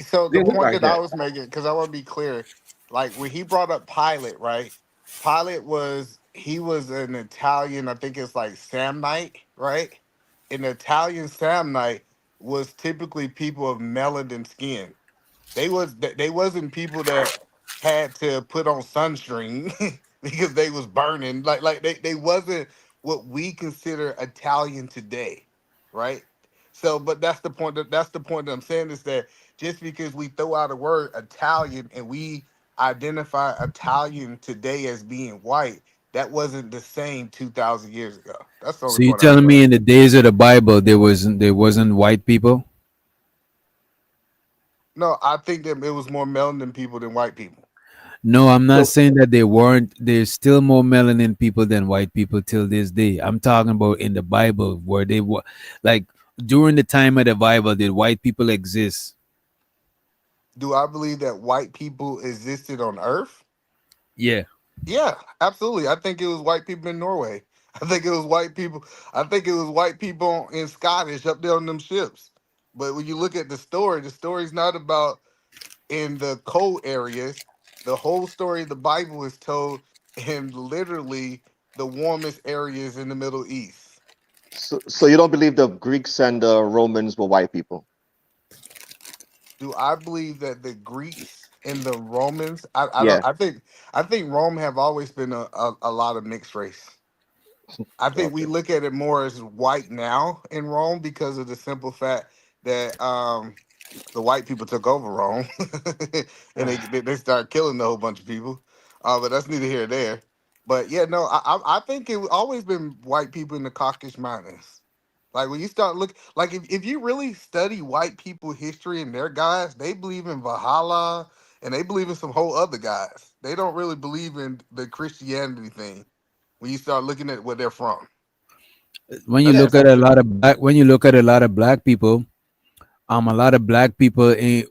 So the point that I was making, because I want to be clear, like when he brought up Pilate, right? Pilate was an Italian. I think it's like Samnite, right? An Italian Samnite was typically people of melanin skin. They wasn't people that had to put on sunscreen because they was burning. Like they wasn't what we consider Italian today, right? So, but that's the point that I'm saying is that just because we throw out a word Italian and we identify Italian today as being white, that wasn't the same 2,000 years ago. That's the only So you point telling me in the days of the Bible there wasn't white people? No, I think that it was more melanin people than white people. No, I'm not saying that they weren't. There's still more melanin people than white people till this day. I'm talking about in the Bible where they were like during the time of the Bible, did white people exist? Do I believe that white people existed on Earth? Yeah. Yeah, absolutely. I think it was white people in Norway. I think it was white people. I think it was white people in Scottish up there on them ships. But when you look at the story's not about in the cold areas. The whole story of the Bible is told in literally the warmest areas in the Middle East. So you don't believe the Greeks and the Romans were white people? Do I believe that the Greeks and the Romans? I think Rome have always been a lot of mixed race. I think we look at it more as white now in Rome because of the simple fact that the white people took over Rome and they started killing a whole bunch of people. But that's neither here nor there. But yeah, no, I think it's always been white people in the Caucasus Mountains. Like when you start if you really study white people history and their guys, they believe in Valhalla and they believe in some whole other guys. They don't really believe in the Christianity thing when you start looking at where they're from. When you look at a lot of black people, a lot of black people they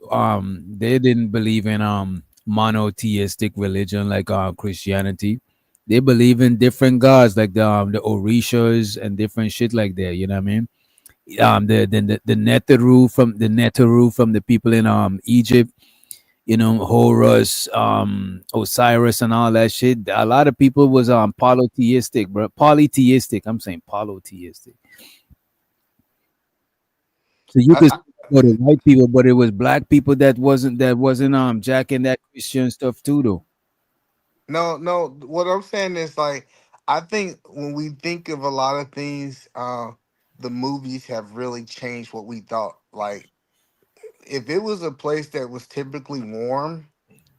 didn't believe in monotheistic religion like Christianity. They believe in different gods like the Orishas and different shit like that. You know what I mean? The Neteru from the people in Egypt. Horus, Osiris, and all that shit. A lot of people was polytheistic, bro. Polytheistic. I'm saying polytheistic. So you could go to white people, but it was black people that wasn't jacking that Christian stuff too, though. No. What I'm saying is like, I think when we think of a lot of things, the movies have really changed what we thought. Like, if it was a place that was typically warm,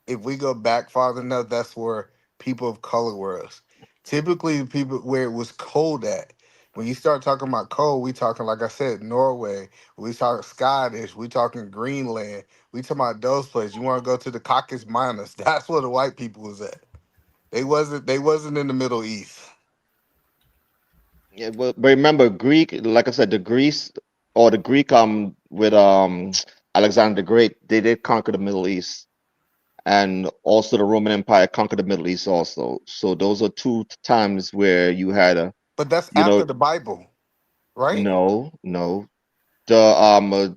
if we go back far enough, that's where people of color was. Typically, people where it was cold at. When you start talking about cold, we talking, like I said, Norway. We talking Scottish. We talking Greenland. We talking about those places. You want to go to the Caucasus Miners? That's where the white people was at. They wasn't in the Middle East. Yeah, but remember, Greek, like I said, the Greek with Alexander the Great, they did conquer the Middle East, and also the Roman Empire conquered the Middle East also. So those are two times where you had a. But that's after the Bible, right? No. The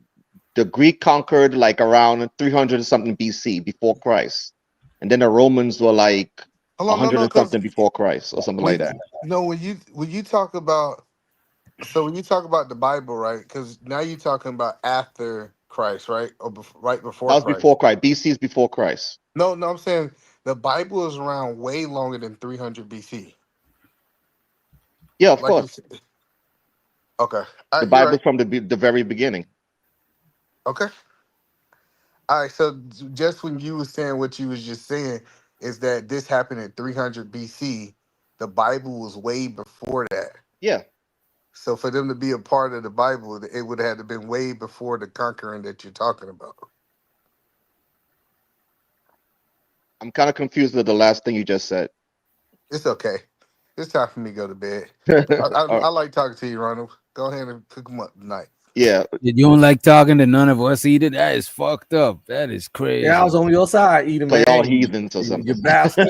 Greek conquered like around 300 and something BC before Christ, and then the Romans were like 100 and something before Christ or something like that. No, when you talk about the Bible, right? Because now you're talking about after Christ, right? Or right before That was Christ. before Christ. BC is before Christ. No, I'm saying the Bible is around way longer than 300 BC. Yeah, of course. Okay. The Bible's from the very beginning. Okay. All right. So just when you were saying what you was just saying is that this happened in 300 BC, the Bible was way before that. Yeah. So for them to be a part of the Bible, it would have had to been way before the conquering that you're talking about. I'm kind of confused with the last thing you just said. It's okay. It's time for me to go to bed. I like talking to you, Ronald. Go ahead and cook them up tonight. Yeah. You don't like talking to none of us either? That is fucked up. That is crazy. Yeah, I was on your side, Eden. So y'all heathens or something. You bastard.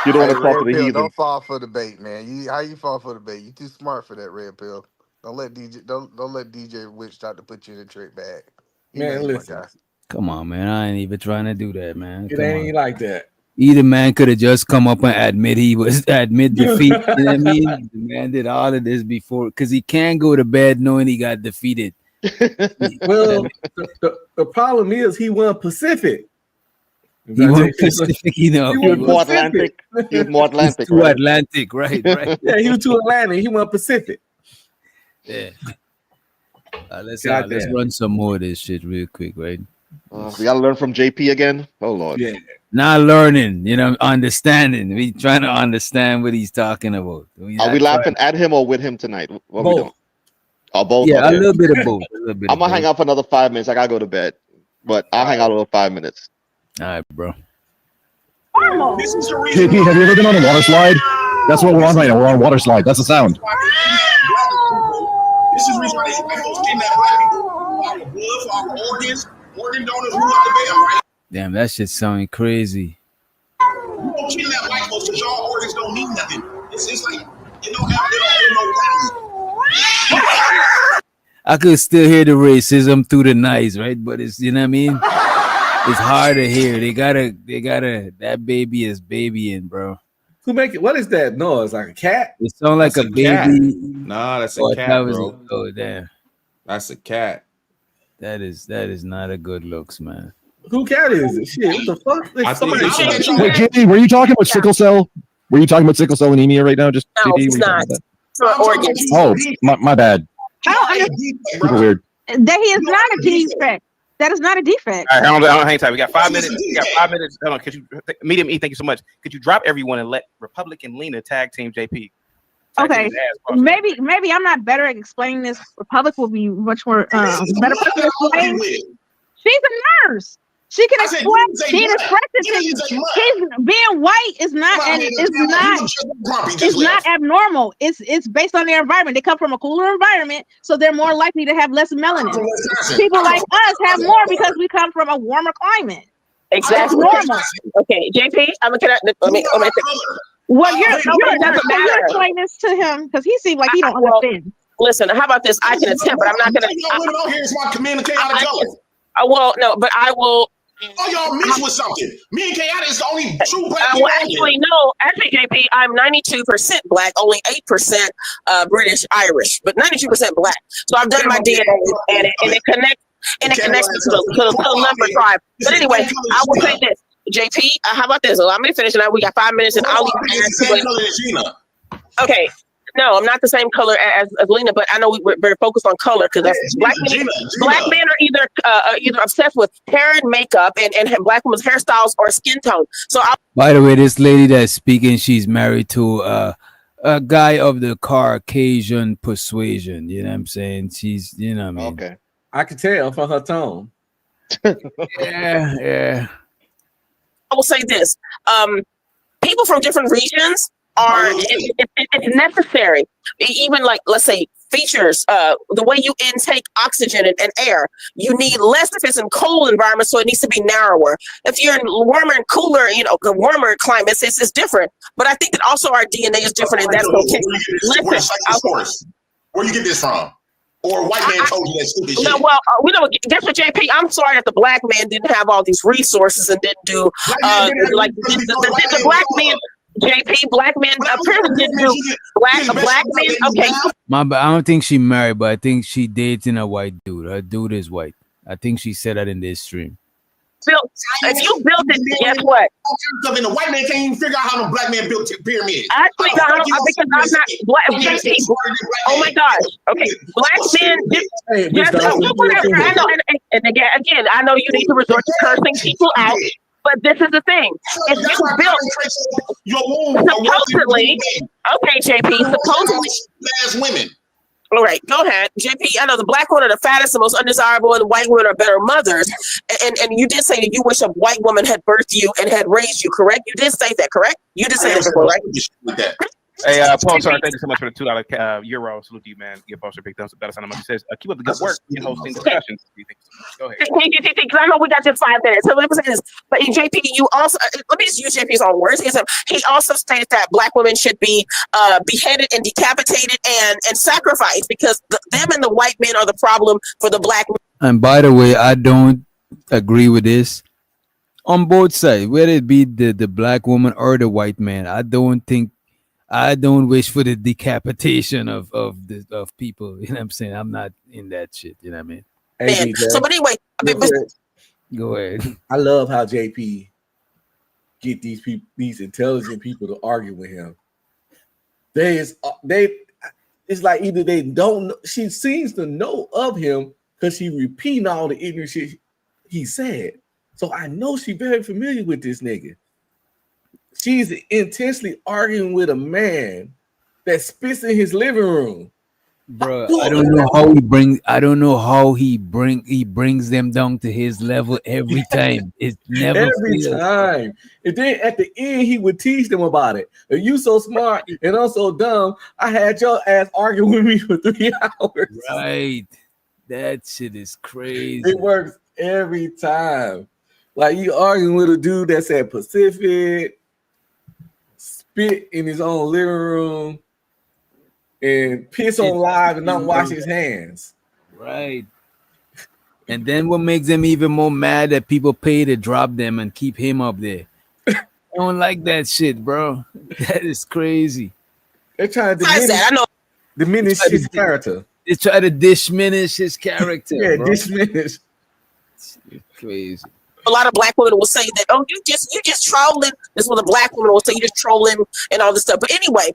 You don't want to talk to the Pill, heathens. don't fall for the bait, man. How you fall for the bait? You too smart for that, Red Pill. Don't let DJ Witch try to put you in a trick bag. Man, listen. Come on, man. I ain't even trying to do that, man. It ain't like that. Either man could have just come up and admit defeat. You know what I mean? The man did all of this before because he can't go to bed knowing he got defeated. Well, the problem is he went Pacific. He went Pacific, He was more Atlantic. He was more Atlantic. Too Atlantic, right? Yeah, he was too Atlantic. He went Pacific. Yeah. Let's run some more of this shit real quick, right? We gotta learn from JP again. Oh Lord. Yeah. Not learning, understanding. We trying to understand what he's talking about. Are we laughing at him or with him tonight? What both. We doing? Oh, both. Yeah, okay. a little bit of both. I'm gonna hang out for another 5 minutes. I gotta go to bed, but I'll hang out a little 5 minutes. All right, bro. JP, have you ever been on a water slide? That's what we're on right now. We're on a water slide. That's the sound. This is the reason why they folks kidnap black people. Our blood, for our organs, organ donors who out the bail, right? Damn, that shit sounding crazy. You don't kidnap white folks because y'all organs don't mean nothing. It's like it don't have no value. I could still hear the racism through the nights, right? But it's what I mean? It's hard to hear. They gotta that baby is babying, bro. Who make it? What is that noise? Like a cat? It sounds like That's a a cat. baby. Nah, that's a Oh, cat, that was bro. oh damn. That's a cat. That is not a good looks, man. Who cat is it? Shit, what the fuck? I think it's Wait, JP, were you talking about sickle cell? Were you talking about sickle cell anemia right now? Just No, JP, it's were you talking not. about that? For organs. Oh, my bad. I don't understand Super weird. that he is not a defect. That is not a defect. All right, hold on, hang tight. We got 5 minutes. Hold on. Could you, Medium E, thank you so much. Could you drop everyone and let Republican Lena tag team JP? Okay, maybe I'm not better at explaining this. Republic will be much more better person to explain. She's a nurse. She can explain. She can express it to you. She's being white is not abnormal. It's based on their environment. They come from a cooler environment, so they're more likely to have less melanin. People like us have more because we come from a warmer climate. Exactly. That's normal. Okay, JP, I'm gonna Well, you're matter. explaining this to him because he seems like he don't understand. Listen, how about this? I can attempt, but I'm not gonna. Y'all women on here is my communicate out of color. Well, no, but I will. Oh, y'all mixed with something. Me and Kayana is the only true black people. Well, actually, no. Actually, JP, I'm 92% black, only 8% British Irish, but 92% black. So I've done my DNA, and it connects. And it connects to the number tribe. But anyway, I will say this, JP. How about this? Allow me to finish. Now we got 5 minutes, and I'll leave. Okay. No, I'm not the same color as Lena, but I know we're very focused on color because black men are either obsessed with hair and makeup and black women's hairstyles or skin tone. So, by the way, this lady that's speaking, she's married to a guy of the Caucasian persuasion. You know what I'm saying? She's, you know what I mean? Okay. I can tell from her tone. Yeah. I will say this: people from different regions are it's necessary. Even like, let's say, features, the way you intake oxygen and air, you need less if it's in cold environments, so it needs to be narrower. If you're in warmer and cooler, the warmer climates, it's different. But I think that also our DNA is different, and that's okay. Listen, where you get this from? Or a white man told you that stupid shit? No, well, guess what, JP? I'm sorry that the black man didn't have all these resources and didn't do like the black man. JP, black man apparently didn't do black man. Okay. I don't think she married, but I think she dating a white dude. Her dude is white. I think she said that in this stream. If you built it, guess what? And the white man can't even figure out how the black man built pyramids. Actually, because I'm not black. Oh my gosh. Okay, black men. I know, and again, I know you need to resort to cursing people out. But this is the thing. If you built supposedly, okay, JP, supposedly as women. All right, go ahead, JP. I know the black women are the fattest, the most undesirable, and the white women are better mothers. And you did say that you wish a white woman had birthed you and had raised you, correct? You did say that, correct? You did say that before, right? Hey, Paul, sorry, thank you so much for the $2 euro. Salute to you, man. Give Paul a big thumbs up. That's how much he says. Keep up the good work in hosting discussions. Go ahead. Because I know we got just 5 minutes. So let me say this. But JP, you also, let me just use JP's own words. He also stated that black women should be beheaded and decapitated and sacrificed because them and the white men are the problem for the black men. And by the way, I don't agree with this. On both sides, whether it be the black woman or the white man, I don't wish for the decapitation of people. You know what I'm saying? I'm not in that shit. You know what I mean? Hey, so, but anyway, go ahead. I love how JP get these intelligent people to argue with him. It's like either they don't know, she seems to know of him because she repeating all the ignorant shit he said. So I know she's very familiar with this nigga. She's intensely arguing with a man that spits in his living room. Bro, I don't know how he brings them down to his level every time. It's never every time. And then at the end, he would teach them about it. If you so smart and I'm so dumb, I had your ass arguing with me for 3 hours. Right. That shit is crazy. It works every time. Like you arguing with a dude that's at Pacific, spit in his own living room, and piss on live and not wash his hands. Right. And then what makes them even more mad that people pay to drop them and keep him up there. I don't like that shit, bro. That is crazy. They're trying to diminish his character. They try to diminish his character. Yeah, bro. diminish. It's crazy. A lot of black women will say that, oh, you just trolling. This is what a black woman will say, you just trolling and all this stuff. But anyway,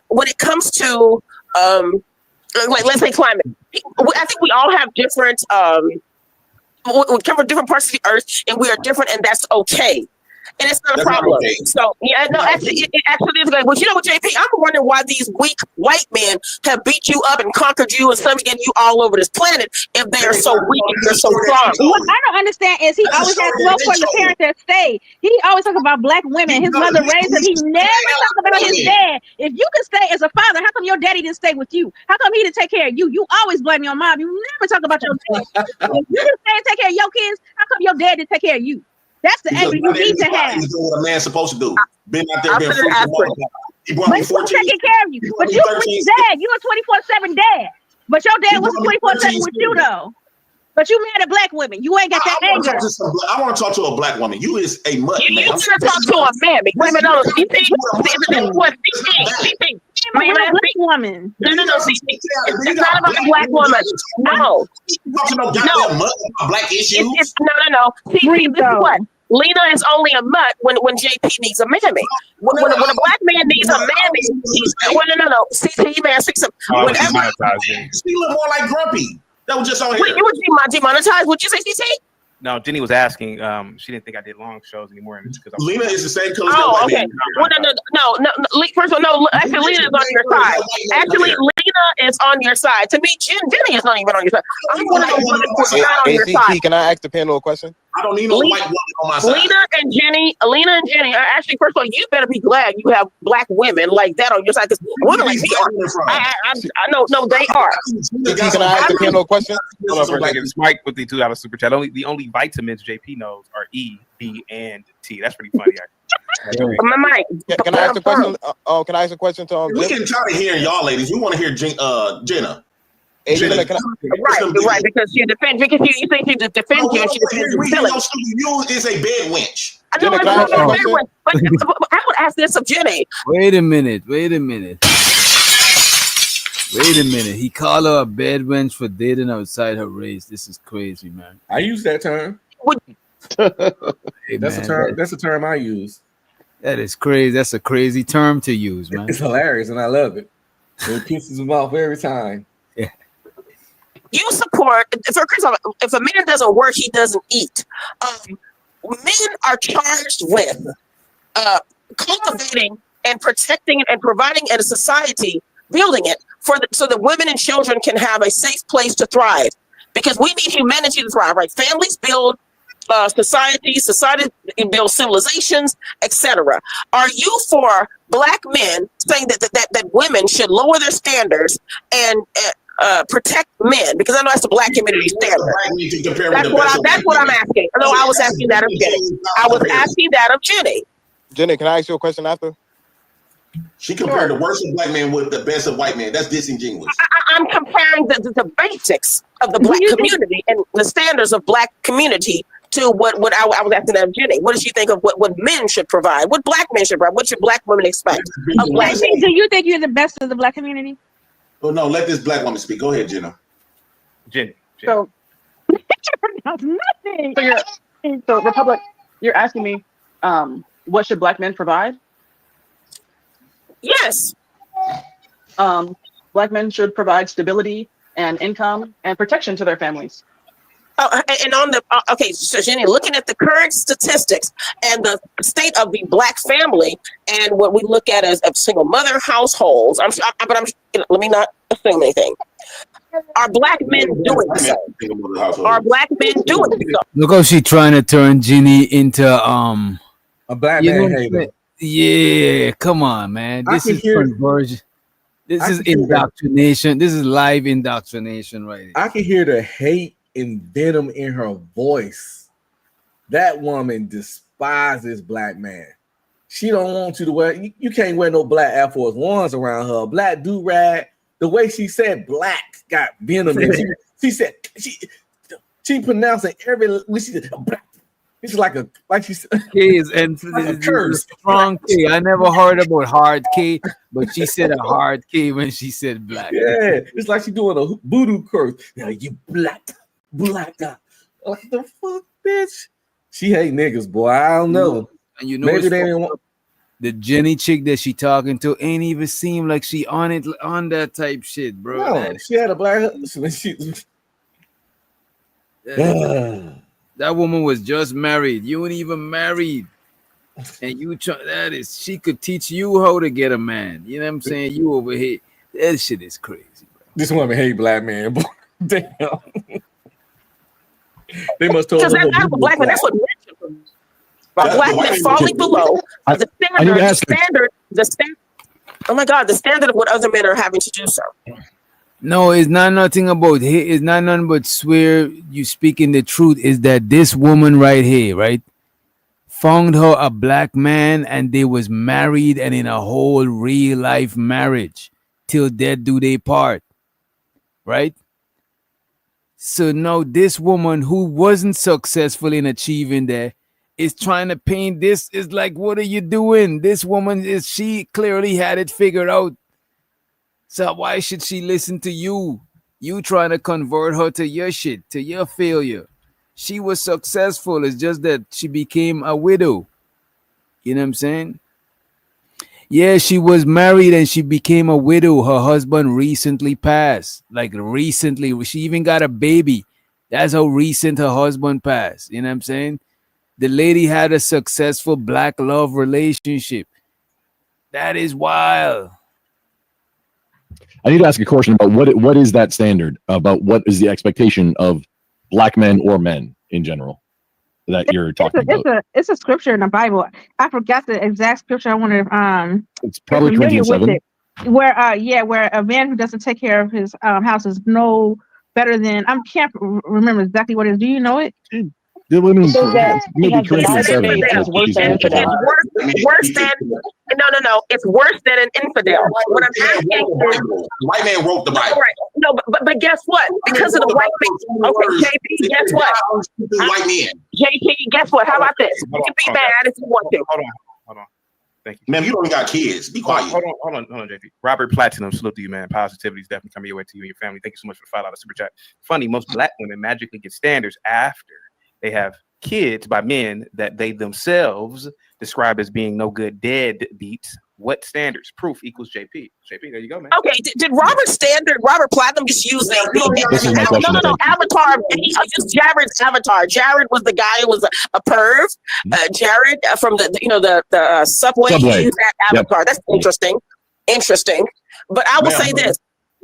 when it comes to like let's say climate, I think we all have different we come from different parts of the earth and we are different, and that's okay. And it's not a problem. Okay. So yeah, no, actually, it actually is good. Well, you know what, JP? I'm wondering why these weak white men have beat you up and conquered you and subjugated you all over this planet if they are so weak and they're so strong. What I don't understand is he always has love for the parents that stay. He always talk about black women. His mother raised him. He never talks about his dad. If you can stay as a father, how come your daddy didn't stay with you? How come he didn't take care of you? You always blame your mom. You never talk about your dad. If you can stay and take care of your kids, how come your dad didn't take care of you? That's the angle you need to have. He's doing what a man's supposed to do. Been out there, been he brought me 14 taking care of you. But you with your dad, you a 24/7 dad. But your dad wasn't 24/7 with you though. But you mad at black women. You ain't got that anger. I want to talk to a black woman. You is a mutt. You want to talk to a man. Wait a minute, no, CC. Man, a black woman. No, CC. It's not about a black woman. No. Black issues. No. CC, this is what. Lena is only a mutt when JP needs a mammy. When a black man needs a mammy, no. CC, man, speak some. She look more like Grumpy. That was just on here. Wait, you would demonetize? Would you say, CC? No, Jenny was asking. She didn't think I did long shows anymore. Lena is the same color. Oh, okay. Well, no. First of all, no. Actually, Lena is on your side. Actually, Lena is on your side. To me, Jenny is not even on your side. I'm one of the women who's not on your side. Can I ask the panel a question? I don't need no white woman on my side. Lena and Jenny are actually, first of all, you better be glad you have black women like that on your side, because women like me are. I know, no, they are. Can I ask the panel a question? Hold on for a second. It's Mike with the $2 super chat. The only vitamins JP knows are E, B, and T. That's pretty funny. Mike, can I ask a question? Can I ask a question to we getting tired of hearing y'all ladies. We want to hear Jenna. Right, because you defend, because you think you defend you, and she defends you. You is a bed wench. I know, but I would ask this of Jenny. Wait a minute. He called her a bed wench for dating outside her race. This is crazy, man. I use that term. Hey, that's man, a term. That's a term I use. That is crazy. That's a crazy term to use, man. It's hilarious, and I love it. It pisses him off every time. Yeah. You support, if a man doesn't work, he doesn't eat. Men are charged with cultivating and protecting and providing a society, building it so that women and children can have a safe place to thrive. Because we need humanity to thrive, right? Families build society builds civilizations, etc. Are you for black men saying that women should lower their standards and protect men? Because I know that's the black community standard. That's what I'm asking. No, I was asking that of Jenny. I was asking that of Jenny. Jenny, can I ask you a question after? She compared the worst of black men with the best of white men. That's disingenuous. I'm comparing the basics of the black community and the standards of black community to what I was asking that of Jenny. What does she think of what men should provide? What black men should provide? What should black women expect of black men? Do you think you're the best of the black community? Oh no, let this black woman speak. Go ahead, Jenna. Jenny. So nothing. So Republic, you're asking me, what should black men provide? Yes. Black men should provide stability and income and protection to their families. And on the okay, so Jenny, looking at the current statistics and the state of the black family, and what we look at as single mother households, let me not assume anything. Are black men doing the same? Are black men doing the same? Look how she trying to turn Ginny into a black man hater. Yeah, come on, man. This is conversion. This is indoctrination. This is live indoctrination right here. I can hear the hate and venom in her voice. That woman despises black man. She don't want you to wear. You can't wear no black Air Force Ones around her. Black do-rag. The way she said black got venom. She said she pronounced it when she said black. It's like she said. K is and strong K. I never heard about hard K, but she said a hard K when she said black. Yeah, it's like she doing a voodoo curse. Now you black. What the fuck, bitch? She hate niggas, boy. I don't know. And you know, maybe they didn't want the Jenny chick that she talking to ain't even seem like she on that type shit, bro. No, she had a black. That woman was just married. You ain't even married, and she could teach you how to get a man. You know what I'm saying? You over here, that shit is crazy, bro. This woman hate black man, boy. Damn. They must tell because that's what black men. That's what men should do. Black men falling below the standard. Oh my God, the standard of what other men are having to do so. No, it's not nothing about it. It's not nothing but swear you speaking the truth. Is that this woman right here, right? Found her a black man and they was married and in a whole real life marriage till death do they part, right? So now this woman who wasn't successful in achieving that is trying to paint this. Is like, what are you doing? This woman she clearly had it figured out. So why should she listen to you? You trying to convert her to your shit, to your failure. She was successful. It's just that she became a widow. You know what I'm saying? Yeah, she was married and she became a widow. Her husband recently passed. Like recently. She even got a baby. That's how recent her husband passed. You know what I'm saying? The lady had a successful black love relationship. That is wild. I need to ask a question about what is that standard about? What is the expectation of black men or men in general that you're talking about? It's a scripture in the Bible. I forgot the exact scripture. I wonder if it's probably Corinthians 7. Where a man who doesn't take care of his house is no better than I can't remember exactly what it is. Do you know it? Maybe Corinthians 7. It's worse than no. It's worse than an infidel. What I'm asking is, white man wrote the Bible. Right. No, but guess what? Because of the white man. Okay, JP, guess what? White men. JP, guess what? How about this? You can be mad if you want to. Hold on. Thank you. Man, you don't even got kids. Be quiet. Hold on, JP. Robert Platinum, salute to you, man. Positivity is definitely coming your way to you and your family. Thank you so much for the $5 super chat. Funny, most black women magically get standards after they have kids by men that they themselves describe as being no good deadbeats. What standards? Proof equals JP. JP, there you go, man. Okay, did Robert Platinum just use the Avatar? He used Jared's avatar. Jared was the guy who was a perv. Jared from the subway. He used that avatar. Yep. That's interesting. But I will say this.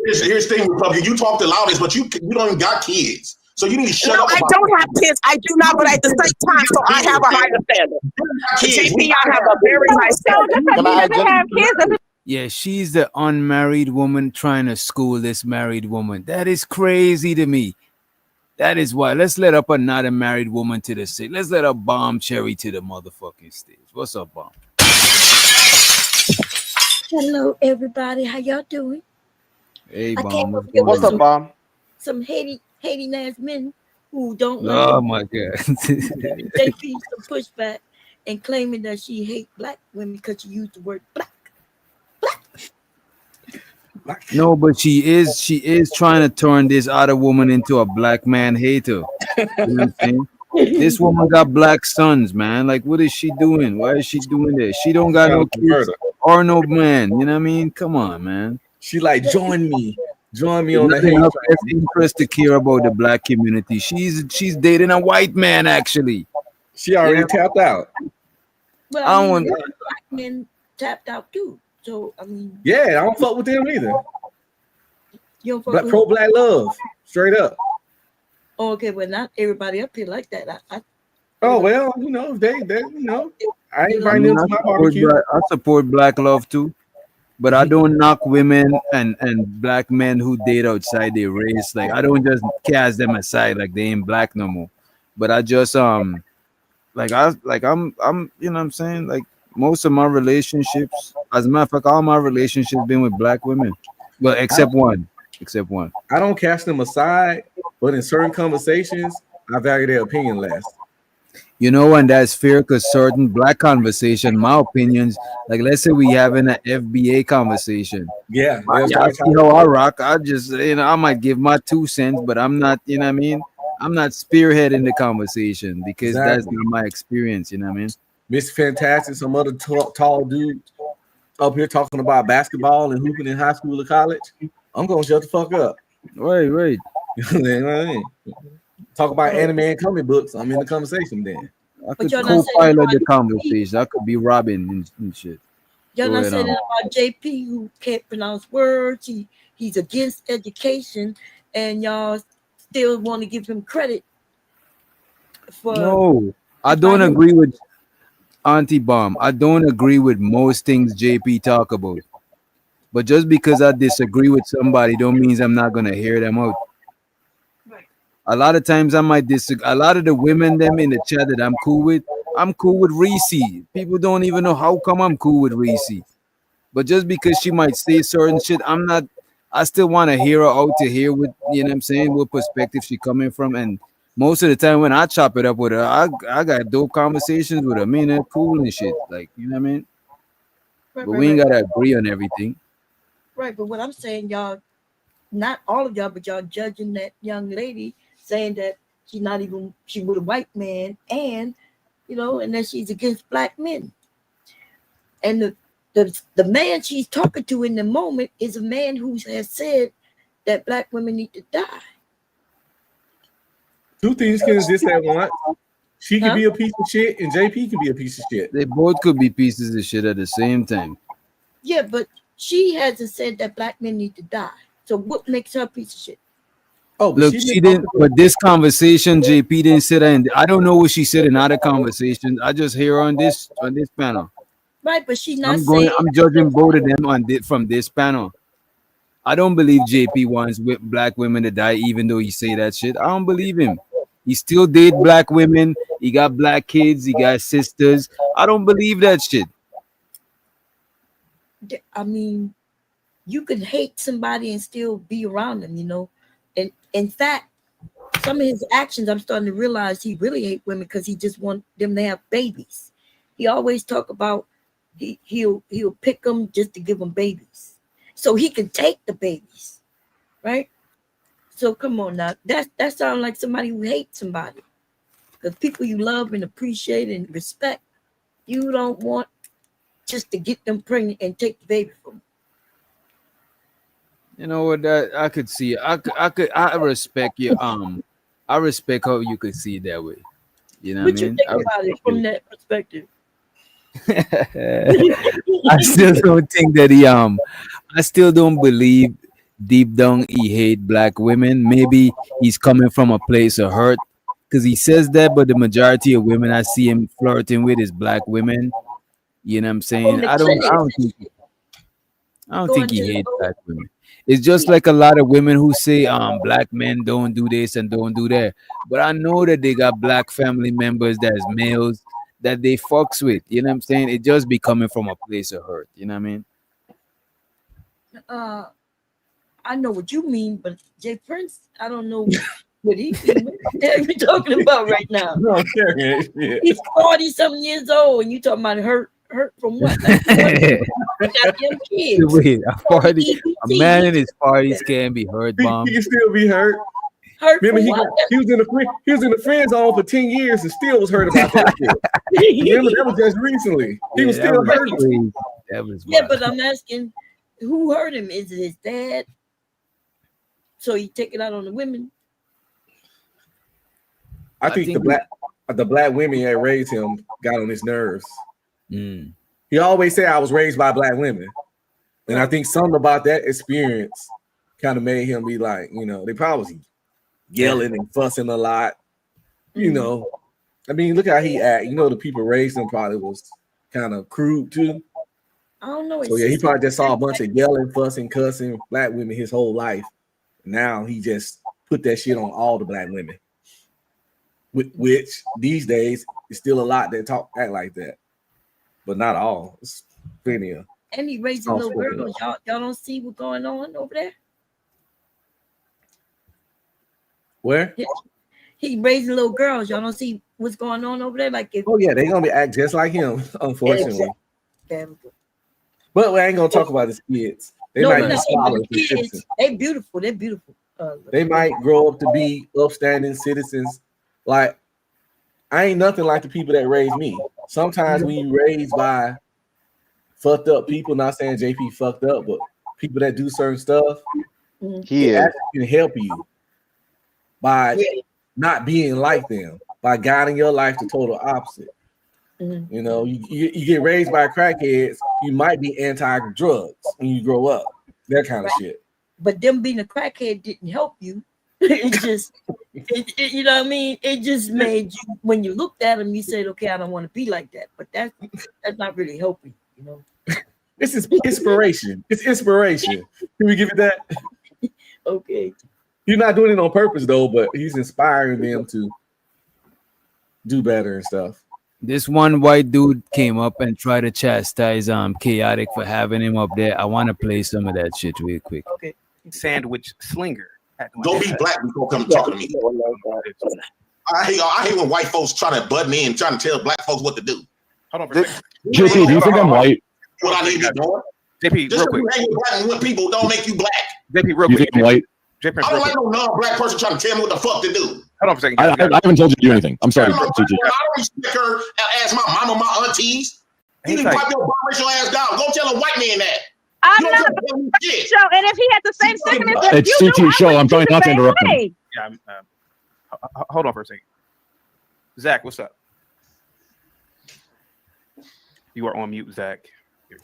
Here's the thing, Republican. You talk the loudest, but you don't even got kids. So you need to shut up. I don't have kids. I do not, but at the same time, so I have a higher standard. JP, I have a very high standard. Yeah, she's the unmarried woman trying to school this married woman. That is crazy to me. That is why. Let's let up another married woman to the stage. Let's let up Bomb Cherry to the motherfucking stage. What's up, Bomb? Hello, everybody. How y'all doing? Hey, Bomb. What's up, Bomb? Some hating ass men who don't like my God. they feed some pushback and claiming that she hate black women because she used the word black. No, but she is trying to turn this other woman into a black man hater. You know what I'm saying? This woman got black sons, man. Like, what is she doing? Why is she doing this? She don't got no kids or no man. You know what I mean? Come on, man. She like, join me on the best interest to care about the black community. She's dating a white man, actually. She already tapped out. Well, I want black men tapped out too. So I mean, yeah, I don't fuck with them either. You don't fuck with pro-black love, straight up. Oh, okay, well, not everybody up here like that. Oh well, they I ain't inviting them to my barbecue. I support black love too. But I don't knock women and black men who date outside their race. Like, I don't just cast them aside like they ain't black no more. But I just I'm you know what I'm saying? Like, most of my relationships, as a matter of fact, all my relationships been with black women. Well, except one. I don't cast them aside, but in certain conversations, I value their opinion less. You know, and that's fair because certain black conversation, my opinions, like let's say we having an FBA conversation. Yeah. I see how I rock. I just, I might give my 2 cents, but I'm not, you know what I mean? I'm not spearheading the conversation because that's not my experience, you know what I mean? Mr. Fantastic, some other tall dudes up here talking about basketball and hooping in high school or college. I'm going to shut the fuck up. Right. You know what I mean? Talk about anime and comic books. I'm in the conversation then. I could co-pilot the conversation. I could be Robin and shit. Y'all not saying that about JP who can't pronounce words. He's against education, and y'all still want to give him credit for. No, I don't agree with Auntie Bomb. I don't agree with most things JP talk about. But just because I disagree with somebody don't mean I'm not gonna hear them out. A lot of times I might disagree. A lot of the women them in the chat that I'm cool with Reese. People don't even know how come I'm cool with Reese. But just because she might say certain shit, I'm I still want to hear her out to hear what, you know what I'm saying, what perspective she coming from. And most of the time when I chop it up with her, I got dope conversations with her. Me and her cool and shit. Like, you know what I mean? Right, But right, we ain't right. gotta agree on everything. Right, but what I'm saying, y'all, not all of y'all, but y'all judging that young lady, saying that she with a white man, and and that she's against black men. And the man she's talking to in the moment is a man who has said that black women need to die. Two things can exist at once. She could be a piece of shit, and JP could be a piece of shit. They both could be pieces of shit at the same time. Yeah, but she hasn't said that black men need to die. So what makes her a piece of shit? Oh, look, she didn't. But this conversation, JP didn't sit in. I don't know what she said in other conversations. I just hear her on this panel. Right, but she's not I'm saying. judging both of them from this panel. I don't believe JP wants black women to die, even though he say that shit. I don't believe him. He still date black women. He got black kids. He got sisters. I don't believe that shit. I mean, you can hate somebody and still be around them, And in fact, some of his actions, I'm starting to realize he really hate women because he just want them to have babies. He always talk about he'll pick them just to give them babies, so he can take the babies, right? So come on now, that sounds like somebody who hates somebody. Because people you love and appreciate and respect, you don't want just to get them pregnant and take the baby from them. You know what? That I could see. I respect you. I respect how you could see it that way. You know What what I you mean? think about it from that perspective? I still don't think that I still don't believe deep down he hate black women. Maybe he's coming from a place of hurt because he says that, but the majority of women I see him flirting with is black women. You know what I'm saying? I don't think he hates black women. It's just like a lot of women who say black men don't do this and don't do that. But I know that they got black family members that's males that they fucks with. You know what I'm saying? It just be coming from a place of hurt. You know what I mean? I know what you mean, but Jay Prince, I don't know what he you talking about right now. No, He's 40-something years old, and you talking about hurt from what? Like, goddamn kids. Wait, a man in his 40s can be hurt, bomb. He can still be hurt. Remember, he was in the friend zone for 10 years and still was hurt about that shit. Remember, that was just recently. He was still hurt. That was yeah, but I'm asking, who hurt him? Is it his dad? So he take it out on the women? I think the black women that raised him got on his nerves. He always said I was raised by black women, and I think something about that experience kind of made him be like, they probably was yelling and fussing a lot. I mean, look how he act. The people raised him probably was kind of crude too. I don't know. So yeah, he probably just saw a bunch of yelling, fussing, cussing black women his whole life. Now he just put that shit on all the black women, which these days is still a lot that act like that. But not all. It's plenty of. And he raising little girls. Y'all don't see what's going on over there? Where? He raising little girls. Y'all don't see what's going on over there? Like oh yeah, they're gonna be act just like him, unfortunately. Exactly. But we ain't gonna talk about his kids. They might be scholars. They beautiful. They're beautiful. They might grow up to be upstanding citizens. Like I ain't nothing like the people that raised me. Sometimes when you raised by fucked up people, not saying JP fucked up, but people that do certain stuff, he actually can help you by not being like them, by guiding your life to total opposite. You get raised by crackheads, you might be anti-drugs when you grow up, that kind of shit. But them being a crackhead didn't help you. It just, you know what I mean? It just made you, when you looked at him, you said, okay, I don't want to be like that. But that's not really helping, This is inspiration. It's inspiration. Can we give it that? Okay. You're not doing it on purpose, though, but he's inspiring them to do better and stuff. This one white dude came up and tried to chastise Chaotic for having him up there. I want to play some of that shit real quick. Okay. sandwich slinger. Go be black before come talking to me. I hate when white folks try to butt in, trying to tell black folks what to do. Hold on for a second. JP, do you think I'm white? What I need to be doing? JP, Just real quick. hang with black and with people don't make you black. JP, real You quick. think I'm white? JP, I don't like no non-black person trying to tell me what the fuck to do. Hold on for a second. I haven't told you to do anything. I'm sorry, I don't TG. respect her and ask my mama, my aunties. You can pipe your biracial ass down. Go tell a white man that. I'm not a show, and if he had the same sentiments that It's you do, CT show. I'm trying not to interrupt him. way. Yeah, hold on for a second. Zach, what's up? You are on mute, Zach.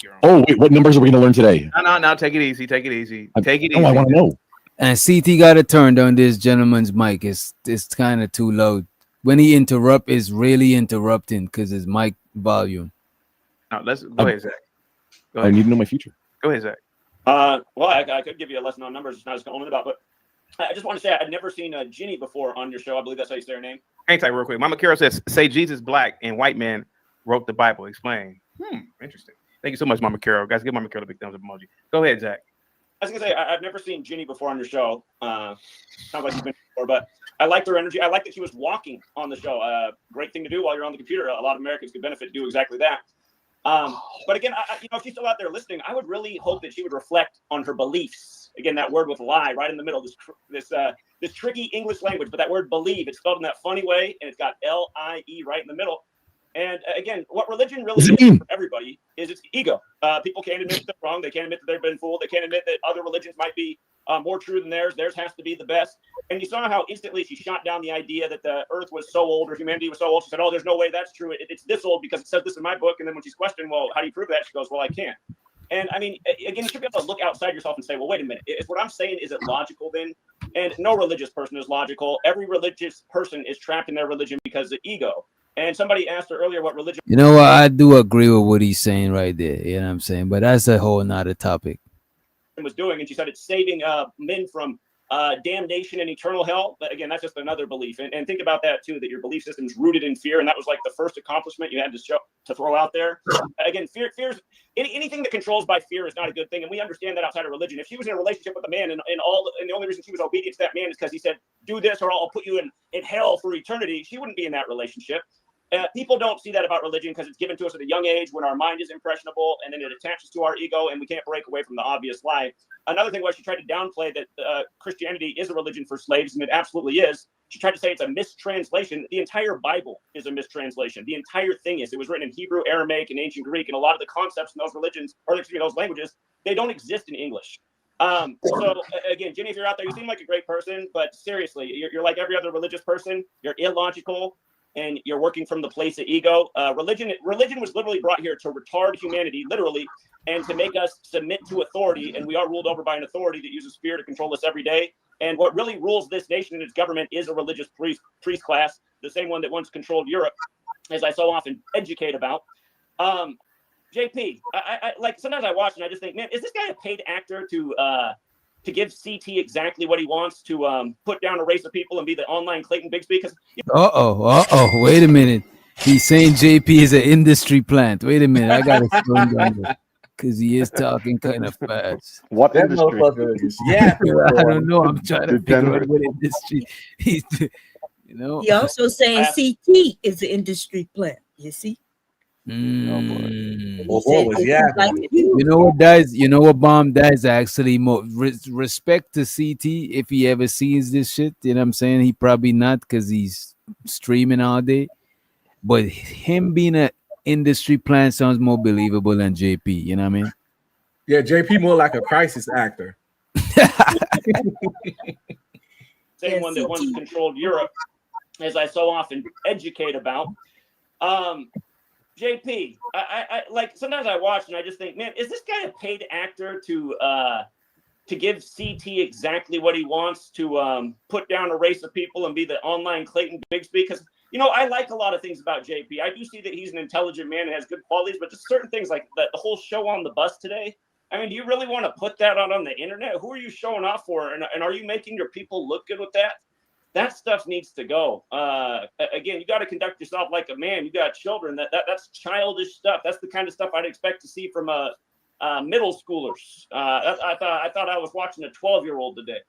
You're on. Oh, wait, what numbers are we going to learn today? No, take it easy. Take it easy. Take it Oh, easy. I want to know. And CT got to turn down this gentleman's mic. It's kind of too loud. When he interrupt, it's really interrupting because his mic volume. No, let's go ahead, Zach. Go I ahead. need to know my future. Go ahead, Zach. Well, I could give you a lesson on numbers. It's not as common about, but I just want to say I'd never seen Ginny before on your show. I believe that's how you say her name. Hang tight real quick. Mama Carol says, say Jesus black and white man wrote the Bible. Explain. Interesting. Thank you so much, Mama Carol. Guys, give Mama Carol a big thumbs up emoji. Go ahead, Zach. I was gonna say I've never seen Ginny before on your show. Sounds like you've been before, but I liked her energy. I liked that she was walking on the show. Great thing to do while you're on the computer. A lot of Americans could benefit to do exactly that. But again, if she's still out there listening, I would really hope that she would reflect on her beliefs. Again, that word with lie right in the middle. This tricky English language, but that word believe, it's spelled in that funny way, and it's got L-I-E right in the middle. And again, what religion really is for everybody is its ego. People can't admit that they're wrong. They can't admit that they've been fooled. They can't admit that other religions might be more true than theirs. Theirs has to be the best. And you saw how instantly she shot down the idea that the earth was so old or humanity was so old. She said, oh, there's no way that's true. It's this old because it says this in my book. And then when she's questioned, well, how do you prove that? She goes, well, I can't. And I mean, again, you should be able to look outside yourself and say, well, wait a minute. If what I'm saying, is it logical then? And no religious person is logical. Every religious person is trapped in their religion because of ego. And somebody asked her earlier what religion. You know what? I do agree with what he's saying right there. You know what I'm saying? But that's a whole nother topic. Was doing, and she said it's saving men from damnation and eternal hell. But again, that's just another belief. And think about that too, that your belief system is rooted in fear, and that was like the first accomplishment you had to throw out there. Again, fear's anything that controls by fear is not a good thing, and we understand that outside of religion. If she was in a relationship with a man, and the only reason she was obedient to that man is because he said, "Do this, or I'll put you in hell for eternity," she wouldn't be in that relationship. People don't see that about religion because it's given to us at a young age when our mind is impressionable, and then it attaches to our ego, and we can't break away from the obvious lie. Another thing was she tried to downplay that Christianity is a religion for slaves, and it absolutely is. She tried to say it's a mistranslation. The entire Bible is a mistranslation. The entire thing is. It was written in Hebrew, Aramaic, and ancient Greek, and a lot of the concepts in those religions, or excuse me, those languages, they don't exist in English. So again, Ginny, if you're out there, you seem like a great person, but seriously, you're like every other religious person. You're illogical, and you're working from the place of ego. Religion was literally brought here to retard humanity, literally, and to make us submit to authority. And we are ruled over by an authority that uses fear to control us every day. And what really rules this nation and its government is a religious priest class, the same one that once controlled Europe, as I so often educate about. JP, I like sometimes I watch and I just think, man, is this guy a paid actor to give CT exactly what he wants, to put down a race of people and be the online Clayton Bigsby? Because Wait a minute. He's saying JP is an industry plant. Wait a minute. I got to slow him down because he is talking kind of fast. What That industry? motherfucker is yapping, I don't know. I'm trying to figure out what industry he's, you know. He also saying CT is the industry plant. You see? You You know what, guys? You know what, Bomb? That is actually more respect to CT if he ever sees this shit. You know what I'm saying? He probably not because he's streaming all day. But him being an industry plant sounds more believable than JP. You know what I mean? Yeah, JP more like a crisis actor. same one that once controlled Europe, as I so often educate about. JP, I like sometimes I watch and I just think, man, is this guy a paid actor to give CT exactly what he wants, to put down a race of people and be the online Clayton Bigsby? Because I like a lot of things about JP. I do see that he's an intelligent man and has good qualities, but just certain things like the whole show on the bus today. I mean, do you really want to put that out on the internet? Who are you showing off for? And are you making your people look good with that? That stuff needs to go. Again, you got to conduct yourself like a man. You got children. That's childish stuff. That's the kind of stuff I'd expect to see from a middle schoolers. I thought I was watching a 12-year-old today.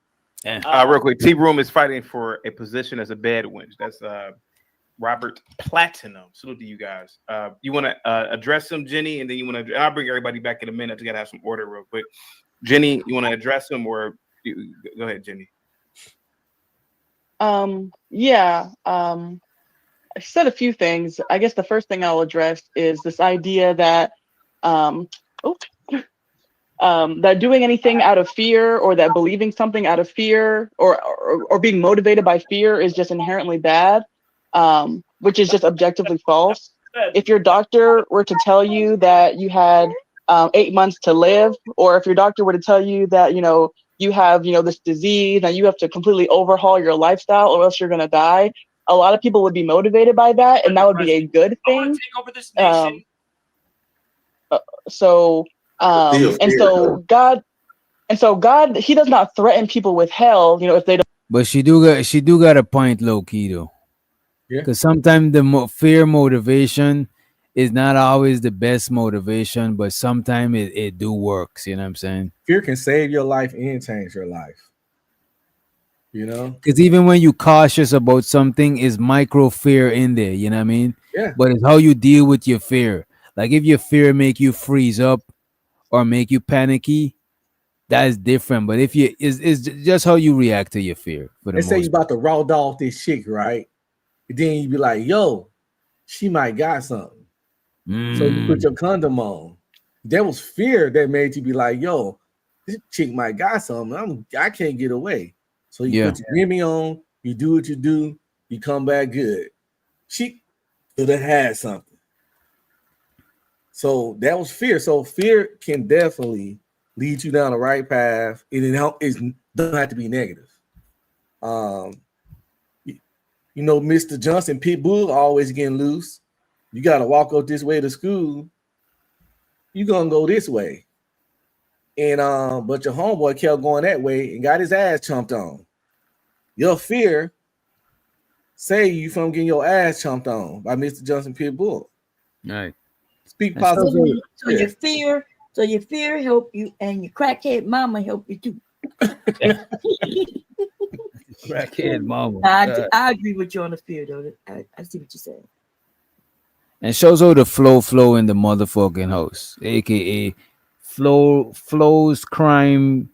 Real quick, T Room is fighting for a position as a bad wench. That's Robert Platinum. Salute to you guys. You want to address him, Jenny, and then you want to. I'll bring everybody back in a minute. I got to have some order real quick. Jenny, you want to address him, or go ahead, Jenny. I said a few things. I guess the first thing I'll address is this idea that that doing anything out of fear, or that believing something out of fear, or being motivated by fear is just inherently bad, which is just objectively false. If your doctor were to tell you that you had 8 months to live, or if your doctor were to tell you that you have this disease and you have to completely overhaul your lifestyle or else you're going to die, a lot of people would be motivated by that, and that would be a good thing. God, he does not threaten people with hell, if they don't. But she do got a point, low key though. Yeah. Because sometimes the fear motivation is not always the best motivation, but sometimes it do works. You know what I'm saying? Fear can save your life and change your life. Because even when you cautious about something, is micro fear in there. You know what I mean? Yeah. But it's how you deal with your fear. Like if your fear make you freeze up or make you panicky, that is different. But if it's just how you react to your fear. For the They say most you about to raw dog this chick, right? And then you be like, yo, she might got something. So you put your condom on. There was fear that made you be like, yo, this chick might got something. I can't get away. So you put your Remy on, you do what you do, you come back good. She could have had something. So that was fear. So fear can definitely lead you down the right path. It doesn't have to be negative. Mr. Johnson, Pitbull always getting loose. You got to walk up this way to school. You're going to go this way. And but your homeboy kept going that way and got his ass chomped on. Your fear save you from getting your ass chomped on by Mr. Johnson Pitbull. Right. Speak positive. So your fear help you, and your crackhead mama help you too. Crackhead mama. I agree with you on the fear though. I see what you're saying. And shows how the flow in the motherfucking house, aka Flow's crime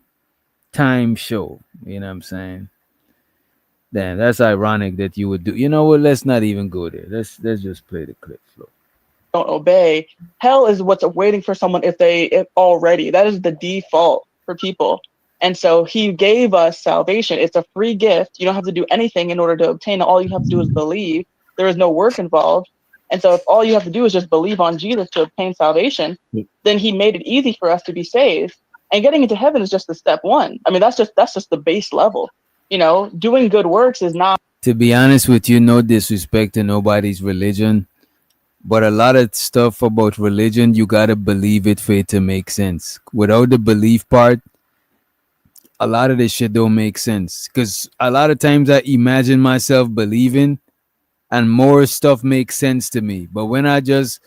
time show. You know what I'm saying? Damn, that's ironic that you would do. You know what? Let's not even go there. Let's just play the clip, Flow. Don't obey. Hell is what's waiting for someone if already. That is the default for people. And so he gave us salvation. It's a free gift. You don't have to do anything in order to obtain it. All you have to do is believe. There is no work involved. And so if all you have to do is just believe on Jesus to obtain salvation, then he made it easy for us to be saved. And getting into heaven is just the step one. I mean, that's just the base level. Doing good works is not. To be honest with you, no disrespect to nobody's religion, but a lot of stuff about religion, you got to believe it for it to make sense. Without the belief part, a lot of this shit don't make sense. Because a lot of times I imagine myself believing and more stuff makes sense to me. But when I just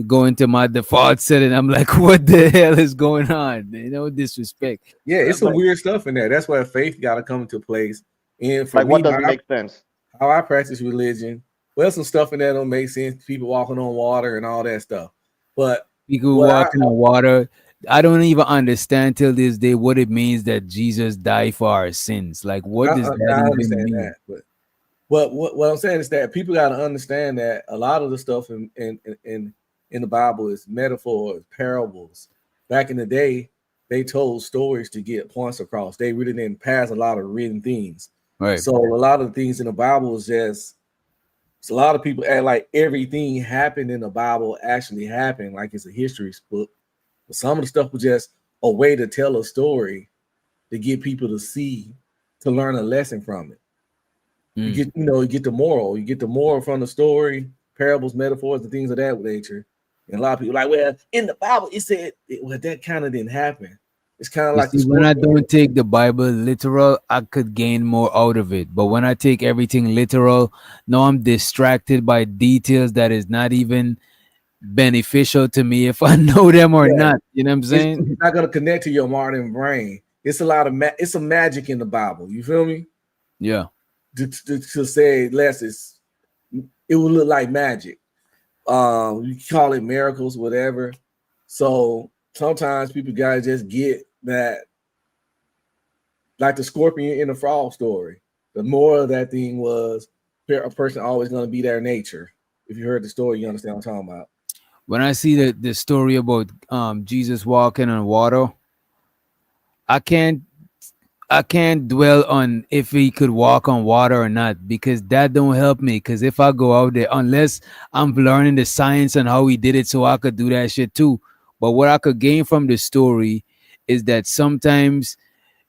go into my default setting, I'm like, what the hell is going on? No disrespect. Yeah, it's some weird stuff in there. That's where faith got to come into place. And for like, me, what doesn't make sense? How I practice religion, well, some stuff in there don't make sense. People walking on water and all that stuff. But people walking on water, I don't even understand till this day what it means that Jesus died for our sins. Like, what does that even mean? That, but what I'm saying is that people got to understand that a lot of the stuff in the Bible is metaphors, parables. Back in the day, they told stories to get points across. They really didn't pass a lot of written things. Right. So a lot of the things in the Bible is just. So a lot of people act like everything happened in the Bible actually happened, like it's a history book. But some of the stuff was just a way to tell a story to get people to see, to learn a lesson from it. You get the moral. You get the moral from the story, parables, metaphors, and things of that nature. And a lot of people are like, well, in the Bible, it said, well, that kind of didn't happen. It's kind of like when I don't take the Bible literal, I could gain more out of it. But when I take everything literal, now I'm distracted by details that is not even beneficial to me if I know them or not. You know what I'm saying? It's not gonna connect to your modern brain. It's a lot of it's some magic in the Bible. You feel me? Yeah. To say less, it will look like magic. You call it miracles, whatever. So sometimes people gotta just get that, like the scorpion in the frog story. The moral of that thing was a person always gonna be their nature. If you heard the story, you understand what I'm talking about. When I see the story about Jesus walking on water, I can't dwell on if he could walk on water or not, because that don't help me. Because if I go out there, unless I'm learning the science and how he did it so I could do that shit too. But what I could gain from the story is that sometimes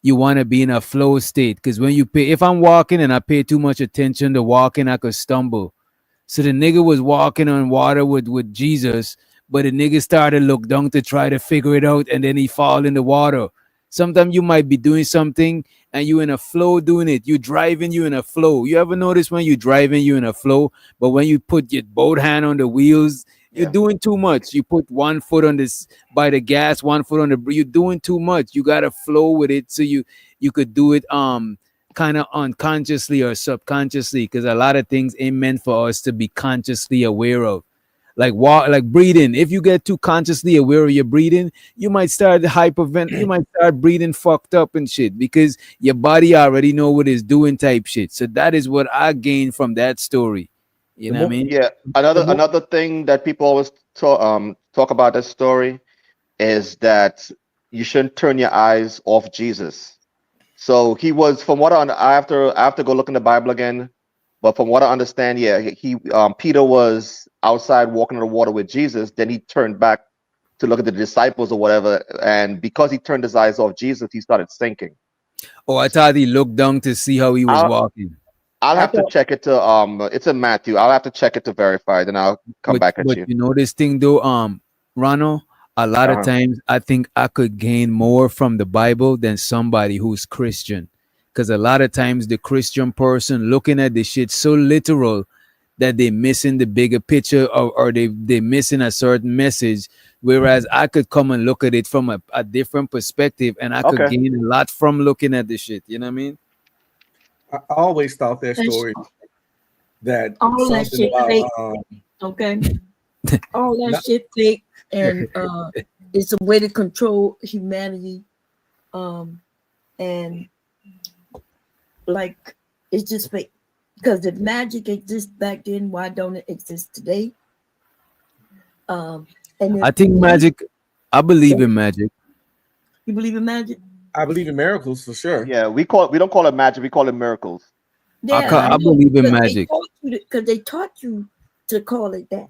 you want to be in a flow state. Because when you if I'm walking and I pay too much attention to walking, I could stumble. So the nigga was walking on water with Jesus, but the nigga started to look down to try to figure it out, and then he fall in the water. Sometimes you might be doing something and you in a flow doing it. You driving, you in a flow. You ever notice when you driving, you in a flow, but when you put your both hand on the wheels, you're doing too much. You put one foot on this by the gas, one foot on the, you're doing too much. You gotta flow with it so you could do it kind of unconsciously or subconsciously, because a lot of things ain't meant for us to be consciously aware of. Like breathing. If you get too consciously aware of your breathing, you might start hypervent. You might start breathing fucked up and shit, because your body already know what it's doing type shit. So that is what I gained from that story. You know what I mean? Yeah. Another thing that people always talk about that story is that you shouldn't turn your eyes off Jesus. So he was, from what I have to go look in the Bible again, but from what I understand, yeah, Peter was outside walking on the water with Jesus. Then he turned back to look at the disciples or whatever, and because he turned his eyes off Jesus, he started sinking. Oh, I thought he looked down to see how he was walking. I'll have to check it to it's in Matthew. I'll have to check it to verify. Then I'll come back at you. You know this thing though, Ronald. A lot of times, I think I could gain more from the Bible than somebody who's Christian, because a lot of times the Christian person looking at the shit so literal that they missing the bigger picture, or they missing a certain message. Whereas I could come and look at it from a different perspective, and I could gain a lot from looking at the shit. You know what I mean? I always thought that story that all that shit about, fake. Okay, all that shit fake, and it's a way to control humanity, and like it's just fake. Because if magic exists back then, why don't it exist today? And I think magic. I believe in magic. You believe in magic? I believe in miracles for sure. Yeah, we don't call it magic. We call it miracles. Yeah, I believe in magic. Because they taught you to call it that.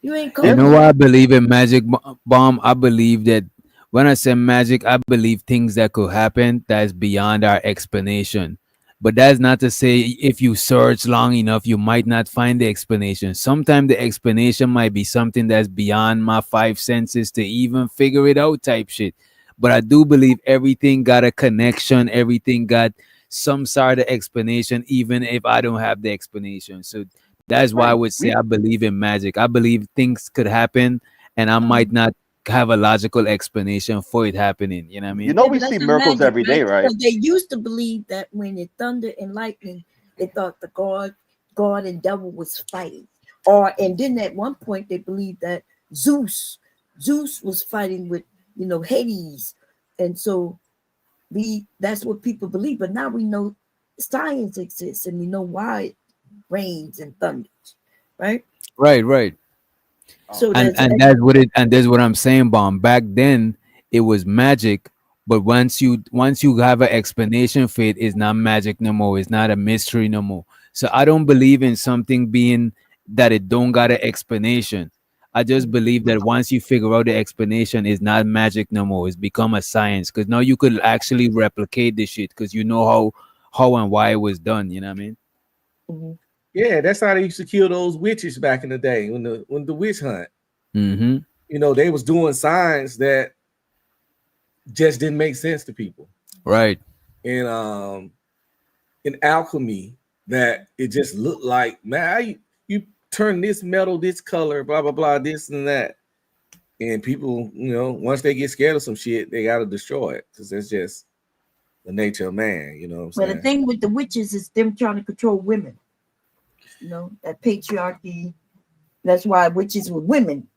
You ain't You know why I believe in magic, Bomb? I believe that when I say magic, I believe things that could happen that is beyond our explanation. But that's not to say if you search long enough, you might not find the explanation. Sometimes the explanation might be something that's beyond my five senses to even figure it out type shit. But I do believe everything got a connection. Everything got some sort of explanation, even if I don't have the explanation. So that's why I would say I believe in magic. I believe things could happen and I might not have a logical explanation for it happening. You know what I mean? You know, we see miracles every day, right? Because they used to believe that when it thundered and lightning, they thought the God and devil was fighting. And then at one point they believed that Zeus was fighting with, Hades. And so that's what people believe. But now we know science exists and we know why it rains and thunders, right? Right. So that's what I'm saying, Bomb. Back then it was magic, but once you have an explanation for it, it's not magic no more. It's not a mystery no more. So I don't believe in something being that it don't got an explanation. I just believe that once you figure out the explanation, it's not magic no more. It's become a science, because now you could actually replicate this shit because you know how and why it was done. You know what I mean? Mm-hmm. Yeah, that's how they used to kill those witches back in the day when the witch hunt. Mm-hmm. They was doing signs that just didn't make sense to people. Right. And in alchemy, that it just looked like, man, turn this metal this color, blah blah blah, this and that. And people, once they get scared of some shit, they gotta destroy it because that's just the nature of man. You know what I'm saying? But the thing with the witches is them trying to control women. That patriarchy. That's why witches were women.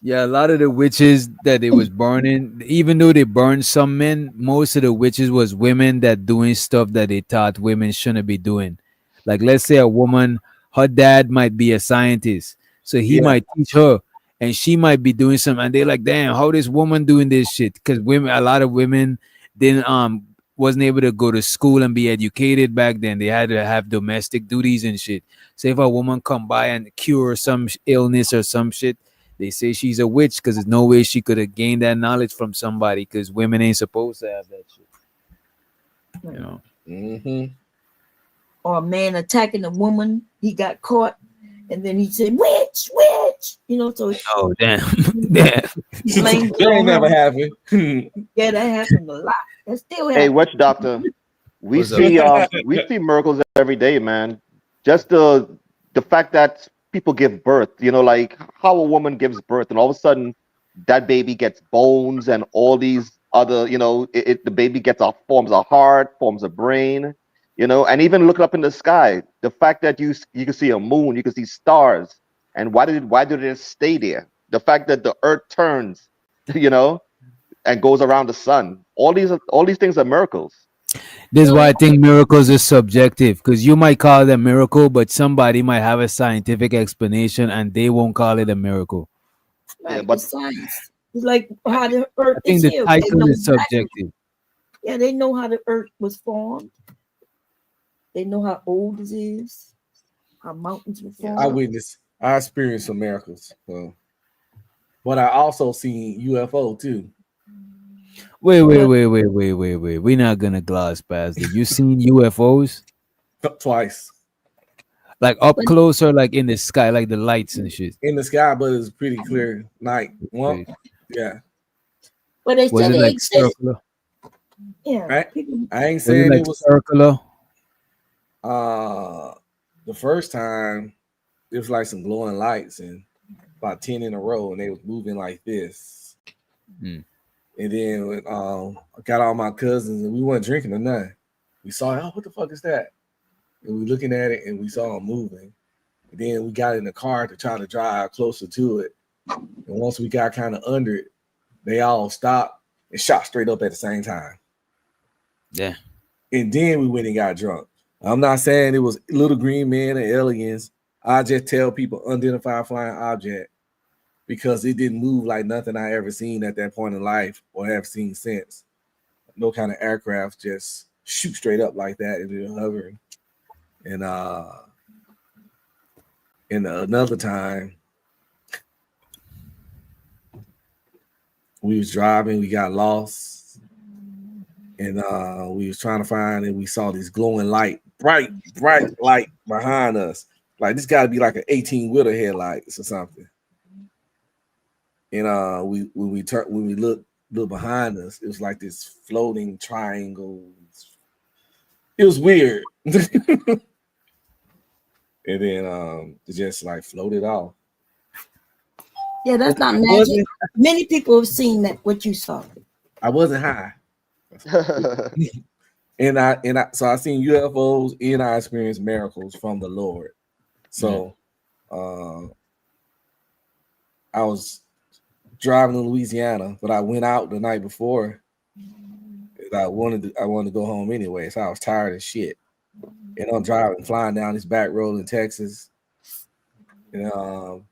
Yeah, a lot of the witches that they was burning, even though they burned some men, most of the witches was women that doing stuff that they thought women shouldn't be doing. Like, let's say a woman, her dad might be a scientist, so he might teach her, and she might be doing something, and they're like, damn, how this woman doing this shit? Because a lot of women didn't wasn't able to go to school and be educated back then. They had to have domestic duties and shit. So if a woman come by and cure some illness or some shit, they say she's a witch because there's no way she could have gained that knowledge from somebody because women ain't supposed to have that shit. Mm-hmm. Or a man attacking a woman, he got caught, and then he said, "Witch, witch," So oh damn, yeah, that ain't never happened. Yeah, that happened a lot. That still happens. Hey, witch doctor, we see miracles every day, man. Just the fact that people give birth, like how a woman gives birth, and all of a sudden that baby gets bones and all these other, the baby forms a heart, forms a brain, and even look up in the sky. The fact that you can see a moon, you can see stars, and why did it stay there? The fact that the earth turns, and goes around the sun. All these things are miracles. This is why I think miracles is subjective, because you might call it a miracle, but somebody might have a scientific explanation and they won't call it a miracle. Right, but science. It's like how the earth I think is the here. title is subjective. Yeah, they know how the earth was formed. They know how old it is, how mountains were formed. I experienced some miracles. But I also seen UFO too. Wait. We're not gonna gloss past it. You seen UFOs? Twice. Like up close or like in the sky, like the lights and shit? In the sky, but it's pretty clear night. Well, yeah. But they was said it they like exist. circular? Yeah. I ain't saying like it was circular. The first time it was like some glowing lights and about 10 in a row, and they was moving like this. And then when, I got all my cousins and we weren't drinking or nothing. We saw, what the fuck is that? And we looking at it and we saw them moving. And then we got in the car to try to drive closer to it. And once we got kind of under it, they all stopped and shot straight up at the same time. Yeah. And then we went and got drunk. I'm not saying it was little green men and aliens. I just tell people unidentified flying object because it didn't move like nothing I ever seen at that point in life or have seen since. No kind of aircraft just shoot straight up like that and then hovering. And another time we was driving, we got lost, and we was trying to find, and we saw this glowing light, bright light behind us. Like this got to be like an 18-wheeler headlights or something. And when we look behind us, it was like this floating triangle. It was weird. And then it just like floated off. Yeah, that's not magic. Many people have seen that what you saw. I wasn't high. and I so I seen UFOs and I experienced miracles from the Lord. So I was driving to Louisiana, but I went out the night before. I wanted to go home anyway, so I was tired as shit. And I'm flying down this back road in Texas. And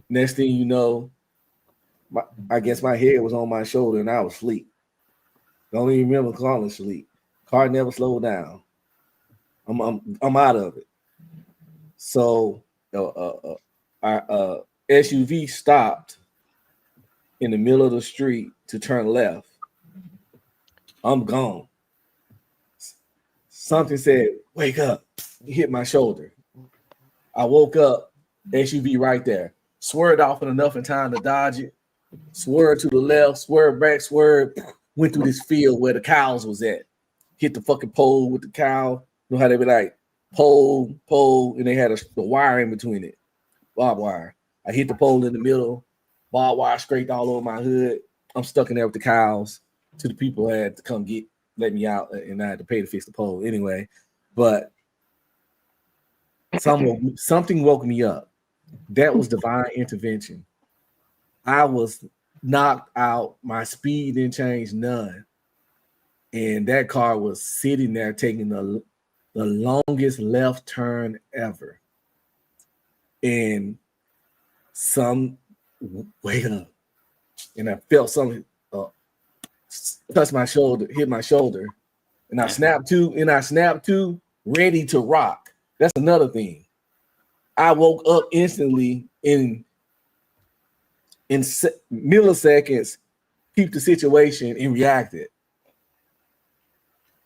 next thing you know, I guess my head was on my shoulder and I was asleep. Don't even remember calling sleep. Car never slowed down. I'm out of it. So our SUV stopped in the middle of the street to turn left. I'm gone. Something said, "Wake up." It hit my shoulder. I woke up, SUV right there. Swerved off enough in time to dodge it. Swerved to the left, swerved back, swerved. Went through this field where the cows was at. Hit the fucking pole with the cow. You know how they be like, pole, and they had the wire in between it. barbed wire. I hit the pole in the middle, barbed wire scraped all over my hood. I'm stuck in there with the cows. To the people who had to come let me out, and I had to pay to fix the pole anyway. But something woke me up. That was divine intervention. I was knocked out. My speed didn't change none. And that car was sitting there taking the longest left turn ever. And wake up. And I felt something touch my shoulder, hit my shoulder. And I snapped to, ready to rock. That's another thing. I woke up instantly in milliseconds, peeped the situation, and reacted.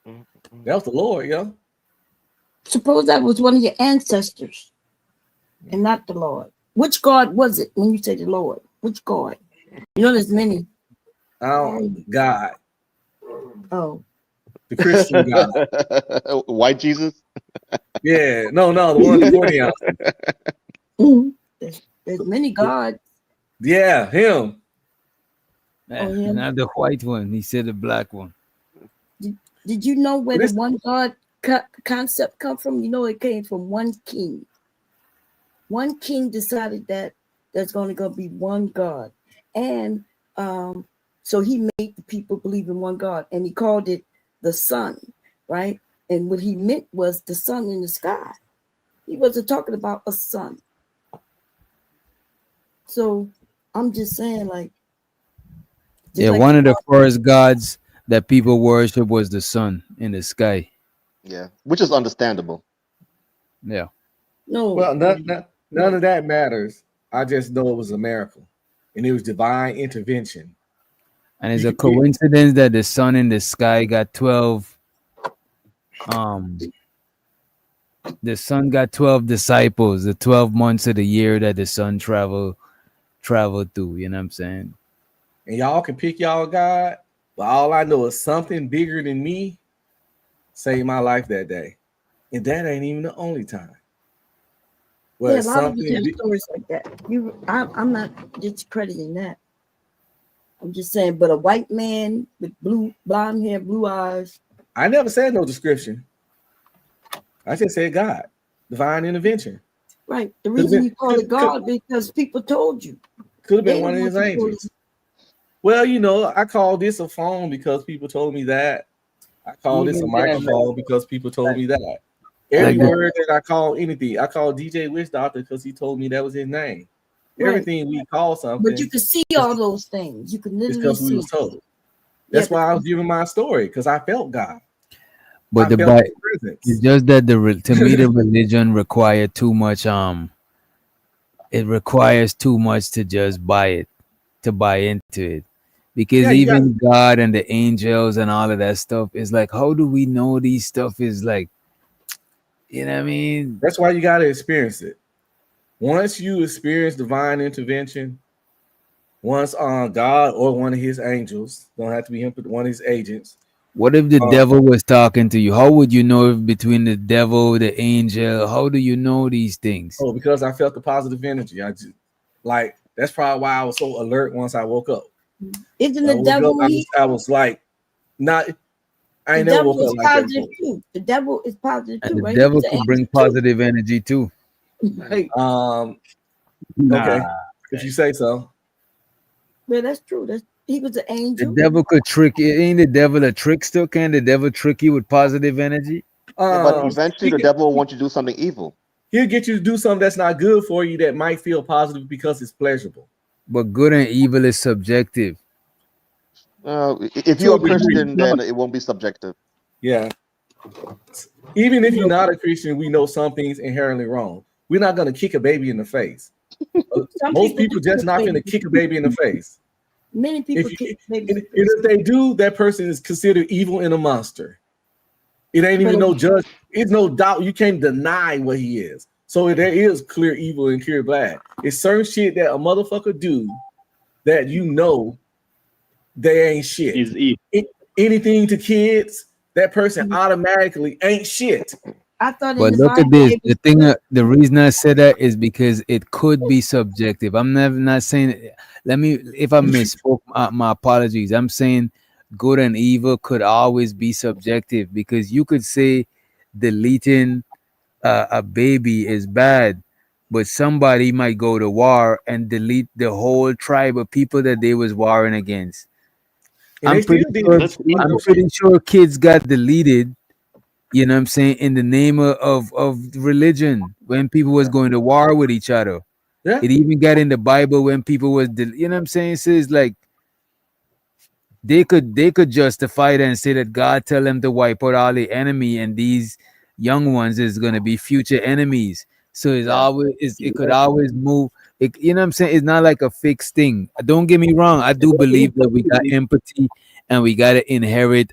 That was the Lord, yo. Suppose that was one of your ancestors and not the Lord. Which God was it when you say the Lord? Which God? You know there's many. God. Oh. The Christian God. White Jesus? Yeah, no, the one before him. There's many gods. Yeah, him. Not the white one. He said the black one. Did you know where the one God concept come from? You know, it came from one king. One king decided that there's going to be one God. And so he made the people believe in one God. And he called it the sun, right? And what he meant was the sun in the sky. He wasn't talking about a sun. So I'm just saying, like, one of the first gods that people worship was the sun in the sky. Yeah, which is understandable. Yeah. No. Well, none of that matters. I just know it was a miracle, and it was divine intervention. And it's a coincidence that the sun in the sky got 12. The sun got 12 disciples. The 12 months of the year that the sun traveled through. You know what I'm saying? And y'all can pick y'all God, but all I know is something bigger than me saved my life that day, and that ain't even the only time. Well, a lot of you have stories like that. I'm not discrediting that. I'm just saying, but a white man with blonde hair, blue eyes. I never said no description. I just said God, divine intervention. Right. The reason you call it God because people told you. Could have been one of his angels. Well, you know, I call this a phone because people told me that. I call this a microphone because people told me that. Every word that I call anything, I call DJ Witch Doctor because he told me that was his name. Right. Everything we call something. But you can see all those things. You can literally because we was told. That's why I was giving my story, because I felt God. But it's just that to me the religion required too much. It requires too much to just buy into it, because even God and the angels and all of that stuff is like, how do we know these stuff is like, you know what I mean? That's why you got to experience it. Once you experience divine intervention, once God or one of his angels, don't have to be him, but one of his agents. What if the devil was talking to you? How would you know if between the devil, the angel? How do you know these things? Oh, because I felt the positive energy. That's probably why I was so alert once I woke up. Isn't the devil? I was like, not. I ain't never woke up like that before. The devil is positive too, right? The devil could bring positive energy too. Right. Okay, if you say so. Well, that's true. He was an angel. The devil could trick you. Ain't the devil a trickster? Can the devil trick you with positive energy? But eventually the devil will want you to do something evil. He'll get you to do something that's not good for you that might feel positive because it's pleasurable. But good and evil is subjective. If you're a Christian, then it won't be subjective. Yeah. Even if you're not a Christian, we know some things inherently wrong. We're not going to kick a baby in the face. Most people just not going to kick a baby in the face. Many people kick babies. If they do, that person is considered evil and a monster. It ain't even no judge. It's no doubt. You can't deny what he is. So there is clear evil and clear bad. It's certain shit that a motherfucker do that you know they ain't shit. Anything to kids, that person automatically ain't shit. I thought in But the look at Bible this. it The was thing, good. the reason I said that is because it could be subjective. I'm never not saying. Let me, if I misspoke, my apologies. I'm saying good and evil could always be subjective because you could say deleting a baby is bad, but somebody might go to war and delete the whole tribe of people that they was warring against. And they still did it. I'm pretty sure kids got deleted, you know what I'm saying, in the name of religion when people was going to war with each other. Yeah. It even got in the Bible when people was you know what I'm saying. So it's like they could justify that and say that God tell them to wipe out all the enemy and these young ones is gonna be future enemies. So it's always it could always move. It, you know what I'm saying? It's not like a fixed thing. Don't get me wrong. I do believe that we got empathy and we gotta inherit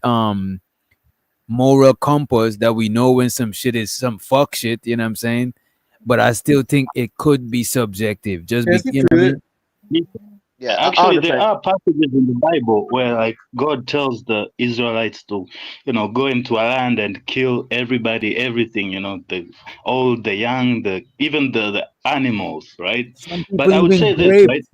moral compass that we know when some shit is some fuck shit, you know what I'm saying? But I still think it could be subjective. Just be, you know what I mean? Yeah, Actually, there are passages in the Bible where, like, God tells the Israelites to, go into a land and kill everybody, everything, the old, the young, even the animals, right? But I would say this, right?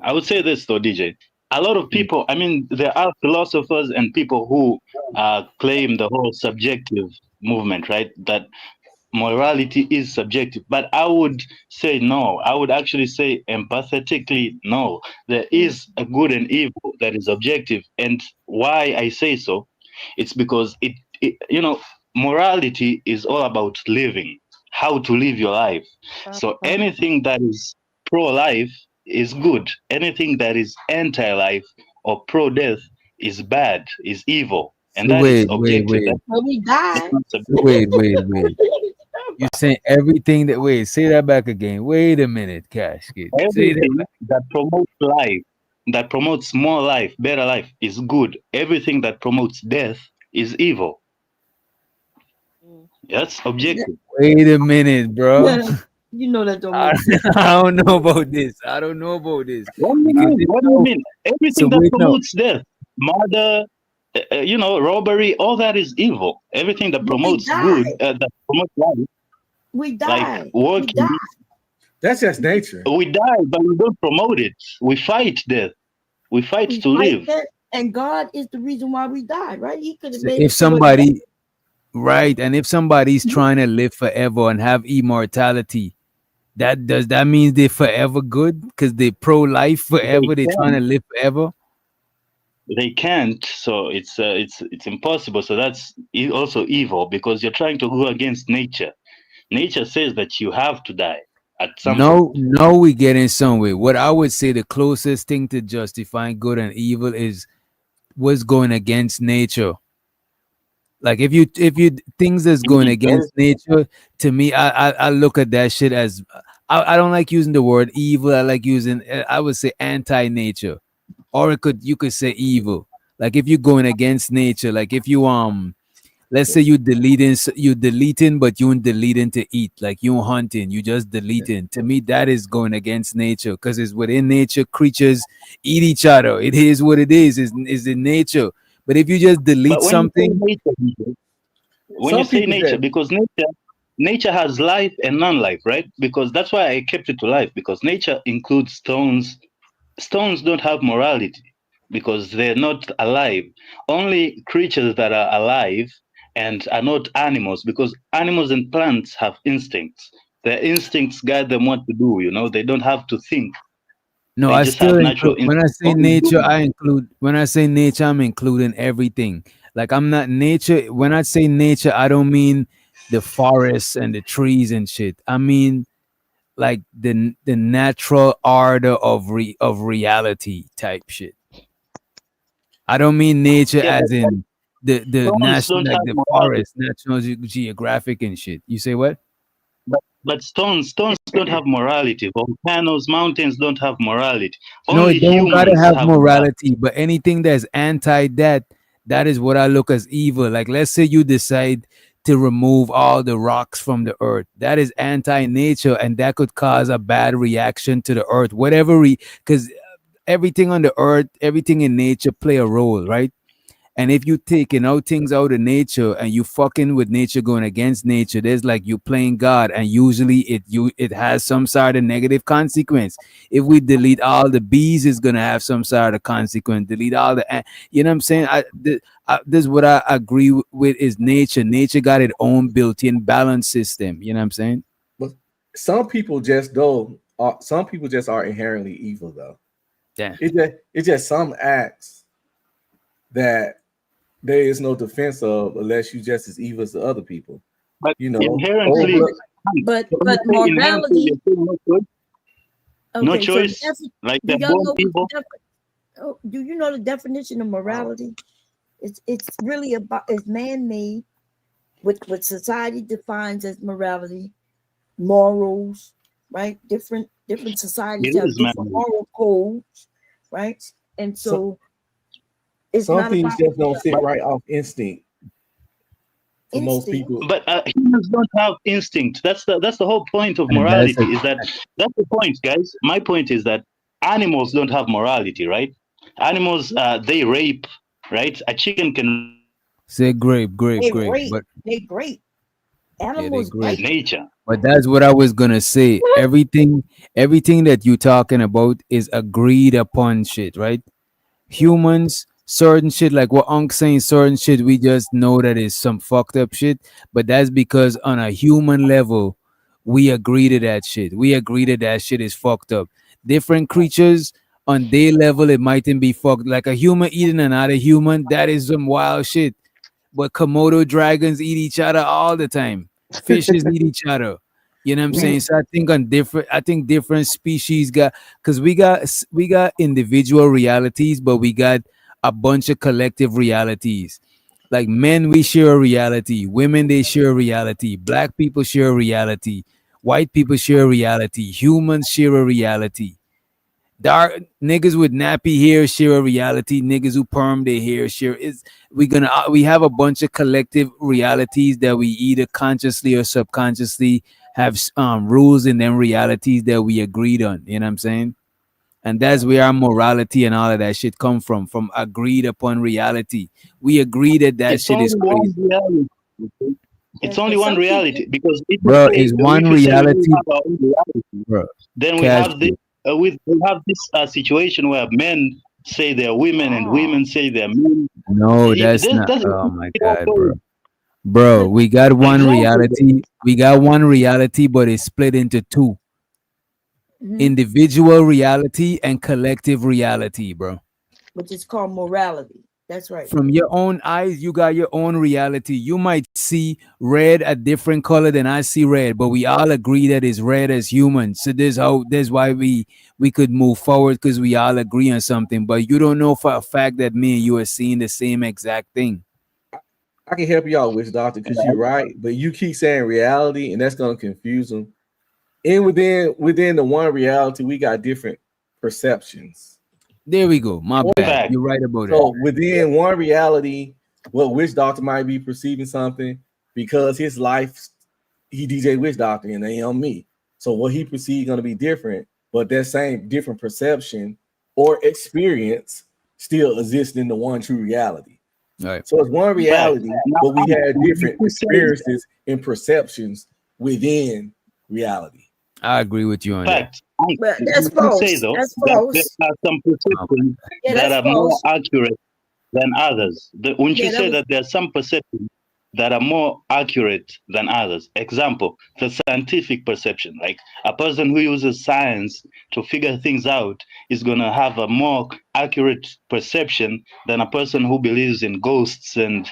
I would say this though, DJ. A lot of people, I mean, there are philosophers and people who claim the whole subjective movement, right? That morality is subjective. But I would say no. I would actually say empathetically no. There is a good and evil that is objective. And why I say so, it's because morality is all about living, how to live your life. So anything that is pro-life is good. Anything that is anti-life or pro-death is bad, is evil. And So that is wait. objective. Well, we died. Wait. You're saying everything that say that back again. Wait a minute, Cash Kid. Say that Everything back. that promotes life, that promotes more life, better life, is good. Everything that promotes death is evil. That's objective. Wait a minute, bro. You know that don't make sense. I don't know about this. I don't know about this. What do you mean? Everything that promotes death, murder, robbery, all that is evil. Everything that promotes good, that promotes life, We died. like working. That's just nature. We die, but we don't promote it. We fight death. We fight to live. That, and God is the reason why we died, right? He could have made If somebody, right, and if somebody's trying to live forever and have immortality, does that mean they're forever good? Because they pro-life forever, they're trying to live forever. They can't, so it's impossible. So that's also evil because you're trying to go against nature. Nature says that you have to die at some point. No, we get in somewhere. What I would say the closest thing to justifying good and evil is what's going against nature. Like if you things that's going against nature, to me, I look at that shit as I don't like using the word evil. I like using, I would say, anti-nature, or you could say evil. Like if you're going against nature, like if you let's say you deleting, but you ain't deleting to eat, like you hunting, you just deleting. To me, that is going against nature because it's within nature. Creatures eat each other. It is what it is. Is in nature. But if you just delete something, when you say nature, because nature has life and non-life, right? Because that's why I kept it to life, because nature includes stones. Stones don't have morality because they're not alive. Only creatures that are alive and are not animals, because animals and plants have instincts. Their instincts guide them what to do, they don't have to think. No, I still include, when I say nature, when I say nature, I'm including everything. Like I'm not nature. When I say nature, I don't mean the forests and the trees and shit. I mean like the natural order of reality type shit. I don't mean nature as in the national, like the forest, National Geographic and shit. You say what? But stones don't have morality. Volcanoes, mountains don't have morality. No, Only it don't humans gotta have morality, but anything that's anti that is what I look as evil. Like let's say you decide to remove all the rocks from the earth. That is anti-nature, and that could cause a bad reaction to the earth. Whatever because everything on the earth, everything in nature play a role, right? And if you taking out things out of nature and you fucking with nature going against nature, there's like you playing God, and usually it has some sort of negative consequence. If we delete all the bees, it's gonna have some sort of consequence. Delete all the, you know what I'm saying? This is what I agree with is nature. Nature got its own built-in balance system. You know what I'm saying? But some people just don't. Some people just are inherently evil, though. Yeah. It's just some acts that there is no defense of unless you just as evil as the other people. But you know, inherently, but morality. No Okay, so choice. Like do they're y'all born know evil. do you know the definition of morality? It's really about, it's man-made, what society defines as morality, morals, right? Different societies It have is different man-made. moral codes, right? And so it's some not things about just don't sit right off instinct for most people. But humans don't have instinct. That's the whole point of And morality. that's That's the point, guys. My point is that animals don't have morality, right? Animals, they rape, right? A chicken can Say grape, they but great. yeah, they Animals great. bite. nature. But that's what I was gonna say. Everything that you're talking about is agreed upon shit, right? Humans, certain shit, like what Unc saying, certain shit, we just know that is some fucked up shit. But that's because on a human level, we agree to that shit. We agree that that shit is fucked up. Different creatures on their level, it mightn't be fucked. Like a human eating another human, that is some wild shit. But Komodo dragons eat each other all the time. Fishes eat each other. You know what I'm saying? So I think different species got, because we got individual realities, but we got a bunch of collective realities. Like men, we share a reality. Women, they share a reality. Black people share a reality. White people share a reality. Humans share a reality. Dark niggas with nappy hair share a reality. Niggas who perm their hair share is we have a bunch of collective realities that we either consciously or subconsciously have rules in them realities that we agreed on. You know what I'm saying? And that's where our morality and all of that shit come from agreed upon reality. We agree that It's shit only is one crazy. reality. Okay? It's only one reality because if you Bro, say, is one if you say we reality, have our own reality, bro. then we have this situation where men say they're women and women say they're men. No, that's There's- not. there's- Oh my god, bro. Bro, we got one Exactly. reality. We got one reality, but it's split into two: individual reality and collective reality, bro. Which is called morality. That's right. From your own eyes, you got your own reality. You might see red a different color than I see red, but we all agree that it's red as humans. So there's why we could move forward, because we all agree on something. But you don't know for a fact that me and you are seeing the same exact thing. I can help you out, Witch Doctor, because you're right, but you keep saying reality, and that's gonna confuse them. And within the one reality, we got different perceptions. There we go. My bad. You're right about So it. within one reality, what Witch Doctor might be perceiving something because his life, he DJ Witch Doctor and they on me. So what he perceived gonna be different, but that same different perception or experience still exists in the one true reality. Right. So it's one reality, but we had different experiences and perceptions within reality. I agree with you on that. But that's You false. say though That's that false. there are some perceptions Yeah, that that's are more false. accurate than others. When you Yeah, that say was- that there are some perceptions that are more accurate than others. Example, the scientific perception. Like a person who uses science to figure things out is gonna have a more accurate perception than a person who believes in ghosts and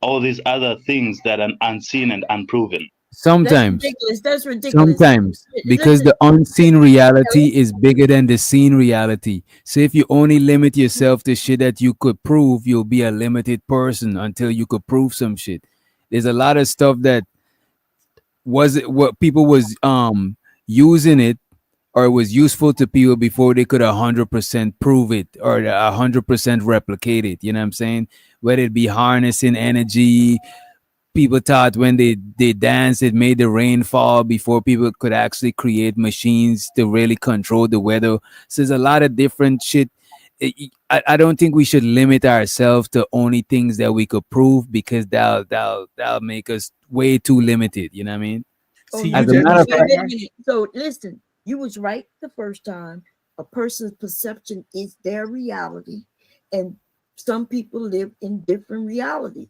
all these other things that are unseen and unproven. Sometimes. That's ridiculous. Sometimes, because the unseen reality is bigger than the seen reality. So if you only limit yourself to shit that you could prove, you'll be a limited person until you could prove some shit. There's a lot of stuff that wasn't what people was using it, or it was useful to people before they could 100% prove it or 100% replicate it. You know what I'm saying? Whether it be harnessing energy. People thought when they danced, it made the rain fall before people could actually create machines to really control the weather. So there's a lot of different shit I don't think we should limit ourselves to only things that we could prove, because that'll make us way too limited. You know what I mean? As a matter of fact, So listen, you was right the first time. A person's perception is their reality, and some people live in different realities.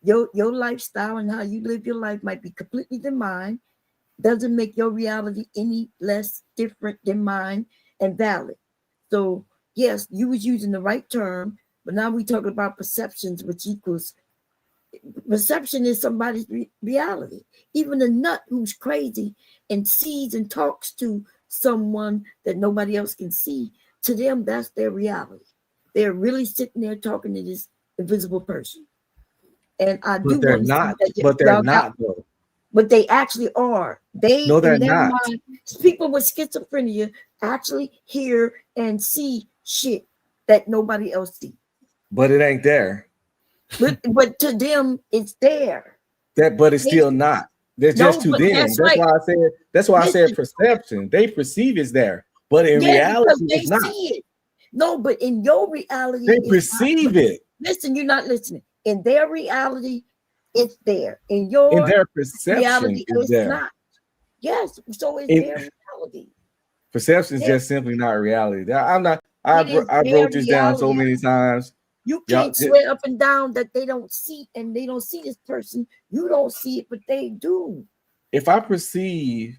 Your lifestyle and how you live your life might be completely than mine. Doesn't make your reality any less different than mine and valid. So yes, you was using the right term, but now we talking about perceptions, which equals perception is somebody's reality. Even a nut who's crazy and sees and talks to someone that nobody else can see, to them that's their reality. They're really sitting there talking to this invisible person. And I do But they're want to not. see that But they're not though. but they actually are. They No, they're in their not. mind, people with schizophrenia actually hear and see shit that nobody else sees. But it ain't there. But to them, it's there. But it's still not. They're No, just to but them. that's That's right. why I said. That's why I said Listen. perception. They perceive it's there, but in Yeah, reality, because they it's not. see it. No, but in your reality, They it's not. perceive it. Listen, you're not listening. In their reality, it's there. In your In their perception, reality, it's it's there. not. Yes, so it's In- their reality. Perception is Yeah. just simply not reality. I'm not. I It is I their broke this down so reality. many times. You Y'all- can't swear up and down that they don't see, and they don't see this person. You don't see it, but they do. If I perceive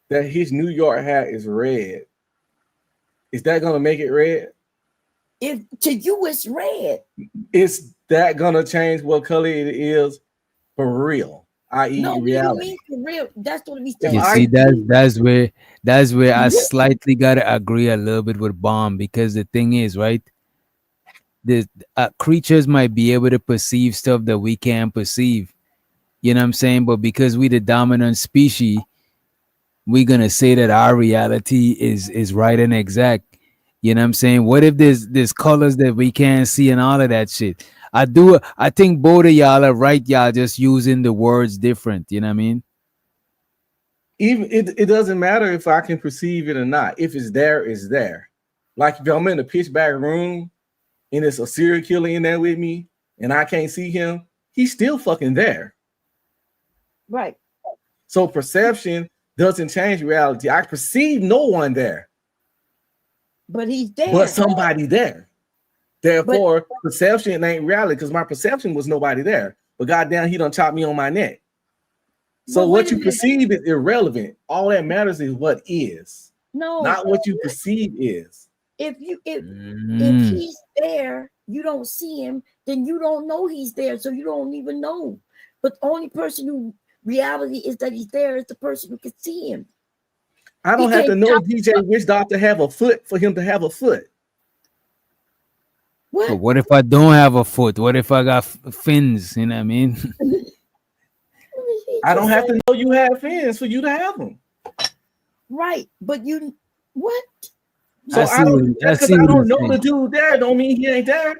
that his New York hat is red, is that gonna make it red? If to you it's red. Is that gonna change what color it is for real? I.e., No, what do you reality. mean for real? That's what we If saying. you see, that's where I slightly gotta agree a little bit with Bomb, because the thing is, right? The creatures might be able to perceive stuff that we can't perceive. You know what I'm saying? But because we the dominant species, we're gonna say that our reality is right and exact. You know what I'm saying? What if there's colors that we can't see and all of that shit? I think both of y'all are right. Y'all just using the words different. You know what I mean? Even it doesn't matter if I can perceive it or not. If it's there, it's there. Like if I'm in a pitch black room and it's a serial killer in there with me and I can't see him, he's still fucking there. Right. So perception doesn't change reality. I perceive no one there, But he's there. but somebody there. Therefore, perception ain't reality because my perception was nobody there. But goddamn, he done chopped me on my neck. So But what wait a you minute. perceive is irrelevant. All that matters is what is, No, not what you perceive is. if Mm. he's there, you don't see him, then you don't know he's there, so you don't even know. But the only person who reality is that he's there is the person who can see him. I don't He have to can't know chop- DJ Rich Dog to have a foot for him to have a foot. But what if I don't have a foot? What if I got fins? You know what I mean? I don't have to know you have fins for you to have them. Right, but you what? So I I, see don't. what- I That's see because I what don't you're know the saying. dude there. Don't mean he ain't there.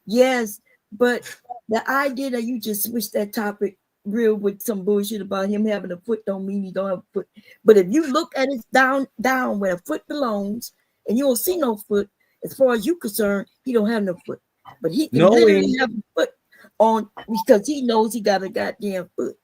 Yes, but the idea that you just switched that topic real with some bullshit about him having a foot don't mean he don't have a foot. But if you look at it down where a foot belongs, and you don't see no foot, as far as you concerned, he don't have no foot. But he can literally have a foot on because he knows he got a goddamn foot.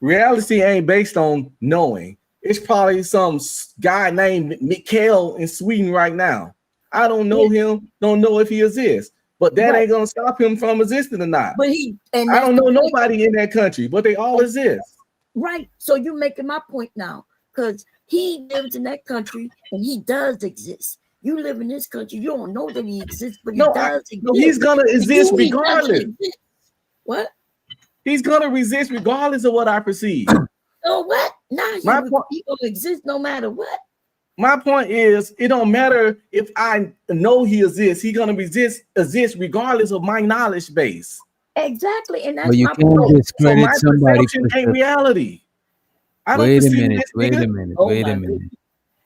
Reality ain't based on knowing. It's probably some guy named Mikhail in Sweden right now. I don't know him, don't know if he exists, but that ain't gonna stop him from existing or not. But I I don't know nobody in that country, but they all exist. Right. So you're making my point now, because he lives in that country and he does exist. You live in this country, you don't know that he exists, but he does exist. No, he's gonna exist You, he doesn't regardless. exist. What? He's gonna resist regardless of what I perceive. So what? Now he gonna exist no matter what. My point is, it don't matter if I know he exists. He's gonna exist regardless of my knowledge base. Exactly, and that's But you my can't point. discredit my somebody. perception ain't reality. I don't Wait a perceive minute. this Wait nigga. a minute. Oh Wait my a minute.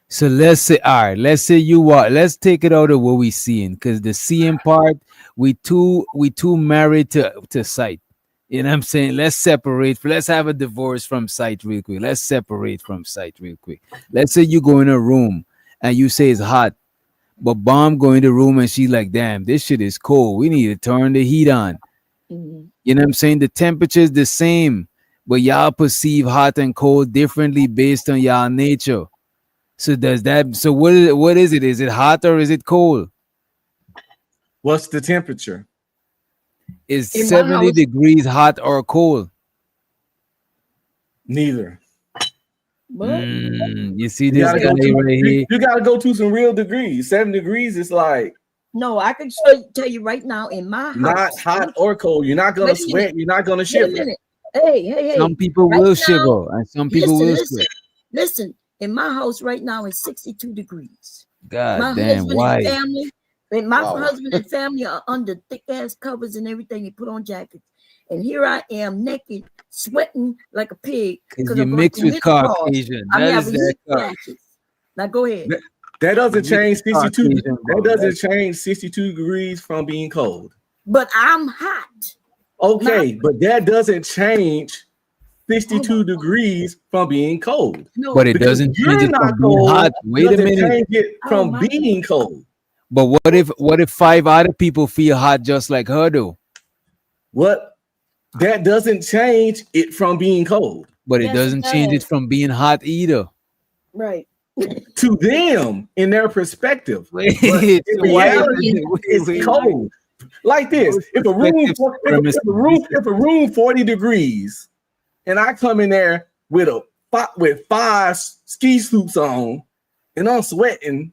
So let's say, all right, let's say let's take it out of what we seeing, because the seeing part, we too married to sight. You know what I'm saying? Let's separate. Let's have a divorce from sight real quick. Let's separate from sight real quick. Let's say you go in a room and you say it's hot, But Bomb go in the room and she's like, damn, this shit is cold. We need to turn the heat on. Mhm. You know what I'm saying? The temperature is the same, but y'all perceive hot and cold differently based on y'all nature. So does that? So what is it? Is it hot or is it cold? What's the temperature? Is In my 70 house- degrees hot or cold? Neither. But You see You this gotta guy go to, right here? you gotta go to some real degrees. 7 degrees is like no, I can tell you right now in my house. not hot or cold. You're not gonna Wait a sweat. minute. You're not gonna Wait a shiver. minute. Hey. Some people Right will now, shiver and some people will sweat. Listen. In my house right now it's 62 degrees. God My damn, husband why? and family, and my Wow. husband and family are under thick ass covers and everything. They put on jackets, and here I am naked, sweating like a pig Because you mix with Caucasian. I'm That is having that heat flashes. Now go ahead. That doesn't Mixed change 62. Caucasian, bro. That doesn't change 62 degrees from being cold. But I'm hot. Okay, but that doesn't change 62 degrees from being cold. No, But it Because doesn't you're change it not from being cold hot. Wait a doesn't minute. change it Oh, from my being cold. But what if 5 other people feel hot just like her though? What? That doesn't change it from being cold. But it Yes, it doesn't change it does. from being hot either. Right. To them, in their perspective. Wait, But in so why is reality, it- wait, it's wait. cold. Like this. If a room 40 degrees, and I come in there with five ski suits on, and I'm sweating,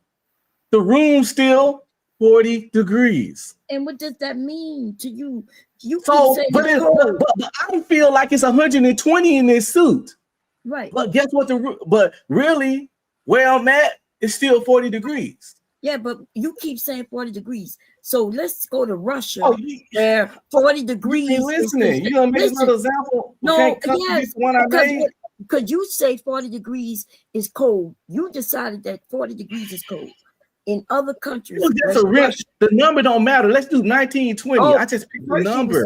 the room's still 40 degrees. And what does that mean to you? You So, keep saying but, it's it, cold. but I feel like it's 120 in this suit. Right. But guess what? But really, where I'm at, it's still 40 degrees. Yeah, but you keep saying 40 degrees. So let's go to Russia, Oh, where 40 degrees. You ain't listening. You gonna make another example? No, Can't contradict yes, the one I made? because you say 40 degrees is cold. You decided that 40 degrees is cold. In other countries, Well, that's like a wrench. Russia- The number don't matter. Let's do 1920. Oh, I just picked the first you number.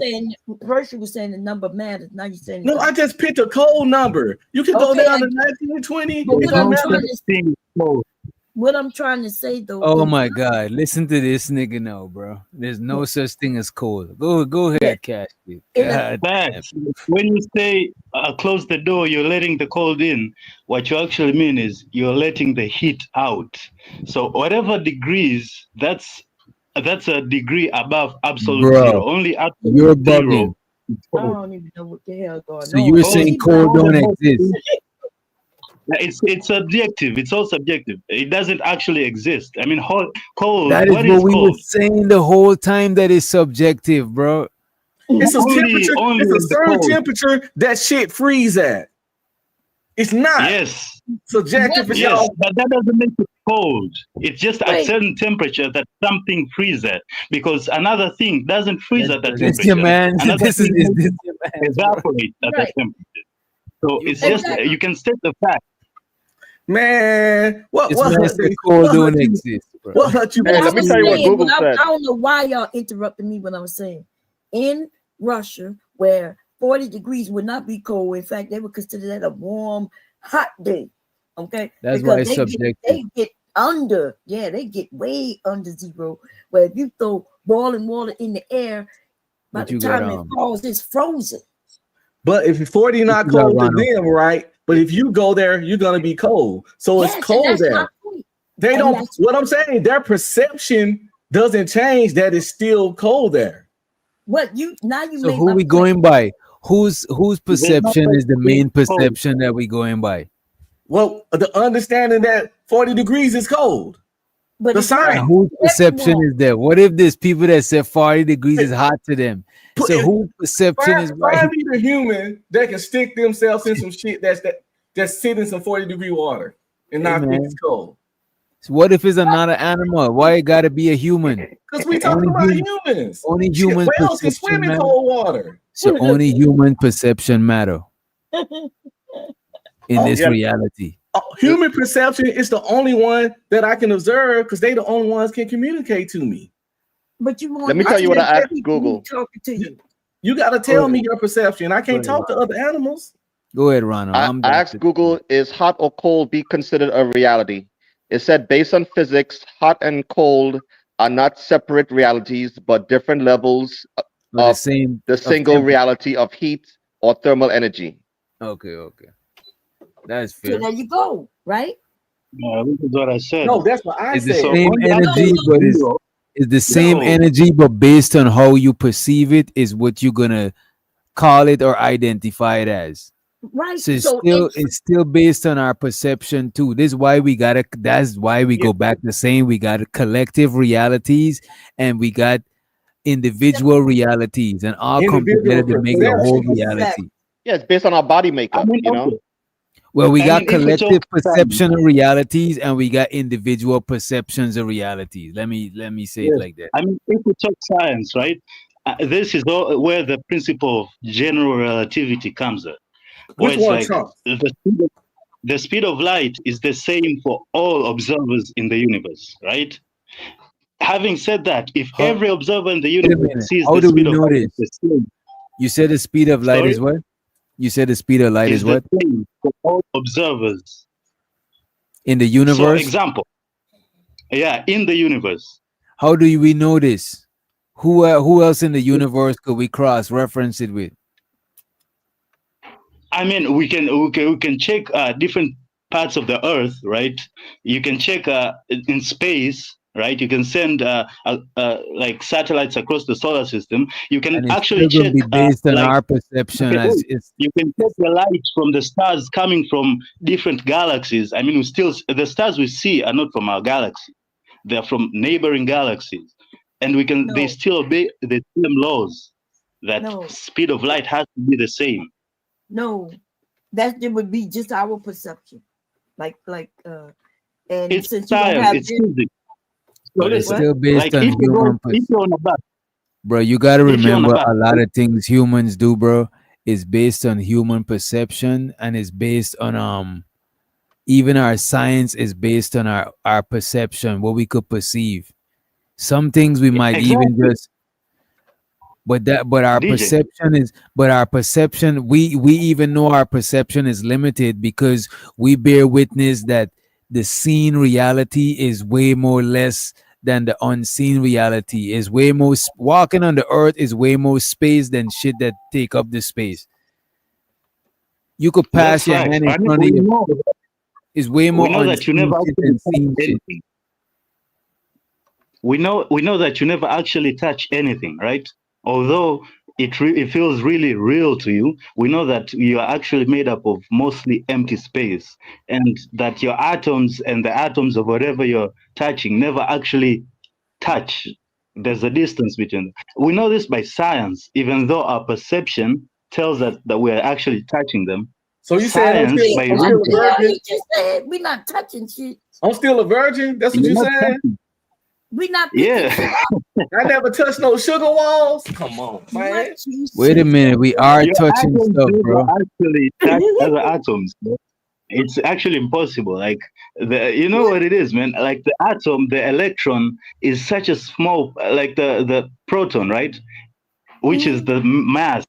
was saying the number matters. Now you're saying No, I just picked a cold number. You can go Okay, down to 1920. But It what don't I'm matter. trying to what I'm trying to say though. Oh is- my God! Listen to this nigga now, bro. There's no such thing as cold. Go ahead, Cash. Dude. God damn. Facts. When you say close the door, you're letting the cold in. What you actually mean is you're letting the heat out. So whatever degrees, that's a degree above absolute Bro, zero. Only absolute you're zero. bugging. I don't even know what the hell going So on. you're saying cold don't exist? It's subjective. It's all subjective. It doesn't actually exist. I mean, cold. That is what what is we cold? were saying the whole time. That is subjective, bro. It's a temperature. only It's in a the certain cold. temperature that shit freeze at. It's not. Yes. Subjective for Yes, y'all. but that doesn't make it cold. It's just at Wait. certain temperature that something freezes at. Because another thing doesn't freeze at that This temperature. your man. Another This is thing this your man. evaporate at that Right. temperature. So it's just Exactly. you can state the fact. Man, what This what man hurt said you? cold What don't hurt you? exist, bro. What hurt you? But Hey, I let me was tell you what saying, Google but said. I don't know why y'all interrupted me when I was saying in Russia, where 40 degrees would not be cold. In fact, they would consider that a warm, hot day. Okay, That's why it's they subjective. get under, yeah, they get way under zero. Where if you throw boiling water in the air, by What the you got time it on? falls, it's frozen. But if 40 not you got, cold to Ronald? them, right? But if you go there, you're gonna be cold. So Yes, it's and cold that's my there. point. They And don't. that's- What I'm saying, their perception doesn't change. That it's still cold there. What you now you So make who my we point. going by? Whose perception is the main cold. perception that we going by? Well, the understanding that 40 degrees is cold. But The it's not sign. And whose perception everyone. is that? What if there's people that say 40 degrees is hot to them? Put So it- whose perception is right? Find me the human that can stick themselves in some shit that's sit in some 40-degree water and Hey, not think man. it's cold. So what if it's another animal? Why it gotta be a human? Because we talking about humans. Only Shit, human whales can perception swim in matter. cold water. So only human perception matter in this yeah. reality. Human perception is the only one that I can observe because they the only ones can communicate to me. But you want Let me tell you what I asked people Google. talking to you. You got to tell me your perception. I can't Go ahead. talk to other animals. Go ahead, Ronald. I I'm asked Google, is hot or cold be considered a reality? It said, based on physics, hot and cold are not separate realities, but different levels Or the of same the of single temperature. reality of heat or thermal energy. Okay. That's So fair. there you go, right? Yeah, this is what I said. No, that's what I It's the said. same on the energy, atom but zero, it's the same no, energy, but based on how you perceive it is what you're gonna call it or identify it as. Right. So So it's still based on our perception too. This is why we gotta. That's why we go back to saying we got collective realities and we got individual realities, and all come together to make the whole reality. Yeah, it's based on our body makeup, you know. Well, we I got mean, if we talk collective science, perception of realities, and we got individual perceptions of realities. Let me say it yes, like that. I mean, if we talk science, right? This is all where the principle of general relativity comes in. Where Which it's one like trumps? the speed of light is the same for all observers in the universe, right? Having said that, if every observer in the Wait a universe minute. sees How the do we speed of know light this? is the same, You said the speed of light is sorry, what? You said the speed of light is is the what? same for all observers. In the So, universe? example, yeah, in the universe. How do we know this? Who else in the universe could we cross reference it with? I mean, we can check different parts of the Earth, right? You can check in space, right? You can send like satellites across the solar system. You can And it's actually still gonna check be based on like our perception okay, as wait. it's You can check the light from the stars coming from different galaxies. I mean, the stars we see are not from our galaxy; they're from neighboring galaxies, and they still obey the same laws. That No. speed of light has to be the same. No, that it would be just our perception, and It's since you don't science, have it's physics. but it's What? still based Like on if you human if you're on a bus, bro. You gotta if you're on a remember bus, a lot of things humans do, bro, is based on human perception, and is based on even our science is based on our perception, what we could perceive. Some things we might even exactly. just but our DJ. perception, we even know our perception is limited because we bear witness that the seen reality is way more less than the unseen reality. Is way more walking on the earth is way more space than shit that take up the space. You could pass That's your right. hand in I mean, front of we you. know Is way more that you unseen never shit actually than touch seen shit. anything. We know that you never actually touch anything, right? Although it feels really real to you, we know that you are actually made up of mostly empty space, and that your atoms and the atoms of whatever you're touching never actually touch. There's a distance between them. We know this by science, even though our perception tells us that we're actually touching them. So you saying I'm Science, still, by I'm still a reason, virgin? He just said we're not touching shit. I'm still a virgin? That's what you're you not saying? touching. We're not picking Yeah. shit. I never touched no sugar walls. Come on, man. What you Wait a said. minute, we are Your touching atoms stuff, never bro. actually touch other atoms. Bro. It's actually impossible. Like you know what it is, man. Like the atom, the electron is such a small, like the proton, right? Which is the mass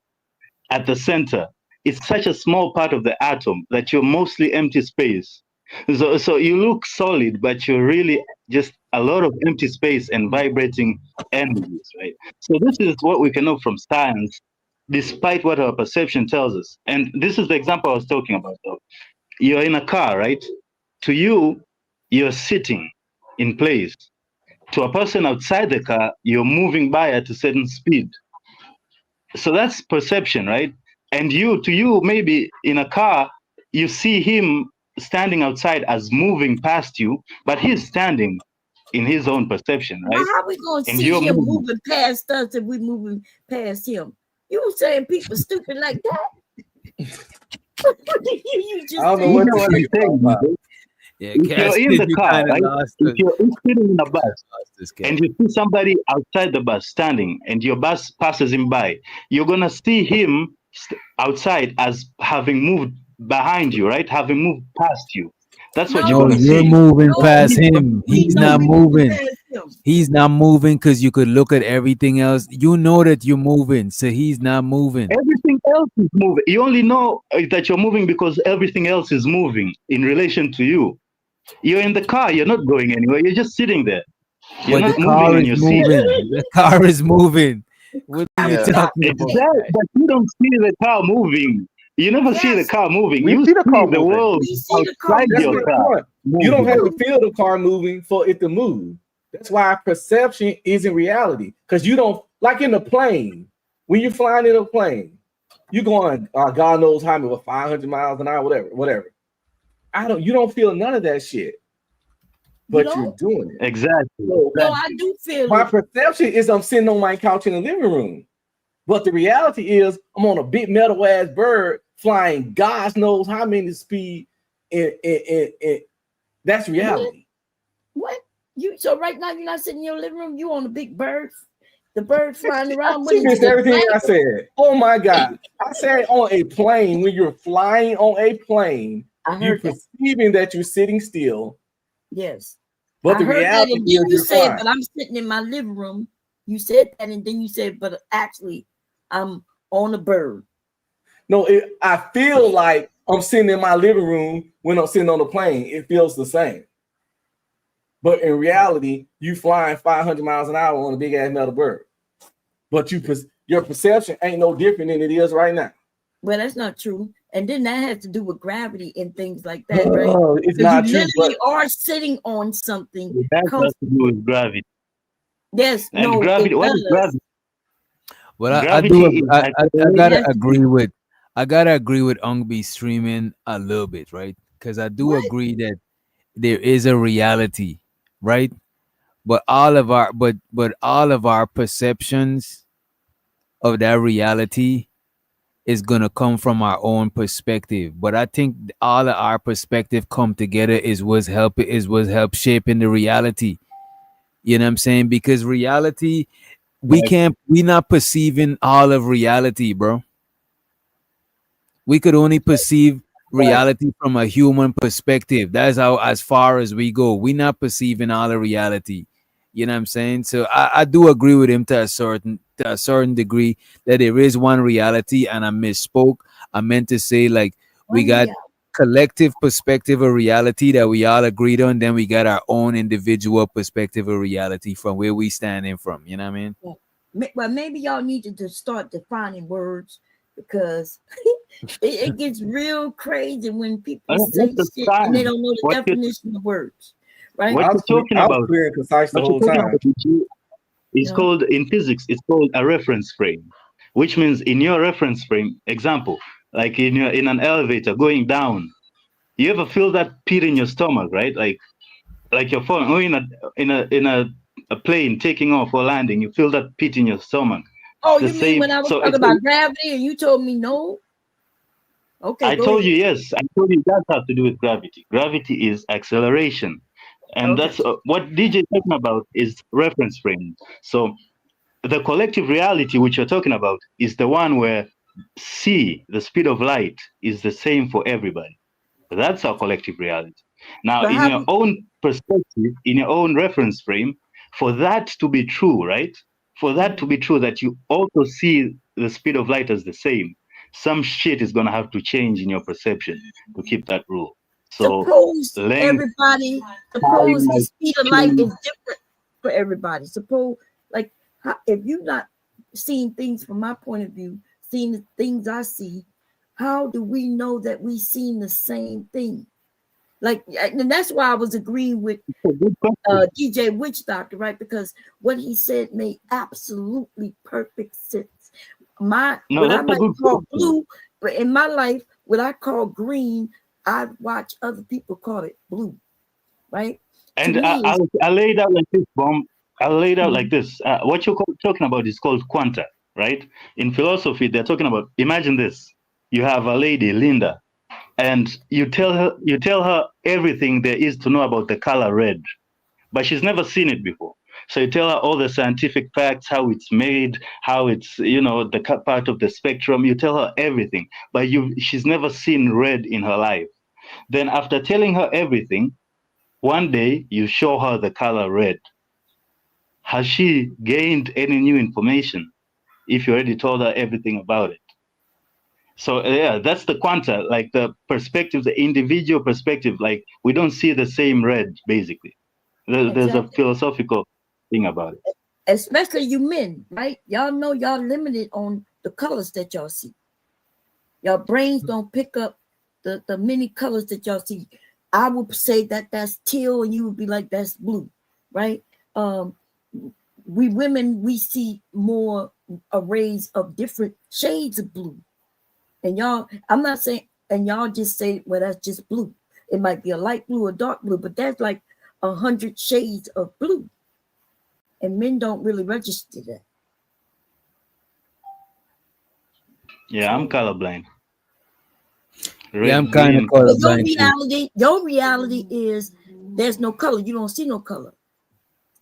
at the center. It's such a small part of the atom that you're mostly empty space. So you look solid, but you're really just a lot of empty space and vibrating energies, right? So this is what we can know from science, despite what our perception tells us. And this is the example I was talking about, though. You're in a car, right? To you, you're sitting in place. To a person outside the car, you're moving by at a certain speed. So that's perception, right? And to you, maybe in a car, you see him standing outside as moving past you, but he's standing in his own perception, Now, right? how we gonna And see you're him moving. moving past us if we moving past him? You saying people stupid like that? You just I don't know said what what to I'm say saying, about. dude. Yeah, If you're in the you car, kind of right? lost If us. you're sitting in a bus This and you see somebody outside the bus standing and your bus passes him by, you're gonna see him outside as having moved behind you, right? Having moved past you. That's what you're No, gonna you're see. moving No, past him. He's no, not we moving. past him. He's not moving because you could look at everything else. You know that you're moving, so he's not moving. Everything else is moving. You only know that you're moving because everything else is moving in relation to you. You're in the car. You're not going anywhere. You're just sitting there. You're But not the moving car in is your seat. moving. The car is moving. What are you Yeah. talking about? Exactly. But you don't see the car moving. You never see the Yes, car moving. We You see the see car the moving. world we see the car outside That's your my moving. car point. You don't have moving. to feel the car moving for it to move. That's why perception isn't reality. Because you don't, like in a plane, when you're flying in a plane, you're going, God knows how many, 500 miles an hour, whatever. You don't feel none of that shit, You but you're know? doing it. Exactly. So No, I do feel my it. perception is I'm sitting on my couch in the living room. But the reality is I'm on a big metal ass bird flying God knows how many speed. That's reality. What? You so right now you're not sitting in your living room, you on a big bird, the bird flying around. She missed everything I said. Oh my God. I said on a plane, when you're flying on a plane, you're perceiving that you're sitting still. Yes. But I the heard that, reality and then is you you're said, flying. but I'm sitting in my living room. You said that, and then you said, but actually, I'm on a bird. No, I feel like I'm sitting in my living room when I'm sitting on the plane. It feels the same. But in reality, you flying 500 miles an hour on a big ass metal bird. But your perception ain't no different than it is right now. Well, that's not true. And then that has to do with gravity and things like that, right? Oh, it's 'Cause not you true, literally are sitting on something. That has to do with gravity. Yes, And no, gravity. it What is does. gravity? Well, I Gravity do. is I gotta acceleration. agree with Ungby streaming a little bit, right? Because I do agree that there is a reality, right? But all of our perceptions of that reality is gonna come from our own perspective. But I think all of our perspective come together is what's help shaping the reality. You know what I'm saying? Because reality, we're not perceiving all of reality, bro. We could only perceive reality from a human perspective. That's how as far as we go. We're not perceiving all of reality. You know what I'm saying? So I do agree with him to a certain degree that there is one reality, and I misspoke. I meant to say like we got collective perspective of reality that we all agreed on, then we got our own individual perspective of reality from where we standing from. You know what I mean? Well, maybe y'all need to start defining words, because it gets real crazy when people say shit and they don't know the definition of words. Right? What you're talking about? Clear and concise the What whole you're talking time. about is called in physics. It's called a reference frame, which means in your reference frame, example, like in an elevator going down, you ever feel that pit in your stomach, right? Like you're falling, or in a plane taking off or landing, you feel that pit in your stomach. Oh, The you mean same- when I was so talking it's- about gravity and you told me no? Okay, I go told ahead. you yes. I told you that has to do with gravity. Gravity is acceleration, and that's what DJ is talking about is reference frame. So the collective reality which you're talking about is the one where the speed of light, is the same for everybody. That's our collective reality. Now, But in how your own perspective, in your own reference frame, for that to be true, right? For that to be true, that you also see the speed of light as the same, some shit is gonna have to change in your perception to keep that rule. So Suppose length, suppose the speed of light change. is different for everybody. Suppose, like, if you're not seeing things from my point of view, seeing the things I see, how do we know that we seen the same thing? Like, and that's why I was agreeing with DJ Witch Doctor, right? Because what he said made absolutely perfect sense. What I might call blue, but in my life, what I call green, I watch other people call it blue, right? And I laid out like this, Bomb. I laid out like this. What you're talking about is called quanta, right? In philosophy, they're talking about. Imagine this: you have a lady, Linda, and you tell her everything there is to know about the color red, but she's never seen it before. So you tell her all the scientific facts, how it's made, how it's the part of the spectrum. You tell her everything, but she's never seen red in her life. Then after telling her everything, one day you show her the color red. Has she gained any new information if you already told her everything about it? So yeah, that's the quanta, like the perspective, the individual perspective. Like we don't see the same red, basically. There's a philosophical thing about it. Especially you men, right? Y'all know y'all limited on the colors that y'all see. Your brains don't pick up the many colors that y'all see. I would say that that's teal, and you would be like, that's blue, right? We women, we see more arrays of different shades of blue. And y'all, I'm not saying, and y'all just say, well, that's just blue. It might be a light blue or dark blue, but there's like 100 shades of blue. And men don't really register that. Yeah, I'm colorblind. Yeah, I'm kind of colorblind too. Your reality is there's no color. You don't see no color.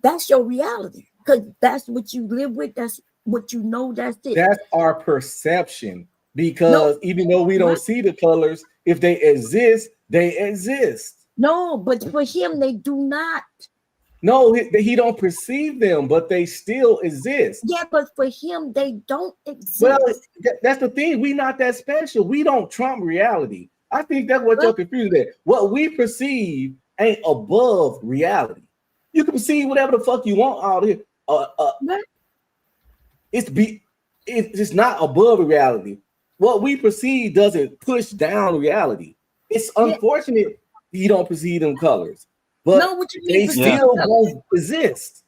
That's your reality, because that's what you live with. That's what you know. That's it. That's our perception. Because even though we don't see the colors, if they exist, they exist. No, but for him, they do not. No, he don't perceive them, but they still exist. Yeah, but for him, they don't exist. Well, that's the thing. We not that special. We don't trump reality. I think that's what you're confused at. What we perceive ain't above reality. You can perceive whatever the fuck you want out here. It's not above reality. What we perceive doesn't push down reality. It's unfortunate you don't perceive them colors, but they still won't exist.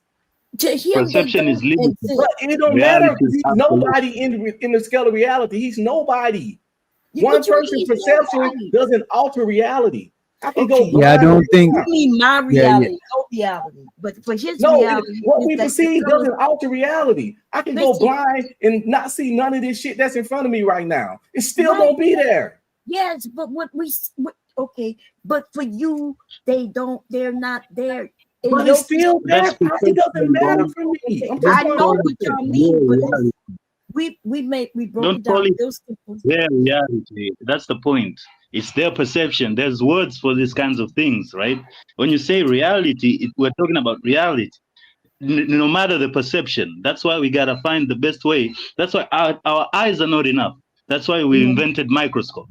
Perception is limited. But it don't matter because he's nobody in the scale of reality. He's nobody. One person's perception doesn't alter reality. I can go. Yeah, I don't think. My reality, no reality, but for his reality, what we perceive doesn't alter reality. I can go blind and not see none of this shit that's in front of me right now. It still won't be there. Yes, but but for you, they're not there. But it's still there. It doesn't matter for me. I know what y'all mean, but we broke it down. Their reality. That's the point. It's their perception. There's words for these kinds of things, right? When you say reality, we're talking about reality. No matter the perception. That's why we gotta find the best way. That's why our eyes are not enough. That's why we invented microscope.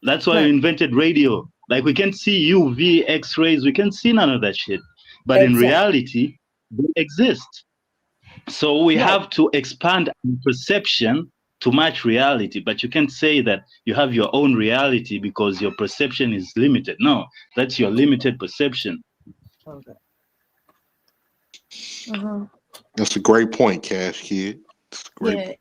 That's why we invented radio. Like we can't see UV, X-rays. We can't see none of that shit. But in reality, they exist. So we have to expand our perception to match reality. But you can't say that you have your own reality because your perception is limited. No, that's your limited perception. That's a great point, Cash Kid. I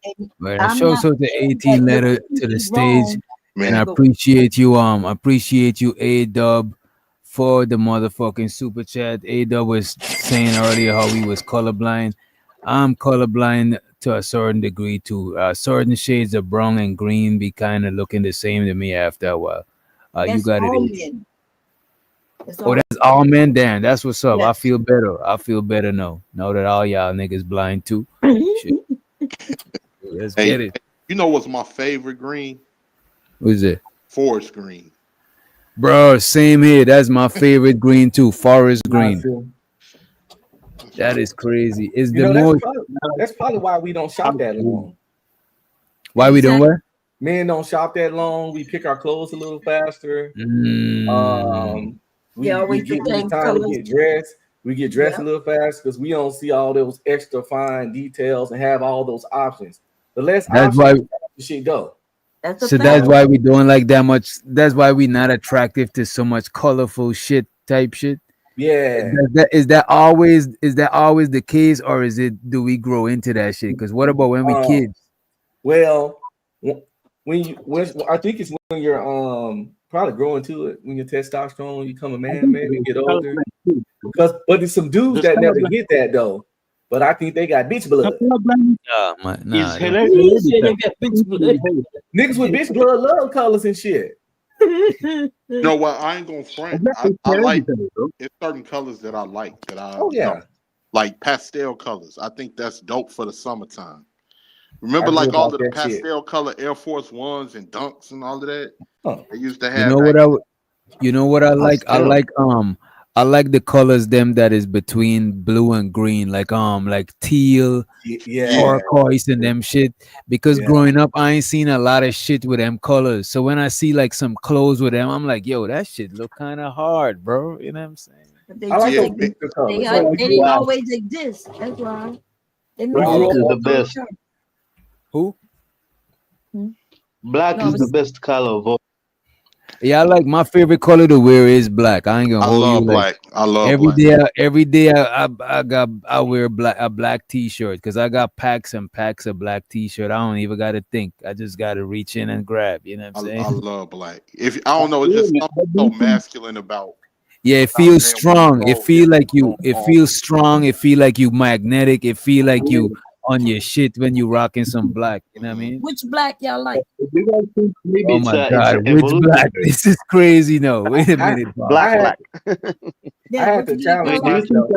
show the 18 letter to the stage, and I appreciate you. Appreciate you, A-Dub, for the motherfucking super chat. A-Dub was saying earlier how he was colorblind. I'm colorblind to a certain degree too. Certain shades of brown and green be kind of looking the same to me after a while. You got it. That's all men. Damn, that's what's up. Yes. I feel better. I feel better now that all y'all niggas blind too. Let's get it. You know what's my favorite green? What's it? Forest green. Bro, same here. That's my favorite green too. Forest green. That is crazy. Is the more that's probably why we don't shop that long. Why we don't what? Men don't shop that long. We pick our clothes a little faster. We get time to get dressed. We get dressed a little fast because we don't see all those extra fine details and have all those options. The less that's options, the shit go. That's why we doing like that much. That's why we not attractive to so much colorful shit type shit. Yeah. Is that always the case, or is it do we grow into that shit? Because what about when we kids? Well, I think it's when you're probably growing to it, when your testosterone, when you become a man, maybe you get older. But there's some dudes that never get that though. But I think they got bitch blood. Niggas with bitch blood love colors and shit. You know what? I ain't gonna front. I like it's certain colors that I like that I like pastel colors. I think that's dope for the summertime. Remember, like all of the pastel color Air Force Ones and Dunks and all of that. They used to have. You know what I like? I like the colors them that is between blue and green, like teal, Yeah. turquoise, and them shit. Because Yeah. growing up, I ain't seen a lot of shit with them colors. So when I see like some clothes with them, I'm like, yo, that shit look kind of hard, bro. You know what I'm saying? But they I like just those picture colors. they, So like they didn't always exist. That's why they made Black it is up the all best. time. Who? Black No, is but the best color of all. Yeah, I like my favorite color to wear is black. I ain't gonna I hold you love like black. I love every black. day I wear a black t-shirt because I got packs and packs of black t-shirt. I don't even gotta think. I just gotta reach in and grab. You know what I'm I saying? love black. If I don't know, it's just something so masculine about Yeah, it how feels man when you strong. It go, feel like so you. It feels strong. It feel like you magnetic. It feel like you on your shit when you rocking some black. You know what I mean? Which black y'all like? Do you guys think maybe Oh it's my a God, which evolution? black? This is crazy. No, wait a minute, Bob. Black, black. Yeah, I had what to black challenge y'all Do you like? think myself.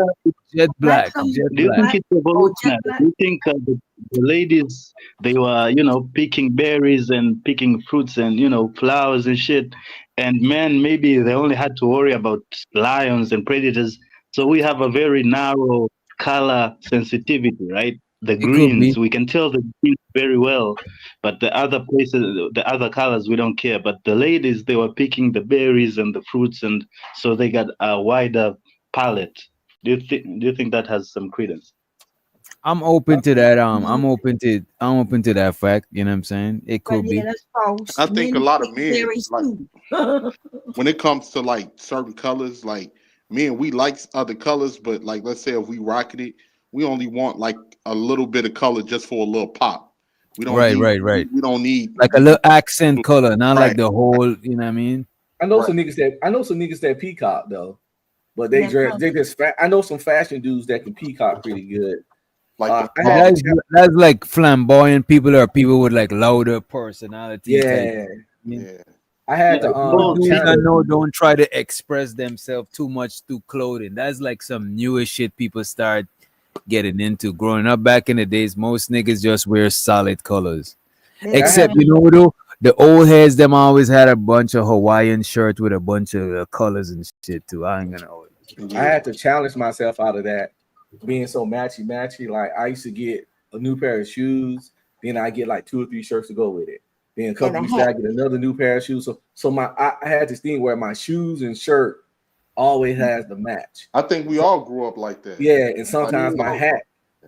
Jet black, comes jet do you black. think it's Oh, evolutionary? jet black. Do you think the ladies they were picking berries and picking fruits and flowers and shit, and men maybe they only had to worry about lions and predators. So we have a very narrow color sensitivity, right? The It could be. greens we can tell the greens very well, but the other places, the other colors we don't care. But the ladies they were picking the berries and the fruits, and so they got a wider palette. Do you think that has some credence? I'm open to that. I'm open to that fact. You know what I'm saying? It But could yeah, be. that's false. I think a Men lot of pick men berries like too. when it comes to like certain colors, like men, we like other colors, but like let's say if we rocket it, we only want like a little bit of color just for a little pop. We don't Right, need right. we don't need Like a little accent color, not like right. the whole. You know what I mean? I know Right. some niggas that peacock though, but they Yeah, just I know some fashion dudes that can peacock pretty good. Like I But had to that's like flamboyant people or people with like louder personality type. yeah, yeah. I had to Those dudes I challenge. know don't try to express themselves too much through clothing. That's like some newer shit people start getting into. Growing up back in the days, most niggas just wear solid colors. Except though, the old heads them always had a bunch of Hawaiian shirts with a bunch of colors and shit too. I ain't gonna hold it. I had to challenge myself out of that being so matchy. Like I used to get a new pair of shoes, then I get like 2 or 3 shirts to go with it. Then a couple weeks later, I get another new pair of shoes. So I had this thing where my shoes and shirt always has the match. I think we all grew up like that. Yeah, and sometimes Like,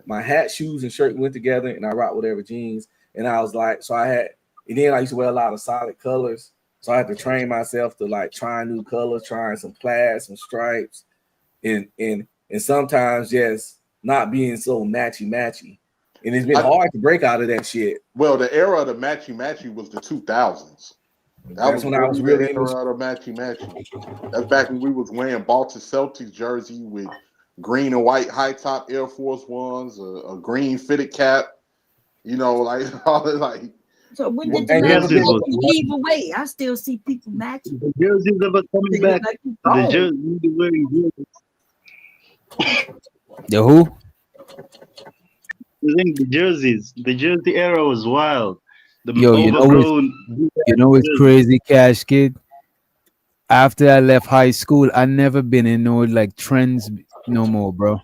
my hat, shoes, and shirt went together, and I rock whatever jeans. And I was like, and then I used to wear a lot of solid colors. So I had to train myself to like try new colors, trying some plaids, some stripes, and sometimes just not being so matchy. And it's been hard to break out of that shit. Well, the era of the matchy was the 2000s. That's when I was really the era of matchy. That's back when we was wearing Baltimore Celtics jersey with green and white high top Air Force Ones, a green fitted cap. Like all the like. So when did the leave away? I still see people matching. The jerseys ever coming back? The jersey wearing jerseys. The who? I think the jersey era was wild. The Yo, you know what's crazy, Cash Kid? After I left high school, I never been in no like trends no more, bro.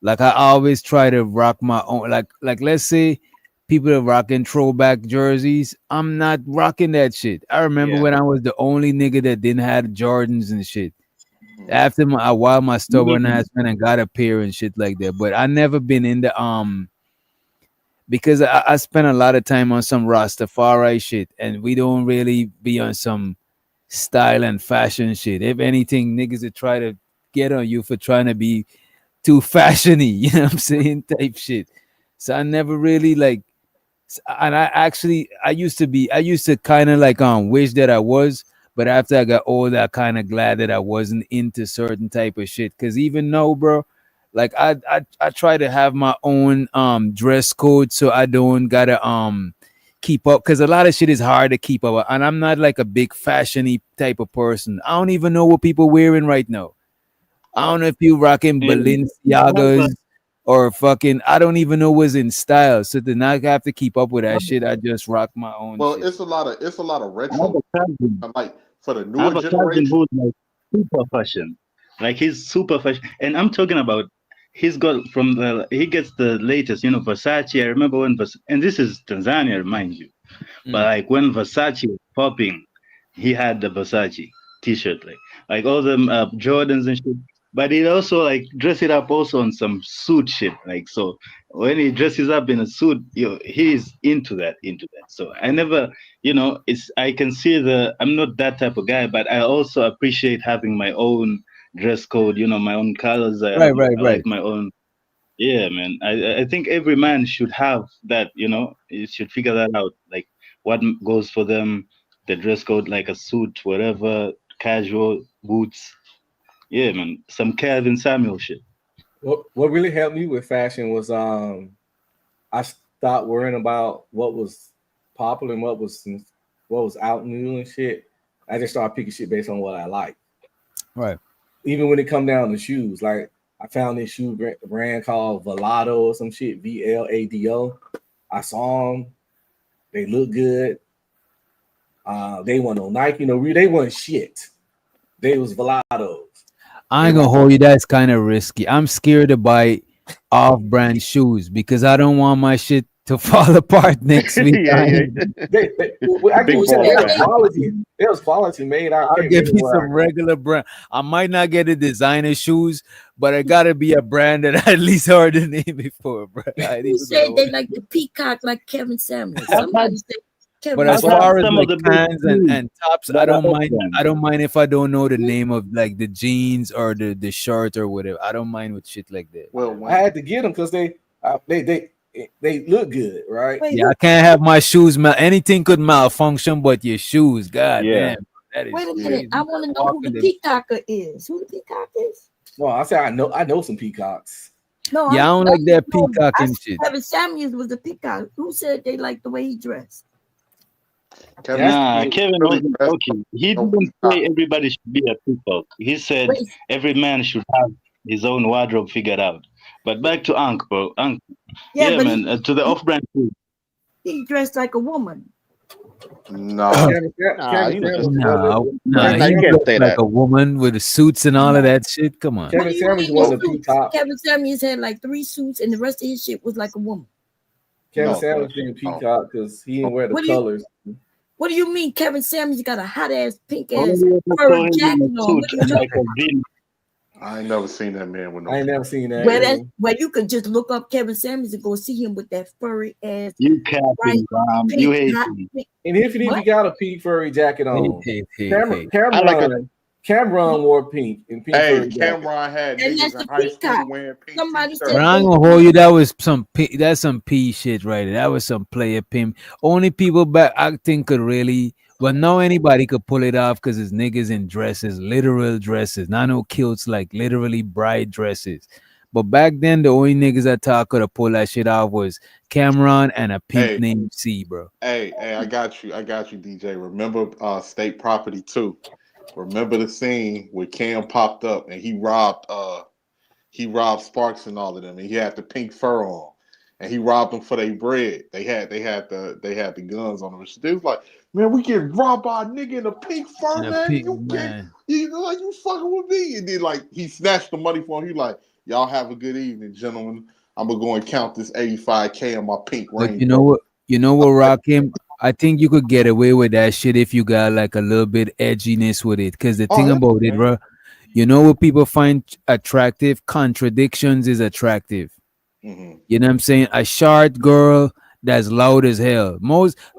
Like I always try to rock my own. Like let's say people are rocking throwback jerseys. I'm not rocking that shit. I remember when I was the only nigga that didn't have Jordans and shit. After while my stubborn ass went and got a pair and shit like that. But I never been in the because I spent a lot of time on some Rastafari shit, and we don't really be on some style and fashion shit. If anything, niggas would try to get on you for trying to be too fashiony, you know what I'm saying, type shit. So I never really like, and I used to kind of like wish that I was, but after I got older, I kind of glad that I wasn't into certain type of shit. Cause even though, bro, like I try to have my own dress code, so I don't gotta keep up, because a lot of shit is hard to keep up, and I'm not like a big fashiony type of person. I don't even know what people wearing right now. I don't know if you rocking Balenciagas or fucking, I don't even know what's in style. So to not have to keep up with that shit, I just rock my own. Well, shit. it's a lot of retro. Like for the I newer have a cousin generation. who's like super fashion. Like he's super fashion, and I'm talking about he gets the latest, Versace. I remember when and this is Tanzania, mind you, but like when Versace was popping, he had the Versace t-shirt, like all them Jordans and shit. But he also like dress it up also on some suit shit. Like so, when he dresses up in a suit, he's into that. So I never, I can see I'm not that type of guy, but I also appreciate having my own dress code. My own colors. I like my own. Yeah, man. I think every man should have that. You should figure that out. Like what goes for them, the dress code, like a suit, whatever, casual, boots. Yeah, man. Some Calvin Samuel shit. What really helped me with fashion was I stopped worrying about what was popular and what was out new and shit. I just started picking shit based on what I like. Right. Even when it come down to shoes, like I found this shoe brand called Velado or some shit, VLADO. I saw them. They look good. They weren't no Nike, they weren't shit. They was Velados. I ain't gonna hold you. That's kind of risky. I'm scared to buy off-brand shoes because I don't want my shit to fall apart next week. I get you there was quality made. I'll give you some regular brand. I might not get the designer shoes, but it gotta be a brand that I at least heard the name before, bro. Who said they like the peacock like Kevin Samuels? Somebody said. But as far as like pants and tops, I don't mind. I don't mind if I don't know the name of like the jeans or the shirt or whatever. I don't mind with shit like that. Well, I had to get them because they look good, right? Yeah, I can't have my shoes. Anything could malfunction, but your shoes, god damn. That is Wait a minute, crazy. I want to know who the peacocker is. Who the peacock is? Well, I said I know some peacocks. No, yeah, I don't like that peacock and shit. Kevin Samuels was a peacock. Who said they liked the way he dressed? Kevin was okay. He didn't say everybody should be a peacock. He said every man should have his own wardrobe figured out. But back to Ankh, bro. Ankh, Yeah, but man. To the off-brand food. He dressed like a woman. No, you can't say like a woman with the suits and all of that shit. Come on. Kevin Samuels was a peacock. Kevin Samuels had like 3 suits, and the rest of his shit was like a woman. Kevin Samuels being peacock because he didn't wear the colors. What do you mean Kevin Samuels got a hot ass pink ass fur jacket on? I ain't never seen that man with no. I ain't never seen that. Where you could just look up Kevin Samuels and go see him with that furry ass. You capping, you hate me. And if he got a pink furry jacket on, Cameron wore pink and pink. Hey, Cameron had niggas in high school wearing pink. But I ain't gonna hold you. That was that's some P shit right there. That was some player pimp. Only people back I think could really. But no anybody could pull it off because it's niggas in dresses, literal dresses, not no kilts, like literally bride dresses. But back then, the only niggas that talk could have pulled that shit off was Cameron and a pimp named C, bro. Hey, I got you, DJ. Remember State Property 2? Remember the scene where Cam popped up and he robbed Sparks and all of them, and he had the pink fur on, and he robbed them for their bread. They had the guns on them. They was like, man, we get robbed by a nigga in a pink fur, man. You fucking with me. And then like he snatched the money from him. He like, y'all have a good evening, gentlemen. I'm gonna go and count this 85K on my pink ring. But you know what, Rakim? I think you could get away with that shit if you got like a little bit edginess with it. Because the thing about it, bro, you know what people find attractive? Contradictions is attractive. Mm-hmm. You know what I'm saying? A short girl that's loud as hell.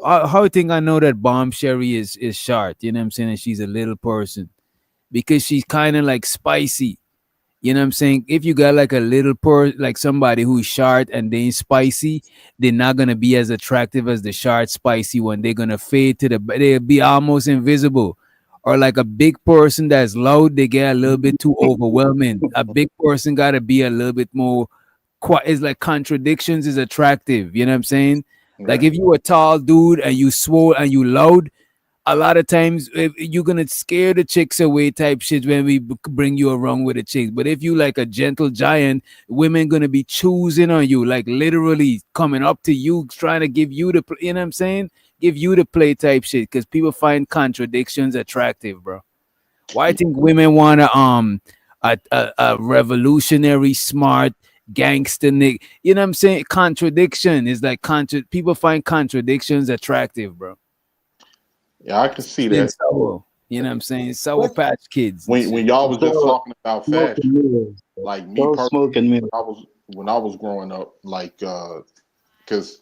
How you think I know that Bomb Sherry is short? You know what I'm saying? And she's a little person because she's kind of like spicy. You know what I'm saying? If you got like a little like somebody who's short and they ain't spicy, they're not gonna be as attractive as the short, spicy one. They're gonna fade to they'll be almost invisible. Or like a big person that's loud, they get a little bit too overwhelming. A big person gotta be a little bit more. It's like contradictions is attractive. You know what I'm saying? Right. Like if you a tall dude and you swole and you loud, a lot of times you're gonna scare the chicks away type shit when we bring you around with the chicks. But if you like a gentle giant, women gonna be choosing on you, like literally coming up to you, trying to give you the, you know what I'm saying? Give you the play type shit because people find contradictions attractive, bro. Why I think women wanna a revolutionary, smart gangster nigga. You know what I'm saying? Contradiction is like people find contradictions attractive, bro. Yeah, I can see And that. sour, you know what I'm saying? Sour Patch Kids. and When shit. y'all was just So, talking about smoke and fashion, mirrors. like me Don't personally, smoke and mirrors. when I was growing up, like because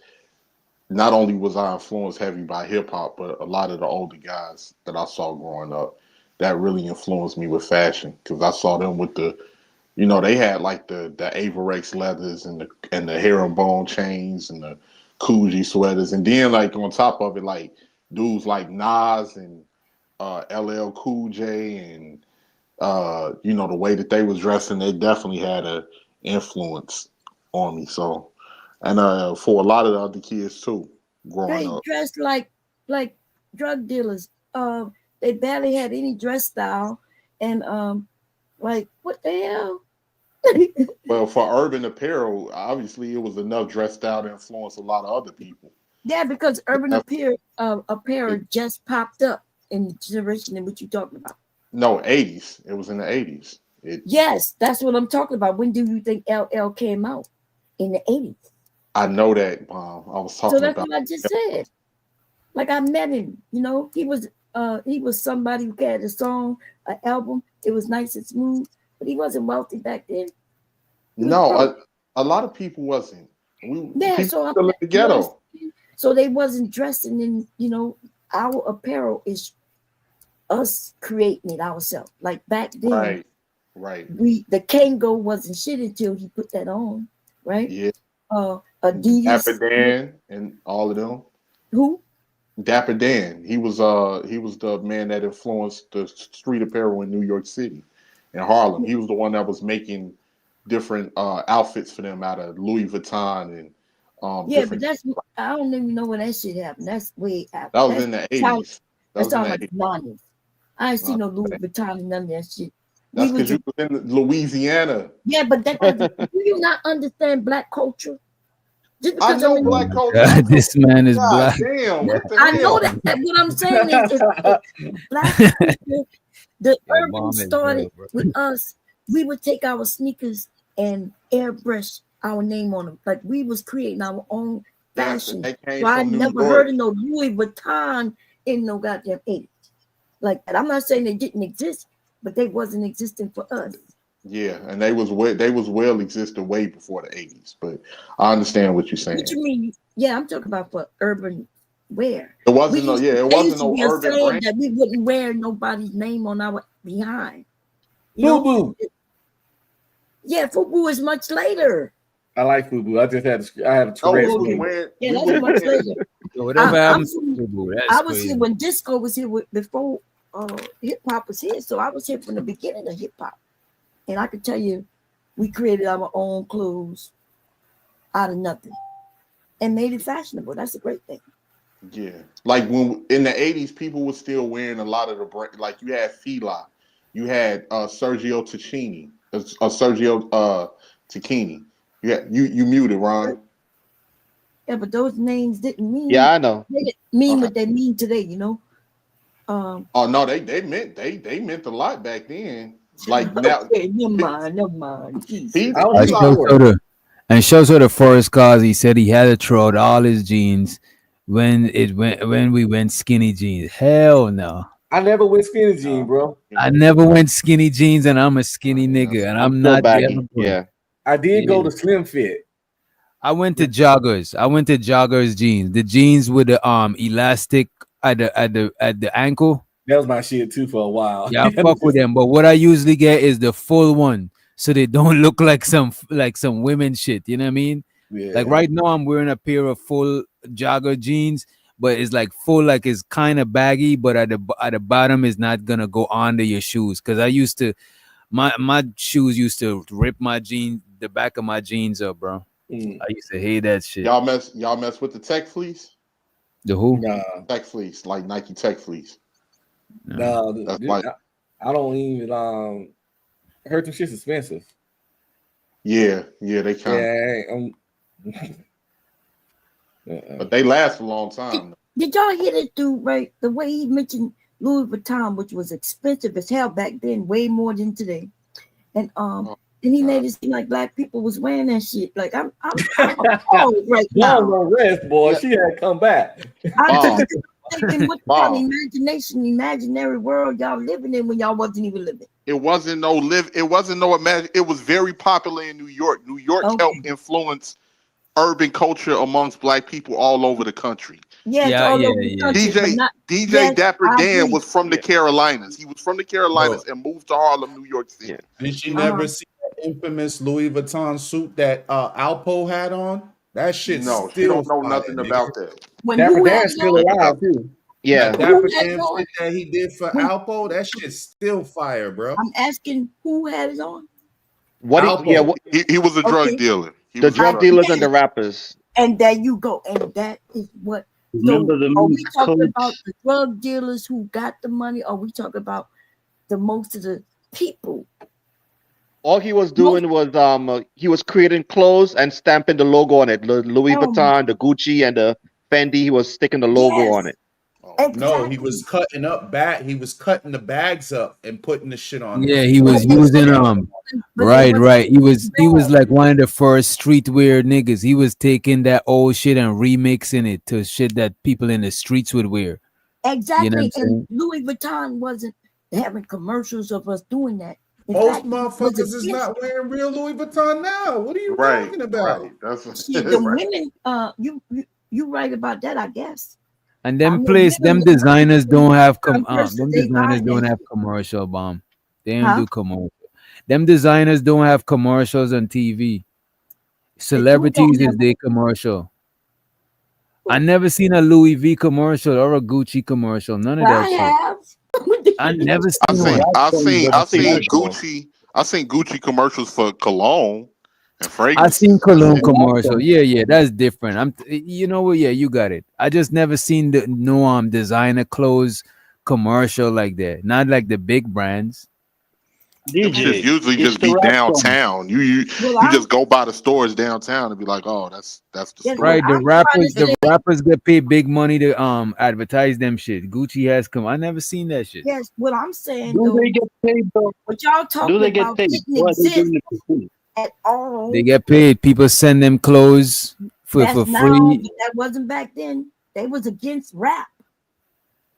not only was I influenced heavy by hip hop, but a lot of the older guys that I saw growing up that really influenced me with fashion because I saw them with the, you know, they had like the Averex leathers and the herringbone chains and the Coogee sweaters, and then like on top of it, like dudes like Nas and LL Cool J and you know, the way that they was dressing, they definitely had a influence on me. So, and for a lot of the other kids too, growing They up. dressed like drug dealers. They barely had any dress style, and like what the hell? Well, for urban apparel, obviously it was enough dress style to influence a lot of other people. Yeah, because urban apparel just popped up in the generation in which you're talking about. No, 80s. It was in the 80s. Yes, that's what I'm talking about. When do you think LL came out? In the 80s. I know that, Mom. I was talking So that's about. what I just said. Like I met him, you know, he was somebody who had a song, an album. It was nice and smooth, but he wasn't wealthy back then. No, a lot of people wasn't. Yeah, People so still in the ghetto. So they wasn't dressing in, you know, our apparel is us creating it ourselves. Like back then, Right. the Kango wasn't shit until he put that on, right? Yeah. Adidas. Dapper Dan and all of them. Who? Dapper Dan. He was the man that influenced the street apparel in New York City and Harlem. He was the one that was making different outfits for them out of Louis Vuitton and yeah, but I don't even know when that shit happened. That's way after. That was in the 80s. That sounds like 90s. I ain't seen no Louis Vuitton and none of that shit. That's because you was in Louisiana. Yeah, but that do you not understand black culture? Just I because know I'm black in, culture. This man is God black. damn, what the I know hell? that. What I'm saying is, if black people, the urban mom is started real, bro. with us. We would take our sneakers and airbrush our name on them, like we was creating our own fashion. They came So I from New never York. heard of no Louis Vuitton in no goddamn 80s. Like that. I'm not saying they didn't exist, but they wasn't existing for us. Yeah, and they was well existed way before the 80s. But I understand what you're saying. What you mean? Yeah, I'm talking about for urban wear. It wasn't no urban saying brand. that we wouldn't wear nobody's name on our behind. FUBU. Yeah, FUBU is much later. I like FUBU. I had a Oh, Tourette's. we were Yeah, that's much later. Whatever I happens to FUBU, that's was crazy. here when disco was here before hip hop was here. So I was here from the beginning of hip hop. And I can tell you, we created our own clothes out of nothing and made it fashionable. That's a great thing. Yeah, like when in the 80s, people were still wearing a lot of the brand. Like you had Fila, you had Sergio Tacchini, Sergio Tacchini. You muted, Ron. Yeah, but those names didn't mean. Yeah, I know. They didn't mean what they mean today, you know. Oh no, they meant they meant a lot back then. Like now, okay, never mind. Jesus. And shows her the Forrest Cause. He said he had to throw out all his jeans when we went skinny jeans. Hell no. I never went skinny jean, bro. I never went skinny jeans, and I'm a skinny nigga, and I'm not baggy. Yeah. I did go to Slim Fit. I went to joggers. I went to joggers jeans. The jeans with the elastic at the ankle. That was my shit too for a while. Yeah, I fuck with them. But what I usually get is the full one, so they don't look like some women shit. You know what I mean? Yeah. Like right now, I'm wearing a pair of full jogger jeans, but it's like full, like it's kind of baggy, but at the bottom is not gonna go under your shoes. Cause I used to, my shoes used to rip my jeans, the back of my jeans up, bro. I used to hate that shit. y'all mess with the Tech Fleece. The who? Nah. Tech Fleece, like Nike Tech Fleece. No, That's dude, like, I don't even heard them shit's expensive. yeah, they kind of. But they last a long time. Did y'all hear that dude, right? The way he mentioned Louis Vuitton, which was expensive as hell back then, way more than today. and he made it seem like black people was wearing that shit. Like I'm appalled right now. No rest, boy. She had come back. I'm just thinking, what kind of imagination, imaginary world y'all living in when y'all wasn't even living? It wasn't no imagine. It was very popular in New York. New York helped influence urban culture amongst black people all over the country. Yes, all over the country, DJ Dapper Dan was from the Carolinas. He was from the Carolinas and moved to Harlem, New York City. Did you never see that infamous Louis Vuitton suit that Alpo had on? That shit No, still she don't know fire, nothing nigga. about that. Dapper Dan's still alive too. Yeah. That Dapper Dan shit that he did for Alpo, that shit's still fire, bro. I'm asking who had it on. He was a drug dealer. The drug dealers and the rappers. And there you go. And that is what. Remember the are we movie talking Coach? about the drug dealers who got the money? Or are we talking about the most of the people? All he was doing was he was creating clothes and stamping the logo on it. Louis Vuitton, the Gucci, and the Fendi. He was sticking the logo on it. No, he was cutting up he was cutting the bags up and putting the shit on. Yeah, he was using right. He was like one of the first streetwear niggas. He was taking that old shit and remixing it to shit that people in the streets would wear. Exactly. You know what I'm And Louis Vuitton wasn't having commercials of us doing that. In Most fact, motherfuckers is not wearing real Louis Vuitton now. What are you Right, talking about? right. That's See, the women, you right about that, I guess. And them I mean, place, them women- designers don't have them they designers buy don't that have commercial bomb. They don't Huh? do commercial. Them designers don't have commercials on TV. Celebrities is their commercial. I never seen a Louis V commercial or a Gucci commercial. None of that I shit. have. I never I seen one. seen Gucci. I seen Gucci commercials for cologne and I fragrance. seen cologne commercial. Yeah, that's different. You know what? Yeah, you got it. I just never seen the designer clothes commercial like that. Not like the big brands. Them shits usually just be downtown. You just go by the stores downtown and be like, oh, that's the store. Right, the rappers get paid big money to advertise them shit. Gucci has come. I never seen that shit. Yes, what I'm saying Do though, they get paid though? what y'all talking Do they get about paid? didn't What are they doing exist it for free? at all. They get paid. People send them clothes for That's now, free. but that wasn't back then. They was against rap.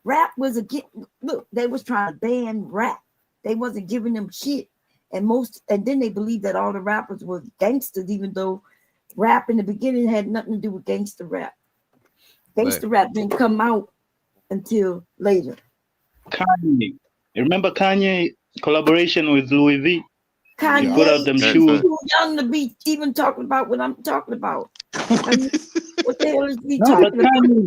Rap was against. Look, they was trying to ban rap. They wasn't giving them shit, and then they believed that all the rappers were gangsters, even though rap in the beginning had nothing to do with gangster rap. Gangster rap didn't come out until later. Kanye. You remember Kanye collaboration with Louis V? Kanye, He put out them he's shoes. too young to be even talking about what I'm talking about. I mean, what the hell is he No, but talking about? Kanye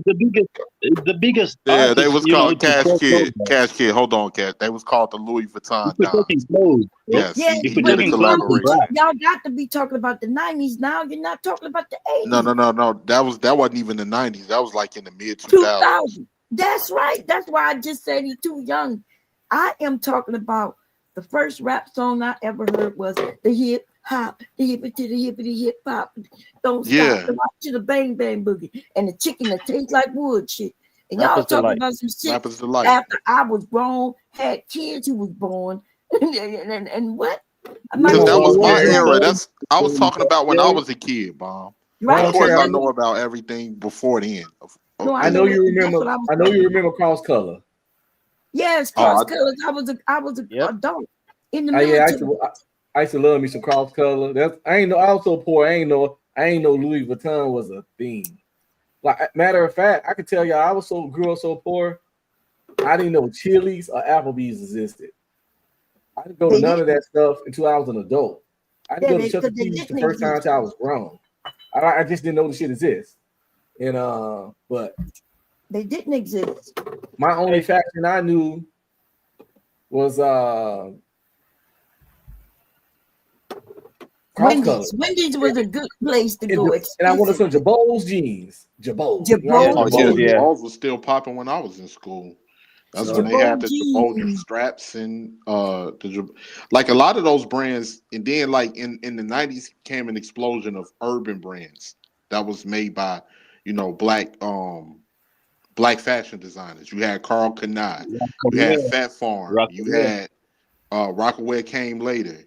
is the biggest. Yeah, artist, they was you know, called to Cash sell Kid. clothes. Cash Kid. Hold on, Cash. They was called the Louis Vuitton If we're talking Dons. clothes, Yes, Yes, he if we're but did a talking clothes, collaboration. rap. y'all got to be talking about the 90s now. You're not talking about the 80s. No. That wasn't even the 90s. That was like in the mid 2000s. 2000. That's right. That's why I just said he's too young. I am talking about the first rap song I ever heard was the hip hop, the hippie to the hippity hip hop. Don't stop Yeah. the rock to the bang bang boogie and the chicken that tastes like wood shit. And y'all Rapper's talking Delight. about some shit Rapper's Delight. after I was grown, had kids who was born, and what? I'm not Because that gonna was say my that. era. I was talking about when I was a kid, Bomb. Right. Of course, Okay, I know about everything before then. No, I know you that's remember. what I was I know you saying. remember Cross Color. Yes, Oh, cross I- colors. I was an adult in the Yeah, military. I used to love me some Cross Color. I was so poor. I ain't know Louis Vuitton was a thing. Like matter of fact, I could tell y'all I grew up so poor. I didn't know Chili's or Applebee's existed. I didn't go to none of that stuff until I was an adult. I didn't go to Chuck E. Cheese the first time until I was grown. I just didn't know the shit exists. And but they didn't exist. My only fashion I knew was Wendy's. Wendy's was a good place to go. And I wanted some Jabot's jeans. Jabot. Jabot was still popping when I was in school. That's when they had the Jabot straps and like a lot of those brands. And then like in the 90s came an explosion of urban brands that was made by, black fashion designers. You had Carl Kanai, you had Fat Farm, you had Rockaway came later.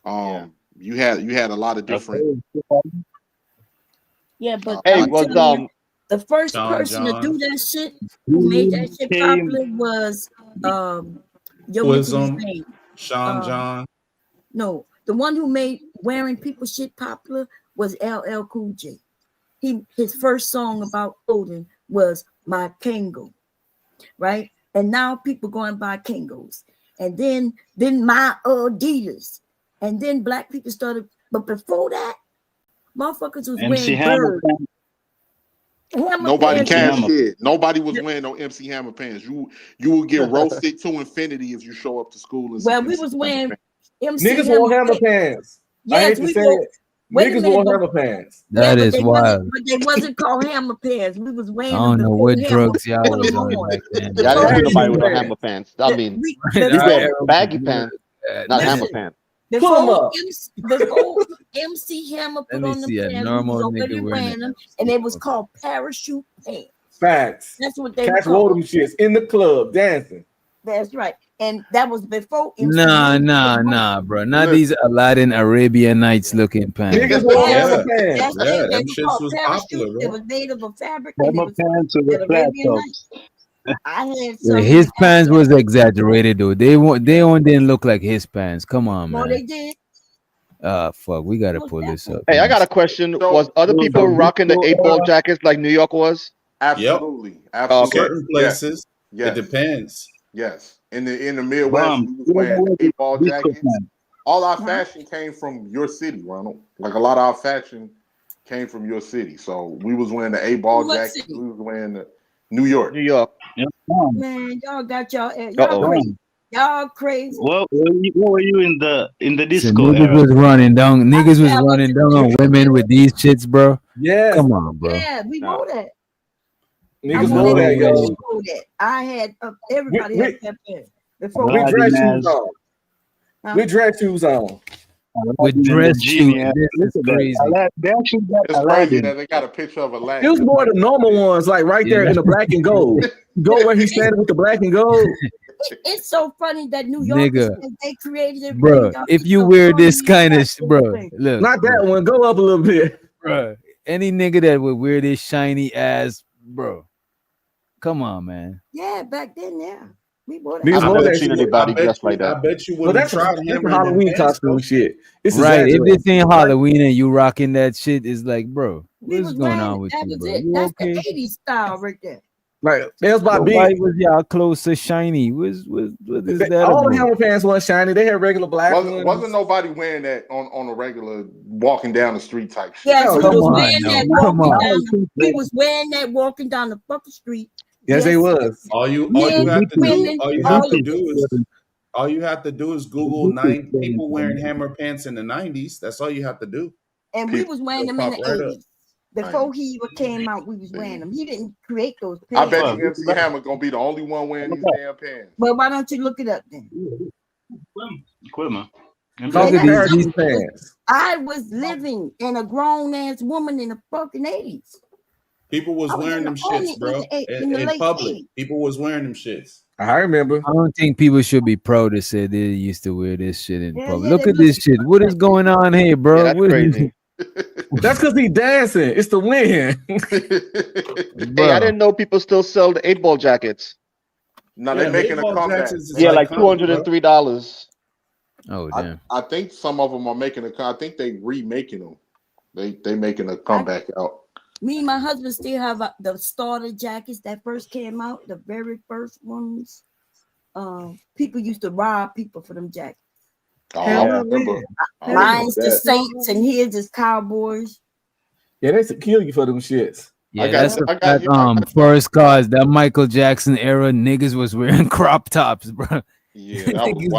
You had a lot of different. Yeah, but Hey, I'm was telling you, the first Sean person to John. do that shit, who made that shit popular, was what's his Quizum, name? Sean John. No, the one who made wearing people shit popular was LL Cool J. His first song about clothing was My Kango, right? And now people go and buy Kangos, and then my Adidas, and then black people started. But before that, motherfuckers was MC wearing Hammer. Bird. Hammer Nobody pants. cared shit. Nobody was wearing no MC Hammer pants. You will get roasted to infinity if you show up to school. And Well, we was wearing MC Niggas Hammer wore hammer pants. pants. I Yes, hate to we say wore. it. Wait a Niggas minute, wore but- hammer pants. That is they wild. But they wasn't called hammer pants. We was I wearing them don't know before what Hammer drugs y'all put was them on on. back then. Yeah, I didn't see nobody with no Yeah. hammer pants. I mean, We- you wear baggy pants, not Listen, hammer pants. Pull 'em Before up. MC Hammer Let put me on them see a pants, we normal was nigga already wearing wearing them, it. and they was called parachute pants. Facts. That's what they Cats were wore called. them shits in the club dancing. That's right, and that was before MC Nah, Hammer. bro. Not these Aladdin Arabian Nights looking pants. Niggas wore hammer pants. That's Yeah, it. They them were shits called was parachute. popular, It bro. was made of a fabric. And it Hammer was pants with the an flat Arabian Night. tops. I had Yeah, some. his pants was exaggerated though. They didn't look like his pants. Come on, No, man. they did. Fuck, we gotta pull this up. Hey, I got a question. Was other people rocking the 8-ball jackets like New York was? Absolutely, Okay. absolutely. Certain places, Yes. it depends. Yes, in the Midwest, we was wearing 8-ball jackets. All our fashion came from your city, Ronald. Like a lot of our fashion came from your city. So we was wearing the 8-ball What jackets. city? We was wearing the New York. New York. Man, y'all got y'all Uh-oh. crazy. Y'all crazy. What were you in the So disco niggas era? was running down. Niggas was I went running to down the on disco women with these shits, bro. Yes. Come on, bro. Yeah, we wore that. Niggas No wore that, way. yo. Wore that. I had everybody had that pair before. With dress shoes Vladimir's. on. With dress shoes on. With dress shoes. Genius. This Look is at that. crazy. They actually got It's crazy Aladdin. that they got a picture of It was Aladdin. more the normal ones, like right there Yeah. in the black and gold. Go where he's standing with the black and gold. It's so funny that New Yorkers Nigga. think they created everything. Bro, Y'all if be you so wear funny, this you kind of got bro, everything. look, Not that one. Go up a little bit. bro. Any nigga that would wear this shiny ass, bro. Come on, man. Yeah, back then, yeah. We wore that. Niggas I wore never that seen shit. anybody I bet dressed you, like I that. bet you Well, wouldn't that's a, try that's hammer a in them Halloween pants, costume though. shit. It's Right. If exaggerated. this ain't Halloween and you rocking that shit, is like, bro, We what's was going wearing on it. with That you, was bro? it. You That's okay? the 80s style right there. Like that's So my why big. was y'all clothes so shiny? What is that All the about? hammer pants weren't shiny. They had regular black Wasn't ones. nobody wearing that on a regular walking down the street type shit? Yes, No, we Come was on, wearing no. that Come walking on. down. We was wearing that walking down the fucking street. Yes, they Yes, was. All you men, have to do, women, all you all have to of do us. is all you have to do is Google people wearing hammer pants in the 90s. That's all you have to do. And we was wearing They'll them in the pop right up. 80s. Before he even came out, we was wearing them. He didn't create those I pants. bet you MC Hammer gonna be the only one wearing these damn pants. But why don't you look it up then? Quimmer. Call And it that's parody something. pants. I was living in a grown ass woman in the fucking 80s. People was I was wearing in them the army shits, bro. in the In late public, 80s. people was wearing them shits. I remember. I don't think people should be proud to say they used to wear this shit in Yeah, public. yeah, Look they at this shit. What is going on here, bro? Yeah, that's What is- crazy. That's because he dancing. It's the win. Hey, I didn't know people still sell the 8-ball jackets. No, Yeah, they're making a Baseball comeback. jackets is Yeah, like iconic, bro. $203. Oh damn. I think some of them are making I think they remaking them. They making a comeback out. Me and my husband still have the starter jackets that first came out, the very first ones. People used to rob people for them jackets. Oh, I remember. Mine's the that. Saints and his is Cowboys. Yeah, they should kill you for them shits. Yeah, that's the first cause that Michael Jackson era niggas was wearing crop tops, bro. Yeah, that was Niggas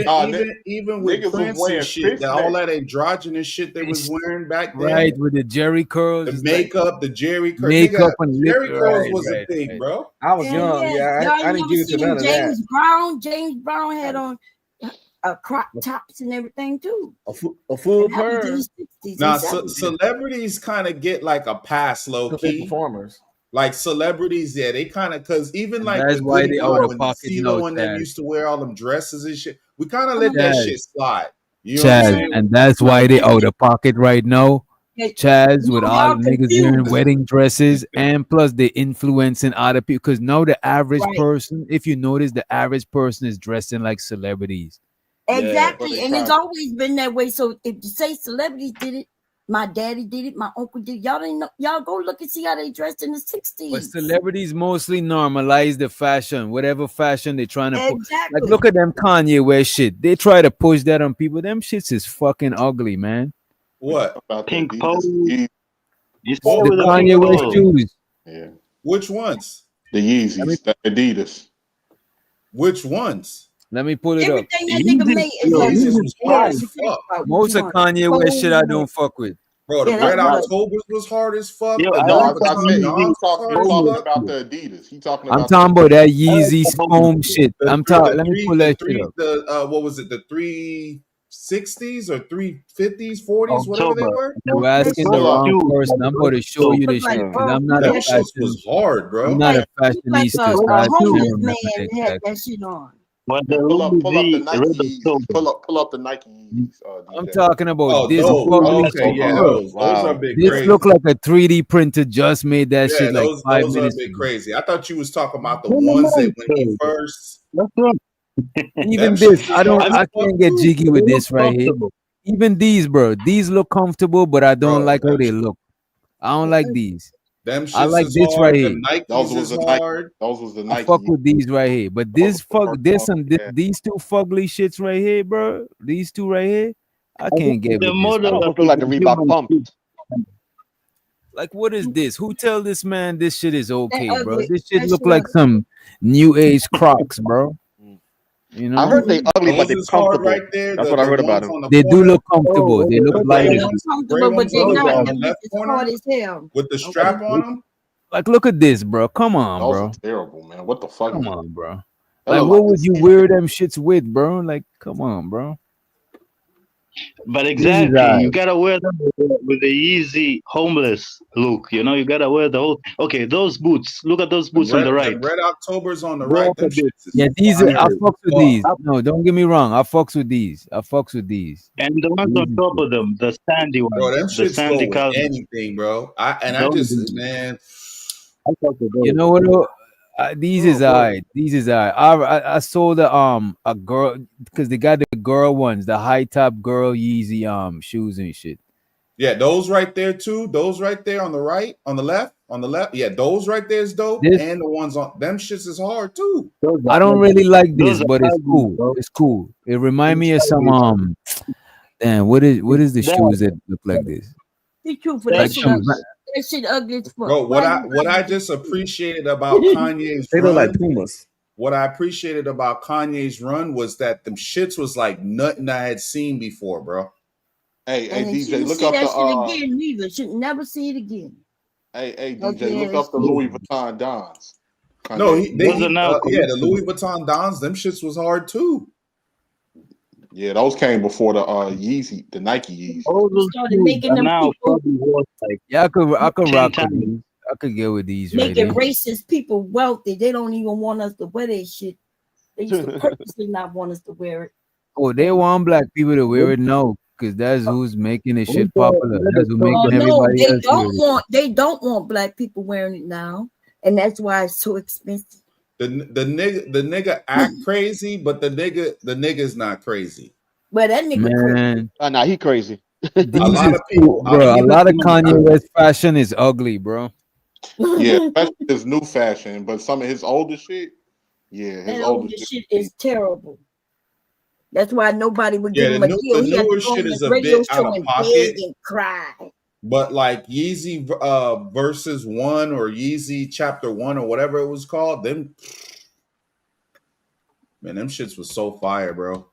wild. Bro, even with niggas was Prince wearing and shit, fishnets. all that androgynous shit they was wearing back then. Right, with the Jerry curls, The it's makeup, the Jerry curls. makeup and lip- Jerry curls right, was right, a thing, right. bro. I was young. Yeah, Y'all I didn't never get into seen none of James that. Brown? James Brown had on crop tops and everything too. A full And that was in perm. the 60s Now, and 70s. celebrities kind of get like a pass, low Because they key. performers. Like celebrities, yeah, they kind of because even And like that's with why Goody they Moore out of and pocket CeeLo notes, and them Dad. used to wear all them dresses and shit. We kind of let that Dad. shit slide. You know what I'm Chaz, saying? and that's why they out of pocket right now. Chaz with No, all y'all the niggas wearing confused. wedding dresses, and plus they influencing other people. Because now the average Right. person, if you notice, the average person is dressing like celebrities. Exactly, and it's always been that way. So if you say celebrities did it, my daddy did it, my uncle did it, y'all didn't know. Y'all go look and see how they dressed in the But 60s. celebrities mostly normalize the fashion, whatever fashion they're trying to put. Like, Exactly. look at them Kanye West shit. They try to push that on people. Them shits is fucking ugly, man. What? Pink pole. You The start with the Kanye pink West pole. shoes. Yeah. Which ones? The Yeezys, the Adidas. Which ones? Let me pull it up. Everything that nigga Yeezy- made is yo, ugly. Yeezys Yeezy was Yeah, hard hard. as you think fuck. about Most of Kanye West shit I don't fuck with. Bro, the Yeah, Red that's Octobers was hard as fuck. Yo, The I No, Louis like I Vuitton said Yeezy Dons was hard he's as talking fuck. about the Adidas. He's talking I'm about talking about that I like Yeezy the foam shit. I'm talking. Let me pull that shit up. What was it? The 360s or 350s, 40s, whatever they October. were. You asking the Pull up. wrong person. I'm about to show you look this like shit because I'm not Them a shits fashion. was hard, bro. I'm not a look like fashionista, so a I can't homeless remember man the had exact. that shit on. But the Pull up the Yeezy Nike Red Yeezys. October. Pull up the Nike Yeezys. I'm DJ. talking about Oh, this those. ugly Okay, shit. yeah, Bro, those are big this crazy. look like a 3D printer just made that Yeah, shit like those 5 are a minutes bit ago. crazy. I thought you was talking about the What am ones I that when he saying? first. That's right. Even Them this, shits was I don't. hard as I fuck can't get too. jiggy They with look this right here. comfortable. Even these, bro. These look comfortable, but I don't Bro, like how them, they look. I don't like these. them I shits like is this right hard. here. Them Those Nikes was is the Nike. hard. Those was the I Nike. fuck with these right here, but Those this was the fuck first this ones. and Yeah. these two fugly shits right here, bro. These two right here, I I think can't get the with this. model Those of look like the the Reebok human pumps. feet. Like, what is this? Who tell this man this shit is That okay, bro? ugly. This shit That look shit like ugly. some new age Crocs, bro. You I know, heard they ugly, but Those they're is hard comfortable. right there. That's The what I the heard about ones them. on the they do corner, look comfortable. Oh, They what look the the gray light. They're ones, the gray comfortable, but ones they're on Those the not. are on Them the left bitches hard corner as hell. with the strap on them. Like, look at this, bro. Come on, those bro. are terrible, man. What the fuck? Come on, bro. That Like, look what like would you wear them shits with, bro? Like, come on, bro. But This is exactly, you alright. gotta wear them with the easy homeless look. You know, you gotta wear the whole. Okay, those boots. Look at those boots on the The right. red Octobers on the Go right. up a Them bit. shits is Yeah, these are, I fire. fucks with Fuck. these. No, don't get me wrong. I fucks with these. I fucks with these. And the ones on Easy top shit. of them, the sandy Bro, ones, them the shits go sandy with colors. anything, bro. I Those, just, man. I fuck with You those. know what? Though? These Oh, is bro. alright. These is alright. I sold a girl because they got the girl ones, the high top girl Yeezy shoes and shit. Yeah, those right there too. Those right there on the right, on the left. Yeah, those right there is dope. This And the ones on them shits is hard too. Those I are don't ugly. really like this, Those are but it's ugly, cool. bro. It's cool. It remind It's me of some ugly. damn, what is the That, shoes that look like this? Be truthful. that That Like shit some ugly. That shit ugly as fuck. Bro, Why you what I ugly? just appreciated about Kanye's They look like run, Pumas. what I appreciated about Kanye's run was that them shits was like nothing I had seen before, bro. Hey, And they DJ, shouldn't look see up that the shit again neither. Should never see it again. hey, DJ, Ugly look ass up the shit. Louis Vuitton Dons. No, Kanye. those are now yeah, the collectibles. Louis Vuitton Dons, them shits was hard too. Yeah, those came before the Yeezy, the Nike Yeezy. All They those started shoes making are them now people, probably worth like Yeah, I could 10 rock with times. these. I could get with these right making here. racist people wealthy. They don't even want us to wear that shit. They used to purposely not want us to wear it. Oh, they want black people to wear it now, because that's who's making the shit Red popular. That's who's making No, everybody they else wear don't it. want. They don't want black people wearing it now, and that's why it's so expensive. The nigga act crazy, but the nigga's not crazy. But that nigga crazy. Man, Nah, he crazy. A these lot is of people, cool, bro. A even lot of Kanye West fashion is ugly, bro. Yeah, especially his new fashion, but some of his older shit, yeah, his That older older shit. shit is terrible. That's why nobody would Yeah, give him the a new deal. the He had to newer go on shit the is a radio bit out show of and pocket. beg and cry. But like Yeezy versus 1 or Yeezy chapter 1 or whatever it was called, them shits was so fire, bro.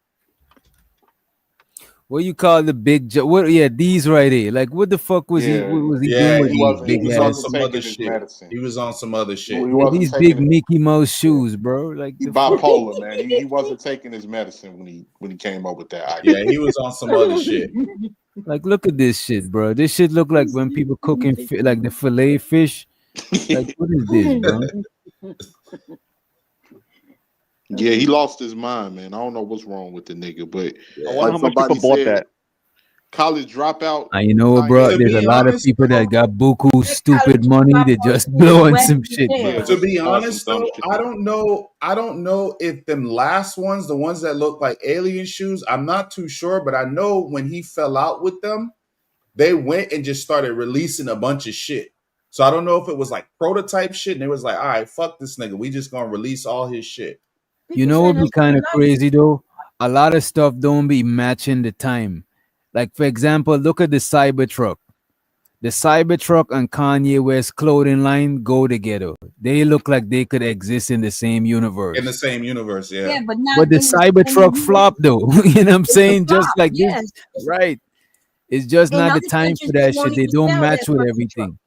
What you call the big? What? Yeah, these right here. Like, what the fuck was he? What was he doing with these He big was on ass? some other shit. He was on some other shit. Yeah, these big Mickey Mouse shoes, bro. Like He the fuck? bipolar, man. He wasn't taking his medicine when he came up with that idea. Yeah, he was on some other shit. Like, look at this shit, bro. This shit look like when people cooking like the fillet fish. Like, what is this, bro? Yeah, he lost his mind, man. I don't know what's wrong with the nigga, but I wonder how much people bought that. college dropout. And you know what, bro? To There's be a lot of honest, people that got buku stupid money. They just blowing some shit, bro. To be honest, though, I don't know if them last ones, the ones that look like alien shoes, I'm not too sure, but I know when he fell out with them, they went and just started releasing a bunch of shit. So I don't know if it was like prototype shit, and it was like, all right, fuck this nigga, we just gonna release all his shit. You know what be kind of crazy though? A lot of stuff don't be matching the time. Like for example, look at the Cybertruck. The Cybertruck and Kanye West clothing line go together. They look like they could exist in the same universe. In the same universe, yeah. but not But the in Cybertruck flop though. You know what I'm saying? Just flop, like yes. this, right? It's just In not the other time countries, for they that won't shit. They even don't sell match that with fucking everything.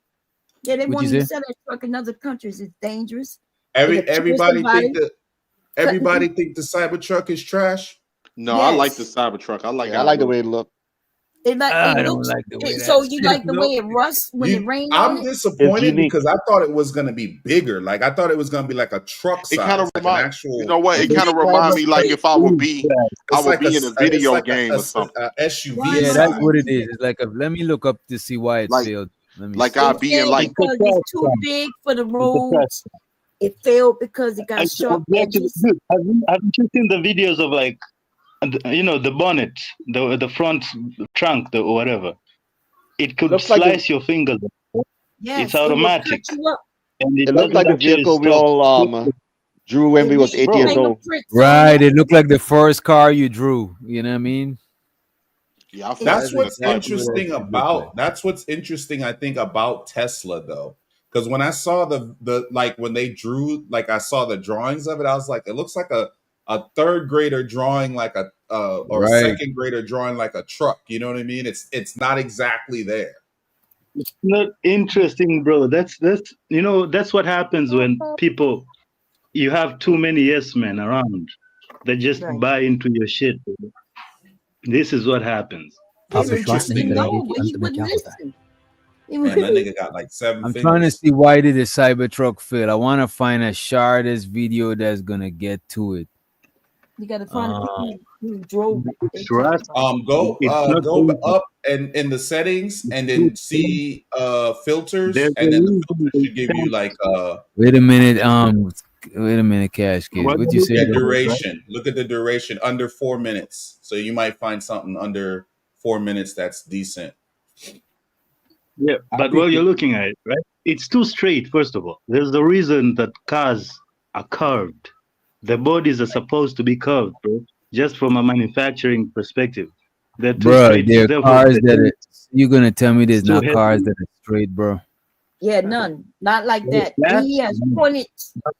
Yeah, they What'd won't you even say? sell that truck in other countries. It's dangerous. It'll kill Everybody somebody. think the Cybertruck is trash. No, I like Yes. the Cybertruck. I like I like the way it looked. It like I it don't looks. like the way So that you shit like the No, way it rusts when it rains on I'm it? disappointed unique. because I thought it was gonna be bigger. Like I thought it was gonna be like a truck It size, kind of like an remind actual. you know what? It It's kind of remind me like if I would be like in a video game or something. a SUV Yeah, size. that's what it is. It's like a, let me look up to see why it Like- failed. Let me Like see. I'd be in like because it's too big for the roads. It failed because it got I sharp object to edges. this. Haven't you seen the videos of like, you know, the bonnet, the front trunk, or whatever? It could Looks like slice your fingers. Yes, It's it will automatic. cut you up. And It looks doesn't like the actually vehicle we stop. all drew when we was 8 years old. Right, it looked like the first car you drew. You know what I mean? Yeah, I That's what's exactly what interesting it looked about. That's what's interesting, I think, about Tesla though, because when I saw the like when they drew, like I saw the drawings of it, I was like, it looks like a third grader drawing like a or a Right. second grader drawing like a truck. You know what I mean? It's not exactly there. It's not interesting, bro. That's you know, that's what happens when people, you have too many yes men around. They just buy into your shit. Bro. This is what happens. It's interesting No, though. but he wouldn't listen. He Man, that wouldn't- nigga got like 7 I'm fingers. trying to see why did the Cybertruck fail. I want to find a shardest video that's gonna get to it. You gotta find the people who drove it. They Trust. talk about Go It's not go easy. up and in the settings and then see filters, There's and a then the reason filters they should give you like Wait a minute, Cash Kid. What What'd you say? the again? duration. Look at the duration under 4 minutes. So you might find something under 4 minutes that's decent. Yeah, but while you're looking at it, right? It's too straight, first of all. There's the reason that cars are curved. The bodies are supposed to be curved, bro. Just from a manufacturing perspective. They're too Bro, straight. there are Therefore, cars they- that are, you're gonna tell me there's It's too not cars heavy. that are straight, bro. Yeah, none. Not like that. That- He has pointed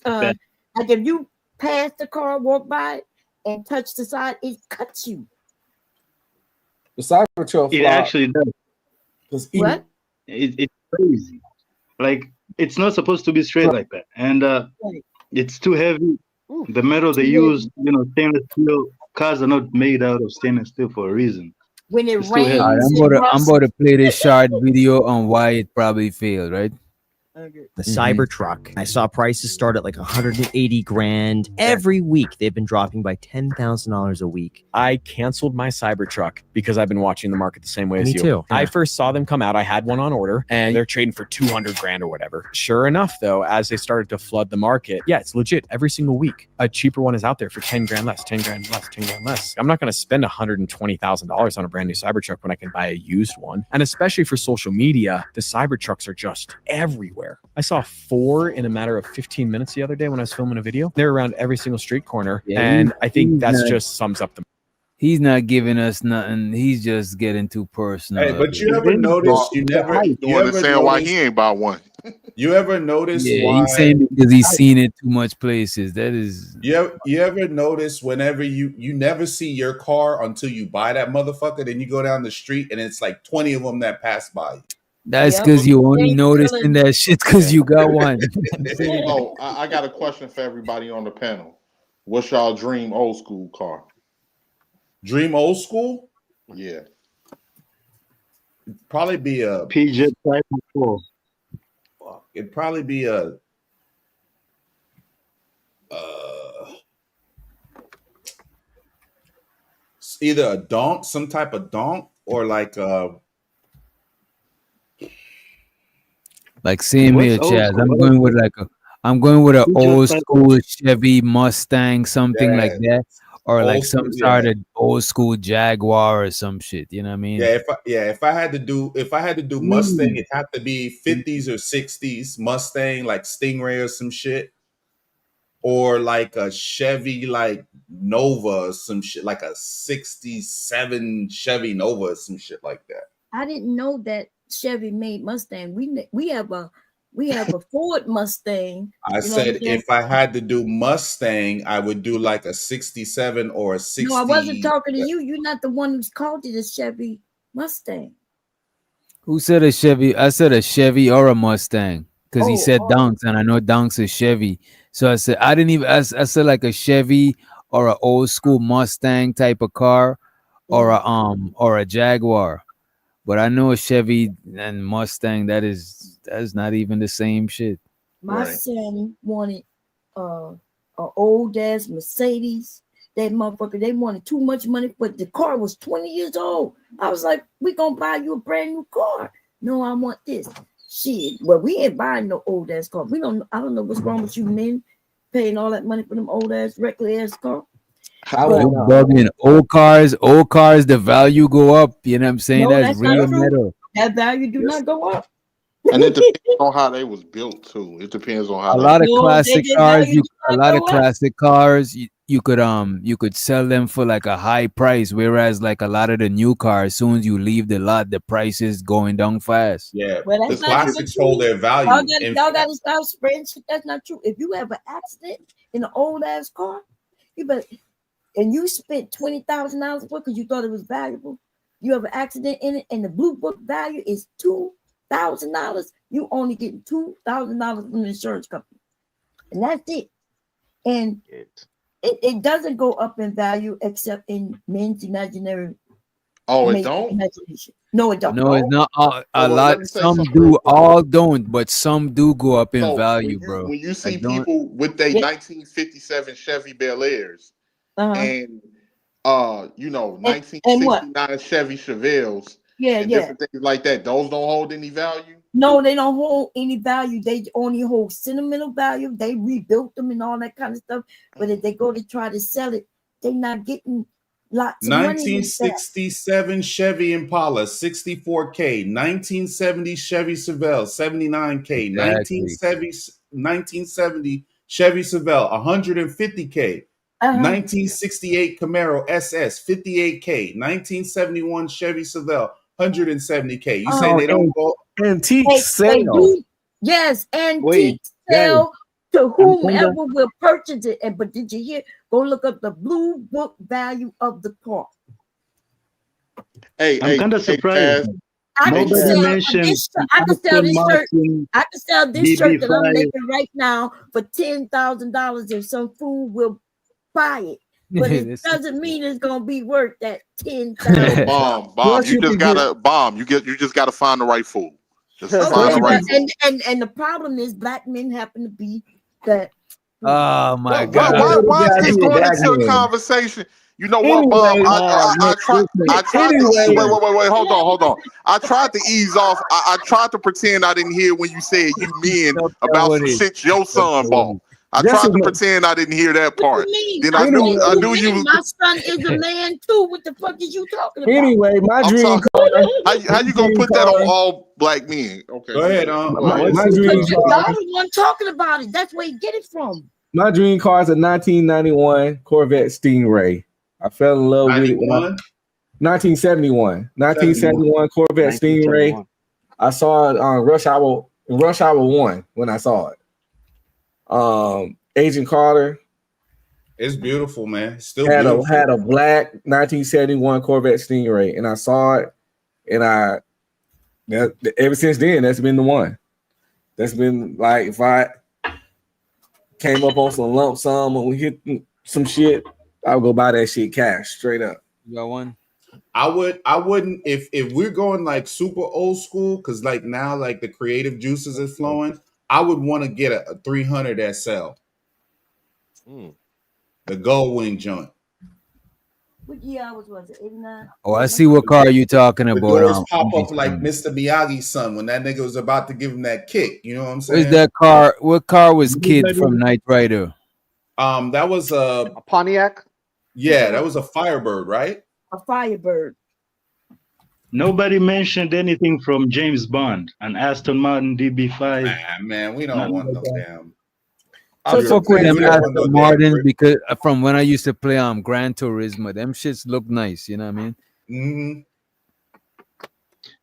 that- like if you pass the car, walk by it, and touch the side, it cuts you. The Cybertruck It flop. actually does. What? It's crazy. Like, it's not supposed to be straight like that. And it's too heavy. The metal they use, you know, stainless steel. Cars are not made out of stainless steel for a reason. When it It's too heavy. All right, I'm about to play this short video on why it probably failed, right? The Cybertruck. I saw prices start at like 180 grand. Every week they've been dropping by $10,000 a week. I canceled my Cybertruck because I've been watching the market the same way as Me you. too. I Yeah. first saw them come out. I had one on order and they're trading for 200 grand or whatever. Sure enough, though, as they started to flood the market, yeah, it's legit. Every single week, a cheaper one is out there for 10 grand less, 10 grand less, 10 grand less. I'm not going to spend $120,000 on a brand new Cybertruck when I can buy a used one. And especially for social media, the Cybertrucks are just everywhere. I saw 4 in a matter of 15 minutes the other day when I was filming a video. They're around every single street corner. Yeah, And I think he's that's not- just sums up the He's not giving us nothing. He's just getting too personal. Hey, but you ever notice? You never. You You ever understand why notice- he ain't bought one? You ever notice Yeah, why? he's saying because he's seen it too much places. That is You ever notice whenever you never see your car until you buy that motherfucker, then you go down the street and it's like 20 of them that pass by you. that's because you only noticing that shit because you got one. Oh, I got a question for everybody on the panel. What's y'all dream old school car? Dream old school? Yeah. Probably be a PJ 504. It'd probably be a either a donk, some type of donk, or like same What's here, old Chaz. school? I'm What going is with it? I'm going with an Which old type of school Chevy Mustang, something like yeah, that, or like old some school, sort yeah. of old school Jaguar or some shit. You know what I mean? If I had to do Mustang, it had to be 50s or 60s Mustang, like Stingray or some shit, or like a Chevy like Nova or some shit, like a 67 Chevy Nova or some shit like that. I didn't know that Chevy made Mustang. We have a Ford Mustang. I You know what I'm said saying? if I had to do Mustang, I would do like a 67 or a 60. No, I wasn't talking to you. You're not the one who's called it a Chevy Mustang. Who said a Chevy? I said a Chevy or a Mustang because he said donks, and I know donks is Chevy. So I said I didn't even. I said like a Chevy or an old school Mustang type of car, or a Jaguar. But I know a Chevy and Mustang. That's not even the same shit. My son wanted an old ass Mercedes. That motherfucker, they wanted too much money, but the car was 20 years old. I was like, we gonna buy you a brand new car. No, I want this. Shit. Well, we ain't buying no old ass car. I don't know what's wrong with you men paying all that money for them old ass, reckless ass car. You bugging. Old cars, the value go up. You know what I'm saying? No, That's that's not real true. metal. That value do not go up. And it depends on how they was built too. It depends on how A lot of No, classic they cars, value do a not lot of go up. classic cars, you could sell them for like a high price, whereas like a lot of the new cars, as soon as you leave the lot, the price is going down fast. Yeah, Well, the that's not even classics true. hold their value. Y'all got to stop spreading shit. That's not true. If you have an accident in an old ass car, and you spent $20,000 for it because you thought it was valuable. You have an accident in it, and the blue book value is $2,000. You only get $2,000 from the insurance company, and that's it. And it doesn't go up in value except in men's imaginary. It don't? Imagination. No, it don't. No, it's not a Well, lot. let me say Some something do, real quick. all don't, but some do go up in So value, bro. when you see Like, don't- people with their 1957 Chevy Bel Airs and 1969 Chevy Chevelles and different things like that, those don't hold any value. No, they don't hold any value. They only hold sentimental value. They rebuilt them and all that kind of stuff. But if they go to try to sell it, they're not getting lots of money. 1967 Chevy Impala, 64K. 1970 Chevy Chevelle, 79K. Exactly. 1970 Chevy Chevelle, 150K. 1968 Camaro SS, 58K. 1971 Chevy Chevelle, 170K. You say they don't go antique They do, yes, antique sell to whomever will purchase it. But did you hear? Go look up the blue book value of the car. I'm kind of surprised. I can Nobody sell mentioned this shirt. I can sell this shirt. I can sell this shirt that I'm BB5. making right now for $10,000 if some fool will buy it. But it doesn't mean it's gonna be worth that $10,000. Bomb. You just gotta bomb. You just gotta find the right fool. Just find the right fool. And the problem is black men happen to be that. Oh my God! Why is this going into a conversation? You know what, Bob? I tried to wait. Hold on. I tried to ease off. I tried to pretend I didn't hear when you said you men about some shit your son bought. I tried to pretend I didn't hear that part. Then I knew you. My son is a man too. What the fuck is you talking about? Anyway, my dream car. How you gonna put that on all black men? Okay, go ahead. My dream Y'all car. the one talking about it. That's where you get it from. My dream car is a 1991 Corvette Stingray. I fell in love with it. 1971 Corvette Stingray. I saw it on Rush Hour 1 when I saw it. Agent Carter. It's beautiful, man. It's still had beautiful. a black 1971 Corvette Stingray, and I saw it, and ever since then, that's been the one. That's been like, if I came up on some lump sum and we hit some shit, I would go buy that shit cash straight up. You got one? I wouldn't if we're going like super old school, because like now like the creative juices are flowing. I would want to get a 300 SL, the Gold Wing joint. What year I was it? 89? Oh, I see what car you talking The about. doors pop up like Mr. Miyagi's son when that nigga was about to give him that kick. You know what I'm saying? Where's that car? What car was Kid from Knight Rider? That was a Pontiac. Yeah, that was a Firebird, right? A Firebird. Nobody mentioned anything from James Bond, an Aston Martin DB5. Man, we don't want no damn. I fuck with them Aston Martin because from when I used to play Gran Turismo, them shits look nice. You know what I mean? Mm-hmm.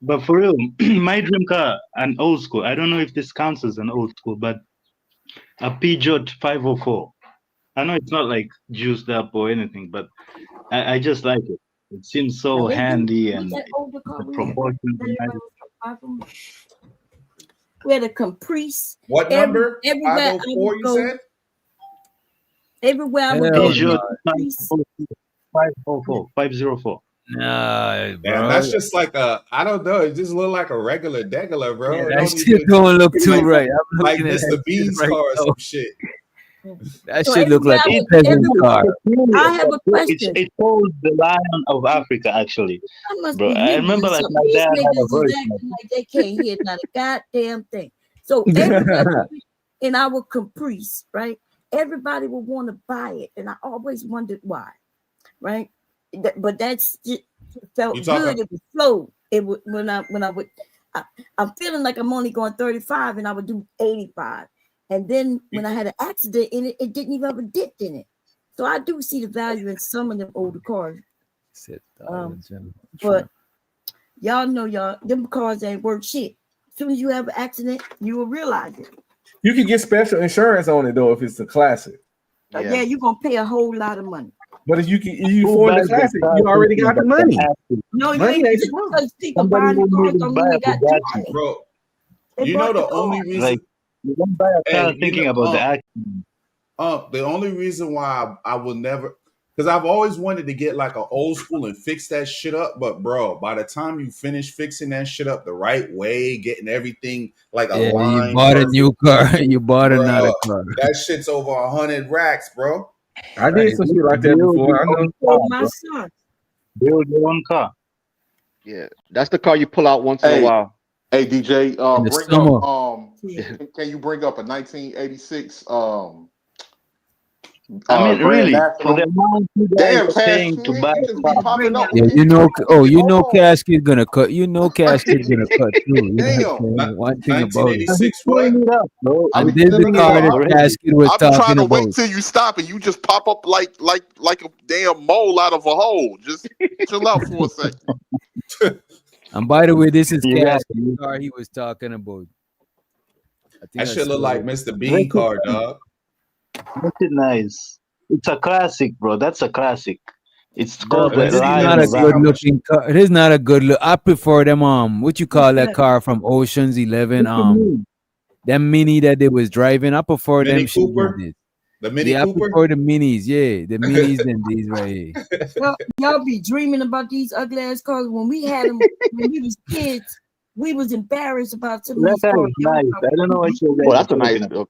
But for real, my dream car, an old school. I don't know if this counts as an old school, but a Peugeot 504. I know it's not like juiced up or anything, but I just like it. It seems so handy and the proportions. We had a Caprice. What number? Everywhere 504, you said? Everywhere I would go. Peugeot 504. Nah, man, that's just like I don't know. It just look like a regular degular, bro. Yeah, It that don't shit even- don't look too like, right. I'm Like looking at Mr. that Bean's shit right car or now. some shit. That So shit look like a everywhere peasant car. I have a question. It's called the Lion of Africa, actually. I must Bro, be I remember like my These dad had a niggas is version. acting like they can't hear not a goddamn thing. So everybody in our Caprice, right? Everybody would want to buy it, and I always wondered why, right? But that's just felt You talking- good. It was flow. It would when I would. I'm feeling like I'm only going 35, and I would do 85. And then when I had an accident in it, it didn't even have a dent in it. So I do see the value in some of them older cars. But y'all know them cars ain't worth shit. As soon as you have an accident, you will realize it. You can get special insurance on it though if it's a classic. Yeah, you're gonna pay a whole lot of money. But if you afford the classic, you already got the money. No, you Money ain't ain't just smart. because people buying the cars don't mean they got two money. Bro, They you bought know the the only car. reason Like, you don't buy a car you thinking know, about the accident. the only reason why I will never, because I've always wanted to get like an old school and fix that shit up. But bro, by the time you finish fixing that shit up the right way, getting everything like a Yeah, line, you bought a perfect, new car. You bought bro, another car. that shit's over 100 racks, bro. I did some shit like that before. I know. Oh, my son. Build your own car. Yeah, that's the car you pull out once in a Hey, while. hey, DJ, In the bring summer. up. Can you bring up a 1986? I mean, Grand really, National? for the amount you guys Damn, are Cash paying to Kid, buy you a just be car. popping up. Yeah, you know. Oh, you know, Casket gonna cut. You know, Casket gonna cut too. You know Damn. what I'm saying? One thing about it. 1986, what? And this the car that Casket was I'm trying talking to wait about. till you stop and you just pop up like a damn mole out of a hole. Just chill out for a second. And by the way, this is Yeah. Casket's car he was talking about. I think That I shit look saw like it. Mr. Bean car, dog. Make it nice. It's a classic, bro. That's a classic. It's called But the this is Lion not a of good Africa. looking car. It is not a good look. I prefer them. What you call that car from Ocean's 11? Them Mini that they was driving. I prefer Mini them. shit Cooper? than this. The Mini Yeah, I Cooper? prefer the minis. Yeah, the minis than these right here. Y'all be dreaming about these ugly ass cars. When we had them, when we was kids, we was embarrassed about some of That these car cars. is nice. I don't know what you're Well, that's a nice. talking about.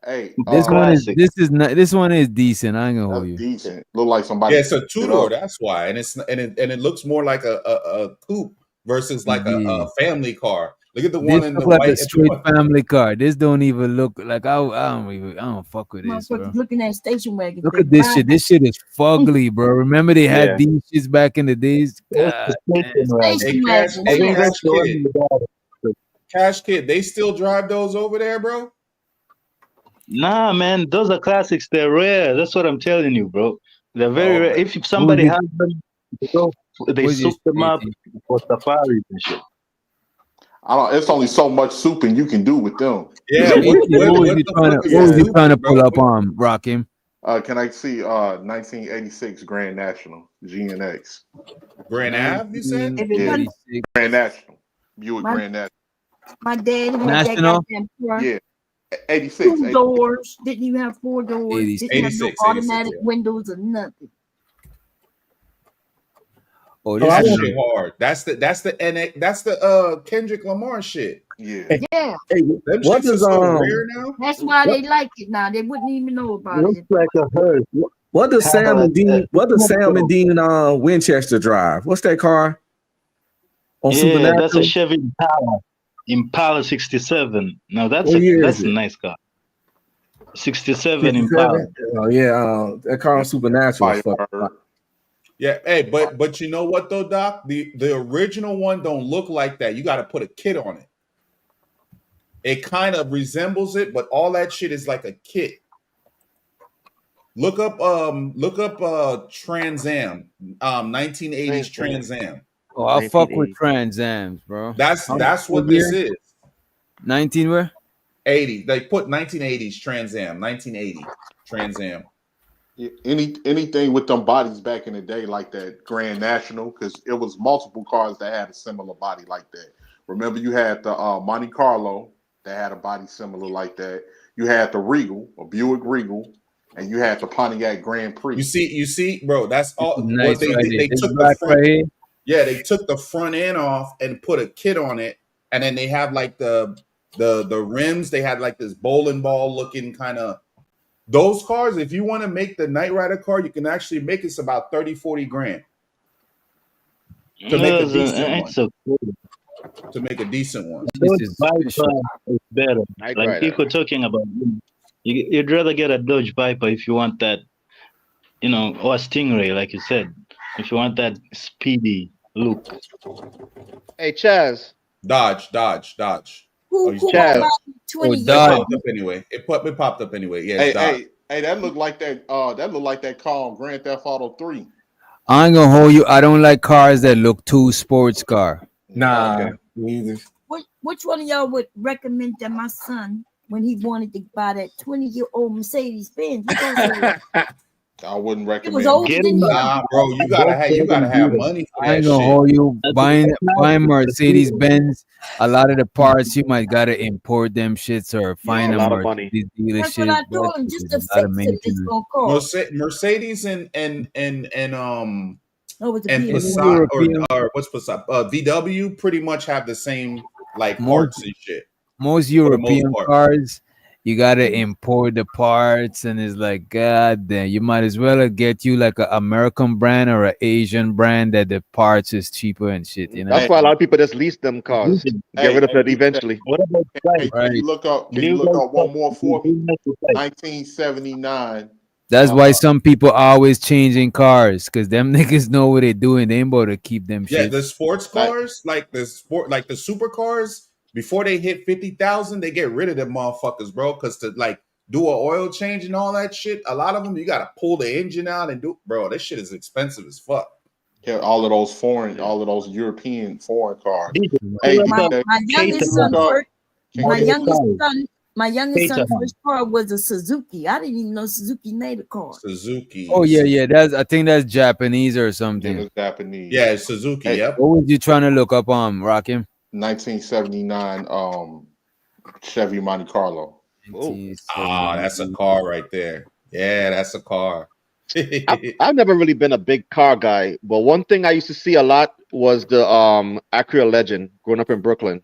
Hey, This one is classic. this one is decent. I ain't gonna hold you. decent. Look like somebody. Yeah, it's a picked it two-door, up. that's why. And it looks more like a coupe versus like a family car. Look at the one This in the look like white. a straight family car. This don't even look like I don't fuck with this, bro. Motherfuckers looking at station wagons. Look they at this buy shit. This shit is fugly, bro. Remember they had Yeah. these shits back in the days. God, man. station wagons. Hey, Yeah. Cash Kid. Cash Kid, they still drive those over there, bro? Nah, man, those are classics. They're rare. That's what I'm telling you, bro. They're very Oh, rare. man. If somebody Who's has them, they Who's soup this them up shit? for safaris and shit. I don't. It's only so much souping you can do with them. Yeah, What was he trying to pull up on, Rakim? Can I see 1986 Grand National GNX? Grand Ave, you said? Yeah, 86. Grand National. Buick My- Grand National. My dad had that National? goddamn car. Yeah, 86. Two doors. Didn't even have four doors. 86. Didn't have no 86, automatic 86, windows or nothing. Oh, That this is shit hard. That's the NX, that's the Kendrick Lamar shit. Yeah. Yeah, Them What shits are does so rare now. that's why they like it now. They wouldn't even know It about looks it. like a hearse. What does Sam Cadillac, and Dean? What does Sam and Dean Winchester drive? What's that car? On Yeah, Supernatural. that's a Chevy Impala 67. Now that's What year that's is a it? nice car. 67 57? Impala. Oh yeah, that car on Supernatural. is fucking- Yeah, hey, but you know what though, Doc? The original one don't look like that. You got to put a kit on it. It kind of resembles it, but all that shit is like a kit. Look up Trans Am, 1980s Trans Am. Oh, I'll fuck with Trans Ams, bro. That's what What this year? is. 19 where? 80. They put 1980s Trans Am, 1980 Trans Am. Yeah, anything with them bodies back in the day, like that Grand National, because it was multiple cars that had a similar body like that. Remember, you had the Monte Carlo that had a body similar like that. You had the Regal, a Buick Regal, and you had the Pontiac Grand Prix. You see, bro. That's all. Nice What they right did. here. They This took the black front. right here. Yeah, they took the front end off and put a kit on it, and then they have like the rims. They had like this bowling ball looking kind of. Those cars, if you want to make the Knight Rider car, you can actually make it about 30-40 grand to make a decent one. It's so cool. To make a decent one. Dodge Viper is better. Knight Like Rider. people talking about, you'd rather get a Dodge Viper if you want that, or a Stingray, like you said, if you want that speedy look. Hey, Chaz. Dodge. Who you Chaz. about It 20 years popped old? up anyway. It popped up anyway. Yeah, Hey, it's Dodge. hey, that looked like that. That looked like that car on Grand Theft Auto 3. I ain't gonna hold you. I don't like cars that look too sports car. Nah, neither. Which one of y'all would recommend that my son, when he wanted to buy that 20-year-old Mercedes Benz, I wouldn't recommend. was older than him. Nah, bro, you gotta have money for I that ain't gonna shit. hold you. Buying Mercedes Benz, a lot of the parts you might gotta import them shits or find a them lot of or money. these That's what I dealerships. told him. Just to There's a lot of fix it, it's maintenance. gonna cost. Mercedes and Oh, it's a and BMW. Passat or what's Passat? VW pretty much have the same like parts and shit. Most for the most European part. cars, you gotta import the parts, and it's like, god damn, you might as well get you like an American brand or an Asian brand that the parts is cheaper and shit. You know, That's why a lot of people just lease them cars. Get rid of it eventually. What about Hey, can you look up? Can you look up one more for me? 1979. That's why some people are always changing cars because them niggas know what they're doing. They ain't about to keep them Yeah, shit. the sports cars, like the supercars, before they hit 50,000, they get rid of them motherfuckers, bro. Because to like do an oil change and all that shit, a lot of them you gotta pull the engine out and do, bro. This shit is expensive as fuck. Yeah, all of those European foreign cars. Hey, my youngest son first, my Cater youngest son Hunt. first car was a Suzuki. I didn't even know Suzuki made a car. Suzuki. Oh yeah. I think that's Japanese or something. Japanese. Yeah, it's Suzuki. Yep. What was you trying to look up on, Rakim? 1979 Chevy Monte Carlo. Ah, that's a car right there. Yeah, that's a car. I've never really been a big car guy, but one thing I used to see a lot was the Acura Legend growing up in Brooklyn.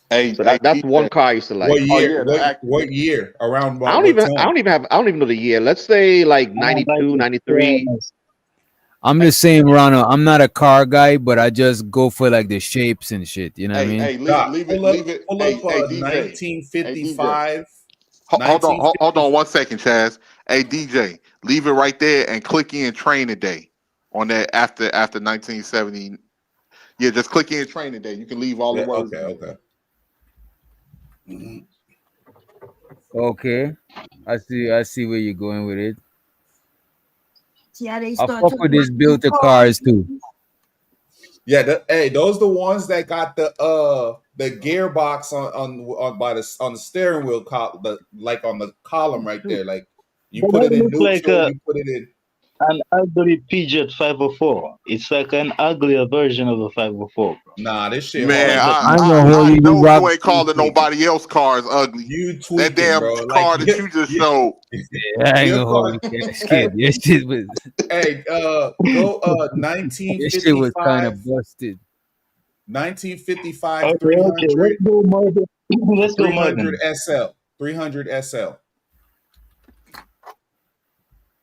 Hey, so that's one car I used to like. What year? What year? Around I don't even know the year. Let's say like 92, 93. I'm just saying, Ronald, I'm not a car guy, but I just go for like the shapes and shit. You know what I mean? Hey, leave it. Pull Hey, up DJ. 1955. Hold on 1 second, Chaz. Hey, DJ, leave it right there and click in Training Day on that after 1970. Yeah, just click in Training Day. You can leave all the words. Okay. Okay, I see where you're going with it. See how they I start fuck talking with this about built to cars. cars too. Yeah, hey, those the ones that got the gearbox on the steering wheel, like on the column right there. Like you But put that it in look like neutral, you put it in. an ugly Peugeot 504. It's like an uglier version of a 504. Nah, this shit. Man, I I you know rock- you ain't calling nobody else cars ugly. You tweaking, that damn bro. car Like, that you just showed. I ain't Your gonna hold car- you. Skip. Your shit was Hey, go your shit was kind 1955. of busted. 1955 Okay, 300. let's go Morgan. Let's go 300 Morgan. SL. 300 SL.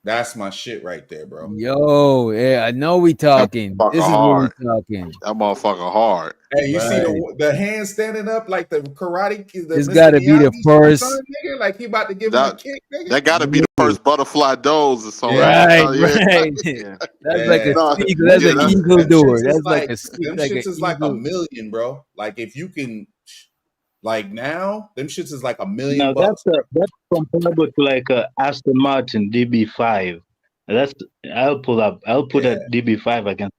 That's my shit right there, bro. Yo, yeah, I know we talking. Fucking This is what hard. we talking. That motherfucker hard. Hey, you see Right. the hand standing up like the karate, the This Mr. gotta be the Miyagi first. son, nigga, like he about to give him a That kick, nigga. that got to be the first butterfly doze or something. Right, Oh, yeah. right. That's like a No, eagle. That's yeah, an that's- eagle Them door. shits That's is like a them like shits an is like a eagle. million, bro. Like if you can, like now, them shits is like $1 million Now bucks. that's comparable to like a Aston Martin DB5. That's I'll put a DB5 against.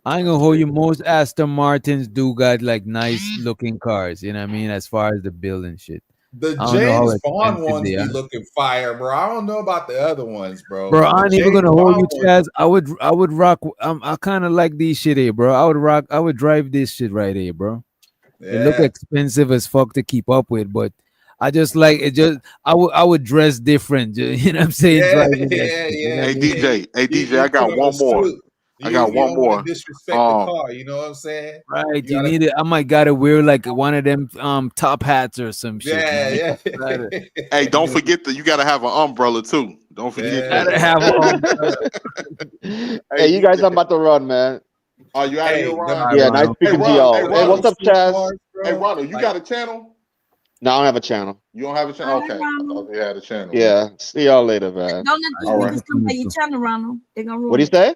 I ain't gonna hold you. Most Aston Martins do got like nice looking cars. You know what I mean? As far as the building shit. The I don't know how James Bond expensive ones they be are. looking fire, bro. I don't know about the other ones, bro. Bro, The I ain't even James gonna hold you, Bond Chaz. ones, I would rock. I kind of like these shit here, bro. I would drive this shit right here, bro. It look Yeah. expensive as fuck to keep up with, but I just like it. Just I would dress different. You know what I'm saying? Yeah, Driving that yeah, shit, you know yeah. what I Hey mean? DJ, hey DJ, You I got put on a one more. suit. I got You one don't more. want to disrespect the car. You know what I'm saying? Right, You you gotta, need it. I might gotta wear like one of them top hats or some shit. Man. yeah, Gotta, yeah. Hey, don't forget that you got to have an umbrella too. Don't forget gotta that. have Hey, you guys, I'm about to run, man. Are you out of Hey, here, Ron? them, Yeah, nice Ronald. Hey, speaking to Ron. y'all. Hey, Hey, Ronald. what's up, street Chaz? cars, Hey, bro. Ronald, you Like, got a channel? No, I don't have a channel. You don't have a channel? Okay. I thought you had a channel. Yeah, see y'all later, man. Don't let these All right. niggas come by your channel, Ronald. They're gonna ruin What do you it. say?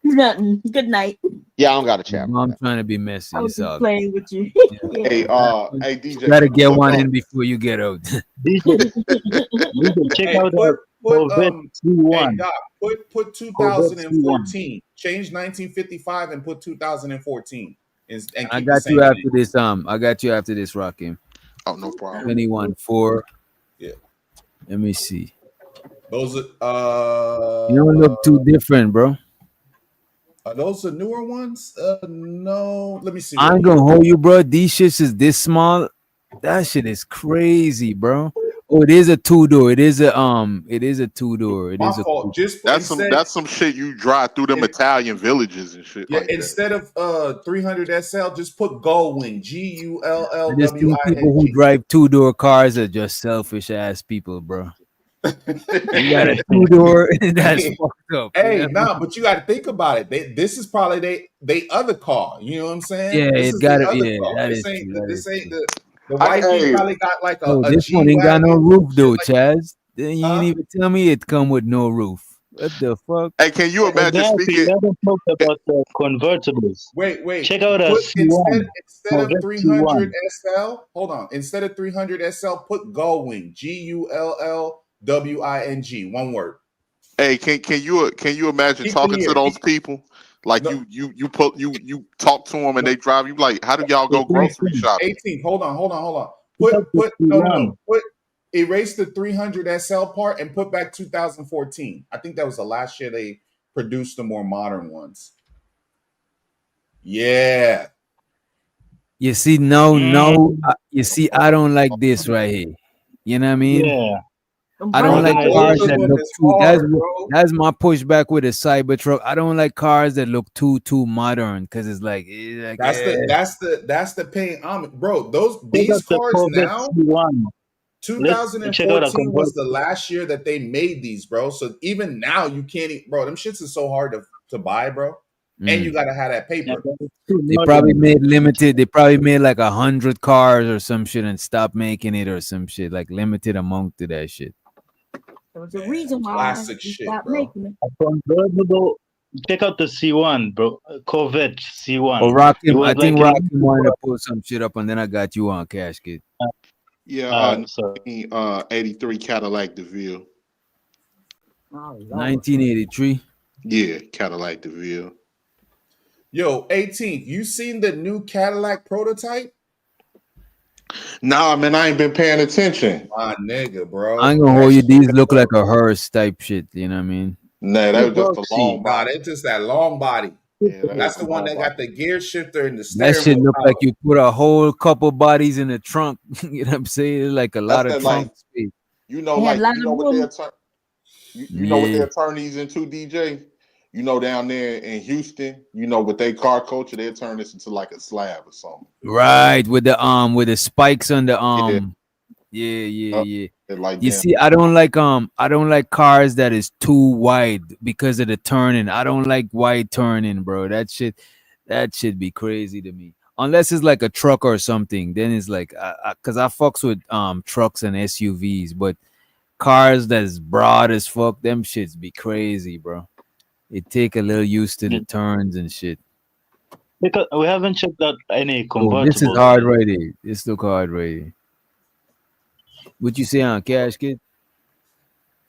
Nothing. Good night. Yeah, I don't got a channel. I'm trying to be messy. I was It's just all good. playing with you. Yeah. Hey, hey, DJ. You gotta Can you get look one up? in before you get out. DJ, check hey, out put Corvette hey C1. Doc, put Corvette C1. 2014. Change 1955 and put 2014, and I keep the got same you thing. after this. I got you after this, Rakim. Oh, no problem. 21-4. Yeah, Let me see. those are You don't look too different, bro. are those the newer ones? No. Let me see. I ain't gonna hold you, bro. These shits is this small. That shit is crazy, bro. Oh, it is a two-door. It is a two-door. It My is a fault. Just That's some shit you drive through them Italian villages and shit yeah. like that. Instead of 300 SL, just put Gullwing. I just think people who GULLWING. drive two-door cars are just selfish ass people, bro. You got a two-door, that's fucked up. You Hey, know? nah, but you got to think about it. This is probably they other car. You know what I'm saying? Yeah, This it is got the it. other Yeah, car. that This is ain't true. this That is ain't true. the wifey probably got like Oh, a this G one ain't got no wagon. roof though, Chaz. Then you ain't even tell me it come with no roof. What the fuck? Hey, can you imagine Exactly. speaking? We haven't talked about the convertibles. Wait. Check out a Put C1. instead of Corvette 300 C1. SL. Hold on. Instead of 300 SL, put Gullwing. GULLWING. One word. Hey, can you imagine Keep talking it to here. those people? Like No, you talk to them and no. they drive you like, how do y'all go grocery shopping? 18. Hold on. Check out the Put no. C1. Put erase the 300 SL part and put back 2014. I think that was the last year they produced the more modern ones. Yeah. You see, you see, I don't like this right here. You know what I mean? Yeah. I don't like The cars older that one look is too. hard, bro. That's my pushback with a Cybertruck. I don't like cars that look too modern because it's like, That's the pain. Bro, Check these out the cars Corvette now. C1. Let's check out a 2014 was the convertible. last year that they made these, bro. So even now you can't, bro. Them shits is so hard to buy, bro. And you gotta have that paper. They probably made limited. They probably made like 100 cars or some shit and stopped making it or some shit, like limited amount to that shit. There was a reason why Classic we shit, stopped bro. making it. A convertible. Check out the C1, bro. Corvette C1. Well, It Rakim, I was think like Rakim wanted to pull some shit up, and then I got you on cash kid. Yeah, 83 Cadillac DeVille. 1983. Yeah, Cadillac DeVille. Yo, 18th, you seen the new Cadillac prototype? Nah, man, I ain't been paying attention. My nigga, bro. I ain't gonna hold you. These look like a hearse type shit. You know what I mean? Nah, that was just a long Nah, body. that's just that long body. Yeah, That's the one that got the gear shifter and the That steering shit wheel look power. like you put a whole couple bodies in the trunk. You know what I'm saying? Like a lot of that, trunk like, space. You know, They had like a lot you of know what room. they're you know what Yeah. they're turning these into, DJ. You know, down there in Houston, you know, with their car culture, they'll turn this into like a slab or something. Right, with the spikes on the Yeah. Like You them. see, I don't like cars that is too wide because of the turning. I don't like wide turning, bro. That should be crazy to me. Unless it's like a truck or something, then it's like, cause I fucks with trucks and SUVs, but cars that's broad as fuck, them shits be crazy, bro. It take a little used to the turns and shit. Because we haven't checked out any Oh, this is convertibles. hard right here. This look hard right here. What you say on Cash Kid?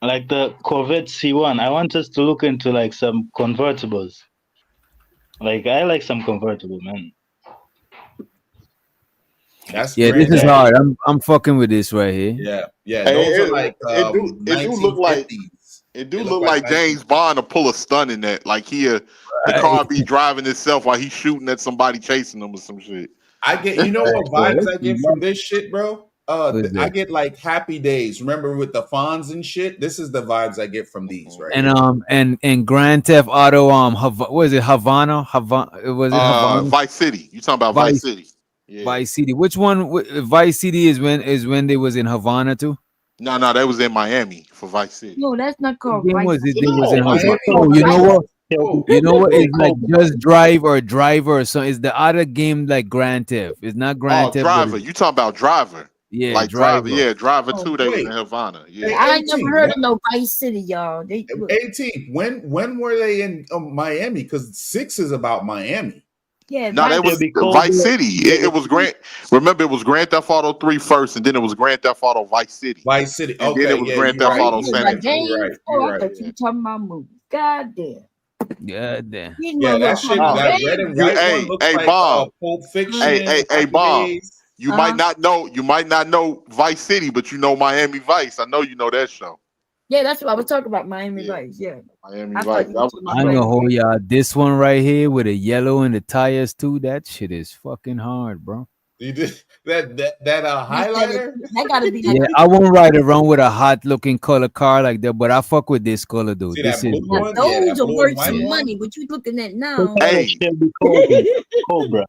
Like the Corvette C1. I want us to look into like some convertibles. Like I like some convertible, man. That's Yeah, this is granddaddy. hard. I'm fucking with this right here. Yeah. Hey, Those are like it do look like 1950s. it do It look look like like James Bond to pull a stunt in that. Like the car be driving itself while he's shooting at somebody chasing them or some shit. I get, you know what vibes I get from this shit, bro? I get like Happy Days. Remember with the Fonz and shit? This is the vibes I get from these, right? And Grand Theft Auto what is it, Havana? Was it Havana? Vice City. You talking about Vice City? Yeah. Vice City. Which one? Vice City is when they was in Havana too. No, that was in Miami for Vice City. No, that's not called Game Vice was it? City. They was in Miami. Havana. Oh, you know what? You know what? It's like Just Drive or Driver or something. It's the other game like Grand Theft. It's not Grand Theft. Driver. You talking about Driver? Yeah, like Driver. Yeah, Driver Oh, 2. They was wait. in Havana. Yeah. Hey, I ain't never 18, heard of no Vice City, y'all. 18. When were they in Miami? Because 6 is about Miami. Yeah, No, that was Vice City. It was Remember, it was Grand Theft Auto 3 first, and then it was Grand Theft Auto Vice City. Vice City. And Okay, then it was yeah, Grand you're Theft right. Auto San Andreas. You're right. Oh, You're I right. thought you talking about movies. God damn. God damn. Yeah, that shit. That red and white one looks like Bob. Pulp Fiction. Hey, Happy Bob. Days. You might not know Vice City, but you know Miami Vice. I know you know that show. Yeah, that's what I was talking about. Miami Vice. Yeah. Miami I Vice. thought you were talking I'm about gonna Vice hold City. y'all. This one right here with the yellow and the tires too. That shit is fucking hard, bro. You did that highlighter? That gotta be Yeah, I won't ride around with a hot looking color car like that, but I fuck with this color, dude. See This that is blue one? Those Yeah, that are blue worth and white some one. money. What you looking at now? Hey, Cobra.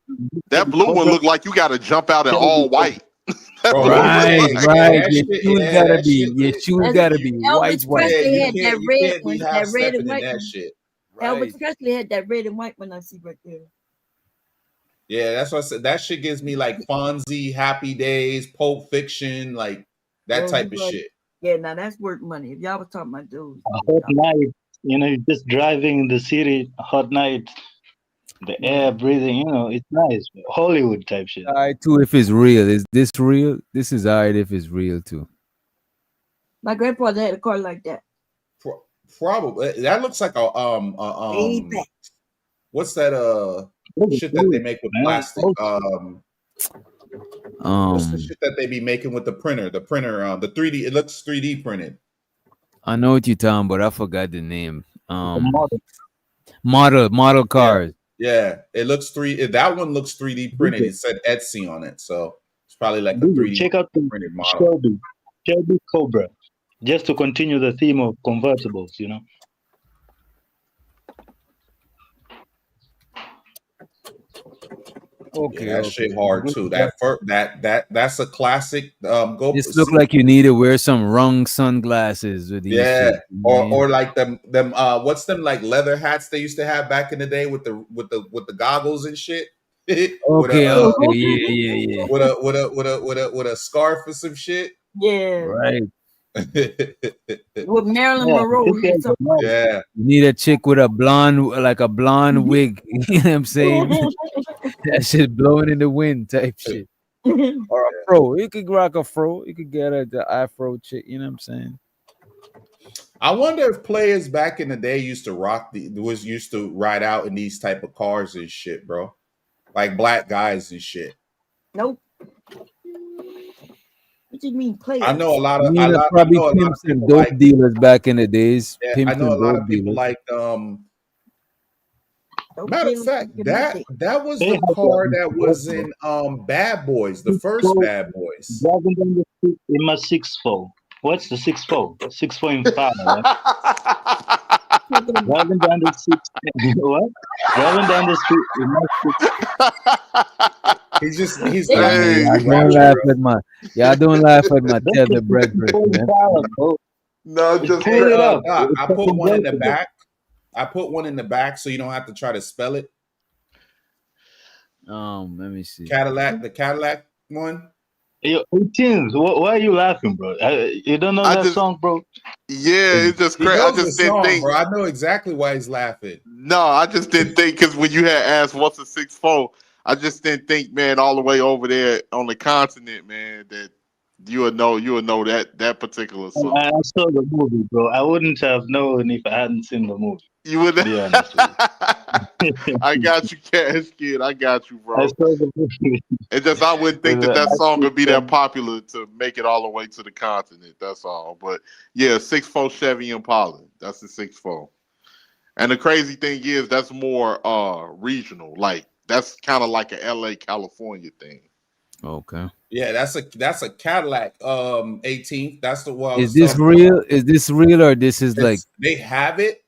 that blue one look like you got to jump out in all white. Bro, right. that Your shit- shoes yeah, gotta that be. shit- Your shoes That's- gotta be Elvis white. Presley you had can't- that you red can't be one, that half-stepping red and in white that one. shit. Elvis Presley had that red and white one. I see right there. Yeah, that's what I said. That shit gives me like Fonzie, Happy Days, Pulp Fiction, like that Oh, type you of right. shit. Yeah, now that's worth money. If y'all was talking about those, A hot night, just driving in the city, hot night, the air breathing, it's nice. Hollywood type shit. Alright, too. If it's real, is this real? This is alright if it's real too. my grandfather had a car like that. Probably that looks like a Apex. what's that shit that they make with plastic? What's the shit that they be making with the printer? The 3D, it looks 3D printed. I know what you're talking about. I forgot the name. Model cars. Yeah, it looks that one looks 3D printed. It said Etsy on it, so it's probably like a 3D Check out the printed model. Shelby Cobra, just to continue the theme of convertibles, Okay, Yeah, that shit hard too. That's a classic. Go. This look like you need to wear some wrong sunglasses with these. Yeah, shit, or man. or like them what's them like leather hats they used to have back in the day with the goggles and shit. Okay, yeah. With a scarf or some shit. Yeah. Right. With Marilyn Monroe. Yeah. You need a chick with a blonde wig. You know what I'm saying? That shit blowing in the wind type shit. Or a fro. You could rock a fro. You could get the afro chick. You know what I'm saying? I wonder if players back in the day used to ride out in these type of cars and shit, bro. Like black guys and shit. Nope. What you mean players? I know a lot of probably pimps and dope dealers back in the days. Yeah, Pimps I know a and lot dope of people dealers. like matter of fact, that was the car that was in Bad Boys, the first Bad Boys. Driving down the street in my 6'4". What's the 6'4"? 6'4" in Fire, right? Driving down the street. What? Driving down the street in my 6'4". he's Hey. Y'all don't laugh at my tether breakfast, man. No, just Hey, pull it up. Doc, I put one in the back. I put one in the back so you don't have to try to spell it. Let me see. The Cadillac one. Yo, Teens, why are you laughing, bro? You don't know that song, bro? Yeah, it's just He crazy. I knows the just didn't song, think. bro. I know exactly why he's laughing. No, I just didn't think because when you had asked what's a 6'4", I just didn't think, man, all the way over there on the continent, man, that you would know that particular song. I saw the movie, bro. I wouldn't have known if I hadn't seen the movie. You would. To be honest with you. I got you, Cash Kid. I got you, I bro. saw the movie. It's just I wouldn't think that Actually, song would be that popular to make it all the way to the continent. That's all. But yeah, 6'4" Chevy Impala. That's the 6'4". And the crazy thing is that's more regional. Like that's kind of like a LA, California thing. Okay. Yeah, that's a Cadillac 18th. That's the one. Is this real? Is this real or this is like They have it.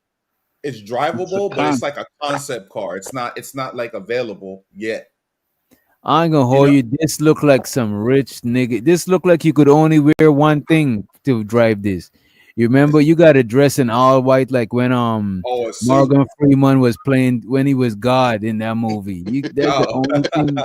It's drivable, but con- it's like a concept car. It's not like available yet. I ain't gonna hold you. This look like some rich nigga. This look like you could only wear one thing to drive this. You remember you got to dress in all white like when a suit. Morgan Freeman was playing when he was God in that movie. That's the only thing.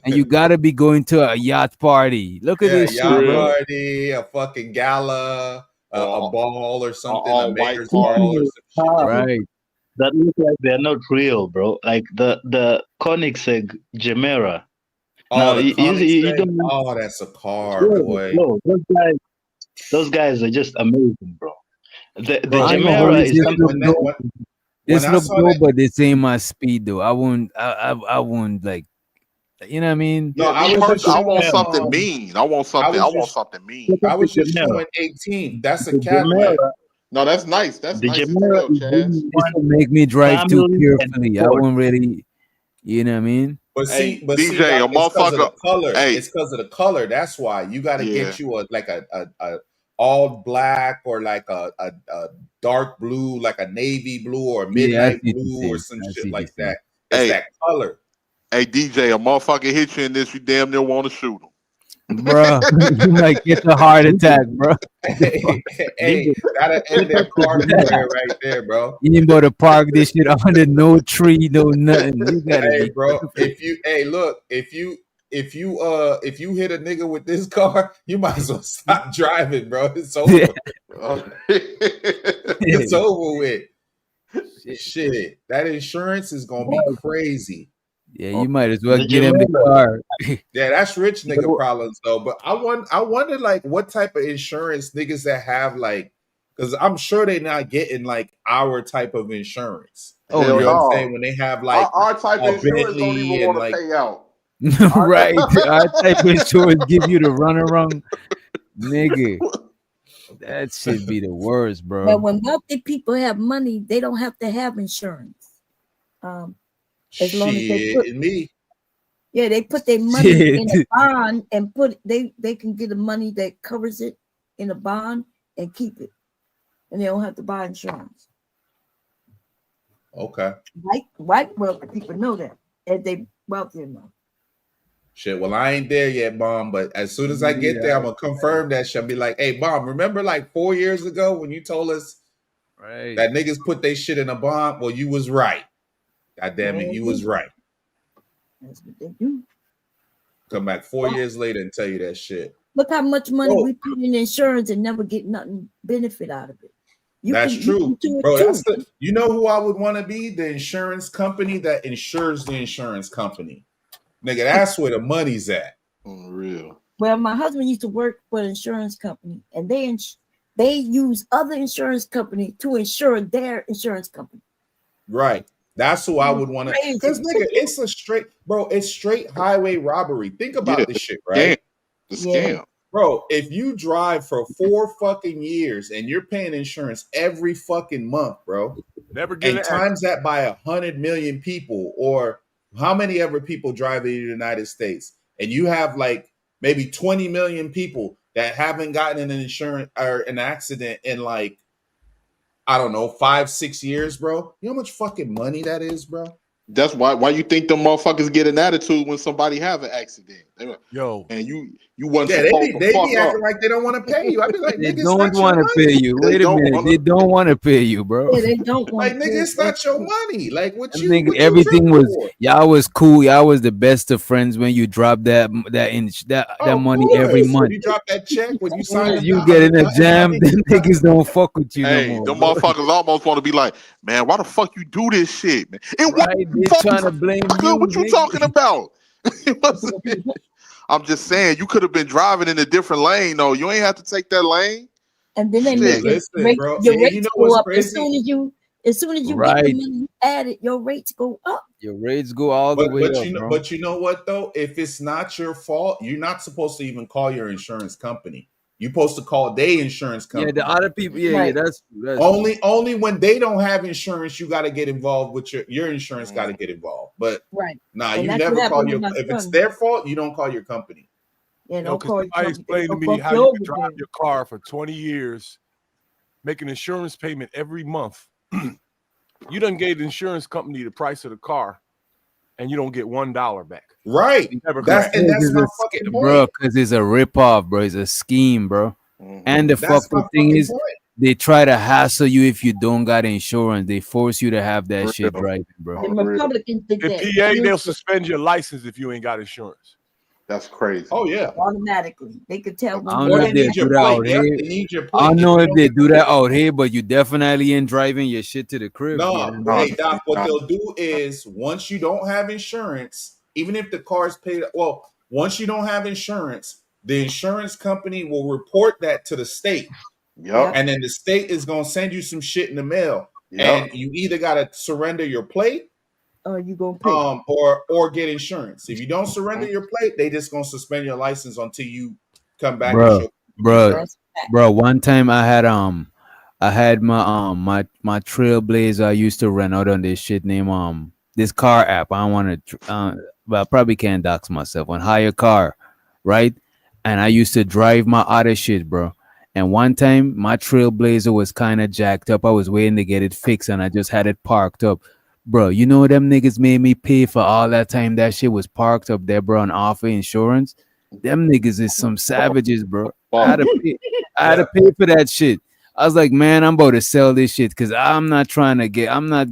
And you got to be going to a yacht party. Look at this yacht shit, bro. party, a fucking gala, a ball or something, all a mayor's white ball or some shit. Right. That look like they're not real, bro. Like the Koenigsegg Gemera. Oh, Now, the you Koenigsegg? don't. Oh, that's a car, Yeah, boy. bro, those guys are just amazing, bro. The Bro, I ain't gonna Gemera hold you. is This something. look dope. This I look saw dope, that- but this ain't my speed though. I wouldn't like. You know what I mean? No, I want something mean. I want something mean. I was just showing 18. That's a The Cadillac. Gemera, No, that's nice. That's the nice as Gemera hell, is Chaz. really This one will make me drive too family and carefully. I sport. won't really. You know what I mean? But Hey, see, DJ, Doc, a it's because of the motherfucker- color. hey. It's because of the color. That's why you got to Yeah. get you a all black or like a dark blue, like a navy blue or midnight see what blue you're or saying. some I see shit what like you're that. It's Hey. that color. Hey, DJ, a motherfucker hit you in this, you damn near want to shoot him. Bro, you might get a heart attack, bro. Hey, that'll end their car career right there, bro. You ain't about to park this shit under no tree, no nothing. You gotta Hey, be bro, if you if you hit a nigga with this car, you might as well stop driving, bro. It's over. It's over with. Shit, that insurance is gonna be crazy. Yeah, you might as well The get in the Gemera. car. Yeah, that's rich nigga problems though. But I wonder like what type of insurance niggas that have like, because I'm sure they're not getting like our type of insurance. Oh, you know yeah. what I'm no. saying? When they have like Our type a of insurance don't Bentley even and want to like pay out. Right. Our type of insurance give you the runaround. Nigga. That should be the worst, bro. But when wealthy people have money, they don't have to have insurance. As long as they shit put, in me. yeah, they put their money in a Shit. bond and put they can get the money that covers it in a bond and keep it, and they don't have to buy insurance. Okay. White wealthy people know that, and they wealthy enough. Shit. Well, I ain't there yet, Mom. But as soon as I get there, I'm gonna confirm that shit. I'll be like, hey, Mom, remember like 4 years ago when you told us Right. that niggas put their shit in a bond? Well, you was right. God damn it, you was right. That's what they do. Come back 4 years later and tell you that shit. Look how much money Whoa. we put in insurance and never get nothing benefit out of it. That's you true, can do it bro. too. That's the. You know who I would want to be? The insurance company that insures the insurance company. Nigga, that's where the money's at. Real. Well, my husband used to work for an insurance company, and they use other insurance company to insure their insurance company. Right. That's who I would want to. Crazy. Because nigga, it's a straight, bro. It's straight highway robbery. Think about Yeah, this shit, right? The scam. Bro, if you drive for 4 fucking years and you're paying insurance every fucking month, bro, Never get and an times that by 100 million people, or how many ever people drive in the United States, and you have like maybe 20 million people that haven't gotten in an insurance or an accident in like, I don't know, 5-6 years, bro. You know how much fucking money that is, bro? That's why you think the motherfuckers get an attitude when somebody have an accident. Yo, and you wasn't Yeah, supposed to they fuck be up. acting like they don't want to pay you. I be like, They nigga, it's don't not your want to money. pay you. They Wait a don't minute. wanna- They don't want to pay you, bro. Yeah, they don't want Like, nigga, it's not your money. Like, what Them you nigga, what you everything tripping was for? y'all was cool. Y'all was the best of friends when you dropped that Of money every course. When month. you drop that check, when you As soon sign as the you get in a jam, them niggas don't fuck with you no Hey, more. them Bro. motherfuckers almost want to be like, man, why the fuck you do this shit, man? And what Right? the They fuck trying to blame you, what you nigga. talking about? I'm just saying, you could have been driving in a different lane, though. You ain't have to take that lane. And then they Shit. make your, Listen, bro. your And rates you know go what's up crazy? as soon as you get the Right. money added, your rates go up. Your rates go all the way up, bro. But you know what though? If it's not your fault, you're not supposed to even call your insurance company. You're supposed to call their insurance Yeah, company. the other people. Yeah, that's Only when they don't have insurance, you got to get involved with your insurance. Got to get involved. But Right. nah, And you that's never what call happened your. with my If it's son. their fault, you don't call your company. Yeah, yo, don't because call your somebody company. explained to They'll me fuck how you you over can drive then. your car for 20 years, make an insurance payment every month. You done gave the insurance company the price of the car, and you don't get $1 back. Right. You never That's correct. my fucking point. bro, because it's a ripoff, bro. It's a scheme, bro. And the That's fucked my up thing fucking is, point. they try to hassle you if you don't got insurance. They force you to have that shit driving, bro. The Republicans did In that. PA, they'll suspend your license if you ain't got insurance. That's crazy. Oh yeah, automatically. They could tell when I don't you know get if they back. do that out here. They need your I plate. don't If know you if don't they get do the that plate- out here, but you definitely ain't driving your shit to the crib. No, you know? hey Doc, what they'll do is once you don't have insurance, even if the car's paid, well, once you don't have insurance, the insurance company will report that to the state. Yep. And then the state is gonna send you some shit in the mail. Yep. And you either gotta surrender your plate, or you gonna pay. Or get insurance. If you don't surrender your plate, they just gonna suspend your license until you come back and Bro, show bro. One time I had my Trailblazer I used to rent out on this shit named this car app. I don't want to, but I probably can't dox myself on Hire Car, right? And I used to drive my other shit, bro. And one time my Trailblazer was kind of jacked up. I was waiting to get it fixed, and I just had it parked up. Bro, you know them niggas made me pay for all that time that shit was parked up there, bro, on offer insurance. Them niggas is some savages, bro. I had to pay for that shit. I was like, man, I'm about to sell this shit because I'm not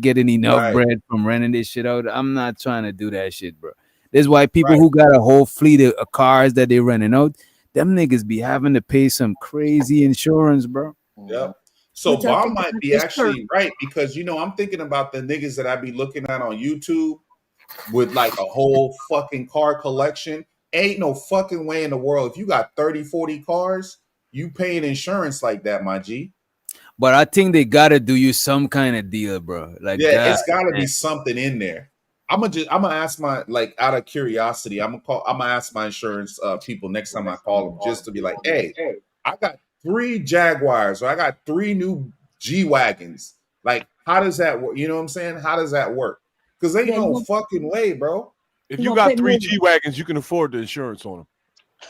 getting enough bread from renting this shit out. I'm not trying to do that shit, bro. That's why people who got a whole fleet of cars that they renting out, them niggas be having to pay some crazy insurance, bro. Yep. So Which I Bob think might is be just actually right because I'm thinking about the niggas that I be looking at on YouTube with like a whole fucking car collection. Ain't no fucking way in the world. If you got 30, 40 cars, you paying insurance like that, my G. But I think they gotta do you some kind of deal, bro. Like, Yeah, God, it's gotta man. be something in there. I'm gonna ask my, like, out of curiosity, I'm gonna ask my insurance people next time I call them just to be like, hey, I got 3 Jaguars or I got 3 new G-Wagons. Like, how does that work? You know what I'm saying? How does that work? Because ain't no fucking way, bro. If you got 3 G-Wagons, you can afford the insurance on them.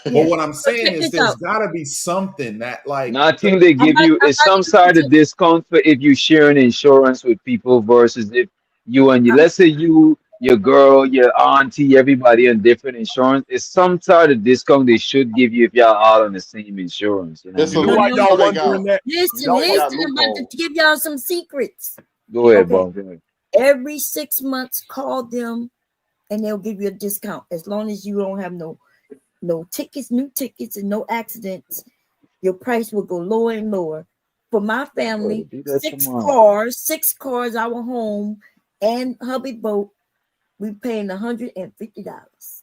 But what I'm saying check is this there's out. gotta be something that, like, Nothing they give you is some sort of discount for if you sharing insurance with people versus if you and you, let's say you, your girl, your auntie, everybody on different insurance. It's some sort of discount they should give you if y'all all on the same insurance. You know, It's You know why y'all wasn't doing that? Listen, I'm about to give y'all some secrets. Go ahead, Okay. Bob. Go ahead. Every 6 months, call them and they'll give you a discount as long as you don't have no tickets, new tickets, and no accidents. Your price will go lower and lower. For my family, do that 6 tomorrow. cars, our home, and hubby boat, we paying $150.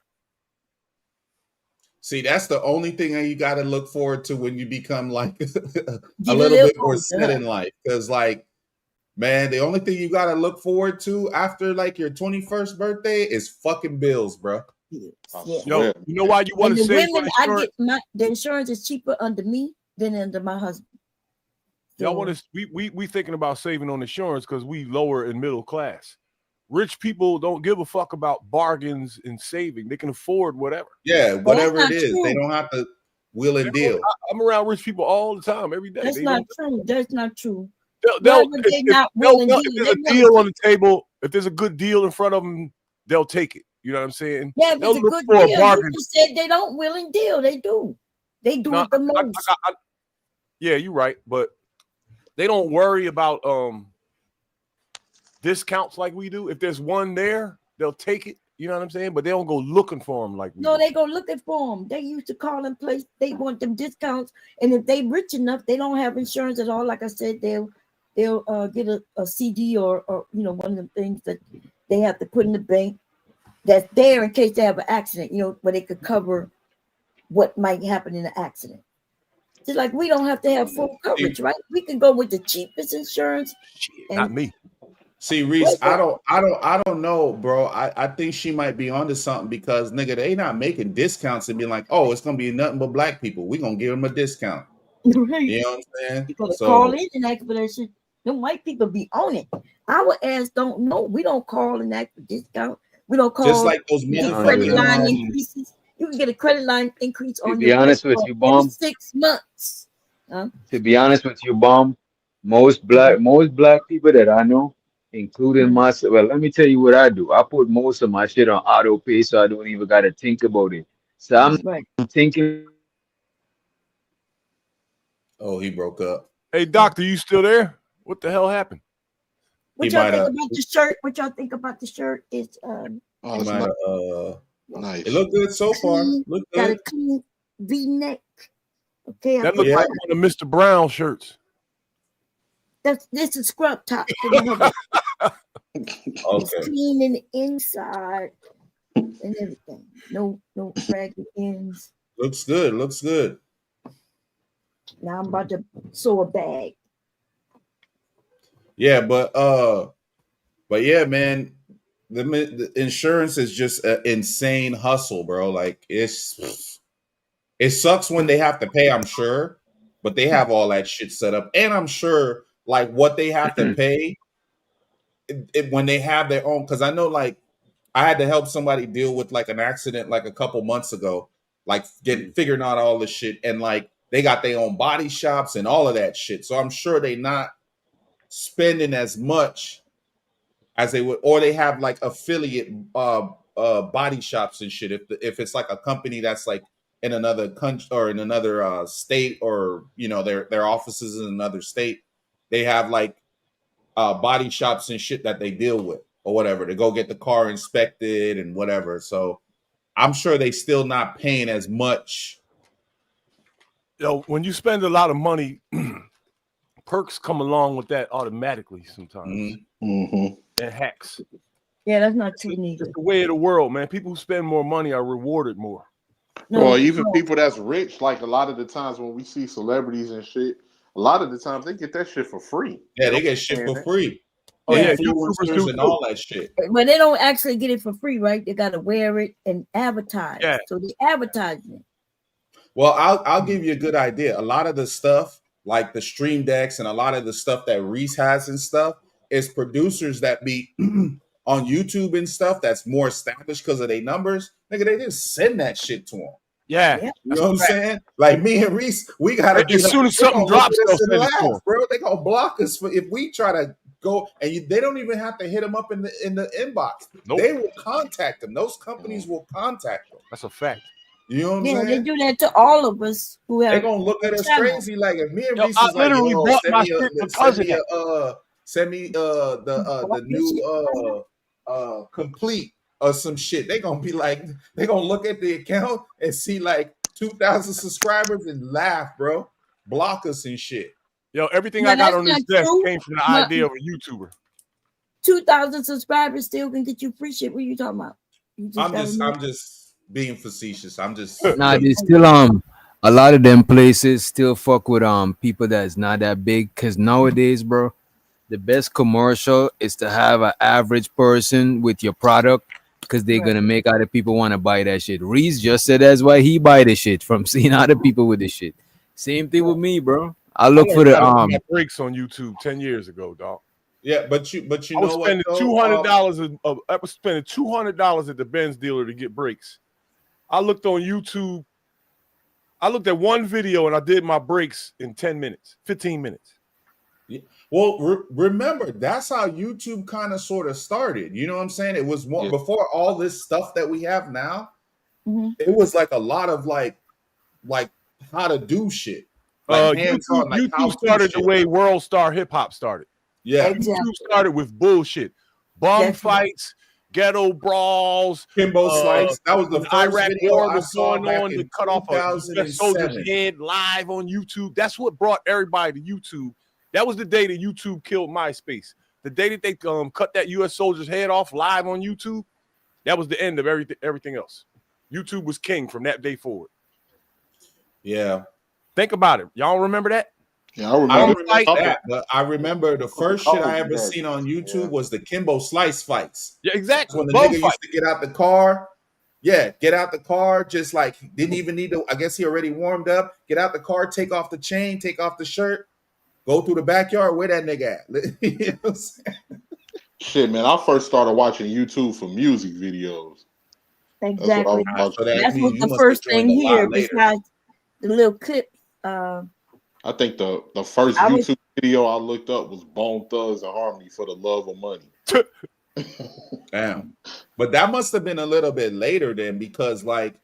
see, that's the only thing that you got to look forward to when you become like a Get a little little bit more older, set in life. Because, like, man, the only thing you got to look forward to after like your 21st birthday is fucking bills, bro. Yo, you know why you want And to the save women, for insurance? the insurance is cheaper under me than under my husband. Y'all want to? We thinking about saving on insurance because we lower and middle class. Rich people don't give a fuck about bargains and saving. They can afford whatever. Yeah, whatever it is, true. they don't have to wheel and deal. I'm around rich people all the time, every day. That's They not don't- true. That's not true. They'll, Why would they not they'll- will and if deal? there's They a will. deal on the table, If there's a good deal in front of them, they'll take it. You know what I'm saying? Yeah, if They'll it's a look good for deal. a bargain. You just said they don't willing deal. They do. They do No, it the most. Yeah, you're right, but they don't worry about discounts like we do. If there's one there, they'll take it. You know what I'm saying? But they don't go looking for them like we No, do. they go looking for them. They used to call in place. They want them discounts, and if they rich enough, they don't have insurance at all. Like I said, they'll get a CD or one of them things that they have to put in the bank that's there in case they have an accident. Where they could cover what might happen in an accident. Just like we don't have to have full coverage, right? We can go with the cheapest insurance. Not me. See, Reese, I don't know, bro. I think she might be onto something because nigga, they not making discounts and being like, oh, it's gonna be nothing but black people. We gonna give them a discount. Right. You know what I'm saying? You gotta call in and ask for that shit. Them white people be on it. Our ass don't know. We don't call and ask for discount. We don't call. Just like those get motherfuckers. credit line increases. You can get a credit line increase on be your honest credit with card you, Bomb. every 6 months. To be honest with you, Bomb, most black people that I know, including myself. Well, let me tell you what I do. I put most of my shit on auto pay, so I don't even gotta think about it. So I'm thinking. Oh, he broke up. Hey, doctor, you still there? What the hell happened? What y'all think about the shirt? What y'all think about the shirt? It's nice. It looked good so far. Look got good. a clean V-neck. Okay, That looks like one of Mr. Brown shirts. This is scrub top. It's Okay. clean in the inside and everything. No ragged ends. Looks good. Looks good. Now I'm about to sew a bag. Yeah, but yeah, man, the insurance is just an insane hustle, bro. Like it sucks when they have to pay, I'm sure, but they have all that shit set up, and I'm sure like what they have to pay when they have their own. Because I know, like, I had to help somebody deal with like an accident like a couple months ago, like figuring out all this shit, and like they got their own body shops and all of that shit. So I'm sure they not spending as much as they would, or they have like affiliate body shops and shit. If it's like a company that's like in another country or in another state, or their offices in another state, they have like body shops and shit that they deal with or whatever to go get the car inspected and whatever. So I'm sure they still not paying as much. When you spend a lot of money, perks come along with that automatically sometimes. Mm-hmm. And hacks. Yeah, that's not too neat. It's the way of the world, man. People who spend more money are rewarded more. Or even people that's rich, like a lot of the times when we see celebrities and shit, a lot of the times they get that shit for free. Yeah, they get shit for free. Oh yeah, influencers and all that shit. But they don't actually get it for free, right? They got to wear it and advertise. Yeah. So they advertising it. Well, I'll give you a good idea. A lot of the stuff, like the stream decks and a lot of the stuff that Reese has and stuff, is producers that be on YouTube and stuff that's more established because of their numbers. Nigga, they just send that shit to them. Yeah. You know what I'm saying? Like me and Reese, we gotta As soon as something drops, they'll send it to 'em. bro. They gonna block us if we try to go, and they don't even have to hit them up in the inbox. Nope. They will contact them. Those companies will contact them. That's a fact. You know what I'm Yeah, saying? they do that to all of us who have. They're gonna look at us channels. crazy. Like if me and Yo, Reese I is like, literally yo, bought send my me shit because of that. send me the new complete or some shit. They gonna be like, they gonna look at the account and see like 2,000 subscribers and laugh, bro. Block us and shit. Yo, everything No, I got that's on this not desk true. came from the No. idea of a YouTuber. 2,000 subscribers still can get you free shit. What are you talking about? You I'm gotta know. just being facetious. I'm just Nah, they still a lot of them places still fuck with people that's not that big, because nowadays, bro, the best commercial is to have an average person with your product, because they're gonna make other people want to buy that shit. Reese just said that's why he buy the shit from seeing other people with the shit. Same thing with me, bro. I look for the my breaks on YouTube 10 years ago, dog. Yeah, but you I was know what? spending though? $200. I was spending $200 at the Benz dealer to get brakes. I looked on YouTube. I looked at one video and I did my brakes in 10 minutes, 15 minutes. Well, remember, that's how YouTube kind of sort of started. You know what I'm saying? It was more before all this stuff that we have now. It was like a lot of like how to do shit. Like hands-on, like how YouTube to started shit. the way World Star Hip Hop started. Yeah. YouTube started with bullshit, bum fights, ghetto brawls. Kimbo Slice. That was the when first Iraq video War I was saw going back on in to cut off a US 2007. soldier's head live on YouTube. That's what brought everybody to YouTube. That was the day that YouTube killed MySpace. The day that they cut that US soldier's head off live on YouTube, that was the end of everything else. YouTube was king from that day forward. Yeah. Think about it. Y'all remember that? Yeah, I remember. I don't remember that, but I remember the first shit I ever seen on YouTube was the Kimbo Slice fights. Yeah, exactly. When the Bum nigga fight. used to get out the car. Yeah, get out the car, just like didn't even need to. I guess he already warmed up. Get out the car, take off the chain, take off the shirt, go through the backyard. Where that nigga at? You know what I'm saying? Shit, man. I first started watching YouTube for music videos. Exactly. That's what I was That's watching. what the first thing here, besides the little clip. I think the first YouTube video I looked up was Bone Thugs and Harmony for the Love of Money. Damn. But that must have been a little bit later then, because like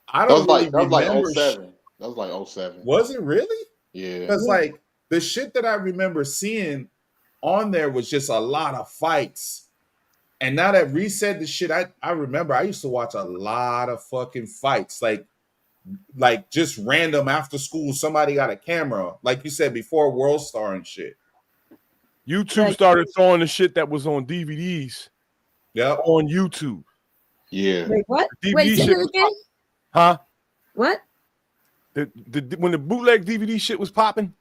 I That don't was really like remember. 07. That was like 07. Was it really? Yeah. Because like the shit that I remember seeing on there was just a lot of fights. And now that Reset the shit, I remember I used to watch a lot of fucking fights. Like just random after school, somebody got a camera, like you said before, World Star and shit. YouTube started throwing the shit that was on DVDs. Yeah, on YouTube. Yeah. Wait, what? The Wait, DVD say shit it was again? Huh? What? When the bootleg DVD shit was popping,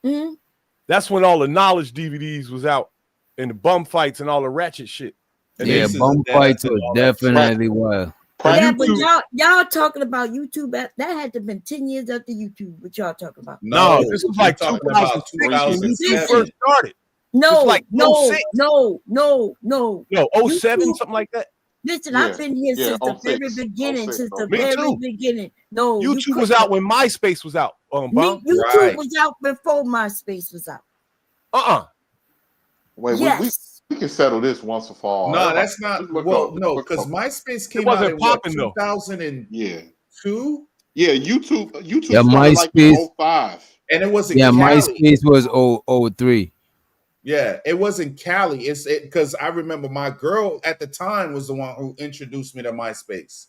Mhm. that's when all the knowledge DVDs was out, and the bum fights and all the ratchet shit. And Yeah, then- bum fights was definitely wild. Yeah, but y'all talking about YouTube. That had to have been 10 years after YouTube. What y'all talking about? No, this was like we're talking about 2006 when YouTube 2007. first started. No, It's like no, 06. no. Yo, 07, YouTube- something like that. Listen, Yeah, I've been here yeah, since the 06, very beginning. 06, Since the Me very too. beginning. No, you YouTube was couldn't- out when MySpace was out. Bum. YouTube was out before MySpace was out. Wait, Yes. we can settle this once and for all. No, Everybody- that's not. just look Well, up- no, look because up. MySpace It came out wasn't in what, popping, though. 2002. Yeah, YouTube Yeah, started like MySpace. in 05. And it wasn't Yeah, Cali. MySpace was 003. Yeah, it wasn't Cali. It's because I remember my girl at the time was the one who introduced me to MySpace.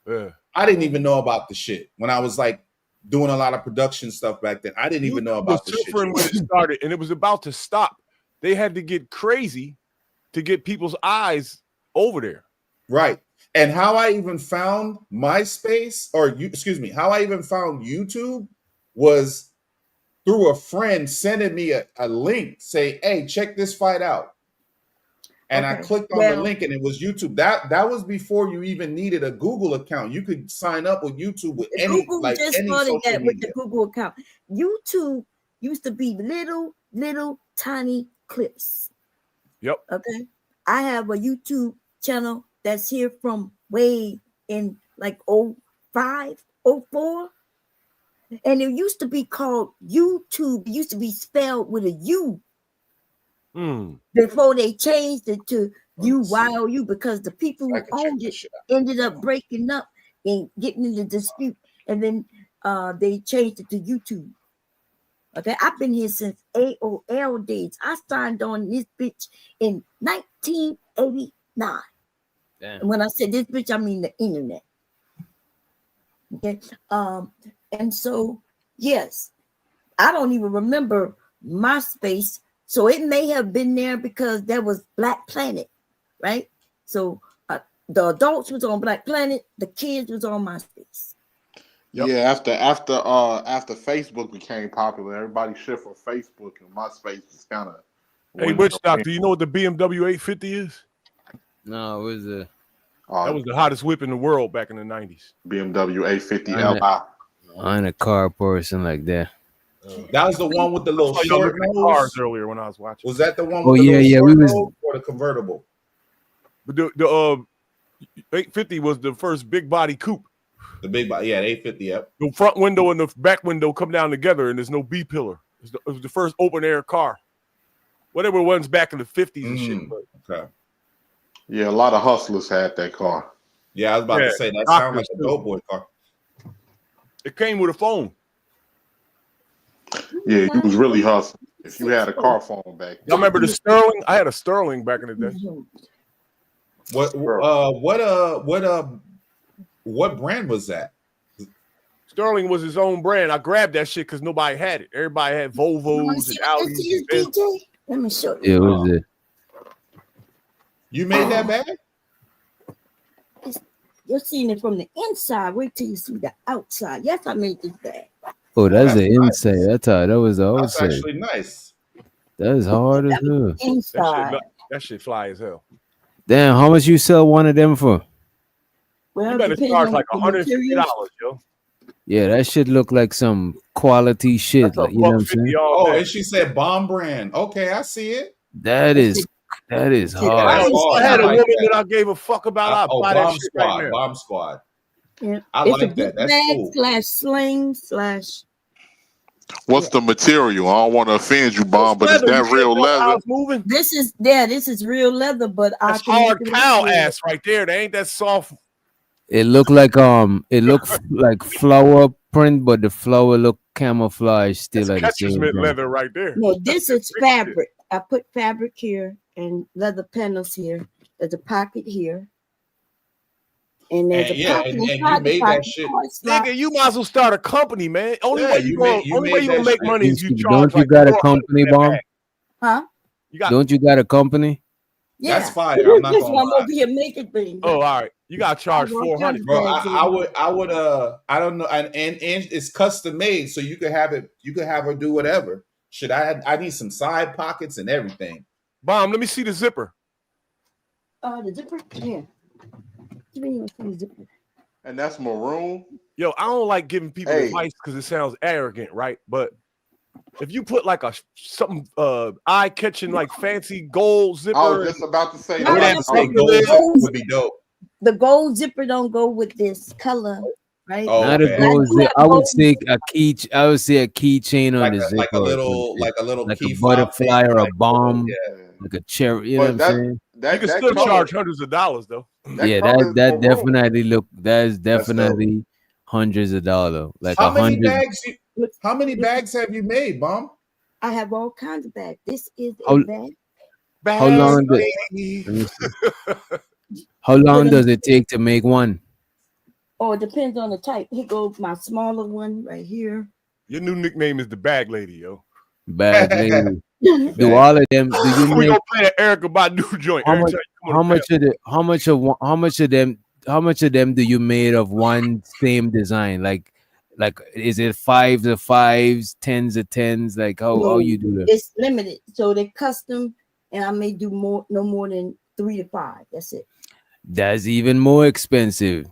Yeah. I didn't even know about the shit when I was like doing a lot of production stuff back then. I didn't even know It was about the shit. different when it started, and it was about to stop. They had to get crazy to get people's eyes over there. Right. And how I even found MySpace, how I even found YouTube was through a friend sending me a link, say, hey, check this fight out. And I Okay. clicked on the link and it was YouTube. That was before you even needed a Google account. You could sign up with YouTube with any Google like just any started social that with media. the Google account. YouTube used to be little tiny clips. Yep. Okay. I have a YouTube channel that's here from way in like 05, 04. And it used to be called YouTube. It used to be spelled with a U before they changed it to UYOU because the people who owned it ended up breaking up and getting into dispute. And then they changed it to YouTube. Okay, I've been here since AOL days. I signed on this bitch in 1989. And when I said this bitch, I mean the internet. Okay. And so yes, I don't even remember MySpace. So it may have been there because there was Black Planet, right? So the adults was on Black Planet, the kids was on MySpace. Yeah, after Facebook became popular, everybody shifted from Facebook, and MySpace was kind of. Hey, Witch Doctor, you know what the BMW 850 is? No, it was a. That was the hottest whip in the world back in the 90s. BMW 850 I ain't Li. I ain't a car person like that. That was the one with the little I saw y'all short looking at nose. cars earlier when I was watching. Was that the one Oh, with the yeah, little yeah, short we was- nose or the convertible? But the 850 was the first big body coupe. The big body, yeah, the 850, yep. The front window and the back window come down together, and there's no B pillar. It was the first open air car. Whatever ones back in the 50s and shit. But Okay. Yeah, a lot of hustlers had that car. Yeah, I was about to say that sounds like a dope boy car. It came with a phone. Yeah, you was really hustling if you had a car phone back. Y'all remember the Sterling? I had a Sterling back in the day. What brand was that? Sterling was his own brand. I grabbed that shit because nobody had it. Everybody had Volvos and Audis. and Benzes. Let me show Yeah, you. what was it? You made that bag? You're seeing it from the inside. Wait till you see the outside. Yes, I made this bag. Oh, that's the inside. That's how that was the That's outside. actually nice. That's hard as hell. Inside. That shit fly as hell. Damn, how much you sell one of them for? Well, You better depending charge on like the $150, materials. yo. Yeah, that shit look like some quality shit. Like, you know what I'm saying? Oh, and she said bomb brand. Okay, I see it. That is hard. If I had a woman that I gave a fuck about, I'd buy that Bomb shit Squad. right now. Bomb Squad. Yeah. I It's a like that. book That's bag cool. slash sling slash. What's the material? I don't want to offend you, Bomb, but is that real leather? This is real leather, but I That's can hard make it cow look good. ass right there. They ain't that soft. It look like flower print, but the flower look camouflage still at the Catcher's same mitt time. leather right there. No, this is fabric. I put fabric here and leather panels here. There's a pocket here. And there's a pocket and you inside the made that pocket. shit. Nigga, you might as well start a company, man. Only Yeah, way you made gonna that make shit. money is you Don't charge you like got a $400 company, for that Bomb? bag. Huh? You got Don't you got a company? Yeah. That's fire. I'm not That's gonna why I'm lie. over here making things. Oh, all right. You gotta charge I want 400. Bro, bags I would I don't know, and it's custom made, so you could have it, you could have her do whatever. I need some side pockets and everything. Bomb, let me see the zipper. The zipper? Yeah. Give me the zipper. And that's maroon. Yo, I don't like giving people Hey. advice because it sounds arrogant, right? But if you put like something eye-catching, like fancy gold zipper, I was just about to say No, that. no, Say no. gold would be dope. The gold zipper don't go with this color, right? Oh, Not okay. a gold do zip. have I would gold say a key. I would say a keychain on Like the a, zipper, like a or little something. Like key a fob butterfly thing, or a like bomb, yeah. like a cherry. You know what But I'm saying? you can that still color, charge hundreds of dollars though. Yeah, color is that maroon. definitely look. That is That's dope. definitely hundreds of dollars. Like How many 100. how many bags have you made, Bomb? I have all kinds of bags. This is How- a bag. How long? Let me see. How long does it take to make one? Oh, it depends on the type. Here goes my smaller one right here. Your new nickname is the Bag Lady, yo. Bag lady. Do all of them? Do you We make gonna play that Erica Badu joint. how Every much? time you come How on the much of the? How much of them do you made of one same design? Like is it 5s of 5s, 10s of 10s? Like how No, you do that? it's limited. So they're custom, and I may do no more than 3 to 5. That's it. That's even more expensive.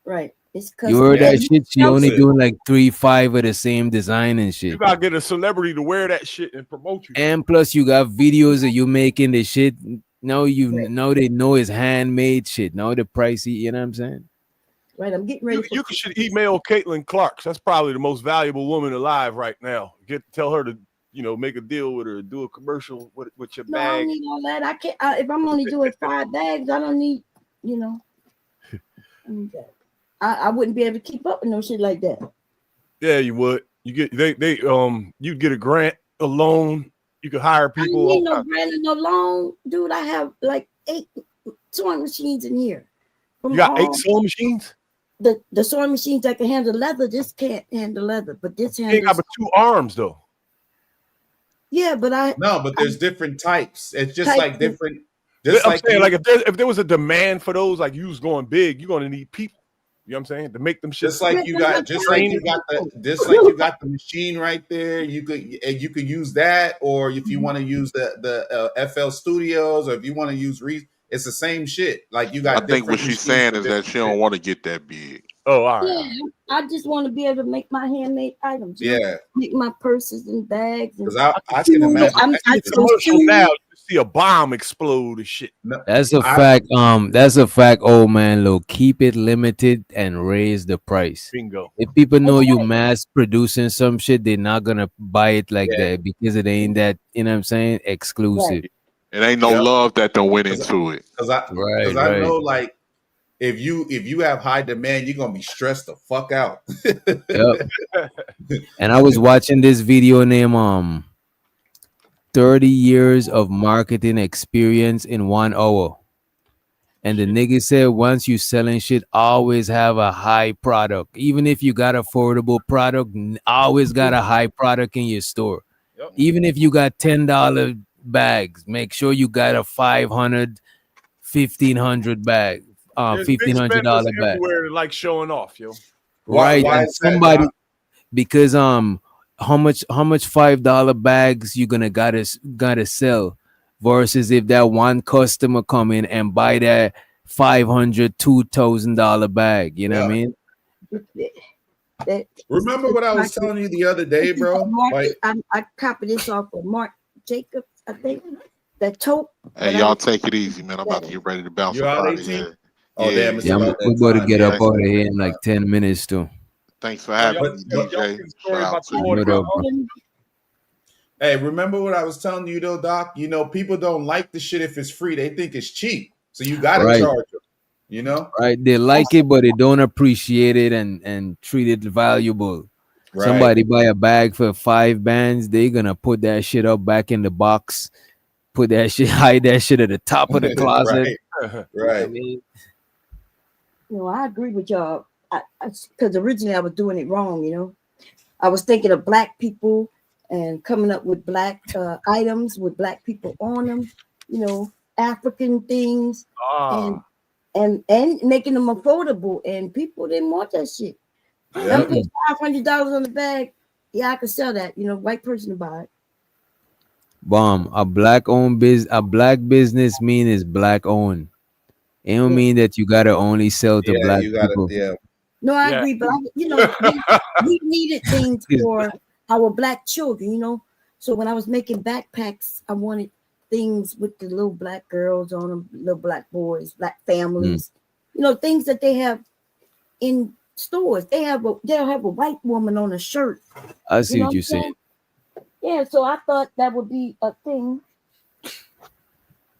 Right. It's custom. You heard that shit? She only expensive. doing like 3-5 of the same design and You shit. gotta get a celebrity to wear that shit and promote you. And plus, you got videos of you making the shit. Now now they know it's handmade shit. Now the pricey. You know what I'm saying? Right. I'm getting ready. You should email Caitlin Clark. That's probably the most valuable woman alive right now. Tell her to make a deal with her, do a commercial with your No, I don't bag. need all that. I can't. If I'm only doing 5 bags, I don't need. I need that. I wouldn't be able to keep up with no shit like that. Yeah, you would. You get you'd get a grant, a loan. You could hire I people. don't need no grant and no loan, dude. I have like 8 sewing machines in here. You got 8 sewing machines? The sewing machines that can handle leather, this can't handle leather, but this You ain't got handles. but 2 arms though. Yeah, but No, there's different types. It's just Type- like different. Just I'm like saying, you- like if there was a demand for those, like you was going big, you're gonna need people. You know what I'm saying? To make them shit. just like you got the machine right there. You could use that, or if you want to use the FL Studios, or if you want to use it's the same shit. Like you got. I think what different she's machines saying for is that different she don't shit. want to get that big. Oh, all right. Yeah, I just want to be able to make my handmade items. you know, Yeah. make my purses and bags. And Because I can shoes. imagine. I The commercial now, you see a bomb explode and shit. That's a fact. That's a fact, old man. Look, keep it limited and raise the price. Bingo. If people know you mass producing some shit, they're not gonna buy it like Yeah. that because it ain't that. You know what I'm saying? Exclusive. It ain't no Yep. love that don't went into it. Because I Right. know, like, if you have high demand, you're gonna be stressed the fuck out. Yep. And I was watching this video named 30 years of marketing experience in 1 hour. And the nigga said once you selling shit, always have a high product. Even if you got affordable product, always got a high product in your store. Even if you got $10 bags, make sure you got a $500, $1,500 bag, There's big $1,500 spenders bag. everywhere that like showing off, yo. Right. Why And is that, somebody Doc? because how much $5 bags you gotta sell versus if that one customer come in and buy that $500, $2,000 bag, you know what I mean? Remember what I was telling you the other day, bro? Like, I copied this off of Mark Jacobs, I think. That tote. Hey, y'all take it easy, man. I'm about to get ready to bounce You're up out out of 18? here. Oh, damn, it's Yeah, about we that better time. get Yeah. up out of here in like 10 minutes too. Thanks for having me, Y'all DJ. can story about the Shout out to water, What up, bro? Hey, remember what I was telling you though, Doc? You know, people don't like the shit if it's free. They think it's cheap. So you gotta Right. charge them. You know? Right. They like it, but they don't appreciate it and treat it valuable. Right. Somebody buy a bag for 5 bands, they gonna put that shit up back in the box, put that shit, hide that shit at the top of the closet. Right. Right. I mean, You know, I agree with y'all. Because originally I was doing it wrong, you know. I was thinking of black people and coming up with black items with black people on them, you know, African things, and making them affordable. And people didn't want that shit. I put $500 on the bag. Yeah, I could sell that. You know, white person to buy it. bomb. A black business mean is black owned. It don't mean that you gotta only sell to black people. No, I agree, but you know, we needed things for our black children, you know. So when I was making backpacks, I wanted things with the little black girls on them, little black boys, black families, you know, things that they have in stores. They'll have a white woman on a shirt. I see know what you're I'm saying. Yeah, so I thought that would be a thing.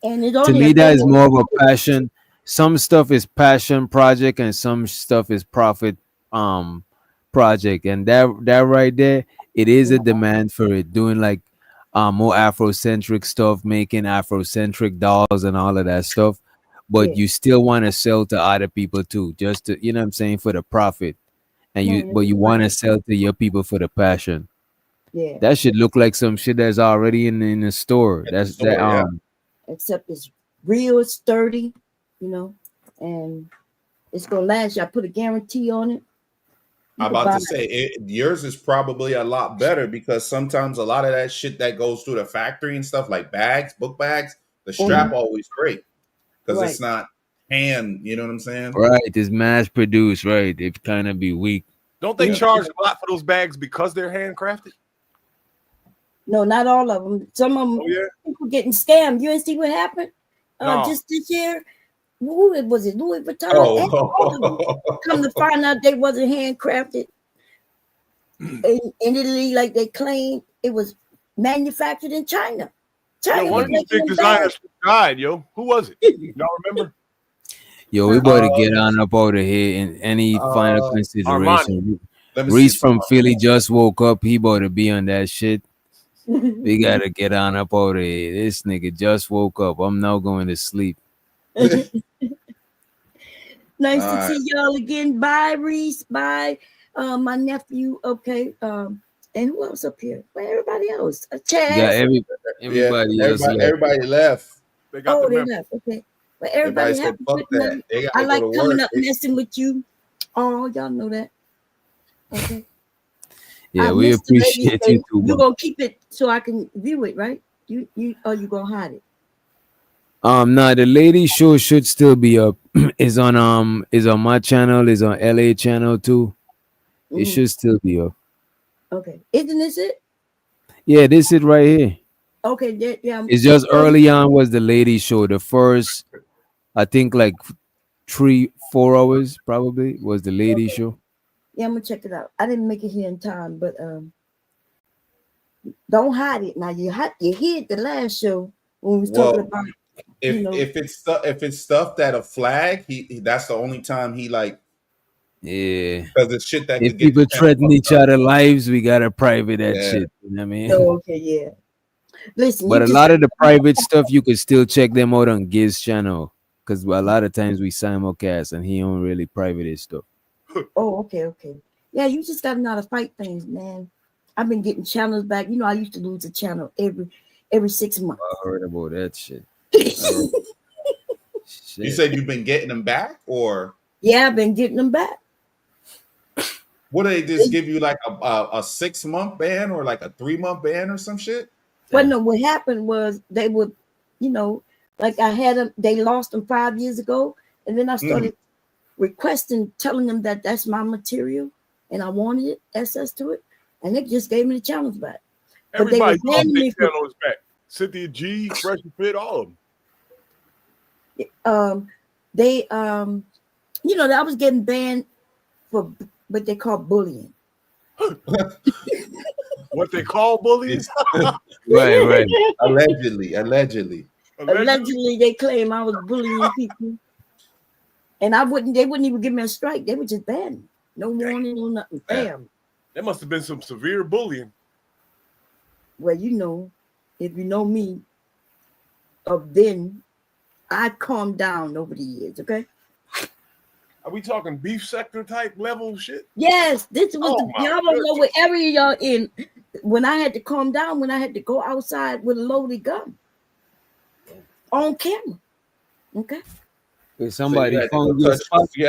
And it's To only me, a that thing is more of a passion. Some stuff is passion project and some stuff is profit project. And that right there, it is a demand for it. Doing like more Afrocentric stuff, making Afrocentric dolls and all of that stuff. But you still want to sell to other people too, just to, you know what I'm saying, for the profit. And you want to sell to your people for the passion. Yeah. That should look like some shit that's already in the store. That's that except it's real sturdy, you know, and it's gonna last you. I put a guarantee on it. I'm about to say yours is probably a lot better because sometimes a lot of that shit that goes through the factory and stuff like bags, book bags, the strap always break because it's not hand. You know what I'm saying? right. It's mass produced, right? It kind of be weak. Don't they charge a lot for those bags because they're handcrafted? No, not all of them. Some of them people getting scammed. You didn't see what happened No. just this year. Who was it? Louis Vuitton. Oh. Come to find out they wasn't handcrafted in Italy, like they claimed. It was manufactured in China. China Yo, was one of these making big them bags. designers died, yo. Who was it? Y'all remember? Yo, we better get on up out of here. In any final consideration, Reese from Philly just woke up. He better be on that shit. We gotta get on up out of here. This nigga just woke up. I'm now going to sleep. Nice All to right. see y'all again. Bye, Reese. Bye, my nephew. Okay. And who else up here? Well, everybody else. Chaz. Yeah, everybody else left. Everybody left. They Oh, they left. Okay. Well, everybody said, have a "Fuck good that." night. They gotta I go like to coming work. up messing with you. Oh, y'all know that. Okay. Yeah, I we missed the ladies appreciate thing. you too. You're bro. gonna keep it so I can view it, right? You gonna hide it? Nah, the lady show should still be up. is on my channel, is on LA channel too. It Mhm. should still be up. Okay, isn't this it? Yeah, this is right here. Okay, yeah. It's just early on was the lady show. The first, I think like 3-4 hours probably was the lady show. Yeah, I'm gonna check it out. I didn't make it here in time, but don't hide it. Now you hid the last show when we was talking about if it's stuff that a flag, he that's the only time he like. Yeah, because it's shit that if could get people the channel threaten each other lives, we gotta private that Yeah. shit. You know what I mean? Oh, okay, yeah. Listen, But you a just lot of the private stuff you could still check them out on Giz channel because a lot of times we simulcast and he don't really private his stuff. Oh, okay. Yeah, you just gotta know how to fight things, man. I've been getting channels back. You know, I used to lose a channel every 6 months. I heard about that shit. You said you've been getting them back, or Yeah, I've been getting them back. what do they just give you like a 6 month ban or like a 3 month ban or some shit? But no, what happened was they would, like I had them, they lost them 5 years ago, and then I started requesting, telling them that that's my material, and I wanted it, access to it, and they just gave me the channels back. But they were Everybody lost banning their me for, channels back. Cynthia G, Fresh and Fit, all of them. I was getting banned for what they call bullying. What they call bullies? Right. Allegedly. Allegedly, they claim I was bullying people, and they wouldn't even give me a strike. They would just ban me. No warning, no nothing. Bam. There must have been some severe bullying. Well, if you know me, then I've calmed down over the years. Okay. Are we talking beef sector type level shit? Yes, this was Oh, y'all don't know what area y'all in. When I had to calm down, when I had to go outside with a loaded gun on camera. Okay. If somebody you had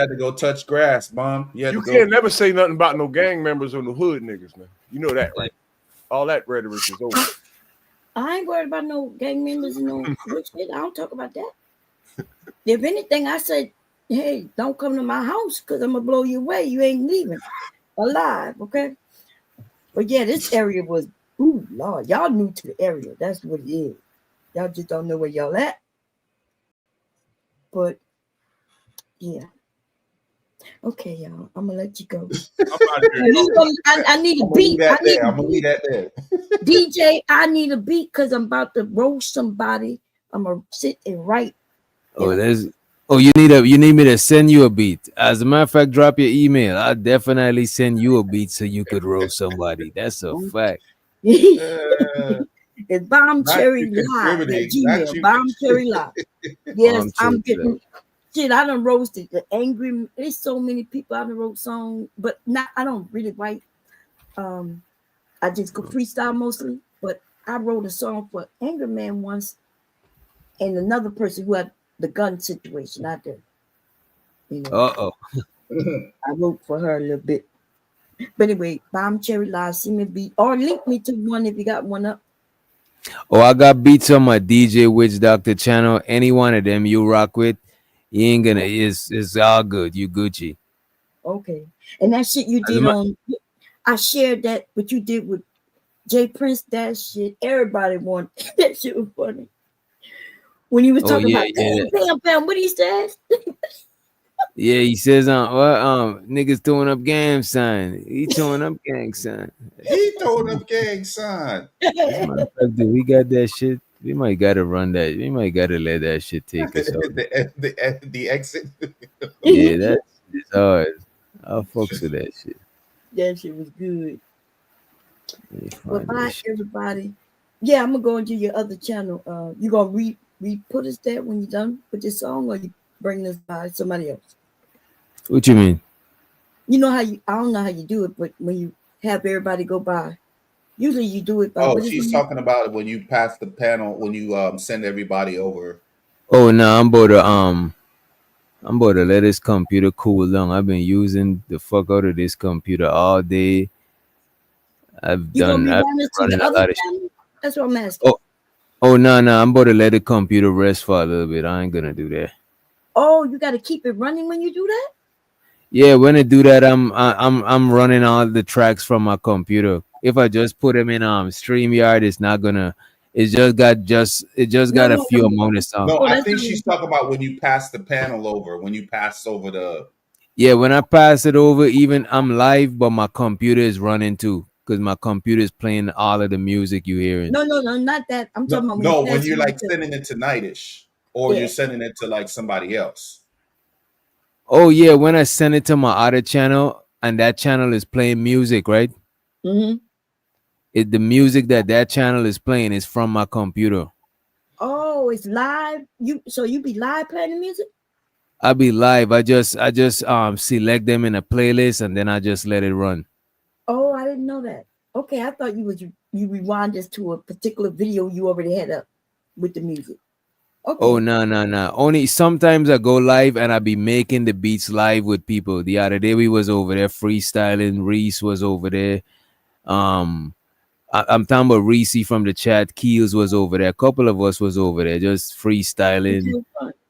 to go touch grass, Mom. You can't never say nothing about no gang members or no hood niggas, man. You know that, right? All that rhetoric is over. I ain't worried about no gang members and no rich shit. I don't talk about that. If anything, I said, hey, don't come to my house because I'm gonna blow you away. You ain't leaving alive, okay? But yeah, this area was, ooh, Lord, y'all new to the area. That's what it is. Y'all just don't know where y'all at. But yeah. Okay, y'all. I'm gonna let you go. I need a beat. I'm gonna leave that there. DJ, I need a beat because I'm about to roast somebody. I'm gonna sit and write. You need me to send you a beat. As a matter of fact, drop your email. I'll definitely send you a beat so you could roast somebody. That's a fact. It's Bomb Cherry Live. Gmail. Bomb Cherry Live. Yes, I'm getting shit. I done roasted the angry. There's so many people I done wrote songs, but I don't really write. I just go freestyle mostly. But I wrote a song for Angry Man once, and another person who had the gun situation out there. I wrote for her a little bit. But anyway, Bomb Cherry Live, see me beat or link me to one if you got one up. Oh, I got beats on my DJ Witch Doctor channel. Any one of them you rock with, you ain't gonna. It's all good. You Gucci. Okay, and that shit you did I shared that, what you did with Jay Prince. That shit, everybody wanted. That shit was funny. When he was talking about bam, what he said. Yeah, he says niggas throwing up gang sign. He throwing up gang sign. He throwing up gang sign. We got that shit. We might gotta run that. We might gotta let that shit take us out. the exit. Yeah, that's hard. I'll fucks with that shit. That shit was good. Well, bye everybody. Yeah, I'm gonna go into your other channel. You gonna put us there when you're done with this song, or you bring this by somebody else? What you mean? You know how I don't know how you do it, but when you have everybody go by, usually you do it by. Oh, she's talking about it when you pass the panel, when you send everybody over. Oh no, I'm about to let this computer cool down. I've been using the fuck out of this computer all day. I've been running a lot of shit. That's what I'm asking. Oh no, I'm about to let the computer rest for a little bit. I ain't gonna do that. Oh, you got to keep it running when you do that? Yeah, when I do that, I'm running all the tracks from my computer. If I just put them in StreamYard, it's not gonna. It's just got a few amount of songs. No, I think she's talking about when you pass the panel over, when you pass over the. Yeah, when I pass it over, even I'm live, but my computer is running too, because my computer is playing all of the music you hearing. No, not that. I'm talking about No, when pass you're it like to- sending it to Nightish, or Yeah. you're sending it to like somebody else. Oh yeah, when I send it to my other channel, and that channel is playing music, right? Mhm. The music that channel is playing is from my computer. Oh, it's live. You be live playing the music? I'll be live. I just select them in a playlist and then I just let it run. Oh, I didn't know that. Okay, I thought you rewind this to a particular video you already had up with the music. Okay. Oh no. Only sometimes I go live and I be making the beats live with people. The other day we was over there freestyling. Reese was over there. I'm talking about Reese from the chat. Keels was over there. A couple of us was over there just freestyling.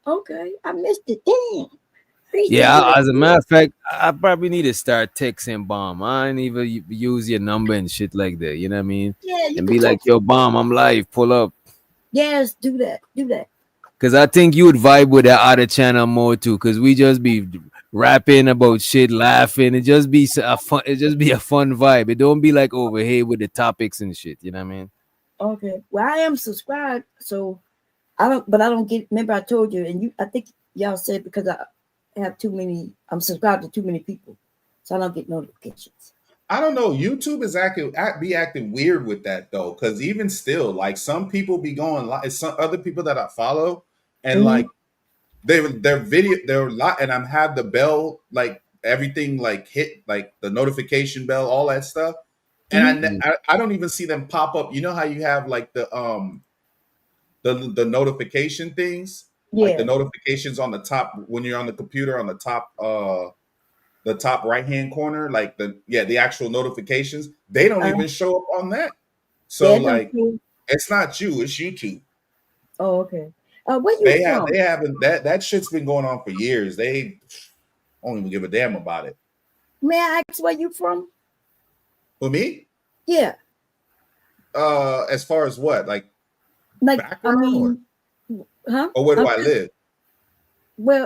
Okay, I missed it. Damn. Yeah, as a matter of fact, I probably need to start texting Bomb. I ain't even use your number and shit like that. You know what I mean? Yeah, you And can be like, text- yo, Bomb, I'm live. Pull up. Yes, do that. Cause I think you would vibe with that other channel more too. Cause we just be rapping about shit, laughing. It just be a fun. It just be a fun vibe. It don't be like over here with the topics and shit. You know what I mean? Okay. Well, I am subscribed, so I don't get. Remember, I told you, and I think y'all said because I have too many. I'm subscribed to too many people, so I don't get notifications. I don't know. YouTube is acting weird with that though, because even still, like some people be going live. Some other people that I follow, and Mhm. like their lot, and I'm have the bell like everything like hit like the notification bell, all that stuff, and I don't even see them pop up. You know how you have like the notification things, like the Yeah. notifications on the top when you're on the computer on the top right hand corner, like the actual notifications, they don't even show up on that. So Yeah, it don't like show- it's not you, it's YouTube. Oh, okay. Where you They from? haven't that shit's been going on for years. They don't even give a damn about it. May I ask where you from? For me, Yeah, as far as what, like background huh? or where do I Okay. live?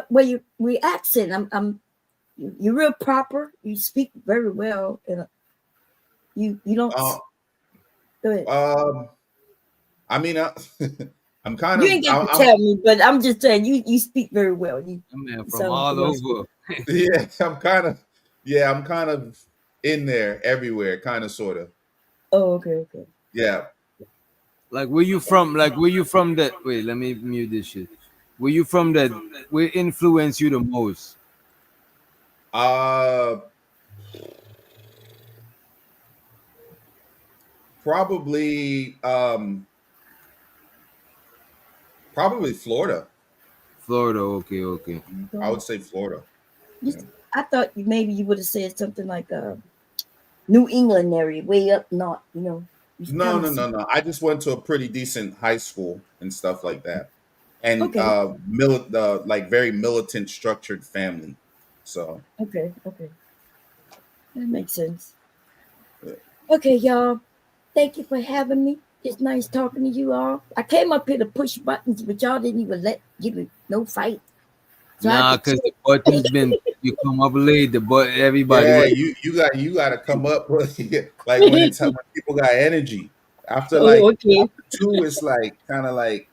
Where you accent? You're real proper. You speak very well, and you don't. Go ahead. I mean, I'm kind You of. ain't got to tell me, but I'm just saying you speak very well. You from sound all like over. Yeah, I'm kind of in there, everywhere, kind of, sort of. Oh, okay. Yeah. Like where you from? Like where you from? That wait, let me mute this shit. Where you from? That where influence you the most? Probably Florida. Florida, okay. I would say Florida. I thought maybe you would have said something like New England area, way up north. You know. No. I just went to a pretty decent high school and stuff like that, and Okay. like very militant structured family. So Okay. That makes sense. Okay, y'all. Thank you for having me. It's nice talking to you all. I came up here to push buttons, but y'all didn't even give me no fight. So I Nah, had to because the button's been you come up late. Everybody. yeah, was- you got to come up like when people got energy. After Oh, like okay. after 2, it's like kind of like.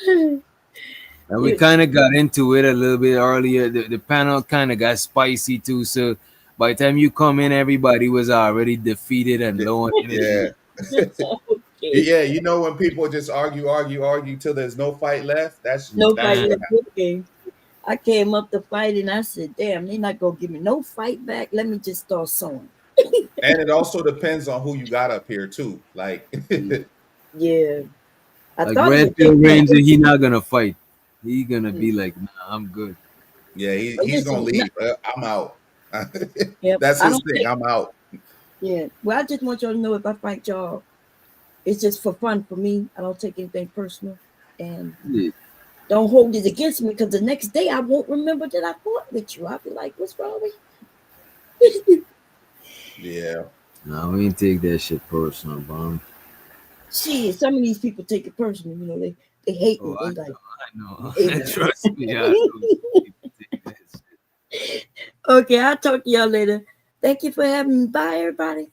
And we kind of got into it a little bit earlier. The panel kind of got spicy too. So by the time you come in, everybody was already defeated and low on energy. Yeah, you know when people just argue till there's no fight left. That's No that's fight what left. Okay. I came up to fight and I said, damn, they're not gonna give me no fight back. Let me just start sewing. And it also depends on who you got up here too. Like Yeah. I Like thought it was Redfield Ranger, he not gonna fight. He gonna be like, nah, I'm good. Yeah, But he's listen, gonna leave. I'm out. Yep, That's I his don't thing. think- I'm out. Yeah. Well, I just want y'all to know if I fight y'all, it's just for fun for me. I don't take anything personal. And Yeah. don't hold it against me, because the next day I won't remember that I fought with you. I'll be like, what's wrong with you? Yeah. No, we ain't take that shit personal, Bomb. See, some of these people take it personal. You know, they hate me. They like, I know. hate me. Trust me, I know. Okay, I'll talk to y'all later. Thank you for having me. Bye, everybody.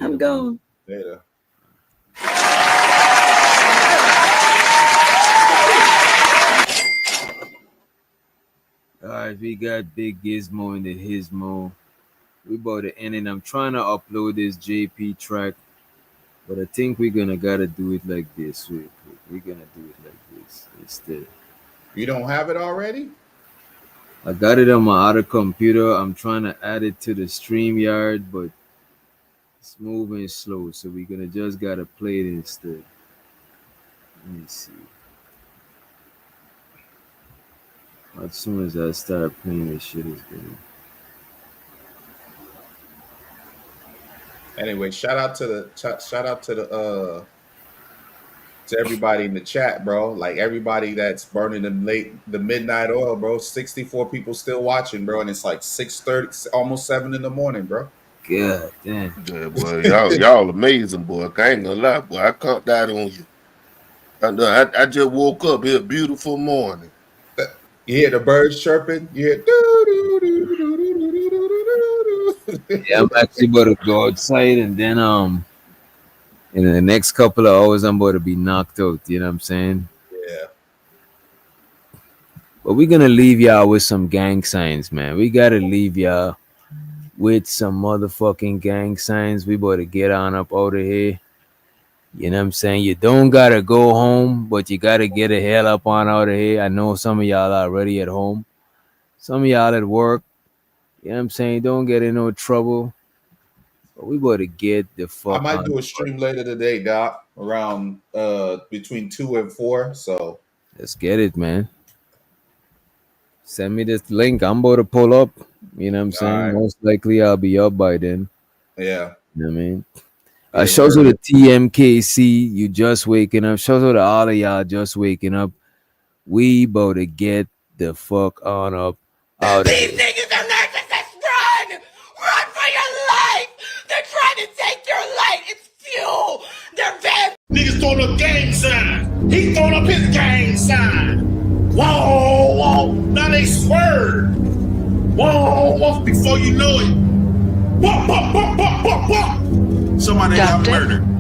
I'm gone. Later. All right, we got Big Gizmo and the Hizmo. We about to end, and I'm trying to upload this JP track, but I think we're gonna gotta do it like this real quick. We're gonna do it like this instead. You don't have it already? I got it on my other computer. I'm trying to add it to the StreamYard, but it's moving slow, so we're gonna just gotta play it instead. Let me see. As soon as I start playing this shit, is gonna. Anyway, shout out to the to everybody in the chat, bro. Like everybody that's burning the midnight oil, bro. 64 people still watching, bro, and it's like 6:30, almost 7 in the morning, bro. God damn. Yeah, boy, y'all amazing, boy. I ain't gonna lie, boy. I caught that on you. I just woke up here, beautiful morning. You hear the birds chirping? You hear Yeah, I'm actually about to go outside, and then in the next couple of hours I'm about to be knocked out. You know what I'm saying? Yeah. But we're gonna leave y'all with some gang signs, man. We gotta leave y'all with some motherfucking gang signs. We about to get on up out of here. You know what I'm saying? You don't gotta go home, but you gotta get the hell up on out of here. I know some of y'all are already at home. Some of y'all at work. You know what I'm saying? Don't get in no trouble. But we about to get the fuck I might on. do a stream later today, Doc, around between 2 and 4. So Let's get it, man. Send me this link. I'm about to pull up. You know what I'm saying? right. Most likely I'll be up by then. yeah. You know what I mean? Shout out to TMKC, you just waking up. Shout out to all of y'all just waking up. We about to get the fuck on up out of here. Niggas are narcissists. Run! Run for your life! They're trying to take your light. It's fuel. They're bad. Niggas throwing up gang sign. He throwing up his gang sign. Whoa, whoa. Now they swerve. Whoa, whoa. Before you know it. Whoa, whoa, whoa, whoa, whoa, whoa. Somebody got murdered.